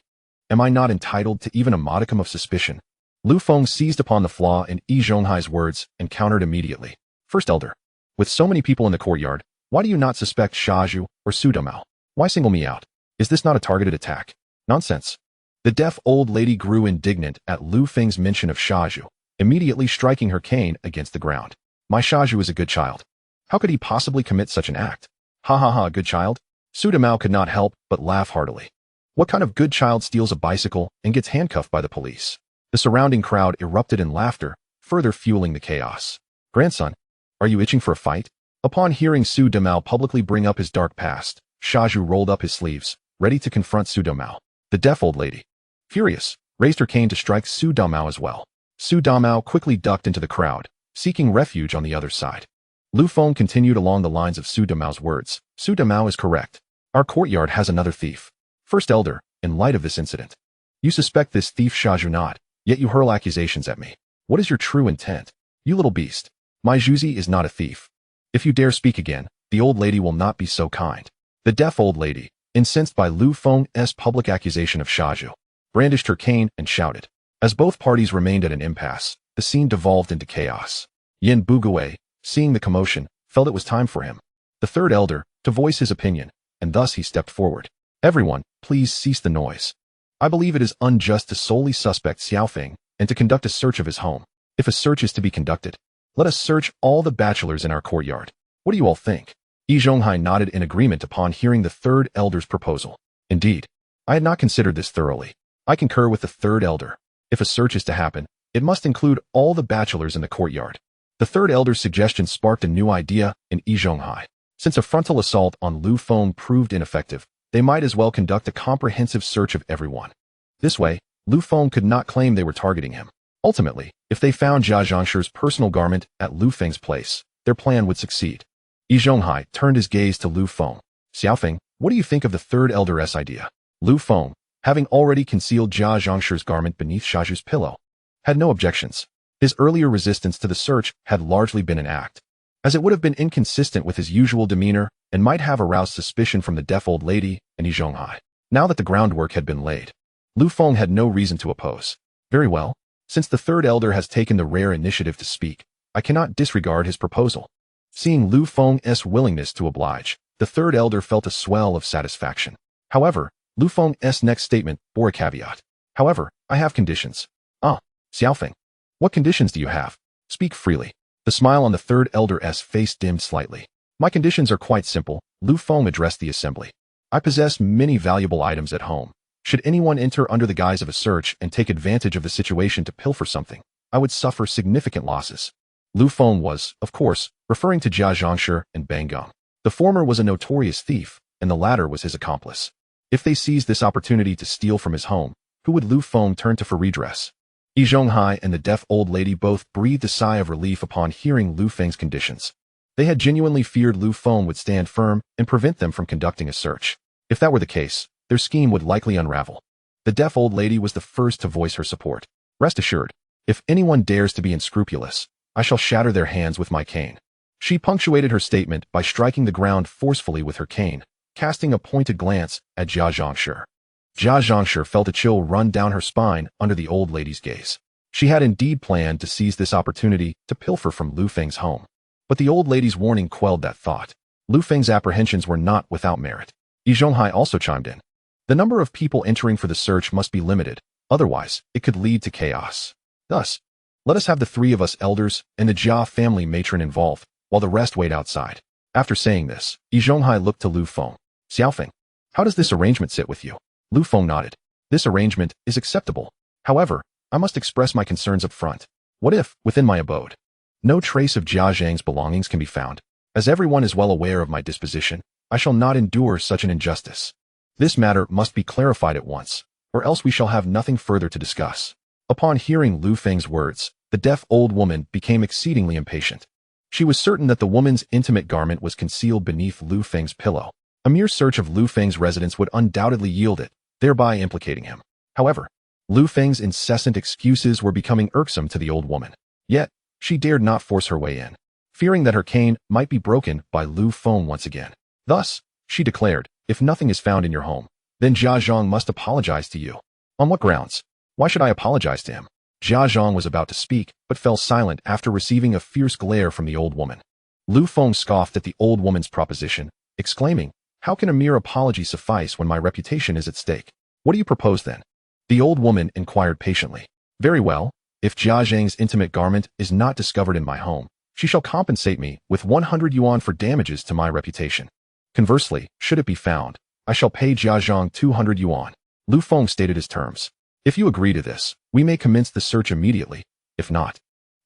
Speaker 1: Am I not entitled to even a modicum of suspicion?" Lu Feng seized upon the flaw in Yi Zhonghai's words and countered immediately. "First elder, with so many people in the courtyard, why do you not suspect Shazhu or Su Domao? Why single me out? Is this not a targeted attack?" "Nonsense." The deaf old lady grew indignant at Lu Feng's mention of Shazhu, immediately striking her cane against the ground. "My Shazhu is a good child. How could he possibly commit such an act?" "Ha ha ha, good child?" Su Domao could not help but laugh heartily. What kind of good child steals a bicycle and gets handcuffed by the police? The surrounding crowd erupted in laughter, further fueling the chaos. "Grandson, are you itching for a fight?" Upon hearing Su Domao publicly bring up his dark past, Shazhu rolled up his sleeves, ready to confront Su Domao. The deaf old lady, furious, raised her cane to strike Su Domao as well. Su Domao quickly ducked into the crowd, seeking refuge on the other side. Lu Feng continued along the lines of Su Domao's words. "Su Domao is correct. Our courtyard has another thief. First elder, in light of this incident, you suspect this thief Shazhu not, yet you hurl accusations at me. What is your true intent? You little beast. My Zhuzi is not a thief. If you dare speak again, the old lady will not be so kind." The deaf old lady, incensed by Lu Feng's public accusation of Shazhu, brandished her cane and shouted. As both parties remained at an impasse, the scene devolved into chaos. Yin Bugui, seeing the commotion, felt it was time for him, the third elder, to voice his opinion, and thus he stepped forward. "Everyone, please cease the noise. I believe it is unjust to solely suspect Xiaofeng and to conduct a search of his home. If a search is to be conducted, let us search all the bachelors in our courtyard. What do you all think?" Yi Zhonghai nodded in agreement upon hearing the third elder's proposal. "Indeed, I had not considered this thoroughly. I concur with the third elder. If a search is to happen, it must include all the bachelors in the courtyard." The third elder's suggestion sparked a new idea in Yi Zhonghai. Since a frontal assault on Lu Feng proved ineffective, they might as well conduct a comprehensive search of everyone. This way, Lu Feng could not claim they were targeting him. Ultimately, if they found Jia Zhangshi's personal garment at Lu Feng's place, their plan would succeed. Yi Zhonghai turned his gaze to Lu Feng. "Xiaofeng, what do you think of the third elder's idea?" Lu Feng, having already concealed Jia Zhangshi's garment beneath Shazhu's pillow, had no objections. His earlier resistance to the search had largely been an act, as it would have been inconsistent with his usual demeanor and might have aroused suspicion from the deaf old lady and Yi Zhonghai. Now that the groundwork had been laid, Lu Feng had no reason to oppose. "Very well. Since the third elder has taken the rare initiative to speak, I cannot disregard his proposal." Seeing Lu Feng's willingness to oblige, the third elder felt a swell of satisfaction. However, Lu Feng's next statement bore a caveat. "However, I have conditions." "Ah, Xiaofeng, what conditions do you have? Speak freely." The smile on the third elder's face dimmed slightly. "My conditions are quite simple," Lu Feng addressed the assembly. "I possess many valuable items at home, Should anyone enter under the guise of a search and take advantage of the situation to pilfer something, I would suffer significant losses. Lu Feng was, of course, referring to Jia Zhangshi and Bang Geng. The former was a notorious thief, and the latter was his accomplice. If they seized this opportunity to steal from his home, who would Lu Feng turn to for redress? Yi Zhonghai and the deaf old lady both breathed a sigh of relief upon hearing Lu Feng's conditions. They had genuinely feared Lu Feng would stand firm and prevent them from conducting a search. If that were the case, their scheme would likely unravel. The deaf old lady was the first to voice her support. Rest assured, if anyone dares to be unscrupulous, I shall shatter their hands with my cane. She punctuated her statement by striking the ground forcefully with her cane, casting a pointed glance at Jia Zhangshi. Jia Zhangshi felt a chill run down her spine under the old lady's gaze. She had indeed planned to seize this opportunity to pilfer from Lu Feng's home. But the old lady's warning quelled that thought. Lu Feng's apprehensions were not without merit. Yi Zhonghai also chimed in. The number of people entering for the search must be limited, otherwise it could lead to chaos. Thus, let us have the three of us elders and the Jia family matron involved, while the rest wait outside. After saying this, Yi Zhonghai looked to Lu Feng. Xiaofeng, how does this arrangement sit with you? Lu Feng nodded. This arrangement is acceptable. However, I must express my concerns up front. What if, within my abode, no trace of Jia Zhang's belongings can be found? As everyone is well aware of my disposition, I shall not endure such an injustice. This matter must be clarified at once, or else we shall have nothing further to discuss. Upon hearing Lu Feng's words, the deaf old woman became exceedingly impatient. She was certain that the woman's intimate garment was concealed beneath Lu Feng's pillow. A mere search of Lu Feng's residence would undoubtedly yield it, thereby implicating him. However, Lu Feng's incessant excuses were becoming irksome to the old woman. Yet, she dared not force her way in, fearing that her cane might be broken by Lu Feng once again. Thus, she declared, if nothing is found in your home, then Jia Zhang must apologize to you. On what grounds? Why should I apologize to him? Jia Zhang was about to speak, but fell silent after receiving a fierce glare from the old woman. Lu Feng scoffed at the old woman's proposition, exclaiming, how can a mere apology suffice when my reputation is at stake? What do you propose then? The old woman inquired patiently. Very well, if Jia Zhang's intimate garment is not discovered in my home, she shall compensate me with 100 yuan for damages to my reputation. Conversely, should it be found, I shall pay Jia Zhang 200 yuan. Lu Feng stated his terms. If you agree to this, we may commence the search immediately. If not,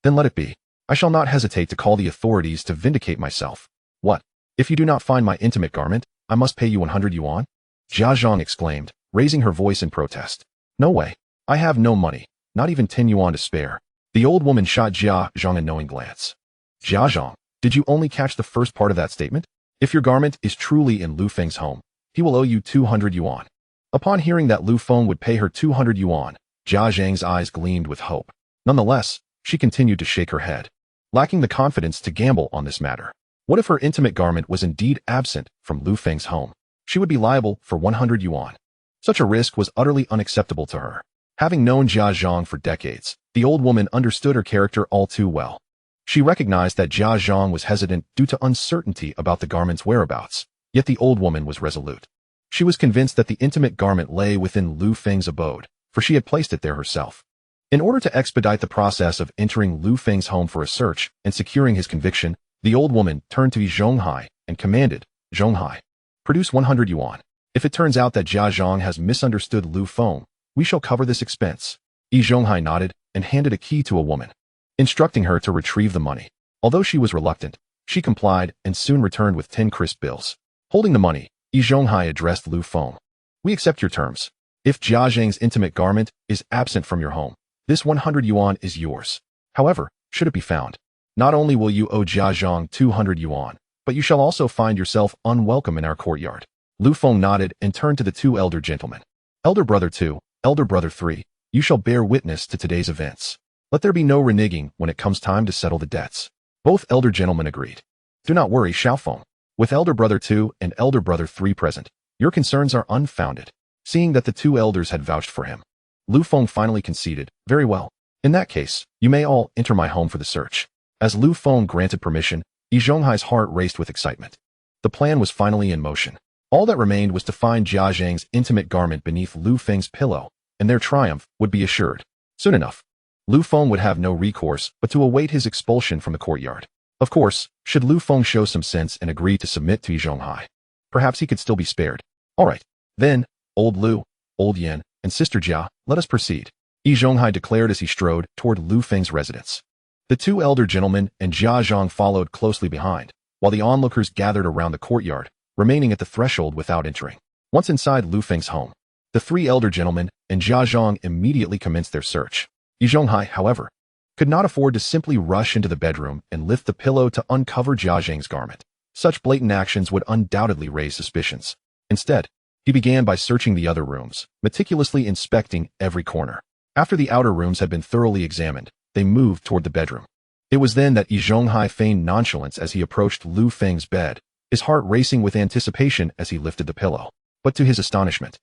Speaker 1: then let it be. I shall not hesitate to call the authorities to vindicate myself. What? If you do not find my intimate garment, I must pay you 100 yuan? Jia Zhang exclaimed, raising her voice in protest. No way. I have no money, not even 10 yuan to spare. The old woman shot Jia Zhang a knowing glance. Jia Zhang, did you only catch the first part of that statement? If your garment is truly in Lu Feng's home, he will owe you 200 yuan. Upon hearing that Lu Feng would pay her 200 yuan, Jia Zhang's eyes gleamed with hope. Nonetheless, she continued to shake her head, lacking the confidence to gamble on this matter. What if her intimate garment was indeed absent from Lu Feng's home? She would be liable for 100 yuan. Such a risk was utterly unacceptable to her. Having known Jia Zhang for decades, the old woman understood her character all too well. She recognized that Jia Zhang was hesitant due to uncertainty about the garment's whereabouts, yet the old woman was resolute. She was convinced that the intimate garment lay within Lu Feng's abode, for she had placed it there herself. In order to expedite the process of entering Lu Feng's home for a search and securing his conviction, the old woman turned to Yi Zhonghai and commanded, Zhonghai, produce 100 yuan. If it turns out that Jia Zhang has misunderstood Lu Feng, we shall cover this expense. Yi Zhonghai nodded and handed a key to a woman, instructing her to retrieve the money. Although she was reluctant, she complied and soon returned with 10 crisp bills. Holding the money, Yi Zhonghai addressed Lu Feng. We accept your terms. If Jia Zhang's intimate garment is absent from your home, this 100 yuan is yours. However, should it be found, not only will you owe Jia Zhang 200 yuan, but you shall also find yourself unwelcome in our courtyard. Lu Feng nodded and turned to the two elder gentlemen. Elder brother 2, elder brother 3, you shall bear witness to today's events. Let there be no reneging when it comes time to settle the debts. Both elder gentlemen agreed. Do not worry, Xiaofeng. With elder brother 2 and elder brother 3 present, your concerns are unfounded. Seeing that the two elders had vouched for him, Lu Feng finally conceded, very well. In that case, you may all enter my home for the search. As Lu Feng granted permission, Yi Zhonghai's heart raced with excitement. The plan was finally in motion. All that remained was to find Jia Zhang's intimate garment beneath Lu Feng's pillow, and their triumph would be assured. Soon enough, Lu Feng would have no recourse but to await his expulsion from the courtyard. Of course, should Lu Feng show some sense and agree to submit to Yi Zhonghai, perhaps he could still be spared. All right, then, old Lu, Old Yan, and Sister Jia, let us proceed, Yi Zhonghai declared as he strode toward Lu Feng's residence. The two elder gentlemen and Jia Zhang followed closely behind, while the onlookers gathered around the courtyard, remaining at the threshold without entering. Once inside Lu Feng's home, the three elder gentlemen and Jia Zhang immediately commenced their search. Yi Zhonghai, however, could not afford to simply rush into the bedroom and lift the pillow to uncover Jia Zhang's garment. Such blatant actions would undoubtedly raise suspicions. Instead, he began by searching the other rooms, meticulously inspecting every corner. After the outer rooms had been thoroughly examined, they moved toward the bedroom. It was then that Yi Zhonghai feigned nonchalance as he approached Lu Feng's bed, his heart racing with anticipation as he lifted the pillow. But to his astonishment,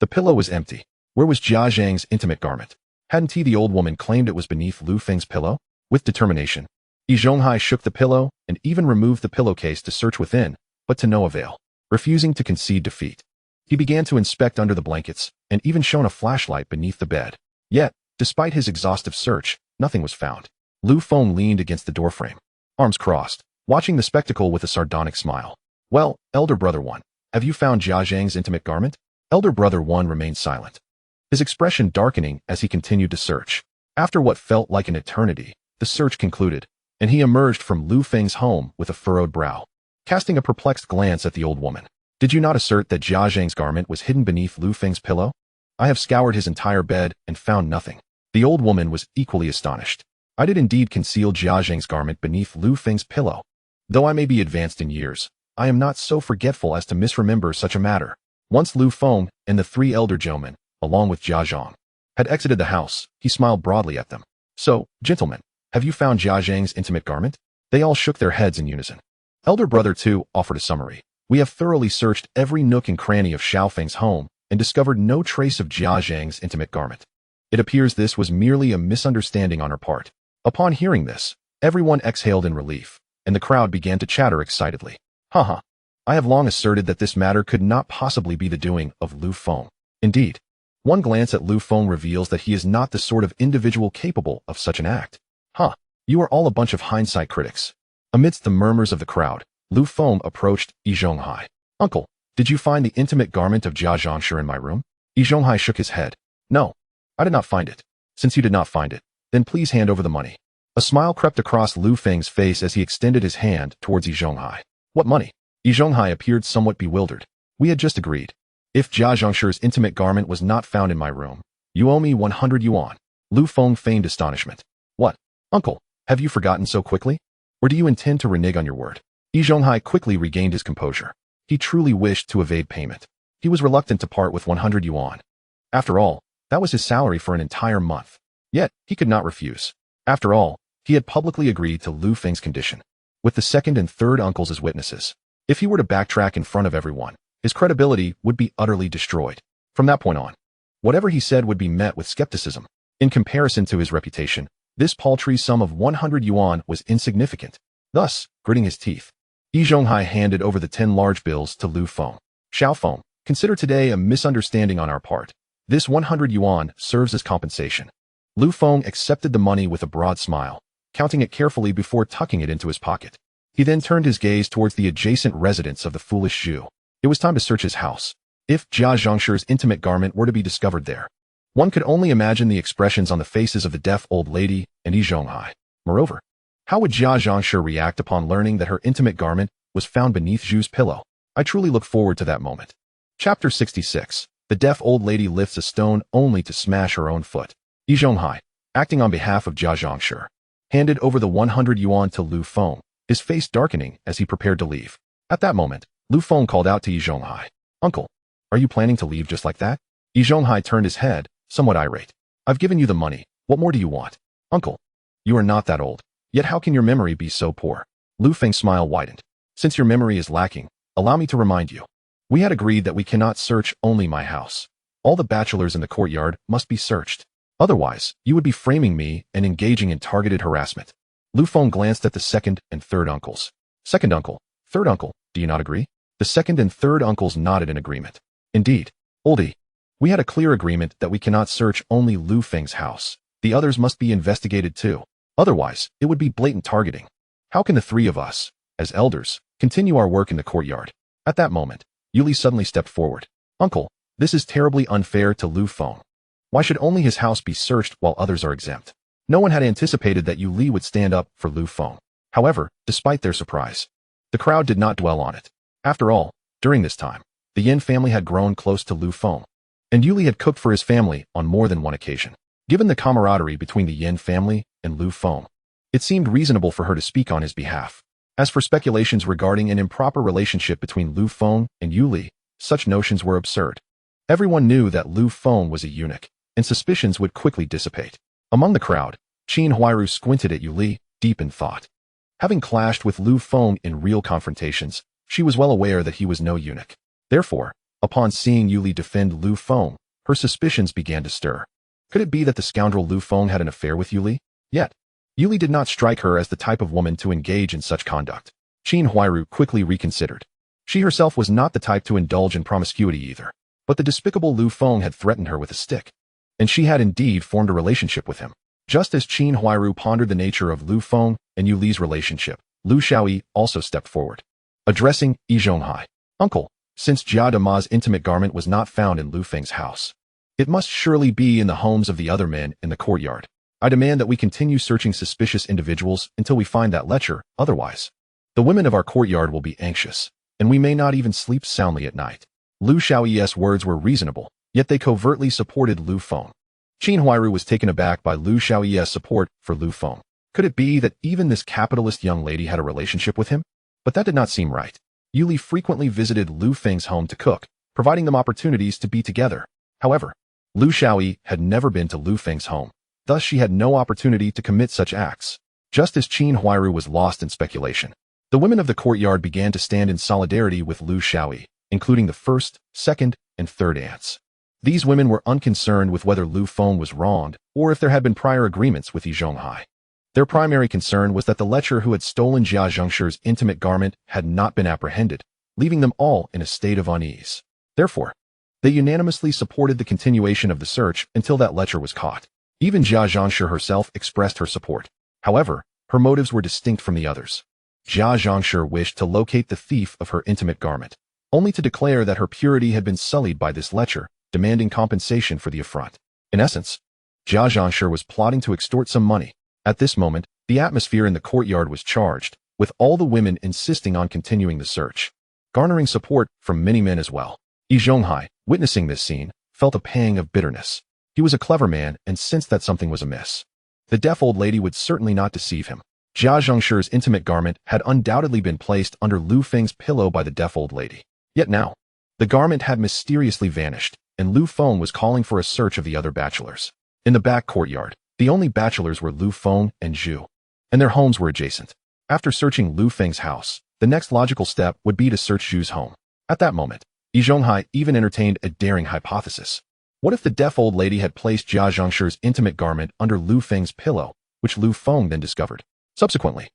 Speaker 1: the pillow was empty. Where was Jia Zhang's intimate garment? Hadn't he, the old woman, claimed it was beneath Lu Feng's pillow? With determination, Yi Zhonghai shook the pillow and even removed the pillowcase to search within, but to no avail. Refusing to concede defeat, he began to inspect under the blankets and even shone a flashlight beneath the bed. Yet, despite his exhaustive search, nothing was found. Lu Feng leaned against the doorframe, arms crossed, watching the spectacle with a sardonic smile. Well, Elder Brother One, have you found Jia Zhang's intimate garment? Elder Brother One remained silent, his expression darkening as he continued to search. After what felt like an eternity, the search concluded, and he emerged from Lu Feng's home with a furrowed brow, casting a perplexed glance at the old woman. Did you not assert that Jia Zhang's garment was hidden beneath Lu Feng's pillow? I have scoured his entire bed and found nothing. The old woman was equally astonished. I did indeed conceal Jia Zhang's garment beneath Lu Feng's pillow. Though I may be advanced in years, I am not so forgetful as to misremember such a matter. Once Lu Feng and the three elder gentlemen, along with Jia Zhang, had exited the house, he smiled broadly at them. So, gentlemen, have you found Jia Zhang's intimate garment? They all shook their heads in unison. Elder Brother Two offered a summary. We have thoroughly searched every nook and cranny of Xiao Feng's home and discovered no trace of Jia Zhang's intimate garment. It appears this was merely a misunderstanding on her part. Upon hearing this, everyone exhaled in relief, and the crowd began to chatter excitedly. Haha. I have long asserted that this matter could not possibly be the doing of Lu Feng. Indeed, one glance at Lu Feng reveals that he is not the sort of individual capable of such an act. Huh. You are all a bunch of hindsight critics. Amidst the murmurs of the crowd, Lu Feng approached Yi Zhonghai. Uncle, did you find the intimate garment of Jia Zhangshi in my room? Yi Zhonghai shook his head. No, I did not find it. Since you did not find it, then please hand over the money. A smile crept across Lu Feng's face as he extended his hand towards Yi Zhonghai. What money? Yi Zhonghai appeared somewhat bewildered. We had just agreed. If Jia Zhangshi's intimate garment was not found in my room, you owe me 100 yuan. Lu Feng feigned astonishment. What? Uncle, have you forgotten so quickly? Or do you intend to renege on your word? Yi Zhonghai quickly regained his composure. He truly wished to evade payment. He was reluctant to part with 100 yuan. After all, that was his salary for an entire month. Yet, he could not refuse. After all, he had publicly agreed to Lu Feng's condition, with the second and third uncles as witnesses. If he were to backtrack in front of everyone, his credibility would be utterly destroyed. From that point on, whatever he said would be met with skepticism. In comparison to his reputation, this paltry sum of 100 yuan was insignificant. Thus, gritting his teeth, Yi Zhonghai handed over the 10 large bills to Lu Feng. Xiao Feng, consider today a misunderstanding on our part. This 100 yuan serves as compensation. Lu Feng accepted the money with a broad smile, counting it carefully before tucking it into his pocket. He then turned his gaze towards the adjacent residence of the foolish Zhu. It was time to search his house. If Jia Zhangshi's intimate garment were to be discovered there, one could only imagine the expressions on the faces of the deaf old lady and Yi Zhonghai. Moreover, how would Jia Zhangshi react upon learning that her intimate garment was found beneath Zhu's pillow? I truly look forward to that moment. Chapter 66. The deaf old lady lifts a stone only to smash her own foot. Yi Zhonghai, acting on behalf of Jia Zhangshi, handed over the 100 yuan to Lu Feng, his face darkening as he prepared to leave. At that moment, Lu Feng called out to Yi Zhonghai. Uncle, are you planning to leave just like that? Yi Zhonghai turned his head, somewhat irate. I've given you the money. What more do you want? Uncle, you are not that old. Yet how can your memory be so poor? Lu Feng's smile widened. Since your memory is lacking, allow me to remind you. We had agreed that we cannot search only my house. All the bachelors in the courtyard must be searched. Otherwise, you would be framing me and engaging in targeted harassment. Lu Feng glanced at the second and third uncles. Second uncle, third uncle, do you not agree? The second and third uncles nodded in agreement. Indeed, oldie. We had a clear agreement that we cannot search only Lu Feng's house. The others must be investigated too. Otherwise, it would be blatant targeting. How can the three of us, as elders, continue our work in the courtyard? At that moment, Yuli suddenly stepped forward. Uncle, This is terribly unfair to Lu Feng. Why should only his house be searched while others are exempt? No one had anticipated that Yu Li would stand up for Lu Feng. However, despite their surprise, the crowd did not dwell on it. After all, during this time, the Yin family had grown close to Lu Feng, and Yu Li had cooked for his family on more than one occasion. Given the camaraderie between the Yin family and Lu Feng, it seemed reasonable for her to speak on his behalf. As for speculations regarding an improper relationship between Lu Feng and Yu Li, such notions were absurd. Everyone knew that Lu Feng was a eunuch, and suspicions would quickly dissipate. Among the crowd, Qin Huairu squinted at Yu Li, deep in thought. Having clashed with Lu Feng in real confrontations, she was well aware that he was no eunuch. Therefore, upon seeing Yu Li defend Lu Feng, her suspicions began to stir. Could it be that the scoundrel Lu Feng had an affair with Yu Li? Yet, Yu Li did not strike her as the type of woman to engage in such conduct. Qin Huairu quickly reconsidered. She herself was not the type to indulge in promiscuity either. But the despicable Lu Feng had threatened her with a stick, and she had indeed formed a relationship with him. Just as Qin Huairu pondered the nature of Lu Feng and Yu Li's relationship, Lu Xiaoyi also stepped forward. Addressing Yi Zhonghai, "Uncle, since Jia Dama's intimate garment was not found in Lu Feng's house, it must surely be in the homes of the other men in the courtyard. I demand that we continue searching suspicious individuals until we find that lecher, otherwise, the women of our courtyard will be anxious, and we may not even sleep soundly at night." Lu Xiaoyi's words were reasonable, yet they covertly supported Lu Feng. Qin Huairu was taken aback by Lu Xiaoyi's support for Lu Feng. Could it be that even this capitalist young lady had a relationship with him? But that did not seem right. Yu Li frequently visited Lu Feng's home to cook, providing them opportunities to be together. However, Lu Xiaoyi had never been to Lu Feng's home, thus she had no opportunity to commit such acts. Just as Qin Huairu was lost in speculation, the women of the courtyard began to stand in solidarity with Lu Xiaoyi, including the first, second, and third aunts. These women were unconcerned with whether Lu Feng was wronged or if there had been prior agreements with Yi Zhonghai. Their primary concern was that the lecher who had stolen Jia Zhengshi's intimate garment had not been apprehended, leaving them all in a state of unease. Therefore, they unanimously supported the continuation of the search until that lecher was caught. Even Jia Zhengshi herself expressed her support. However, her motives were distinct from the others. Jia Zhengshi wished to locate the thief of her intimate garment, only to declare that her purity had been sullied by this lecher, demanding compensation for the affront. In essence, Jia Zhengshi was plotting to extort some money. At this moment, the atmosphere in the courtyard was charged, with all the women insisting on continuing the search, garnering support from many men as well. Yi Zhonghai, witnessing this scene, felt a pang of bitterness. He was a clever man and sensed that something was amiss. The deaf old lady would certainly not deceive him. Jia Zhengshi's intimate garment had undoubtedly been placed under Lu Feng's pillow by the deaf old lady. Yet now, the garment had mysteriously vanished, and Lu Feng was calling for a search of the other bachelors. In the back courtyard, the only bachelors were Lu Feng and Zhu, and their homes were adjacent. After searching Lu Feng's house, the next logical step would be to search Zhu's home. At that moment, Yi Zhonghai even entertained a daring hypothesis. What if the deaf old lady had placed Jia Zhengshi's intimate garment under Lu Feng's pillow, which Lu Feng then discovered? Subsequently,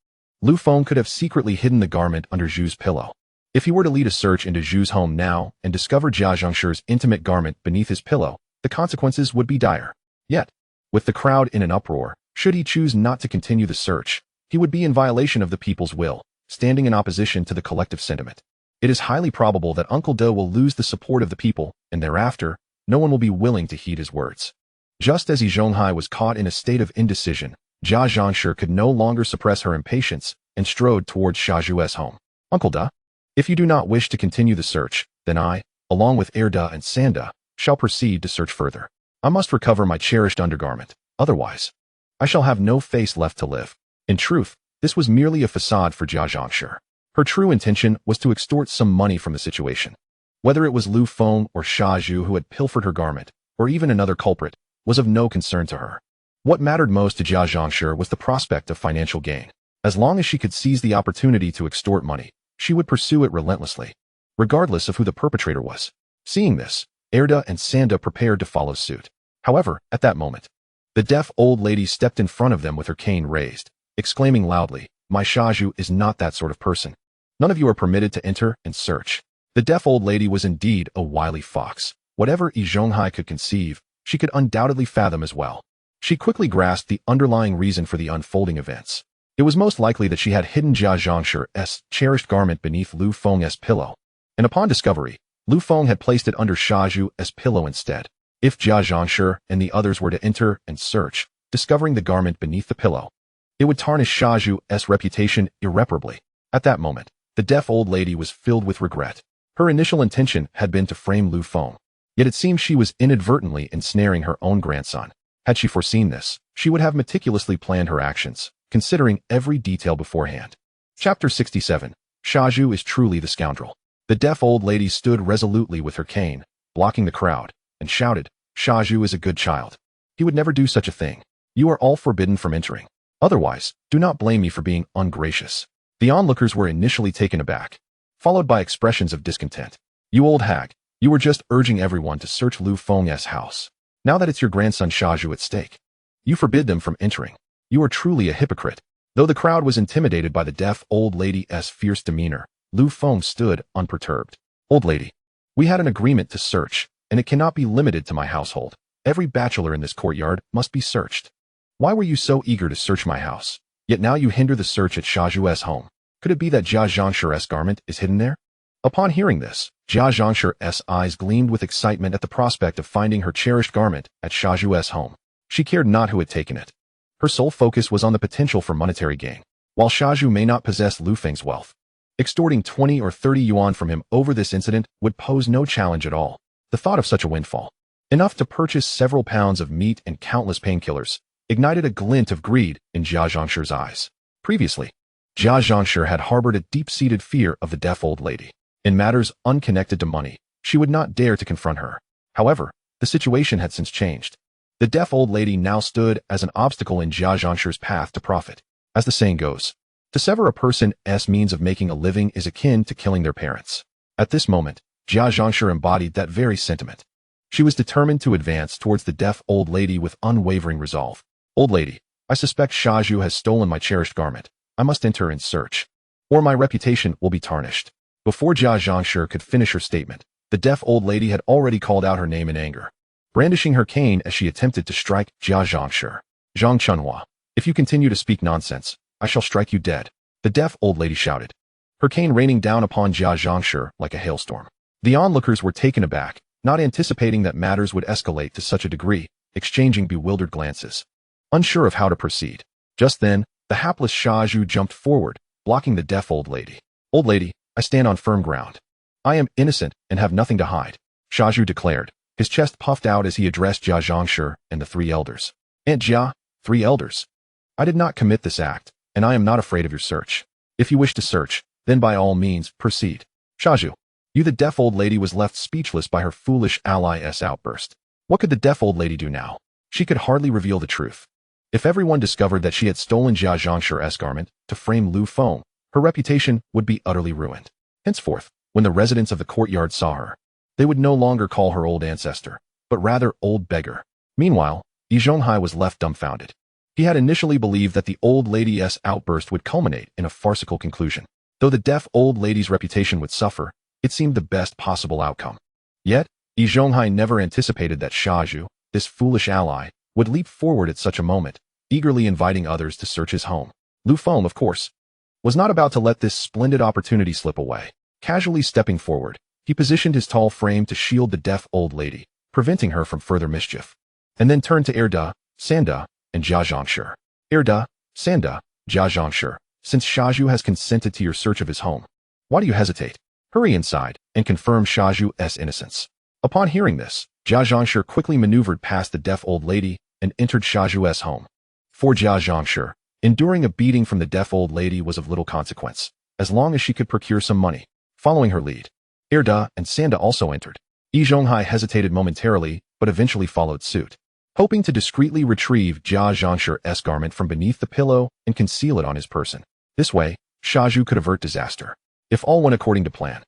Speaker 1: Lu Feng could have secretly hidden the garment under Zhu's pillow. If he were to lead a search into Zhu's home now and discover Jia Zhengshi's intimate garment beneath his pillow, the consequences would be dire. Yet, with the crowd in an uproar, should he choose not to continue the search, he would be in violation of the people's will, standing in opposition to the collective sentiment. It is highly probable that Uncle Do will lose the support of the people, and thereafter, no one will be willing to heed his words. Just as Yi Zhonghai was caught in a state of indecision, Jia Zhengshi could no longer suppress her impatience and strode towards Shazhu's home. "Uncle Da, if you do not wish to continue the search, then I, along with Erda and Sanda, shall proceed to search further. I must recover my cherished undergarment, otherwise, I shall have no face left to live." In truth, this was merely a facade for Jia Zhengshi. Her true intention was to extort some money from the situation. Whether it was Lu Feng or Shazhu who had pilfered her garment, or even another culprit, was of no concern to her. What mattered most to Jia Zhengshi was the prospect of financial gain. As long as she could seize the opportunity to extort money, she would pursue it relentlessly, regardless of who the perpetrator was. Seeing this, Erda and Sanda prepared to follow suit. However, at that moment, the deaf old lady stepped in front of them with her cane raised, exclaiming loudly, "My Shazhu is not that sort of person. None of you are permitted to enter and search." The deaf old lady was indeed a wily fox. Whatever Yi Zhonghai could conceive, she could undoubtedly fathom as well. She quickly grasped the underlying reason for the unfolding events. It was most likely that she had hidden Jia Zhengshi's cherished garment beneath Lu Feng's pillow, and upon discovery, Lu Feng had placed it under Shazhu's pillow instead. If Jia Zhangshi and the others were to enter and search, discovering the garment beneath the pillow, it would tarnish Shazhu's reputation irreparably. At that moment, the deaf old lady was filled with regret. Her initial intention had been to frame Lu Feng, yet it seemed she was inadvertently ensnaring her own grandson. Had she foreseen this, she would have meticulously planned her actions, considering every detail beforehand. Chapter 67. Shazhu is truly the scoundrel. The deaf old lady stood resolutely with her cane, blocking the crowd, and shouted, "Shazhu is a good child. He would never do such a thing. You are all forbidden from entering. Otherwise, do not blame me for being ungracious." The onlookers were initially taken aback, followed by expressions of discontent. "You old hag, you were just urging everyone to search Lu Feng's house. Now that it's your grandson Shazhu at stake, you forbid them from entering. You are truly a hypocrite." Though the crowd was intimidated by the deaf old lady's fierce demeanor, Lu Feng stood unperturbed. "Old lady, we had an agreement to search, and it cannot be limited to my household. Every bachelor in this courtyard must be searched. Why were you so eager to search my house? Yet now you hinder the search at Shazhu's home. Could it be that Jia Zhangshi's garment is hidden there?" Upon hearing this, Jia Zhangshi's eyes gleamed with excitement at the prospect of finding her cherished garment at Shazhu's home. She cared not who had taken it. Her sole focus was on the potential for monetary gain. While Shazhu may not possess Lu Feng's wealth, extorting 20 or 30 yuan from him over this incident would pose no challenge at all. The thought of such a windfall, enough to purchase several pounds of meat and countless painkillers, ignited a glint of greed in Jia Zhangshi's eyes. Previously, Jia Zhangshi had harbored a deep-seated fear of the deaf old lady. In matters unconnected to money, she would not dare to confront her. However, the situation had since changed. The deaf old lady now stood as an obstacle in Jia Zhangshi's path to profit. As the saying goes, to sever a person's means of making a living is akin to killing their parents. At this moment, Jia Zhangshi embodied that very sentiment. She was determined to advance towards the deaf old lady with unwavering resolve. "Old lady, I suspect Shazhu has stolen my cherished garment. I must enter and search, or my reputation will be tarnished." Before Jia Zhangshi could finish her statement, the deaf old lady had already called out her name in anger, brandishing her cane as she attempted to strike Jia Zhangshi. "Zhang Chunhua, if you continue to speak nonsense, I shall strike you dead," the deaf old lady shouted, her cane raining down upon Jia Zhangshi like a hailstorm. The onlookers were taken aback, not anticipating that matters would escalate to such a degree, exchanging bewildered glances, unsure of how to proceed. Just then, the hapless Shazhu jumped forward, blocking the deaf old lady. "Old lady, I stand on firm ground. I am innocent and have nothing to hide," Shazhu declared, his chest puffed out as he addressed Jia Zhangshi and the three elders. "Aunt Jia, three elders, I did not commit this act, and I am not afraid of your search. If you wish to search, then by all means, proceed." "Shazhu, you," the deaf old lady was left speechless by her foolish ally's outburst. What could the deaf old lady do now? She could hardly reveal the truth. If everyone discovered that she had stolen Jia Zhangshi's garment to frame Lu Feng, her reputation would be utterly ruined. Henceforth, when the residents of the courtyard saw her, they would no longer call her old ancestor, but rather old beggar. Meanwhile, Yi Zhonghai was left dumbfounded. He had initially believed that the old lady's outburst would culminate in a farcical conclusion. Though the deaf old lady's reputation would suffer, it seemed the best possible outcome. Yet, Yi Zhonghai never anticipated that Shazhu, this foolish ally, would leap forward at such a moment, eagerly inviting others to search his home. Lu Feng, of course, was not about to let this splendid opportunity slip away. Casually stepping forward, he positioned his tall frame to shield the deaf old lady, preventing her from further mischief, and then turned to Erda, Sanda, and Jia Zhangshi. "Erda, Sanda, Jia Zhangshi, since Shazhu has consented to your search of his home, why do you hesitate? Hurry inside and confirm Shazhu's innocence." Upon hearing this, Jia Zhangshi quickly maneuvered past the deaf old lady and entered Shazhu's home. For Jia Zhangshi, enduring a beating from the deaf old lady was of little consequence, as long as she could procure some money. Following her lead, Erda and Sanda also entered. Yi Zhonghai hesitated momentarily, but eventually followed suit, hoping to discreetly retrieve Jia Zhangshi's garment from beneath the pillow and conceal it on his person. This way, Shazhu could avert disaster, if all went according to plan.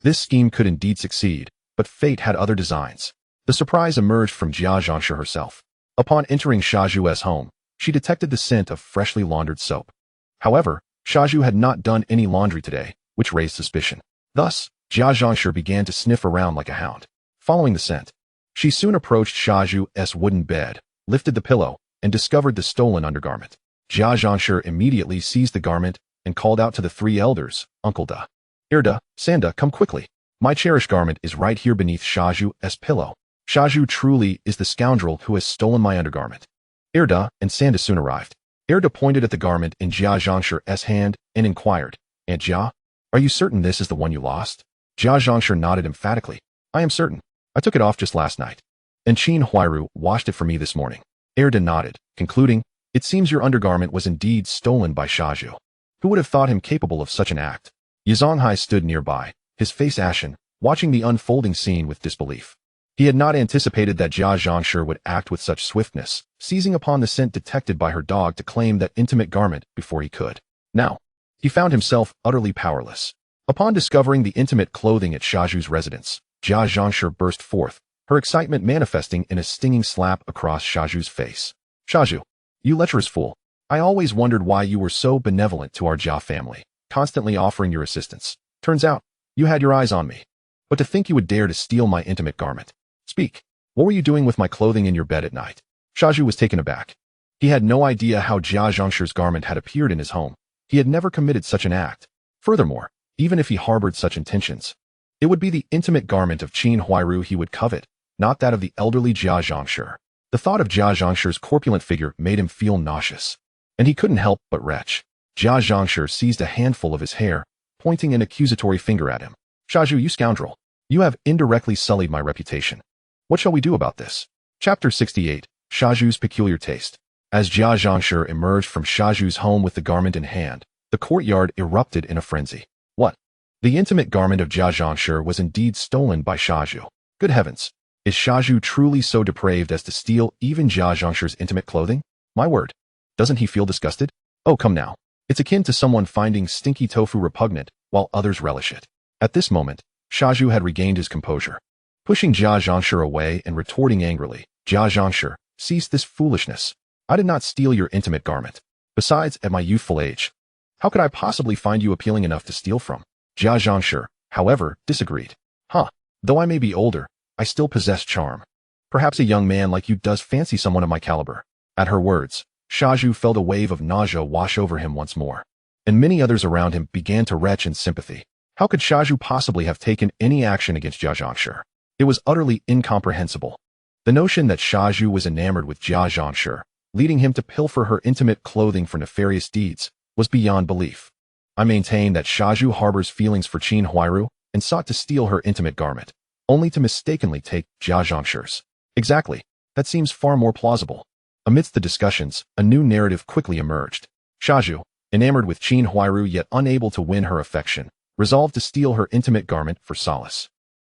Speaker 1: This scheme could indeed succeed, but fate had other designs. The surprise emerged from Jia Zhangshi herself. Upon entering Shazhu's home, she detected the scent of freshly laundered soap. However, Shazhu had not done any laundry today, which raised suspicion. Thus, Jia Zhangshi began to sniff around like a hound. Following the scent, she soon approached Shazhu's wooden bed, lifted the pillow, and discovered the stolen undergarment. Jia Zhangshi immediately seized the garment and called out to the three elders, "Uncle Da, Erda, Sanda, come quickly. My cherished garment is right here beneath Shazhu's pillow. Shazhu truly is the scoundrel who has stolen my undergarment. Erda and Sanda soon arrived. Erda pointed at the garment in Jia Zhangshir's hand and inquired, Aunt Jia, are you certain this is the one you lost? Jia Zhangshir nodded emphatically. I am certain. I took it off just last night. And Qin Huairu washed it for me this morning. Erda nodded, concluding, it seems your undergarment was indeed stolen by Shazhu. Who would have thought him capable of such an act? Yizonghai stood nearby, his face ashen, watching the unfolding scene with disbelief. He had not anticipated that Jia Zhangshir would act with such swiftness, seizing upon the scent detected by her dog to claim that intimate garment before he could. Now, he found himself utterly powerless. Upon discovering the intimate clothing at Shazhu's residence, Jia Zhangshir burst forth, her excitement manifesting in a stinging slap across Shazhu's face. Shazhu, you lecherous fool. I always wondered why you were so benevolent to our Jia family, constantly offering your assistance. Turns out, you had your eyes on me. But to think you would dare to steal my intimate garment. Speak. What were you doing with my clothing in your bed at night? Shazhu was taken aback. He had no idea how Jia Zhangshir's garment had appeared in his home. He had never committed such an act. Furthermore, even if he harbored such intentions, it would be the intimate garment of Qin Huairu he would covet, not that of the elderly Jia Zhangshir. The thought of Jia Zhangshir's corpulent figure made him feel nauseous, and he couldn't help but retch. Jia Zhangshir seized a handful of his hair, pointing an accusatory finger at him. Shazhu, you scoundrel. You have indirectly sullied my reputation. What shall we do about this? Chapter 68, Shazhu's Peculiar Taste. As Jia Zhangshir emerged from Shazhu's home with the garment in hand, the courtyard erupted in a frenzy. What? The intimate garment of Jia Zhangshir was indeed stolen by Shazhu. Good heavens! Is Shazhu truly so depraved as to steal even Jia Zhangshir's intimate clothing? My word! Doesn't he feel disgusted? Oh, come now. It's akin to someone finding stinky tofu repugnant while others relish it. At this moment, Shazhu had regained his composure. Pushing Jia Zhangshir away and retorting angrily, Jia Zhangshir, cease this foolishness. I did not steal your intimate garment. Besides, at my youthful age, how could I possibly find you appealing enough to steal from? Jia Zhangshir, however, disagreed. Though I may be older, I still possess charm. Perhaps a young man like you does fancy someone of my caliber. At her words, Shazhu felt a wave of nausea wash over him once more, and many others around him began to retch in sympathy. How could Shazhu possibly have taken any action against Jia Zhangshir? It was utterly incomprehensible. The notion that Shazhu was enamored with Jia Zhangshir, leading him to pilfer her intimate clothing for nefarious deeds, was beyond belief. I maintain that Shazhu harbors feelings for Qin Huairu and sought to steal her intimate garment, only to mistakenly take Jia Zhangshir's. Exactly. That seems far more plausible. Amidst the discussions, a new narrative quickly emerged. Shazhu, enamored with Qin Huairu yet unable to win her affection, resolved to steal her intimate garment for solace,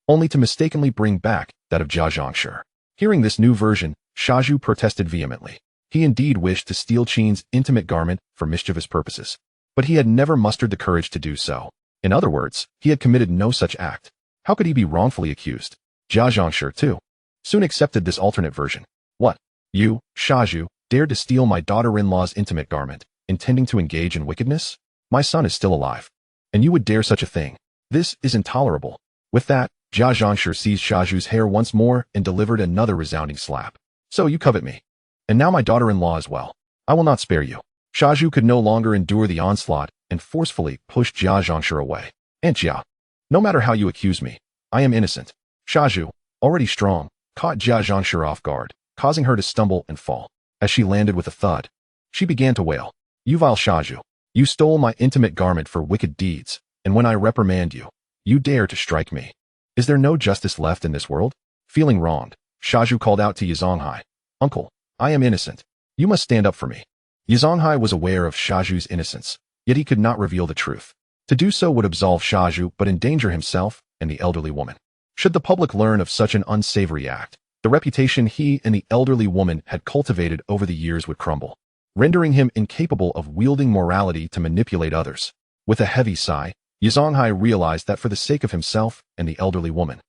Speaker 1: only to mistakenly bring back that of Jia Zhangshir. Hearing this new version, Shazhu protested vehemently. He indeed wished to steal Qin's intimate garment for mischievous purposes, but he had never mustered the courage to do so. In other words, he had committed no such act. How could he be wrongfully accused? Jia Zhangshir, too, soon accepted this alternate version. What? You, Shazhu, dared to steal my daughter-in-law's intimate garment, intending to engage in wickedness? My son is still alive, and you would dare such a thing. This is intolerable. With that, Jia Zhangshir seized Shazhu's hair once more and delivered another resounding slap. So you covet me. And now my daughter-in-law as well. I will not spare you. Shazhu could no longer endure the onslaught and forcefully pushed Jia Zhangshir away. Aunt Jia, no matter how you accuse me, I am innocent. Shazhu, already strong, caught Jia Zhangshir off guard, causing her to stumble and fall. As she landed with a thud, she began to wail. You vile Shazhu, you stole my intimate garment for wicked deeds, and when I reprimand you, you dare to strike me. Is there no justice left in this world? Feeling wronged, Shazhu called out to Yizonghai. Uncle, I am innocent. You must stand up for me. Yizonghai was aware of Shazhu's innocence, yet he could not reveal the truth. To do so would absolve Shazhu but endanger himself and the elderly woman. Should the public learn of such an unsavory act, the reputation he and the elderly woman had cultivated over the years would crumble, rendering him incapable of wielding morality to manipulate others. With a heavy sigh, Yizonghai realized that for the sake of himself and the elderly woman,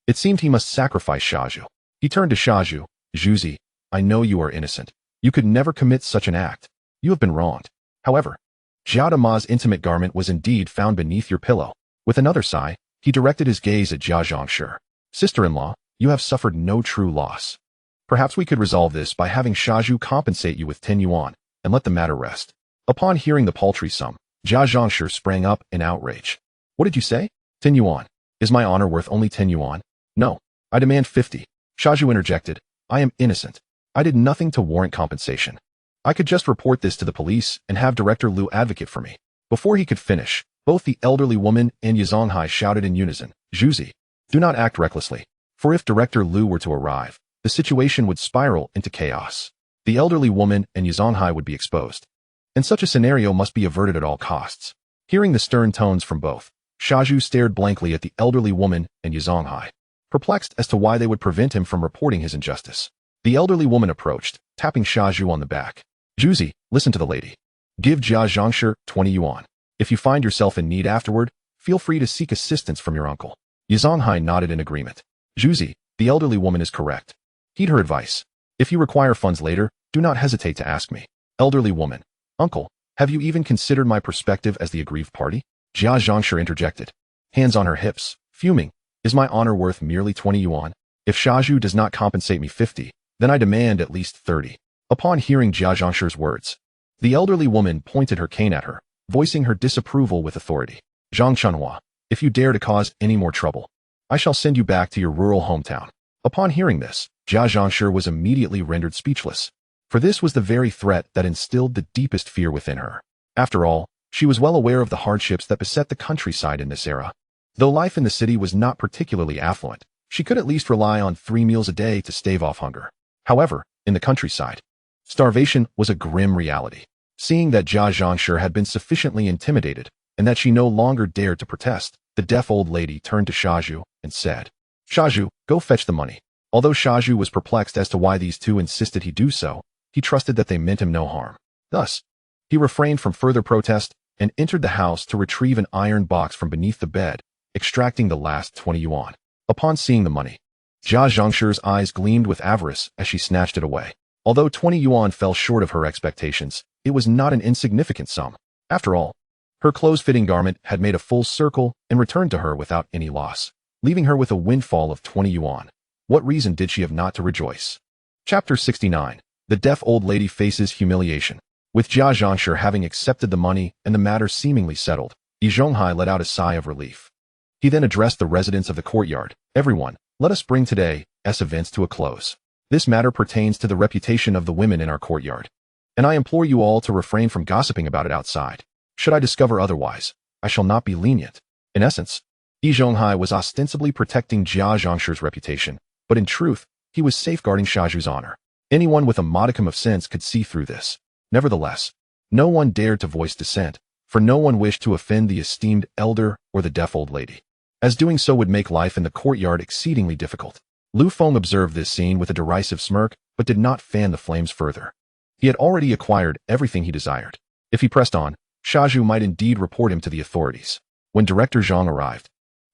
Speaker 1: it seemed he must sacrifice Shazhu. He turned to Shazhu. Zhuzi, I know you are innocent. You could never commit such an act. You have been wronged. However, Jiao Dama's intimate garment was indeed found beneath your pillow. With another sigh, he directed his gaze at Jia Zhangshir. Sister-in-law, you have suffered no true loss. Perhaps we could resolve this by having Shazhu compensate you with 10 yuan, and let the matter rest. Upon hearing the paltry sum, Jia Zhangshir sprang up in outrage. What did you say? 10 yuan. Is my honor worth only 10 yuan? No. I demand 50. Shazhu interjected. I am innocent. I did nothing to warrant compensation. I could just report this to the police and have Director Lu advocate for me. Before he could finish, both the elderly woman and Yazonghai shouted in unison, Zhuzi, do not act recklessly, for if Director Lu were to arrive, the situation would spiral into chaos. The elderly woman and Yazonghai would be exposed. And such a scenario must be averted at all costs. Hearing the stern tones from both, Shazhu stared blankly at the elderly woman and Yazonghai, perplexed as to why they would prevent him from reporting his injustice. The elderly woman approached, tapping Shazhu on the back. Zhuzi, listen to the lady. Give Jia Zhangshi 20 yuan. If you find yourself in need afterward, feel free to seek assistance from your uncle. Yazonghai nodded in agreement. Zhuzi, the elderly woman is correct. Heed her advice. If you require funds later, do not hesitate to ask me. Elderly woman. Uncle, have you even considered my perspective as the aggrieved party? Jia Zhangshi interjected. Hands on her hips, fuming. Is my honor worth merely 20 yuan? If Shazhu does not compensate me 50, then I demand at least 30. Upon hearing Jia Zhangshi's words, the elderly woman pointed her cane at her, voicing her disapproval with authority. Zhang Chunhua, if you dare to cause any more trouble, I shall send you back to your rural hometown. Upon hearing this, Jia Zhangshi was immediately rendered speechless, for this was the very threat that instilled the deepest fear within her. After all, she was well aware of the hardships that beset the countryside in this era. Though life in the city was not particularly affluent, she could at least rely on 3 meals a day to stave off hunger. However, in the countryside, starvation was a grim reality. Seeing that Jia Zhangshi had been sufficiently intimidated and that she no longer dared to protest, the deaf old lady turned to Shazhu and said, Shazhu, go fetch the money. Although Shazhu was perplexed as to why these two insisted he do so, he trusted that they meant him no harm. Thus, he refrained from further protest and entered the house to retrieve an iron box from beneath the bed, extracting the last 20 yuan. Upon seeing the money, Jia Zhangshi's eyes gleamed with avarice as she snatched it away. Although 20 yuan fell short of her expectations, it was not an insignificant sum. After all, her close-fitting garment had made a full circle and returned to her without any loss, leaving her with a windfall of 20 yuan. What reason did she have not to rejoice? Chapter 69. The deaf old lady faces humiliation. With Jia Zhangshi having accepted the money and the matter seemingly settled, Yi Zhonghai let out a sigh of relief. He then addressed the residents of the courtyard. Everyone, let us bring today's events to a close. This matter pertains to the reputation of the women in our courtyard, and I implore you all to refrain from gossiping about it outside. Should I discover otherwise, I shall not be lenient. In essence, Yi Zhonghai was ostensibly protecting Jia Zhangshi's reputation, but in truth, he was safeguarding Shazhu's honor. Anyone with a modicum of sense could see through this. Nevertheless, no one dared to voice dissent, for no one wished to offend the esteemed elder or the deaf old lady, as doing so would make life in the courtyard exceedingly difficult. Lu Feng observed this scene with a derisive smirk, but did not fan the flames further. He had already acquired everything he desired. If he pressed on, Shazhu might indeed report him to the authorities. When Director Zhang arrived,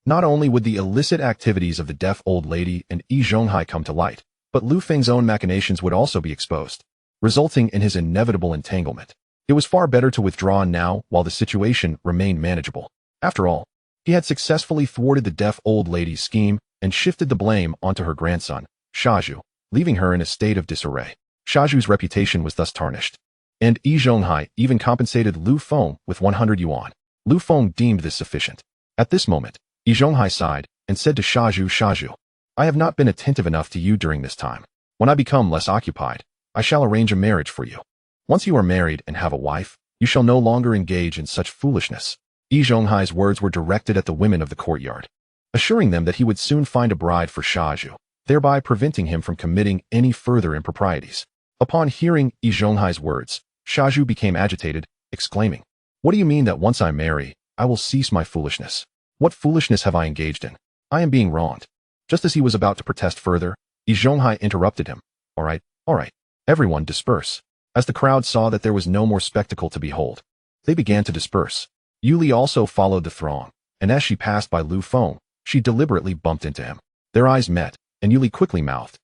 Speaker 1: not only would the illicit activities of the deaf old lady and Yi Zhonghai come to light, but Lu Feng's own machinations would also be exposed, resulting in his inevitable entanglement. It was far better to withdraw now while the situation remained manageable. After all, he had successfully thwarted the deaf old lady's scheme and shifted the blame onto her grandson, Shazhu, leaving her in a state of disarray. Shazhu's reputation was thus tarnished, and Yi Zhonghai even compensated Lu Feng with 100 yuan. Lu Feng deemed this sufficient. At this moment, Yi Zhonghai sighed and said to Shazhu, Shazhu, I have not been attentive enough to you during this time. When I become less occupied, I shall arrange a marriage for you. Once you are married and have a wife, you shall no longer engage in such foolishness. Yi Zhonghai's words were directed at the women of the courtyard, assuring them that he would soon find a bride for Shazhu, thereby preventing him from committing any further improprieties. Upon hearing Yi Zhonghai's words, Shazhu became agitated, exclaiming, What do you mean that once I marry, I will cease my foolishness? What foolishness have I engaged in? I am being wronged. Just as he was about to protest further, Yi Zhonghai interrupted him. All right, everyone disperse. As the crowd saw that there was no more spectacle to behold, they began to disperse. Yuli also followed the throng, and as she passed by Lu Feng, she deliberately bumped into him. Their eyes met, and Yuli quickly mouthed,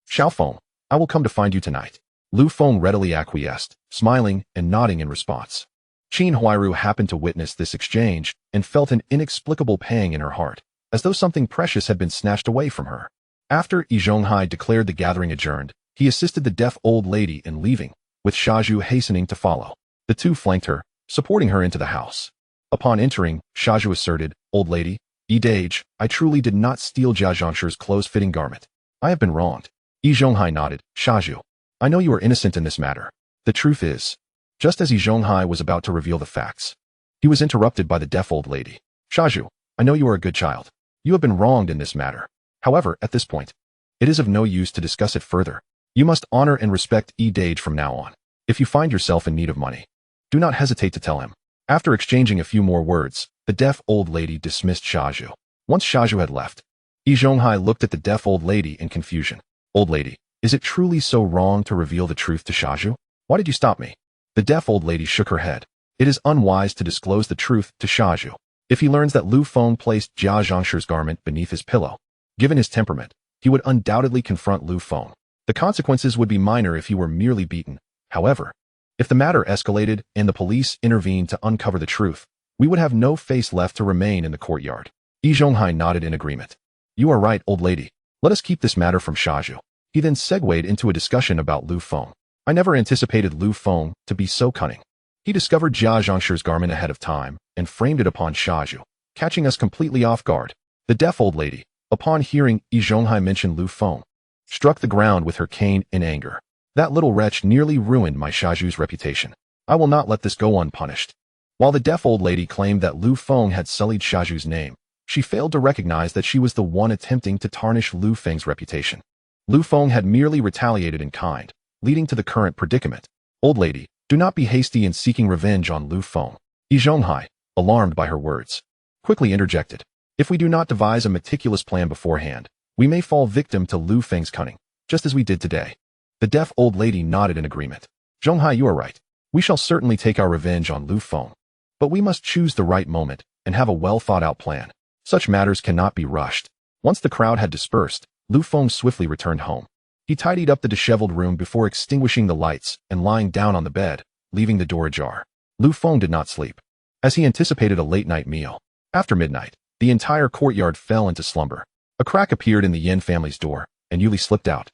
Speaker 1: Xiao Feng, I will come to find you tonight. Lu Feng readily acquiesced, smiling and nodding in response. Qin Huairu happened to witness this exchange and felt an inexplicable pang in her heart, as though something precious had been snatched away from her. After Yi Zhonghai declared the gathering adjourned, he assisted the deaf old lady in leaving, with Shazhu hastening to follow. The two flanked her, supporting her into the house. Upon entering, Shazhu asserted, Old lady, Dage, I truly did not steal Jia Zhongshu's close-fitting garment. I have been wronged. Zhonghai nodded. Shazhu, I know you are innocent in this matter. The truth is, just as Zhonghai was about to reveal the facts, he was interrupted by the deaf old lady. Shazhu, I know you are a good child. You have been wronged in this matter. However, at this point, it is of no use to discuss it further. You must honor and respect Dage from now on. If you find yourself in need of money, do not hesitate to tell him. After exchanging a few more words, the deaf old lady dismissed Shazhu. Once Shazhu had left, Zhonghai looked at the deaf old lady in confusion. Old lady, is it truly so wrong to reveal the truth to Shazhu? Why did you stop me? The deaf old lady shook her head. It is unwise to disclose the truth to Shazhu. If he learns that Lu Feng placed Jia Zhongshu's garment beneath his pillow, given his temperament, he would undoubtedly confront Lu Feng. The consequences would be minor if he were merely beaten. However, if the matter escalated and the police intervened to uncover the truth, we would have no face left to remain in the courtyard. Zhonghai nodded in agreement. You are right, old lady. Let us keep this matter from Shazhu. He then segued into a discussion about Lu Feng. I never anticipated Lu Feng to be so cunning. He discovered Jia Zhongshu's garment ahead of time and framed it upon Shazhu, catching us completely off guard. The deaf old lady, upon hearing Zhonghai mention Lu Feng, struck the ground with her cane in anger. That little wretch nearly ruined my Shazhu's reputation. I will not let this go unpunished. While the deaf old lady claimed that Lu Feng had sullied Shazhu's name, she failed to recognize that she was the one attempting to tarnish Lu Feng's reputation. Lu Feng had merely retaliated in kind, leading to the current predicament. Old lady, do not be hasty in seeking revenge on Lu Feng. Zhonghai, alarmed by her words, quickly interjected. If we do not devise a meticulous plan beforehand, we may fall victim to Lu Feng's cunning, just as we did today. The deaf old lady nodded in agreement. Zhonghai, you are right. We shall certainly take our revenge on Lu Feng. But we must choose the right moment and have a well-thought-out plan. Such matters cannot be rushed. Once the crowd had dispersed, Lu Feng swiftly returned home. He tidied up the disheveled room before extinguishing the lights and lying down on the bed, leaving the door ajar. Lu Feng did not sleep, as he anticipated a late-night meal. After midnight, the entire courtyard fell into slumber. A crack appeared in the Yin family's door, and Yuli slipped out,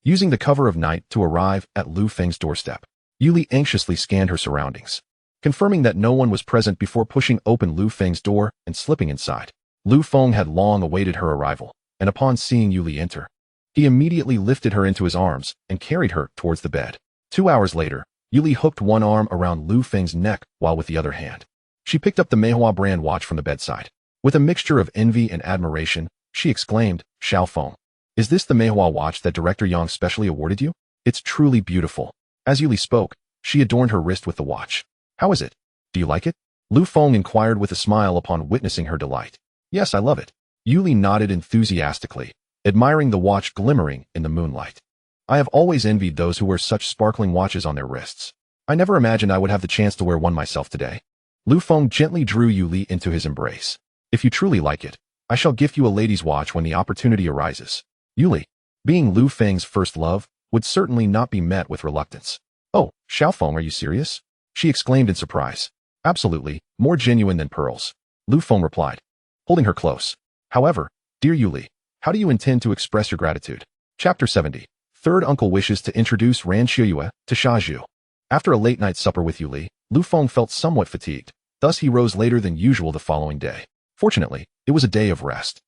Speaker 1: using the cover of night to arrive at Lu Feng's doorstep. Yuli anxiously scanned her surroundings, confirming that no one was present before pushing open Lu Feng's door and slipping inside. Lu Feng had long awaited her arrival, and upon seeing Yuli enter, he immediately lifted her into his arms and carried her towards the bed. 2 hours later, Yuli hooked one arm around Lu Feng's neck while with the other hand, she picked up the Meihua brand watch from the bedside. With a mixture of envy and admiration, she exclaimed, Xiao Feng, is this the Meihua watch that Director Yang specially awarded you? It's truly beautiful. As Yuli spoke, she adorned her wrist with the watch. How is it? Do you like it? Lu Feng inquired with a smile upon witnessing her delight. Yes, I love it. Yuli nodded enthusiastically, admiring the watch glimmering in the moonlight. I have always envied those who wear such sparkling watches on their wrists. I never imagined I would have the chance to wear one myself today. Lu Feng gently drew Yuli into his embrace. If you truly like it, I shall gift you a lady's watch when the opportunity arises. Yuli, being Lu Feng's first love, would certainly not be met with reluctance. Oh, Xiao Feng, are you serious? She exclaimed in surprise. Absolutely, more genuine than pearls. Lu Feng replied, holding her close. However, dear Yuli, how do you intend to express your gratitude? Chapter 70. Third uncle wishes to introduce Ran Xiuyue to Shazhu. After a late night supper with Yuli, Lu Feng felt somewhat fatigued. Thus he rose later than usual the following day. Fortunately, it was a day of rest,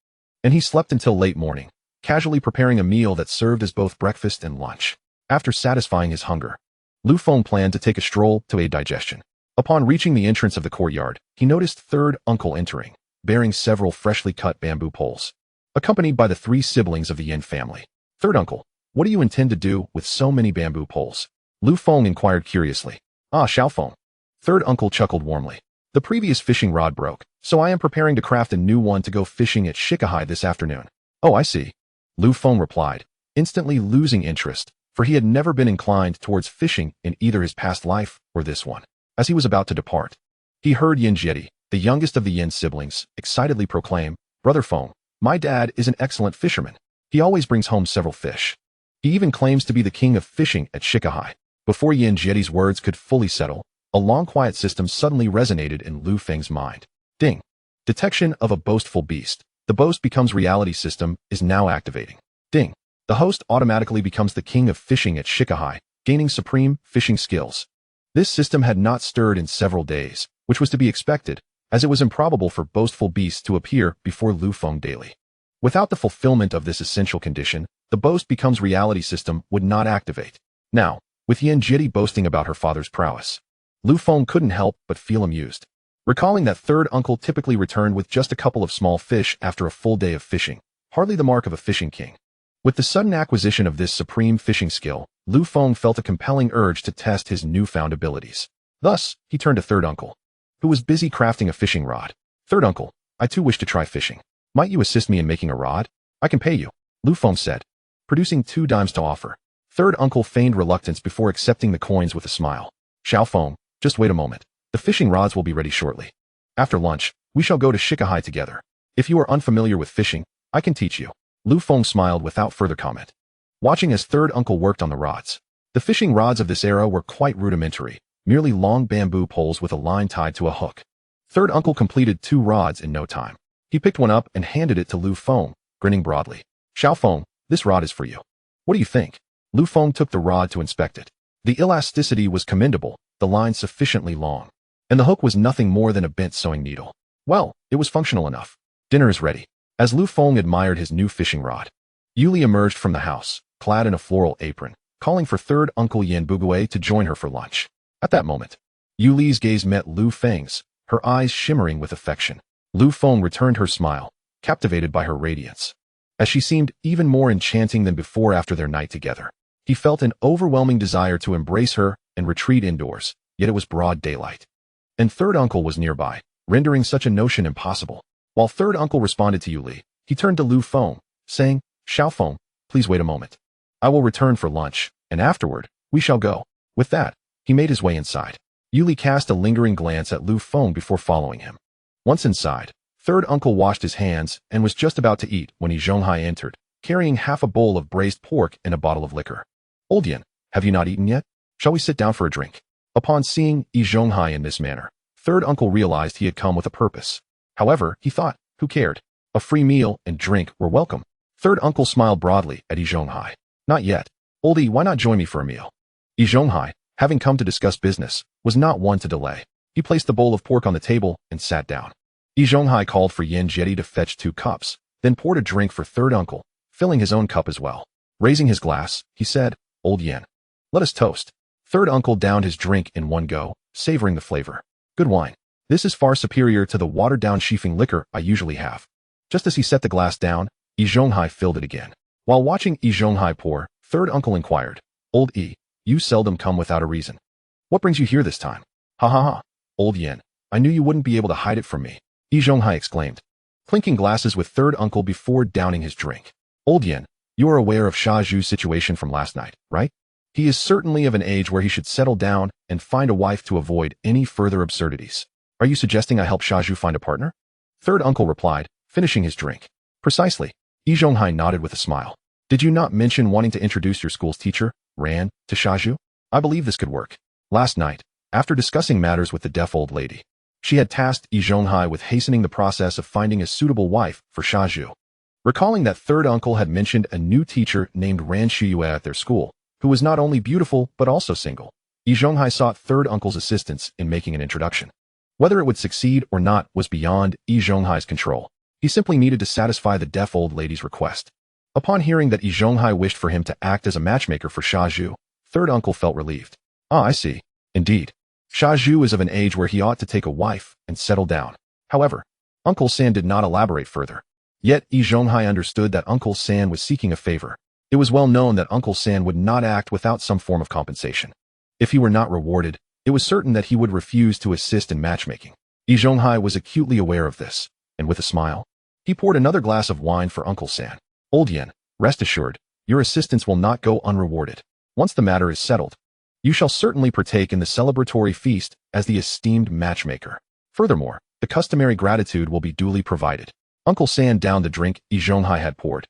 Speaker 1: and he slept until late morning, casually preparing a meal that served as both breakfast and lunch. After satisfying his hunger, Lu Feng planned to take a stroll to aid digestion. Upon reaching the entrance of the courtyard, he noticed third uncle entering, bearing several freshly cut bamboo poles, accompanied by the 3 siblings of the Yin family. Third uncle, what do you intend to do with so many bamboo poles? Lu Feng inquired curiously. Ah, Xiao Feng. Third uncle chuckled warmly. The previous fishing rod broke, so I am preparing to craft a new one to go fishing at Shikahai this afternoon. Oh, I see. Lu Feng replied, instantly losing interest, for he had never been inclined towards fishing in either his past life or this one. As he was about to depart, he heard Yin Jiedi, the youngest of the Yin siblings, excitedly proclaim, Brother Feng, my dad is an excellent fisherman. He always brings home several fish. He even claims to be the king of fishing at Shikahai. Before Yin Jiedi's words could fully settle, a long quiet system suddenly resonated in Lu Feng's mind. Ding. Detection of a boastful beast. The Boast Becomes Reality system is now activating. Ding. The host automatically becomes the king of fishing at Shikahai, gaining supreme fishing skills. This system had not stirred in several days, which was to be expected, as it was improbable for boastful beasts to appear before Lu Feng daily. Without the fulfillment of this essential condition, the Boast Becomes Reality system would not activate. Now, with Yan Jietti boasting about her father's prowess, Lu Feng couldn't help but feel amused. Recalling that third uncle typically returned with just a couple of small fish after a full day of fishing, hardly the mark of a fishing king. With the sudden acquisition of this supreme fishing skill, Lu Feng felt a compelling urge to test his newfound abilities. Thus, he turned to third uncle, who was busy crafting a fishing rod. Third uncle, I too wish to try fishing. Might you assist me in making a rod? I can pay you, Lu Feng said, producing 2 dimes to offer. Third uncle feigned reluctance before accepting the coins with a smile. Xiao Feng, just wait a moment. The fishing rods will be ready shortly. After lunch, we shall go to Shikahai together. If you are unfamiliar with fishing, I can teach you. Lu Feng smiled without further comment, watching as third uncle worked on the rods. The fishing rods of this era were quite rudimentary, merely long bamboo poles with a line tied to a hook. Third uncle completed 2 rods in no time. He picked one up and handed it to Lu Feng, grinning broadly. Xiao Feng, this rod is for you. What do you think? Lu Feng took the rod to inspect it. The elasticity was commendable, the line sufficiently long, and the hook was nothing more than a bent sewing needle. Well, it was functional enough. Dinner is ready. As Lu Feng admired his new fishing rod, Yuli emerged from the house, clad in a floral apron, calling for third uncle Yan Bugui to join her for lunch. At that moment, Yuli's gaze met Lu Feng's, her eyes shimmering with affection. Lu Feng returned her smile, captivated by her radiance, as she seemed even more enchanting than before after their night together. He felt an overwhelming desire to embrace her and retreat indoors, yet it was broad daylight, and third uncle was nearby, rendering such a notion impossible. While third uncle responded to Yuli, he turned to Lu Feng, saying, Xiao Feng, please wait a moment. I will return for lunch, and afterward, we shall go. With that, he made his way inside. Yuli cast a lingering glance at Lu Feng before following him. Once inside, third uncle washed his hands and was just about to eat when Zhonghai entered, carrying half a bowl of braised pork and a bottle of liquor. Old Yan, have you not eaten yet? Shall we sit down for a drink? Upon seeing Zhonghai in this manner, third uncle realized he had come with a purpose. However, he thought, who cared? A free meal and drink were welcome. Third uncle smiled broadly at Zhonghai. Not yet. Oldie, why not join me for a meal? Zhonghai, having come to discuss business, was not one to delay. He placed the bowl of pork on the table and sat down. Zhonghai called for Yan Jietti to fetch 2 cups, then poured a drink for third uncle, filling his own cup as well. Raising his glass, he said, Old Yan, let us toast. Third uncle downed his drink in one go, savoring the flavor. Good wine. This is far superior to the watered-down Shifeng liquor I usually have. Just as he set the glass down, Zhonghai filled it again. While watching Zhonghai pour, third uncle inquired, Old E, you seldom come without a reason. What brings you here this time? Ha ha ha. Old Yan, I knew you wouldn't be able to hide it from me, Zhonghai exclaimed, clinking glasses with third uncle before downing his drink. Old Yan, you are aware of Shazhu's situation from last night, right? He is certainly of an age where he should settle down and find a wife to avoid any further absurdities. Are you suggesting I help Shazhu find a partner? Third uncle replied, finishing his drink. Precisely. Zhonghai nodded with a smile. Did you not mention wanting to introduce your school's teacher, Ran, to Shazhu? I believe this could work. Last night, after discussing matters with the deaf old lady, she had tasked Zhonghai with hastening the process of finding a suitable wife for Shazhu. Recalling that third uncle had mentioned a new teacher named Ran Shuyue at their school, who was not only beautiful but also single, Zhonghai sought third uncle's assistance in making an introduction. Whether it would succeed or not was beyond Zhonghai's control. He simply needed to satisfy the deaf old lady's request. Upon hearing that Zhonghai wished for him to act as a matchmaker for Shazhu, third uncle felt relieved. Ah, I see. Indeed. Shazhu is of an age where he ought to take a wife and settle down. However, Uncle San did not elaborate further. Yet Zhonghai understood that Uncle San was seeking a favor. It was well known that Uncle San would not act without some form of compensation. If he were not rewarded, it was certain that he would refuse to assist in matchmaking. Zhonghai was acutely aware of this, and with a smile, he poured another glass of wine for Uncle San. Old Yan, rest assured, your assistance will not go unrewarded. Once the matter is settled, you shall certainly partake in the celebratory feast as the esteemed matchmaker. Furthermore, the customary gratitude will be duly provided. Uncle San downed the drink Zhonghai had poured,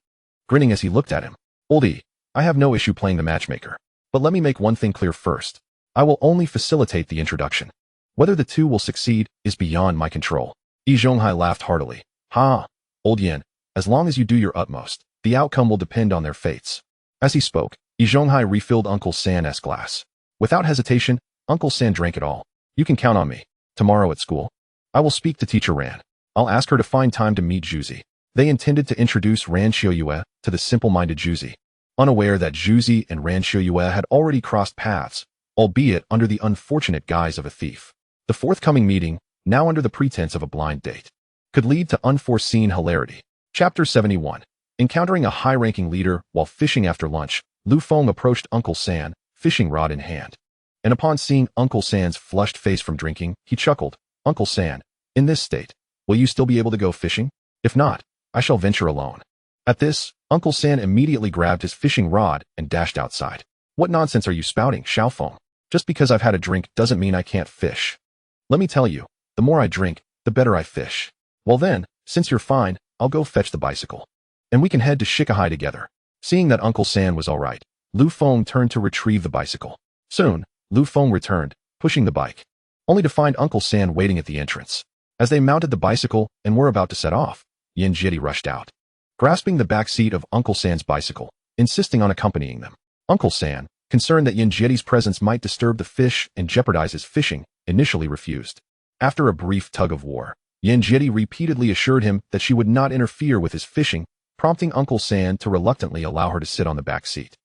Speaker 1: grinning as he looked at him. Oldie, I have no issue playing the matchmaker, but let me make one thing clear first. I will only facilitate the introduction. Whether the two will succeed is beyond my control. Zhonghai laughed heartily. Ha, Old Yan, as long as you do your utmost, the outcome will depend on their fates. As he spoke, Zhonghai refilled Uncle San's glass. Without hesitation, Uncle San drank it all. You can count on me. Tomorrow at school, I will speak to teacher Ran. I'll ask her to find time to meet Juzi. They intended to introduce Ran Xiuyue to the simple-minded Juzi, unaware that Juzi and Ran Xiuyue had already crossed paths, albeit under the unfortunate guise of a thief. The forthcoming meeting, now under the pretense of a blind date, could lead to unforeseen hilarity. Chapter 71. Encountering a high-ranking leader while fishing after lunch, Lu Feng approached Uncle San, fishing rod in hand. And upon seeing Uncle San's flushed face from drinking, he chuckled. Uncle San, in this state, will you still be able to go fishing? If not, I shall venture alone. At this, Uncle San immediately grabbed his fishing rod and dashed outside. What nonsense are you spouting, Xiao Feng? Just because I've had a drink doesn't mean I can't fish. Let me tell you, the more I drink, the better I fish. Well then, since you're fine, I'll go fetch the bicycle. And we can head to Shikahai together. Seeing that Uncle San was all right, Lu Feng turned to retrieve the bicycle. Soon, Lu Feng returned, pushing the bike, only to find Uncle San waiting at the entrance. As they mounted the bicycle and were about to set off, Yin Jietti rushed out, grasping the back seat of Uncle San's bicycle, insisting on accompanying them. Uncle San, concerned that Yin Jietti's presence might disturb the fish and jeopardize his fishing, initially refused. After a brief tug-of-war, Yin Jietti repeatedly assured him that she would not interfere with his fishing, prompting Uncle San to reluctantly allow her to sit on the back seat.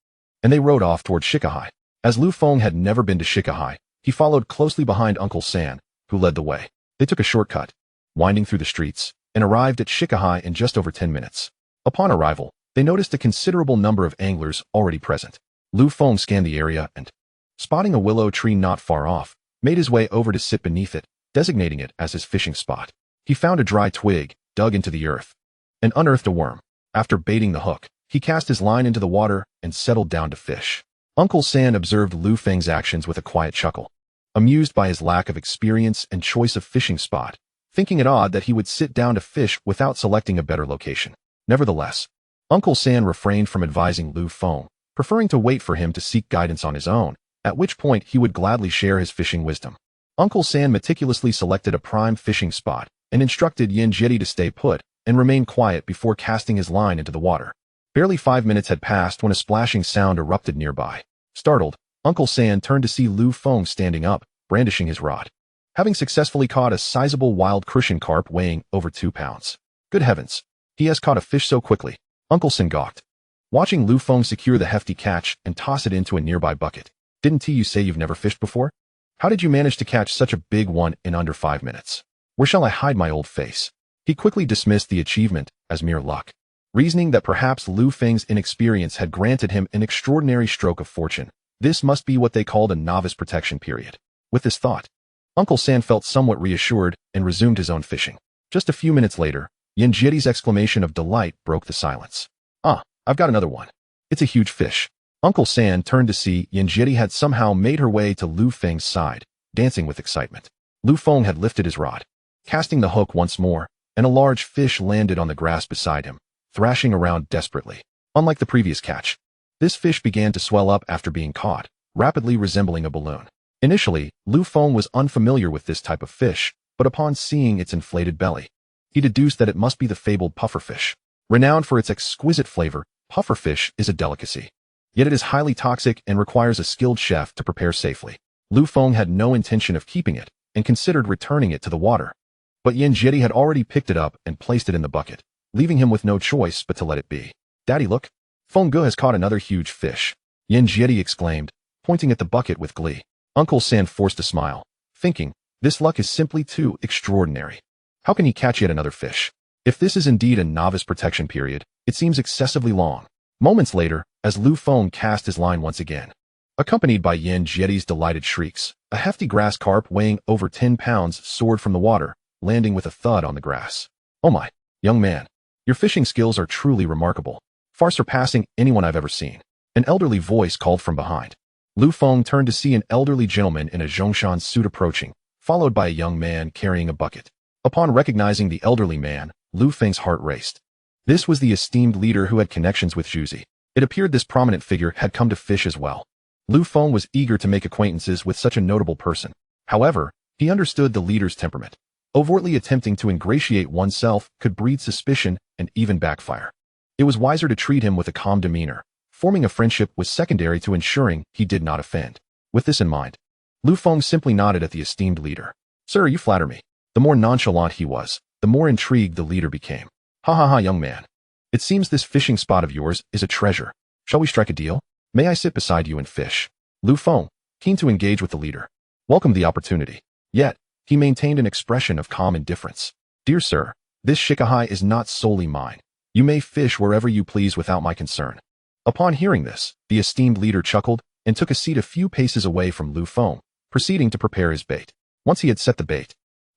Speaker 1: And they rode off toward Shikahai. As Lu Feng had never been to Shikahai, he followed closely behind Uncle San, who led the way. They took a shortcut, winding through the streets, and arrived at Shikahai in just over 10 minutes. Upon arrival, they noticed a considerable number of anglers already present. Lu Feng scanned the area and, spotting a willow tree not far off, made his way over to sit beneath it, designating it as his fishing spot. He found a dry twig, dug into the earth, and unearthed a worm. After baiting the hook, he cast his line into the water and settled down to fish. Uncle San observed Lu Feng's actions with a quiet chuckle, amused by his lack of experience and choice of fishing spot, thinking it odd that he would sit down to fish without selecting a better location. Nevertheless, Uncle San refrained from advising Lu Feng, preferring to wait for him to seek guidance on his own, at which point he would gladly share his fishing wisdom. Uncle San meticulously selected a prime fishing spot and instructed Yin Jietti to stay put and remain quiet before casting his line into the water. Barely 5 minutes had passed when a splashing sound erupted nearby. Startled, Uncle San turned to see Lu Feng standing up, brandishing his rod, having successfully caught a sizable wild crucian carp weighing over 2 pounds. Good heavens, he has caught a fish so quickly. Uncle San gawked, watching Lu Feng secure the hefty catch and toss it into a nearby bucket. Didn't you say you've never fished before? How did you manage to catch such a big one in under 5 minutes? Where shall I hide my old face? He quickly dismissed the achievement as mere luck, reasoning that perhaps Lu Feng's inexperience had granted him an extraordinary stroke of fortune. This must be what they called a novice protection period. With this thought, Uncle San felt somewhat reassured and resumed his own fishing. Just a few minutes later, Yin Jietti's exclamation of delight broke the silence. Ah, I've got another one. It's a huge fish. Uncle San turned to see Yin Jietti had somehow made her way to Lu Feng's side, dancing with excitement. Lu Feng had lifted his rod, casting the hook once more, and a large fish landed on the grass beside him, thrashing around desperately. Unlike the previous catch, this fish began to swell up after being caught, rapidly resembling a balloon. Initially, Lu Feng was unfamiliar with this type of fish, but upon seeing its inflated belly, he deduced that it must be the fabled pufferfish. Renowned for its exquisite flavor, pufferfish is a delicacy. Yet it is highly toxic and requires a skilled chef to prepare safely. Lu Feng had no intention of keeping it and considered returning it to the water. But Yin Jietti had already picked it up and placed it in the bucket, leaving him with no choice but to let it be. Daddy, look! Feng Ge has caught another huge fish. Yin Jietti exclaimed, pointing at the bucket with glee. Uncle San forced a smile, thinking, this luck is simply too extraordinary. How can he catch yet another fish? If this is indeed a novice protection period, it seems excessively long. Moments later, as Lu Feng cast his line once again, accompanied by Yin Jietti's delighted shrieks, a hefty grass carp weighing over 10 pounds soared from the water, landing with a thud on the grass. Oh my, young man, your fishing skills are truly remarkable, far surpassing anyone I've ever seen. An elderly voice called from behind. Lu Feng turned to see an elderly gentleman in a Zhongshan suit approaching, followed by a young man carrying a bucket. Upon recognizing the elderly man, Lu Feng's heart raced. This was the esteemed leader who had connections with Juzi. It appeared this prominent figure had come to fish as well. Lu Feng was eager to make acquaintances with such a notable person. However, he understood the leader's temperament. Overtly attempting to ingratiate oneself could breed suspicion and even backfire. It was wiser to treat him with a calm demeanor. Forming a friendship was secondary to ensuring he did not offend. With this in mind, Lu Feng simply nodded at the esteemed leader. Sir, you flatter me. The more nonchalant he was, the more intrigued the leader became. Ha ha ha, young man. It seems this fishing spot of yours is a treasure. Shall we strike a deal? May I sit beside you and fish? Lu Feng, keen to engage with the leader, welcomed the opportunity. Yet, he maintained an expression of calm indifference. Dear sir, this shikahai is not solely mine. You may fish wherever you please without my concern. Upon hearing this, the esteemed leader chuckled and took a seat a few paces away from Lu Feng, proceeding to prepare his bait. Once he had set the bait,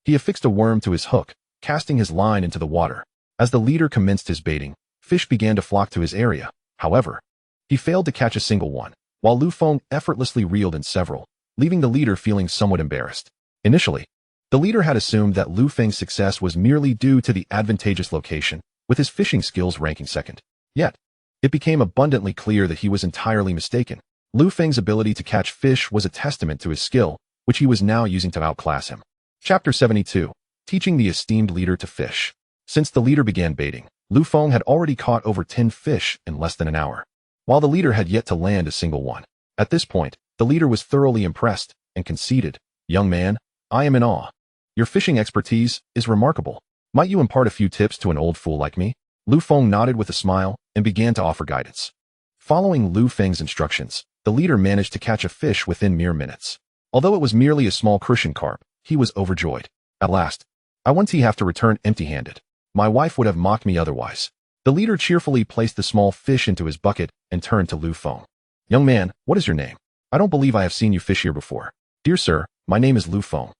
Speaker 1: he affixed a worm to his hook, casting his line into the water. As the leader commenced his baiting, fish began to flock to his area. However, he failed to catch a single one, while Lu Feng effortlessly reeled in several, leaving the leader feeling somewhat embarrassed. Initially, the leader had assumed that Lu Feng's success was merely due to the advantageous location, with his fishing skills ranking second. Yet, it became abundantly clear that he was entirely mistaken. Lu Feng's ability to catch fish was a testament to his skill, which he was now using to outclass him. Chapter 72. Teaching the esteemed leader to fish. Since the leader began baiting, Lu Feng had already caught over 10 fish in less than an hour, while the leader had yet to land a single one. At this point, the leader was thoroughly impressed and conceded, Young man, I am in awe. Your fishing expertise is remarkable. Might you impart a few tips to an old fool like me? Lu Feng nodded with a smile and began to offer guidance. Following Lu Feng's instructions, the leader managed to catch a fish within mere minutes. Although it was merely a small crucian carp, he was overjoyed. At last, I won't have to return empty-handed. My wife would have mocked me otherwise. The leader cheerfully placed the small fish into his bucket and turned to Lu Feng. Young man, what is your name? I don't believe I have seen you fish here before. Dear sir, my name is Lu Feng.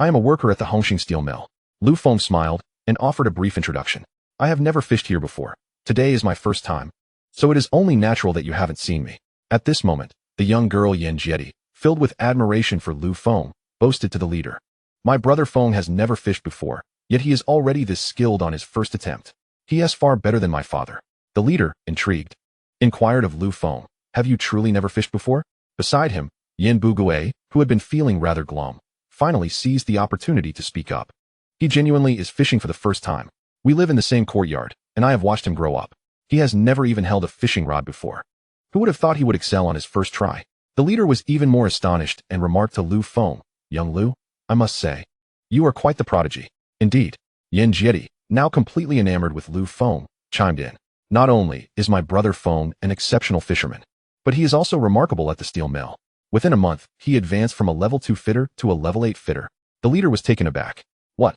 Speaker 1: I am a worker at the Hongxing Steel Mill. Lu Feng smiled and offered a brief introduction. I have never fished here before. Today is my first time, so it is only natural that you haven't seen me. At this moment, the young girl Yan Jieti, filled with admiration for Lu Feng, boasted to the leader. My brother Feng has never fished before, yet he is already this skilled on his first attempt. He is far better than my father. The leader, intrigued, inquired of Lu Feng, have you truly never fished before? Beside him, Yin Bugue, who had been feeling rather glum, finally seized the opportunity to speak up. He genuinely is fishing for the first time. We live in the same courtyard, and I have watched him grow up. He has never even held a fishing rod before. Who would have thought he would excel on his first try? The leader was even more astonished and remarked to Lu Feng, Young Lu, I must say, you are quite the prodigy. Indeed. Yan Jieti, now completely enamored with Lu Feng, chimed in. Not only is my brother Feng an exceptional fisherman, but he is also remarkable at the steel mill. Within a month, he advanced from a level 2 fitter to a level 8 fitter. The leader was taken aback. What?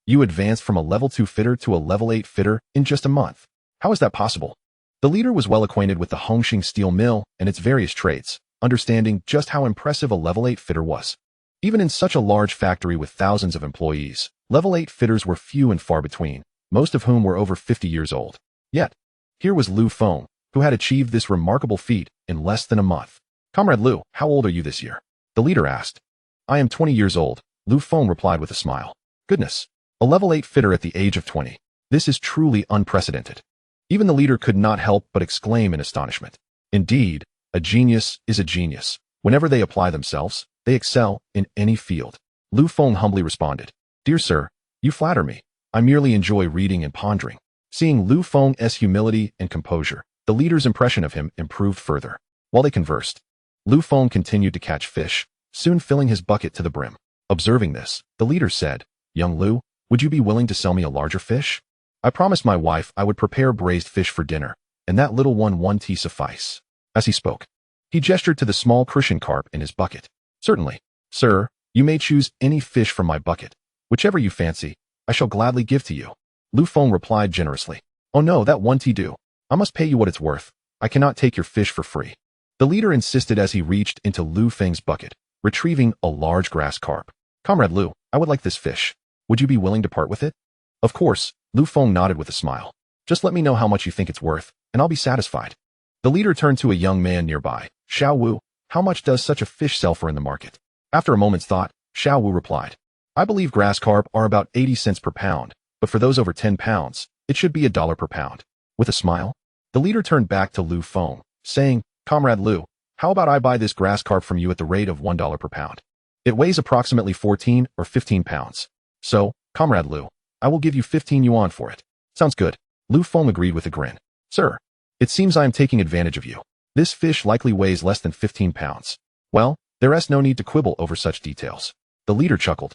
Speaker 1: You advanced from a level 2 fitter to a level 8 fitter in just a month? How is that possible? The leader was well acquainted with the Hongxing Steel Mill and its various trades, understanding just how impressive a level 8 fitter was. Even in such a large factory with thousands of employees, level 8 fitters were few and far between, most of whom were over 50 years old. Yet, here was Lu Feng, who had achieved this remarkable feat in less than a month. Comrade Lu, how old are you this year? The leader asked. I am 20 years old, Lu Feng replied with a smile. Goodness, a level 8 fitter at the age of 20. This is truly unprecedented. Even the leader could not help but exclaim in astonishment. Indeed, a genius is a genius. Whenever they apply themselves, they excel in any field. Lu Feng humbly responded. Dear sir, you flatter me. I merely enjoy reading and pondering. Seeing Lu Feng's humility and composure, the leader's impression of him improved further. While they conversed, Lu Feng continued to catch fish, soon filling his bucket to the brim. Observing this, the leader said, Young Lu, would you be willing to sell me a larger fish? I promised my wife I would prepare braised fish for dinner, and that little one tea suffice. As he spoke, he gestured to the small crucian carp in his bucket. Certainly, sir, you may choose any fish from my bucket. Whichever you fancy, I shall gladly give to you. Lu Feng replied generously. Oh no, that one tea do. I must pay you what it's worth. I cannot take your fish for free. The leader insisted as he reached into Lu Feng's bucket, retrieving a large grass carp. Comrade Lu, I would like this fish. Would you be willing to part with it? Of course, Lu Feng nodded with a smile. Just let me know how much you think it's worth, and I'll be satisfied. The leader turned to a young man nearby. Shazhu, how much does such a fish sell for in the market? After a moment's thought, Shazhu replied. I believe grass carp are about 80 cents per pound, but for those over 10 pounds, it should be $1 per pound. With a smile, the leader turned back to Lu Feng, saying, Comrade Lu, how about I buy this grass carp from you at the rate of $1 per pound? It weighs approximately 14 or 15 pounds. So, Comrade Lu, I will give you 15 yuan for it. Sounds good. Lu Feng agreed with a grin. Sir, it seems I am taking advantage of you. This fish likely weighs less than 15 pounds. Well, there is no need to quibble over such details. The leader chuckled.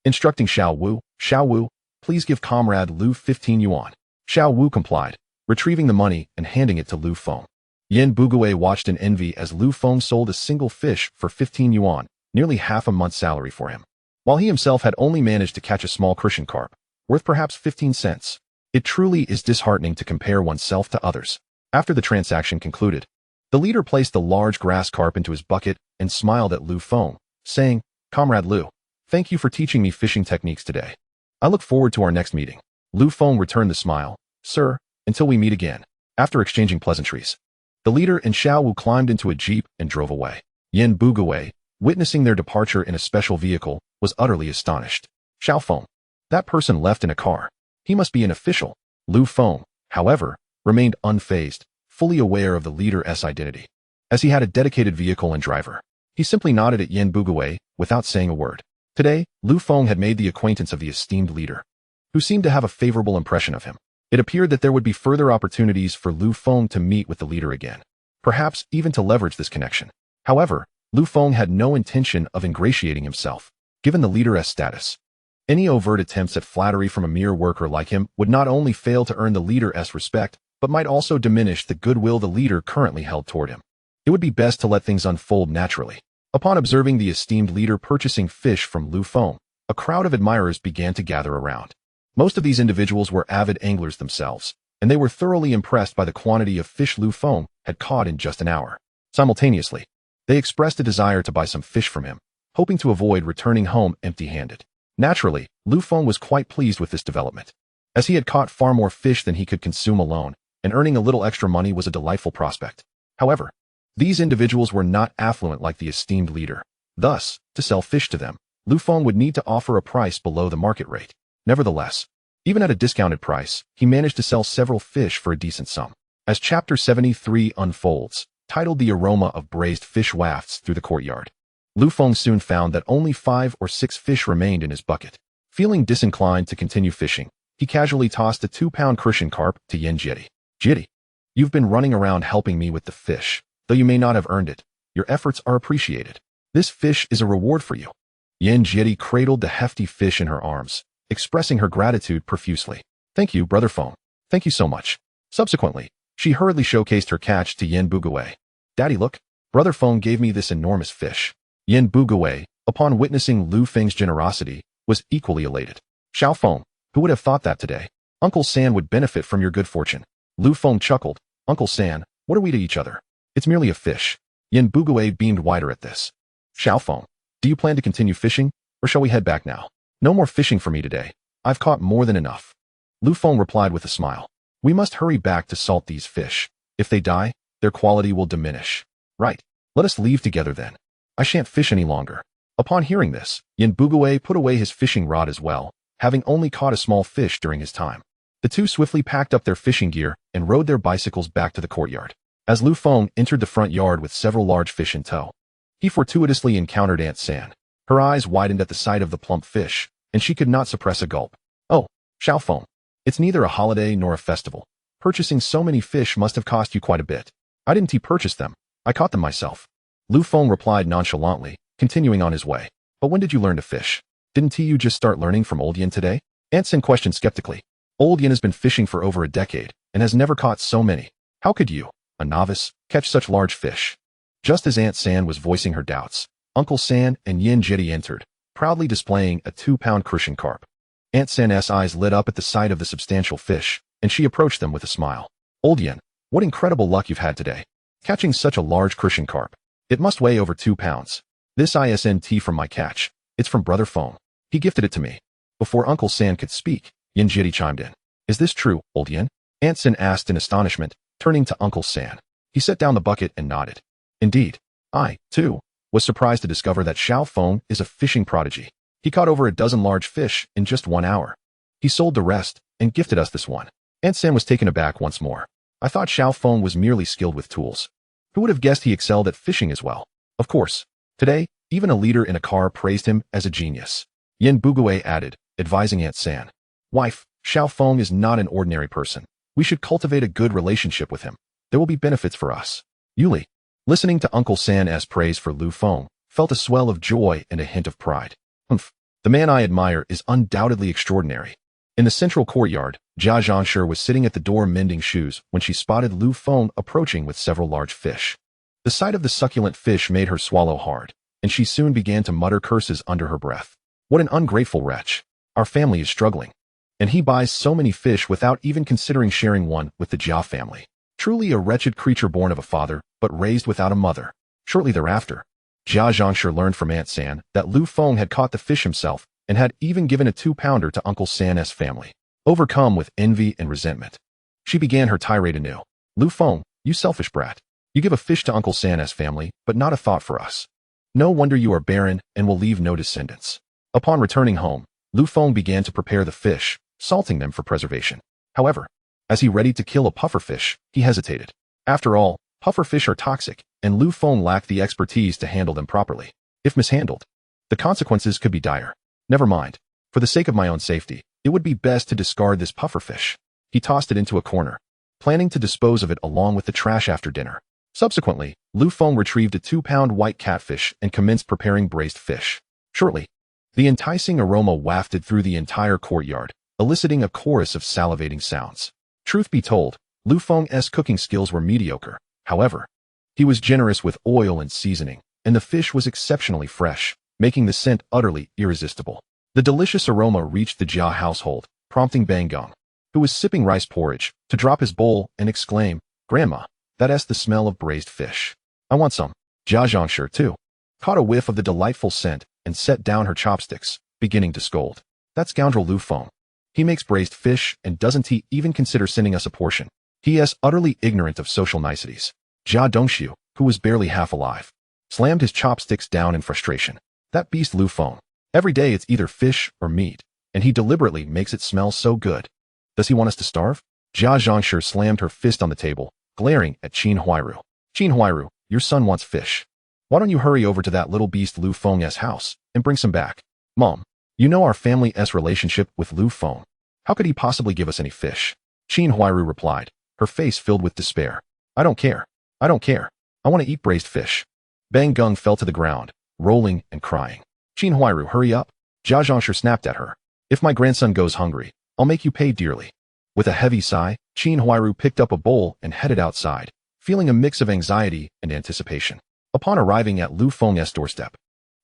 Speaker 1: instructing Xiao Wu, please give Comrade Lu 15 yuan. Xiao Wu complied, retrieving the money and handing it to Lu Feng. Yin Bugui watched in envy as Lu Feng sold a single fish for 15 yuan, nearly half a month's salary for him, while he himself had only managed to catch a small crucian carp, worth perhaps 15 cents. It truly is disheartening to compare oneself to others. After the transaction concluded, the leader placed the large grass carp into his bucket and smiled at Lu Feng, saying, Comrade Lu, thank you for teaching me fishing techniques today. I look forward to our next meeting. Lu Feng returned the smile. Sir, until we meet again. After exchanging pleasantries, the leader and Xiao Wu climbed into a jeep and drove away. Yin Bugui, witnessing their departure in a special vehicle, was utterly astonished. Xiao Feng, that person left in a car. He must be an official. Lu Feng, however, remained unfazed, fully aware of the leader's identity. As he had a dedicated vehicle and driver, he simply nodded at Yin Bugui without saying a word. Today, Lu Feng had made the acquaintance of the esteemed leader, who seemed to have a favorable impression of him. It appeared that there would be further opportunities for Lu Feng to meet with the leader again, perhaps even to leverage this connection. However, Lu Feng had no intention of ingratiating himself, given the leader's status. Any overt attempts at flattery from a mere worker like him would not only fail to earn the leader's respect, but might also diminish the goodwill the leader currently held toward him. It would be best to let things unfold naturally. Upon observing the esteemed leader purchasing fish from Lu Feng, a crowd of admirers began to gather around. Most of these individuals were avid anglers themselves, and they were thoroughly impressed by the quantity of fish Lu Feng had caught in just an hour. Simultaneously, they expressed a desire to buy some fish from him, hoping to avoid returning home empty-handed. Naturally, Lu Feng was quite pleased with this development, as he had caught far more fish than he could consume alone, and earning a little extra money was a delightful prospect. However, these individuals were not affluent like the esteemed leader. Thus, to sell fish to them, Lu Feng would need to offer a price below the market rate. Nevertheless, even at a discounted price, he managed to sell several fish for a decent sum. As Chapter 73 unfolds, titled The Aroma of Braised Fish Wafts Through the Courtyard, Lu Feng soon found that only 5 or 6 fish remained in his bucket. Feeling disinclined to continue fishing, he casually tossed a 2-pound crucian carp to Yin Jietti. Jietti, you've been running around helping me with the fish, though you may not have earned it. Your efforts are appreciated. This fish is a reward for you. Yin Jietti cradled the hefty fish in her arms, expressing her gratitude profusely. Thank you, Brother Feng. Thank you so much. Subsequently, she hurriedly showcased her catch to Yin Bugui. Daddy, look, Brother Feng gave me this enormous fish. Yin Bugui, upon witnessing Lu Feng's generosity, was equally elated. Xiao Feng, who would have thought that today? Uncle San would benefit from your good fortune. Lu Feng chuckled. Uncle San, what are we to each other? It's merely a fish. Yin Bugui beamed wider at this. Xiao Feng, do you plan to continue fishing, or shall we head back now? No more fishing for me today. I've caught more than enough. Lu Feng replied with a smile. We must hurry back to salt these fish. If they die, their quality will diminish. Right. Let us leave together then. I shan't fish any longer. Upon hearing this, Yin Bugui put away his fishing rod as well, having only caught a small fish during his time. The two swiftly packed up their fishing gear and rode their bicycles back to the courtyard. As Lu Feng entered the front yard with several large fish in tow, he fortuitously encountered Aunt San. Her eyes widened at the sight of the plump fish, and she could not suppress a gulp. Oh, Xiao Feng, it's neither a holiday nor a festival. Purchasing so many fish must have cost you quite a bit. I didn't purchase them. I caught them myself. Lu Feng replied nonchalantly, continuing on his way. But when did you learn to fish? Didn't you just start learning from Old Yin today? Aunt San questioned skeptically. Old Yin has been fishing for over a decade and has never caught so many. How could you, a novice, catch such large fish? Just as Aunt San was voicing her doubts, Uncle San and Yin Jietti entered, proudly displaying a 2-pound crucian carp. Aunt San's eyes lit up at the sight of the substantial fish, and she approached them with a smile. Old Yin, what incredible luck you've had today, catching such a large crucian carp. It must weigh over 2 pounds. This isn't from my catch. It's from Brother Feng. He gifted it to me. Before Uncle San could speak, Yin Jietti chimed in. Is this true, Old Yin? Aunt San asked in astonishment, turning to Uncle San. He set down the bucket and nodded. Indeed. I, too, was surprised to discover that Xiao Feng is a fishing prodigy. He caught over a dozen large fish in just 1 hour. He sold the rest and gifted us this one. Aunt San was taken aback once more. I thought Xiao Feng was merely skilled with tools. Who would have guessed he excelled at fishing as well? Of course. Today, even a leader in a car praised him as a genius. Yin Bugui added, advising Aunt San. Wife, Xiao Feng is not an ordinary person. We should cultivate a good relationship with him. There will be benefits for us. Yuli, listening to Uncle San's praise for Lu Feng, felt a swell of joy and a hint of pride. Humph. The man I admire is undoubtedly extraordinary. In the central courtyard, Jia Zhangshi was sitting at the door mending shoes when she spotted Lu Feng approaching with several large fish. The sight of the succulent fish made her swallow hard, and she soon began to mutter curses under her breath. What an ungrateful wretch. Our family is struggling. And he buys so many fish without even considering sharing one with the Jia family. Truly a wretched creature born of a father, but raised without a mother. Shortly thereafter, Jia Zhangshi learned from Aunt San that Lu Feng had caught the fish himself and had even given a 2-pounder to Uncle San's family. Overcome with envy and resentment, she began her tirade anew. Lu Feng, you selfish brat. You give a fish to Uncle San's family, but not a thought for us. No wonder you are barren and will leave no descendants. Upon returning home, Lu Feng began to prepare the fish, salting them for preservation. However, as he readied to kill a pufferfish, he hesitated. After all, pufferfish are toxic, and Lu Feng lacked the expertise to handle them properly. If mishandled, the consequences could be dire. Never mind. For the sake of my own safety, it would be best to discard this pufferfish. He tossed it into a corner, planning to dispose of it along with the trash after dinner. Subsequently, Lu Feng retrieved a 2-pound white catfish and commenced preparing braised fish. Shortly, the enticing aroma wafted through the entire courtyard, eliciting a chorus of salivating sounds. Truth be told, Lu Feng's cooking skills were mediocre. However, he was generous with oil and seasoning, and the fish was exceptionally fresh, making the scent utterly irresistible. The delicious aroma reached the Jia household, prompting Bang Gong, who was sipping rice porridge, to drop his bowl and exclaim, "Grandma, that's the smell of braised fish. I want some." Jia Zhangshi, too, caught a whiff of the delightful scent and set down her chopsticks, beginning to scold. That scoundrel Lu Feng. He makes braised fish, and doesn't he even consider sending us a portion? He is utterly ignorant of social niceties. Jia Dongxiu, who was barely half alive, slammed his chopsticks down in frustration. That beast Lu Feng. Every day it's either fish or meat, and he deliberately makes it smell so good. Does he want us to starve? Jia Zhangshi slammed her fist on the table, glaring at Qin Huairu. Qin Huairu, your son wants fish. Why don't you hurry over to that little beast Lu Feng's house and bring some back? Mom, you know our family's relationship with Lu Feng. How could he possibly give us any fish? Qin Huairu replied, her face filled with despair. I don't care. I don't care. I want to eat braised fish. Bang Gong fell to the ground, rolling and crying. Qin Huairu, hurry up. Jia Zhangshi snapped at her. If my grandson goes hungry, I'll make you pay dearly. With a heavy sigh, Qin Huairu picked up a bowl and headed outside, feeling a mix of anxiety and anticipation. Upon arriving at Lu Feng's doorstep,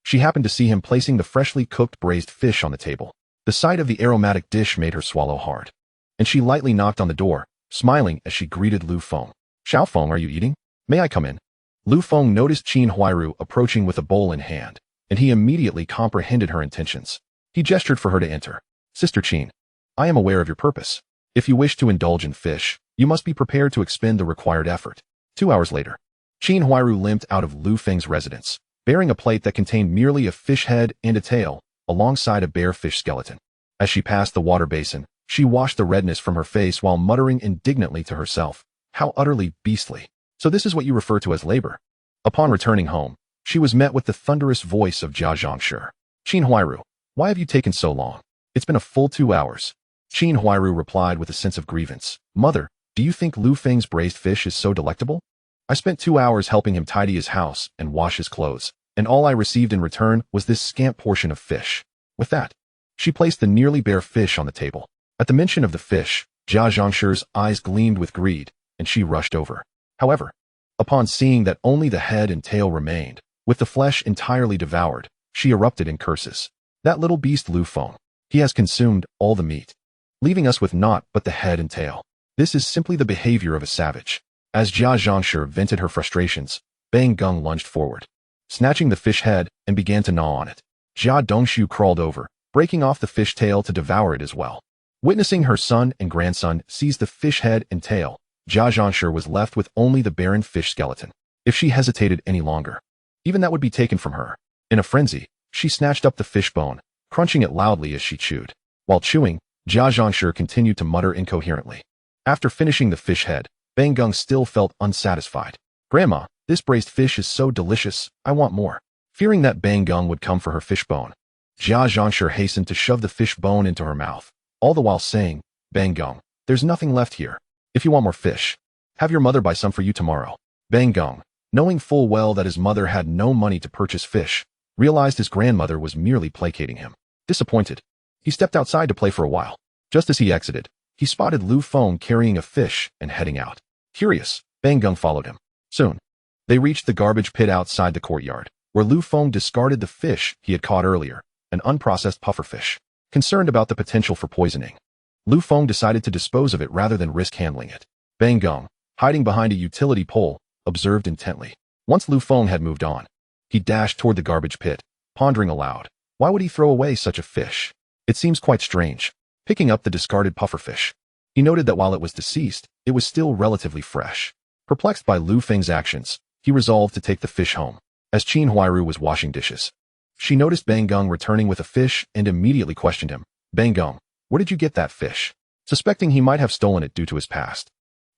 Speaker 1: she happened to see him placing the freshly cooked braised fish on the table. The sight of the aromatic dish made her swallow hard, and she lightly knocked on the door, smiling as she greeted Lu Feng. Xiao Feng, are you eating? May I come in? Lu Feng noticed Qin Huairu approaching with a bowl in hand, and he immediately comprehended her intentions. He gestured for her to enter. Sister Qin, I am aware of your purpose. If you wish to indulge in fish, you must be prepared to expend the required effort. 2 hours later, Qin Huairu limped out of Lu Feng's residence, bearing a plate that contained merely a fish head and a tail, alongside a bare fish skeleton. As she passed the water basin, she washed the redness from her face while muttering indignantly to herself, how utterly beastly. So this is what you refer to as labor. Upon returning home, she was met with the thunderous voice of Jia Zhangshi. Qin Huairu, why have you taken so long? It's been a full 2 hours. Qin Huairu replied with a sense of grievance. Mother, do you think Lu Feng's braised fish is so delectable? I spent 2 hours helping him tidy his house and wash his clothes, and all I received in return was this scant portion of fish. With that, she placed the nearly bare fish on the table. At the mention of the fish, Jia Zhangshi's eyes gleamed with greed, and she rushed over. However, upon seeing that only the head and tail remained, with the flesh entirely devoured, she erupted in curses. That little beast Lu Feng. He has consumed all the meat, leaving us with naught but the head and tail. This is simply the behavior of a savage. As Jia Zhangshi vented her frustrations, Bang Gong lunged forward, snatching the fish head and began to gnaw on it. Jia Dongxiu crawled over, breaking off the fish tail to devour it as well. Witnessing her son and grandson seize the fish head and tail, Jia Zhangshi was left with only the barren fish skeleton. If she hesitated any longer, even that would be taken from her. In a frenzy, she snatched up the fish bone, crunching it loudly as she chewed. While chewing, Jia Zhangshi continued to mutter incoherently. After finishing the fish head, Bang Gong still felt unsatisfied. Grandma, this braised fish is so delicious, I want more. Fearing that Bang Gong would come for her fish bone, Jia Zhangshi hastened to shove the fish bone into her mouth, all the while saying, Bang Gong, there's nothing left here. If you want more fish, have your mother buy some for you tomorrow. Bang Gong, knowing full well that his mother had no money to purchase fish, realized his grandmother was merely placating him. Disappointed, he stepped outside to play for a while. Just as he exited, he spotted Lu Feng carrying a fish and heading out. Curious, Bang Gung followed him. Soon, they reached the garbage pit outside the courtyard, where Lu Feng discarded the fish he had caught earlier, an unprocessed pufferfish. Concerned about the potential for poisoning, Lu Feng decided to dispose of it rather than risk handling it. Bang Gung, hiding behind a utility pole, observed intently. Once Lu Feng had moved on, he dashed toward the garbage pit, pondering aloud. Why would he throw away such a fish? It seems quite strange. Picking up the discarded pufferfish, he noted that while it was deceased, it was still relatively fresh. Perplexed by Lu Feng's actions, he resolved to take the fish home. As Qin Huairu was washing dishes, she noticed Bang Gung returning with a fish and immediately questioned him. Bang Gung, where did you get that fish? Suspecting he might have stolen it due to his past,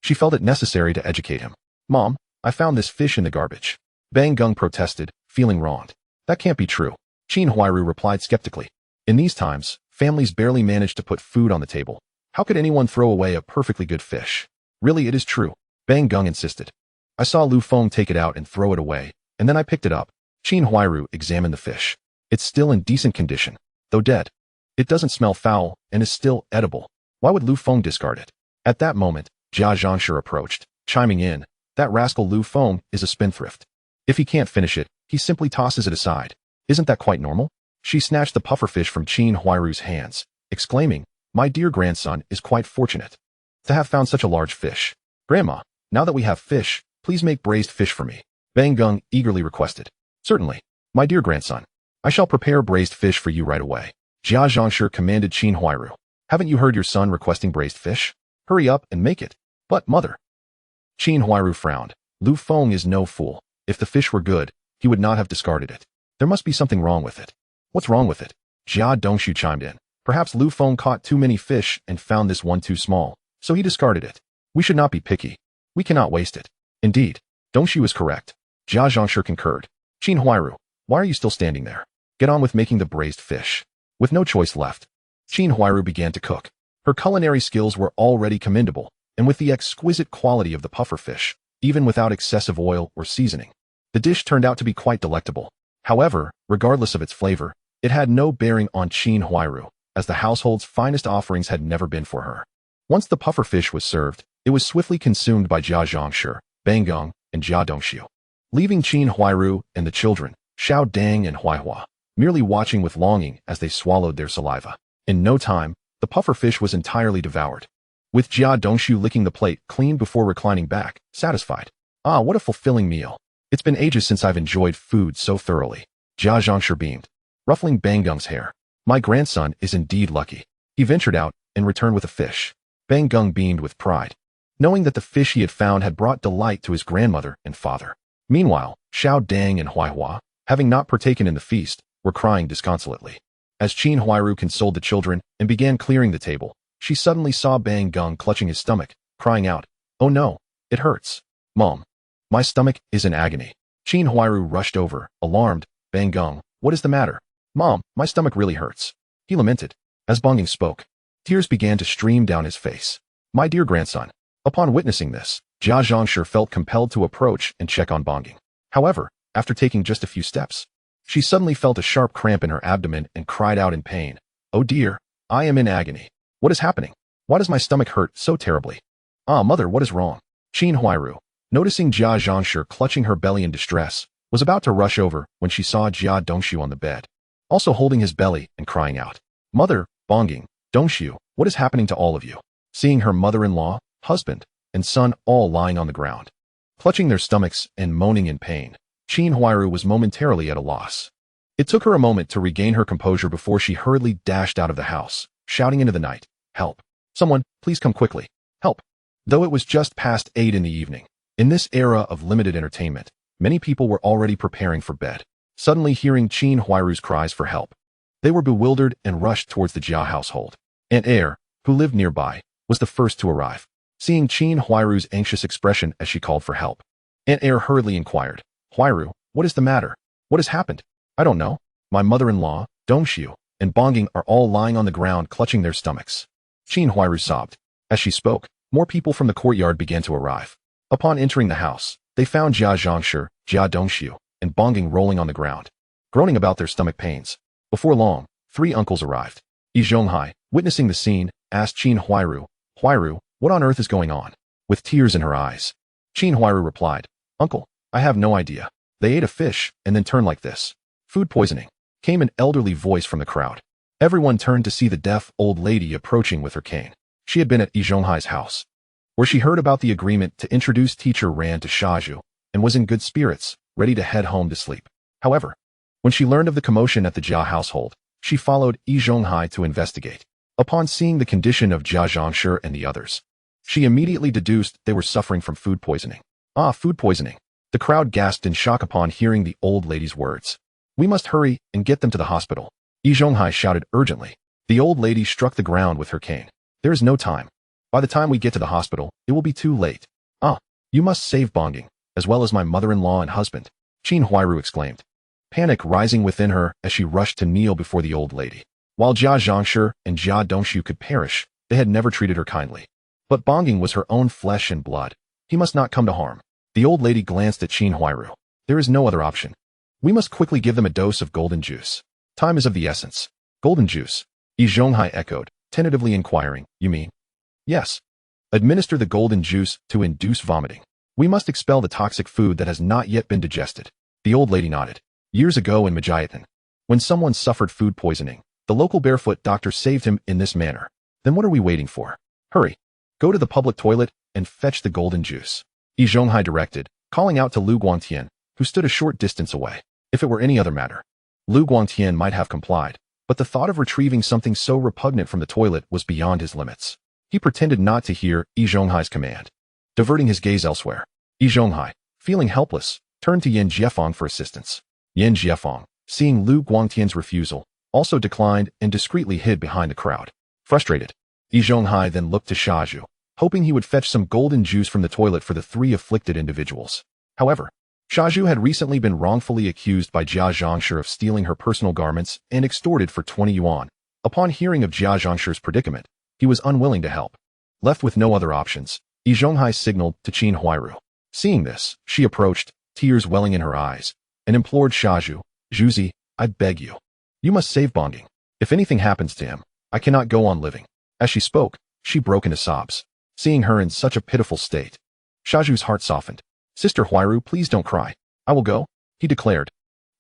Speaker 1: she felt it necessary to educate him. Mom, I found this fish in the garbage. Bang Gung protested, feeling wronged. That can't be true. Qin Huairu replied skeptically. In these times, families barely manage to put food on the table. How could anyone throw away a perfectly good fish? Really, it is true, Bang Gung insisted. I saw Lu Feng take it out and throw it away, and then I picked it up. Qin Huairu examined the fish. It's still in decent condition, though dead. It doesn't smell foul and is still edible. Why would Lu Feng discard it? At that moment, Jia Zhangshi approached, chiming in. That rascal Lu Feng is a spendthrift. If he can't finish it, he simply tosses it aside. Isn't that quite normal? She snatched the pufferfish from Qin Huairu's hands, exclaiming, My dear grandson is quite fortunate to have found such a large fish. Grandma, now that we have fish, please make braised fish for me, Bang Gung eagerly requested. Certainly, my dear grandson. I shall prepare braised fish for you right away, Jia Zhangshi commanded Qin Huairu. Haven't you heard your son requesting braised fish? Hurry up and make it. But, mother. Qin Huairu frowned. Lu Feng is no fool. If the fish were good, he would not have discarded it. There must be something wrong with it. What's wrong with it? Jia Dongshu chimed in. Perhaps Lu Feng caught too many fish and found this one too small, so he discarded it. We should not be picky. We cannot waste it. Indeed, Dongshu is correct. Jia Zhangshi concurred. Qin Huairu, why are you still standing there? Get on with making the braised fish. With no choice left, Qin Huairu began to cook. Her culinary skills were already commendable, and with the exquisite quality of the pufferfish, even without excessive oil or seasoning, the dish turned out to be quite delectable. However, regardless of its flavor, it had no bearing on Qin Huairu, as the household's finest offerings had never been for her. Once the pufferfish was served, it was swiftly consumed by Jia Zhangshi, Bang Gung, and Jia Dongshu, leaving Qin Huairu and the children, Xiao Dang and Huaihua, merely watching with longing as they swallowed their saliva. In no time, the pufferfish was entirely devoured, with Jia Dongshu licking the plate clean before reclining back, satisfied. Ah, what a fulfilling meal. It's been ages since I've enjoyed food so thoroughly. Jia Zhangshi beamed, ruffling Bang Gung's hair. My grandson is indeed lucky. He ventured out and returned with a fish. Bang Gung beamed with pride, knowing that the fish he had found had brought delight to his grandmother and father. Meanwhile, Xiao Dang and Huaihua, having not partaken in the feast, were crying disconsolately. As Qin Huairu consoled the children and began clearing the table, she suddenly saw Bang Gung clutching his stomach, crying out, Oh no, it hurts. Mom, my stomach is in agony. Qin Huairu rushed over, alarmed. Bang Gung, what is the matter? Mom, my stomach really hurts. He lamented. As Bang Gung spoke, tears began to stream down his face. My dear grandson. Upon witnessing this, Jia Zhangshi felt compelled to approach and check on Bang Gung. However, after taking just a few steps, she suddenly felt a sharp cramp in her abdomen and cried out in pain. Oh dear, I am in agony. What is happening? Why does my stomach hurt so terribly? Ah, mother, what is wrong? Qin Huairu, noticing Jia Zhangshi clutching her belly in distress, was about to rush over when she saw Jia Dongshu on the bed, also holding his belly and crying out. Mother, Bang Gung, Dongshu, what is happening to all of you? Seeing her mother-in-law, husband, and son all lying on the ground, clutching their stomachs and moaning in pain, Qin Huairu was momentarily at a loss. It took her a moment to regain her composure before she hurriedly dashed out of the house, shouting into the night, Help! Someone, please come quickly. Help! Though it was just past 8 in the evening, in this era of limited entertainment, many people were already preparing for bed. Suddenly hearing Qin Huairu's cries for help, they were bewildered and rushed towards the Jia household. Aunt Air, who lived nearby, was the first to arrive. Seeing Qin Huairu's anxious expression as she called for help, Aunt Air hurriedly inquired, Huairu, what is the matter? What has happened? I don't know. My mother-in-law, Dongshu, and Bang Gung are all lying on the ground clutching their stomachs. Qin Huairu sobbed. As she spoke, more people from the courtyard began to arrive. Upon entering the house, they found Jia Zhangshi, Jia Dongshu, and Bang Gung rolling on the ground, groaning about their stomach pains. Before long, 3 uncles arrived. Yi Zhonghai, witnessing the scene, asked Qin Huairu, "Huairu, what on earth is going on?" With tears in her eyes. Qin Huairu replied, "Uncle, I have no idea. They ate a fish and then turned like this. Food poisoning," came an elderly voice from the crowd. Everyone turned to see the deaf old lady approaching with her cane. She had been at Yi Zhonghai's house, where she heard about the agreement to introduce teacher Ran to Shazhu, and was in good spirits, ready to head home to sleep. However, when she learned of the commotion at the Jia household, she followed Yi Zhonghai to investigate. Upon seeing the condition of Jia Zhangshi and the others, she immediately deduced they were suffering from food poisoning. Ah, food poisoning. The crowd gasped in shock upon hearing the old lady's words. "We must hurry and get them to the hospital," Yi Zhonghai shouted urgently. The old lady struck the ground with her cane. "There is no time. By the time we get to the hospital, it will be too late." "Ah, you must save Bonging, as well as my mother-in-law and husband," Qin Huairu exclaimed, panic rising within her as she rushed to kneel before the old lady. While Jia Zhangshi and Jia Dongshu could perish, they had never treated her kindly. But Bonging was her own flesh and blood. He must not come to harm. The old lady glanced at Qin Huairu. "There is no other option. We must quickly give them a dose of golden juice. Time is of the essence." "Golden juice?" Yi Zhonghai echoed, tentatively inquiring, "You mean?" "Yes. Administer the golden juice to induce vomiting. We must expel the toxic food that has not yet been digested." The old lady nodded. Years ago in Majayatan, when someone suffered food poisoning, the local barefoot doctor saved him in this manner. Then what are we waiting for? Hurry. Go to the public toilet and fetch the golden juice, Yi Zhonghai directed, calling out to Lu Guangtian, who stood a short distance away. If it were any other matter, Lu Guangtian might have complied, but the thought of retrieving something so repugnant from the toilet was beyond his limits. He pretended not to hear Yi Zhonghai's command, diverting his gaze elsewhere. Yi Zhonghai, feeling helpless, turned to Yin Jiefeng for assistance. Yin Jiefeng, seeing Lu Guangtian's refusal, also declined and discreetly hid behind the crowd. Frustrated, Yi Zhonghai then looked to Shazhu, hoping he would fetch some golden juice from the toilet for the 3 afflicted individuals. However, Shazhu had recently been wrongfully accused by Jia Zhangshi of stealing her personal garments and extorted for 20 yuan. Upon hearing of Jia Zhangshi's predicament, he was unwilling to help. Left with no other options, Yi Zhonghai signaled to Qin Huairu. Seeing this, she approached, tears welling in her eyes, and implored Shazhu, "Zhuzi, I beg you. You must save Bonging. If anything happens to him, I cannot go on living." As she spoke, she broke into sobs. Seeing her in such a pitiful state, Shazhu's heart softened. "Sister Huairu, please don't cry. I will go," he declared,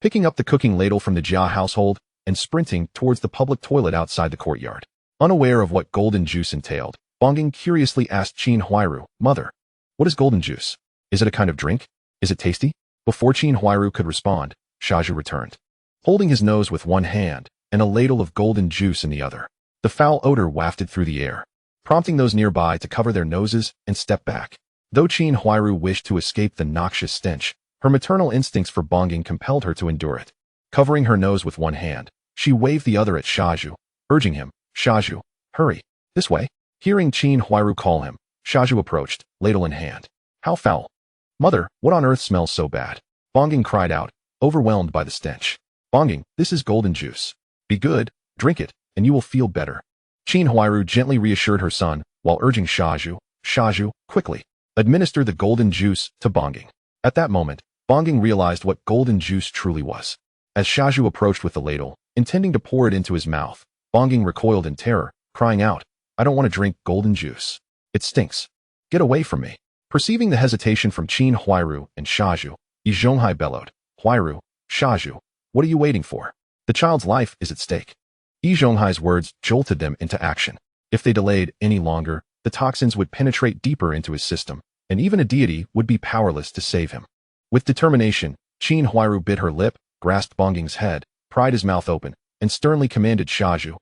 Speaker 1: picking up the cooking ladle from the Jia household and sprinting towards the public toilet outside the courtyard. Unaware of what golden juice entailed, Bonging curiously asked Qin Huairu, "Mother, what is golden juice? Is it a kind of drink? Is it tasty?" Before Qin Huairu could respond, Shazhu returned, holding his nose with one hand and a ladle of golden juice in the other. The foul odor wafted through the air, prompting those nearby to cover their noses and step back. Though Qin Huairu wished to escape the noxious stench, her maternal instincts for Bonging compelled her to endure it. Covering her nose with one hand, she waved the other at Shazhu, urging him, "Shazhu, hurry, this way." Hearing Qin Huairu call him, Shazhu approached, ladle in hand. "How foul! Mother, what on earth smells so bad?" Bonging cried out, overwhelmed by the stench. "Bonging, this is golden juice. Be good, drink it, and you will feel better." Qin Huairu gently reassured her son, while urging Shazhu, quickly, administer the golden juice to Bonging." At that moment, Bonging realized what golden juice truly was. As Shazhu approached with the ladle, intending to pour it into his mouth, Bonging recoiled in terror, crying out, "I don't want to drink golden juice. It stinks. Get away from me." Perceiving the hesitation from Qin Huairu and Shazhu, Yi Zhonghai bellowed, "Huairu, Shazhu, what are you waiting for? The child's life is at stake." Yi Zhonghai's words jolted them into action. If they delayed any longer, the toxins would penetrate deeper into his system, and even a deity would be powerless to save him. With determination, Qin Huairu bit her lip, grasped Bonging's head, pried his mouth open, and sternly commanded Shazhu,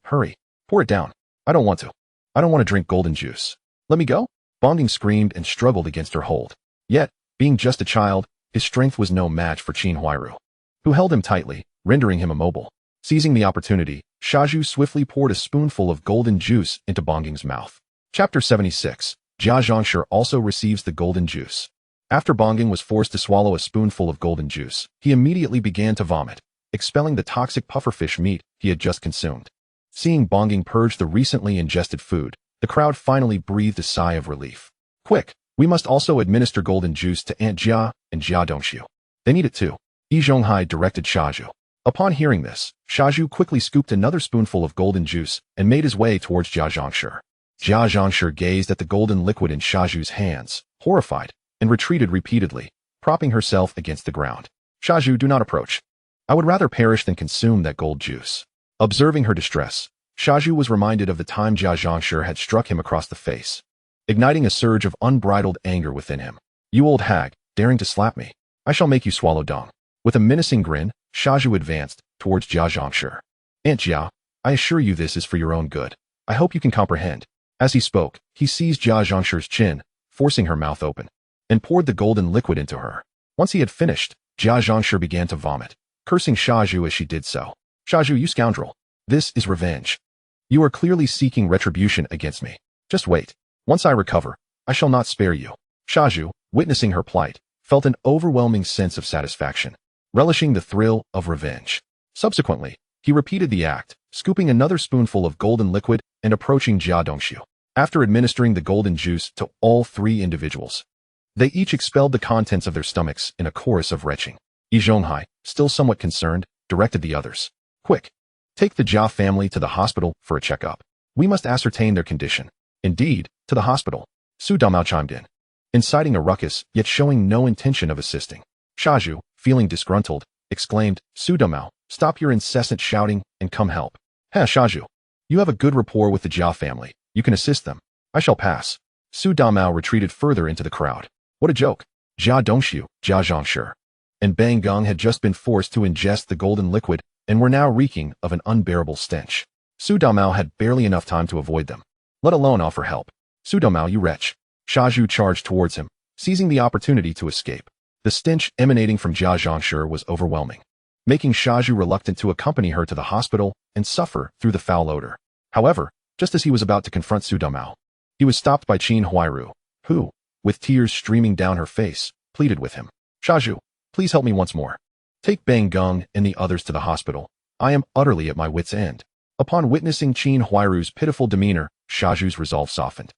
Speaker 1: hurry, pour it down. I don't want to drink golden juice. Let me go." Bonging screamed and struggled against her hold. Yet, being just a child, his strength was no match for Qin Huairu, who held him tightly, rendering him immobile. Seizing the opportunity, Shazhu swiftly poured a spoonful of golden juice into Bonging's mouth. Chapter 76. Jia Zhangshi also receives the golden juice. After Bonging was forced to swallow a spoonful of golden juice, he immediately began to vomit, expelling the toxic pufferfish meat he had just consumed. Seeing Bonging purge the recently ingested food, the crowd finally breathed a sigh of relief. "Quick, we must also administer golden juice to Aunt Jia and Jia Dongshu. They need it too," Yi Zhonghai directed Shazhu. Upon hearing this, Shazhu quickly scooped another spoonful of golden juice and made his way towards Jia Zhangshi. Jia Zhangshi gazed at the golden liquid in Shazhu's hands, horrified, and retreated repeatedly, propping herself against the ground. Shazhu, do not approach. I would rather perish than consume that gold juice. Observing her distress, Shazhu was reminded of the time Jia Zhangshi had struck him across the face, igniting a surge of unbridled anger within him. You old hag, daring to slap me. I shall make you swallow dung. With a menacing grin, Shazhu advanced towards Jia Zhangshi. Aunt Jia, I assure you this is for your own good. I hope you can comprehend. As he spoke, he seized Jia Zhangshi's chin, forcing her mouth open, and poured the golden liquid into her. Once he had finished, Jia Zhangshi began to vomit, cursing Shazhu as she did so. Shazhu, you scoundrel. This is revenge. You are clearly seeking retribution against me. Just wait. Once I recover, I shall not spare you. Shazhu, witnessing her plight, felt an overwhelming sense of satisfaction, relishing the thrill of revenge. Subsequently, he repeated the act, scooping another spoonful of golden liquid and approaching Jia Dongxiu. After administering the golden juice to all three individuals, they each expelled the contents of their stomachs in a chorus of retching. Yi Zhonghai, still somewhat concerned, directed the others. Quick! Take the Jia family to the hospital for a checkup. We must ascertain their condition. Indeed, to the hospital. Su Damao chimed in, inciting a ruckus yet showing no intention of assisting. Shazhu, feeling disgruntled, exclaimed, Su Damao, stop your incessant shouting and come help. Heh, Shazhu. You have a good rapport with the Jia family. You can assist them. I shall pass. Su Damao retreated further into the crowd. What a joke. Jia Dongxiu, Jia Zhangshi, and Bang Gong had just been forced to ingest the golden liquid and were now reeking of an unbearable stench. Su Damao had barely enough time to avoid them, let alone offer help. Su Damao, you wretch. Shazhu charged towards him, seizing the opportunity to escape. The stench emanating from Jia Zhangshi was overwhelming, making Shazhu reluctant to accompany her to the hospital and suffer through the foul odor. However, just as he was about to confront Su Damao, he was stopped by Qin Huairu, who, with tears streaming down her face, pleaded with him. Shazhu, please help me once more. Take Bang Gong and the others to the hospital. I am utterly at my wit's end. Upon witnessing Qin Huairu's pitiful demeanor, Shazhu's resolve softened,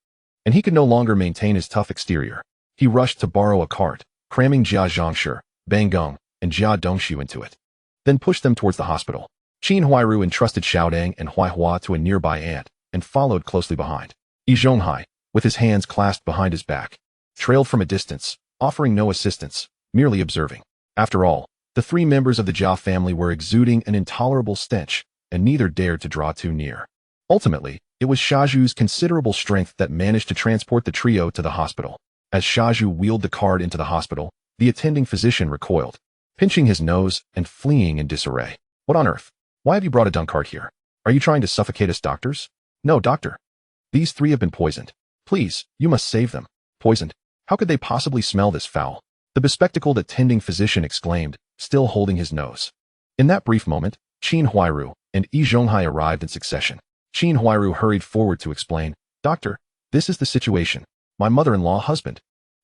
Speaker 1: and he could no longer maintain his tough exterior. He rushed to borrow a cart, cramming Jia Zhangshi, Bang Gong, and Jia Dongxiu into it, then pushed them towards the hospital. Qin Huairu entrusted Xiaodang and Huaihua to a nearby ant and followed closely behind. Yi Zhonghai, with his hands clasped behind his back, trailed from a distance, offering no assistance, merely observing. After all, the three members of the Jia family were exuding an intolerable stench, and neither dared to draw too near. Ultimately, it was Shazhu's considerable strength that managed to transport the trio to the hospital. As Shazhu wheeled the cart into the hospital, the attending physician recoiled, pinching his nose and fleeing in disarray. What on earth? Why have you brought a dung cart here? Are you trying to suffocate us, doctors? No, doctor. These three have been poisoned. Please, you must save them. Poisoned? How could they possibly smell this foul? The bespectacled attending physician exclaimed, still holding his nose. In that brief moment, Qin Huairu and Yi Zhonghai arrived in succession. Qin Huairu hurried forward to explain, Doctor, this is the situation. My mother-in-law, husband,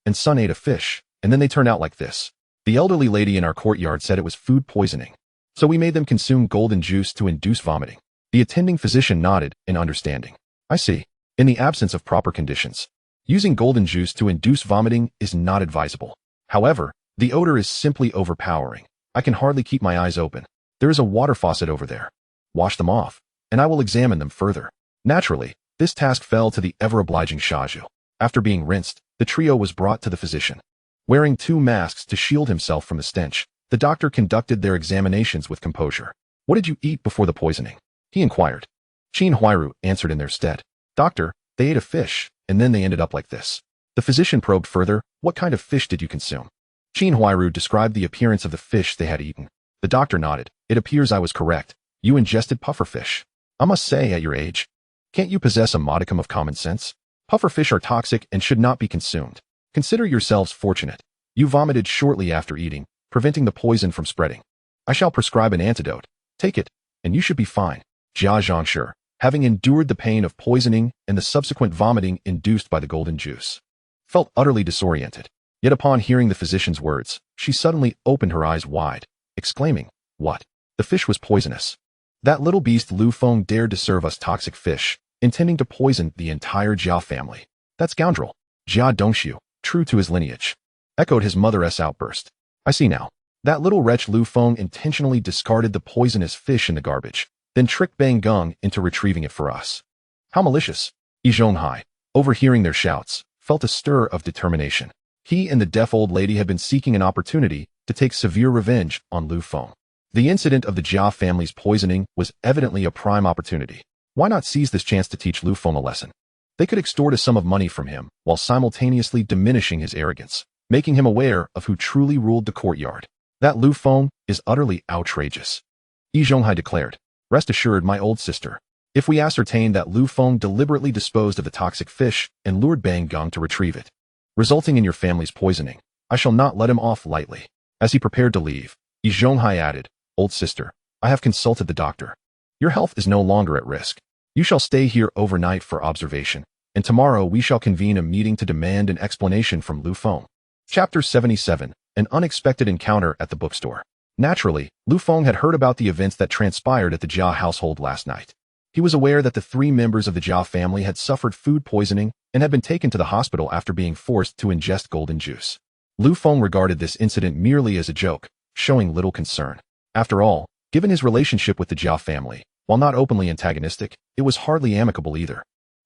Speaker 1: and son ate a fish, and then they turned out like this. The elderly lady in our courtyard said it was food poisoning, so we made them consume golden juice to induce vomiting. The attending physician nodded in understanding. I see. In the absence of proper conditions, using golden juice to induce vomiting is not advisable. However, the odor is simply overpowering. I can hardly keep my eyes open. There is a water faucet over there. Wash them off, and I will examine them further. Naturally, this task fell to the ever-obliging Shazhu. After being rinsed, the trio was brought to the physician. Wearing 2 masks to shield himself from the stench, the doctor conducted their examinations with composure. What did you eat before the poisoning? He inquired. Qin Huairu answered in their stead. Doctor, they ate a fish, and then they ended up like this. The physician probed further, what kind of fish did you consume? Qin Huairu described the appearance of the fish they had eaten. The doctor nodded. It appears I was correct. You ingested pufferfish. I must say, at your age, can't you possess a modicum of common sense? Pufferfish are toxic and should not be consumed. Consider yourselves fortunate. You vomited shortly after eating, preventing the poison from spreading. I shall prescribe an antidote. Take it, and you should be fine. Jia Zhangshi, having endured the pain of poisoning and the subsequent vomiting induced by the golden juice, felt utterly disoriented. Yet upon hearing the physician's words, she suddenly opened her eyes wide, exclaiming, What? The fish was poisonous. That little beast Lu Feng dared to serve us toxic fish, intending to poison the entire Jia family. That scoundrel, Jia Dongxiu, true to his lineage, echoed his mother's outburst. I see now. That little wretch Lu Feng intentionally discarded the poisonous fish in the garbage, then tricked Bang Gung into retrieving it for us. How malicious! Yi Zhonghai, overhearing their shouts, felt a stir of determination. He and the deaf old lady had been seeking an opportunity to take severe revenge on Lu Feng. The incident of the Jia family's poisoning was evidently a prime opportunity. Why not seize this chance to teach Lu Feng a lesson? They could extort a sum of money from him while simultaneously diminishing his arrogance, making him aware of who truly ruled the courtyard. That Lu Feng is utterly outrageous. Yi Zhonghai declared, "Rest assured, my old sister. If we ascertain that Lu Feng deliberately disposed of the toxic fish and lured Bang Gung to retrieve it, resulting in your family's poisoning, I shall not let him off lightly." As he prepared to leave, Yi Zhonghai added, "Old sister, I have consulted the doctor. Your health is no longer at risk. You shall stay here overnight for observation, and tomorrow we shall convene a meeting to demand an explanation from Lu Feng." Chapter 77, An Unexpected Encounter at the Bookstore. Naturally, Lu Feng had heard about the events that transpired at the Jia household last night. He was aware that the 3 members of the Jia family had suffered food poisoning and had been taken to the hospital after being forced to ingest golden juice. Lu Feng regarded this incident merely as a joke, showing little concern. After all, given his relationship with the Jia family, while not openly antagonistic, it was hardly amicable either.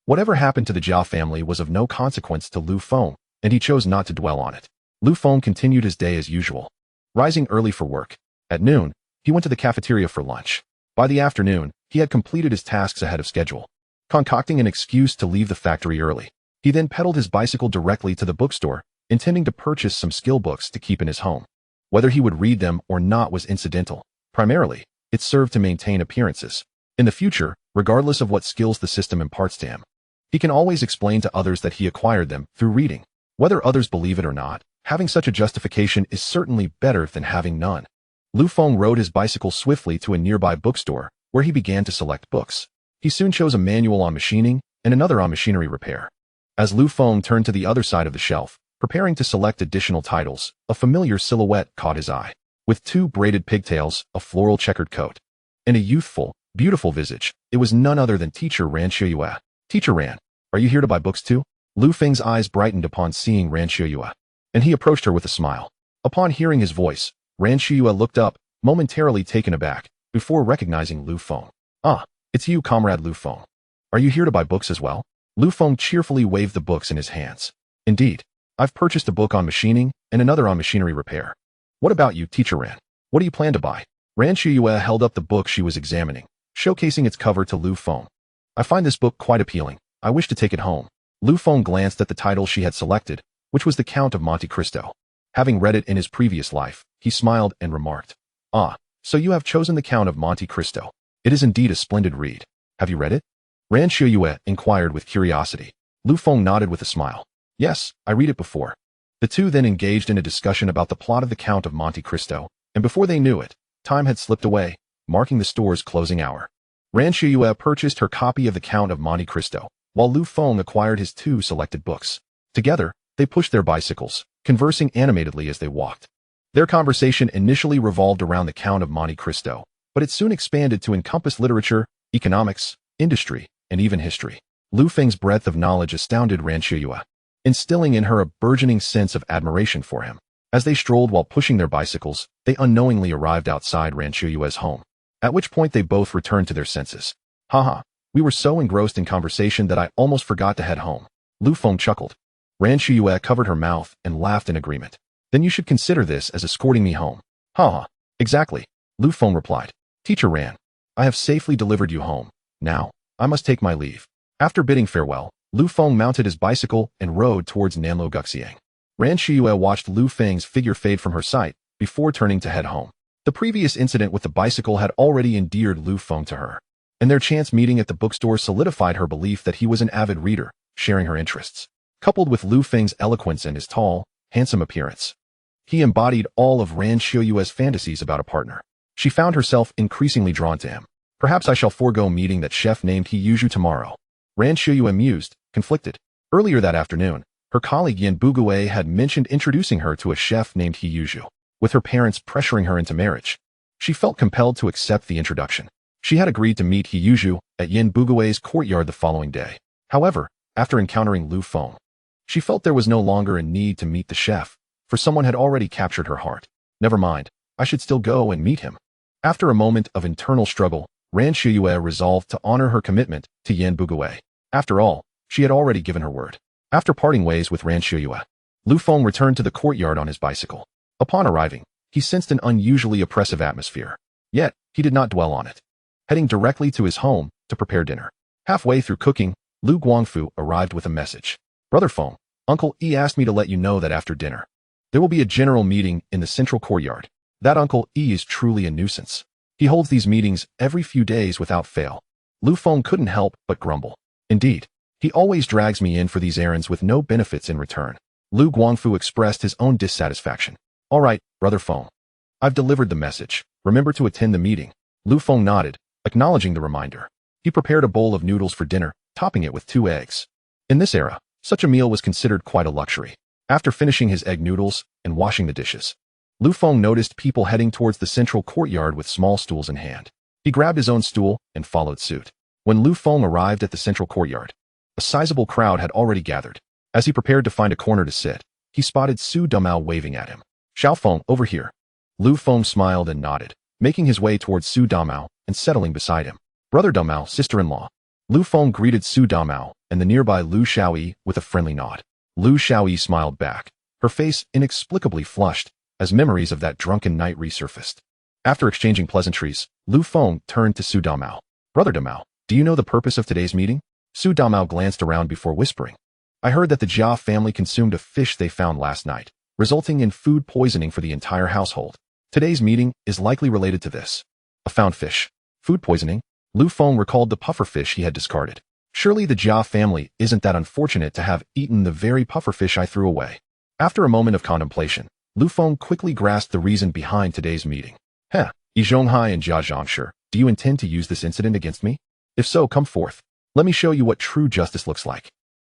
Speaker 1: Whatever happened to the Jia family was of no consequence to Lu Feng, and he chose not to dwell on it. Lu Feng continued his day as usual, rising early for work. At noon, he went to the cafeteria for lunch. By the afternoon, he had completed his tasks ahead of schedule, concocting an excuse to leave the factory early. He then pedaled his bicycle directly to the bookstore, intending to purchase some skill books to keep in his home. Whether he would read them or not was incidental. Primarily, it served to maintain appearances. In the future, regardless of what skills the system imparts to him, he can always explain to others that he acquired them through reading. Whether others believe it or not, having such a justification is certainly better than having none. Lu Feng rode his bicycle swiftly to a nearby bookstore, where he began to select books. He soon chose a manual on machining and another on machinery repair. As Lu Feng turned to the other side of the shelf, preparing to select additional titles, a familiar silhouette caught his eye. With 2 braided pigtails, a floral checkered coat, and a youthful, beautiful visage, it was none other than Teacher Ran Xiuyue. "Teacher Ran, are you here to buy books too?" Lu Feng's eyes brightened upon seeing Ran Xiuyue, and he approached her with a smile. Upon hearing his voice, Ran Xiuyue looked up, momentarily taken aback, before recognizing Lu Feng. "Ah, it's you, Comrade Lu Feng. Are you here to buy books as well?" Lu Feng cheerfully waved the books in his hands. "Indeed, I've purchased a book on machining and another on machinery repair. What about you, Teacher Ran? What do you plan to buy?" Ran Xiuyue held up the book she was examining, showcasing its cover to Lu Feng. "I find this book quite appealing. I wish to take it home." Lu Feng glanced at the title she had selected, which was The Count of Monte Cristo. Having read it in his previous life, he smiled and remarked, "Ah, so you have chosen The Count of Monte Cristo. It is indeed a splendid read. Have you read it?" Ran Xiuyue inquired with curiosity. Lu Feng nodded with a smile. "Yes, I read it before." The two then engaged in a discussion about the plot of The Count of Monte Cristo, and before they knew it, time had slipped away, marking the store's closing hour. Ran Xiuyue purchased her copy of The Count of Monte Cristo, while Lu Feng acquired his 2 selected books. Together, they pushed their bicycles, conversing animatedly as they walked. Their conversation initially revolved around The Count of Monte Cristo, but it soon expanded to encompass literature, economics, industry, and even history. Lu Feng's breadth of knowledge astounded Ran Xiuyue, instilling in her a burgeoning sense of admiration for him. As they strolled while pushing their bicycles, they unknowingly arrived outside Ran Xiuyue's home, at which point they both returned to their senses. "Haha, we were so engrossed in conversation that I almost forgot to head home." Lu Feng chuckled. Ran Xiuyue covered her mouth and laughed in agreement. "Then you should consider this as escorting me home." "Haha, exactly," Lu Feng replied. "Teacher Ran, I have safely delivered you home. Now, I must take my leave." After bidding farewell, Lu Feng mounted his bicycle and rode towards Nanlo Guxiang. Ran Xiuyue watched Lu Feng's figure fade from her sight before turning to head home. The previous incident with the bicycle had already endeared Lu Feng to her, and their chance meeting at the bookstore solidified her belief that he was an avid reader, sharing her interests. Coupled with Lu Feng's eloquence and his tall, handsome appearance, he embodied all of Ran Xiuyue's fantasies about a partner. She found herself increasingly drawn to him. "Perhaps I shall forego meeting that chef named Hiyuju tomorrow." Ran Xiuyue mused, conflicted. Earlier that afternoon, her colleague Yin Bugue had mentioned introducing her to a chef named Hiyuju. With her parents pressuring her into marriage, she felt compelled to accept the introduction. She had agreed to meet Hiyuju at Yin Bugue's courtyard the following day. However, after encountering Lu Feng, she felt there was no longer a need to meet the chef, for someone had already captured her heart. "Never mind, I should still go and meet him. After a moment of internal struggle, Ran Shiyue resolved to honor her commitment to Yan Bugue. After all, she had already given her word. After parting ways with Ran Shiyue, Lu Feng returned to the courtyard on his bicycle. Upon arriving, he sensed an unusually oppressive atmosphere. Yet, he did not dwell on it. Heading directly to his home to prepare dinner. Halfway through cooking, Lu Guangfu arrived with a message. Brother Feng, Uncle E asked me to let you know that after dinner, there will be a general meeting in the central courtyard. That Uncle E is truly a nuisance. He holds these meetings every few days without fail. Lu Feng couldn't help but grumble. Indeed, he always drags me in for these errands with no benefits in return. Lu Guangfu expressed his own dissatisfaction. All right, Brother Feng. I've delivered the message. Remember to attend the meeting. Lu Feng nodded, acknowledging the reminder. He prepared a bowl of noodles for dinner, topping it with 2 eggs. In this era, such a meal was considered quite a luxury. After finishing his egg noodles and washing the dishes, Lu Feng noticed people heading towards the central courtyard with small stools in hand. He grabbed his own stool and followed suit. When Lu Feng arrived at the central courtyard, a sizable crowd had already gathered. As he prepared to find a corner to sit, he spotted Su Damao waving at him. Xiao Feng, over here. Lu Feng smiled and nodded, making his way towards Su Damao and settling beside him. Brother Damao, sister-in-law. Lu Feng greeted Su Damao and the nearby Lu Xiaoyi with a friendly nod. Lu Xiaoyi smiled back, her face inexplicably flushed as memories of that drunken night resurfaced. After exchanging pleasantries, Lu Feng turned to Su Damao. Brother Damao, do you know the purpose of today's meeting? Su Damao glanced around before whispering. I heard that the Jia family consumed a fish they found last night, resulting in food poisoning for the entire household. Today's meeting is likely related to this. A found fish. Food poisoning? Lu Feng recalled the puffer fish he had discarded. Surely the Jia family isn't that unfortunate to have eaten the very puffer fish I threw away. After a moment of contemplation, Lu Feng quickly grasped the reason behind today's meeting. Heh, Yi Zhonghai and Jia Zhangshi, do you intend to use this incident against me? If so, come forth. Let me show you what true justice looks like.